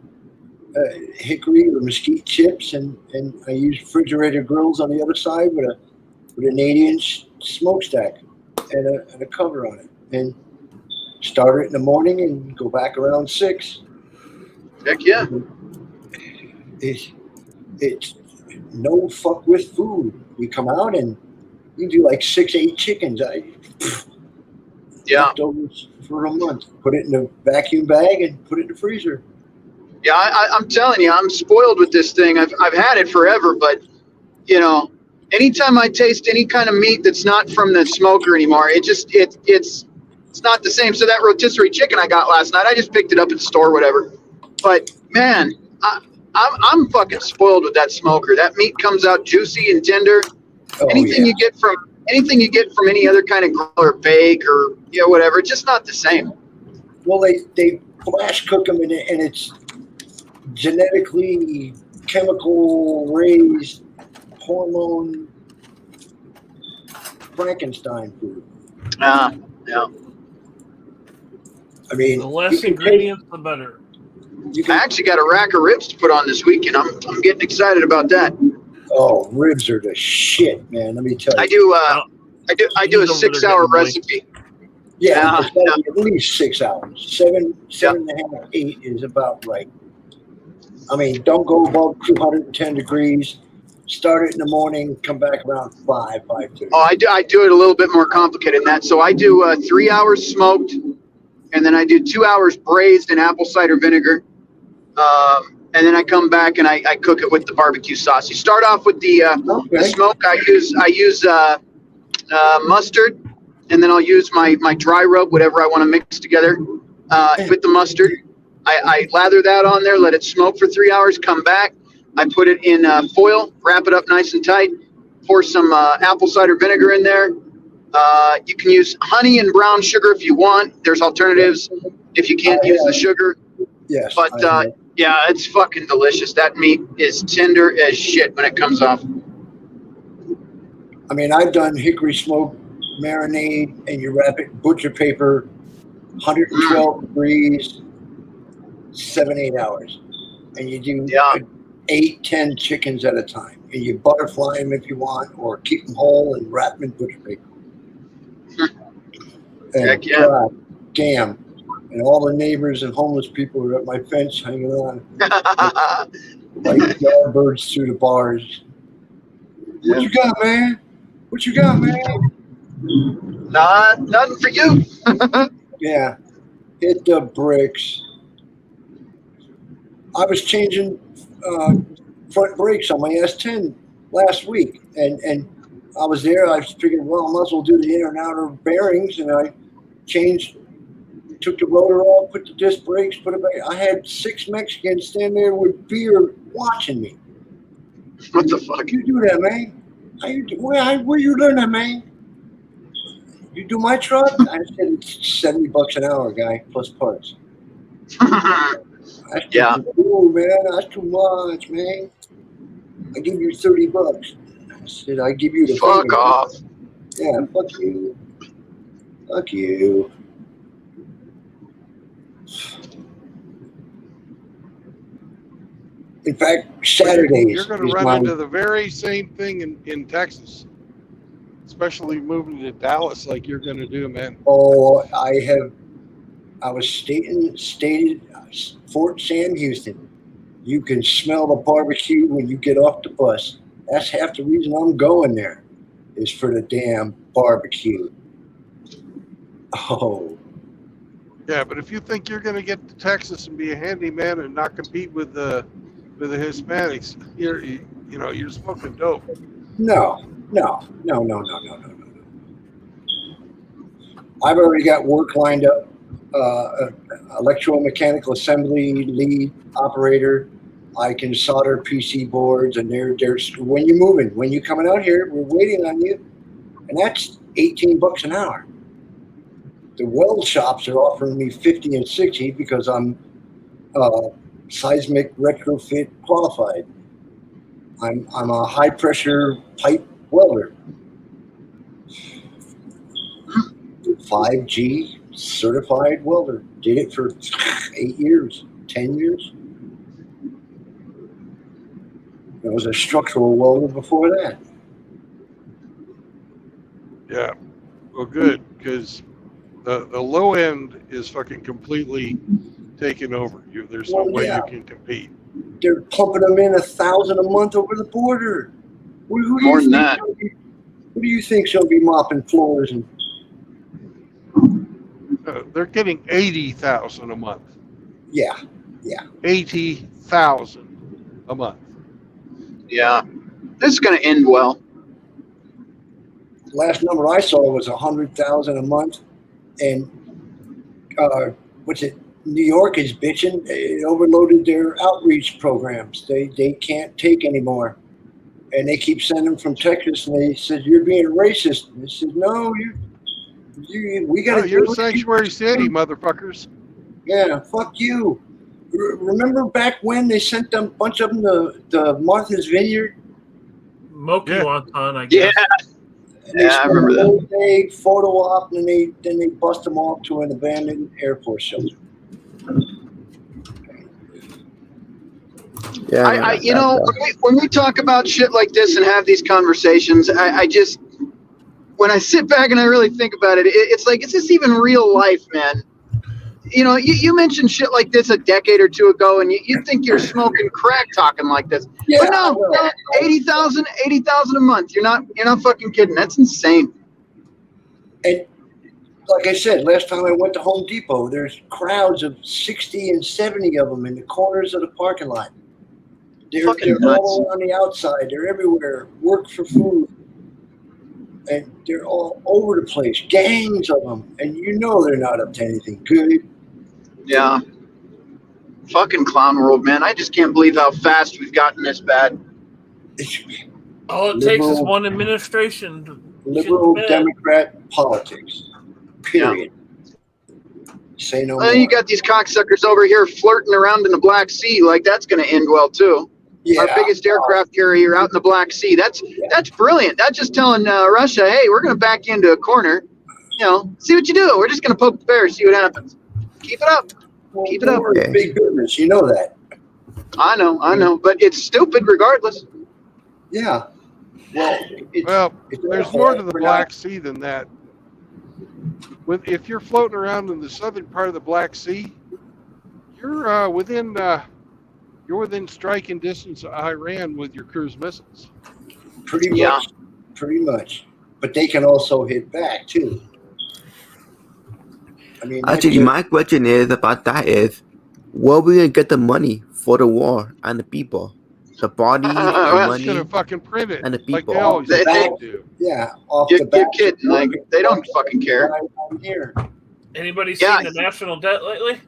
Speaker 15: hickory or mesquite chips, and I used refrigerator grills on the other side with an 8-inch smokestack and a cover on it. And start it in the morning and go back around 6.
Speaker 12: Heck yeah.
Speaker 15: It's no fuck with food. You come out and you do like 6-8 chickens.
Speaker 12: Yeah.
Speaker 15: Leftovers for a month. Put it in a vacuum bag and put it in the freezer.
Speaker 12: Yeah, I'm telling you, I'm spoiled with this thing. I've had it forever, but you know, anytime I taste any kind of meat that's not from the smoker anymore, it's not the same. So that rotisserie chicken I got last night, I just picked it up at the store, whatever. But man, I'm fucking spoiled with that smoker. That meat comes out juicy and tender. Anything you get from any other kind of grill or bake or whatever, it's just not the same.
Speaker 15: Well, they flash cook them and it's genetically chemical raised hormone Frankenstein food.
Speaker 12: Yeah.
Speaker 15: I mean,
Speaker 16: The less ingredients, the better.
Speaker 12: I actually got a rack of ribs to put on this weekend. I'm getting excited about that.
Speaker 15: Oh, ribs are the shit, man. Let me tell you.
Speaker 12: I do a 6-hour recipe.
Speaker 15: Yeah, it's gotta be at least 6 hours. 7 and a half, 8 is about right. I mean, don't go above 210 degrees. Start it in the morning. Come back around 5:30.
Speaker 12: Oh, I do it a little bit more complicated than that. So I do 3 hours smoked, and then I do 2 hours braised in apple cider vinegar. And then I come back and I cook it with the barbecue sauce. You start off with the smoke. I use mustard, and then I'll use my dry rub, whatever I want to mix together with the mustard. I lather that on there, let it smoke for 3 hours, come back. I put it in foil, wrap it up nice and tight, pour some apple cider vinegar in there. You can use honey and brown sugar if you want. There's alternatives if you can't use the sugar.
Speaker 15: Yes.
Speaker 12: But yeah, it's fucking delicious. That meat is tender as shit when it comes off.
Speaker 15: I mean, I've done hickory smoke marinade, and you wrap it in butcher paper, 112 degrees, 7-8 hours, and you do 8-10 chickens at a time, and you butterfly them if you want, or keep them whole and wrap them in butcher paper. And
Speaker 12: Heck yeah.
Speaker 15: God damn. And all the neighbors and homeless people are at my fence hanging on like yardbirds through the bars. What you got, man? What you got, man?
Speaker 12: Nothing for you.
Speaker 15: Yeah. Hit the bricks. I was changing front brakes on my S10 last week, and I was there. I figured, well, I might as well do the inner and outer bearings, and I changed. Took the rotor off, put the disc brakes, put it back. I had 6 Mexicans stand there with beer watching me.
Speaker 12: What the fuck?
Speaker 15: You do that, man? How you do? Where you learn that, man? You do my truck? I said it's $70 an hour, guy, plus parts.
Speaker 12: Yeah.
Speaker 15: Oh man, that's too much, man. I give you $30. I said I give you the
Speaker 12: fuck
Speaker 15: favor.
Speaker 12: off.
Speaker 15: Yeah, fuck you. Fuck you. In fact,
Speaker 1: But
Speaker 15: Saturdays
Speaker 1: you're going to
Speaker 15: is
Speaker 1: run
Speaker 15: my.
Speaker 1: into the very same thing in Texas, especially moving to Dallas like you're going to do, man.
Speaker 15: Oh, I was stated Fort Sam Houston. You can smell the barbecue when you get off the bus. That's half the reason I'm going there, is for the damn barbecue. Oh,
Speaker 1: Yeah, but if you think you're going to get to Texas and be a handyman and not compete with the Hispanics, you're smoking dope.
Speaker 15: no. I've already got work lined up. Electromechanical assembly lead operator. I can solder PC boards, and they're when you're moving, when you're coming out here, we're waiting on you, and that's $18 an hour. The weld shops are offering me 50 and 60 because I'm seismic retrofit qualified. I'm a high pressure pipe welder. 5G certified welder. Did it for 8 years, 10 years. I was a structural welder before that.
Speaker 1: Yeah, well, good, because the low end is fucking completely taken over. There's no way you can compete.
Speaker 15: They're pumping them in $1,000 a month over the border. Who
Speaker 12: More than that.
Speaker 15: Who do you think shall be mopping floors? And
Speaker 1: They're getting 80,000 a month.
Speaker 15: yeah.
Speaker 1: 80,000 a month.
Speaker 12: Yeah. This is going to end well.
Speaker 15: Last number I saw was 100,000 a month, and New York is bitching. They overloaded their outreach programs. They can't take anymore, and they keep sending them from Texas. And they said, "You're being racist." And they said, "No, we got to."
Speaker 1: You're a sanctuary city, motherfuckers.
Speaker 15: Yeah, fuck you. Remember back when they sent a bunch of them to Martha's Vineyard?
Speaker 16: Moki Wonton, I guess.
Speaker 12: Yeah, I remember that.
Speaker 15: They photo op, and then they bust them off to an abandoned airport shelter.
Speaker 12: Yeah, when we talk about shit like this and have these conversations, I just, when I sit back and I really think about it, it's like, is this even real life, man? You mentioned shit like this a decade or two ago, and you'd think you're smoking crack talking like this.
Speaker 15: Yeah,
Speaker 12: but no, 80,000 a month. You're not fucking kidding. That's insane.
Speaker 15: And like I said, last time I went to Home Depot, there's crowds of 60 and 70 of them in the corners of the parking lot. They're all on the outside. They're everywhere. Work for food. And they're all over the place. Gangs of them. And they're not up to anything good.
Speaker 12: Yeah. Fucking clown world, man. I just can't believe how fast we've gotten this bad.
Speaker 16: All it takes is one administration to
Speaker 15: liberal Democrat politics. Period. Say no more.
Speaker 12: You got these cocksuckers over here flirting around in the Black Sea. Like, that's going to end well, too.
Speaker 15: Yeah.
Speaker 12: Our biggest aircraft carrier out in the Black Sea. That's brilliant. That's just telling Russia, hey, we're going to back you into a corner. See what you do. We're just going to poke the bear, see what happens. Keep it up. Keep it up.
Speaker 15: We're in big business. You know that.
Speaker 12: I know. But it's stupid regardless.
Speaker 15: Yeah.
Speaker 1: Well, there's more to the Black Sea than that. If you're floating around in the southern part of the Black Sea, you're within striking distance of Iran with your cruise missiles.
Speaker 15: Pretty much. But they can also hit back too. I mean,
Speaker 18: actually, my question is about that is, where are we gonna get the money for the war and the people? The body, the money,
Speaker 1: gonna fucking print it
Speaker 18: and the people.
Speaker 1: like they always do.
Speaker 15: Yeah,
Speaker 12: you're kidding. Like, they don't fucking care.
Speaker 16: Anybody seen the national debt lately?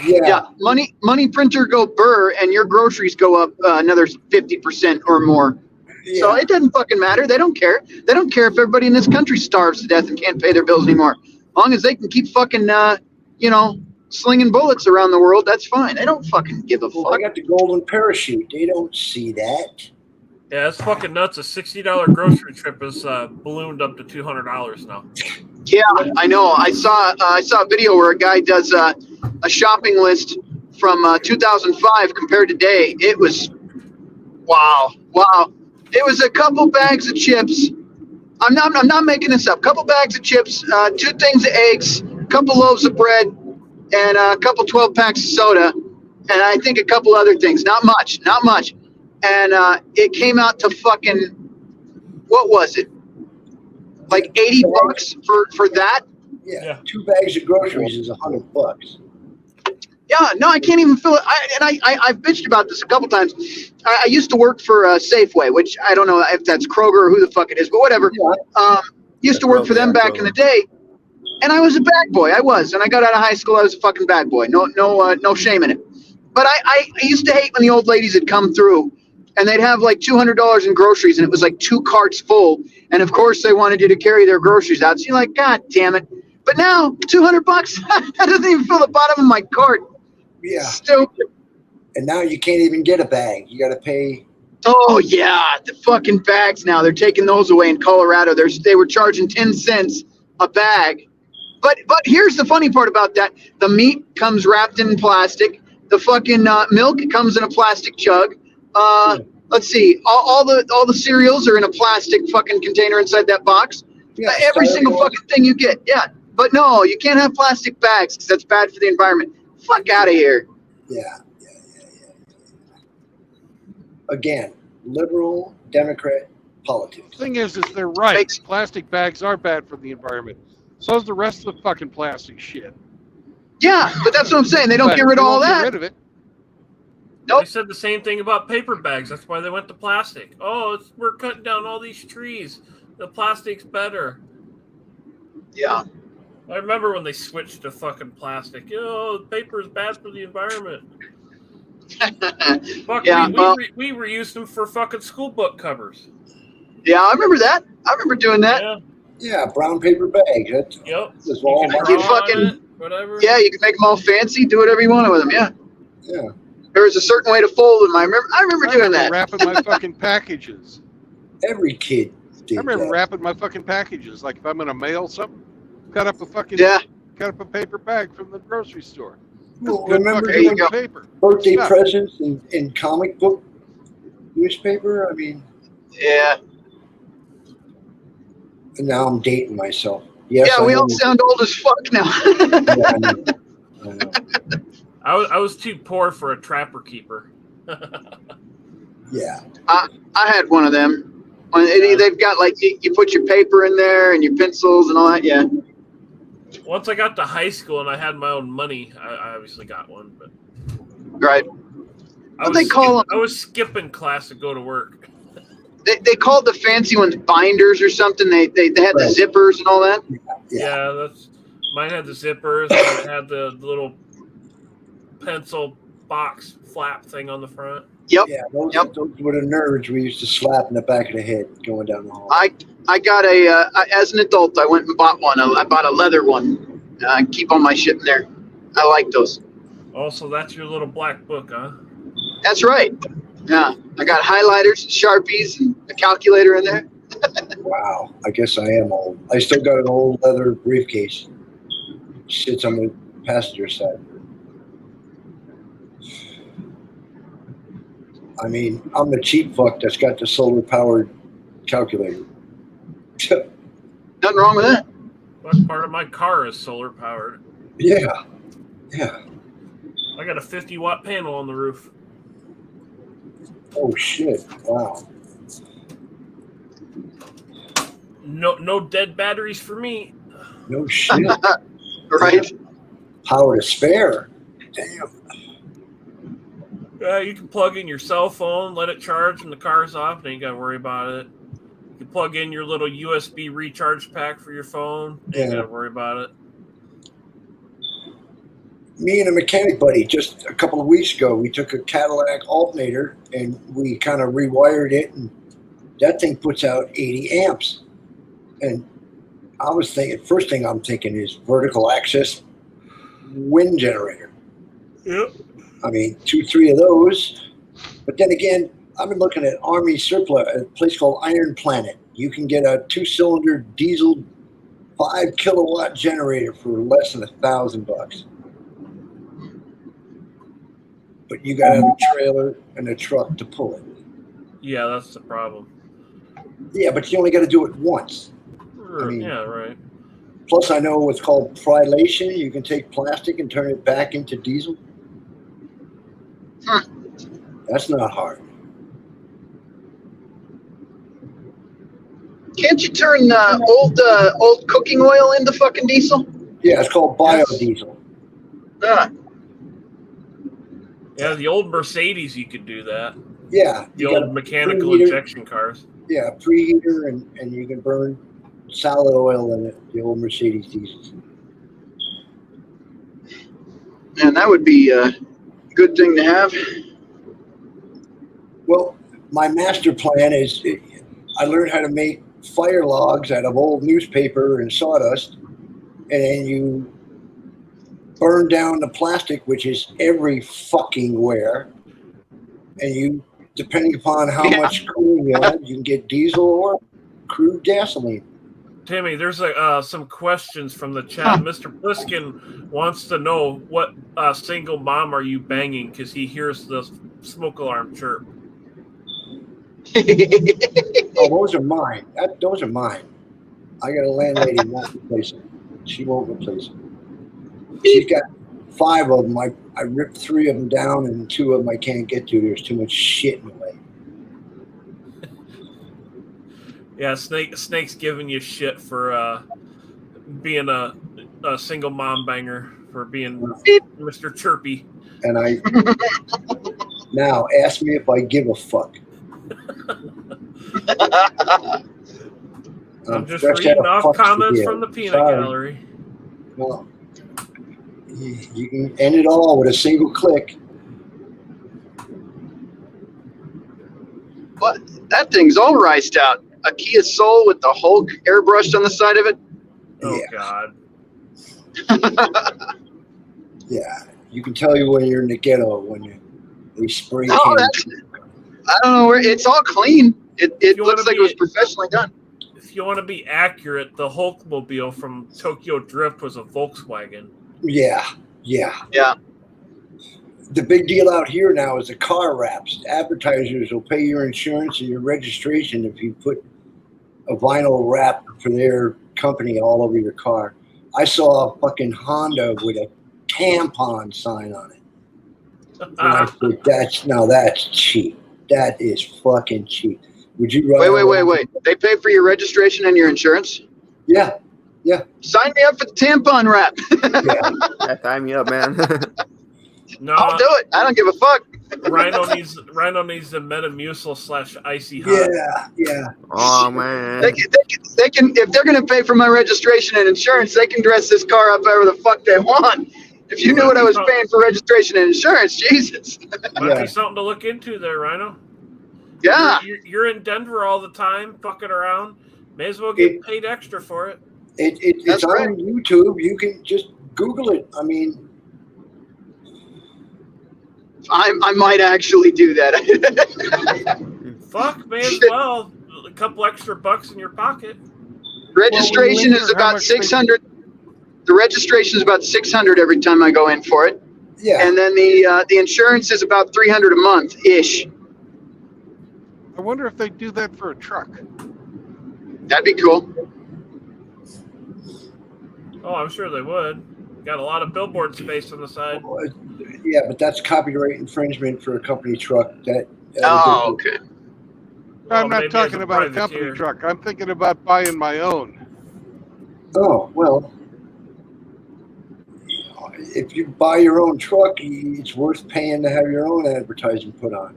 Speaker 12: Yeah. Money printer go burr, and your groceries go up another 50% or more. Yeah. So it doesn't fucking matter. They don't care. They don't care if everybody in this country starves to death and can't pay their bills anymore. As long as they can keep fucking, slinging bullets around the world, that's fine. They don't fucking give a fuck.
Speaker 15: I got the golden parachute. They don't see that.
Speaker 16: Yeah, it's fucking nuts. A $60 grocery trip is ballooned up to $200 now.
Speaker 12: Yeah, I know. I saw a video where a guy does a shopping list from 2005 compared to today. It was wow. It was a couple bags of chips. I'm not making this up. Couple bags of chips, 2 things of eggs, couple loaves of bread, and a couple 12 packs of soda, and I think a couple other things. Not much. And it came out to fucking, what was it? Like $80 for that?
Speaker 15: Yeah, 2 bags of groceries is $100.
Speaker 12: Yeah, no, I can't even fill it. I've bitched about this a couple times. I used to work for Safeway, which I don't know if that's Kroger or who the fuck it is, but whatever. Used to work for them back in the day, and I was a bag boy. I was, and I got out of high school. I was a fucking bag boy. No shame in it. But I used to hate when the old ladies would come through, and they'd have like $200 in groceries, and it was like 2 carts full. And of course, they wanted you to carry their groceries out. So you're like, God damn it! But now $200, that doesn't even fill the bottom of my cart.
Speaker 15: Yeah.
Speaker 12: Stupid.
Speaker 15: And now you can't even get a bag. You got to pay.
Speaker 12: Oh yeah, the fucking bags now. They're taking those away in Colorado. They were charging 10 cents a bag. But here's the funny part about that. The meat comes wrapped in plastic. The fucking milk comes in a plastic jug. Let's see. All the cereals are in a plastic fucking container inside that box.
Speaker 15: Yeah,
Speaker 12: every single fucking thing you get. Yeah. But no, you can't have plastic bags because that's bad for the environment. Fuck out of here.
Speaker 15: Yeah. Again, liberal Democrat politics.
Speaker 1: Thing is they're right. Plastic bags are bad for the environment. So is the rest of the fucking plastic shit.
Speaker 12: Yeah, but that's what I'm saying. They don't get rid of all that.
Speaker 1: Get rid of it.
Speaker 12: Nope.
Speaker 16: They said the same thing about paper bags. That's why they went to plastic. Oh, we're cutting down all these trees. The plastic's better.
Speaker 12: Yeah.
Speaker 16: I remember when they switched to fucking plastic. Oh, paper is bad for the environment. Fuck,
Speaker 12: yeah,
Speaker 16: we reused them for fucking school book covers.
Speaker 12: Yeah, I remember that. I remember doing that.
Speaker 15: Yeah, brown paper bag. That's,
Speaker 16: yep.
Speaker 15: That's all
Speaker 12: you fucking
Speaker 16: whatever.
Speaker 12: Yeah, you can make them all fancy. Do whatever you want with them. Yeah.
Speaker 15: Yeah.
Speaker 12: There was a certain way to fold them. I remember doing that.
Speaker 1: Wrapping my fucking packages.
Speaker 15: Every kid did
Speaker 1: I remember
Speaker 15: that.
Speaker 1: wrapping my fucking packages. Like if I'm gonna mail something, cut up a paper bag from the grocery store.
Speaker 15: Well,
Speaker 1: Good
Speaker 15: remember
Speaker 1: fucking
Speaker 15: doing
Speaker 1: paper.
Speaker 15: birthday
Speaker 1: Stuff.
Speaker 15: presents in comic book newspaper? I mean,
Speaker 12: yeah.
Speaker 15: And now I'm dating myself. Yes,
Speaker 12: yeah, we all sound old as fuck now.
Speaker 15: I know.
Speaker 16: I was too poor for a trapper keeper.
Speaker 15: Yeah.
Speaker 12: I had one of them. They've got like you put your paper in there and your pencils and all that. Yeah.
Speaker 16: Once I got to high school and I had my own money, I obviously got one. But
Speaker 12: right.
Speaker 16: I was skipping class to go to work.
Speaker 12: They called the fancy ones binders or something. They had the zippers and all that.
Speaker 16: Yeah, that's mine had the zippers and it had the little pencil box flap thing on the front.
Speaker 12: Yep.
Speaker 15: Yeah, those were the nerds we used to slap in the back of the head going down the hall.
Speaker 12: I got as an adult, I went and bought one. I bought a leather one. Keep all my shit in there. I like those.
Speaker 16: Also, that's your little black book, huh?
Speaker 12: That's right. Yeah, I got highlighters, Sharpies, and a calculator in there.
Speaker 15: Wow, I guess I am old. I still got an old leather briefcase. Sits on the passenger side. I mean, I'm the cheap fuck that's got the solar-powered calculator.
Speaker 12: Nothing wrong with that.
Speaker 16: What part of my car is solar powered?
Speaker 15: Yeah.
Speaker 16: I got a 50-watt panel on the roof.
Speaker 15: Oh shit! Wow.
Speaker 16: No dead batteries for me.
Speaker 15: No shit.
Speaker 12: Right.
Speaker 15: Power to spare. Damn.
Speaker 16: You can plug in your cell phone, let it charge when the car's off, and you got to worry about it. You can plug in your little USB recharge pack for your phone, and you got to worry about it.
Speaker 15: Me and a mechanic buddy, just a couple of weeks ago, we took a Cadillac alternator and we kind of rewired it, and that thing puts out 80 amps. And I was thinking, first thing I'm thinking is vertical axis wind generator.
Speaker 16: Yep.
Speaker 15: I mean, 2-3 of those. But then again, I've been looking at Army surplus, a place called Iron Planet. You can get a 2-cylinder diesel 5 kilowatt generator for less than $1,000. But you got to have a trailer and a truck to pull it.
Speaker 16: Yeah, that's the problem.
Speaker 15: Yeah, but you only got to do it once. I mean,
Speaker 16: yeah, right.
Speaker 15: Plus, I know what's called prylation. You can take plastic and turn it back into diesel. That's not hard.
Speaker 12: Can't you turn old cooking oil into fucking diesel?
Speaker 15: Yeah, it's called biodiesel.
Speaker 16: Yeah, the old Mercedes, you could do that.
Speaker 15: Yeah.
Speaker 16: The old mechanical injection cars.
Speaker 15: Yeah, preheater, and you can burn solid oil in it, the old Mercedes diesels.
Speaker 12: Man, that would be a good thing to have.
Speaker 15: Well, my master plan is I learned how to make fire logs out of old newspaper and sawdust, and then you burn down the plastic, which is every fucking where, and you, depending upon how much cooling you have, you can get diesel or crude gasoline.
Speaker 16: Timmy, there's some questions from the chat. Mr. Pliskin wants to know what single mom are you banging because he hears the smoke alarm chirp.
Speaker 15: Oh, those are mine. Those are mine. I got a landlady who won't replace them. She won't replace them. She's got 5 of them. I ripped 3 of them down, and 2 of them I can't get to. There's too much shit in the way.
Speaker 16: Yeah, Snake's giving you shit for being a single mom banger, for being Mr. Chirpy.
Speaker 15: And I now ask me if I give a fuck.
Speaker 16: I'm just reading off comments from the peanut gallery.
Speaker 15: Well, you can end it all with a single click.
Speaker 12: What? That thing's all riced out. A Kia Soul with the Hulk airbrushed on the side of it.
Speaker 16: Oh, God.
Speaker 15: Yeah, you can tell you when you're in the ghetto when we spray can.
Speaker 12: I don't know where it's all clean. It looks like it was professionally done.
Speaker 16: If you want to be accurate, the Hulkmobile from Tokyo Drift was a Volkswagen.
Speaker 15: Yeah. The big deal out here now is the car wraps. Advertisers will pay your insurance and your registration if you put a vinyl wrap for their company all over your car. I saw a fucking Honda with a tampon sign on it. And I said, that's cheap. That is fucking cheap. Would you rather
Speaker 12: Wait. They pay for your registration and your insurance?
Speaker 15: Yeah.
Speaker 12: Sign me up for the tampon wrap.
Speaker 18: Yeah, sign me up, man.
Speaker 16: No,
Speaker 12: I'll do it. I don't give a fuck.
Speaker 16: Rhino needs the Metamucil / Icy Hot.
Speaker 15: Yeah.
Speaker 18: Oh man.
Speaker 12: They can if they're gonna pay for my registration and insurance, they can dress this car up however the fuck they want. If you knew what I was paying for registration and insurance, Jesus.
Speaker 16: Might be something to look into there, Rhino.
Speaker 12: Yeah.
Speaker 16: You're in Denver all the time, fucking around. May as well get paid extra for it.
Speaker 15: It's on YouTube. You can just Google it. I mean,
Speaker 12: I might actually do that.
Speaker 16: Fuck, may as well. A couple extra bucks in your pocket.
Speaker 12: Registration is about 600. The registration is about 600 every time I go in for it.
Speaker 15: Yeah.
Speaker 12: And then the insurance is about 300 a month ish.
Speaker 1: I wonder if they do that for a truck.
Speaker 12: That'd be cool.
Speaker 16: Oh, I'm sure they would. Got a lot of billboard space on the side.
Speaker 15: Yeah, but that's copyright infringement for a company truck. Okay.
Speaker 1: I'm not talking about a company truck. I'm thinking about buying my own.
Speaker 15: Oh, well, if you buy your own truck, it's worth paying to have your own advertising put on.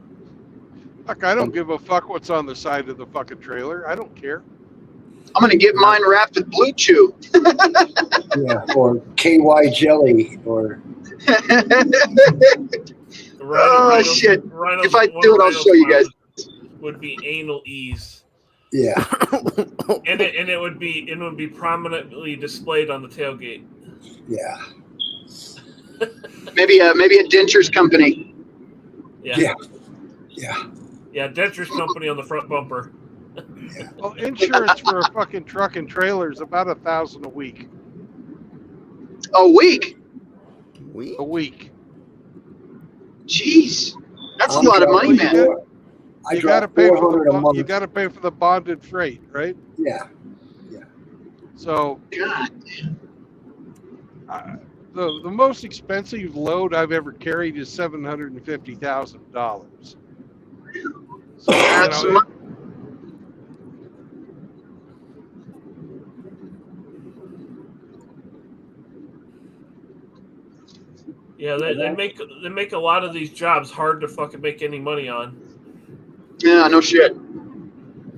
Speaker 1: Fuck, I don't give a fuck what's on the side of the fucking trailer. I don't care.
Speaker 12: I'm going to get mine wrapped with Blue Chew.
Speaker 15: Yeah, or KY jelly, or...
Speaker 12: Shit. If I do it, I'll show you guys.
Speaker 16: Would be anal ease.
Speaker 15: Yeah.
Speaker 16: and it would be prominently displayed on the tailgate.
Speaker 15: Yeah.
Speaker 12: Maybe a dentures company.
Speaker 16: Yeah, Dentures Company on the front bumper.
Speaker 1: Well, insurance for a fucking truck and trailer is about $1,000 a week.
Speaker 12: A week?
Speaker 18: We?
Speaker 1: A week.
Speaker 12: Jeez, that's a
Speaker 15: I'm
Speaker 12: lot of money,
Speaker 15: dropping
Speaker 12: man.
Speaker 15: four- I
Speaker 1: You got to
Speaker 15: drop
Speaker 1: pay for
Speaker 15: 400 a
Speaker 1: the
Speaker 15: month.
Speaker 1: you got to pay for the bonded freight, right?
Speaker 15: Yeah.
Speaker 1: So
Speaker 12: God.
Speaker 1: the most expensive load I've ever carried is $750,000. So
Speaker 12: That's
Speaker 1: you know,
Speaker 16: Yeah, they make a lot of these jobs hard to fucking make any money on.
Speaker 12: yeah, no shit.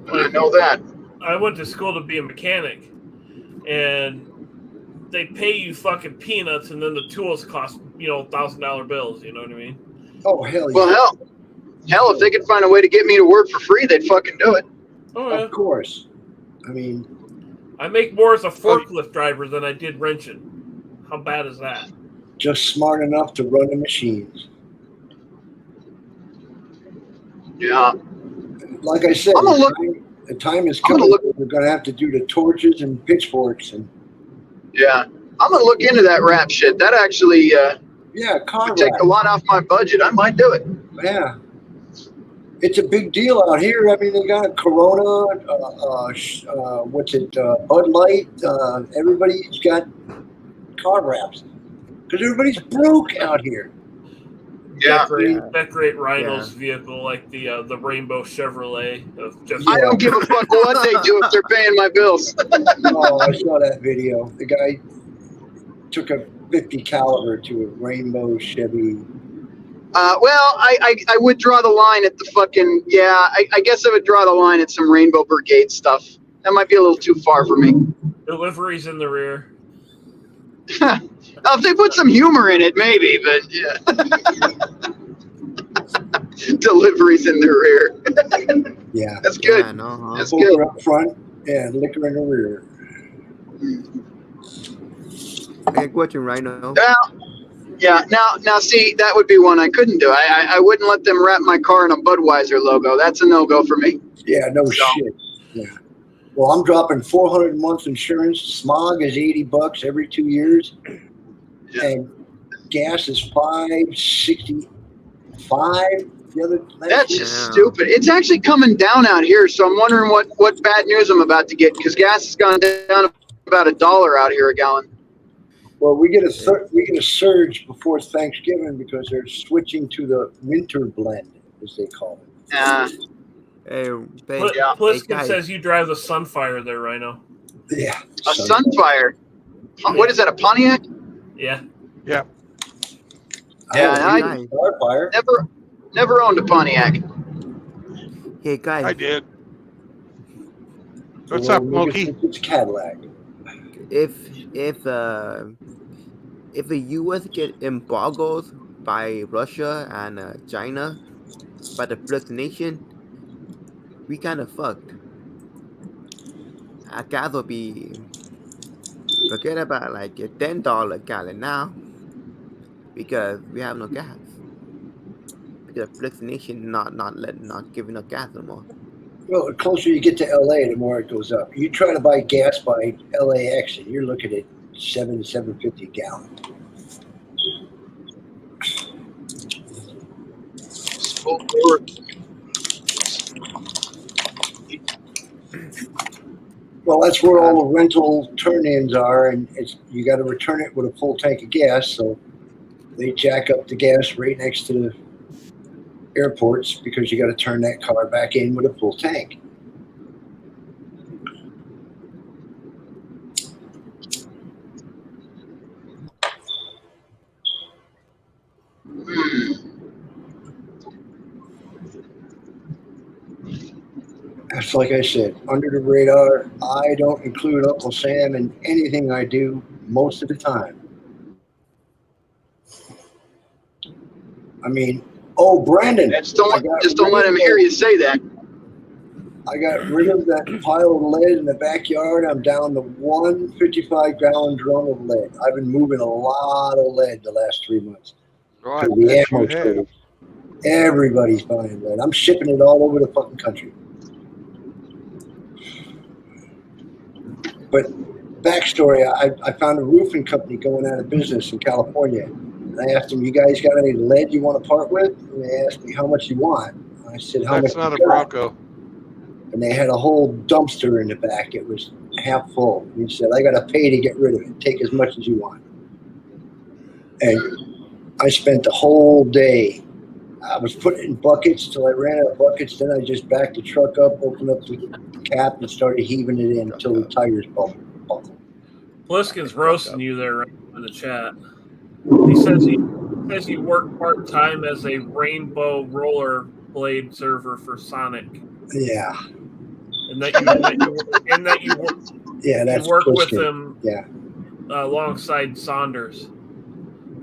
Speaker 12: I
Speaker 16: Like,
Speaker 12: know that.
Speaker 16: I went to school to be a mechanic, and they pay you fucking peanuts, and then the tools cost $1,000 bills. You know what I mean?
Speaker 15: Oh hell yeah!
Speaker 12: Well, hell, if they could find a way to get me to work for free, they'd fucking do it.
Speaker 16: Oh yeah.
Speaker 15: Of course. I mean,
Speaker 16: I make more as a forklift driver than I did wrenching. How bad is that?
Speaker 15: just smart enough to run the machines.
Speaker 12: Yeah.
Speaker 15: Like I said,
Speaker 12: I'm gonna look.
Speaker 15: the time is
Speaker 12: I'm gonna
Speaker 15: coming.
Speaker 12: look.
Speaker 15: We're going to have to do the torches and pitchforks and
Speaker 12: Yeah, I'm gonna look into that rap shit. That actually
Speaker 15: yeah, car
Speaker 12: would take
Speaker 15: wrap.
Speaker 12: a lot off my budget. I might do it.
Speaker 15: Yeah. It's a big deal out here. I mean, they got Corona, Bud Light. Everybody's got car wraps because everybody's broke out here.
Speaker 12: Yeah.
Speaker 16: Decorate Rhino's vehicle like the rainbow Chevrolet of Jeff.
Speaker 12: I don't give a fuck what they do if they're paying my bills.
Speaker 15: Oh, I saw that video. The guy took a 50 caliber to a rainbow Chevy.
Speaker 12: Well, I would draw the line at the fucking I guess I would draw the line at some Rainbow Brigade stuff. That might be a little too far for me.
Speaker 16: Deliveries in the rear.
Speaker 12: If they put some humor in it, maybe, but yeah. Deliveries in the rear.
Speaker 15: Yeah.
Speaker 12: That's good.
Speaker 18: Yeah, no, huh?
Speaker 12: That's
Speaker 15: Poker
Speaker 12: good.
Speaker 15: up front and liquor in the rear.
Speaker 18: Hey, question, Rhino.
Speaker 12: Yeah, now see, that would be one I couldn't do. I wouldn't let them wrap my car in a Budweiser logo. That's a no-go for me.
Speaker 15: Yeah, no shit. Yeah. Well, I'm dropping $400 a month insurance. Smog is $80 every 2 years.
Speaker 12: Yeah.
Speaker 15: And gas is $5.65 the other
Speaker 12: That's just stupid. It's actually coming down out here, so I'm wondering what bad news I'm about to get, because gas has gone down about $1 out here a gallon.
Speaker 15: Well, we get a surge before Thanksgiving because they're switching to the winter blend, as they call it.
Speaker 18: Hey,
Speaker 16: Pliskin
Speaker 18: guys.
Speaker 16: says you drive the Sunfire there, Rhino.
Speaker 15: Yeah.
Speaker 12: A Sunfire. What is that, a Pontiac?
Speaker 16: Yeah.
Speaker 1: Yeah.
Speaker 12: Yeah, I
Speaker 15: Starfire.
Speaker 12: never owned a Pontiac.
Speaker 18: Hey, guys.
Speaker 1: I did. What's up, Monkey?
Speaker 15: It's Cadillac.
Speaker 18: If the U.S. get embargoed by Russia and China, by the BRICS nation, we kind of fucked. Our gas will be, forget about like a $10 gallon now, because we have no gas. Because BRICS nation not giving us gas anymore.
Speaker 15: Well, the closer you get to LA, the more it goes up. You try to buy gas by LAX, and you're looking at $7.50 a gallon. Well, that's where all the rental turn-ins are, and you got to return it with a full tank of gas. So they jack up the gas right next to the airports because you got to turn that car back in with a full tank. That's like I said, under the radar. I don't include Uncle Sam in anything I do most of the time. I mean, Brandon.
Speaker 12: Just don't let him hear you say that.
Speaker 15: I got rid of that pile of lead in the backyard. I'm down to 1 55-gallon drum of lead. I've been moving a lot of lead the last 3 months.
Speaker 1: Right,
Speaker 15: The ammo trade. Everybody's buying lead. I'm shipping it all over the fucking country. But backstory, I found a roofing company going out of business in California. And I asked them, you guys got any lead you want to part with? And they asked me, how much you want? And I said, how
Speaker 1: That's
Speaker 15: much
Speaker 1: not a
Speaker 15: you got?
Speaker 1: Bronco.
Speaker 15: And they had a whole dumpster in the back. It was half full. And he said, I got to pay to get rid of it. Take as much as you want. And I spent the whole day. I was putting it in buckets till I ran out of buckets. Then I just backed the truck up, opened up the cap, and started heaving it in until the tires buckled.
Speaker 16: Pliskin's roasting you there right in the chat. He says he worked part time as a rainbow roller blade server for Sonic.
Speaker 15: Yeah.
Speaker 16: And that you work
Speaker 15: Yeah, that's
Speaker 16: you work with
Speaker 15: Pliskin.
Speaker 16: him
Speaker 15: Yeah.
Speaker 16: Alongside Saunders.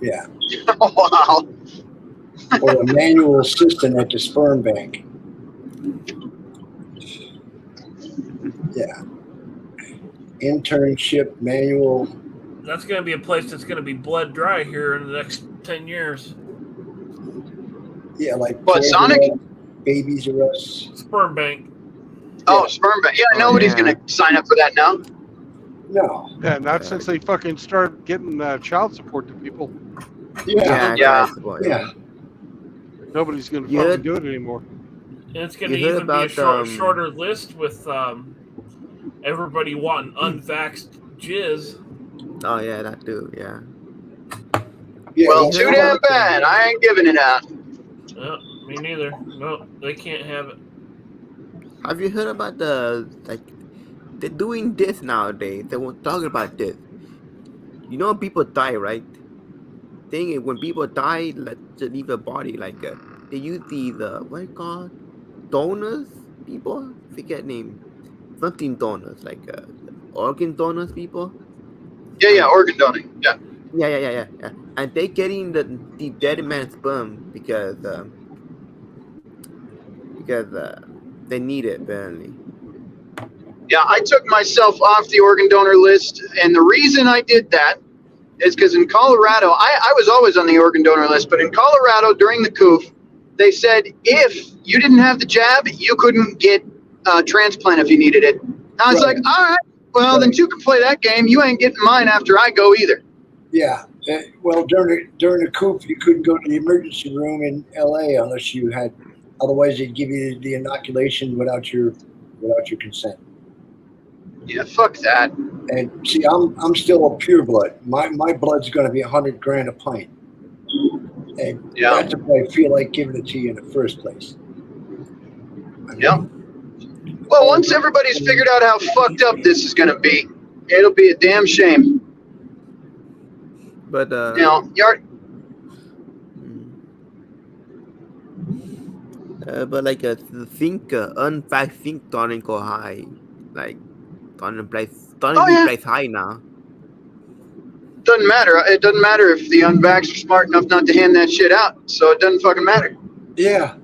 Speaker 15: Yeah.
Speaker 12: Wow.
Speaker 15: Or a manual assistant at the sperm bank. Yeah. Internship, manual.
Speaker 16: That's going to be a place that's going to be bled dry here in the next 10 years.
Speaker 15: Yeah, like
Speaker 12: What, Sonic?
Speaker 15: Babies R Us.
Speaker 16: Sperm bank.
Speaker 12: Oh, sperm bank. Yeah, nobody's going to sign up for that now.
Speaker 15: No.
Speaker 1: Yeah, not since they fucking started getting child support to people.
Speaker 12: Yeah.
Speaker 1: Nobody's going to
Speaker 18: You
Speaker 1: fucking
Speaker 18: heard-
Speaker 1: do it anymore.
Speaker 16: And it's going to
Speaker 18: You heard
Speaker 16: even be a
Speaker 18: about,
Speaker 16: shorter list with everybody wanting unvaxxed jizz.
Speaker 18: Oh yeah, that too. Yeah.
Speaker 12: Well, too damn bad. I ain't giving it out.
Speaker 16: No, me neither. No, they can't have it.
Speaker 18: Have you heard about they're doing this nowadays? They were talking about this. You know, people die, right? Thing is, when people die, to leave a body, they use these what you call donors people. Forget name. Something donors, organ donors people.
Speaker 12: Yeah, organ donating. Yeah.
Speaker 18: Yeah. And they getting the dead man's sperm because they need it apparently.
Speaker 12: Yeah, I took myself off the organ donor list, and the reason I did that is because in Colorado, I was always on the organ donor list, but in Colorado during the COOF, they said if you didn't have the jab, you couldn't get a transplant if you needed it. I was like, all right, well, then two can play that game. You ain't getting mine after I go either.
Speaker 15: Yeah. Well, during the COOP, you couldn't go to the emergency room in LA unless you had. Otherwise, they'd give you the inoculation without your consent.
Speaker 12: Yeah, fuck that.
Speaker 15: And see, I'm still a pure blood. My blood's going to be 100 grand a pint. And that's if I feel like giving it to you in the first place.
Speaker 12: Yeah. Well, once everybody's figured out how fucked up this is going to be, it'll be a damn shame.
Speaker 18: But
Speaker 12: you know,
Speaker 18: but I think unfact think don't go high, don't be placed high now.
Speaker 12: Doesn't matter. It doesn't matter if the unvaxxed are smart enough not to hand that shit out. So it doesn't fucking matter.
Speaker 15: Yeah.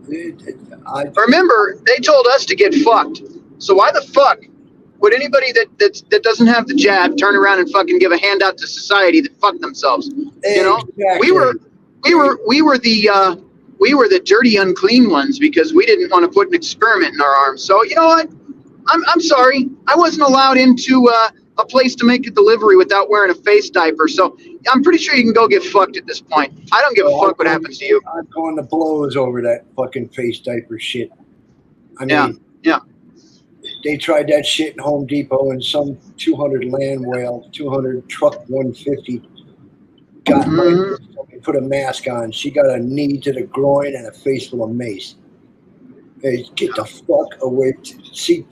Speaker 12: Remember, they told us to get fucked. So why the fuck would anybody that doesn't have the jab turn around and fucking give a handout to society that fuck themselves? You know, we were the dirty, unclean ones because we didn't want to put an experiment in our arms. So you know what? I'm sorry. I wasn't allowed into a place to make a delivery without wearing a face diaper. So I'm pretty sure you can go get fucked at this point. I don't give a fuck what happens to you.
Speaker 15: I'm going to blows over that fucking face diaper shit. I mean,
Speaker 12: yeah.
Speaker 15: They tried that shit in Home Depot, and some 200 land whale, 200 truck 150 got put a mask on. She got a knee to the groin and a face full of mace. Hey, get the fuck away. See,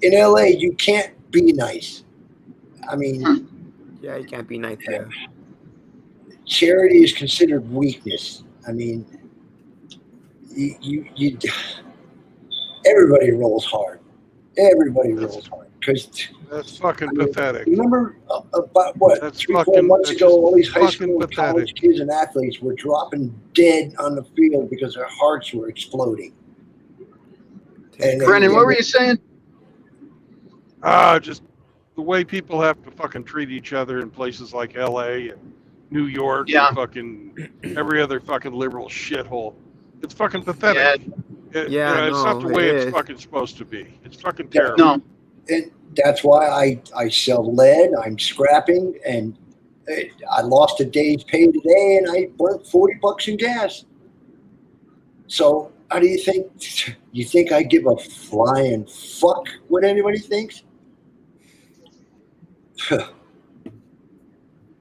Speaker 15: in LA, you can't be nice. I mean,
Speaker 18: yeah, you can't be nice there.
Speaker 15: Charity is considered weakness. I mean, you everybody rolls hard. Everybody rolls hard because
Speaker 1: that's fucking pathetic.
Speaker 15: Remember about what 3-4 months ago, all these high school and college kids and athletes were dropping dead on the field because their hearts were exploding.
Speaker 12: And Brennan, what were you saying?
Speaker 1: Just the way people have to fucking treat each other in places like LA and New York and fucking every other fucking liberal shithole. It's fucking pathetic. It's not the way it's fucking supposed to be. It's fucking terrible.
Speaker 12: No.
Speaker 15: And that's why I sell lead. I'm scrapping, and I lost a day's pay today, and I burnt $40 in gas. So how do you think? You think I give a flying fuck what anybody thinks?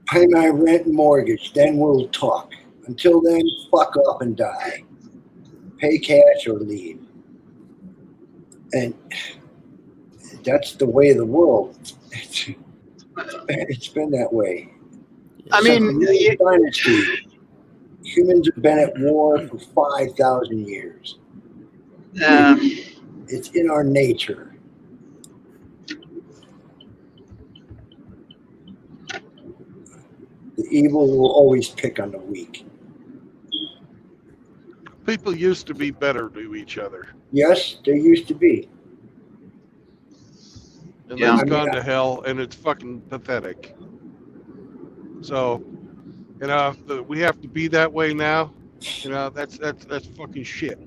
Speaker 15: Pay my rent and mortgage, then we'll talk. Until then, fuck up and die. Pay cash or leave. And that's the way of the world. It's been that way.
Speaker 12: I mean,
Speaker 15: Since the dynasty, humans have been at war for 5,000 years. It's in our nature. The evil will always pick on the weak.
Speaker 1: People used to be better to each other.
Speaker 15: Yes, there used to be.
Speaker 1: And
Speaker 12: Yeah.
Speaker 1: that's gone to hell, and it's fucking pathetic. So, we have to be that way now. That's fucking shit.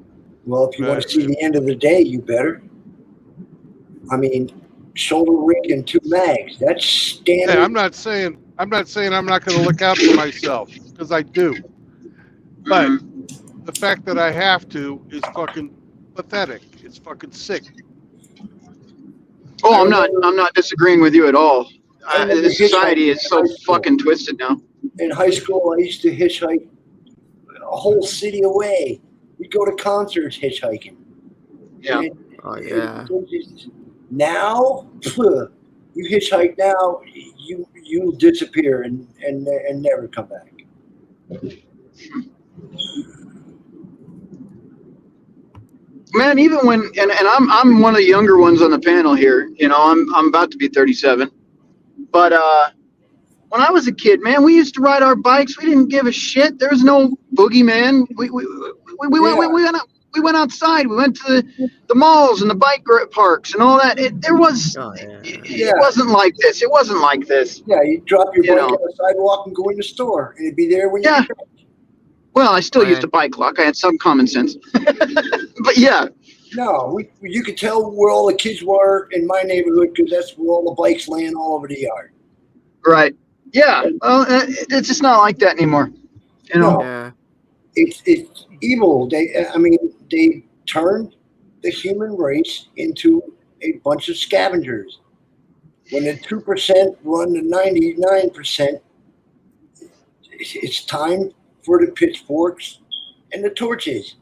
Speaker 15: Well, if you want to see the end of the day, you better. I mean, shoulder rig and 2 mags. That's standard.
Speaker 1: Hey, I'm not saying I'm not going to look out for myself, because I do. But the fact that I have to is fucking pathetic. It's fucking sick.
Speaker 12: Oh, I'm not disagreeing with you at all. The society is so fucking twisted now.
Speaker 15: In high school, I used to hitchhike a whole city away. We'd go to concerts hitchhiking.
Speaker 12: Yeah.
Speaker 18: Oh yeah.
Speaker 15: Now, you hitchhike now, you disappear and never come back.
Speaker 12: Man, even when and I'm one of the younger ones on the panel here. I'm about to be 37, but when I was a kid, man, we used to ride our bikes. We didn't give a shit. There was no boogeyman. We went outside. We went to the malls and the bike parks and all that. It wasn't like this. It wasn't like this.
Speaker 15: Yeah, you drop your bike on the sidewalk and go in the store, and it'd be there when you get back.
Speaker 12: Well, I still used a bike lock. I had some common sense. But yeah.
Speaker 15: No, you could tell where all the kids were in my neighborhood because that's where all the bikes laying all over the yard.
Speaker 12: Right. Yeah. Well, it's just not like that anymore.
Speaker 15: No.
Speaker 18: Yeah.
Speaker 15: It's evil. They turned the human race into a bunch of scavengers. When the 2% run the 99%, it's time for the pitchforks and the torches.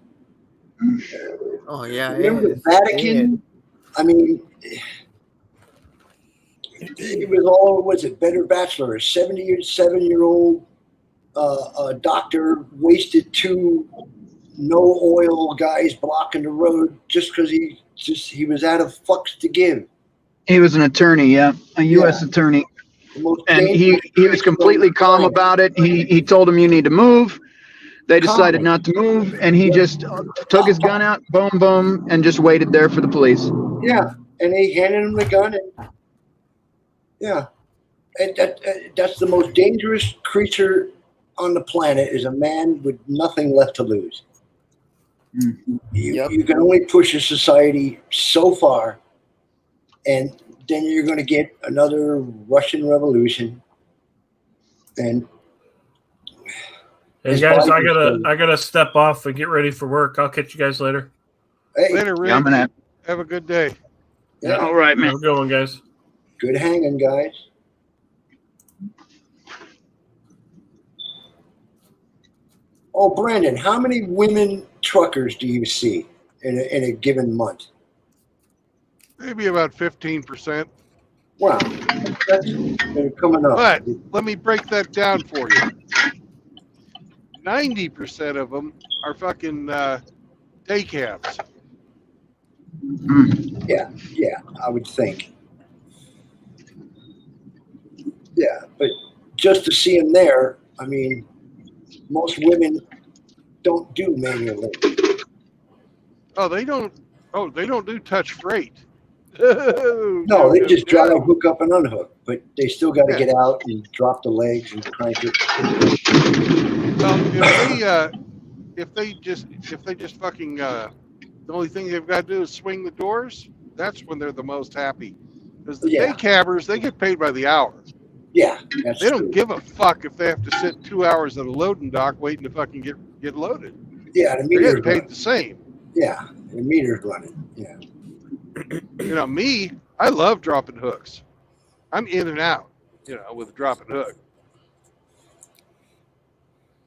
Speaker 18: Oh yeah.
Speaker 15: Remember the Vatican? I mean, it was all, was it Better Bachelor? A 77-year-old doctor wasted 2 no oil guys blocking the road just because he was out of fucks to give.
Speaker 12: He was an attorney, a U.S. attorney, and he was completely calm about it. He told them you need to move. They decided not to move, and he just took his gun out, boom, boom, and just waited there for the police.
Speaker 15: Yeah, and they handed him the gun, and that's the most dangerous creature on the planet is a man with nothing left to lose. You can only push a society so far, and then you're going to get another Russian Revolution. And
Speaker 16: hey guys, I gotta step off and get ready for work. I'll catch you guys later.
Speaker 15: Hey,
Speaker 1: Later, Rick.
Speaker 12: I'm gonna
Speaker 1: have a good day.
Speaker 15: Yeah.
Speaker 12: All right, man.
Speaker 16: Have a good one, guys.
Speaker 15: Good hanging, guys. Oh, Brandon, how many women truckers do you see in a given month?
Speaker 1: Maybe about 15%.
Speaker 15: Wow, they're coming up.
Speaker 1: But let me break that down for you. 90% of them are fucking day cabs.
Speaker 15: Yeah, I would think. Yeah, but just to see them there, I mean, most women don't do manual labor.
Speaker 1: Oh, they don't do touch freight.
Speaker 15: No, they just drive, hook up, and unhook. But they still got to get out and drop the legs and crank it.
Speaker 1: Well, if they just fucking the only thing they've got to do is swing the doors, that's when they're the most happy. Because the
Speaker 15: Yeah.
Speaker 1: day cabbers, they get paid by the hour.
Speaker 15: Yeah, that's
Speaker 1: They don't
Speaker 15: true.
Speaker 1: give a fuck if they have to sit 2 hours at a loading dock waiting to fucking get loaded.
Speaker 15: Yeah, the
Speaker 1: They're
Speaker 15: meter's
Speaker 1: getting paid
Speaker 15: running.
Speaker 1: the same.
Speaker 15: Yeah, the meter's running. Yeah.
Speaker 1: You know, me, I love dropping hooks. I'm in and out, you know, with a dropping hook.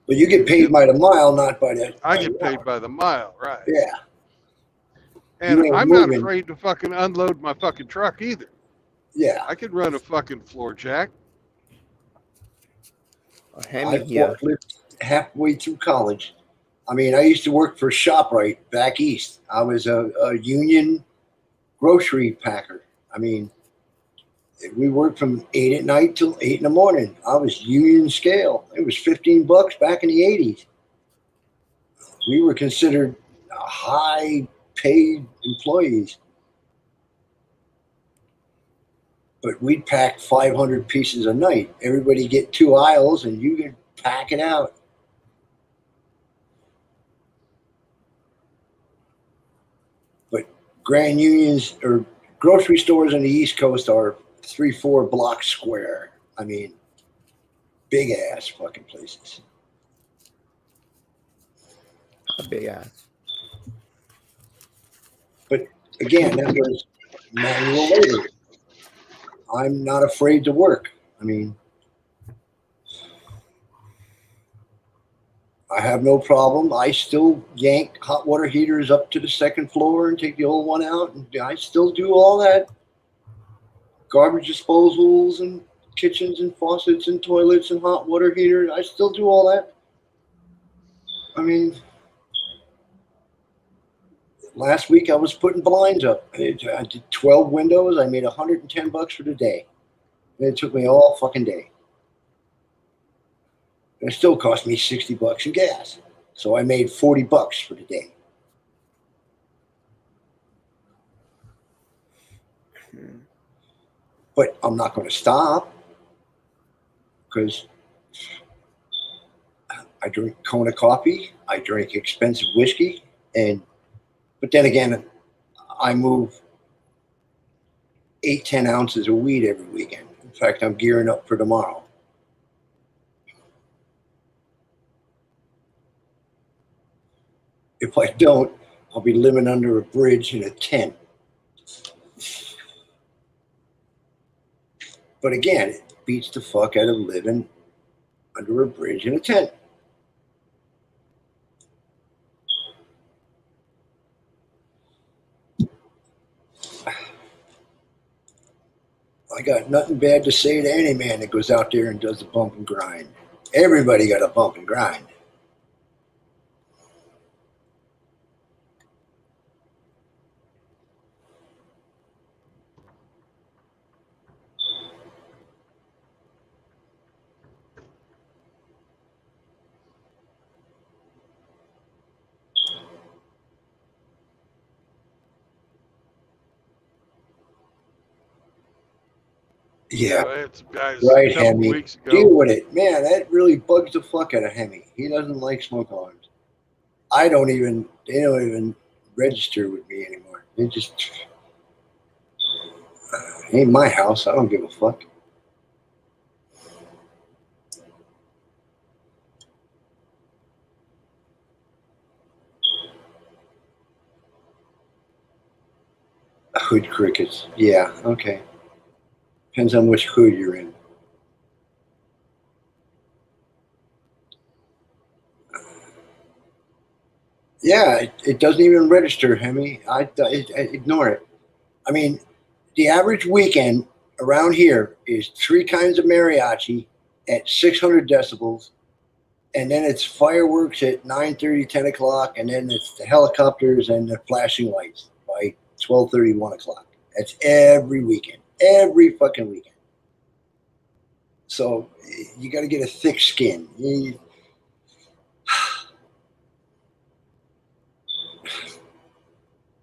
Speaker 15: But you get paid by the mile, not by the.
Speaker 1: I get paid by the mile, right?
Speaker 15: Yeah.
Speaker 1: And
Speaker 15: You ain't
Speaker 1: I'm not
Speaker 15: moving.
Speaker 1: afraid to fucking unload my fucking truck either.
Speaker 15: Yeah.
Speaker 1: I could run a fucking floor jack.
Speaker 18: A
Speaker 15: I
Speaker 18: Hemi here.
Speaker 15: forklift halfway through college. I mean, I used to work for ShopRite back east. I was a union grocery packer. I mean, we worked from 8 at night till 8 in the morning. I was union scale. It was $15 back in the 80s. We were considered high paid employees. But we'd pack 500 pieces a night. Everybody get 2 aisles and you could pack it out. But Grand Unions or grocery stores on the East Coast are 3-4 blocks square. I mean, big ass fucking places.
Speaker 18: A big ass.
Speaker 15: But again, that was manual labor. I'm not afraid to work. I mean, I have no problem. I still yank hot water heaters up to the second floor and take the old one out. And I still do all that. Garbage disposals and kitchens and faucets and toilets and hot water heaters. I still do all that. I mean, last week I was putting blinds up. I did 12 windows. I made $110 for the day. And it took me all fucking day. It still cost me $60 in gas. So I made $40 for the day. But I'm not going to stop because I drink Kona coffee. I drink expensive whiskey. But then again, I move 8-10 ounces of weed every weekend. In fact, I'm gearing up for tomorrow. If I don't, I'll be living under a bridge in a tent. But again, it beats the fuck out of living under a bridge in a tent. I got nothing bad to say to any man that goes out there and does the bump and grind. Everybody got a bump and grind. Yeah.
Speaker 1: I had some guys
Speaker 15: Right,
Speaker 1: a couple of
Speaker 15: Hemi.
Speaker 1: weeks ago.
Speaker 15: Deal with it. Man, that really bugs the fuck out of Hemi. He doesn't like smoke alarms. They don't even register with me anymore. They just, ain't my house. I don't give a fuck. Hood crickets. Yeah, okay. Depends on which hood you're in. Yeah, it doesn't even register, Hemi. I ignore it. I mean, the average weekend around here is 3 kinds of mariachi at 600 decibels, and then it's fireworks at 9:30, 10 o'clock, and then it's the helicopters and the flashing lights by 12:30, 1 o'clock. That's every weekend, every fucking weekend. So you got to get a thick skin.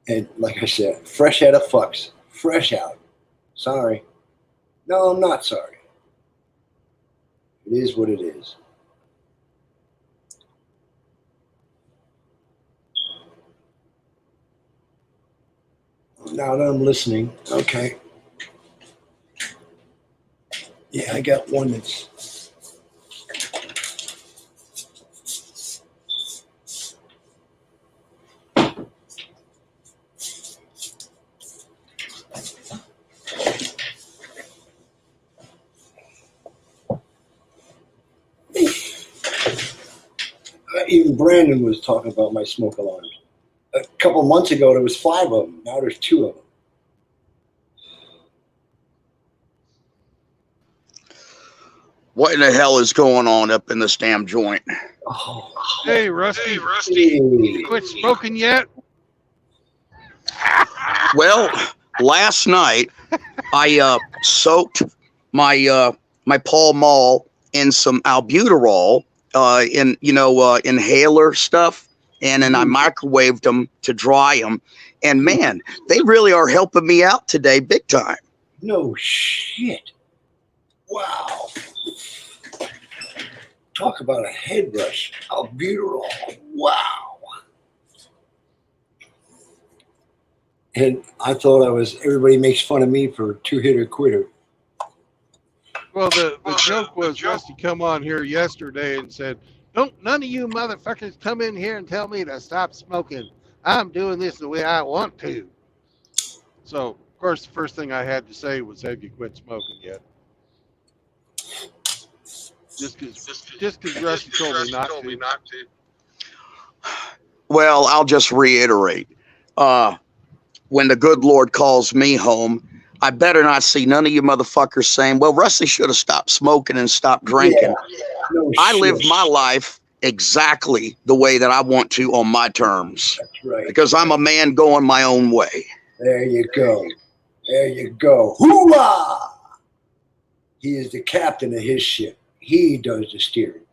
Speaker 15: And like I said, fresh out of fucks. Fresh out. Sorry. No, I'm not sorry. It is what it is. Now that I'm listening, okay. Yeah, I got one that's. Even Brandon was talking about my smoke alarms. A couple months ago, there was 5 of them. Now there's 2 of them.
Speaker 19: What in the hell is going on up in this damn joint?
Speaker 15: Oh.
Speaker 1: Hey, Rusty. Hey, Rusty. You quit smoking yet?
Speaker 19: Well, last night I soaked my my Pall Mall in some albuterol inhaler stuff, and then I microwaved them to dry them. And man, they really are helping me out today, big time.
Speaker 15: No shit. Wow. Talk about a head rush. Albuterol. Wow. And I thought everybody makes fun of me for 2-hitter quitter.
Speaker 1: Well, the joke was Rusty come on here yesterday and said, "Don't none of you motherfuckers come in here and tell me to stop smoking. I'm doing this the way I want to." So, of course, the first thing I had to say was, "Have you quit smoking yet?" Just because Rusty told me not to.
Speaker 19: Well, I'll just reiterate. When the good Lord calls me home, I better not see none of you motherfuckers saying, well, Rusty should have stopped smoking and stopped drinking.
Speaker 15: Yeah. No
Speaker 19: I
Speaker 15: shit.
Speaker 19: live my life exactly the way that I want to on my terms.
Speaker 15: That's right.
Speaker 19: Because I'm a man going my own way.
Speaker 15: There you go. There you go. Hoorah! He is the captain of his ship. He does the steering.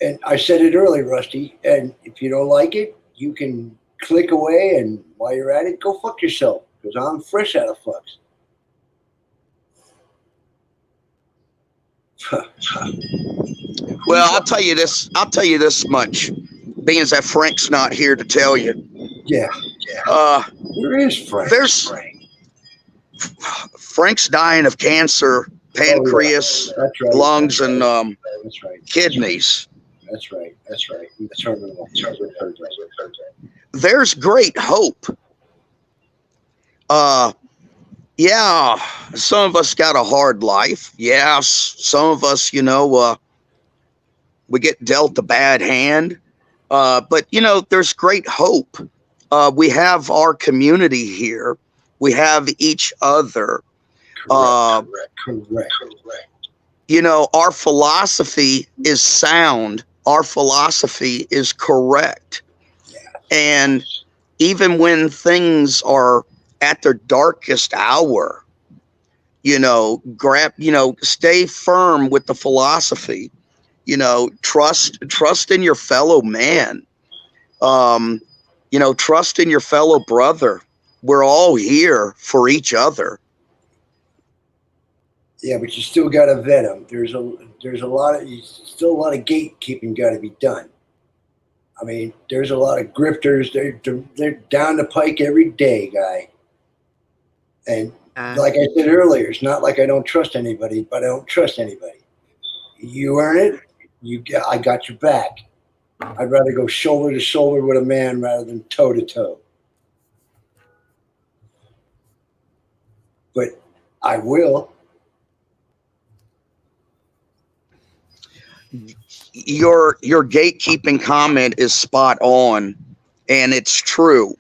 Speaker 15: And I said it earlier, Rusty, and if you don't like it, you can click away, and while you're at it, go fuck yourself, because I'm fresh out of fucks.
Speaker 19: Well, I'll tell you this much, being as that Frank's not here to tell you.
Speaker 15: Yeah. Where is Frank?
Speaker 19: Frank's dying of cancer, pancreas, lungs, and kidneys.
Speaker 15: That's right. Terminal.
Speaker 19: There's great hope. Yeah, some of us got a hard life. Yeah, some of us, we get dealt a bad hand. But, there's great hope. We have our community here. We have each other.
Speaker 15: Correct.
Speaker 19: Our philosophy is sound. Our philosophy is correct. And even when things are at their darkest hour, stay firm with the philosophy. Trust in your fellow man. Trust in your fellow brother. We're all here for each other.
Speaker 15: Yeah, but you still got to vet them. There's a lot of gatekeeping got to be done. I mean, there's a lot of grifters. They're down the pike every day, guy. And like I said earlier, it's not like I don't trust anybody, but I don't trust anybody. You earn it. I got your back. I'd rather go shoulder to shoulder with a man rather than toe to toe. But I will.
Speaker 19: Your gatekeeping comment is spot on, and it's true.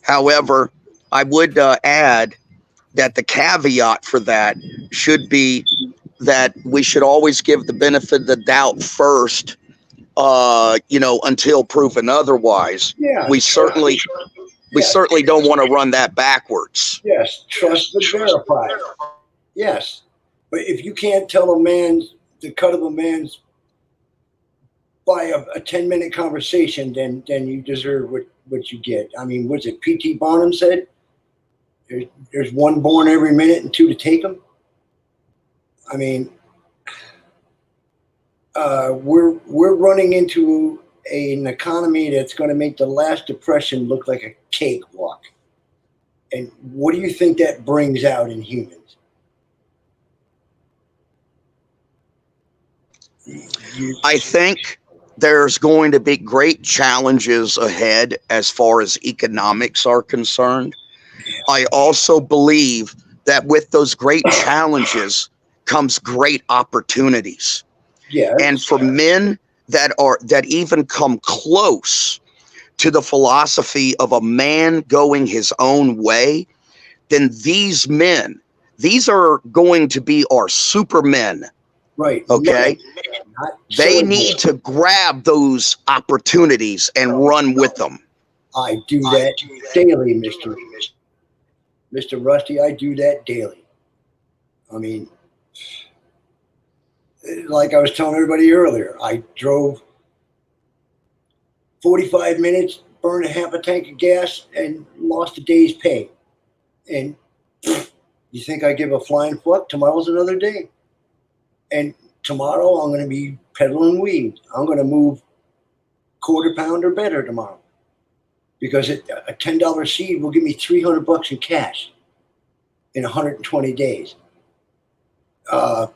Speaker 19: However, I would add that the caveat for that should be that we should always give the benefit of the doubt first, until proven otherwise.
Speaker 15: Yeah,
Speaker 19: we certainly don't want to run that backwards.
Speaker 15: Yes, trust but verify. Yes, but if you can't tell the cut of a man's by a 10-minute conversation, then you deserve what you get. I mean, what's it P.T. Barnum said? There's one born every minute and 2 to take them. I mean, we're running into an economy that's going to make the last depression look like a cakewalk. And what do you think that brings out in humans?
Speaker 19: I think there's going to be great challenges ahead as far as economics are concerned. I also believe that with those great challenges comes great opportunities.
Speaker 15: Yeah.
Speaker 19: And for men that even come close to the philosophy of a man going his own way, then these men, these are going to be our supermen.
Speaker 15: Right.
Speaker 19: Okay. They
Speaker 15: soldiers.
Speaker 19: need to grab those opportunities and run with them.
Speaker 15: I do that daily, Mr. Rusty. I do that daily. I mean, like I was telling everybody earlier, I drove 45 minutes, burned a half a tank of gas, and lost a day's pay. And you think I give a flying fuck? Tomorrow's another day. And tomorrow I'm going to be peddling weed. I'm going to move quarter pound or better tomorrow. Because a $10 seed will give me $300 in cash in 120 days. I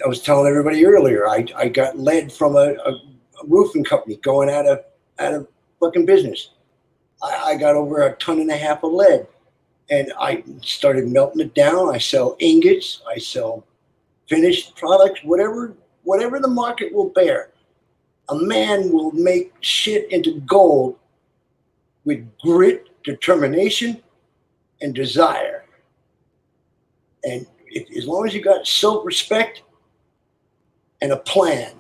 Speaker 15: was telling everybody earlier, I got lead from a roofing company going out of fucking business. I got over 1.5 tons of lead, and I started melting it down. I sell ingots, I sell finished products, whatever the market will bear. A man will make shit into gold with grit, determination, and desire. And as long as you got self-respect and a plan,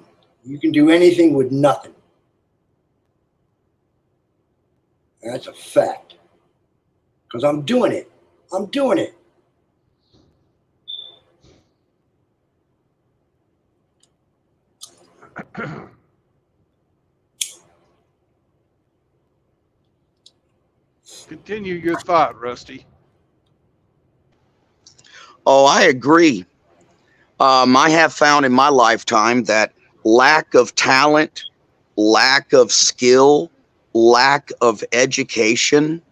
Speaker 15: you can do anything with nothing. And that's a fact. Because I'm doing it. I'm doing it.
Speaker 1: Continue your thought, Rusty.
Speaker 19: Oh, I agree. I have found in my lifetime that lack of talent, lack of skill, lack of education,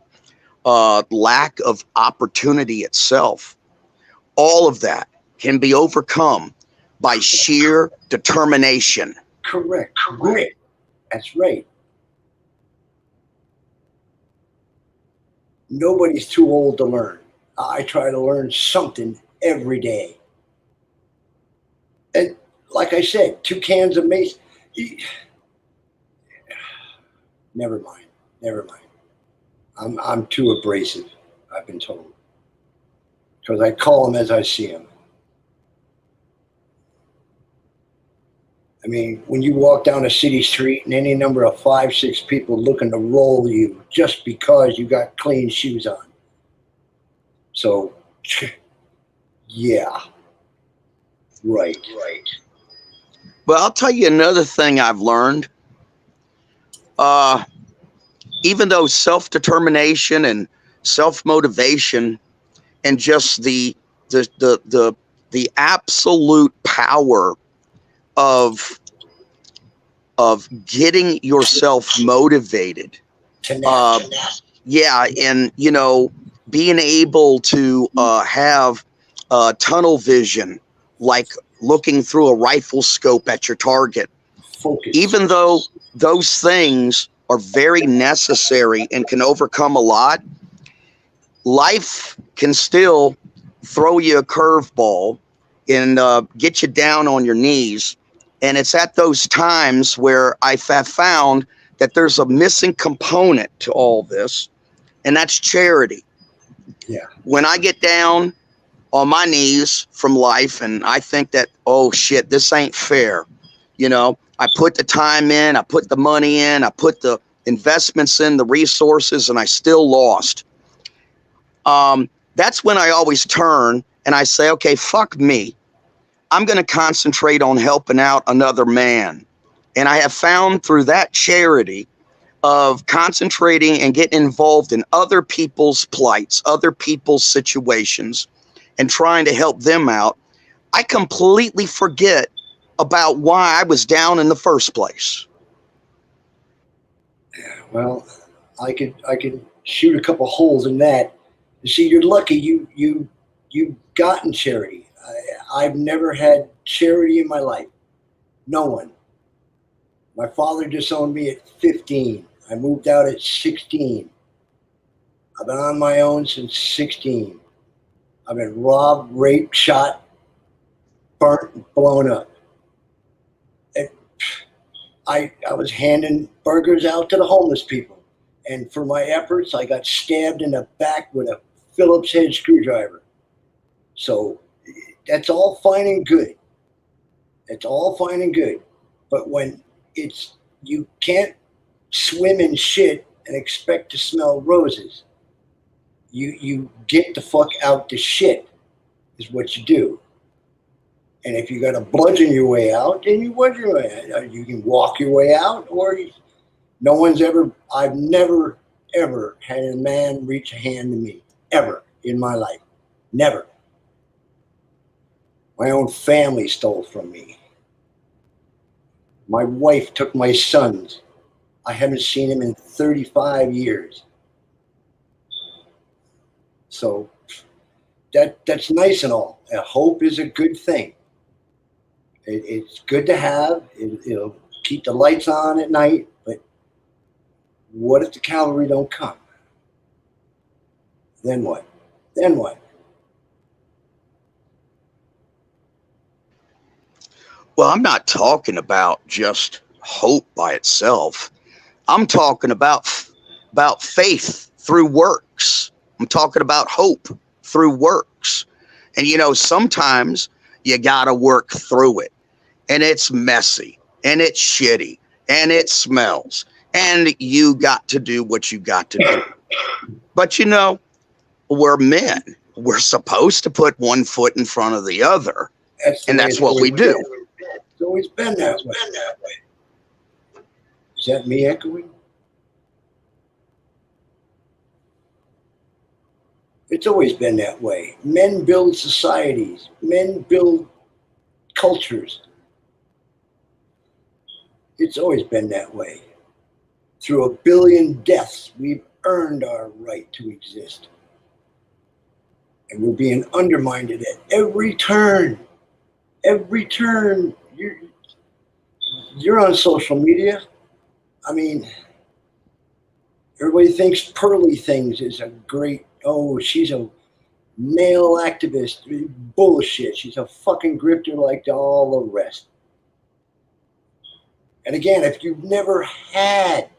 Speaker 19: lack of opportunity itself, all of that can be overcome by sheer determination.
Speaker 15: Correct. Grit. That's right. Nobody's too old to learn. I try to learn something every day. And like I said, 2 cans of mace. Never mind. I'm too abrasive, I've been told. Because I call them as I see them. I mean, when you walk down a city street and any number of 5, 6 people looking to roll you just because you got clean shoes on. So, yeah. Right.
Speaker 19: But I'll tell you another thing I've learned. Even though self-determination and self-motivation and just the absolute power of getting yourself motivated. Yeah, and being able to have tunnel vision, like looking through a rifle scope at your target.
Speaker 15: Focus.
Speaker 19: Even though those things are very necessary and can overcome a lot, life can still throw you a curveball and get you down on your knees. And it's at those times where I have found that there's a missing component to all this, and that's charity.
Speaker 15: Yeah.
Speaker 19: When I get down on my knees from life and I think that, oh shit, this ain't fair. I put the time in, I put the money in, I put the investments in, the resources, and I still lost. That's when I always turn and I say, okay, fuck me. I'm going to concentrate on helping out another man. And I have found through that charity of concentrating and getting involved in other people's plights, other people's situations, and trying to help them out, I completely forget about why I was down in the first place.
Speaker 15: Well, I could shoot a couple holes in that. You see, you're lucky you got in charity. I've never had charity in my life. No one. My father disowned me at 15. I moved out at 16. I've been on my own since 16. I've been robbed, raped, shot, burnt, and blown up. I was handing burgers out to the homeless people. And for my efforts, I got stabbed in the back with a Phillips head screwdriver. So that's all fine and good. It's all fine and good. But when you can't swim in shit and expect to smell roses. You get the fuck out the shit is what you do. And if you got to bludgeon your way out, then you bludgeon your way out. You can walk your way out, or I've never, ever had a man reach a hand to me, ever in my life. Never. My own family stole from me. My wife took my sons. I haven't seen him in 35 years. So that's nice and all. Hope is a good thing. It's good to have. It'll keep the lights on at night. But what if the cavalry don't come? Then what? Then what?
Speaker 19: Well, I'm not talking about just hope by itself. I'm talking about faith through works. I'm talking about hope through works. And sometimes you got to work through it. And it's messy and it's shitty and it smells. And you got to do what you got to do. But we're men. We're supposed to put one foot in front of the other. And that's what we do.
Speaker 15: It's always been that way. Is that me echoing? It's always been that way. Men build societies. Men build cultures. It's always been that way. Through 1 billion deaths, we've earned our right to exist. And we're being undermined at every turn. Every turn. You're on social media. I mean, everybody thinks Pearly Things is a great, she's a male activist. Bullshit. She's a fucking grifter like all the rest. And again, if you've never had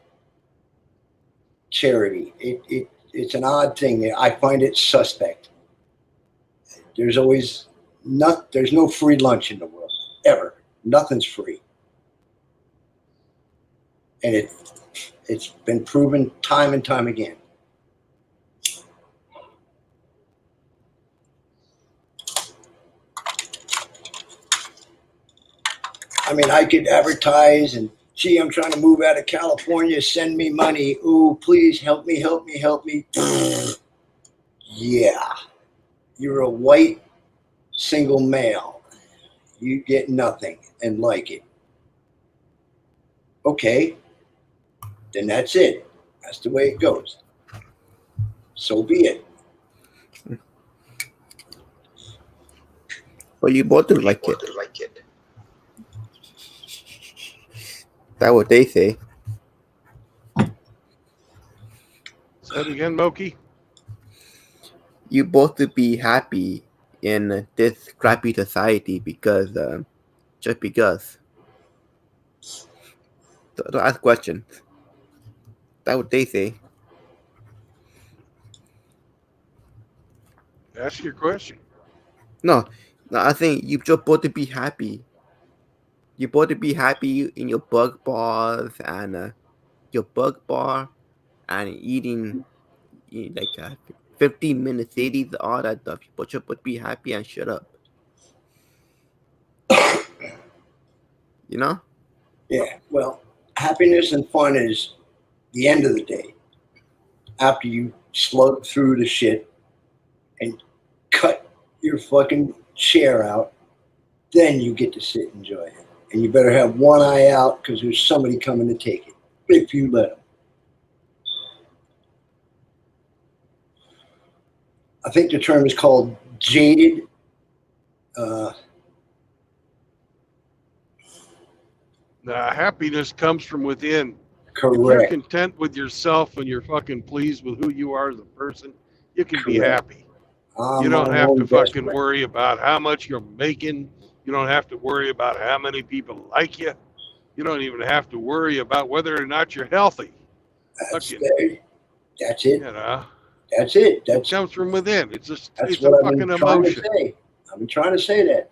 Speaker 15: charity, it's an odd thing. I find it suspect. There's no free lunch in the world, ever. Nothing's free. And it's been proven time and time again. I mean, I could advertise and, gee, I'm trying to move out of California, send me money. Ooh, please help me. Yeah. You're a white single male. You get nothing and like it. Okay. Then that's it. That's the way it goes. So be it.
Speaker 18: Well, you both do like it. That's what they say.
Speaker 1: Say it again, Moki.
Speaker 18: You both would be happy in this crappy society because just because. Don't ask questions. That's what they say.
Speaker 1: Ask your question.
Speaker 18: No, I think you just both to be happy. You both to be happy in your bug bars and eating like 15 minutes, 80s, all that stuff. You both should be happy and shut up.
Speaker 15: Yeah, well, happiness and fun is the end of the day. After you slug through the shit and cut your fucking chair out, then you get to sit and enjoy it. And you better have one eye out because there's somebody coming to take it, if you let them. I think the term is called jaded,
Speaker 1: Happiness comes from within. If you're
Speaker 15: Correct.
Speaker 1: content with yourself and you're fucking pleased with who you are as a person, you can be
Speaker 15: Correct.
Speaker 1: happy.
Speaker 15: I'm
Speaker 1: You don't
Speaker 15: my
Speaker 1: have
Speaker 15: own
Speaker 1: to
Speaker 15: best
Speaker 1: fucking
Speaker 15: friend.
Speaker 1: worry about how much you're making. You don't have to worry about how many people like you. You don't even have to worry about whether or not you're healthy.
Speaker 15: That's
Speaker 1: Fucking,
Speaker 15: that's
Speaker 1: you
Speaker 15: it.
Speaker 1: know,
Speaker 15: That's it.
Speaker 1: it comes from within. It's just,
Speaker 15: That's
Speaker 1: it's a
Speaker 15: what I've
Speaker 1: fucking
Speaker 15: been trying to
Speaker 1: emotion.
Speaker 15: say. I've been trying to say that.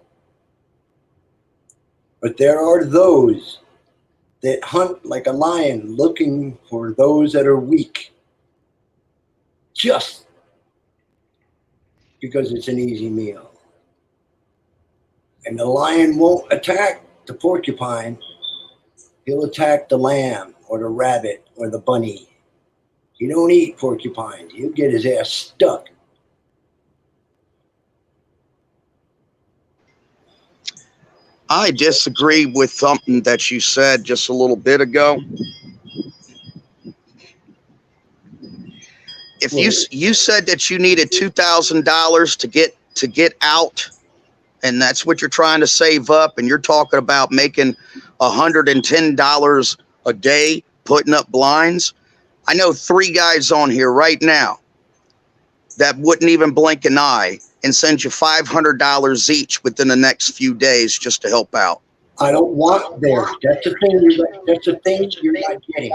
Speaker 15: But there are those that hunt like a lion looking for those that are weak. Just because it's an easy meal. And the lion won't attack the porcupine. He'll attack the lamb or the rabbit or the bunny. He don't eat porcupines. He'll get his ass stuck.
Speaker 19: I disagree with something that you said just a little bit ago. If you said that you needed $2,000 to get out, and that's what you're trying to save up, and you're talking about making $110 a day putting up blinds. I know 3 guys on here right now that wouldn't even blink an eye and send you $500 each within the next few days just to help out.
Speaker 15: I don't want theirs. That's the thing. That's the thing you're not getting.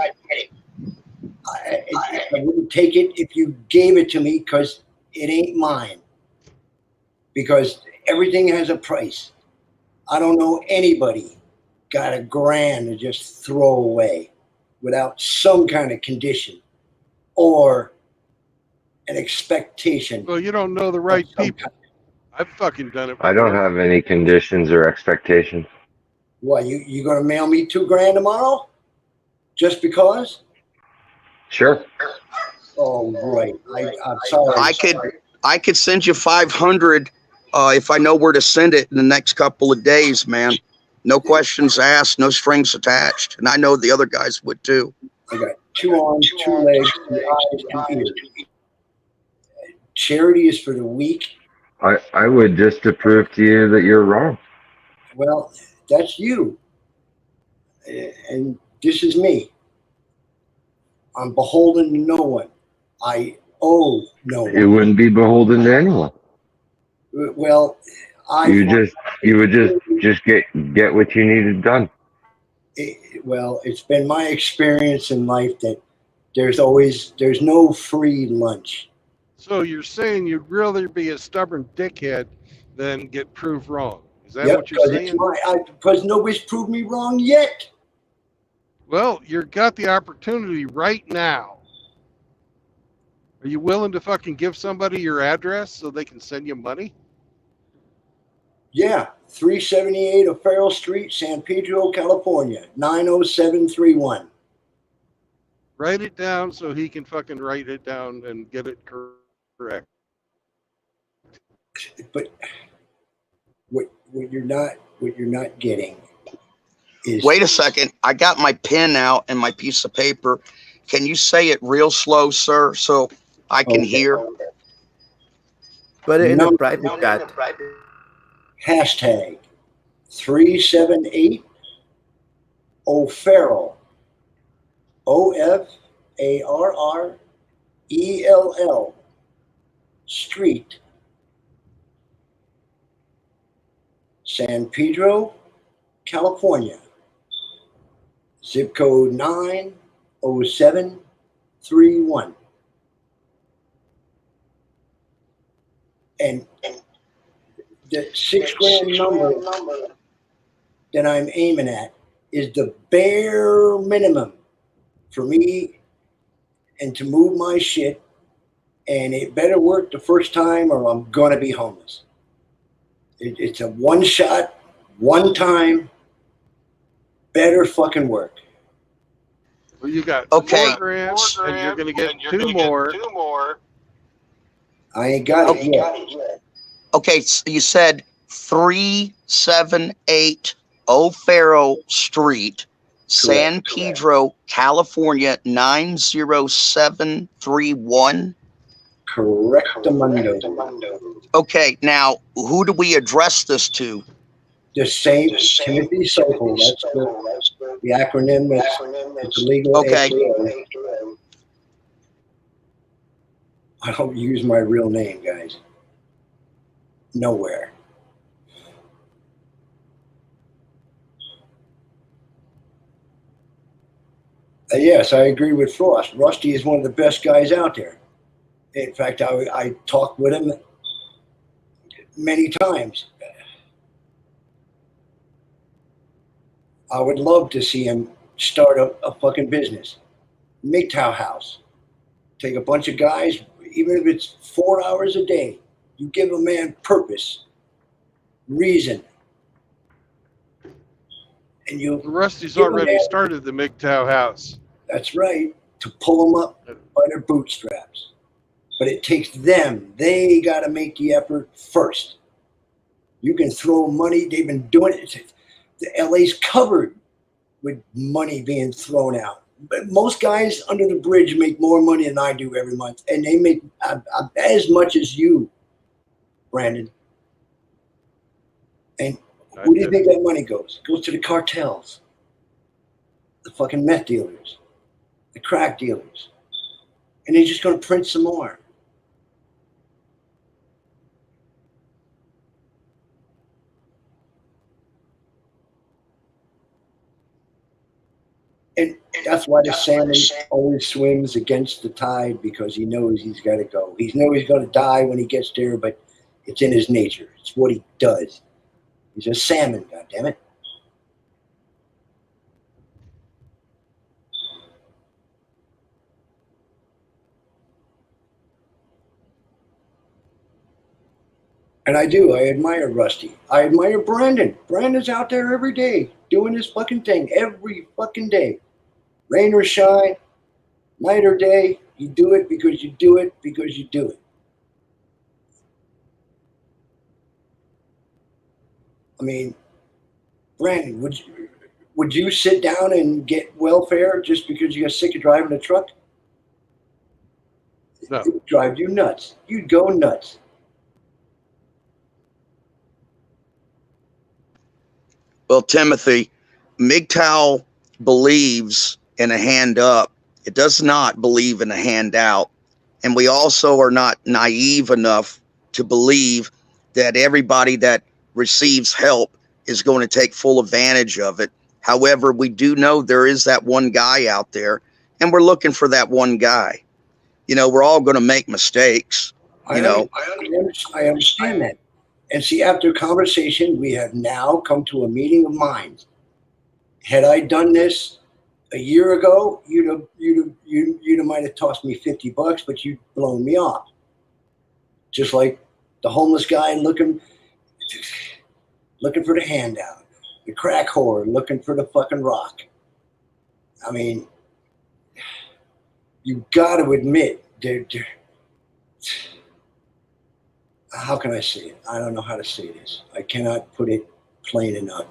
Speaker 15: I wouldn't take it if you gave it to me because it ain't mine. Because everything has a price. I don't know anybody got $1,000 to just throw away without some kind of condition or an expectation.
Speaker 1: Well, you don't know the right people. I've fucking done it before.
Speaker 3: I don't have any conditions or expectations.
Speaker 15: What, you gonna mail me $2,000 tomorrow? Just because?
Speaker 3: Sure.
Speaker 15: Oh, right. I'm sorry.
Speaker 19: I could send you 500 if I know where to send it in the next couple of days, man. No questions asked, no strings attached, and I know the other guys would too.
Speaker 15: I got 2 arms, 2 legs, 2 eyes, 2 ears. Charity is for the weak.
Speaker 3: I would just to prove to you that you're wrong.
Speaker 15: Well, that's you. And this is me. I'm beholden to no one. I owe no one.
Speaker 3: You wouldn't be beholden to anyone.
Speaker 15: Well,
Speaker 3: you would just get what you needed done.
Speaker 15: Well, it's been my experience in life that there's no free lunch.
Speaker 1: So you're saying you'd rather be a stubborn dickhead than get proved wrong. Is that
Speaker 15: Yep,
Speaker 1: what you're saying?
Speaker 15: Because nobody's proved me wrong yet.
Speaker 1: Well, you've got the opportunity right now. Are you willing to fucking give somebody your address so they can send you money?
Speaker 15: Yeah, 378 O'Farrell Street, San Pedro, California, 90731.
Speaker 1: Write it down so he can fucking write it down and get it correct.
Speaker 15: But what you're not getting is...
Speaker 19: Wait a second. I got my pen out and my piece of paper. Can you say it real slow, sir, so I can hear?
Speaker 18: Put it in the private chat.
Speaker 15: Hashtag 378 O'Farrell. OFARRELL Street, San Pedro, California. Zip code 90731. And the $6,000 number that I'm aiming at is the bare minimum for me and to move my shit. And it better work the first time or I'm going to be homeless. It's a one shot, one time, better fucking work.
Speaker 1: Well, you got
Speaker 19: okay.
Speaker 1: $4,000 and you're going to get two more.
Speaker 15: I ain't got it yet.
Speaker 19: Okay, so you said 378 O'Farrell Street, San Pedro, California, 90731.
Speaker 15: Correctamundo.
Speaker 19: Okay, now who do we address this to?
Speaker 15: The same Timothy Sokol. That's the acronym. It's a legal
Speaker 19: Okay.
Speaker 15: AKA. I don't use my real name, guys. Nowhere. Yes, I agree with Frost. Rusty is one of the best guys out there. In fact, I talked with him many times. I would love to see him start a fucking business. MGTOW house. Take a bunch of guys, even if it's 4 hours a day. You give a man purpose, reason. And you
Speaker 1: Rusty's
Speaker 15: give a
Speaker 1: already
Speaker 15: man-
Speaker 1: started the MGTOW house.
Speaker 15: That's right, to pull them up by their bootstraps. But it takes them. They got to make the effort first. You can throw money. They've been doing it. The LA's covered with money being thrown out. But most guys under the bridge make more money than I do every month. And they make as much as you, Brandon. And who do you think that money goes? It goes to the cartels, the fucking meth dealers, the crack dealers. And they're just going to print some more. And that's why the salmon always swims against the tide, because he knows he's got to go. He knows he's going to die when he gets there, but it's in his nature. It's what he does. He's a salmon, goddammit. And I do. I admire Rusty. I admire Brandon. Brandon's out there every day doing his fucking thing every fucking day. Rain or shine, night or day, you do it because you do it because you do it. I mean, Brandon, would you sit down and get welfare just because you got sick of driving a truck?
Speaker 1: No.
Speaker 15: It would drive you nuts. You'd go nuts.
Speaker 19: Well, Timothy, MGTOW believes in a hand up. It does not believe in a handout. And we also are not naive enough to believe that everybody that receives help is going to take full advantage of it. However, we do know there is that one guy out there, and we're looking for that one guy. You know, we're all going to make mistakes. I
Speaker 15: understand that. And see, after conversation, we have now come to a meeting of minds. Had I done this a year ago, you'd have might have tossed me $50, but you'd blown me off. Just like the homeless guy looking for the handout, the crack whore looking for the fucking rock. I mean, you got to admit, how can I say it? I don't know how to say this. I cannot put it plain enough.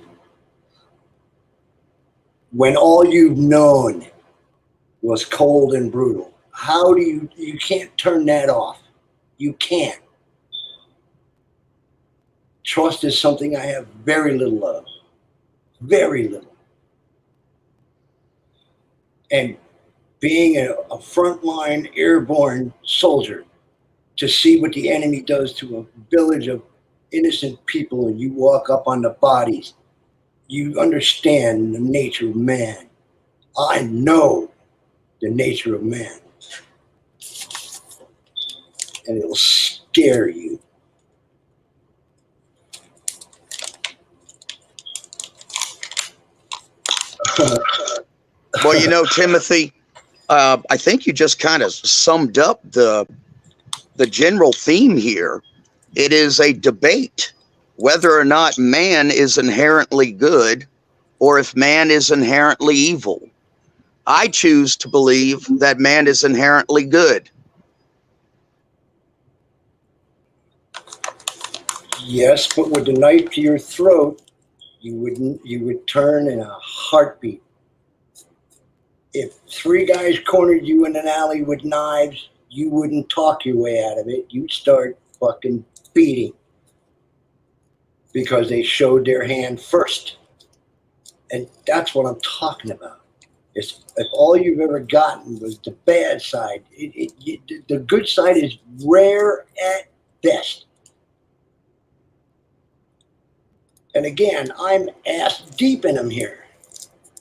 Speaker 15: When all you've known was cold and brutal, how do you can't turn that off. You can't. Trust is something I have very little of. Very little. And being a frontline airborne soldier, to see what the enemy does to a village of innocent people and you walk up on the bodies, you understand the nature of man. I know the nature of man. And it'll scare you.
Speaker 19: Well, you know, Timothy, I think you just kind of summed up the general theme here. It is a debate whether or not man is inherently good or if man is inherently evil. I choose to believe that man is inherently good.
Speaker 15: Yes, but with the knife to your throat, you would turn in a heartbeat. If 3 guys cornered you in an alley with knives, you wouldn't talk your way out of it. You'd start fucking beating because they showed their hand first. And that's what I'm talking about. If all you've ever gotten was the bad side, the good side is rare at best. And again, I'm ass deep in them here.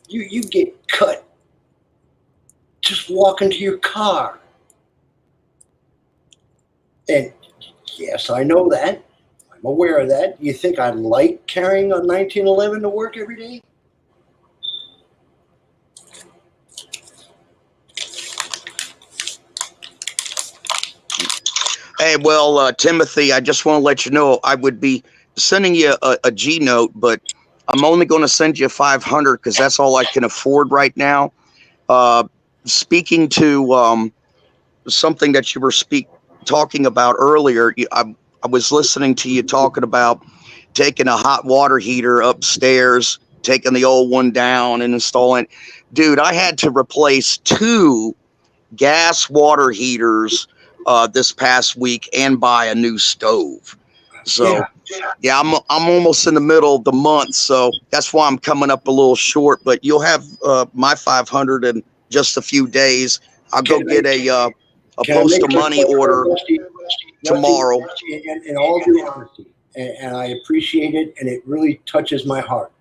Speaker 15: You get cut just walking to your car. And yes, I know that. I'm aware of that. You think I like carrying a 1911 to work every day?
Speaker 19: Hey, well, Timothy, I just want to let you know I would be sending you a G note, but I'm only going to send you 500 because that's all I can afford right now. Speaking to something that you were talking about earlier, I was listening to you talking about taking a hot water heater upstairs, taking the old one down and installing. Dude, I had to replace 2 gas water heaters this past week and buy a new stove. So yeah, I'm almost in the middle of the month, so that's why I'm coming up a little short. But you'll have my 500 in just a few days. I'll go get a post of money order tomorrow.
Speaker 15: In all due honesty, and I appreciate it, and it really touches my heart.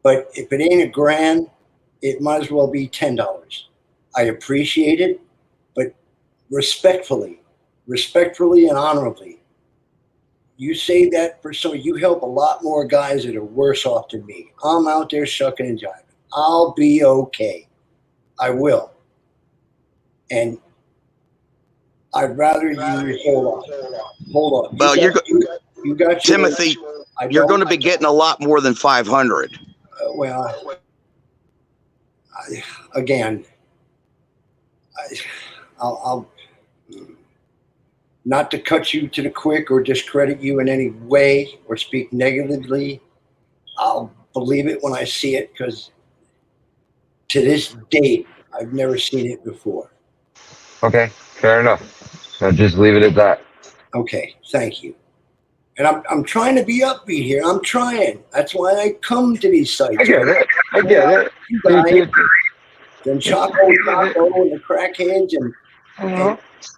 Speaker 15: But if it ain't $1,000, it might as well be $10. I appreciate it, but respectfully and honorably, you say that for some. You help a lot more guys that are worse off than me. I'm out there shucking and jiving. I'll be okay. I will. And I'd rather you hold on.
Speaker 19: Well, you got Timothy. You're going to be getting a lot more than 500.
Speaker 15: I'll not to cut you to the quick or discredit you in any way or speak negatively. I'll believe it when I see it, because to this date, I've never seen it before.
Speaker 3: Okay, fair enough. I'll just leave it at that.
Speaker 15: Okay, thank you. And I'm trying to be upbeat here. I'm trying. That's why I come to these sites.
Speaker 3: I get it.
Speaker 15: You guys, then Choco and the crackheads, and I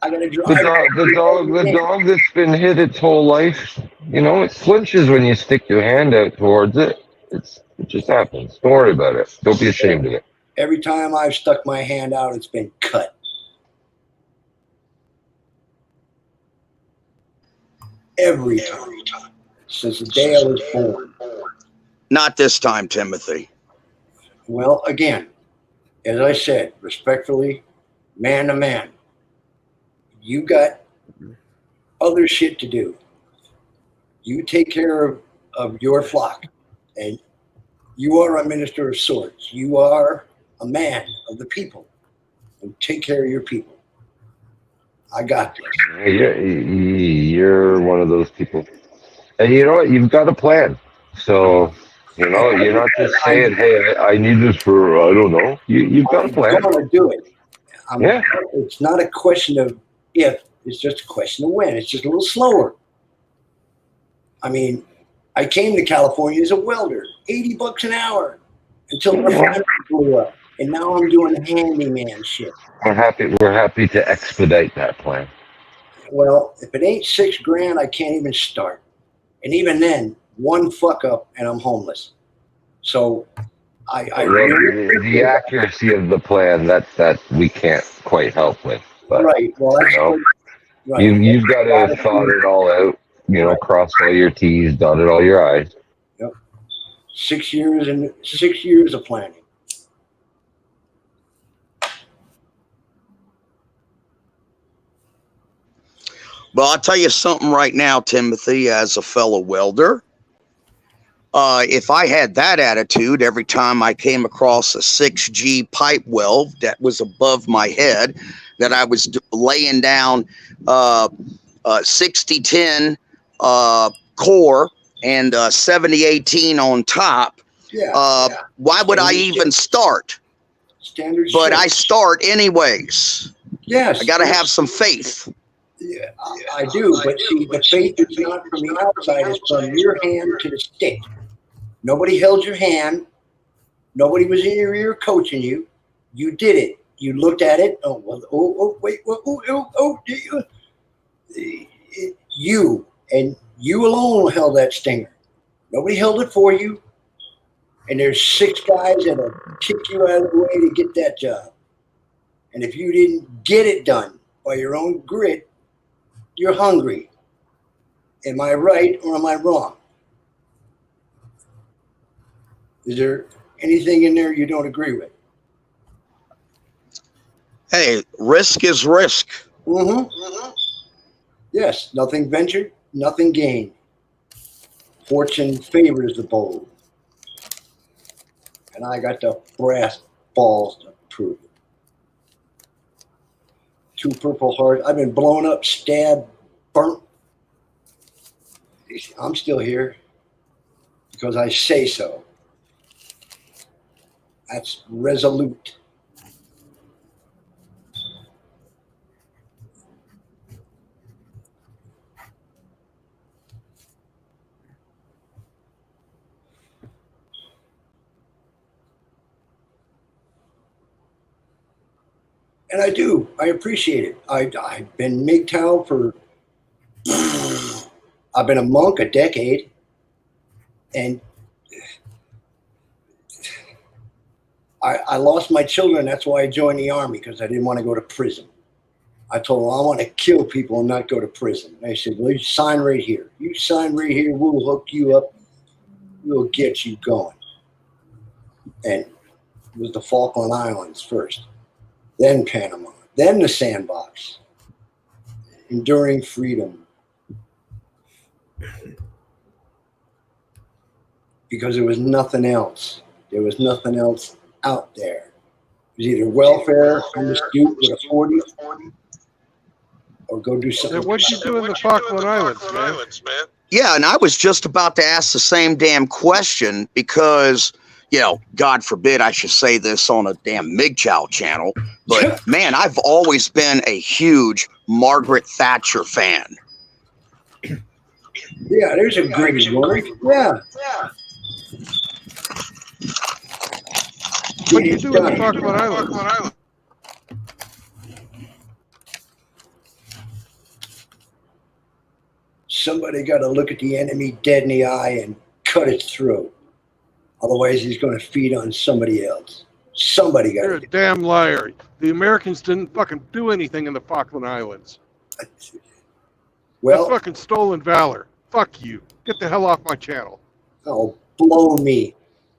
Speaker 15: gotta drive.
Speaker 3: The dog that's been hit its whole life, it flinches when you stick your hand out towards it. It just happens. Don't worry about it. Don't be ashamed of it.
Speaker 15: Every time I've stuck my hand out, it's been cut. Every time. Since the day I was born.
Speaker 19: Not this time, Timothy.
Speaker 15: Well, again, as I said, respectfully, man to man, you got other shit to do. You take care of your flock, and you are a minister of sorts. You are a man of the people, and take care of your people. I got this.
Speaker 3: You're one of those people. And you know what? You've got a plan. So, you're not just saying, hey, I need this for, I don't know. You've got a plan.
Speaker 15: I'm going to do it. It's not a question of if, it's just a question of when. It's just a little slower. I mean, I came to California as a welder, $80 an hour, until the refinery blew up. And now I'm doing handyman shit.
Speaker 3: We're happy to expedite that plan.
Speaker 15: Well, if it ain't $6,000, I can't even start. And even then, one fuck up and I'm homeless. So
Speaker 3: the accuracy of the plan that we can't quite help with. But,
Speaker 15: right. Well, that's right.
Speaker 3: You've got to thought it all out. Cross all your T's, dotted all your I's.
Speaker 15: Yep. 6 years of planning.
Speaker 19: Well, I'll tell you something right now, Timothy, as a fellow welder. If I had that attitude every time I came across a 6G pipe weld that was above my head, that I was laying down 60-10 core and 70-18 on top, why would I even start?
Speaker 15: Standard
Speaker 19: but
Speaker 15: shit.
Speaker 19: I start anyways.
Speaker 15: Yes.
Speaker 19: I got to have some faith.
Speaker 15: Yeah, I do. But see, the faith is not from the outside, it's from your hand to the stick. Nobody held your hand. Nobody was in your ear coaching you. You did it. You looked at it. Oh, well, wait. You and you alone held that stinger. Nobody held it for you. And there's 6 guys that'll kick you out of the way to get that job. And if you didn't get it done by your own grit, you're hungry. Am I right or am I wrong? Is there anything in there you don't agree with?
Speaker 19: Hey, risk is risk.
Speaker 15: Mm-hmm. Yes, nothing ventured, nothing gained. Fortune favors the bold. And I got the brass balls to prove it. 2 Purple Hearts. I've been blown up, stabbed, burnt. I'm still here because I say so. That's resolute. And I do. I appreciate it. I've been MGTOW for, I've been a monk a decade. And I lost my children. That's why I joined the Army, because I didn't want to go to prison. I told them, I want to kill people and not go to prison. They said, well, you sign right here. You sign right here. We'll hook you up. We'll get you going. And it was the Falkland Islands first, then Panama, then the Sandbox. Enduring freedom. Because there was nothing else. There was nothing else out there. It was either welfare on the stoop with a 40 or go do something.
Speaker 1: Then what'd you do in the Falkland Islands, man?
Speaker 19: Yeah, and I was just about to ask the same damn question because, you know, God forbid I should say this on a damn MGTOW channel, but man, I've always been a huge Margaret Thatcher fan.
Speaker 15: Yeah, there's a great woman. Yeah.
Speaker 1: What'd you do in the Falkland Islands?
Speaker 15: Somebody got to look at the enemy dead in the eye and cut its throat. Otherwise, he's going to feed on somebody else. Somebody got
Speaker 1: You're a damn liar. The Americans didn't fucking do anything in the Falkland Islands.
Speaker 15: Well,
Speaker 1: that's fucking stolen valor. Fuck you. Get the hell off my channel.
Speaker 15: Oh, blow me.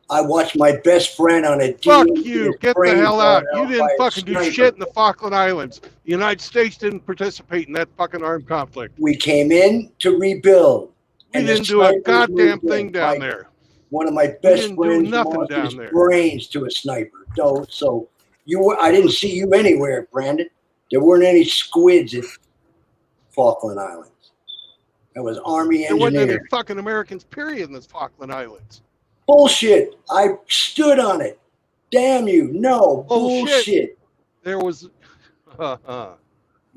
Speaker 15: I watched my best friend on a
Speaker 1: Fuck you. Get the hell out. You didn't fucking do shit in the Falkland Islands. The United States didn't participate in that fucking armed conflict.
Speaker 15: We came in to rebuild.
Speaker 1: We didn't do a goddamn thing down there.
Speaker 15: One of my best friends lost his brains to a sniper. So I didn't see you anywhere, Brandon. There weren't any squids at Falkland Islands. It was Army
Speaker 1: There wasn't any
Speaker 15: engineers.
Speaker 1: fucking Americans, period, in the Falkland Islands.
Speaker 15: Bullshit. I stood on it. Damn you. No. Bullshit.
Speaker 1: There was no.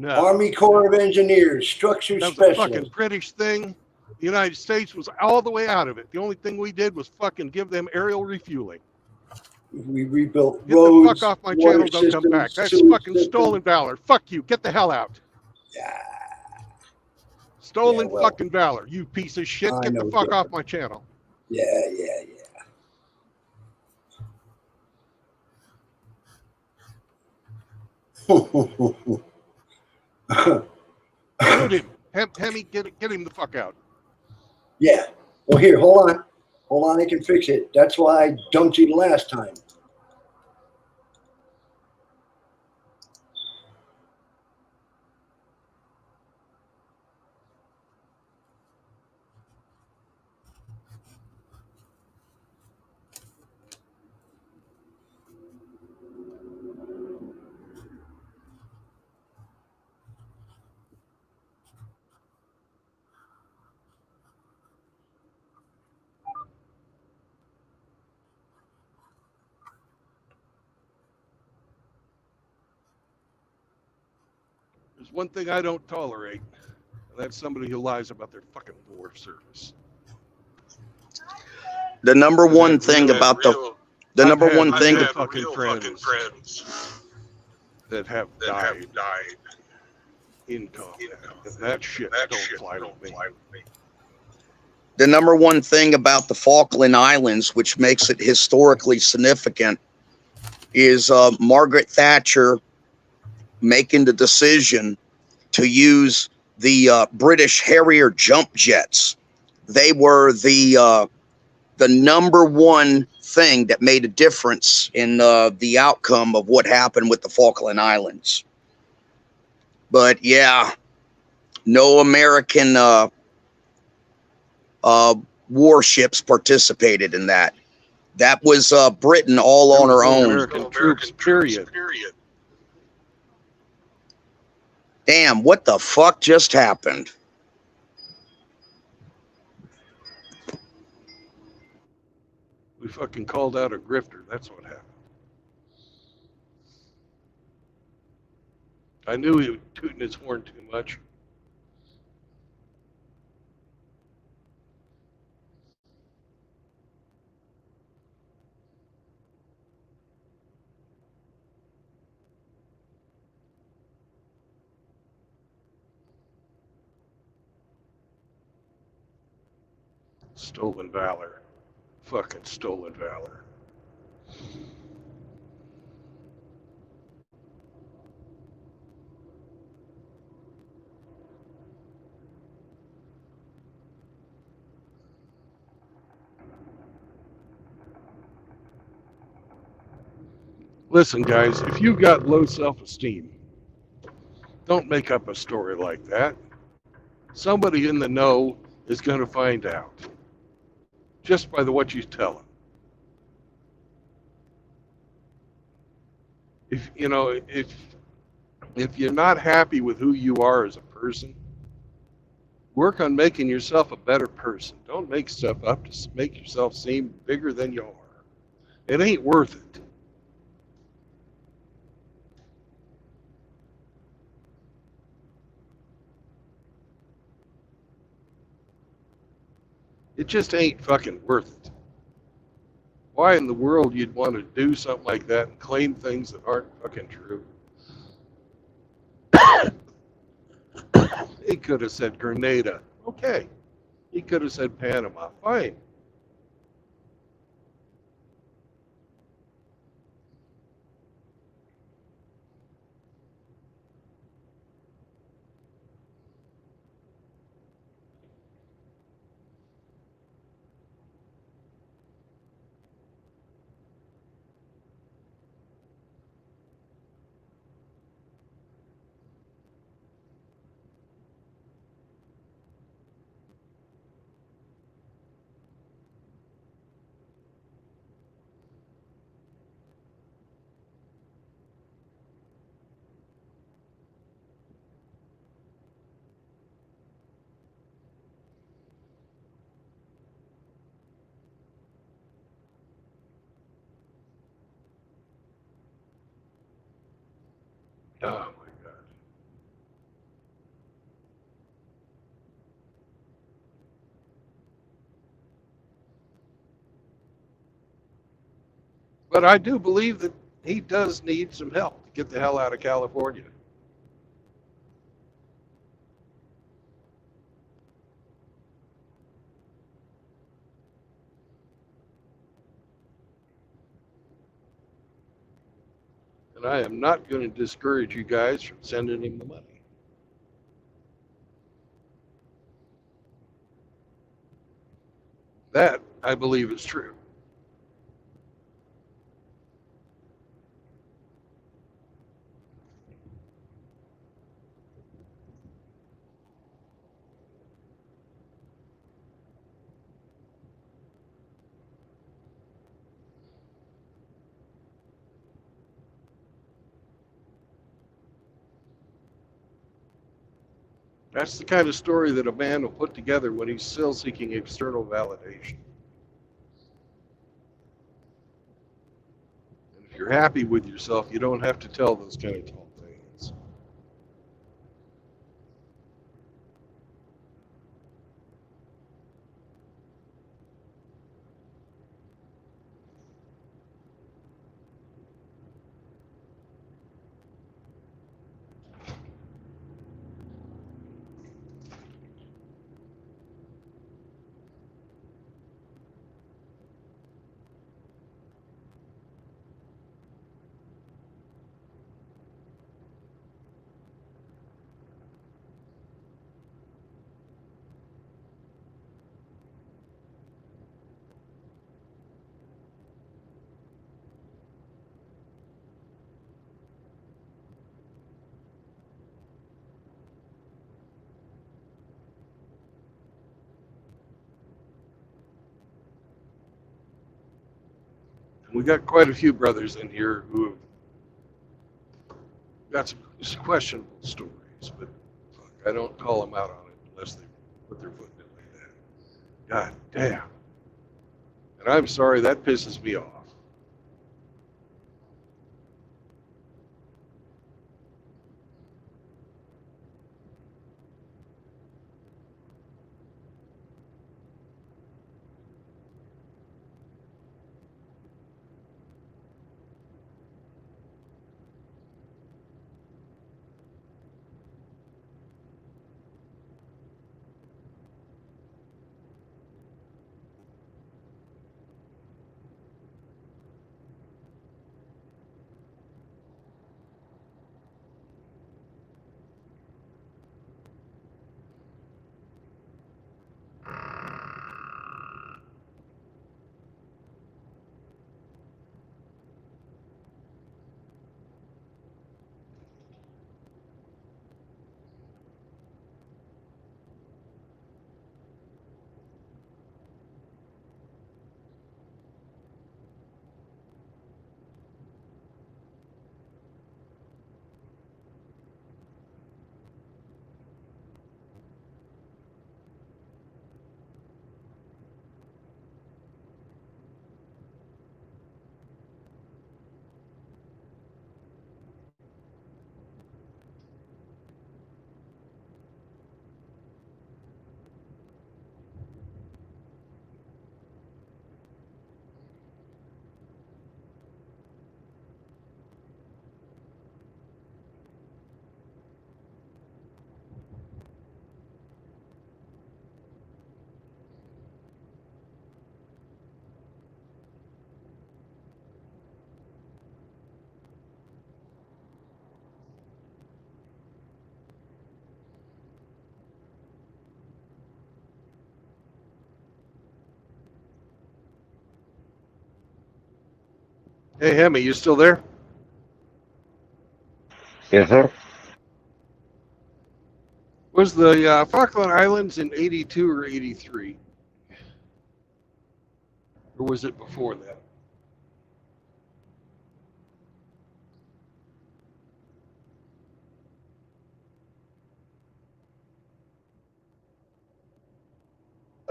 Speaker 15: Army Corps of Engineers, structure
Speaker 1: That was a
Speaker 15: specialist.
Speaker 1: fucking British thing. The United States was all the way out of it. The only thing we did was fucking give them aerial refueling.
Speaker 15: We rebuilt
Speaker 1: Get
Speaker 15: roads.
Speaker 1: the fuck off my channel, don't come back. That's fucking stolen valor. Fuck you. Get the hell out. Stolen fucking valor. You piece of shit. Get the fuck off my channel.
Speaker 15: Yeah.
Speaker 1: Shoot him. Hemi, get him the fuck out.
Speaker 15: Yeah. Well, here, hold on. Hold on, I can fix it. That's why I dumped you the last time.
Speaker 1: There's one thing I don't tolerate, and that's somebody who lies about their fucking war service.
Speaker 19: The number
Speaker 1: I've
Speaker 19: one
Speaker 1: had
Speaker 19: thing
Speaker 1: real-
Speaker 19: about the
Speaker 1: I've
Speaker 19: number
Speaker 1: had
Speaker 19: one thing
Speaker 1: real
Speaker 19: to,
Speaker 1: fucking friends that have died in combat, and that shit don't fly with me.
Speaker 19: the number one thing about the Falkland Islands, which makes it historically significant, is Margaret Thatcher making the decision to use the British Harrier jump jets. They were the number one thing that made a difference in the outcome of what happened with the Falkland Islands. But yeah, no American warships participated in that. That was Britain all
Speaker 1: There
Speaker 19: on
Speaker 1: was
Speaker 19: her
Speaker 1: no
Speaker 19: own.
Speaker 1: American troops, period.
Speaker 19: Damn, what the fuck just happened?
Speaker 1: We fucking called out a grifter. That's what happened. I knew he was tooting his horn too much. Stolen valor. Fucking stolen valor. Listen, guys, if you've got low self-esteem, don't make up a story like that. Somebody in the know is going to find out just by what you tell them. If you know, if you're not happy with who you are as a person, work on making yourself a better person. Don't make stuff up to make yourself seem bigger than you are. It ain't worth it. It just ain't fucking worth it. Why in the world you'd want to do something like that and claim things that aren't fucking true? He could have said Grenada. Okay. He could have said Panama. Fine. Oh my God. But I do believe that he does need some help to get the hell out of California. And I am not going to discourage you guys from sending him the money. That, I believe, is true. That's the kind of story that a man will put together when he's still seeking external validation. And if you're happy with yourself, you don't have to tell those kind of tall things. We got quite a few brothers in here who have got some questionable stories, but I don't call them out on it unless they put their foot in it like that. God damn. And I'm sorry, that pisses me off. Hey, Hemi, you still there?
Speaker 3: Yes, sir.
Speaker 1: Was the Falkland Islands in 82 or 83? Or was it before that?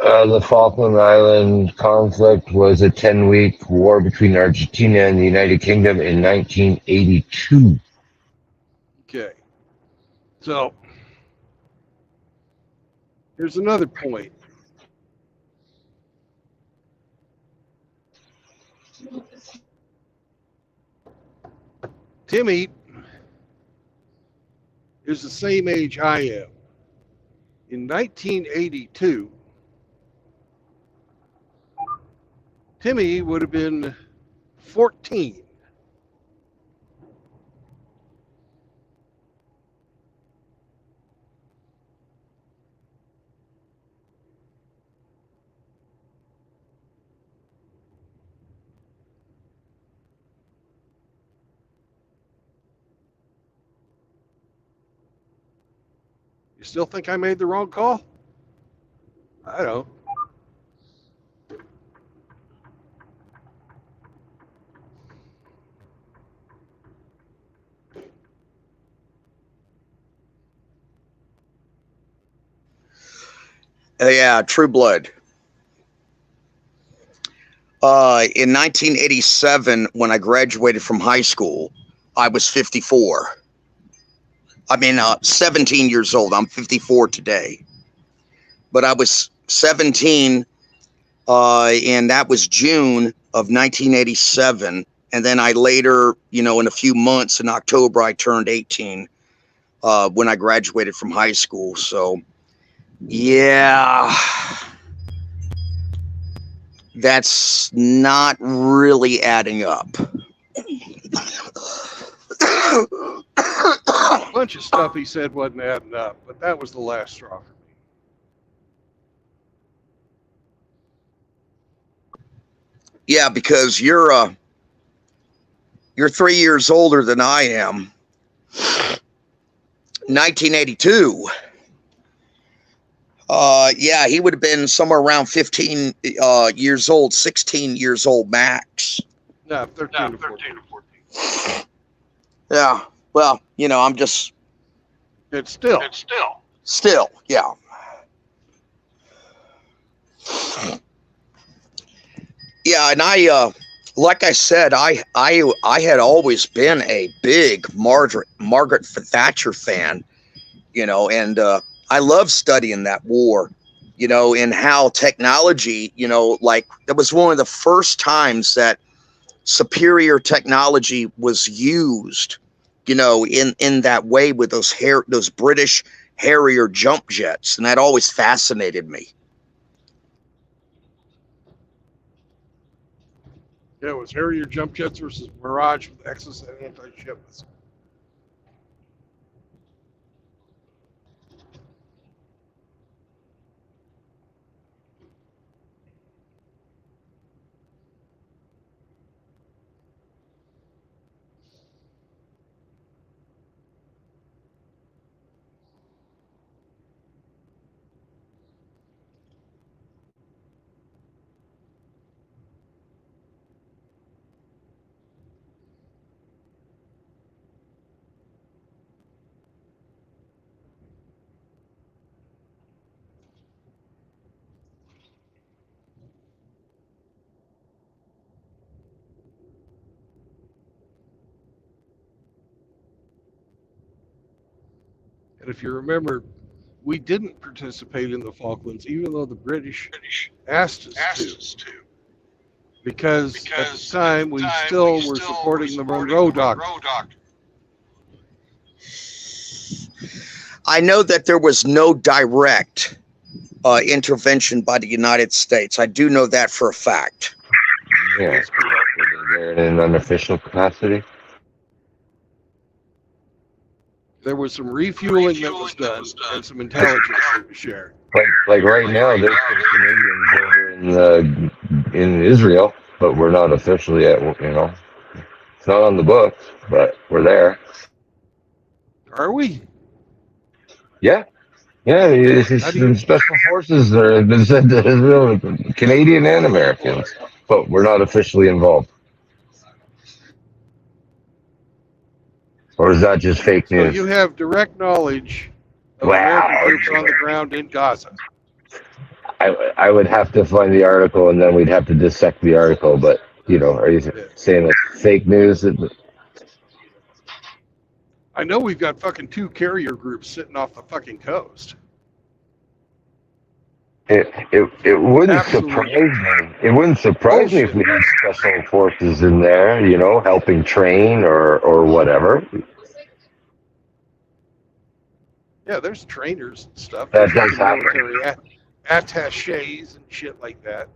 Speaker 3: The Falkland Island conflict was a 10-week war between Argentina and the United Kingdom in 1982.
Speaker 1: Okay. So, here's another point. Timmy is the same age I am. In 1982, Timmy would have been 14. You still think I made the wrong call? I don't.
Speaker 19: Yeah, True Blood. In 1987, when I graduated from high school, I was 54. I mean, 17 years old. I'm 54 today. But I was 17, and that was June of 1987. And then I later, in a few months in October, I turned 18 when I graduated from high school. So, yeah, that's not really adding up.
Speaker 1: A bunch of stuff he said wasn't adding up, but that was the last straw for me.
Speaker 19: Yeah, because you're 3 years older than I am. 1982. Yeah, he would have been somewhere around 15 years old, 16 years old max.
Speaker 1: No, 13 to 14.
Speaker 19: Yeah. Well, I'm just
Speaker 1: It's still.
Speaker 19: still, yeah. Yeah, and like I said, I had always been a big Margaret Thatcher fan, and I love studying that war, and how technology, like that was one of the first times that superior technology was used, in that way with those British Harrier jump jets, and that always fascinated me.
Speaker 1: Yeah, it was Harrier jump jets versus Mirage with Axis and anti-ship missiles. And if you remember, we didn't participate in the Falklands, even though the British asked us to, because at the time we still were supporting the Monroe Doctrine.
Speaker 19: I know that there was no direct intervention by the United States. I do know that for a fact.
Speaker 3: Yeah, they're in an unofficial capacity.
Speaker 1: There was some refueling that was done and some intelligence that was shared.
Speaker 3: Like right now, there's some Canadians over in Israel, but we're not officially at. It's not on the books, but we're there.
Speaker 1: Are we?
Speaker 3: Yeah. Yeah, it's some special forces that have been sent to Israel, Canadian and Americans, but we're not officially involved. Or is that just fake
Speaker 1: So
Speaker 3: news?
Speaker 1: you have direct knowledge of
Speaker 3: Wow.
Speaker 1: American troops on the ground in Gaza.
Speaker 3: I would have to find the article and then we'd have to dissect the article, but, are you saying it's fake news?
Speaker 1: I know we've got fucking 2 carrier groups sitting off the fucking coast.
Speaker 3: It wouldn't surprise me. It wouldn't surprise me if we had special forces in there, helping train or whatever.
Speaker 1: Yeah, there's trainers and stuff.
Speaker 3: That
Speaker 1: There's
Speaker 3: does
Speaker 1: fucking
Speaker 3: happen.
Speaker 1: military attaches and shit like that.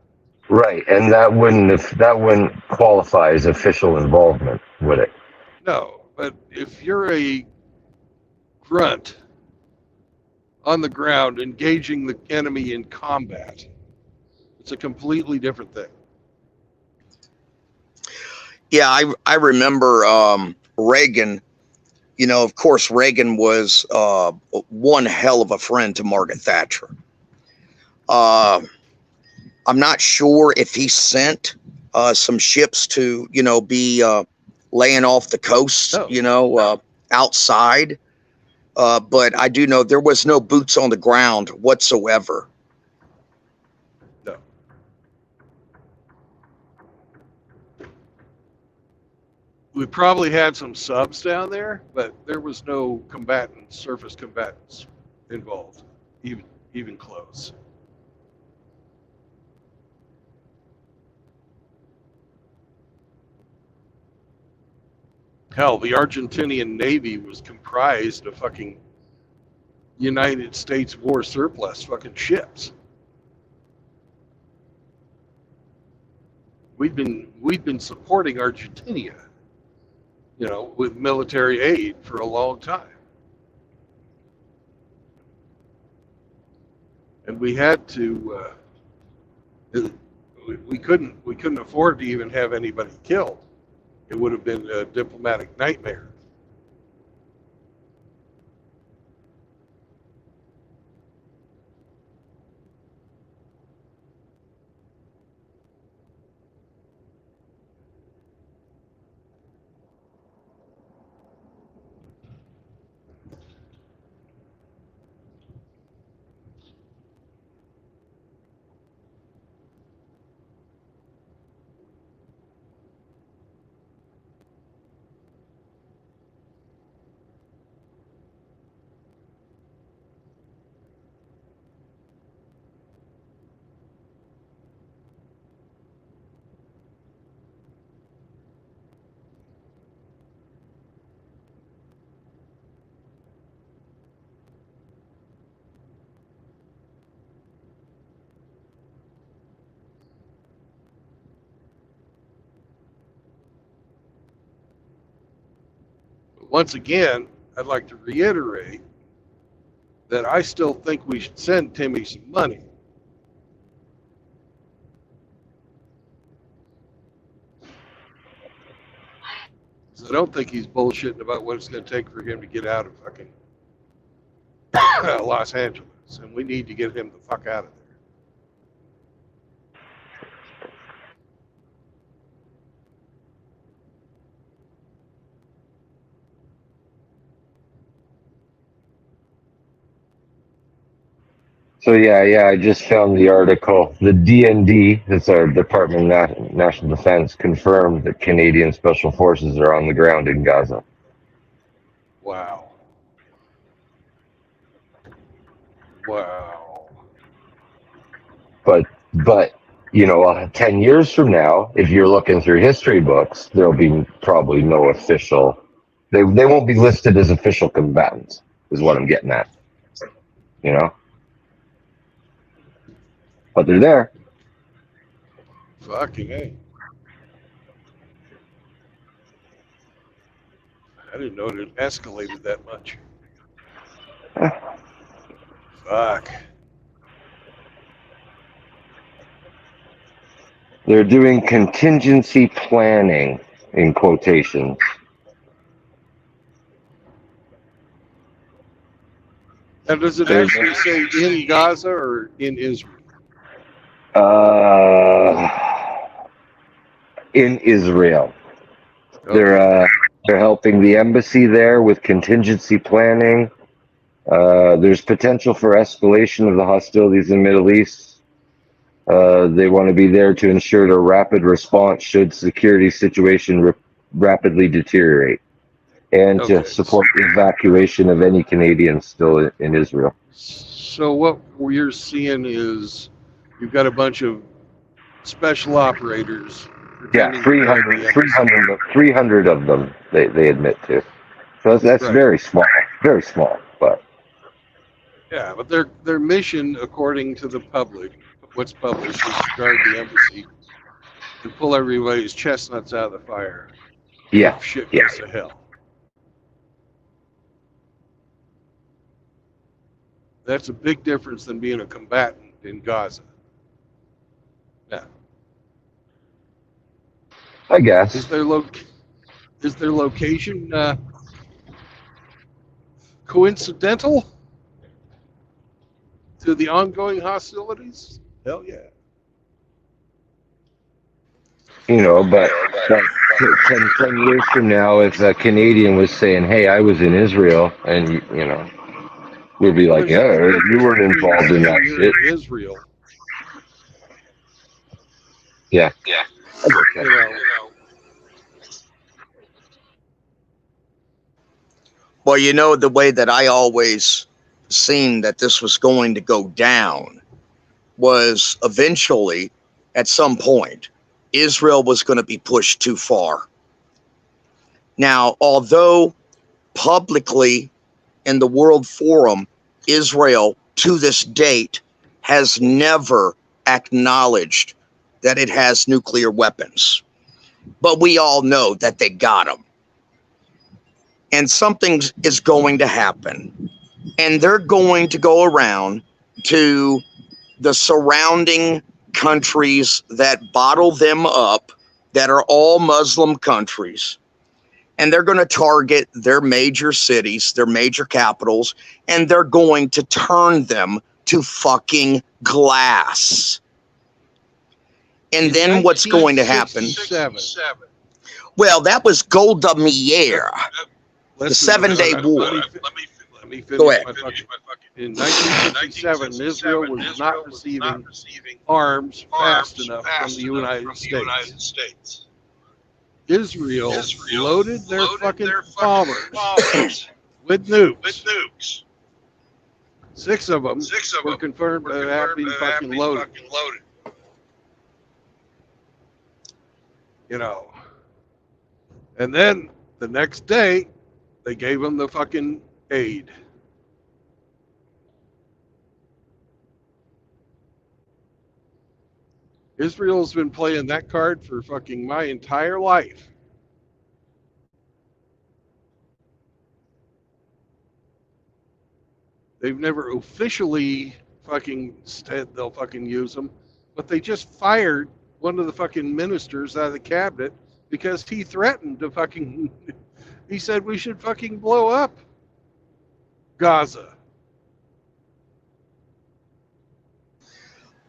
Speaker 3: Right, and that wouldn't qualify as official involvement, would it?
Speaker 1: No, but if you're a grunt on the ground engaging the enemy in combat, it's a completely different thing.
Speaker 19: Yeah, I remember Reagan. Of course, Reagan was one hell of a friend to Margaret Thatcher. I'm not sure if he sent some ships to, be laying off the coast, outside. But I do know there was no boots on the ground whatsoever.
Speaker 1: No. We probably had some subs down there, but there was no surface combatants involved, even close. Hell, the Argentinian Navy was comprised of fucking United States war surplus fucking ships. We've been supporting Argentina, with military aid for a long time. And we had to we couldn't afford to even have anybody killed. It would have been a diplomatic nightmare. once again, I'd like to reiterate that I still think we should send Timmy some money. Because I don't think he's bullshitting about what it's going to take for him to get out of fucking Los Angeles. And we need to get him the fuck out of there.
Speaker 3: So yeah, I just found the article. The DND, that's our Department of National Defense, confirmed that Canadian Special Forces are on the ground in Gaza.
Speaker 1: Wow. Wow.
Speaker 3: But 10 years from now, if you're looking through history books, there'll be probably no official. They won't be listed as official combatants, is what I'm getting at. You know. But they're there.
Speaker 1: Fucking A. I didn't know it escalated that much. Fuck.
Speaker 3: They're doing contingency planning, in quotations.
Speaker 1: Now, does it actually say in Gaza or in Israel?
Speaker 3: In Israel.
Speaker 1: Okay.
Speaker 3: They're helping the embassy there with contingency planning. There's potential for escalation of the hostilities in the Middle East. They want to be there to ensure a rapid response should security situation rapidly deteriorate, and to support the evacuation of any Canadians still in Israel.
Speaker 1: So what you're seeing is you've got a bunch of special operators.
Speaker 3: Yeah, 300 of them they admit to. So that's
Speaker 1: Right.
Speaker 3: very small, but
Speaker 1: Yeah, but their mission, according to the public, what's published, is to guard the embassy and pull everybody's chestnuts out of the fire.
Speaker 3: Yeah,
Speaker 1: if shit
Speaker 3: yeah.
Speaker 1: goes to hell. That's a big difference than being a combatant in Gaza. Yeah.
Speaker 3: I guess.
Speaker 1: Is their location coincidental to the ongoing hostilities? Hell yeah.
Speaker 3: But 10 years from now, if a Canadian was saying, "Hey, I was in Israel," and we'd be like, "Yeah, you weren't involved in that shit."
Speaker 1: Israel.
Speaker 3: Yeah.
Speaker 19: Well, the way that I always seen that this was going to go down was eventually, at some point, Israel was going to be pushed too far. Now, although publicly in the World Forum, Israel to this date has never acknowledged that it has nuclear weapons, but we all know that they got them. And something is going to happen. And they're going to go around to the surrounding countries that bottle them up, that are all Muslim countries. And they're going to target their major cities, their major capitals, and they're going to turn them to fucking glass. And then what's going to happen? Well, that was Golda Meir. The 7-day war.
Speaker 1: Let me finish.
Speaker 19: Go ahead.
Speaker 1: In 1967, Israel was not receiving arms fast enough from the United States. Israel loaded their fucking bombers with nukes. Six of them were confirmed to have been fucking loaded. And then the next day, they gave them the fucking aid. Israel's been playing that card for fucking my entire life. They've never officially fucking said they'll fucking use them, but they just fired one of the fucking ministers out of the cabinet because he threatened to fucking. He said we should fucking blow up Gaza.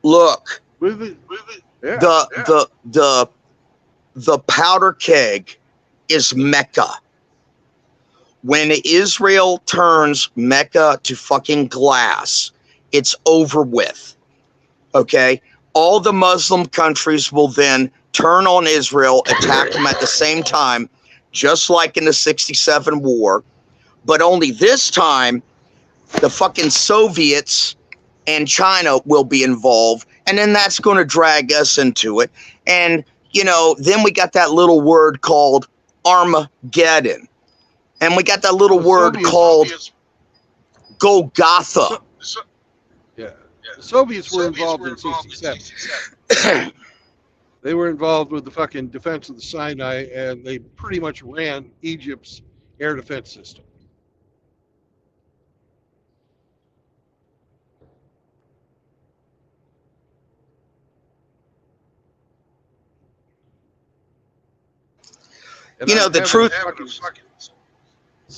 Speaker 19: Look,
Speaker 1: Yeah,
Speaker 19: the powder keg is Mecca. When Israel turns Mecca to fucking glass, it's over with. Okay? All the Muslim countries will then turn on Israel, attack them at the same time, just like in the 67 war. But only this time, the fucking Soviets and China will be involved. And then that's going to drag us into it. And, you know, then we got that little word called Armageddon. And we got that little word called Golgotha.
Speaker 1: Yeah. The Soviets were involved in 67. They were involved with the fucking defense of the Sinai, and they pretty much ran Egypt's air defense system. And
Speaker 19: you know, the truth.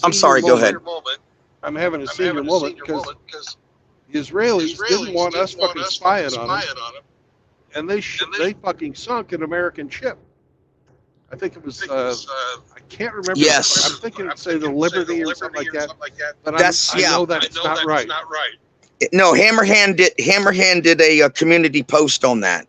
Speaker 19: I'm sorry, go ahead.
Speaker 1: I'm having a senior moment because the Israelis didn't want us fucking spying on them, and they fucking sunk an American ship. I think it was, I can't remember.
Speaker 19: Yes.
Speaker 1: I'm thinking it'd say the Liberty or something like that. But
Speaker 19: That's,
Speaker 1: I know that's not right.
Speaker 19: No, Hammerhand did a community post on that.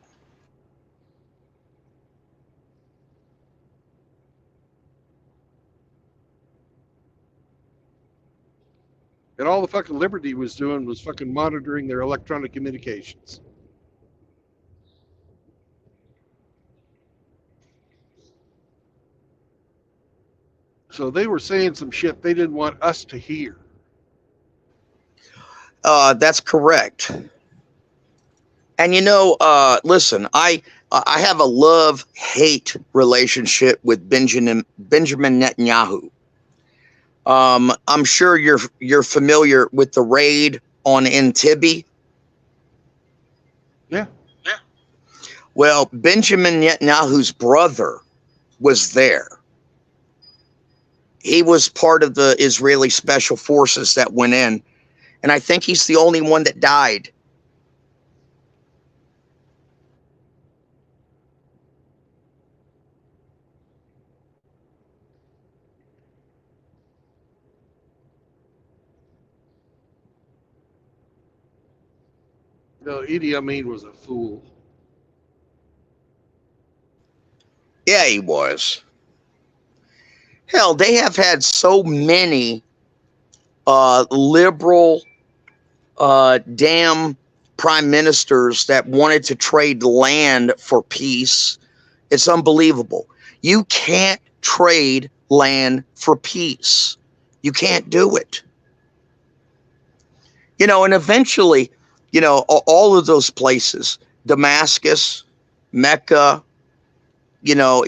Speaker 1: And all the fucking Liberty was doing was fucking monitoring their electronic communications. So they were saying some shit they didn't want us to hear.
Speaker 19: That's correct. And you know, listen, I have a love-hate relationship with Benjamin Netanyahu. I'm sure you're familiar with the raid on Entebbe.
Speaker 1: Yeah.
Speaker 19: Well, Benjamin Netanyahu's brother was there. He was part of the Israeli special forces that went in, and I think he's the only one that died.
Speaker 1: No, Idi Amin was a fool.
Speaker 19: Yeah, he was. Hell, they have had so many liberal damn prime ministers that wanted to trade land for peace. It's unbelievable. You can't trade land for peace. You can't do it. You know, and eventually, you know, all of those places, Damascus, Mecca, you know,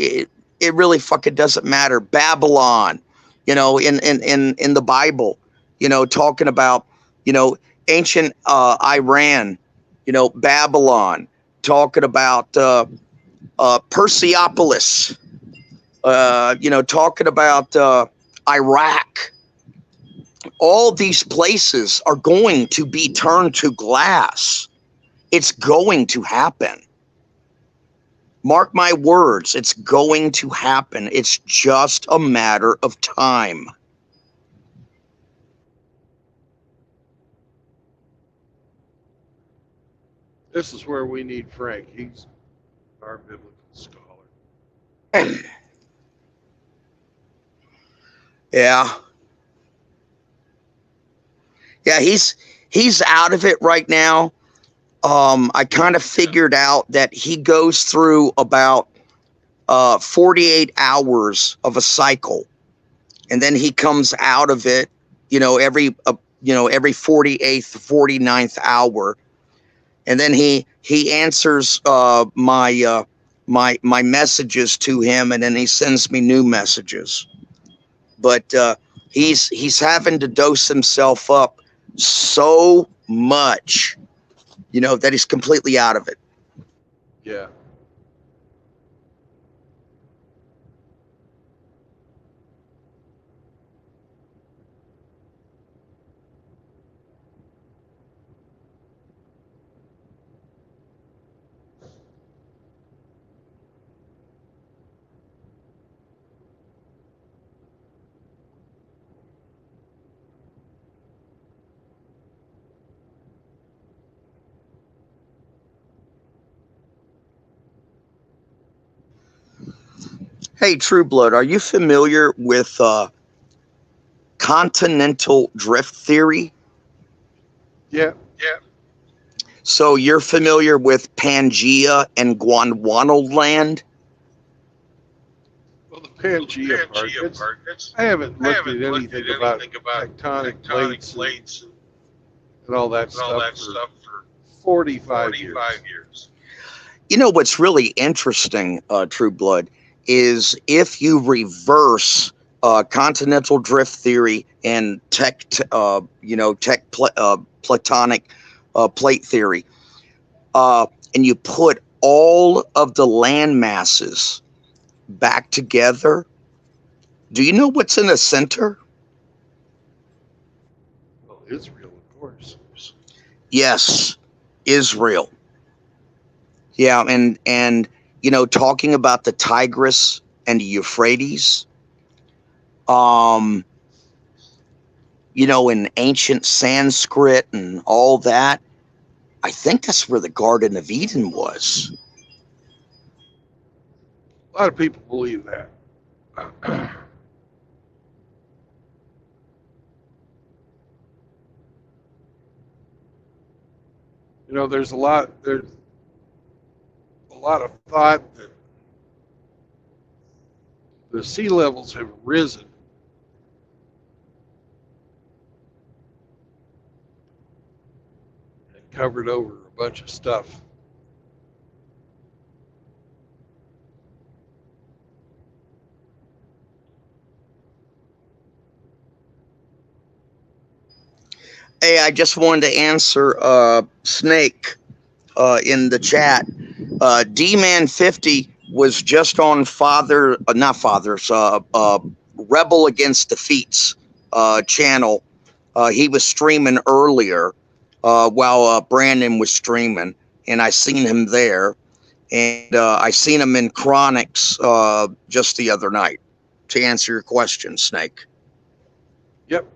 Speaker 19: it really fucking doesn't matter. Babylon, you know, in the Bible, you know, talking about, you know, ancient Iran, you know, Babylon, talking about Persepolis, you know, talking about Iraq. All these places are going to be turned to glass. It's going to happen. Mark my words, it's going to happen. It's just a matter of time.
Speaker 1: This is where we need Frank. He's our biblical scholar.
Speaker 19: Yeah. Yeah, he's out of it right now. I kind of figured out that he goes through about 48 hours of a cycle, and then he comes out of it, you know, every 48th, 49th hour, and then he answers my messages to him, and then he sends me new messages. But he's having to dose himself up so much, that he's completely out of it.
Speaker 1: Yeah.
Speaker 19: Hey, True Blood, are you familiar with continental drift theory?
Speaker 1: Yeah.
Speaker 19: So you're familiar with Pangea and Gondwana land?
Speaker 1: Well, the Pangea part, I haven't looked at anything about tectonic plates and all that stuff for 45 years.
Speaker 19: What's really interesting, True Blood, is if you reverse continental drift theory and platonic plate theory, and you put all of the land masses back together, do you know what's in the center?
Speaker 1: Well, Israel, of course.
Speaker 19: Yes, Israel. Yeah, and talking about the Tigris and the Euphrates, in ancient Sanskrit and all that, I think that's where the Garden of Eden was.
Speaker 1: A lot of people believe that. There's a lot of thought that the sea levels have risen and covered over a bunch of stuff.
Speaker 19: Hey, I just wanted to answer Snake in the chat. D-Man50 was just on Rebel Against Defeat's channel. He was streaming earlier while Brandon was streaming, and I seen him there. And I seen him in Chronics just the other night, to answer your question, Snake.
Speaker 1: Yep.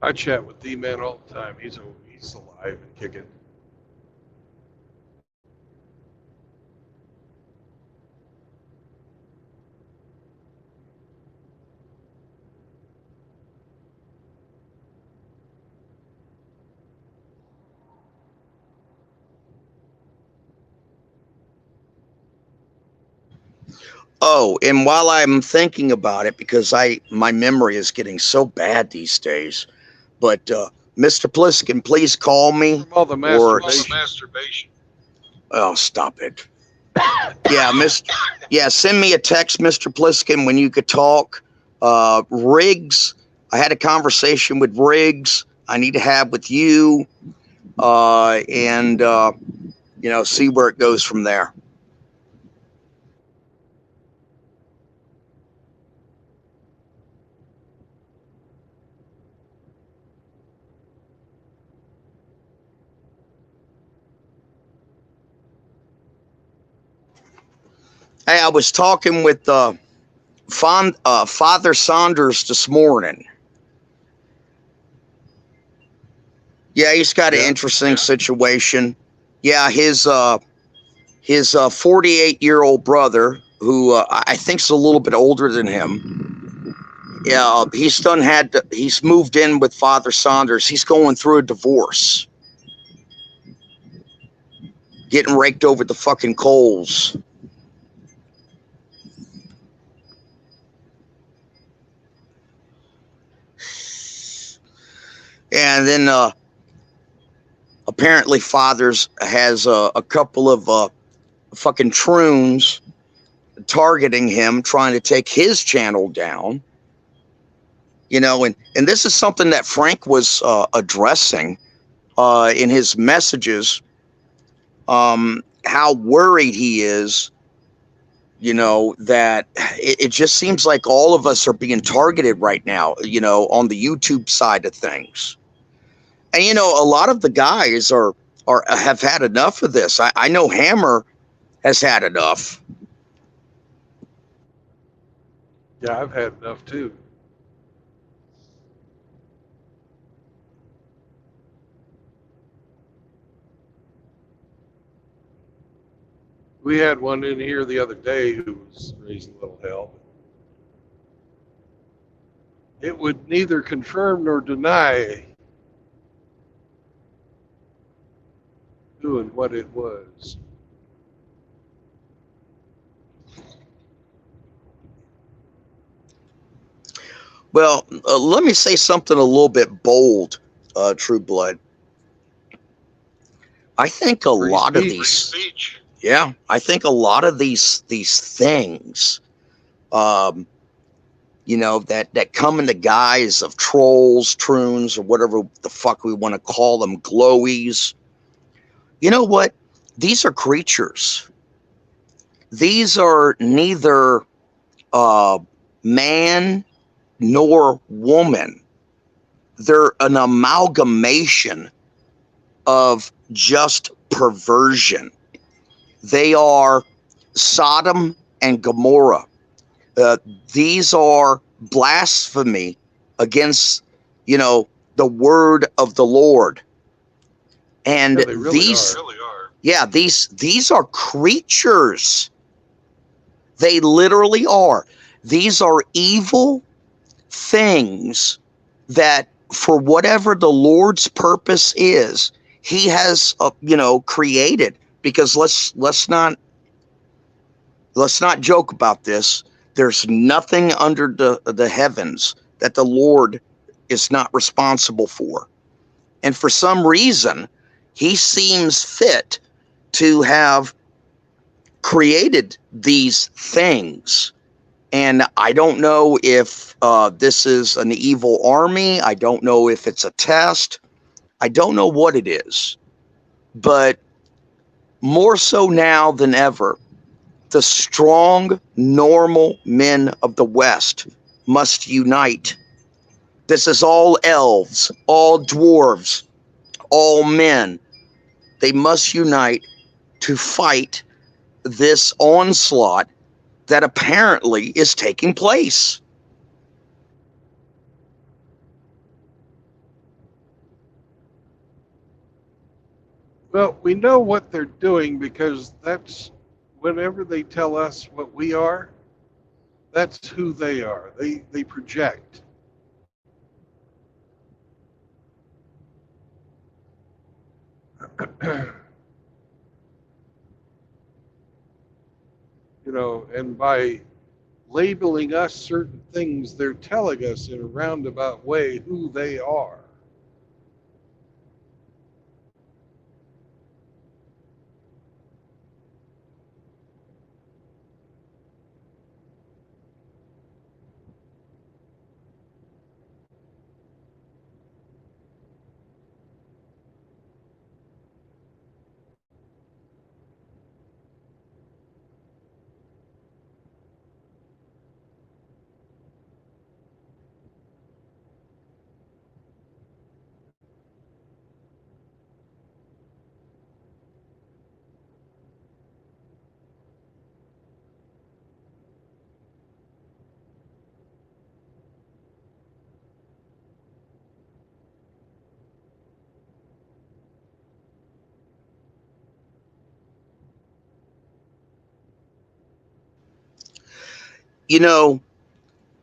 Speaker 1: I chat with D-Man all the time. He's alive and kicking.
Speaker 19: Oh, and while I'm thinking about it, because my memory is getting so bad these days, but Mr. Pliskin, please call me.
Speaker 1: All the
Speaker 19: masturbation. Oh, stop it. Yeah, send me a text, Mr. Pliskin, when you could talk. Riggs, I had a conversation with Riggs. I need to have with you, and see where it goes from there. Hey, I was talking with Father Saunders this morning. Yeah, he's got an interesting situation. Yeah, his 48-year-old brother, who I think's a little bit older than him. Yeah, he's moved in with Father Saunders. He's going through a divorce, getting raked over the fucking coals. And then apparently Fathers has a couple of fucking troons targeting him, trying to take his channel down. You know, and this is something that Frank was addressing in his messages, how worried he is, you know, that it just seems like all of us are being targeted right now, you know, on the YouTube side of things. And, you know, a lot of the guys have had enough of this. I know Hammer has had enough.
Speaker 1: Yeah, I've had enough too. We had one in here the other day who was raising a little hell. It would neither confirm nor deny who and what it was.
Speaker 19: Well, let me say something a little bit bold, True Blood. I think a lot of these, yeah, I think a lot of these things, you know, that come in the guise of trolls, troons, or whatever the fuck we want to call them, glowies. You know what? These are creatures. These are neither man nor woman. They're an amalgamation of just perversion. They are Sodom and Gomorrah. These are blasphemy against, you know, the word of the Lord. And
Speaker 1: Yeah, they really
Speaker 19: these,
Speaker 1: are.
Speaker 19: yeah, these are creatures. They literally are. These are evil things that, for whatever the Lord's purpose is, he has, you know, created. Because let's not joke about this. There's nothing under the heavens that the Lord is not responsible for. And for some reason, he seems fit to have created these things. And I don't know if this is an evil army. I don't know if it's a test. I don't know what it is. But more so now than ever, the strong, normal men of the West must unite. This is all elves, all dwarves, all men. They must unite to fight this onslaught that apparently is taking place.
Speaker 1: Well, we know what they're doing because that's whenever they tell us what we are, that's who they are. They project. You know, and by labeling us certain things, they're telling us in a roundabout way who they are.
Speaker 19: You know,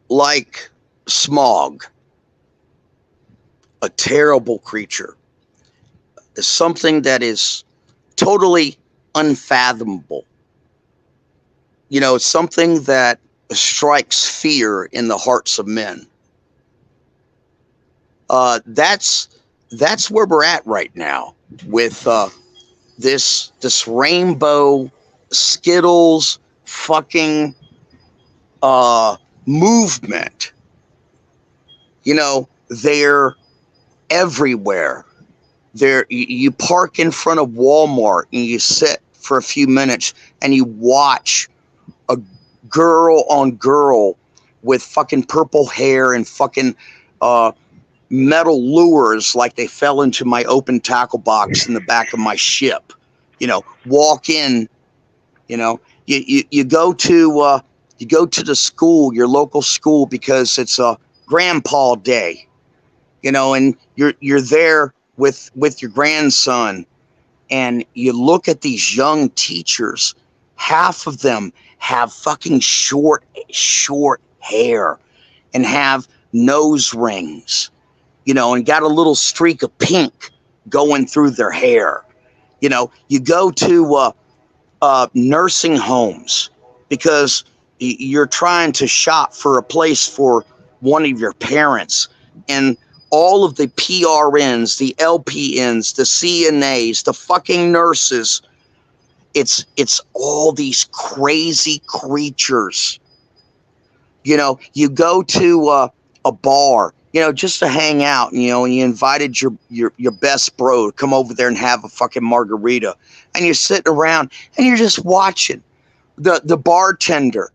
Speaker 19: like smog, a terrible creature, is something that is totally unfathomable. You know, it's something that strikes fear in the hearts of men. That's where we're at right now with this rainbow Skittles fucking movement. They're everywhere. You park in front of Walmart and you sit for a few minutes and you watch a girl on girl with fucking purple hair and fucking metal lures like they fell into my open tackle box in the back of my ship. Walk in. You go to the school, your local school, because it's a grandpa day. And you're there with your grandson, and you look at these young teachers. Half of them have fucking short hair and have nose rings, and got a little streak of pink going through their hair. You go to nursing homes because you're trying to shop for a place for one of your parents, and all of the PRNs, the LPNs, the CNAs, the fucking nurses, it's all these crazy creatures. You go to a bar, just to hang out, and you invited your best bro to come over there and have a fucking margarita, and you're sitting around and you're just watching. The bartender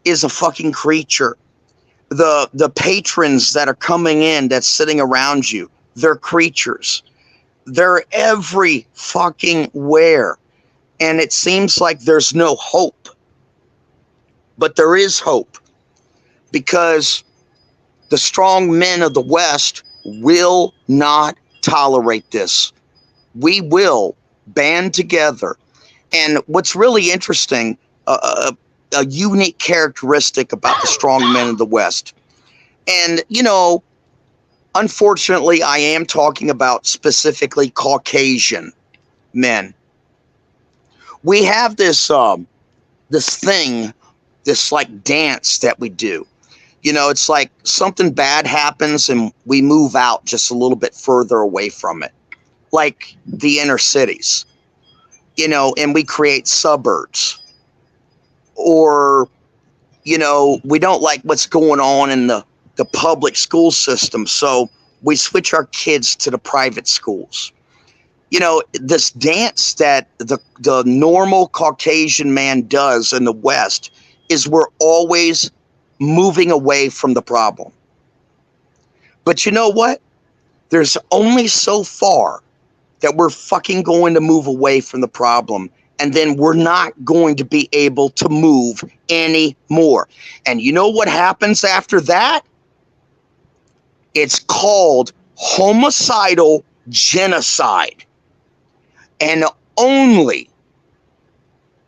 Speaker 19: is a fucking creature. The patrons that are coming in, that's sitting around you, they're creatures. They're every fucking where. And it seems like there's no hope. But there is hope, because the strong men of the West will not tolerate this. We will band together. And what's really interesting, a unique characteristic about the strong men of the West. And, unfortunately, I am talking about specifically Caucasian men. We have this thing, this like dance that we do. It's like something bad happens and we move out just a little bit further away from it, like the inner cities, and we create suburbs. Or, we don't like what's going on in the public school system, so we switch our kids to the private schools. This dance that the normal Caucasian man does in the West is we're always moving away from the problem. But you know what? There's only so far that we're fucking going to move away from the problem, and then we're not going to be able to move anymore. And you know what happens after that? It's called homicidal genocide. And only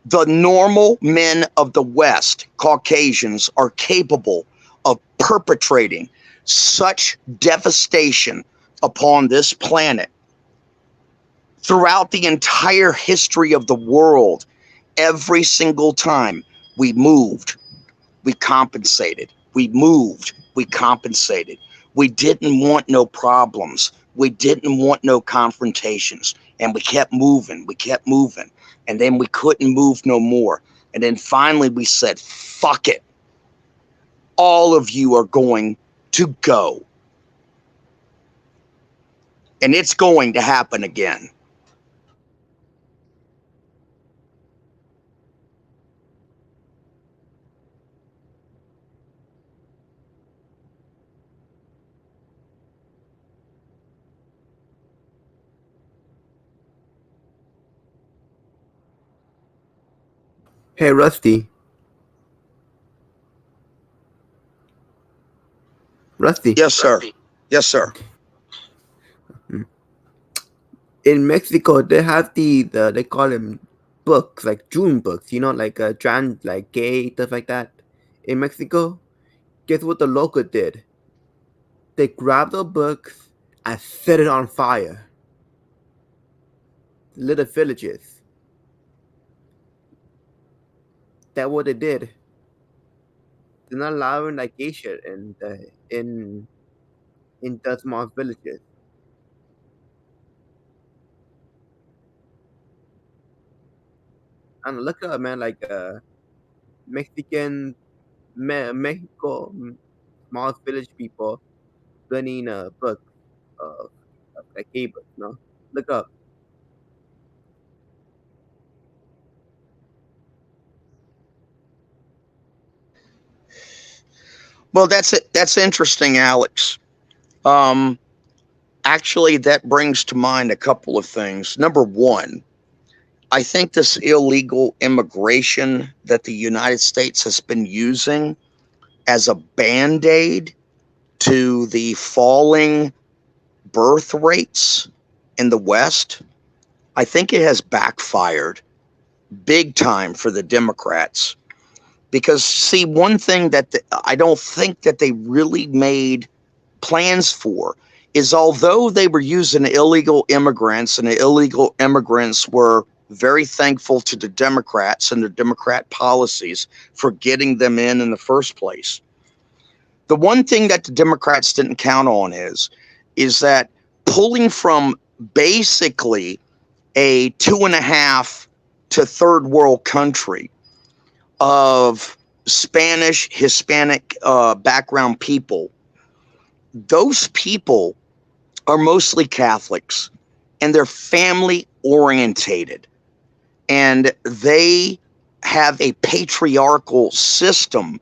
Speaker 19: the normal men of the West, Caucasians, are capable of perpetrating such devastation upon this planet. Throughout the entire history of the world, every single time we moved, we compensated. We moved, we compensated. We didn't want no problems. We didn't want no confrontations. And we kept moving, and then we couldn't move no more. And then finally we said, fuck it. All of you are going to go. And it's going to happen again.
Speaker 18: Hey, Rusty. Rusty.
Speaker 19: Yes, sir. Yes, sir.
Speaker 18: In Mexico, they have they call them books, like June books, like trans, like gay, stuff like that. In Mexico, guess what the local did? They grabbed the books and set it on fire. Little villages. That's what they did. They're not allowing like gay shit in the small villages. And look at man, like Mexican Mexico small village people studying a book of like ebook, you know. Look up.
Speaker 19: Well, that's it. That's interesting, Alex. Um, Actually, that brings to mind a couple of things. Number one, I think this illegal immigration that the United States has been using as a band aid to the falling birth rates in the West, I think it has backfired big time for the Democrats. Because, see, one thing that I don't think that they really made plans for is, although they were using illegal immigrants and the illegal immigrants were very thankful to the Democrats and the Democrat policies for getting them in the first place. The one thing that the Democrats didn't count on is that pulling from basically a 2.5 to third world country of Spanish, Hispanic background people, those people are mostly Catholics and they're family orientated, and they have a patriarchal system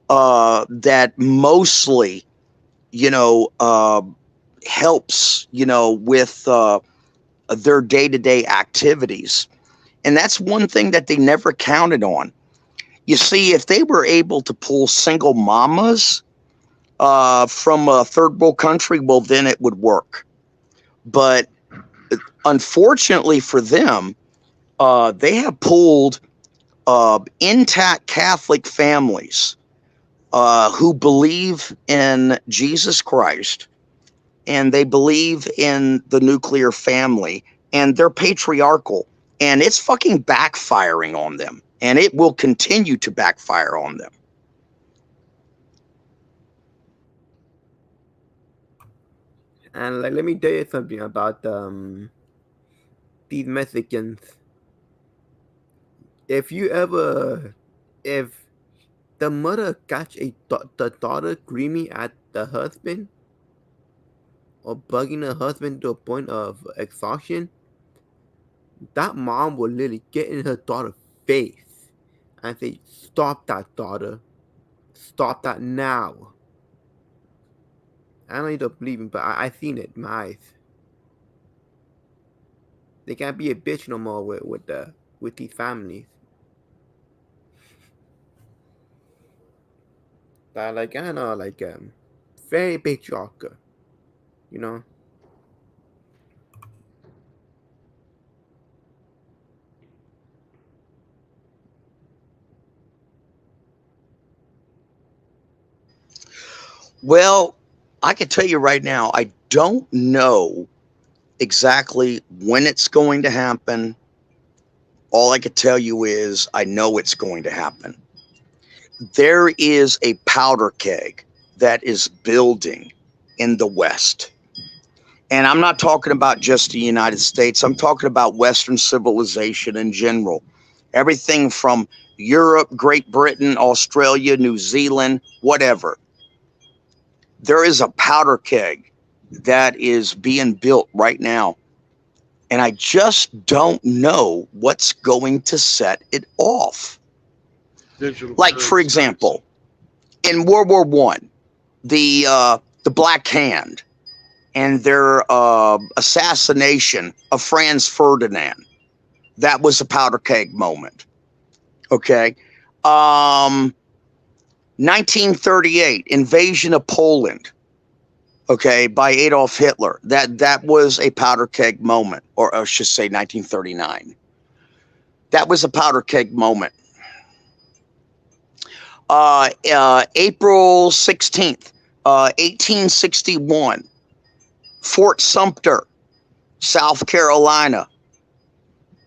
Speaker 19: that mostly, helps, with their day-to-day activities. And that's one thing that they never counted on. You see, if they were able to pull single mamas from a third world country, well, then it would work. But unfortunately for them, they have pulled intact Catholic families who believe in Jesus Christ, and they believe in the nuclear family, and they're patriarchal, and it's fucking backfiring on them, and it will continue to backfire on them.
Speaker 18: And like, let me tell you something about these Mexicans. If the mother catch the daughter screaming at the husband or bugging the husband to a point of exhaustion, that mom will literally get in her daughter's face and say, "Stop that, daughter. Stop that now." I don't need to believe me, but I seen it in my eyes. They can't be a bitch no more with these families. That like, I don't know, like very patriarchal, you know.
Speaker 19: Well, I can tell you right now, I don't know exactly when it's going to happen. All I can tell you is I know it's going to happen. There is a powder keg that is building in the West. And I'm not talking about just the United States. I'm talking about Western civilization in general. Everything from Europe, Great Britain, Australia, New Zealand, whatever. There is a powder keg that is being built right now. And I just don't know what's going to set it off. Like, for example, in World War One, the Black Hand and their assassination of Franz Ferdinand, that was a powder keg moment. Okay. 1938, invasion of Poland, okay, by Adolf Hitler. That was a powder keg moment, or I should say 1939. That was a powder keg moment. April 16th, 1861, Fort Sumter, South Carolina.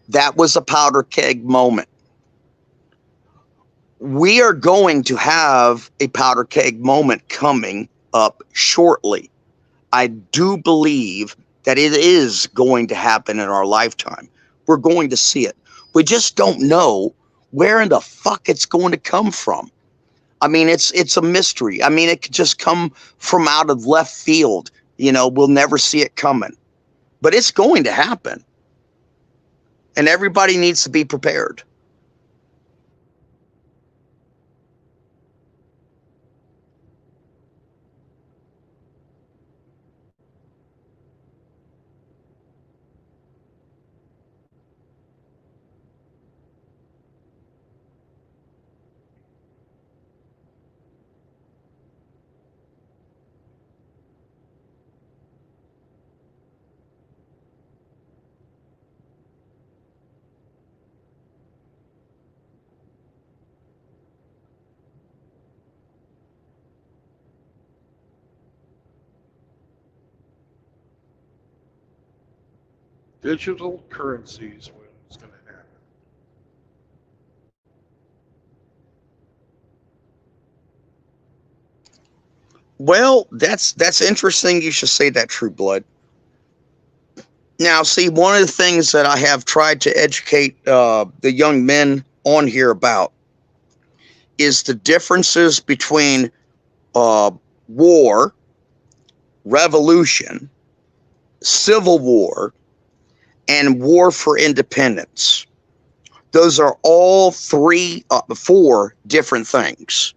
Speaker 19: That was a powder keg moment. We are going to have a powder keg moment coming up shortly. I do believe that it is going to happen in our lifetime. We're going to see it. We just don't know where in the fuck it's going to come from. I mean, it's a mystery. I mean, it could just come from out of left field. You know, we'll never see it coming, but it's going to happen, and everybody needs to be prepared.
Speaker 1: Digital currencies when it's going to happen.
Speaker 19: Well, that's interesting. You should say that, True Blood. Now, see, one of the things that I have tried to educate the young men on here about is the differences between war, revolution, civil war, and war for independence. Those are all four different things.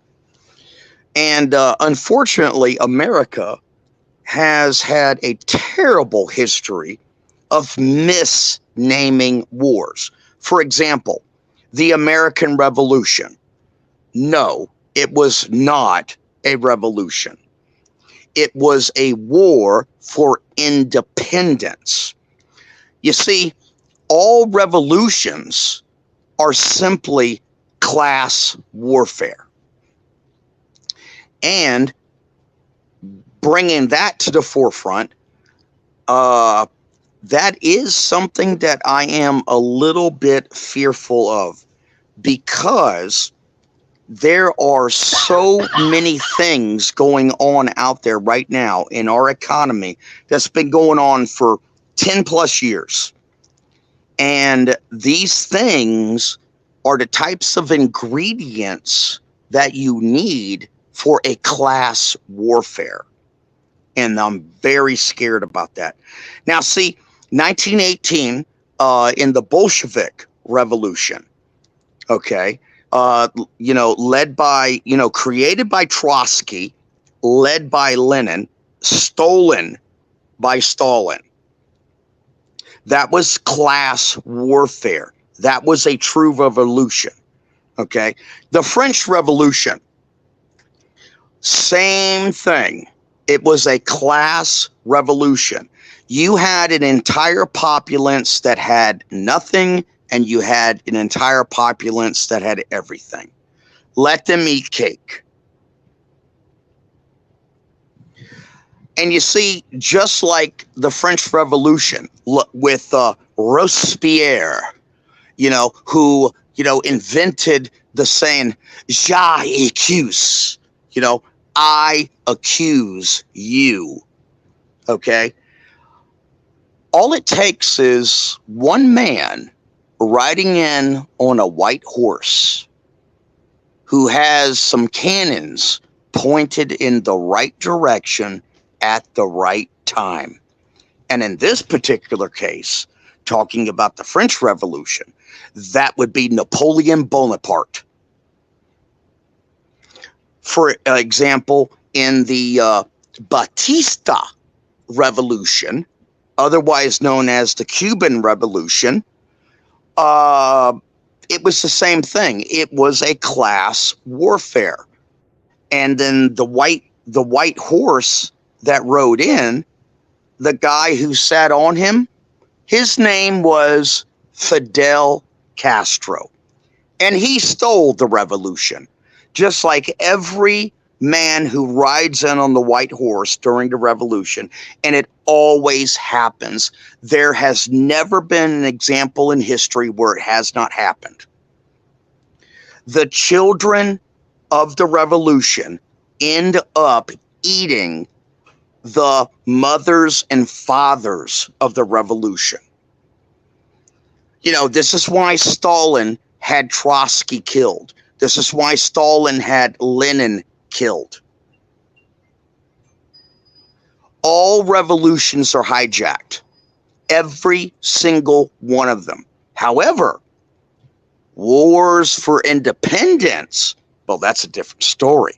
Speaker 19: And unfortunately, America has had a terrible history of misnaming wars. For example, the American Revolution. No, it was not a revolution. It was a war for independence. You see, all revolutions are simply class warfare. And bringing that to the forefront, that is something that I am a little bit fearful of, because there are so many things going on out there right now in our economy that's been going on for 10 plus years. And these things are the types of ingredients that you need for a class warfare. And I'm very scared about that. Now, see, 1918, in the Bolshevik Revolution, okay, led by, created by Trotsky, led by Lenin, stolen by Stalin. That was class warfare. That was a true revolution, okay? The French Revolution, same thing. It was a class revolution. You had an entire populace that had nothing, and you had an entire populace that had everything. Let them eat cake. And you see, just like the French Revolution with Robespierre, who, invented the saying, j'accuse, I accuse you. Okay. All it takes is one man riding in on a white horse who has some cannons pointed in the right direction at the right time. And in this particular case, talking about the French Revolution, that would be Napoleon Bonaparte. For example, in the Batista Revolution, otherwise known as the Cuban Revolution, it was the same thing. It was a class warfare. And then the white horse that rode in, the guy who sat on him, his name was Fidel Castro. And he stole the revolution, just like every man who rides in on the white horse during the revolution. And it always happens. There has never been an example in history where it has not happened. The children of the revolution end up eating the mothers and fathers of the revolution. This is why Stalin had Trotsky killed. This is why Stalin had Lenin killed. All revolutions are hijacked. Every single one of them. However, wars for independence, well, that's a different story.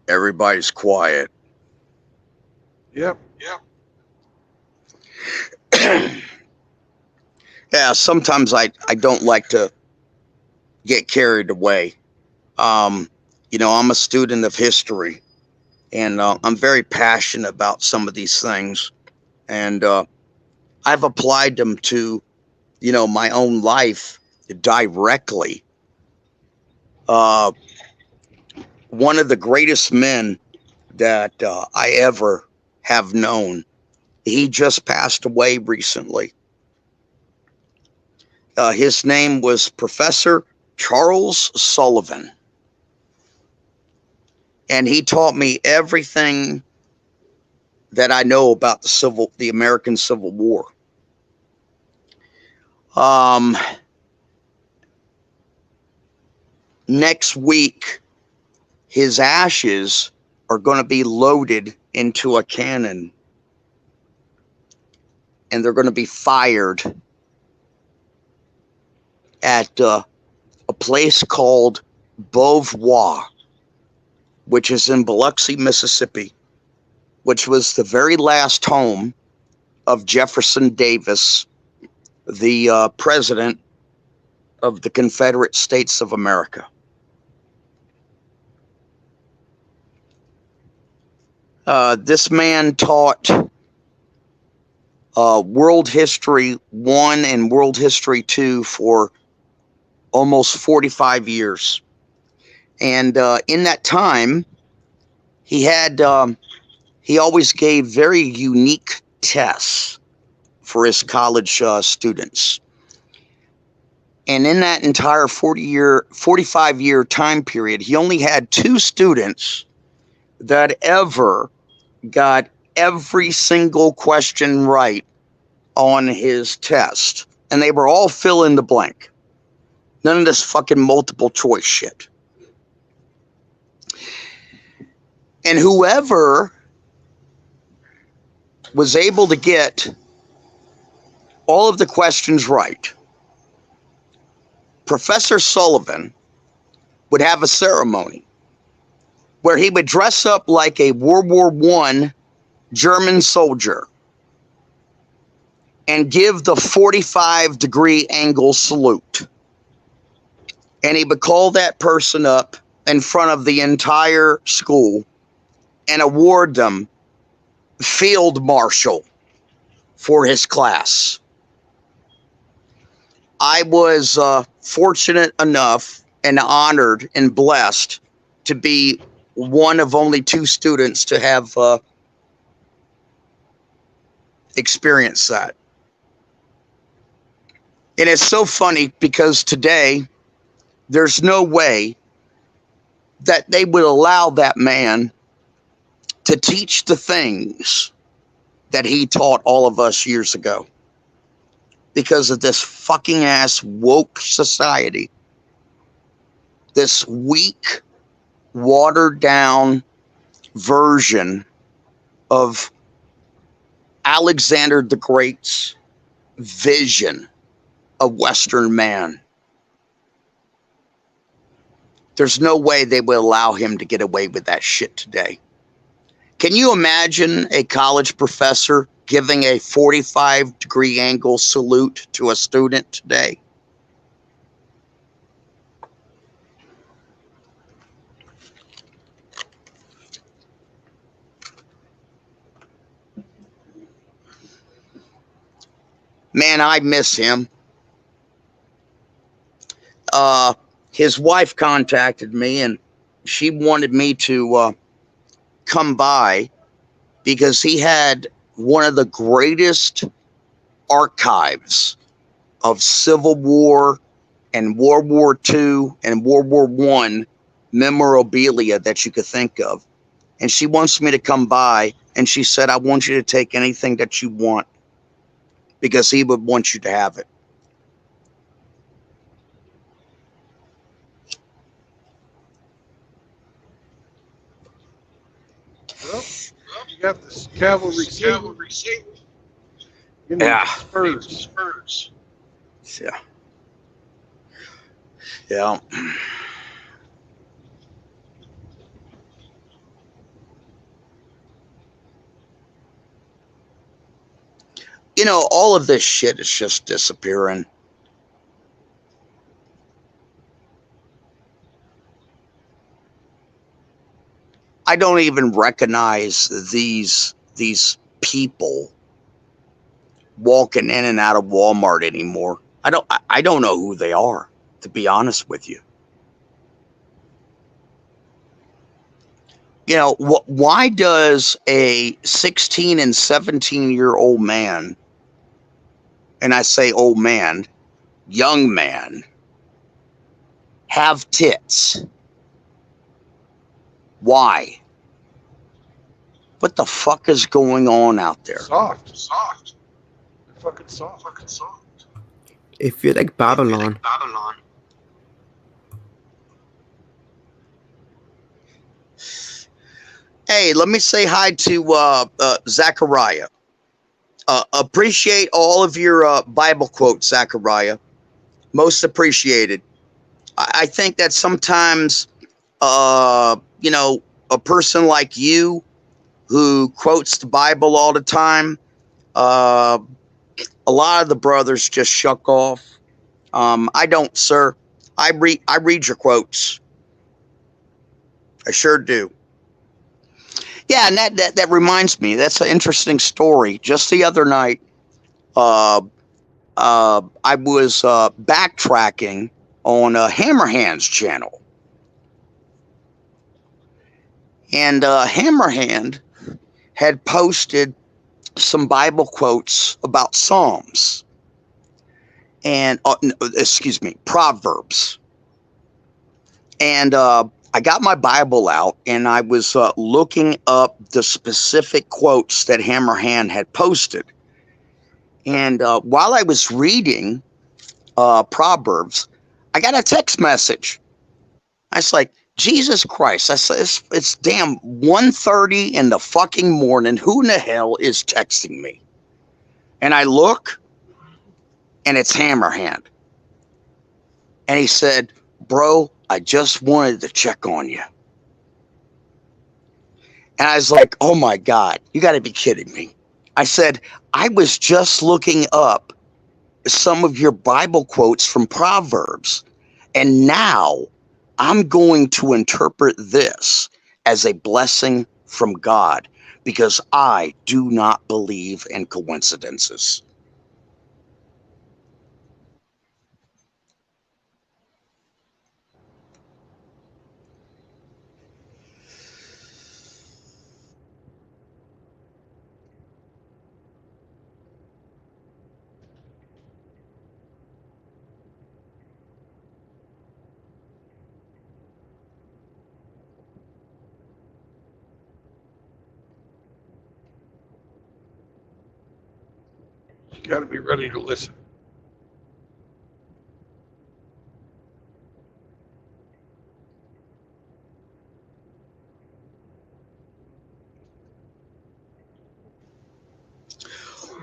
Speaker 19: Everybody's quiet.
Speaker 1: Yep.
Speaker 19: Yeah, sometimes I don't like to get carried away. I'm a student of history, and I'm very passionate about some of these things, and I've applied them to, my own life directly. One of the greatest men that I ever have known, he just passed away recently. His name was Professor Charles Sullivan. And he taught me everything that I know about the American Civil War. Next week, his ashes are going to be loaded into a cannon, and they're going to be fired at a place called Beauvoir, which is in Biloxi, Mississippi, which was the very last home of Jefferson Davis, the president of the Confederate States of America. This man taught World History 1 and World History 2 for almost 45 years. And in that time, he always gave very unique tests for his college students. And in that entire 45-year time period, he only had 2 students that ever got every single question right on his test. And they were all fill in the blank. None of this fucking multiple choice shit. And whoever was able to get all of the questions right, Professor Sullivan would have a ceremony where he would dress up like a World War I German soldier. and give the 45-degree angle salute. And he would call that person up in front of the entire school and award them field marshal for his class. I was fortunate enough and honored and blessed to be one of only 2 students to have experienced that. And it's so funny because today there's no way that they would allow that man to teach the things that he taught all of us years ago because of this fucking ass woke society. This weak, watered down version of Alexander the Great's vision of Western man. There's no way they would allow him to get away with that shit today. Can you imagine a college professor giving a 45-degree angle salute to a student today? Man, I miss him. His wife contacted me and she wanted me to come by because he had one of the greatest archives of Civil War and World War II and World War I memorabilia that you could think of. And she wants me to come by and she said, I want you to take anything that you want because he would want you to have it.
Speaker 1: Well, you got this cavalry saving.
Speaker 19: Yeah.
Speaker 1: Spurs.
Speaker 19: Yeah. Yeah. You know, all of this shit is just disappearing. I don't even recognize these people walking in and out of Walmart anymore. I don't know who they are, to be honest with you. You know, why does a 16 and 17-year-old man, and I say old man, young man, have tits? Why? What the fuck is going on out there?
Speaker 1: Soft. They're fucking soft.
Speaker 18: It feels like Babylon.
Speaker 19: Hey, let me say hi to Zachariah. Appreciate all of your Bible quotes, Zachariah. Most appreciated. I think that sometimes, you know, a person like you who quotes the Bible all the time, a lot of the brothers just shuck off. I don't, sir. I read your quotes. I sure do. Yeah, and that reminds me. That's an interesting story. Just the other night, I was backtracking on Hammerhand's channel, and Hammerhand had posted some Bible quotes about Psalms and Proverbs. And I got my Bible out and I was looking up the specific quotes that Hammerhand had posted. And while I was reading Proverbs, I got a text message. I was like, Jesus Christ, I said, it's damn 1:30 in the fucking morning. Who in the hell is texting me? And I look, and it's Hammerhand. And he said, bro, I just wanted to check on you. And I was like, oh my God, you got to be kidding me. I said, I was just looking up some of your Bible quotes from Proverbs, and now I'm going to interpret this as a blessing from God because I do not believe in coincidences.
Speaker 1: You got to be ready to listen.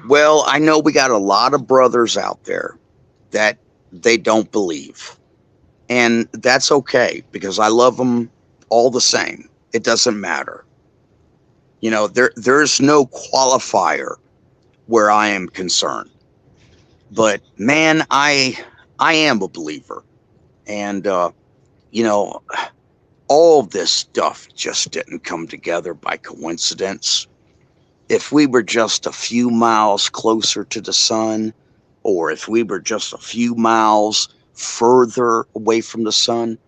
Speaker 19: Well, I know we got a lot of brothers out there that they don't believe. And that's okay because I love them all the same. It doesn't matter. You know, there's no qualifier where I am concerned. But man, I am a believer. And you know, all this stuff just didn't come together by coincidence. If we were just a few miles closer to the sun, or if we were just a few miles further away from the sun,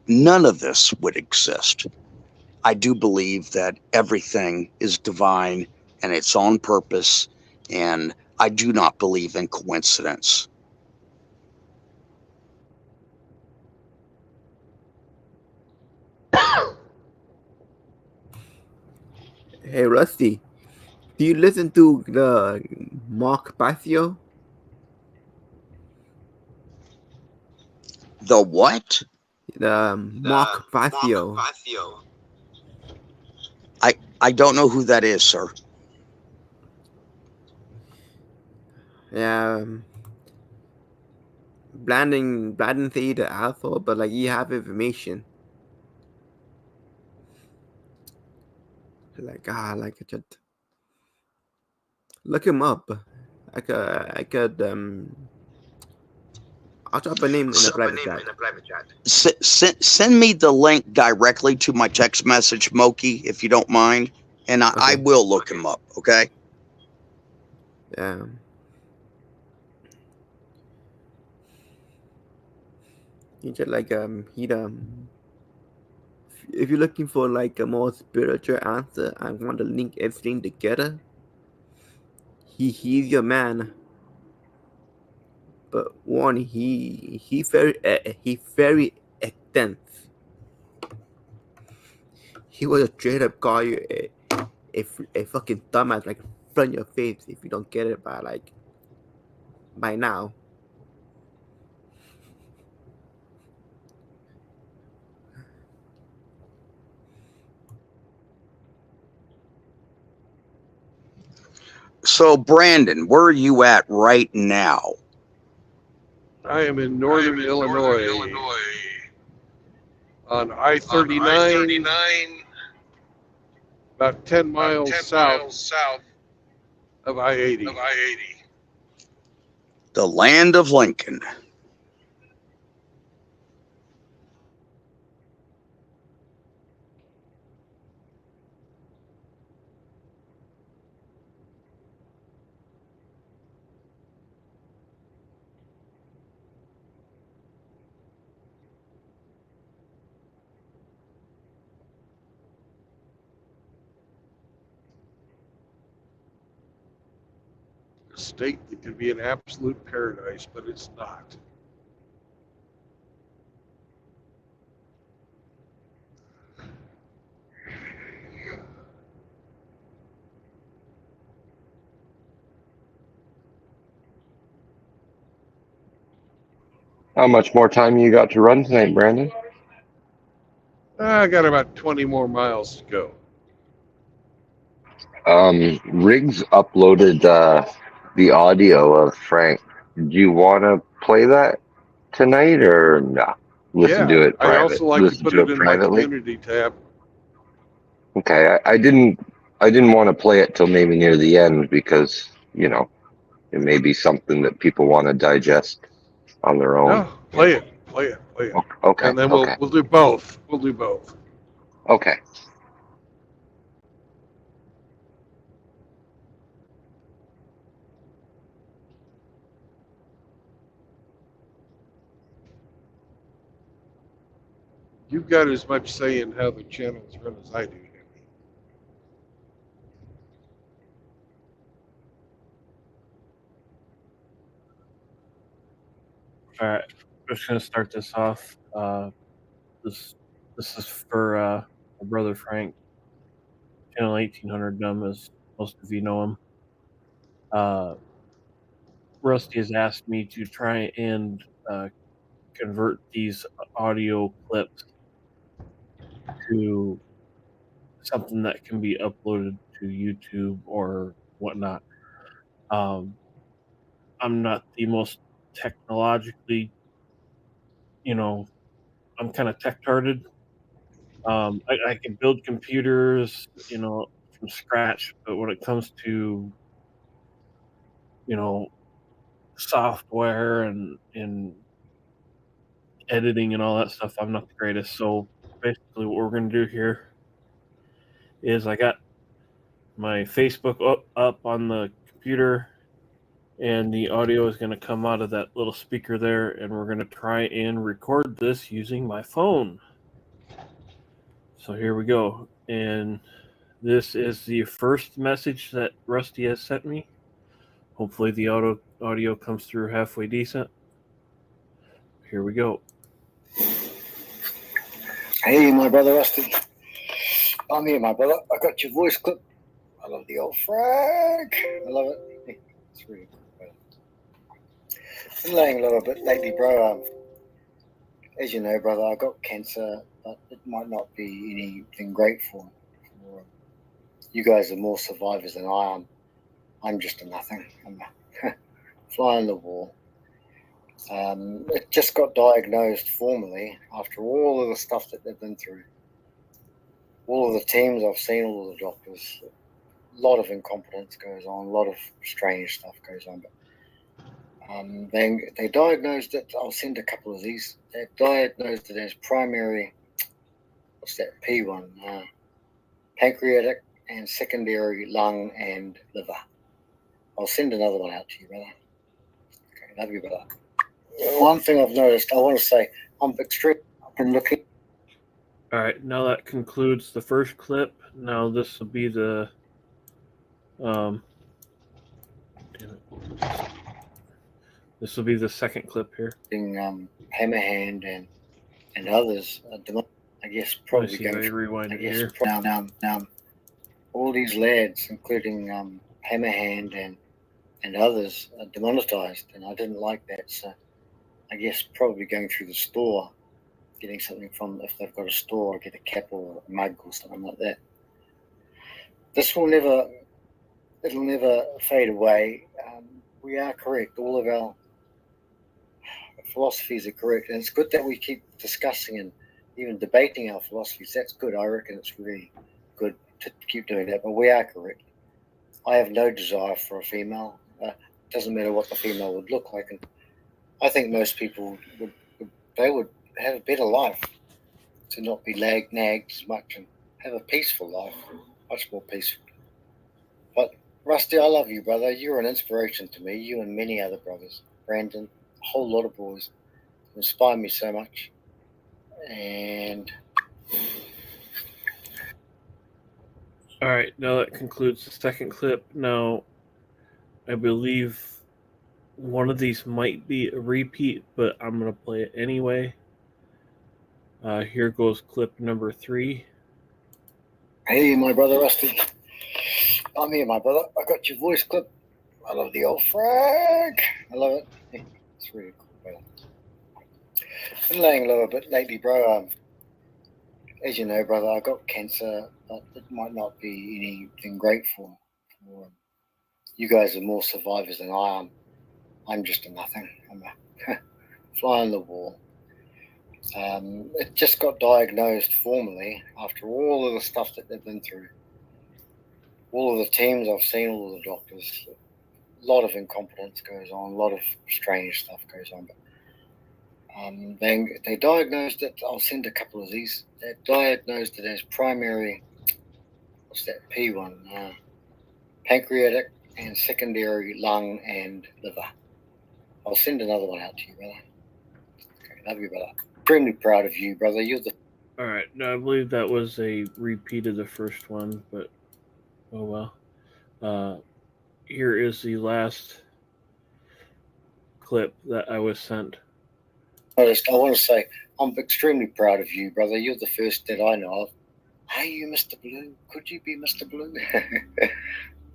Speaker 19: none of this would exist. I do believe that everything is divine and it's on purpose, and I do not believe in coincidence.
Speaker 18: Hey, Rusty, do you listen to the Mark Basio?
Speaker 19: The what?
Speaker 18: The Mark Basio.
Speaker 19: I don't know who that is, sir.
Speaker 18: Yeah, Brandon say the asshole, but like you have information. Like just look him up. I could I'll drop a name in the private chat.
Speaker 19: Send me the link directly to my text message, Moki, if you don't mind, and I will look him up. Okay.
Speaker 18: Yeah. He just like if you're looking for like a more spiritual answer, I want to link everything together. He's your man. But one, he very intense. He was a straight up call you a fucking dumbass like front your face if you don't get it by now.
Speaker 19: So, Brandon, where are you at right now?
Speaker 1: I am in northern Illinois on I-39, about 10 miles south of I-80.
Speaker 19: The land of Lincoln.
Speaker 1: A state that could be an absolute paradise, but it's not.
Speaker 3: How much more time you got to run tonight, Brandon?
Speaker 1: I got about 20 more miles to go.
Speaker 3: Riggs uploaded the audio of Frank. Do you want to play that tonight or no? Listen to it
Speaker 1: I
Speaker 3: private.
Speaker 1: also like to
Speaker 3: Listen
Speaker 1: put
Speaker 3: to
Speaker 1: it in
Speaker 3: privately.
Speaker 1: my community tab.
Speaker 3: Okay, I didn't I didn't want to play it till maybe near the end because, you know, it may be something that people want to digest on their own.
Speaker 1: No, play it, play it, play it,
Speaker 3: Okay.
Speaker 1: and then
Speaker 3: Okay.
Speaker 1: we'll do both. We'll do both.
Speaker 3: Okay.
Speaker 1: You've got as much say in how the channels run as I do.
Speaker 6: All right, I'm just gonna start this off. This is for my brother Frank, channel 1800 Dumb, as most of you know him. Rusty has asked me to try and convert these audio clips to something that can be uploaded to YouTube or whatnot. I'm not the most technologically, I'm kind of tech-tarded. I can build computers, from scratch, but when it comes to, software and editing and all that stuff, I'm not the greatest. So basically, what we're going to do here is I got my Facebook up on the computer, and the audio is going to come out of that little speaker there, and we're going to try and record this using my phone. So here we go. And this is the first message that Rusty has sent me. Hopefully the audio comes through halfway decent. Here we go.
Speaker 20: Hey, my brother Rusty. I'm here, my brother. I got your voice clip. I love the old Frank. I love it. Hey, it's really cool, brother. Been laying low a bit lately, bro. As you know, brother, I got cancer, but it might not be anything great for you guys are more survivors than I am. I'm just a nothing. I'm a fly on the wall. It just got diagnosed formally after all of the stuff that they've been through. All of the teams I've seen, all of the doctors, a lot of incompetence goes on, a lot of strange stuff goes on. But they diagnosed it. I'll send a couple of these. They diagnosed it as primary. What's that? P1, pancreatic and secondary lung and liver. I'll send another one out to you, brother. Okay, love you, brother. One thing I've noticed, I want to say, I'm extremely looking.
Speaker 6: All right, now that concludes the first clip. Now this will be the this will be the second clip here.
Speaker 20: Hammerhand and others, I guess probably
Speaker 6: going to rewind it here.
Speaker 20: All these lads, including Hammerhand and others, are demonetized, and I didn't like that. So I guess probably going through the store, getting something from, if they've got a store, get a cap or a mug or something like that. This will never, it'll never fade away. We are correct. All of our philosophies are correct, and it's good that we keep discussing and even debating our philosophies. That's good. I reckon it's really good to keep doing that, but we are correct. I have no desire for a female. Doesn't matter what the female would look like, and I think most people would have a better life, to not be nagged as much and have a peaceful life, much more peaceful. But Rusty, I love you, brother. You're an inspiration to me. You and many other brothers, Brandon, a whole lot of boys, inspire me so much. And
Speaker 6: all right, now that concludes the second clip. Now, I believe one of these might be a repeat, but I'm going to play it anyway. Here goes clip number 3.
Speaker 20: Hey, my brother Rusty. I'm here, my brother. I got your voice clip. I love the old Frank. I love it. Hey, it's really cool, brother. Been laying low a bit lately, bro. As you know, brother, I got cancer, but it might not be anything great for you guys are more survivors than I am. I'm just a nothing. I'm a fly on the wall. It just got diagnosed formally after all of the stuff that they've been through. all of the teams I've seen, all of the doctors, a lot of incompetence goes on, a lot of strange stuff goes on. But they diagnosed it. I'll send a couple of these. They diagnosed it as primary. What's that? P1, pancreatic and secondary lung and liver. I'll send another one out to you, brother. Okay, love you, brother. Extremely proud of you, brother. You're the.
Speaker 16: All right. No, I believe that was a repeat of the first one, but oh well. Here is the last clip that I was sent.
Speaker 20: I want to say I'm extremely proud of you, brother. You're the first that I know of. Are you Mr. Blue? Could you be Mr. Blue?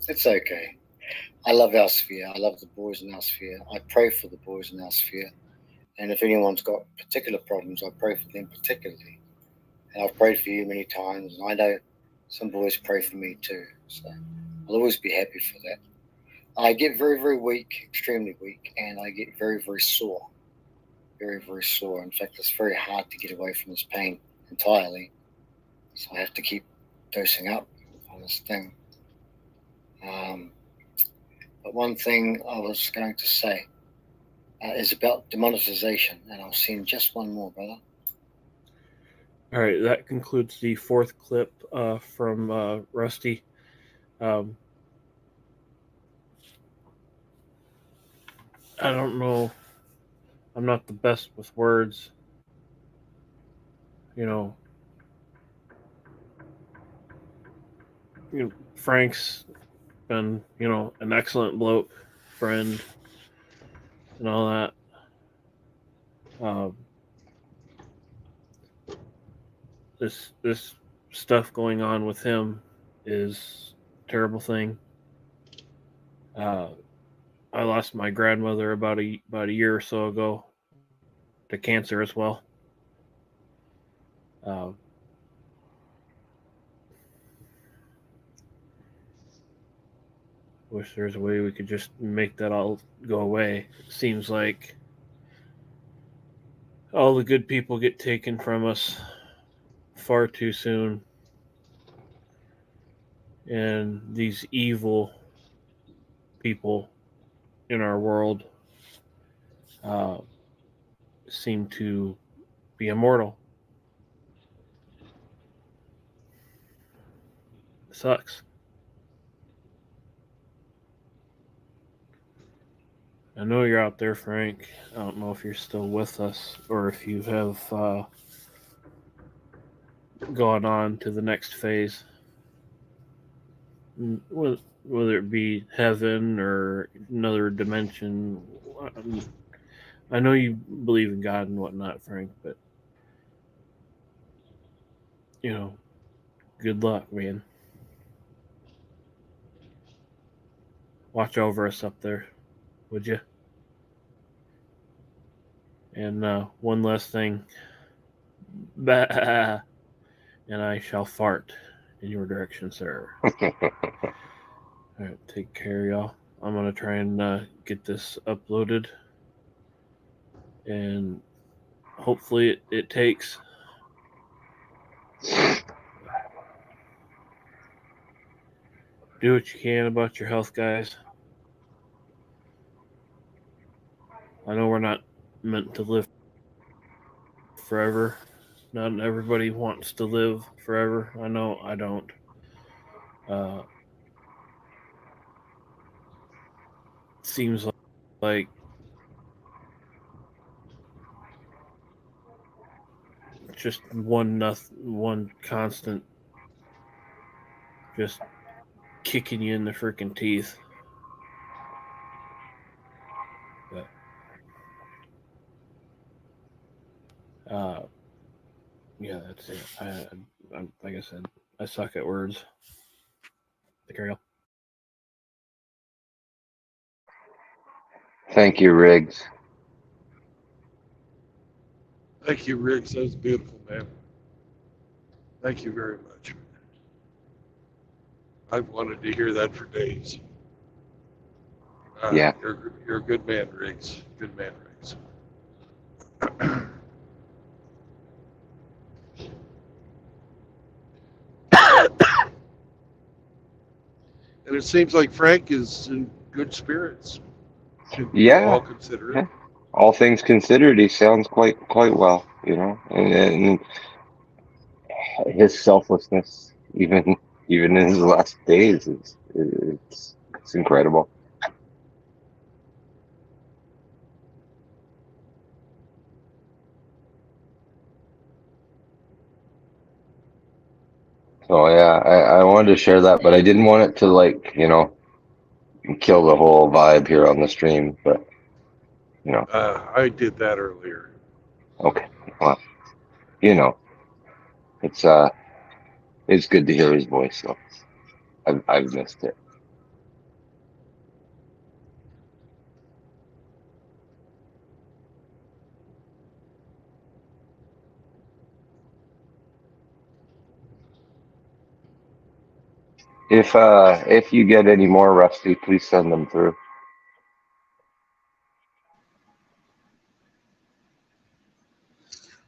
Speaker 20: It's okay. I love our sphere. I love the boys in our sphere. I pray for the boys in our sphere. And if anyone's got particular problems, I pray for them particularly. And I've prayed for you many times, and I know some boys pray for me too. So I'll always be happy for that. I get very, very weak, extremely weak, and I get very, very sore. Very, very sore. In fact, it's very hard to get away from this pain entirely. So I have to keep dosing up on this thing. But one thing I was going to say is about demonetization, and I'll send just one more, brother.
Speaker 16: All right, that concludes the fourth clip from Rusty. I don't know. I'm not the best with words. You know, Frank's been, an excellent bloke, friend, and all that. This stuff going on with him is a terrible thing. I lost my grandmother about a year or so ago to cancer as well. Wish there's a way we could just make that all go away. It seems like all the good people get taken from us far too soon. And these evil people in our world seem to be immortal. It sucks. I know you're out there, Frank. I don't know if you're still with us or if you have gone on to the next phase. Whether it be heaven or another dimension. I know you believe in God and whatnot, Frank, but good luck, man. Watch over us up there, would you? And one last thing. Bah, and I shall fart in your direction, sir. All right, take care, y'all. I'm going to try and get this uploaded. And hopefully it takes. Do what you can about your health, guys. I know we're not meant to live forever. Not everybody wants to live forever. I know I don't. Seems like just one constant just kicking you in the freaking teeth. But yeah, that's it. I like I said, I suck at words. Take care, y'all.
Speaker 3: Thank you, Riggs.
Speaker 1: Thank you, Riggs. That was beautiful, man. Thank you very much. I've wanted to hear that for days.
Speaker 3: Yeah.
Speaker 1: You're a good man, Riggs. Good man, Riggs. And it seems like Frank is in good spirits, all
Speaker 3: Yeah,
Speaker 1: considerate.
Speaker 3: yeah. All things considered, he sounds quite well, and his selflessness, even in his last days, it's incredible. So yeah, I wanted to share that, but I didn't want it to kill the whole vibe here on the stream. But you know,
Speaker 1: I did that earlier.
Speaker 3: okay, well, you know, it's it's good to hear his voice. So I've missed it. If you get any more, Rusty, please send them through.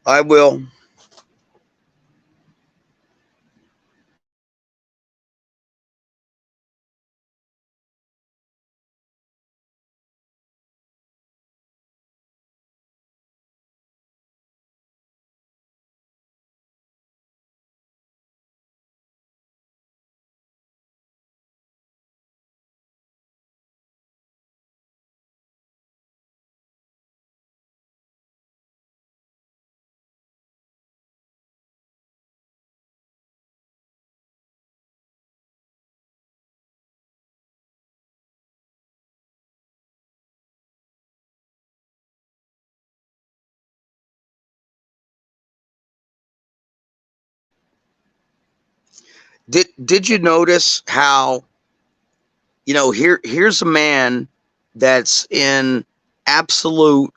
Speaker 19: I will. Did you notice how, here's a man that's in absolute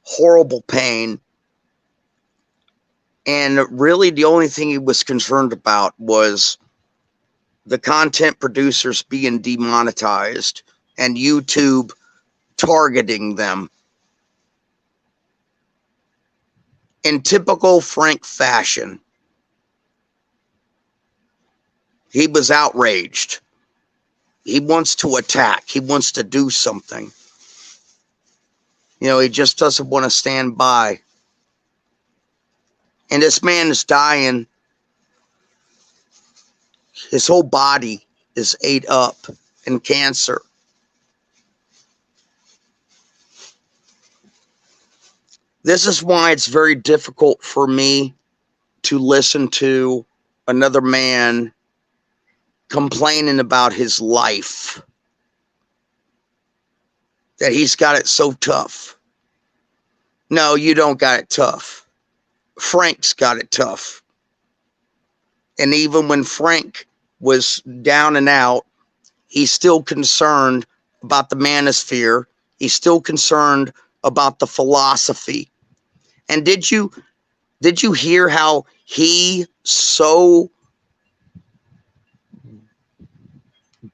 Speaker 19: horrible pain, and really the only thing he was concerned about was the content producers being demonetized and YouTube targeting them in typical Frank fashion. He was outraged. He wants to attack. He wants to do something. He just doesn't want to stand by. And this man is dying. His whole body is ate up in cancer. This is why it's very difficult for me to listen to another man complaining about his life, that he's got it so tough. No, you don't got it tough. Frank's got it tough. And even when Frank was down and out, he's still concerned about the manosphere. He's still concerned about the philosophy. And did you hear how he so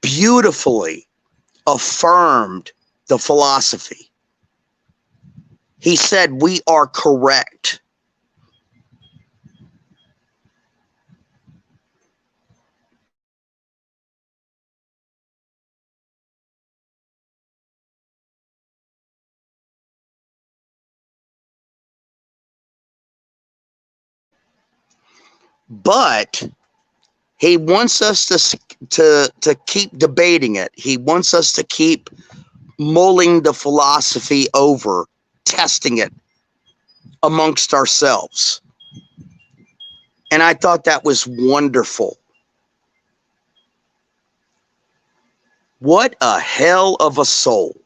Speaker 19: beautifully affirmed the philosophy? He said, we are correct. But he wants us to keep debating it. He wants us to keep mulling the philosophy over, testing it amongst ourselves. And I thought that was wonderful. What a hell of a soul.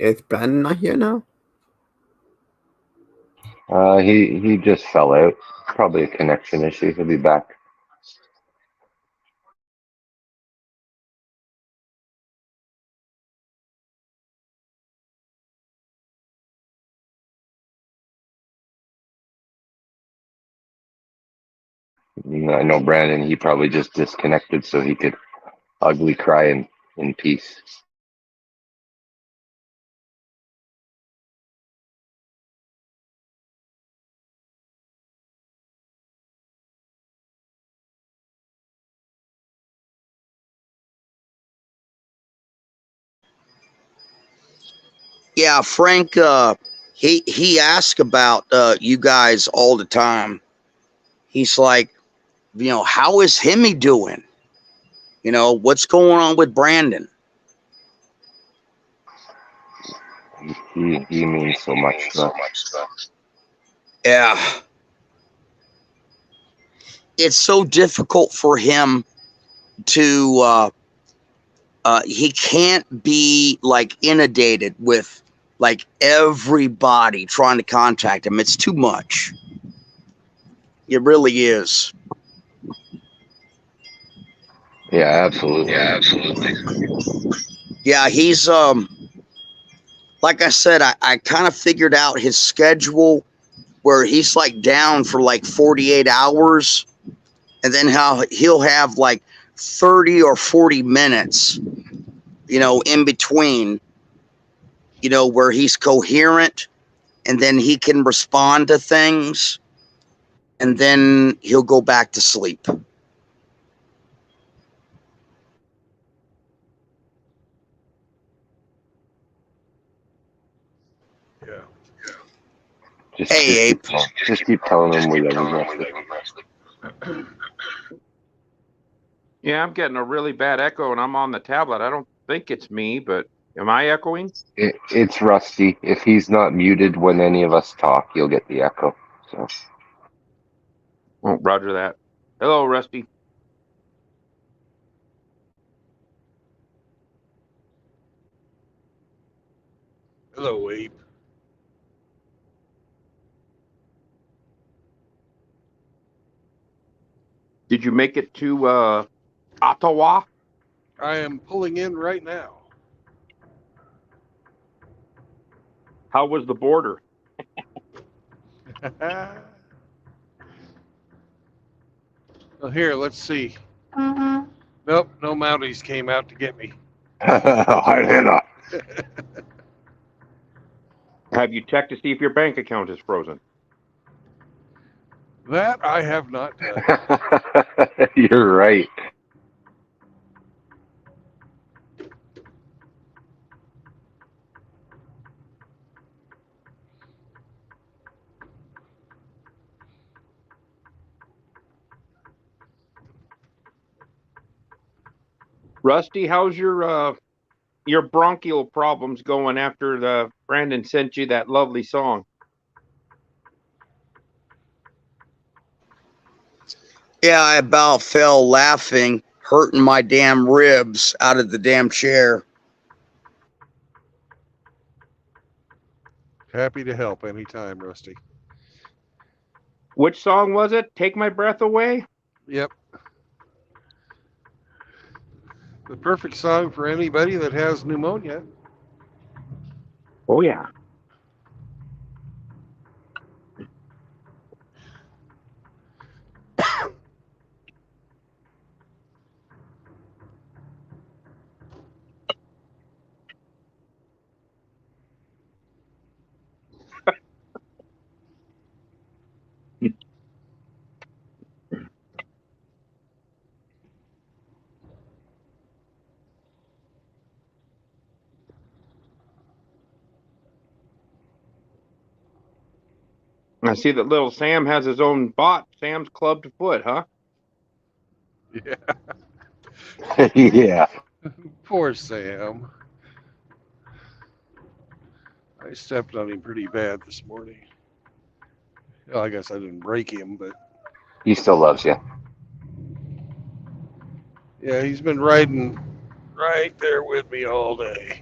Speaker 18: Is Brandon not here now?
Speaker 3: He just fell out. Probably a connection issue. He'll be back. I know Brandon. He probably just disconnected so he could ugly cry in peace.
Speaker 19: Yeah, Frank. He asks about you guys all the time. He's like, how is Hemi doing? What's going on with Brandon?
Speaker 3: He means so much to us.
Speaker 19: Yeah. It's so difficult for him to he can't be like inundated with like everybody trying to contact him. It's too much. It really is.
Speaker 3: Yeah, absolutely.
Speaker 19: Yeah, he's like I said, I kind of figured out his schedule where he's like down for like 48 hours and then how he'll have like 30 or 40 minutes, in between, where he's coherent and then he can respond to things and then he'll go back to sleep.
Speaker 1: Yeah.
Speaker 3: Just keep telling him we love him.
Speaker 9: Yeah, I'm getting a really bad echo, and I'm on the tablet. I don't think it's me, but am I echoing?
Speaker 3: It's Rusty. If he's not muted when any of us talk, you'll get the echo. So.
Speaker 9: Oh, roger that. Hello, Rusty.
Speaker 1: Hello, Abe.
Speaker 9: Did you make it to Ottawa?
Speaker 1: I am pulling in right now.
Speaker 9: How was the border?
Speaker 1: Well, here, let's see. Nope, no Mounties came out to get me.
Speaker 3: Have
Speaker 9: you checked to see if your bank account is frozen?
Speaker 1: That I have not done.
Speaker 3: You're right.
Speaker 9: Rusty, how's your bronchial problems going after Brandon sent you that lovely song?
Speaker 19: Yeah, I about fell laughing, hurting my damn ribs out of the damn chair.
Speaker 1: Happy to help anytime, Rusty.
Speaker 9: Which song was it? Take My Breath Away?
Speaker 1: Yep. The perfect song for anybody that has pneumonia.
Speaker 9: Oh, yeah. I see that little Sam has his own bot, Sam's Club to Foot, huh?
Speaker 1: Yeah.
Speaker 3: Yeah.
Speaker 1: Poor Sam. I stepped on him pretty bad this morning. Well, I guess I didn't break him, but
Speaker 3: He still loves you.
Speaker 1: yeah, he's been riding right there with me all day.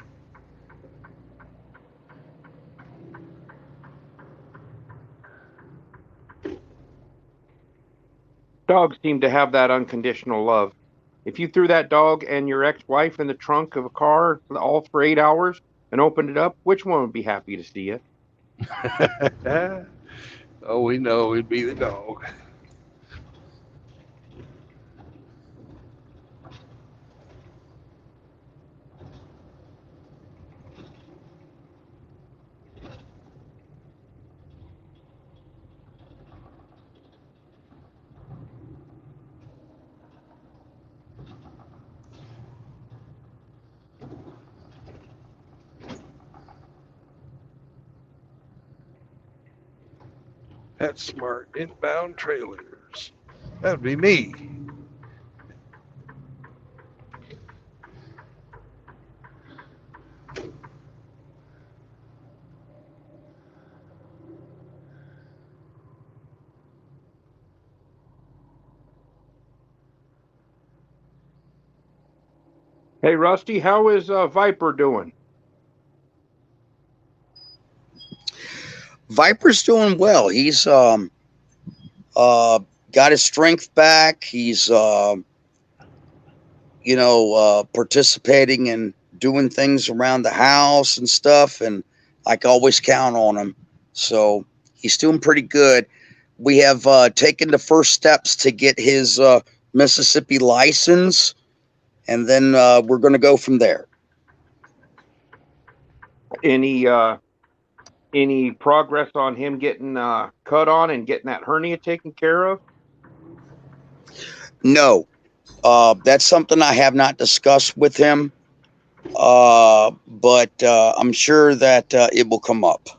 Speaker 9: Dogs seem to have that unconditional love. If you threw that dog and your ex-wife in the trunk of a car all for 8 hours and opened it up, which one would be happy to see you?
Speaker 1: Oh, we know it'd be the dog. That's smart. Inbound trailers. That'd be me.
Speaker 9: Hey, Rusty, how is Viper doing?
Speaker 19: Viper's doing well. He's got his strength back. He's participating in doing things around the house and stuff, and I can always count on him. So he's doing pretty good. We have taken the first steps to get his Mississippi license, and then we're going to go from there.
Speaker 9: Any progress on him getting cut on and getting that hernia taken care of?
Speaker 19: No, that's something I have not discussed with him, but I'm sure that it will come up.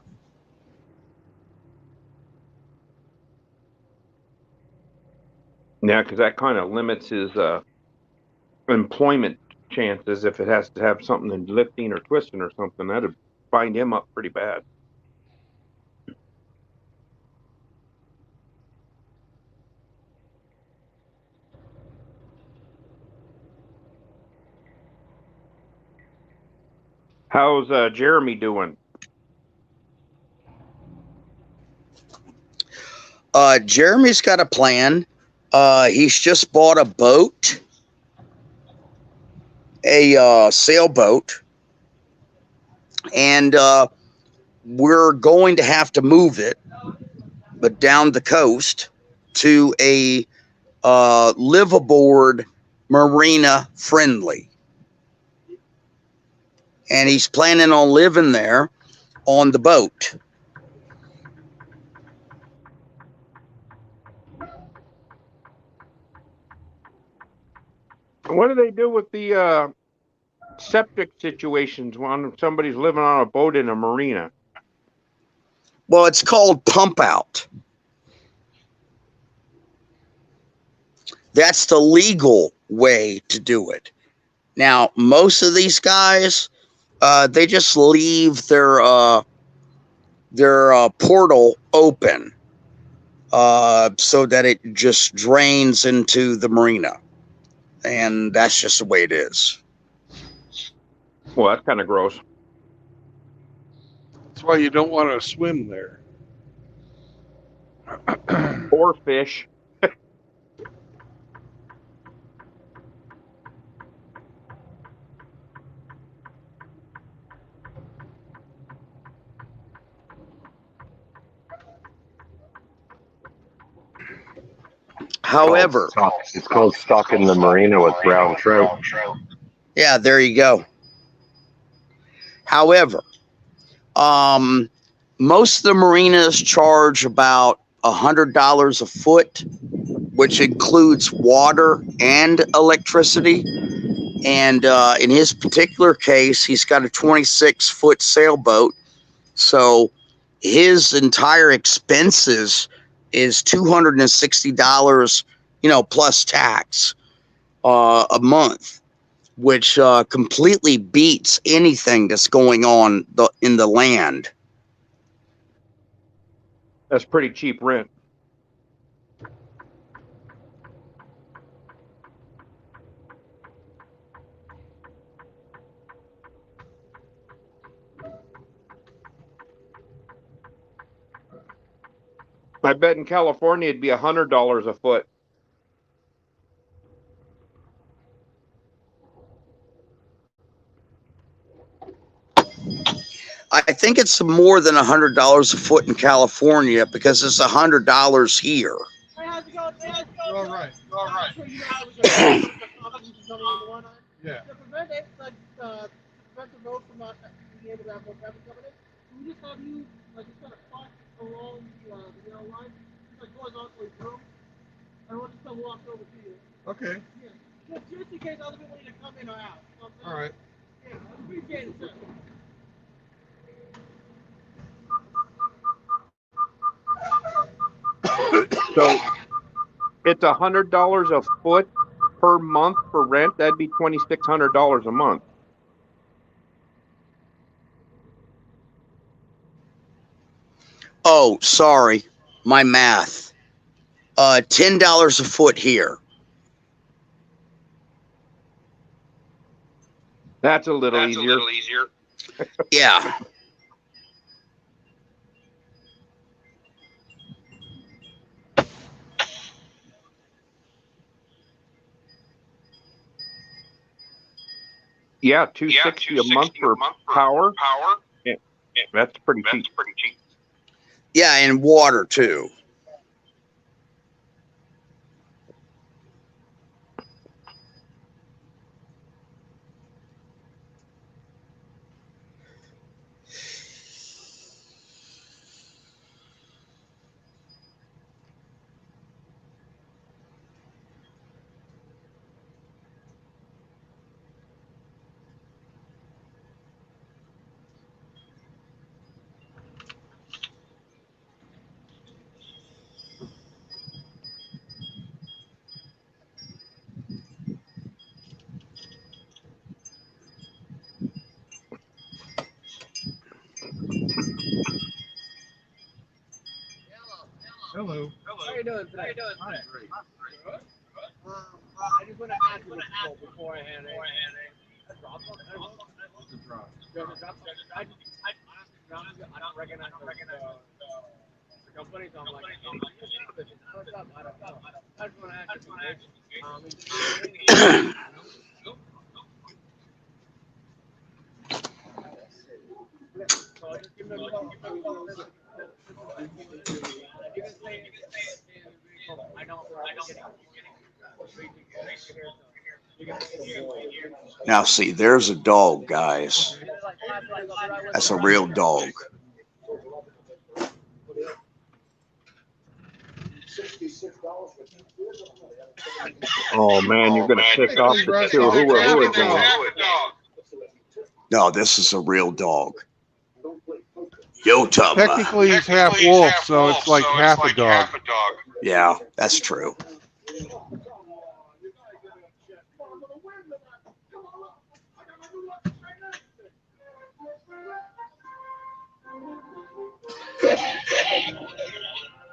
Speaker 9: Yeah, because that kind of limits his employment chances. If it has to have something in lifting or twisting or something, that'd bind him up pretty bad. How's Jeremy doing?
Speaker 19: Jeremy's got a plan. He's just bought a boat, a sailboat, and we're going to have to move it, but down the coast to a live aboard marina friendly. And he's planning on living there on the boat.
Speaker 9: What do they do with the septic situations when somebody's living on a boat in a marina?
Speaker 19: Well, it's called pump out. That's the legal way to do it. Now, most of these guys, they just leave their portal open so that it just drains into the marina. And that's just the way it is.
Speaker 9: Well, that's kind of gross.
Speaker 1: That's why you don't want to swim there.
Speaker 9: Or fish.
Speaker 19: However,
Speaker 3: it's called stalking the marina with brown trout.
Speaker 19: Yeah, there you go. However, most of the marinas charge about $100 a foot, which includes water and electricity. And in his particular case, he's got a 26-foot sailboat. So his entire expenses is $260, plus tax a month, which completely beats anything that's going on in the land.
Speaker 9: That's pretty cheap rent. I bet in California it'd be $100 a foot.
Speaker 19: I think it's more than $100 a foot in California because it's $100 here.
Speaker 14: All right. Yeah. Okay. Just in case other people need to come in or out. All right. Yeah, I appreciate it, sir.
Speaker 9: So it's $100 a foot per month for rent. That'd be $2,600 a month.
Speaker 19: Oh, sorry, my math. $10 a foot here.
Speaker 9: That's a little easier.
Speaker 19: Yeah.
Speaker 9: Yeah, 260 a month for power. Yeah, that's pretty cheap.
Speaker 19: Yeah, and water too.
Speaker 14: Hello.
Speaker 21: How you doing today?
Speaker 14: I'm great.
Speaker 21: Good. I just want to ask you before I hand it. A drop off?
Speaker 14: It's a drop.
Speaker 21: Just a drop off. I don't recognize the company, so I'm like, what's up? I don't know. I just want to ask you. So just give me a call. You can say I don't.
Speaker 19: Now see, there's a dog, guys. That's a real dog.
Speaker 9: Oh man, you're gonna piss off the Chihuahua dog.
Speaker 19: No, this is a real dog. Yotama.
Speaker 1: Technically, he's half wolf, so it's like half a dog.
Speaker 19: Yeah, that's true.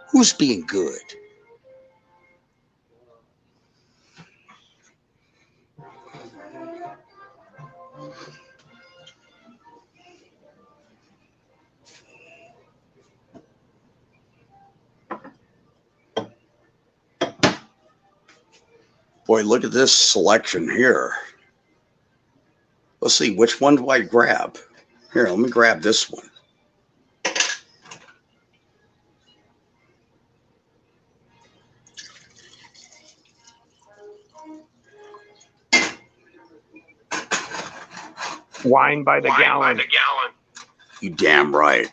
Speaker 19: Who's being good? Boy, look at this selection here. Let's see, which one do I grab? Here, let me grab this one.
Speaker 9: Wine by the gallon.
Speaker 19: You damn right.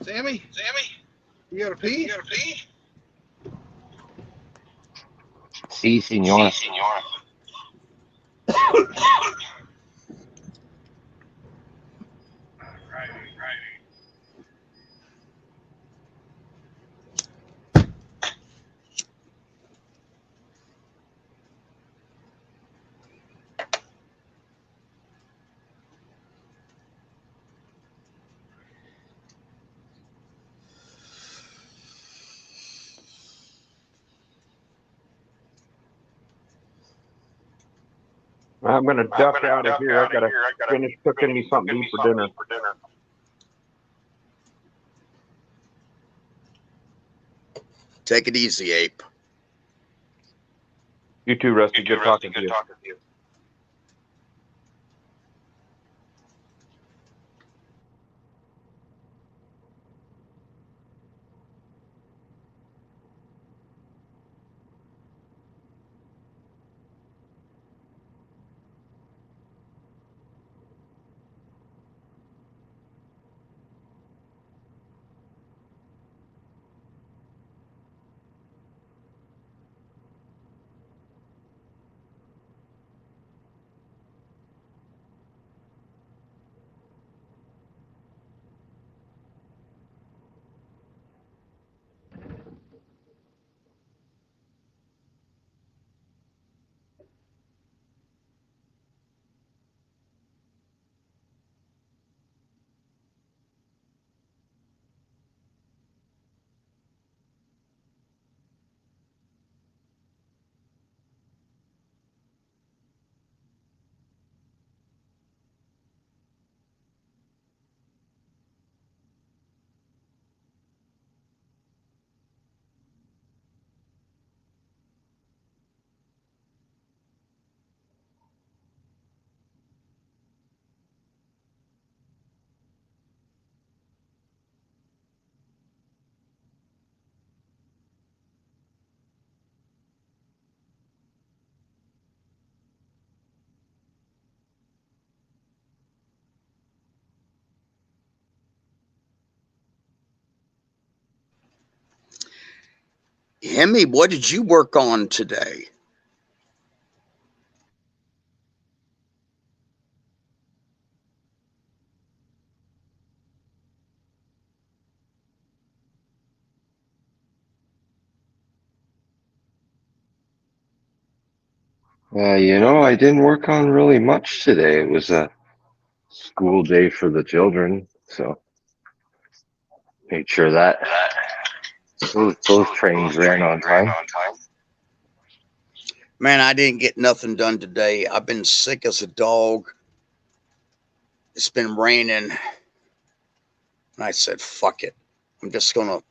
Speaker 14: Sammy, you gotta pee?
Speaker 3: Si, senor.
Speaker 9: I'm gonna duck out of here. I gotta finish cooking me something to eat for dinner.
Speaker 19: Take it easy, Ape.
Speaker 9: You too, Rusty. Good talking to you.
Speaker 19: Hemi, what did you work on today?
Speaker 3: I didn't work on really much today. It was a school day for the children, so made sure that those trains ran on time.
Speaker 19: Man, I didn't get nothing done today. I've been sick as a dog. It's been raining. And I said, fuck it. I'm just going to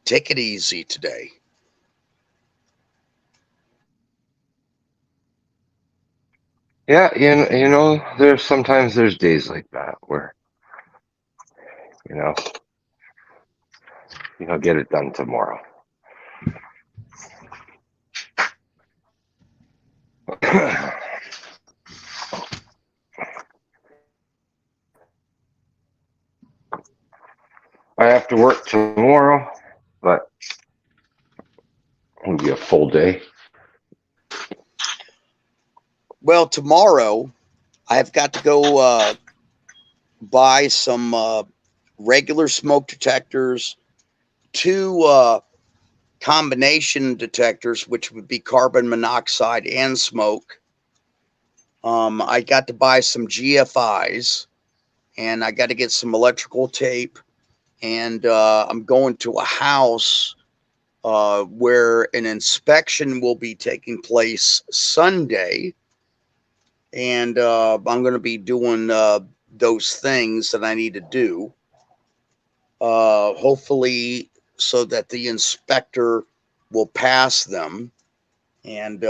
Speaker 19: take it easy today.
Speaker 3: Yeah, there's sometimes days like that where you know get it done tomorrow. I have to work tomorrow, but it'll be a full day.
Speaker 19: Well, tomorrow I've got to go buy some regular smoke detectors, two combination detectors, which would be carbon monoxide and smoke. I got to buy some GFIs, and I got to get some electrical tape. And I'm going to a house where an inspection will be taking place Sunday. And I'm going to be doing those things that I need to do. Hopefully, so that the inspector will pass them. And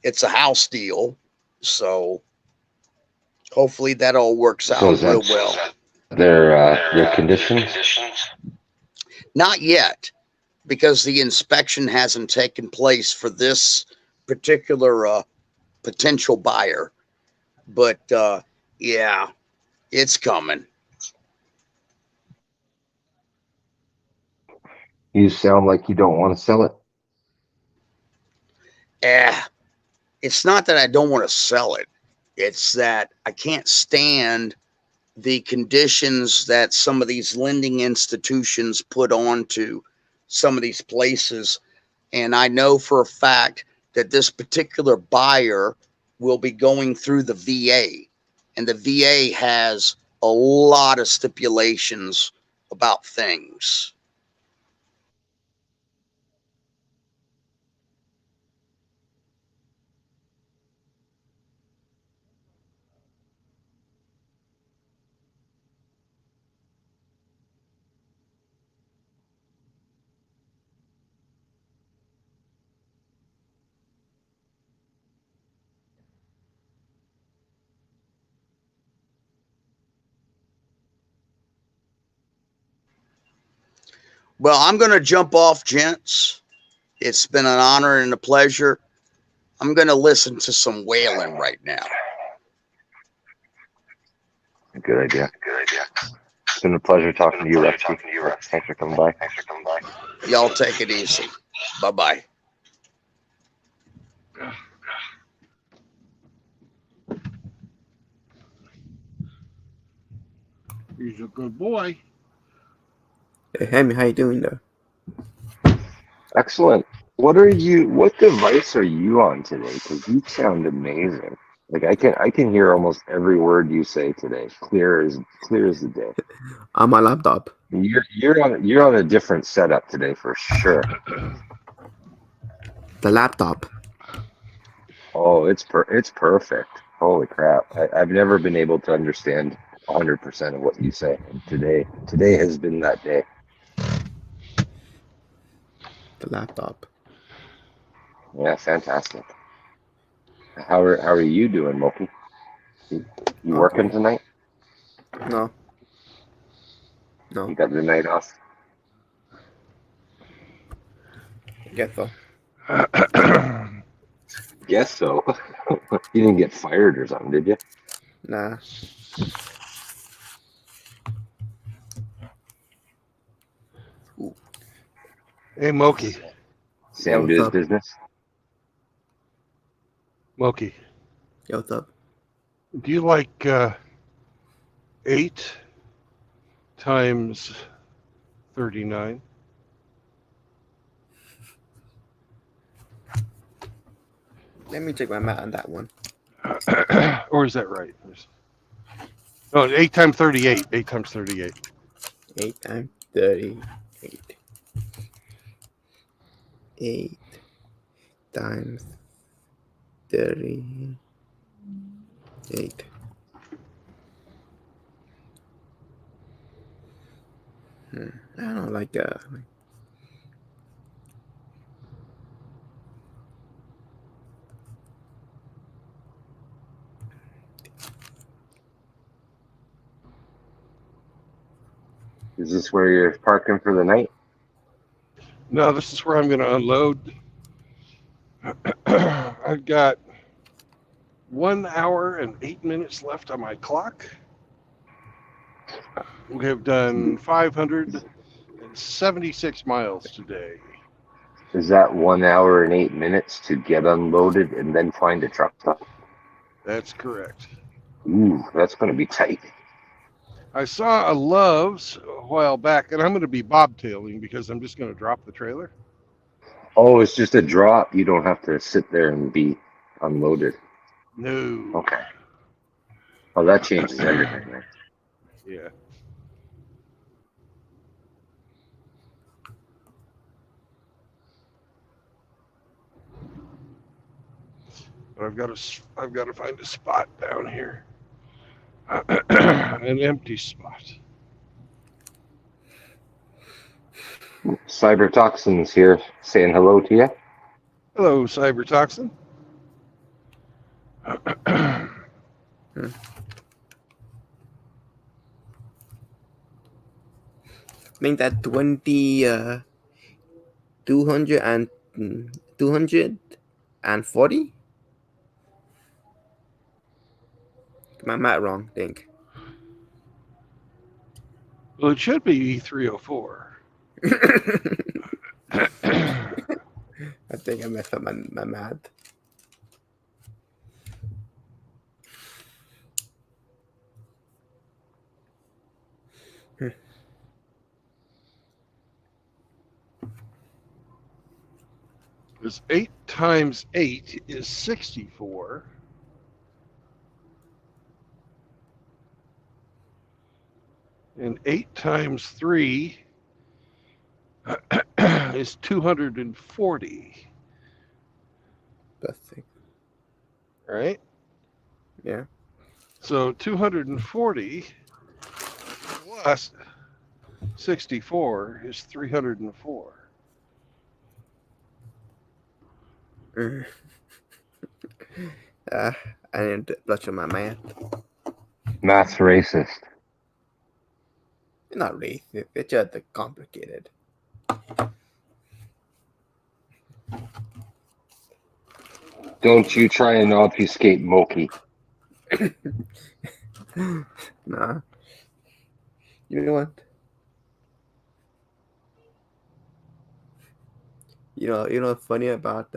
Speaker 19: it's a house deal. So hopefully that all works
Speaker 3: So
Speaker 19: out
Speaker 3: is that
Speaker 19: real well.
Speaker 3: their conditions?
Speaker 19: Not yet, because the inspection hasn't taken place for this particular potential buyer. But yeah, it's coming.
Speaker 3: You sound like you don't want to sell it.
Speaker 19: It's not that I don't want to sell it. It's that I can't stand the conditions that some of these lending institutions put onto some of these places. And I know for a fact that this particular buyer will be going through the VA. And the VA has a lot of stipulations about things. Well, I'm going to jump off, gents. It's been an honor and a pleasure. I'm going to listen to some wailing right now.
Speaker 3: Good idea. It's been a pleasure talking to you, Rusty. Thanks for coming by.
Speaker 19: Y'all take it easy. Bye-bye.
Speaker 1: He's a good boy.
Speaker 18: Hey, Hammy, how you doing there?
Speaker 3: Excellent. What device are you on today? Because you sound amazing. Like I can hear almost every word you say today, clear as the day.
Speaker 18: On my laptop.
Speaker 3: You're on a different setup today for sure.
Speaker 18: The laptop.
Speaker 3: Oh, it's perfect. Holy crap! I've never been able to understand 100% of what you say, and today has been that day.
Speaker 18: The laptop.
Speaker 3: Yeah, fantastic. How are you doing, Moki? You working tonight?
Speaker 18: No.
Speaker 3: You got the night off?
Speaker 18: Guess so.
Speaker 3: Guess so. You didn't get fired or something, did you?
Speaker 18: Nah.
Speaker 1: Hey, Moki.
Speaker 3: Sam do his business.
Speaker 1: Moki.
Speaker 18: Yo, what's up?
Speaker 1: Do you like 8 times 39?
Speaker 18: Let me check my math on that one.
Speaker 1: Or is that right? No, 8 times 38. 8 times 38.
Speaker 18: 8 times 38. 8 times 38. I don't know, like
Speaker 3: Is this where you're parking for the night?
Speaker 1: No, this is where I'm going to unload. I've got 1 hour and 8 minutes left on my clock. We have done 576 miles today.
Speaker 3: Is that 1 hour and 8 minutes to get unloaded and then find a truck stop?
Speaker 1: That's correct.
Speaker 3: Ooh, that's going to be tight.
Speaker 1: I saw a Love's a while back, and I'm going to be bobtailing because I'm just going to drop the trailer.
Speaker 3: Oh, it's just a drop. You don't have to sit there and be unloaded.
Speaker 1: No.
Speaker 3: Okay. Oh, that changes everything, man.
Speaker 1: Yeah. But I've got to find a spot down here, an empty spot.
Speaker 3: Cybertoxin's here saying hello to you.
Speaker 1: Hello, Cybertoxin.
Speaker 18: I think that 240? My math wrong, I think.
Speaker 1: Well, it should be E304.
Speaker 18: I think I messed up my math.
Speaker 1: Because 8 times 8 is 64. And 8 times 3 is 240.
Speaker 18: That's it.
Speaker 1: Right?
Speaker 18: Yeah.
Speaker 1: So 240 plus 64 is 304.
Speaker 18: I need to blush on my math.
Speaker 3: Math's racist.
Speaker 18: It's not racist. It's just complicated.
Speaker 3: Don't you try and obfuscate Moki.
Speaker 18: Nah. You know what? You know what's funny about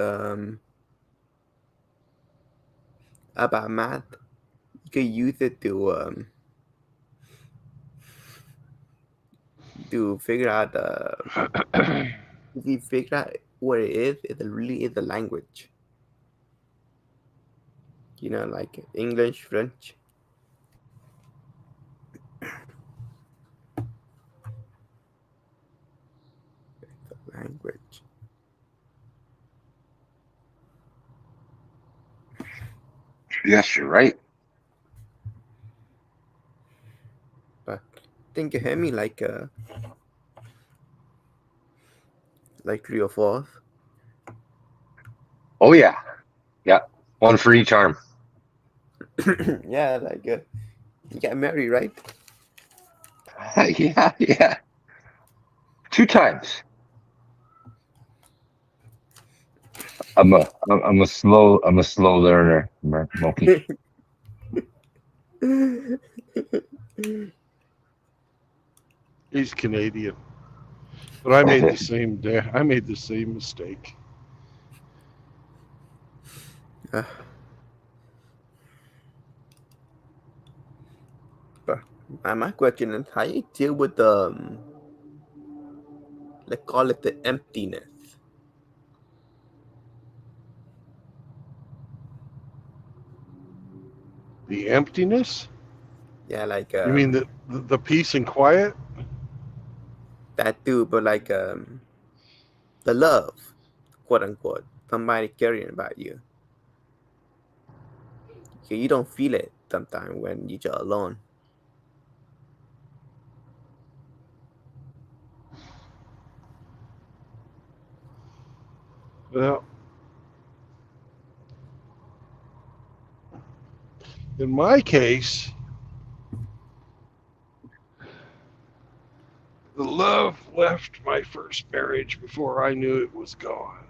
Speaker 18: math? You could use it to figure out if you figure out what it really is a language. You know, like English, French. Language.
Speaker 3: Yes, you're right.
Speaker 18: But think you hear me like 3 or 4.
Speaker 3: Oh yeah, yeah. One for each arm.
Speaker 18: Yeah, like you got married, right?
Speaker 3: Yeah, yeah. 2 times. I'm a slow learner, Moki.
Speaker 1: He's Canadian, but I made the same mistake.
Speaker 18: But my question is, how you deal with let's call it the emptiness?
Speaker 1: The emptiness?
Speaker 18: Yeah, like
Speaker 1: You mean the peace and quiet?
Speaker 18: that too, but like the love, quote unquote, somebody caring about you. You don't feel it sometimes when you're just alone.
Speaker 1: Well, in my case, the love left my first marriage before I knew it was gone.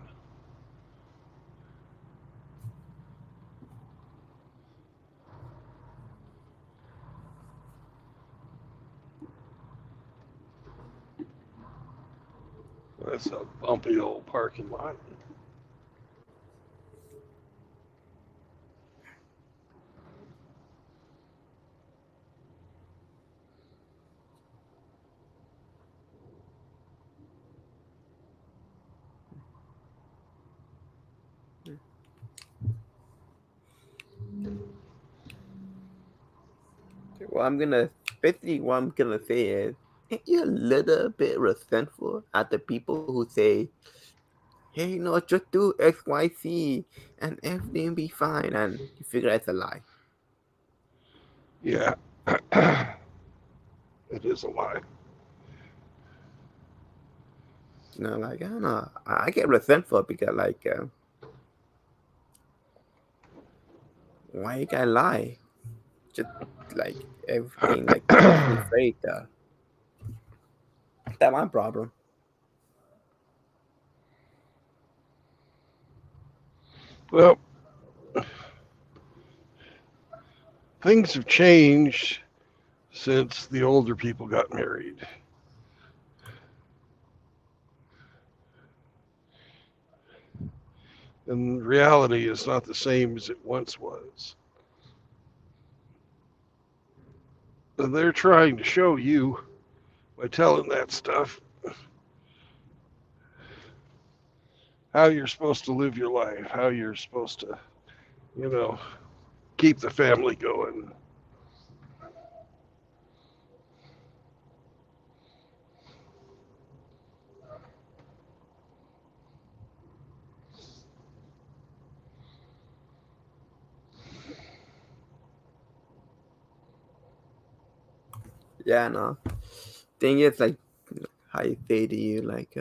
Speaker 1: That's a bumpy old parking lot.
Speaker 18: Basically what I'm gonna say is, ain't you a little bit resentful at the people who say, hey, just do X, Y, Z, and everything be fine, and you figure it's a lie.
Speaker 1: Yeah, it is a lie.
Speaker 18: Like, I don't know. I get resentful because, like, why you gotta lie? Just like everything, like be fake. That's my problem.
Speaker 1: Well, things have changed since the older people got married. And reality is not the same as it once was. And they're trying to show you by telling that stuff how you're supposed to live your life, how you're supposed to, keep the family going.
Speaker 18: Yeah, no. Thing is, like, how you say to you, like,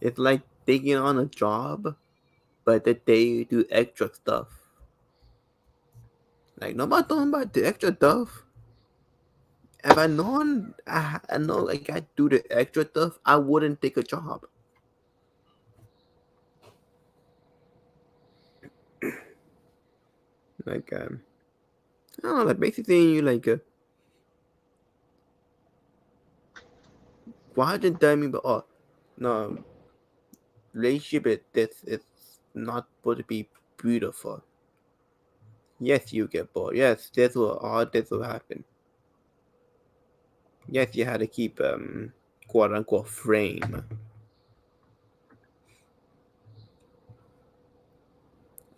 Speaker 18: it's like taking on a job, but that they do extra stuff. Like, nobody talking about the extra stuff. If I known I know like I do the extra stuff, I wouldn't take a job. Like I don't know, like basically you like why didn't tell me? But oh no, relationship is this is not supposed to be beautiful. Yes, you get bored. Yes, this will happen. Yes, you had to keep quote unquote frame.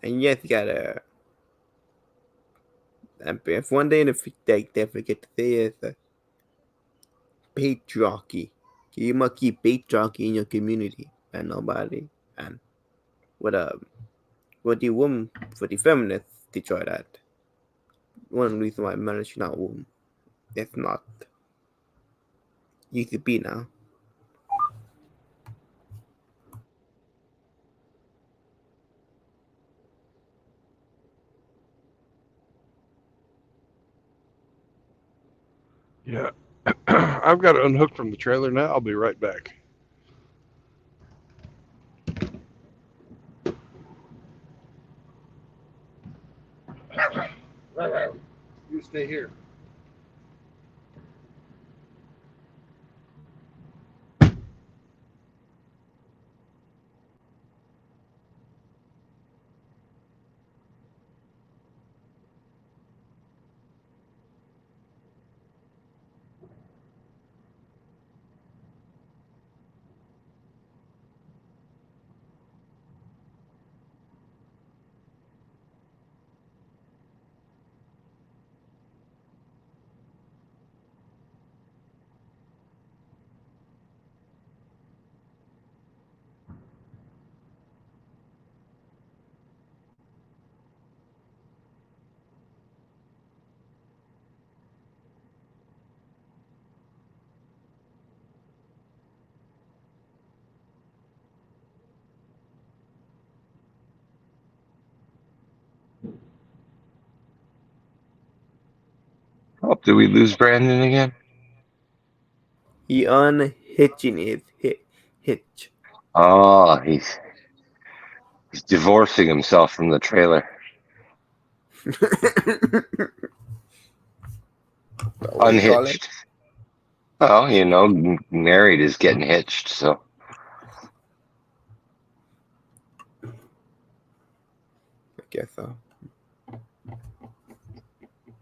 Speaker 18: And yes, you gotta. And if one day in the they forget to say is patriarchy. You must keep patriarchy in your community and nobody. And what what the woman for the feminists to try that. One reason why marriage is not woman. It's not. Used to be now.
Speaker 1: Yeah. I've got to unhook from the trailer now. I'll be right back. You stay here.
Speaker 3: Oh, did we lose Brandon again?
Speaker 18: He unhitching his hitch.
Speaker 3: Oh, he's divorcing himself from the trailer.
Speaker 18: What do you call it?
Speaker 3: Unhitched. Oh, married is getting hitched, so.
Speaker 18: I guess so.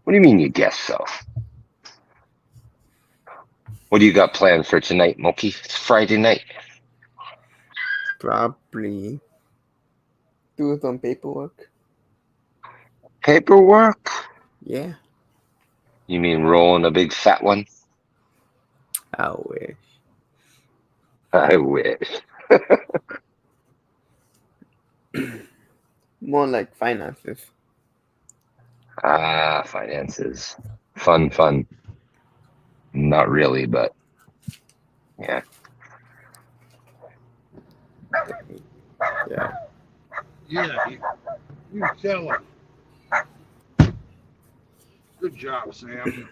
Speaker 3: What do you mean you guess so? What do you got planned for tonight, Moki? It's Friday night.
Speaker 18: Probably do some paperwork.
Speaker 3: Paperwork?
Speaker 18: Yeah.
Speaker 3: You mean rolling a big fat one?
Speaker 18: I wish.
Speaker 3: I wish.
Speaker 18: More like finances.
Speaker 3: Ah, finances. Fun. Not really, but yeah.
Speaker 18: Yeah.
Speaker 1: Yeah, you tell him. Good job, Sam.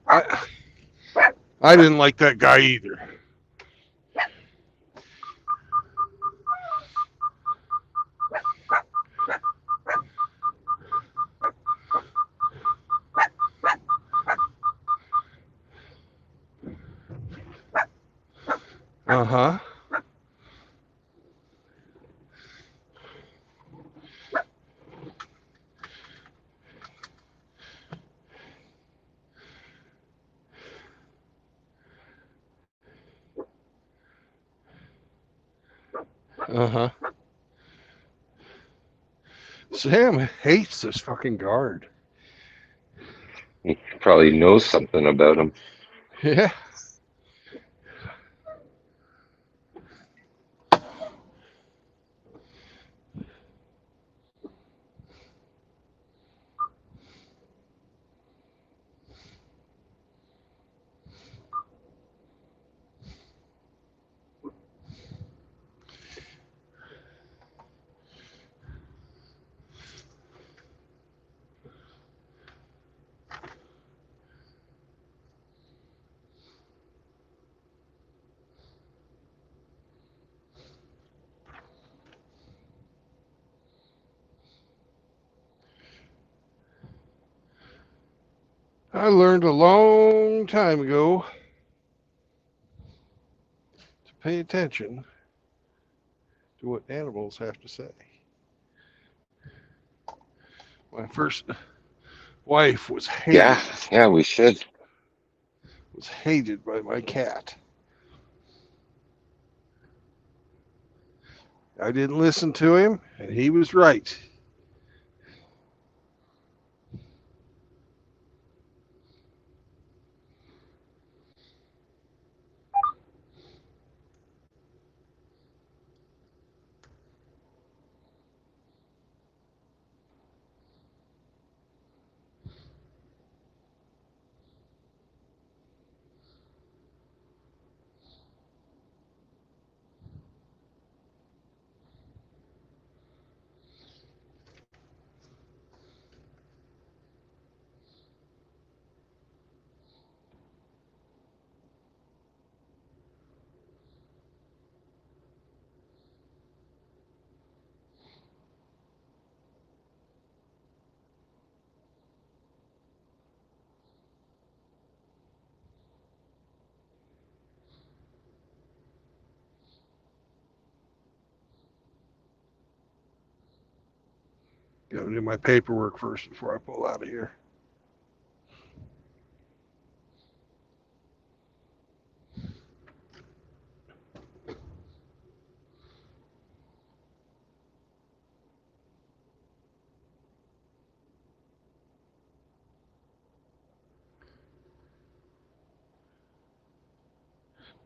Speaker 1: I didn't like that guy either. Uh-huh. Uh-huh. Sam hates this fucking guard.
Speaker 3: He probably knows something about him.
Speaker 1: Yeah. I learned a long time ago to pay attention to what animals have to say. My first wife was hated.
Speaker 3: Yeah, we should.
Speaker 1: Was hated by my cat. I didn't listen to him, and he was right. Gotta do my paperwork first before I pull out of here.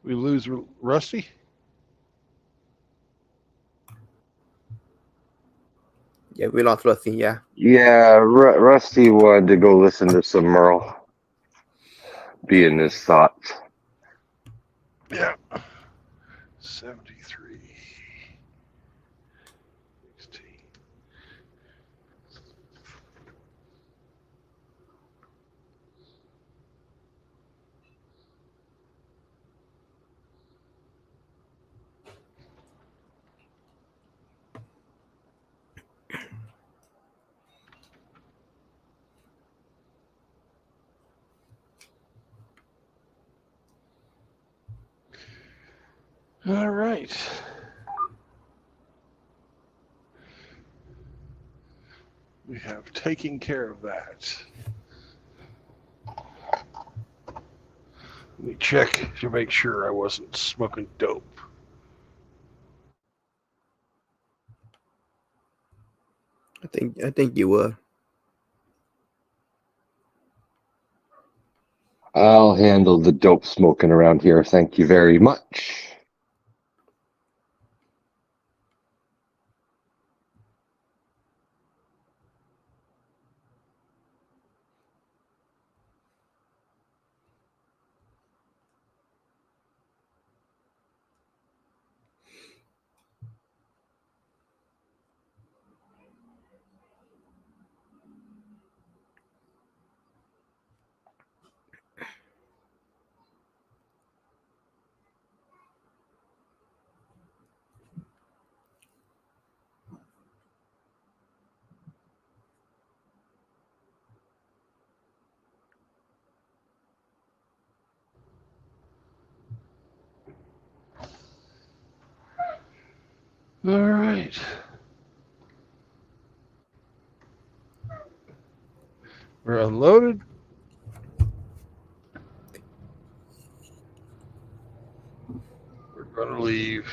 Speaker 1: We lose Rusty?
Speaker 18: Yeah, we lost Rusty. Yeah.
Speaker 3: Yeah, Rusty wanted to go listen to some Merle. Be in his thoughts.
Speaker 1: Yeah. 73. 16. All right. We have taken care of that. Let me check to make sure I wasn't smoking dope.
Speaker 18: I think you were.
Speaker 3: I'll handle the dope smoking around here. Thank you very much.
Speaker 1: All right. We're unloaded. We're going to leave.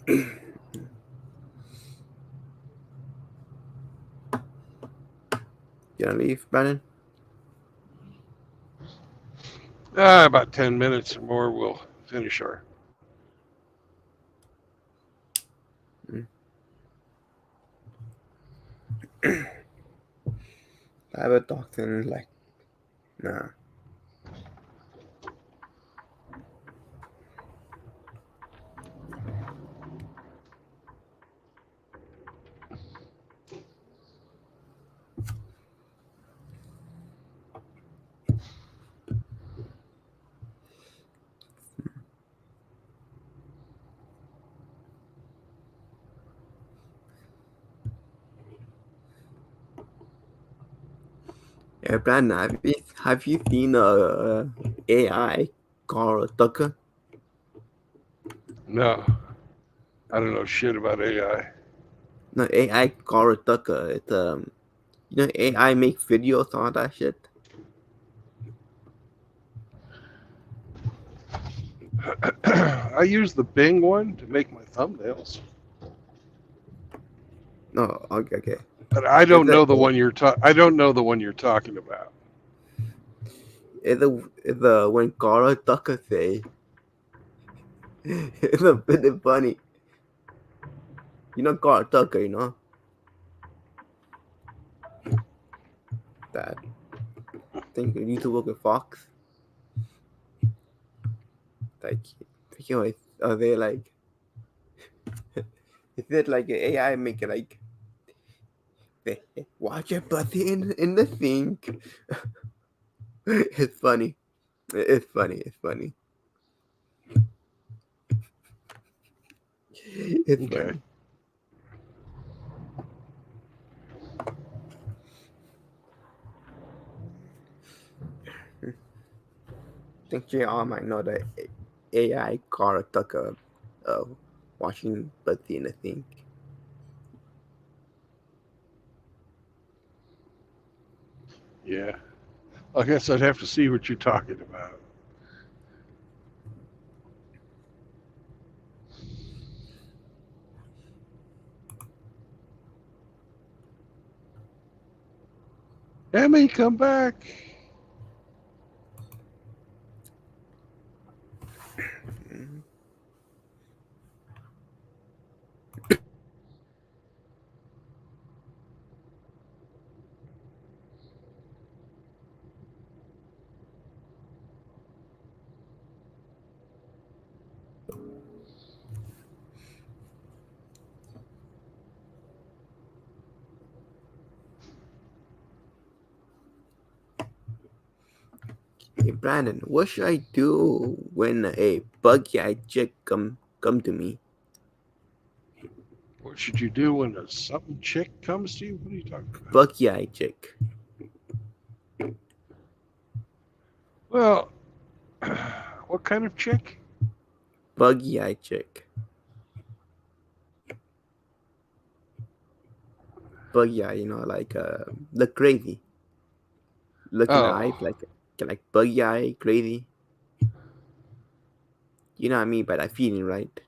Speaker 18: You gonna leave, Brandon?
Speaker 1: About 10 minutes or more, we'll finish our.
Speaker 18: I have a doctor like, nah. Brandon, have you seen AI called Tucker?
Speaker 1: No, I don't know shit about AI.
Speaker 18: No, AI called Tucker. It's AI make videos all that shit.
Speaker 1: I use the Bing one to make my thumbnails,
Speaker 18: No, okay.
Speaker 1: but I
Speaker 18: It's
Speaker 1: don't
Speaker 18: a
Speaker 1: know the one you're I don't know the one you're talking about.
Speaker 18: it's a when Carl Tucker say it's a bit funny. You know Carl Tucker, you know that thing that used to work with Fox. Like, are they like? Is it like an AI make it like? Watch your pussy in the sink. It's funny. It's funny. It's funny. It's
Speaker 1: Okay.
Speaker 18: funny. I think you all might know that AI car Tucker watching pussy in the sink.
Speaker 1: Yeah. I guess I'd have to see what you're talking about. Emmy, come back.
Speaker 18: Hey Brandon, what should I do when a buggy-eyed chick come to me?
Speaker 1: What should you do when a something chick comes to you? What are you talking about?
Speaker 18: Buggy-eyed chick.
Speaker 1: Well, what kind of chick?
Speaker 18: Buggy-eyed chick. Buggy-eye, like look crazy. Look in the eyes
Speaker 1: Oh,
Speaker 18: like buggy-eye, crazy. You know what I mean by that feeling, right?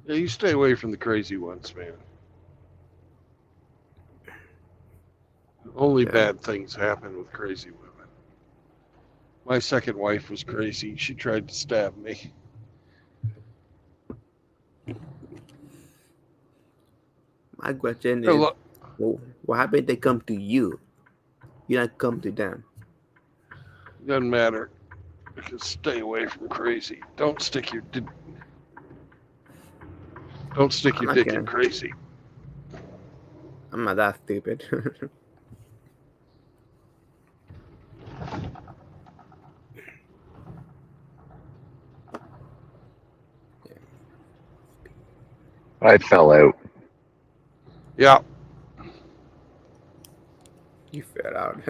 Speaker 1: yeah, you stay away from the crazy ones, man. Only
Speaker 18: Yeah.
Speaker 1: bad things happen with crazy women. My second wife was crazy. She tried to stab me.
Speaker 18: My question
Speaker 1: Hey,
Speaker 18: is,
Speaker 1: look,
Speaker 18: what happened they come to you? You not come to them.
Speaker 1: doesn't matter. Just stay away from crazy. Don't stick your
Speaker 18: I'm not
Speaker 1: dick in
Speaker 18: gonna.
Speaker 1: crazy.
Speaker 18: I'm not that stupid.
Speaker 3: I fell out.
Speaker 1: Yeah.
Speaker 18: You fell out.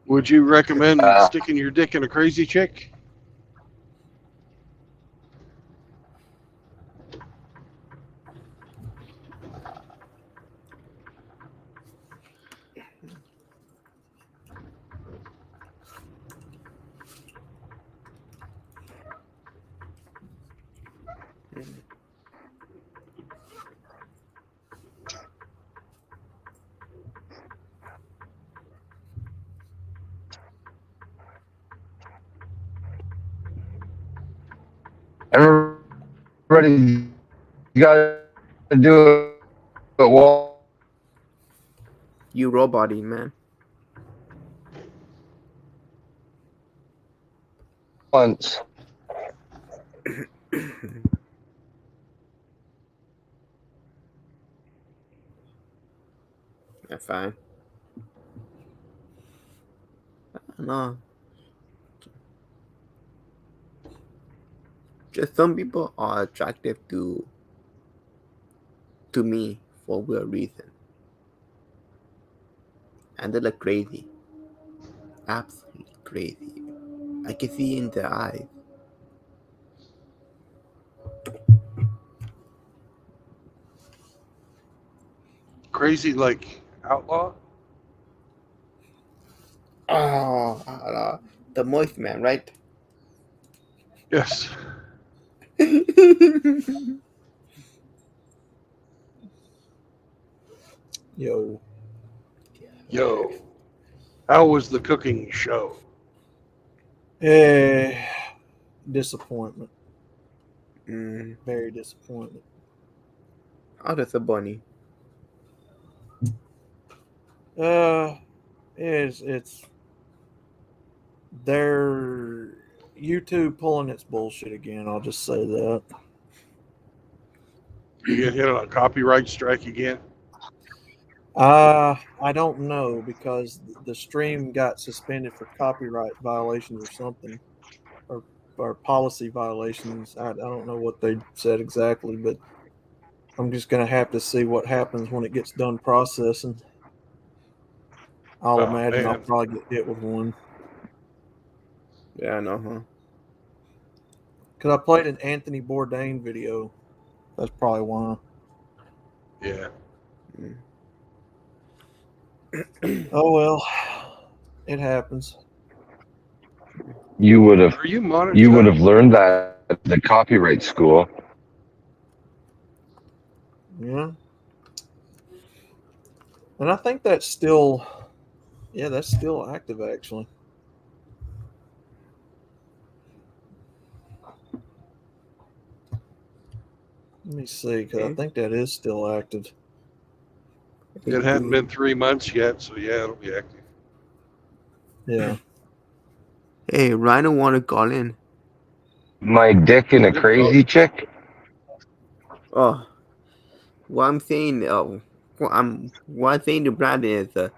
Speaker 1: Would you recommend
Speaker 3: Uh,
Speaker 1: sticking your dick in a crazy chick?
Speaker 3: everybody got to do it
Speaker 18: You robot man.
Speaker 3: once.
Speaker 18: That's fine. No. Just some people are attractive to me for weird reason. And they look crazy. Absolutely crazy. I can see in their eyes.
Speaker 1: Crazy like outlaw?
Speaker 18: Oh, the moist man, right?
Speaker 1: Yes.
Speaker 6: Yo.
Speaker 1: Yo. How was the cooking show?
Speaker 6: Disappointment. Very disappointment.
Speaker 18: Oh, that's a bunny.
Speaker 6: It's they're YouTube pulling its bullshit again. I'll just say that.
Speaker 1: You get hit on a copyright strike again?
Speaker 6: I don't know because the stream got suspended for copyright violations or something, or policy violations. I don't know what they said exactly, but I'm just gonna have to see what happens when it gets done processing. I'll
Speaker 1: Oh,
Speaker 6: imagine I'll
Speaker 1: man.
Speaker 6: probably get hit with one.
Speaker 18: Yeah, I know, huh?
Speaker 6: Because I played an Anthony Bourdain video. That's probably why.
Speaker 1: Yeah.
Speaker 6: Oh well, it happens.
Speaker 3: You would have
Speaker 1: Are you monitoring?
Speaker 3: you would have learned that at the copyright school.
Speaker 6: Yeah. And I think that's still, that's still active actually. Let me see, because I think that is still active.
Speaker 1: It hadn't been 3 months yet, so yeah, it'll be active.
Speaker 6: Yeah.
Speaker 18: Hey, Rhino want to call in.
Speaker 3: My dick and a crazy chick?
Speaker 18: Oh, what I'm saying, what I'm saying to Brandon is, that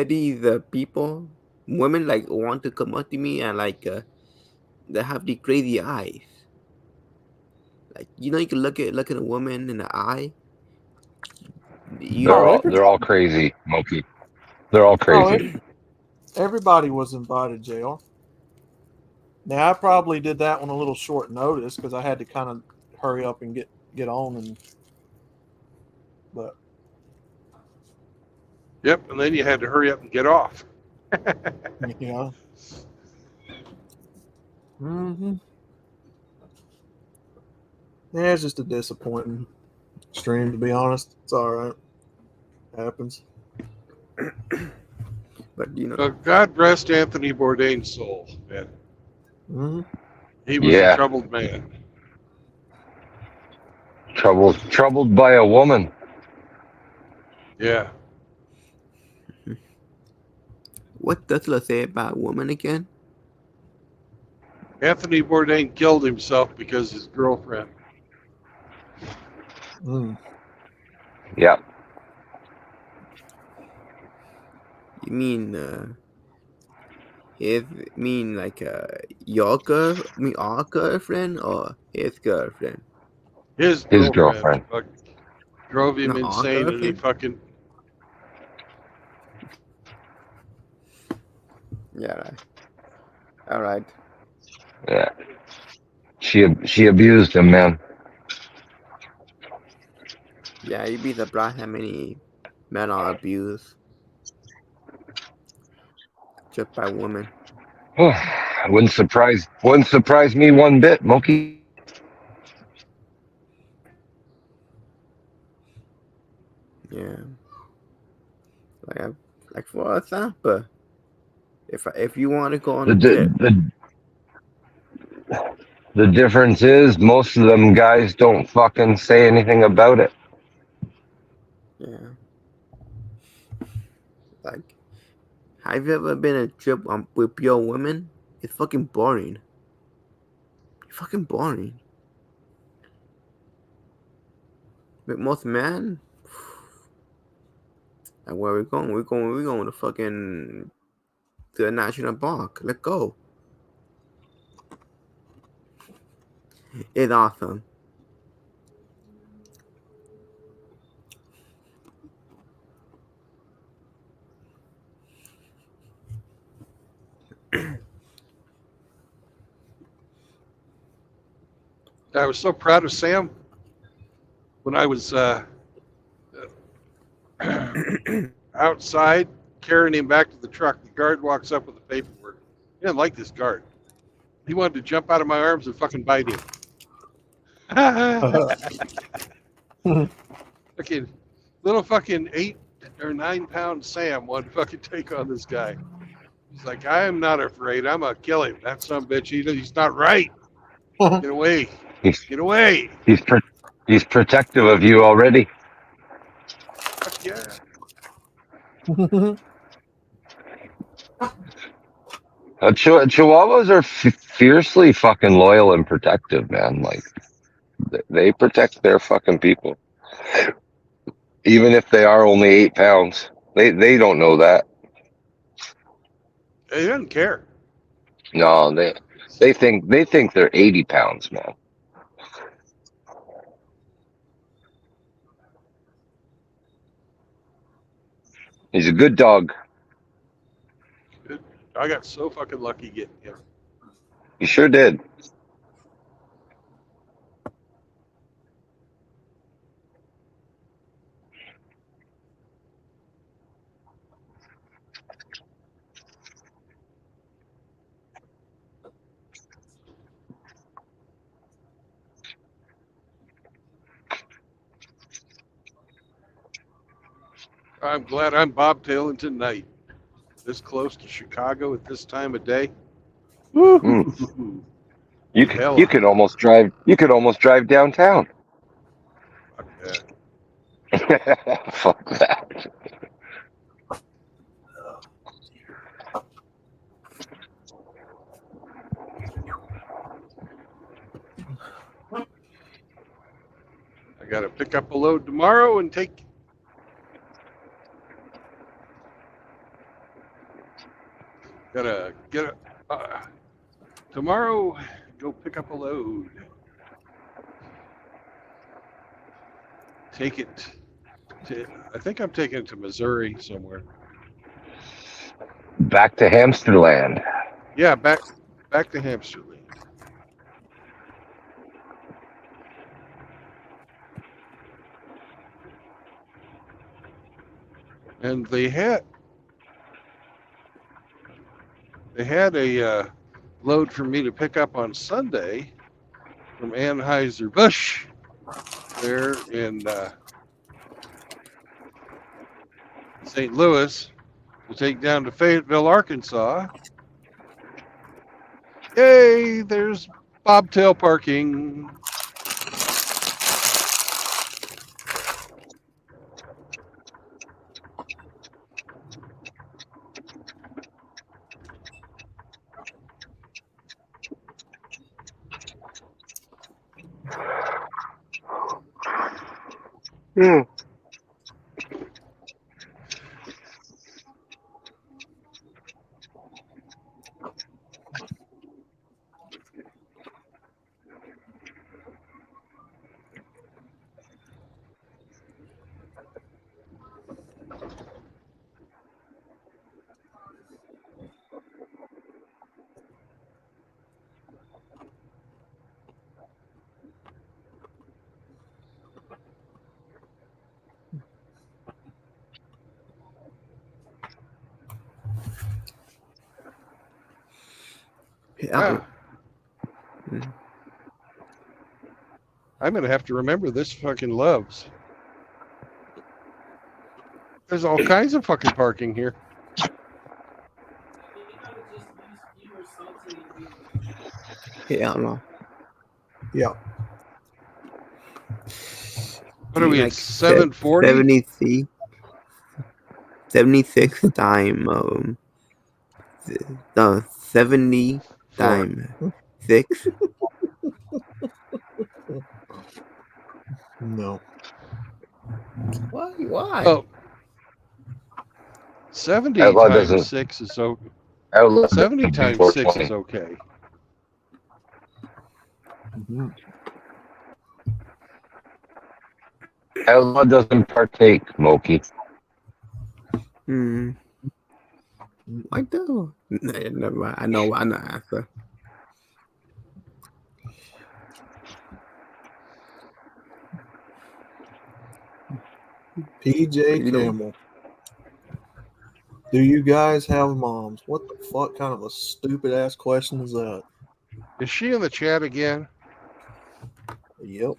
Speaker 18: these people, women like want to come up to me and like they have the crazy eyes. Like you can look at a woman in the eye.
Speaker 3: They're all crazy, Moki. They're all crazy.
Speaker 6: Everybody was invited, JR. Now I probably did that one a little short notice because I had to kind of hurry up and get on but
Speaker 1: Yep, and then you had to hurry up and get off.
Speaker 6: yeah. Mm-hmm. Yeah, it's just a disappointing stream to be honest. It's all right. Happens.
Speaker 18: But
Speaker 1: So God rest Anthony Bourdain's soul, man.
Speaker 6: Mm-hmm.
Speaker 1: He was a troubled man.
Speaker 3: Troubled by a woman.
Speaker 1: Yeah.
Speaker 18: What does it say about women again?
Speaker 1: Anthony Bourdain killed himself because his girlfriend.
Speaker 3: Yeah.
Speaker 18: You mean like our girlfriend or his girlfriend?
Speaker 1: His girlfriend. Drove him
Speaker 18: Not our
Speaker 1: insane, and he
Speaker 18: girlfriend?
Speaker 1: fucking.
Speaker 18: Yeah, right. All right.
Speaker 3: Yeah. She abused him, man.
Speaker 18: Yeah, you'd be surprised how many men are abused just by women.
Speaker 3: Wouldn't surprise me one bit, Moki.
Speaker 18: Yeah. Like for example, if you want to go on a trip.
Speaker 3: The difference is most of them guys don't fucking say anything about it.
Speaker 18: Yeah. Like, have you ever been on a trip with pure women? It's fucking boring. It's fucking boring. With most men, like where we're going? We're going to fucking to the national park. Let's go. It's awesome.
Speaker 1: I was so proud of Sam when I was outside carrying him back to the truck. The guard walks up with the paperwork. He didn't like this guard. He wanted to jump out of my arms and fucking bite him. Fucking little fucking 8 or 9 pound Sam wanted to fucking take on this guy. He's like, I am not afraid. I'm gonna kill him. That son of a bitch. He's not right. Get away. Get away.
Speaker 3: He's protective of you already.
Speaker 1: Fuck yeah.
Speaker 3: Chihuahuas are fiercely fucking loyal and protective, man. Like they protect their fucking people, even if they are only 8 pounds. They don't know that.
Speaker 1: He doesn't care.
Speaker 3: No, they think they're 80 pounds, man. He's a good dog.
Speaker 1: I got so fucking lucky getting him.
Speaker 3: You sure did.
Speaker 1: I'm glad I'm bobtailing tonight. This close to Chicago at this time of day.
Speaker 3: Mm. You could almost drive. You could almost drive downtown.
Speaker 1: Fuck that.
Speaker 3: Fuck that.
Speaker 1: I got to pick up a load tomorrow and take. Gotta get tomorrow. Go pick up a load. Take it. I think I'm taking it to Missouri somewhere.
Speaker 3: Back to Hamsterland.
Speaker 1: Yeah, back to Hamsterland. And they had a load for me to pick up on Sunday from Anheuser-Busch there in St. Louis to take down to Fayetteville, Arkansas. Yay, there's bobtail parking.
Speaker 3: Hmm.
Speaker 1: Yeah. I'm gonna have to remember this fucking Loves. There's all kinds of fucking parking here.
Speaker 18: Yeah, I don't know.
Speaker 6: Yeah.
Speaker 1: What are we at 740?
Speaker 18: 73, 76 time no 70 time 6.
Speaker 6: No.
Speaker 18: Why?
Speaker 1: Oh. 70
Speaker 3: Outlaw
Speaker 1: times
Speaker 3: doesn't-
Speaker 1: 6 is okay.
Speaker 3: Outlaw
Speaker 1: 70
Speaker 3: doesn't
Speaker 1: times
Speaker 3: do
Speaker 1: 6 is
Speaker 3: 420.
Speaker 1: okay.
Speaker 3: Outlaw doesn't partake, Moki.
Speaker 18: Hmm. I do. Nah, never mind. I know the answer.
Speaker 6: PJ
Speaker 18: You know.
Speaker 6: Campbell. Do you guys have moms? What the fuck kind of a stupid ass question is that?
Speaker 1: Is she in the chat again?
Speaker 6: Yep.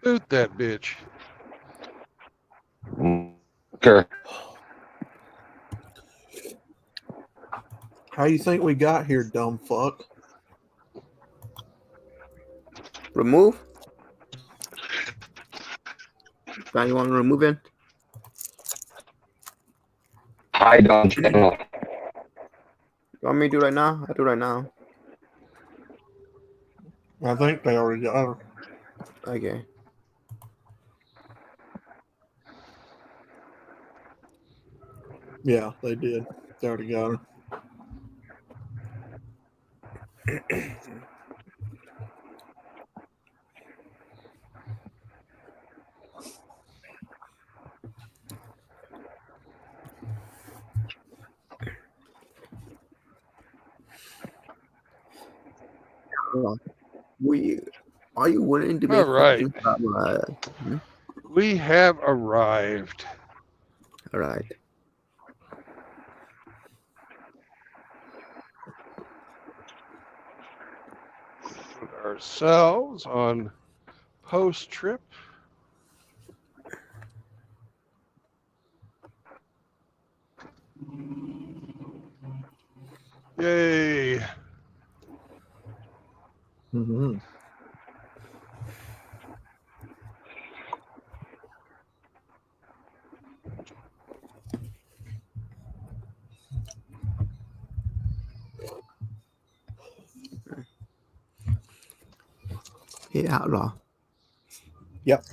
Speaker 1: Boot that bitch.
Speaker 3: Sure.
Speaker 6: How you think we got here, dumb fuck?
Speaker 18: Remove? Guy, you want to remove it?
Speaker 3: Hide on channel.
Speaker 18: You want me to do right now? I'll do right now.
Speaker 6: I think they already got her.
Speaker 18: Okay.
Speaker 6: Yeah, they did. They already got her.
Speaker 18: Are you willing to
Speaker 1: All
Speaker 18: make
Speaker 1: right.
Speaker 18: fucking
Speaker 1: We have arrived.
Speaker 18: All right.
Speaker 1: Put ourselves on post trip. Yay.
Speaker 6: Mm-hmm.
Speaker 18: Hey, Outlaw.
Speaker 6: Yep.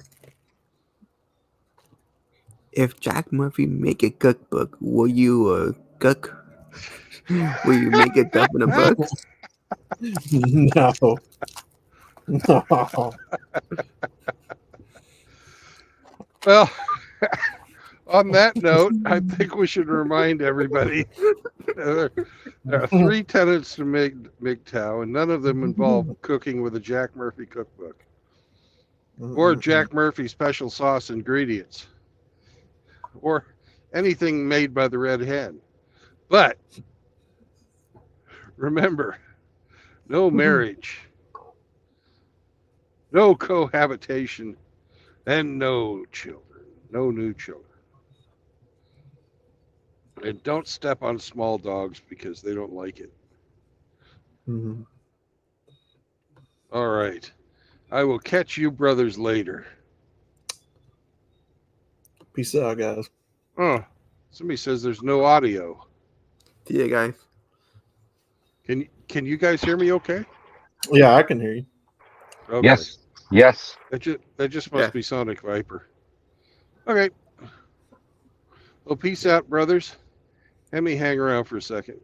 Speaker 18: If Jack Murphy make a cookbook, will you cook? Will you make it up in a book?
Speaker 6: No. No.
Speaker 1: Well, on that note, I think we should remind everybody there are 3 tenets to MGTOW, and none of them involve cooking with a Jack Murphy cookbook or Jack Murphy special sauce ingredients or anything made by the Red Hen. But remember, no marriage, no cohabitation, and no children, no new children. And don't step on small dogs because they don't like it.
Speaker 6: Mm-hmm.
Speaker 1: All right. I will catch you brothers later.
Speaker 6: Peace out, guys.
Speaker 1: Oh, somebody says there's no audio.
Speaker 18: See ya, guys.
Speaker 1: Can you guys hear me okay?
Speaker 6: Yeah, I can hear you.
Speaker 1: Okay.
Speaker 3: Yes. Yes.
Speaker 1: That just must be Sonic Viper. Okay. Well, peace out, brothers. Let me hang around for a second.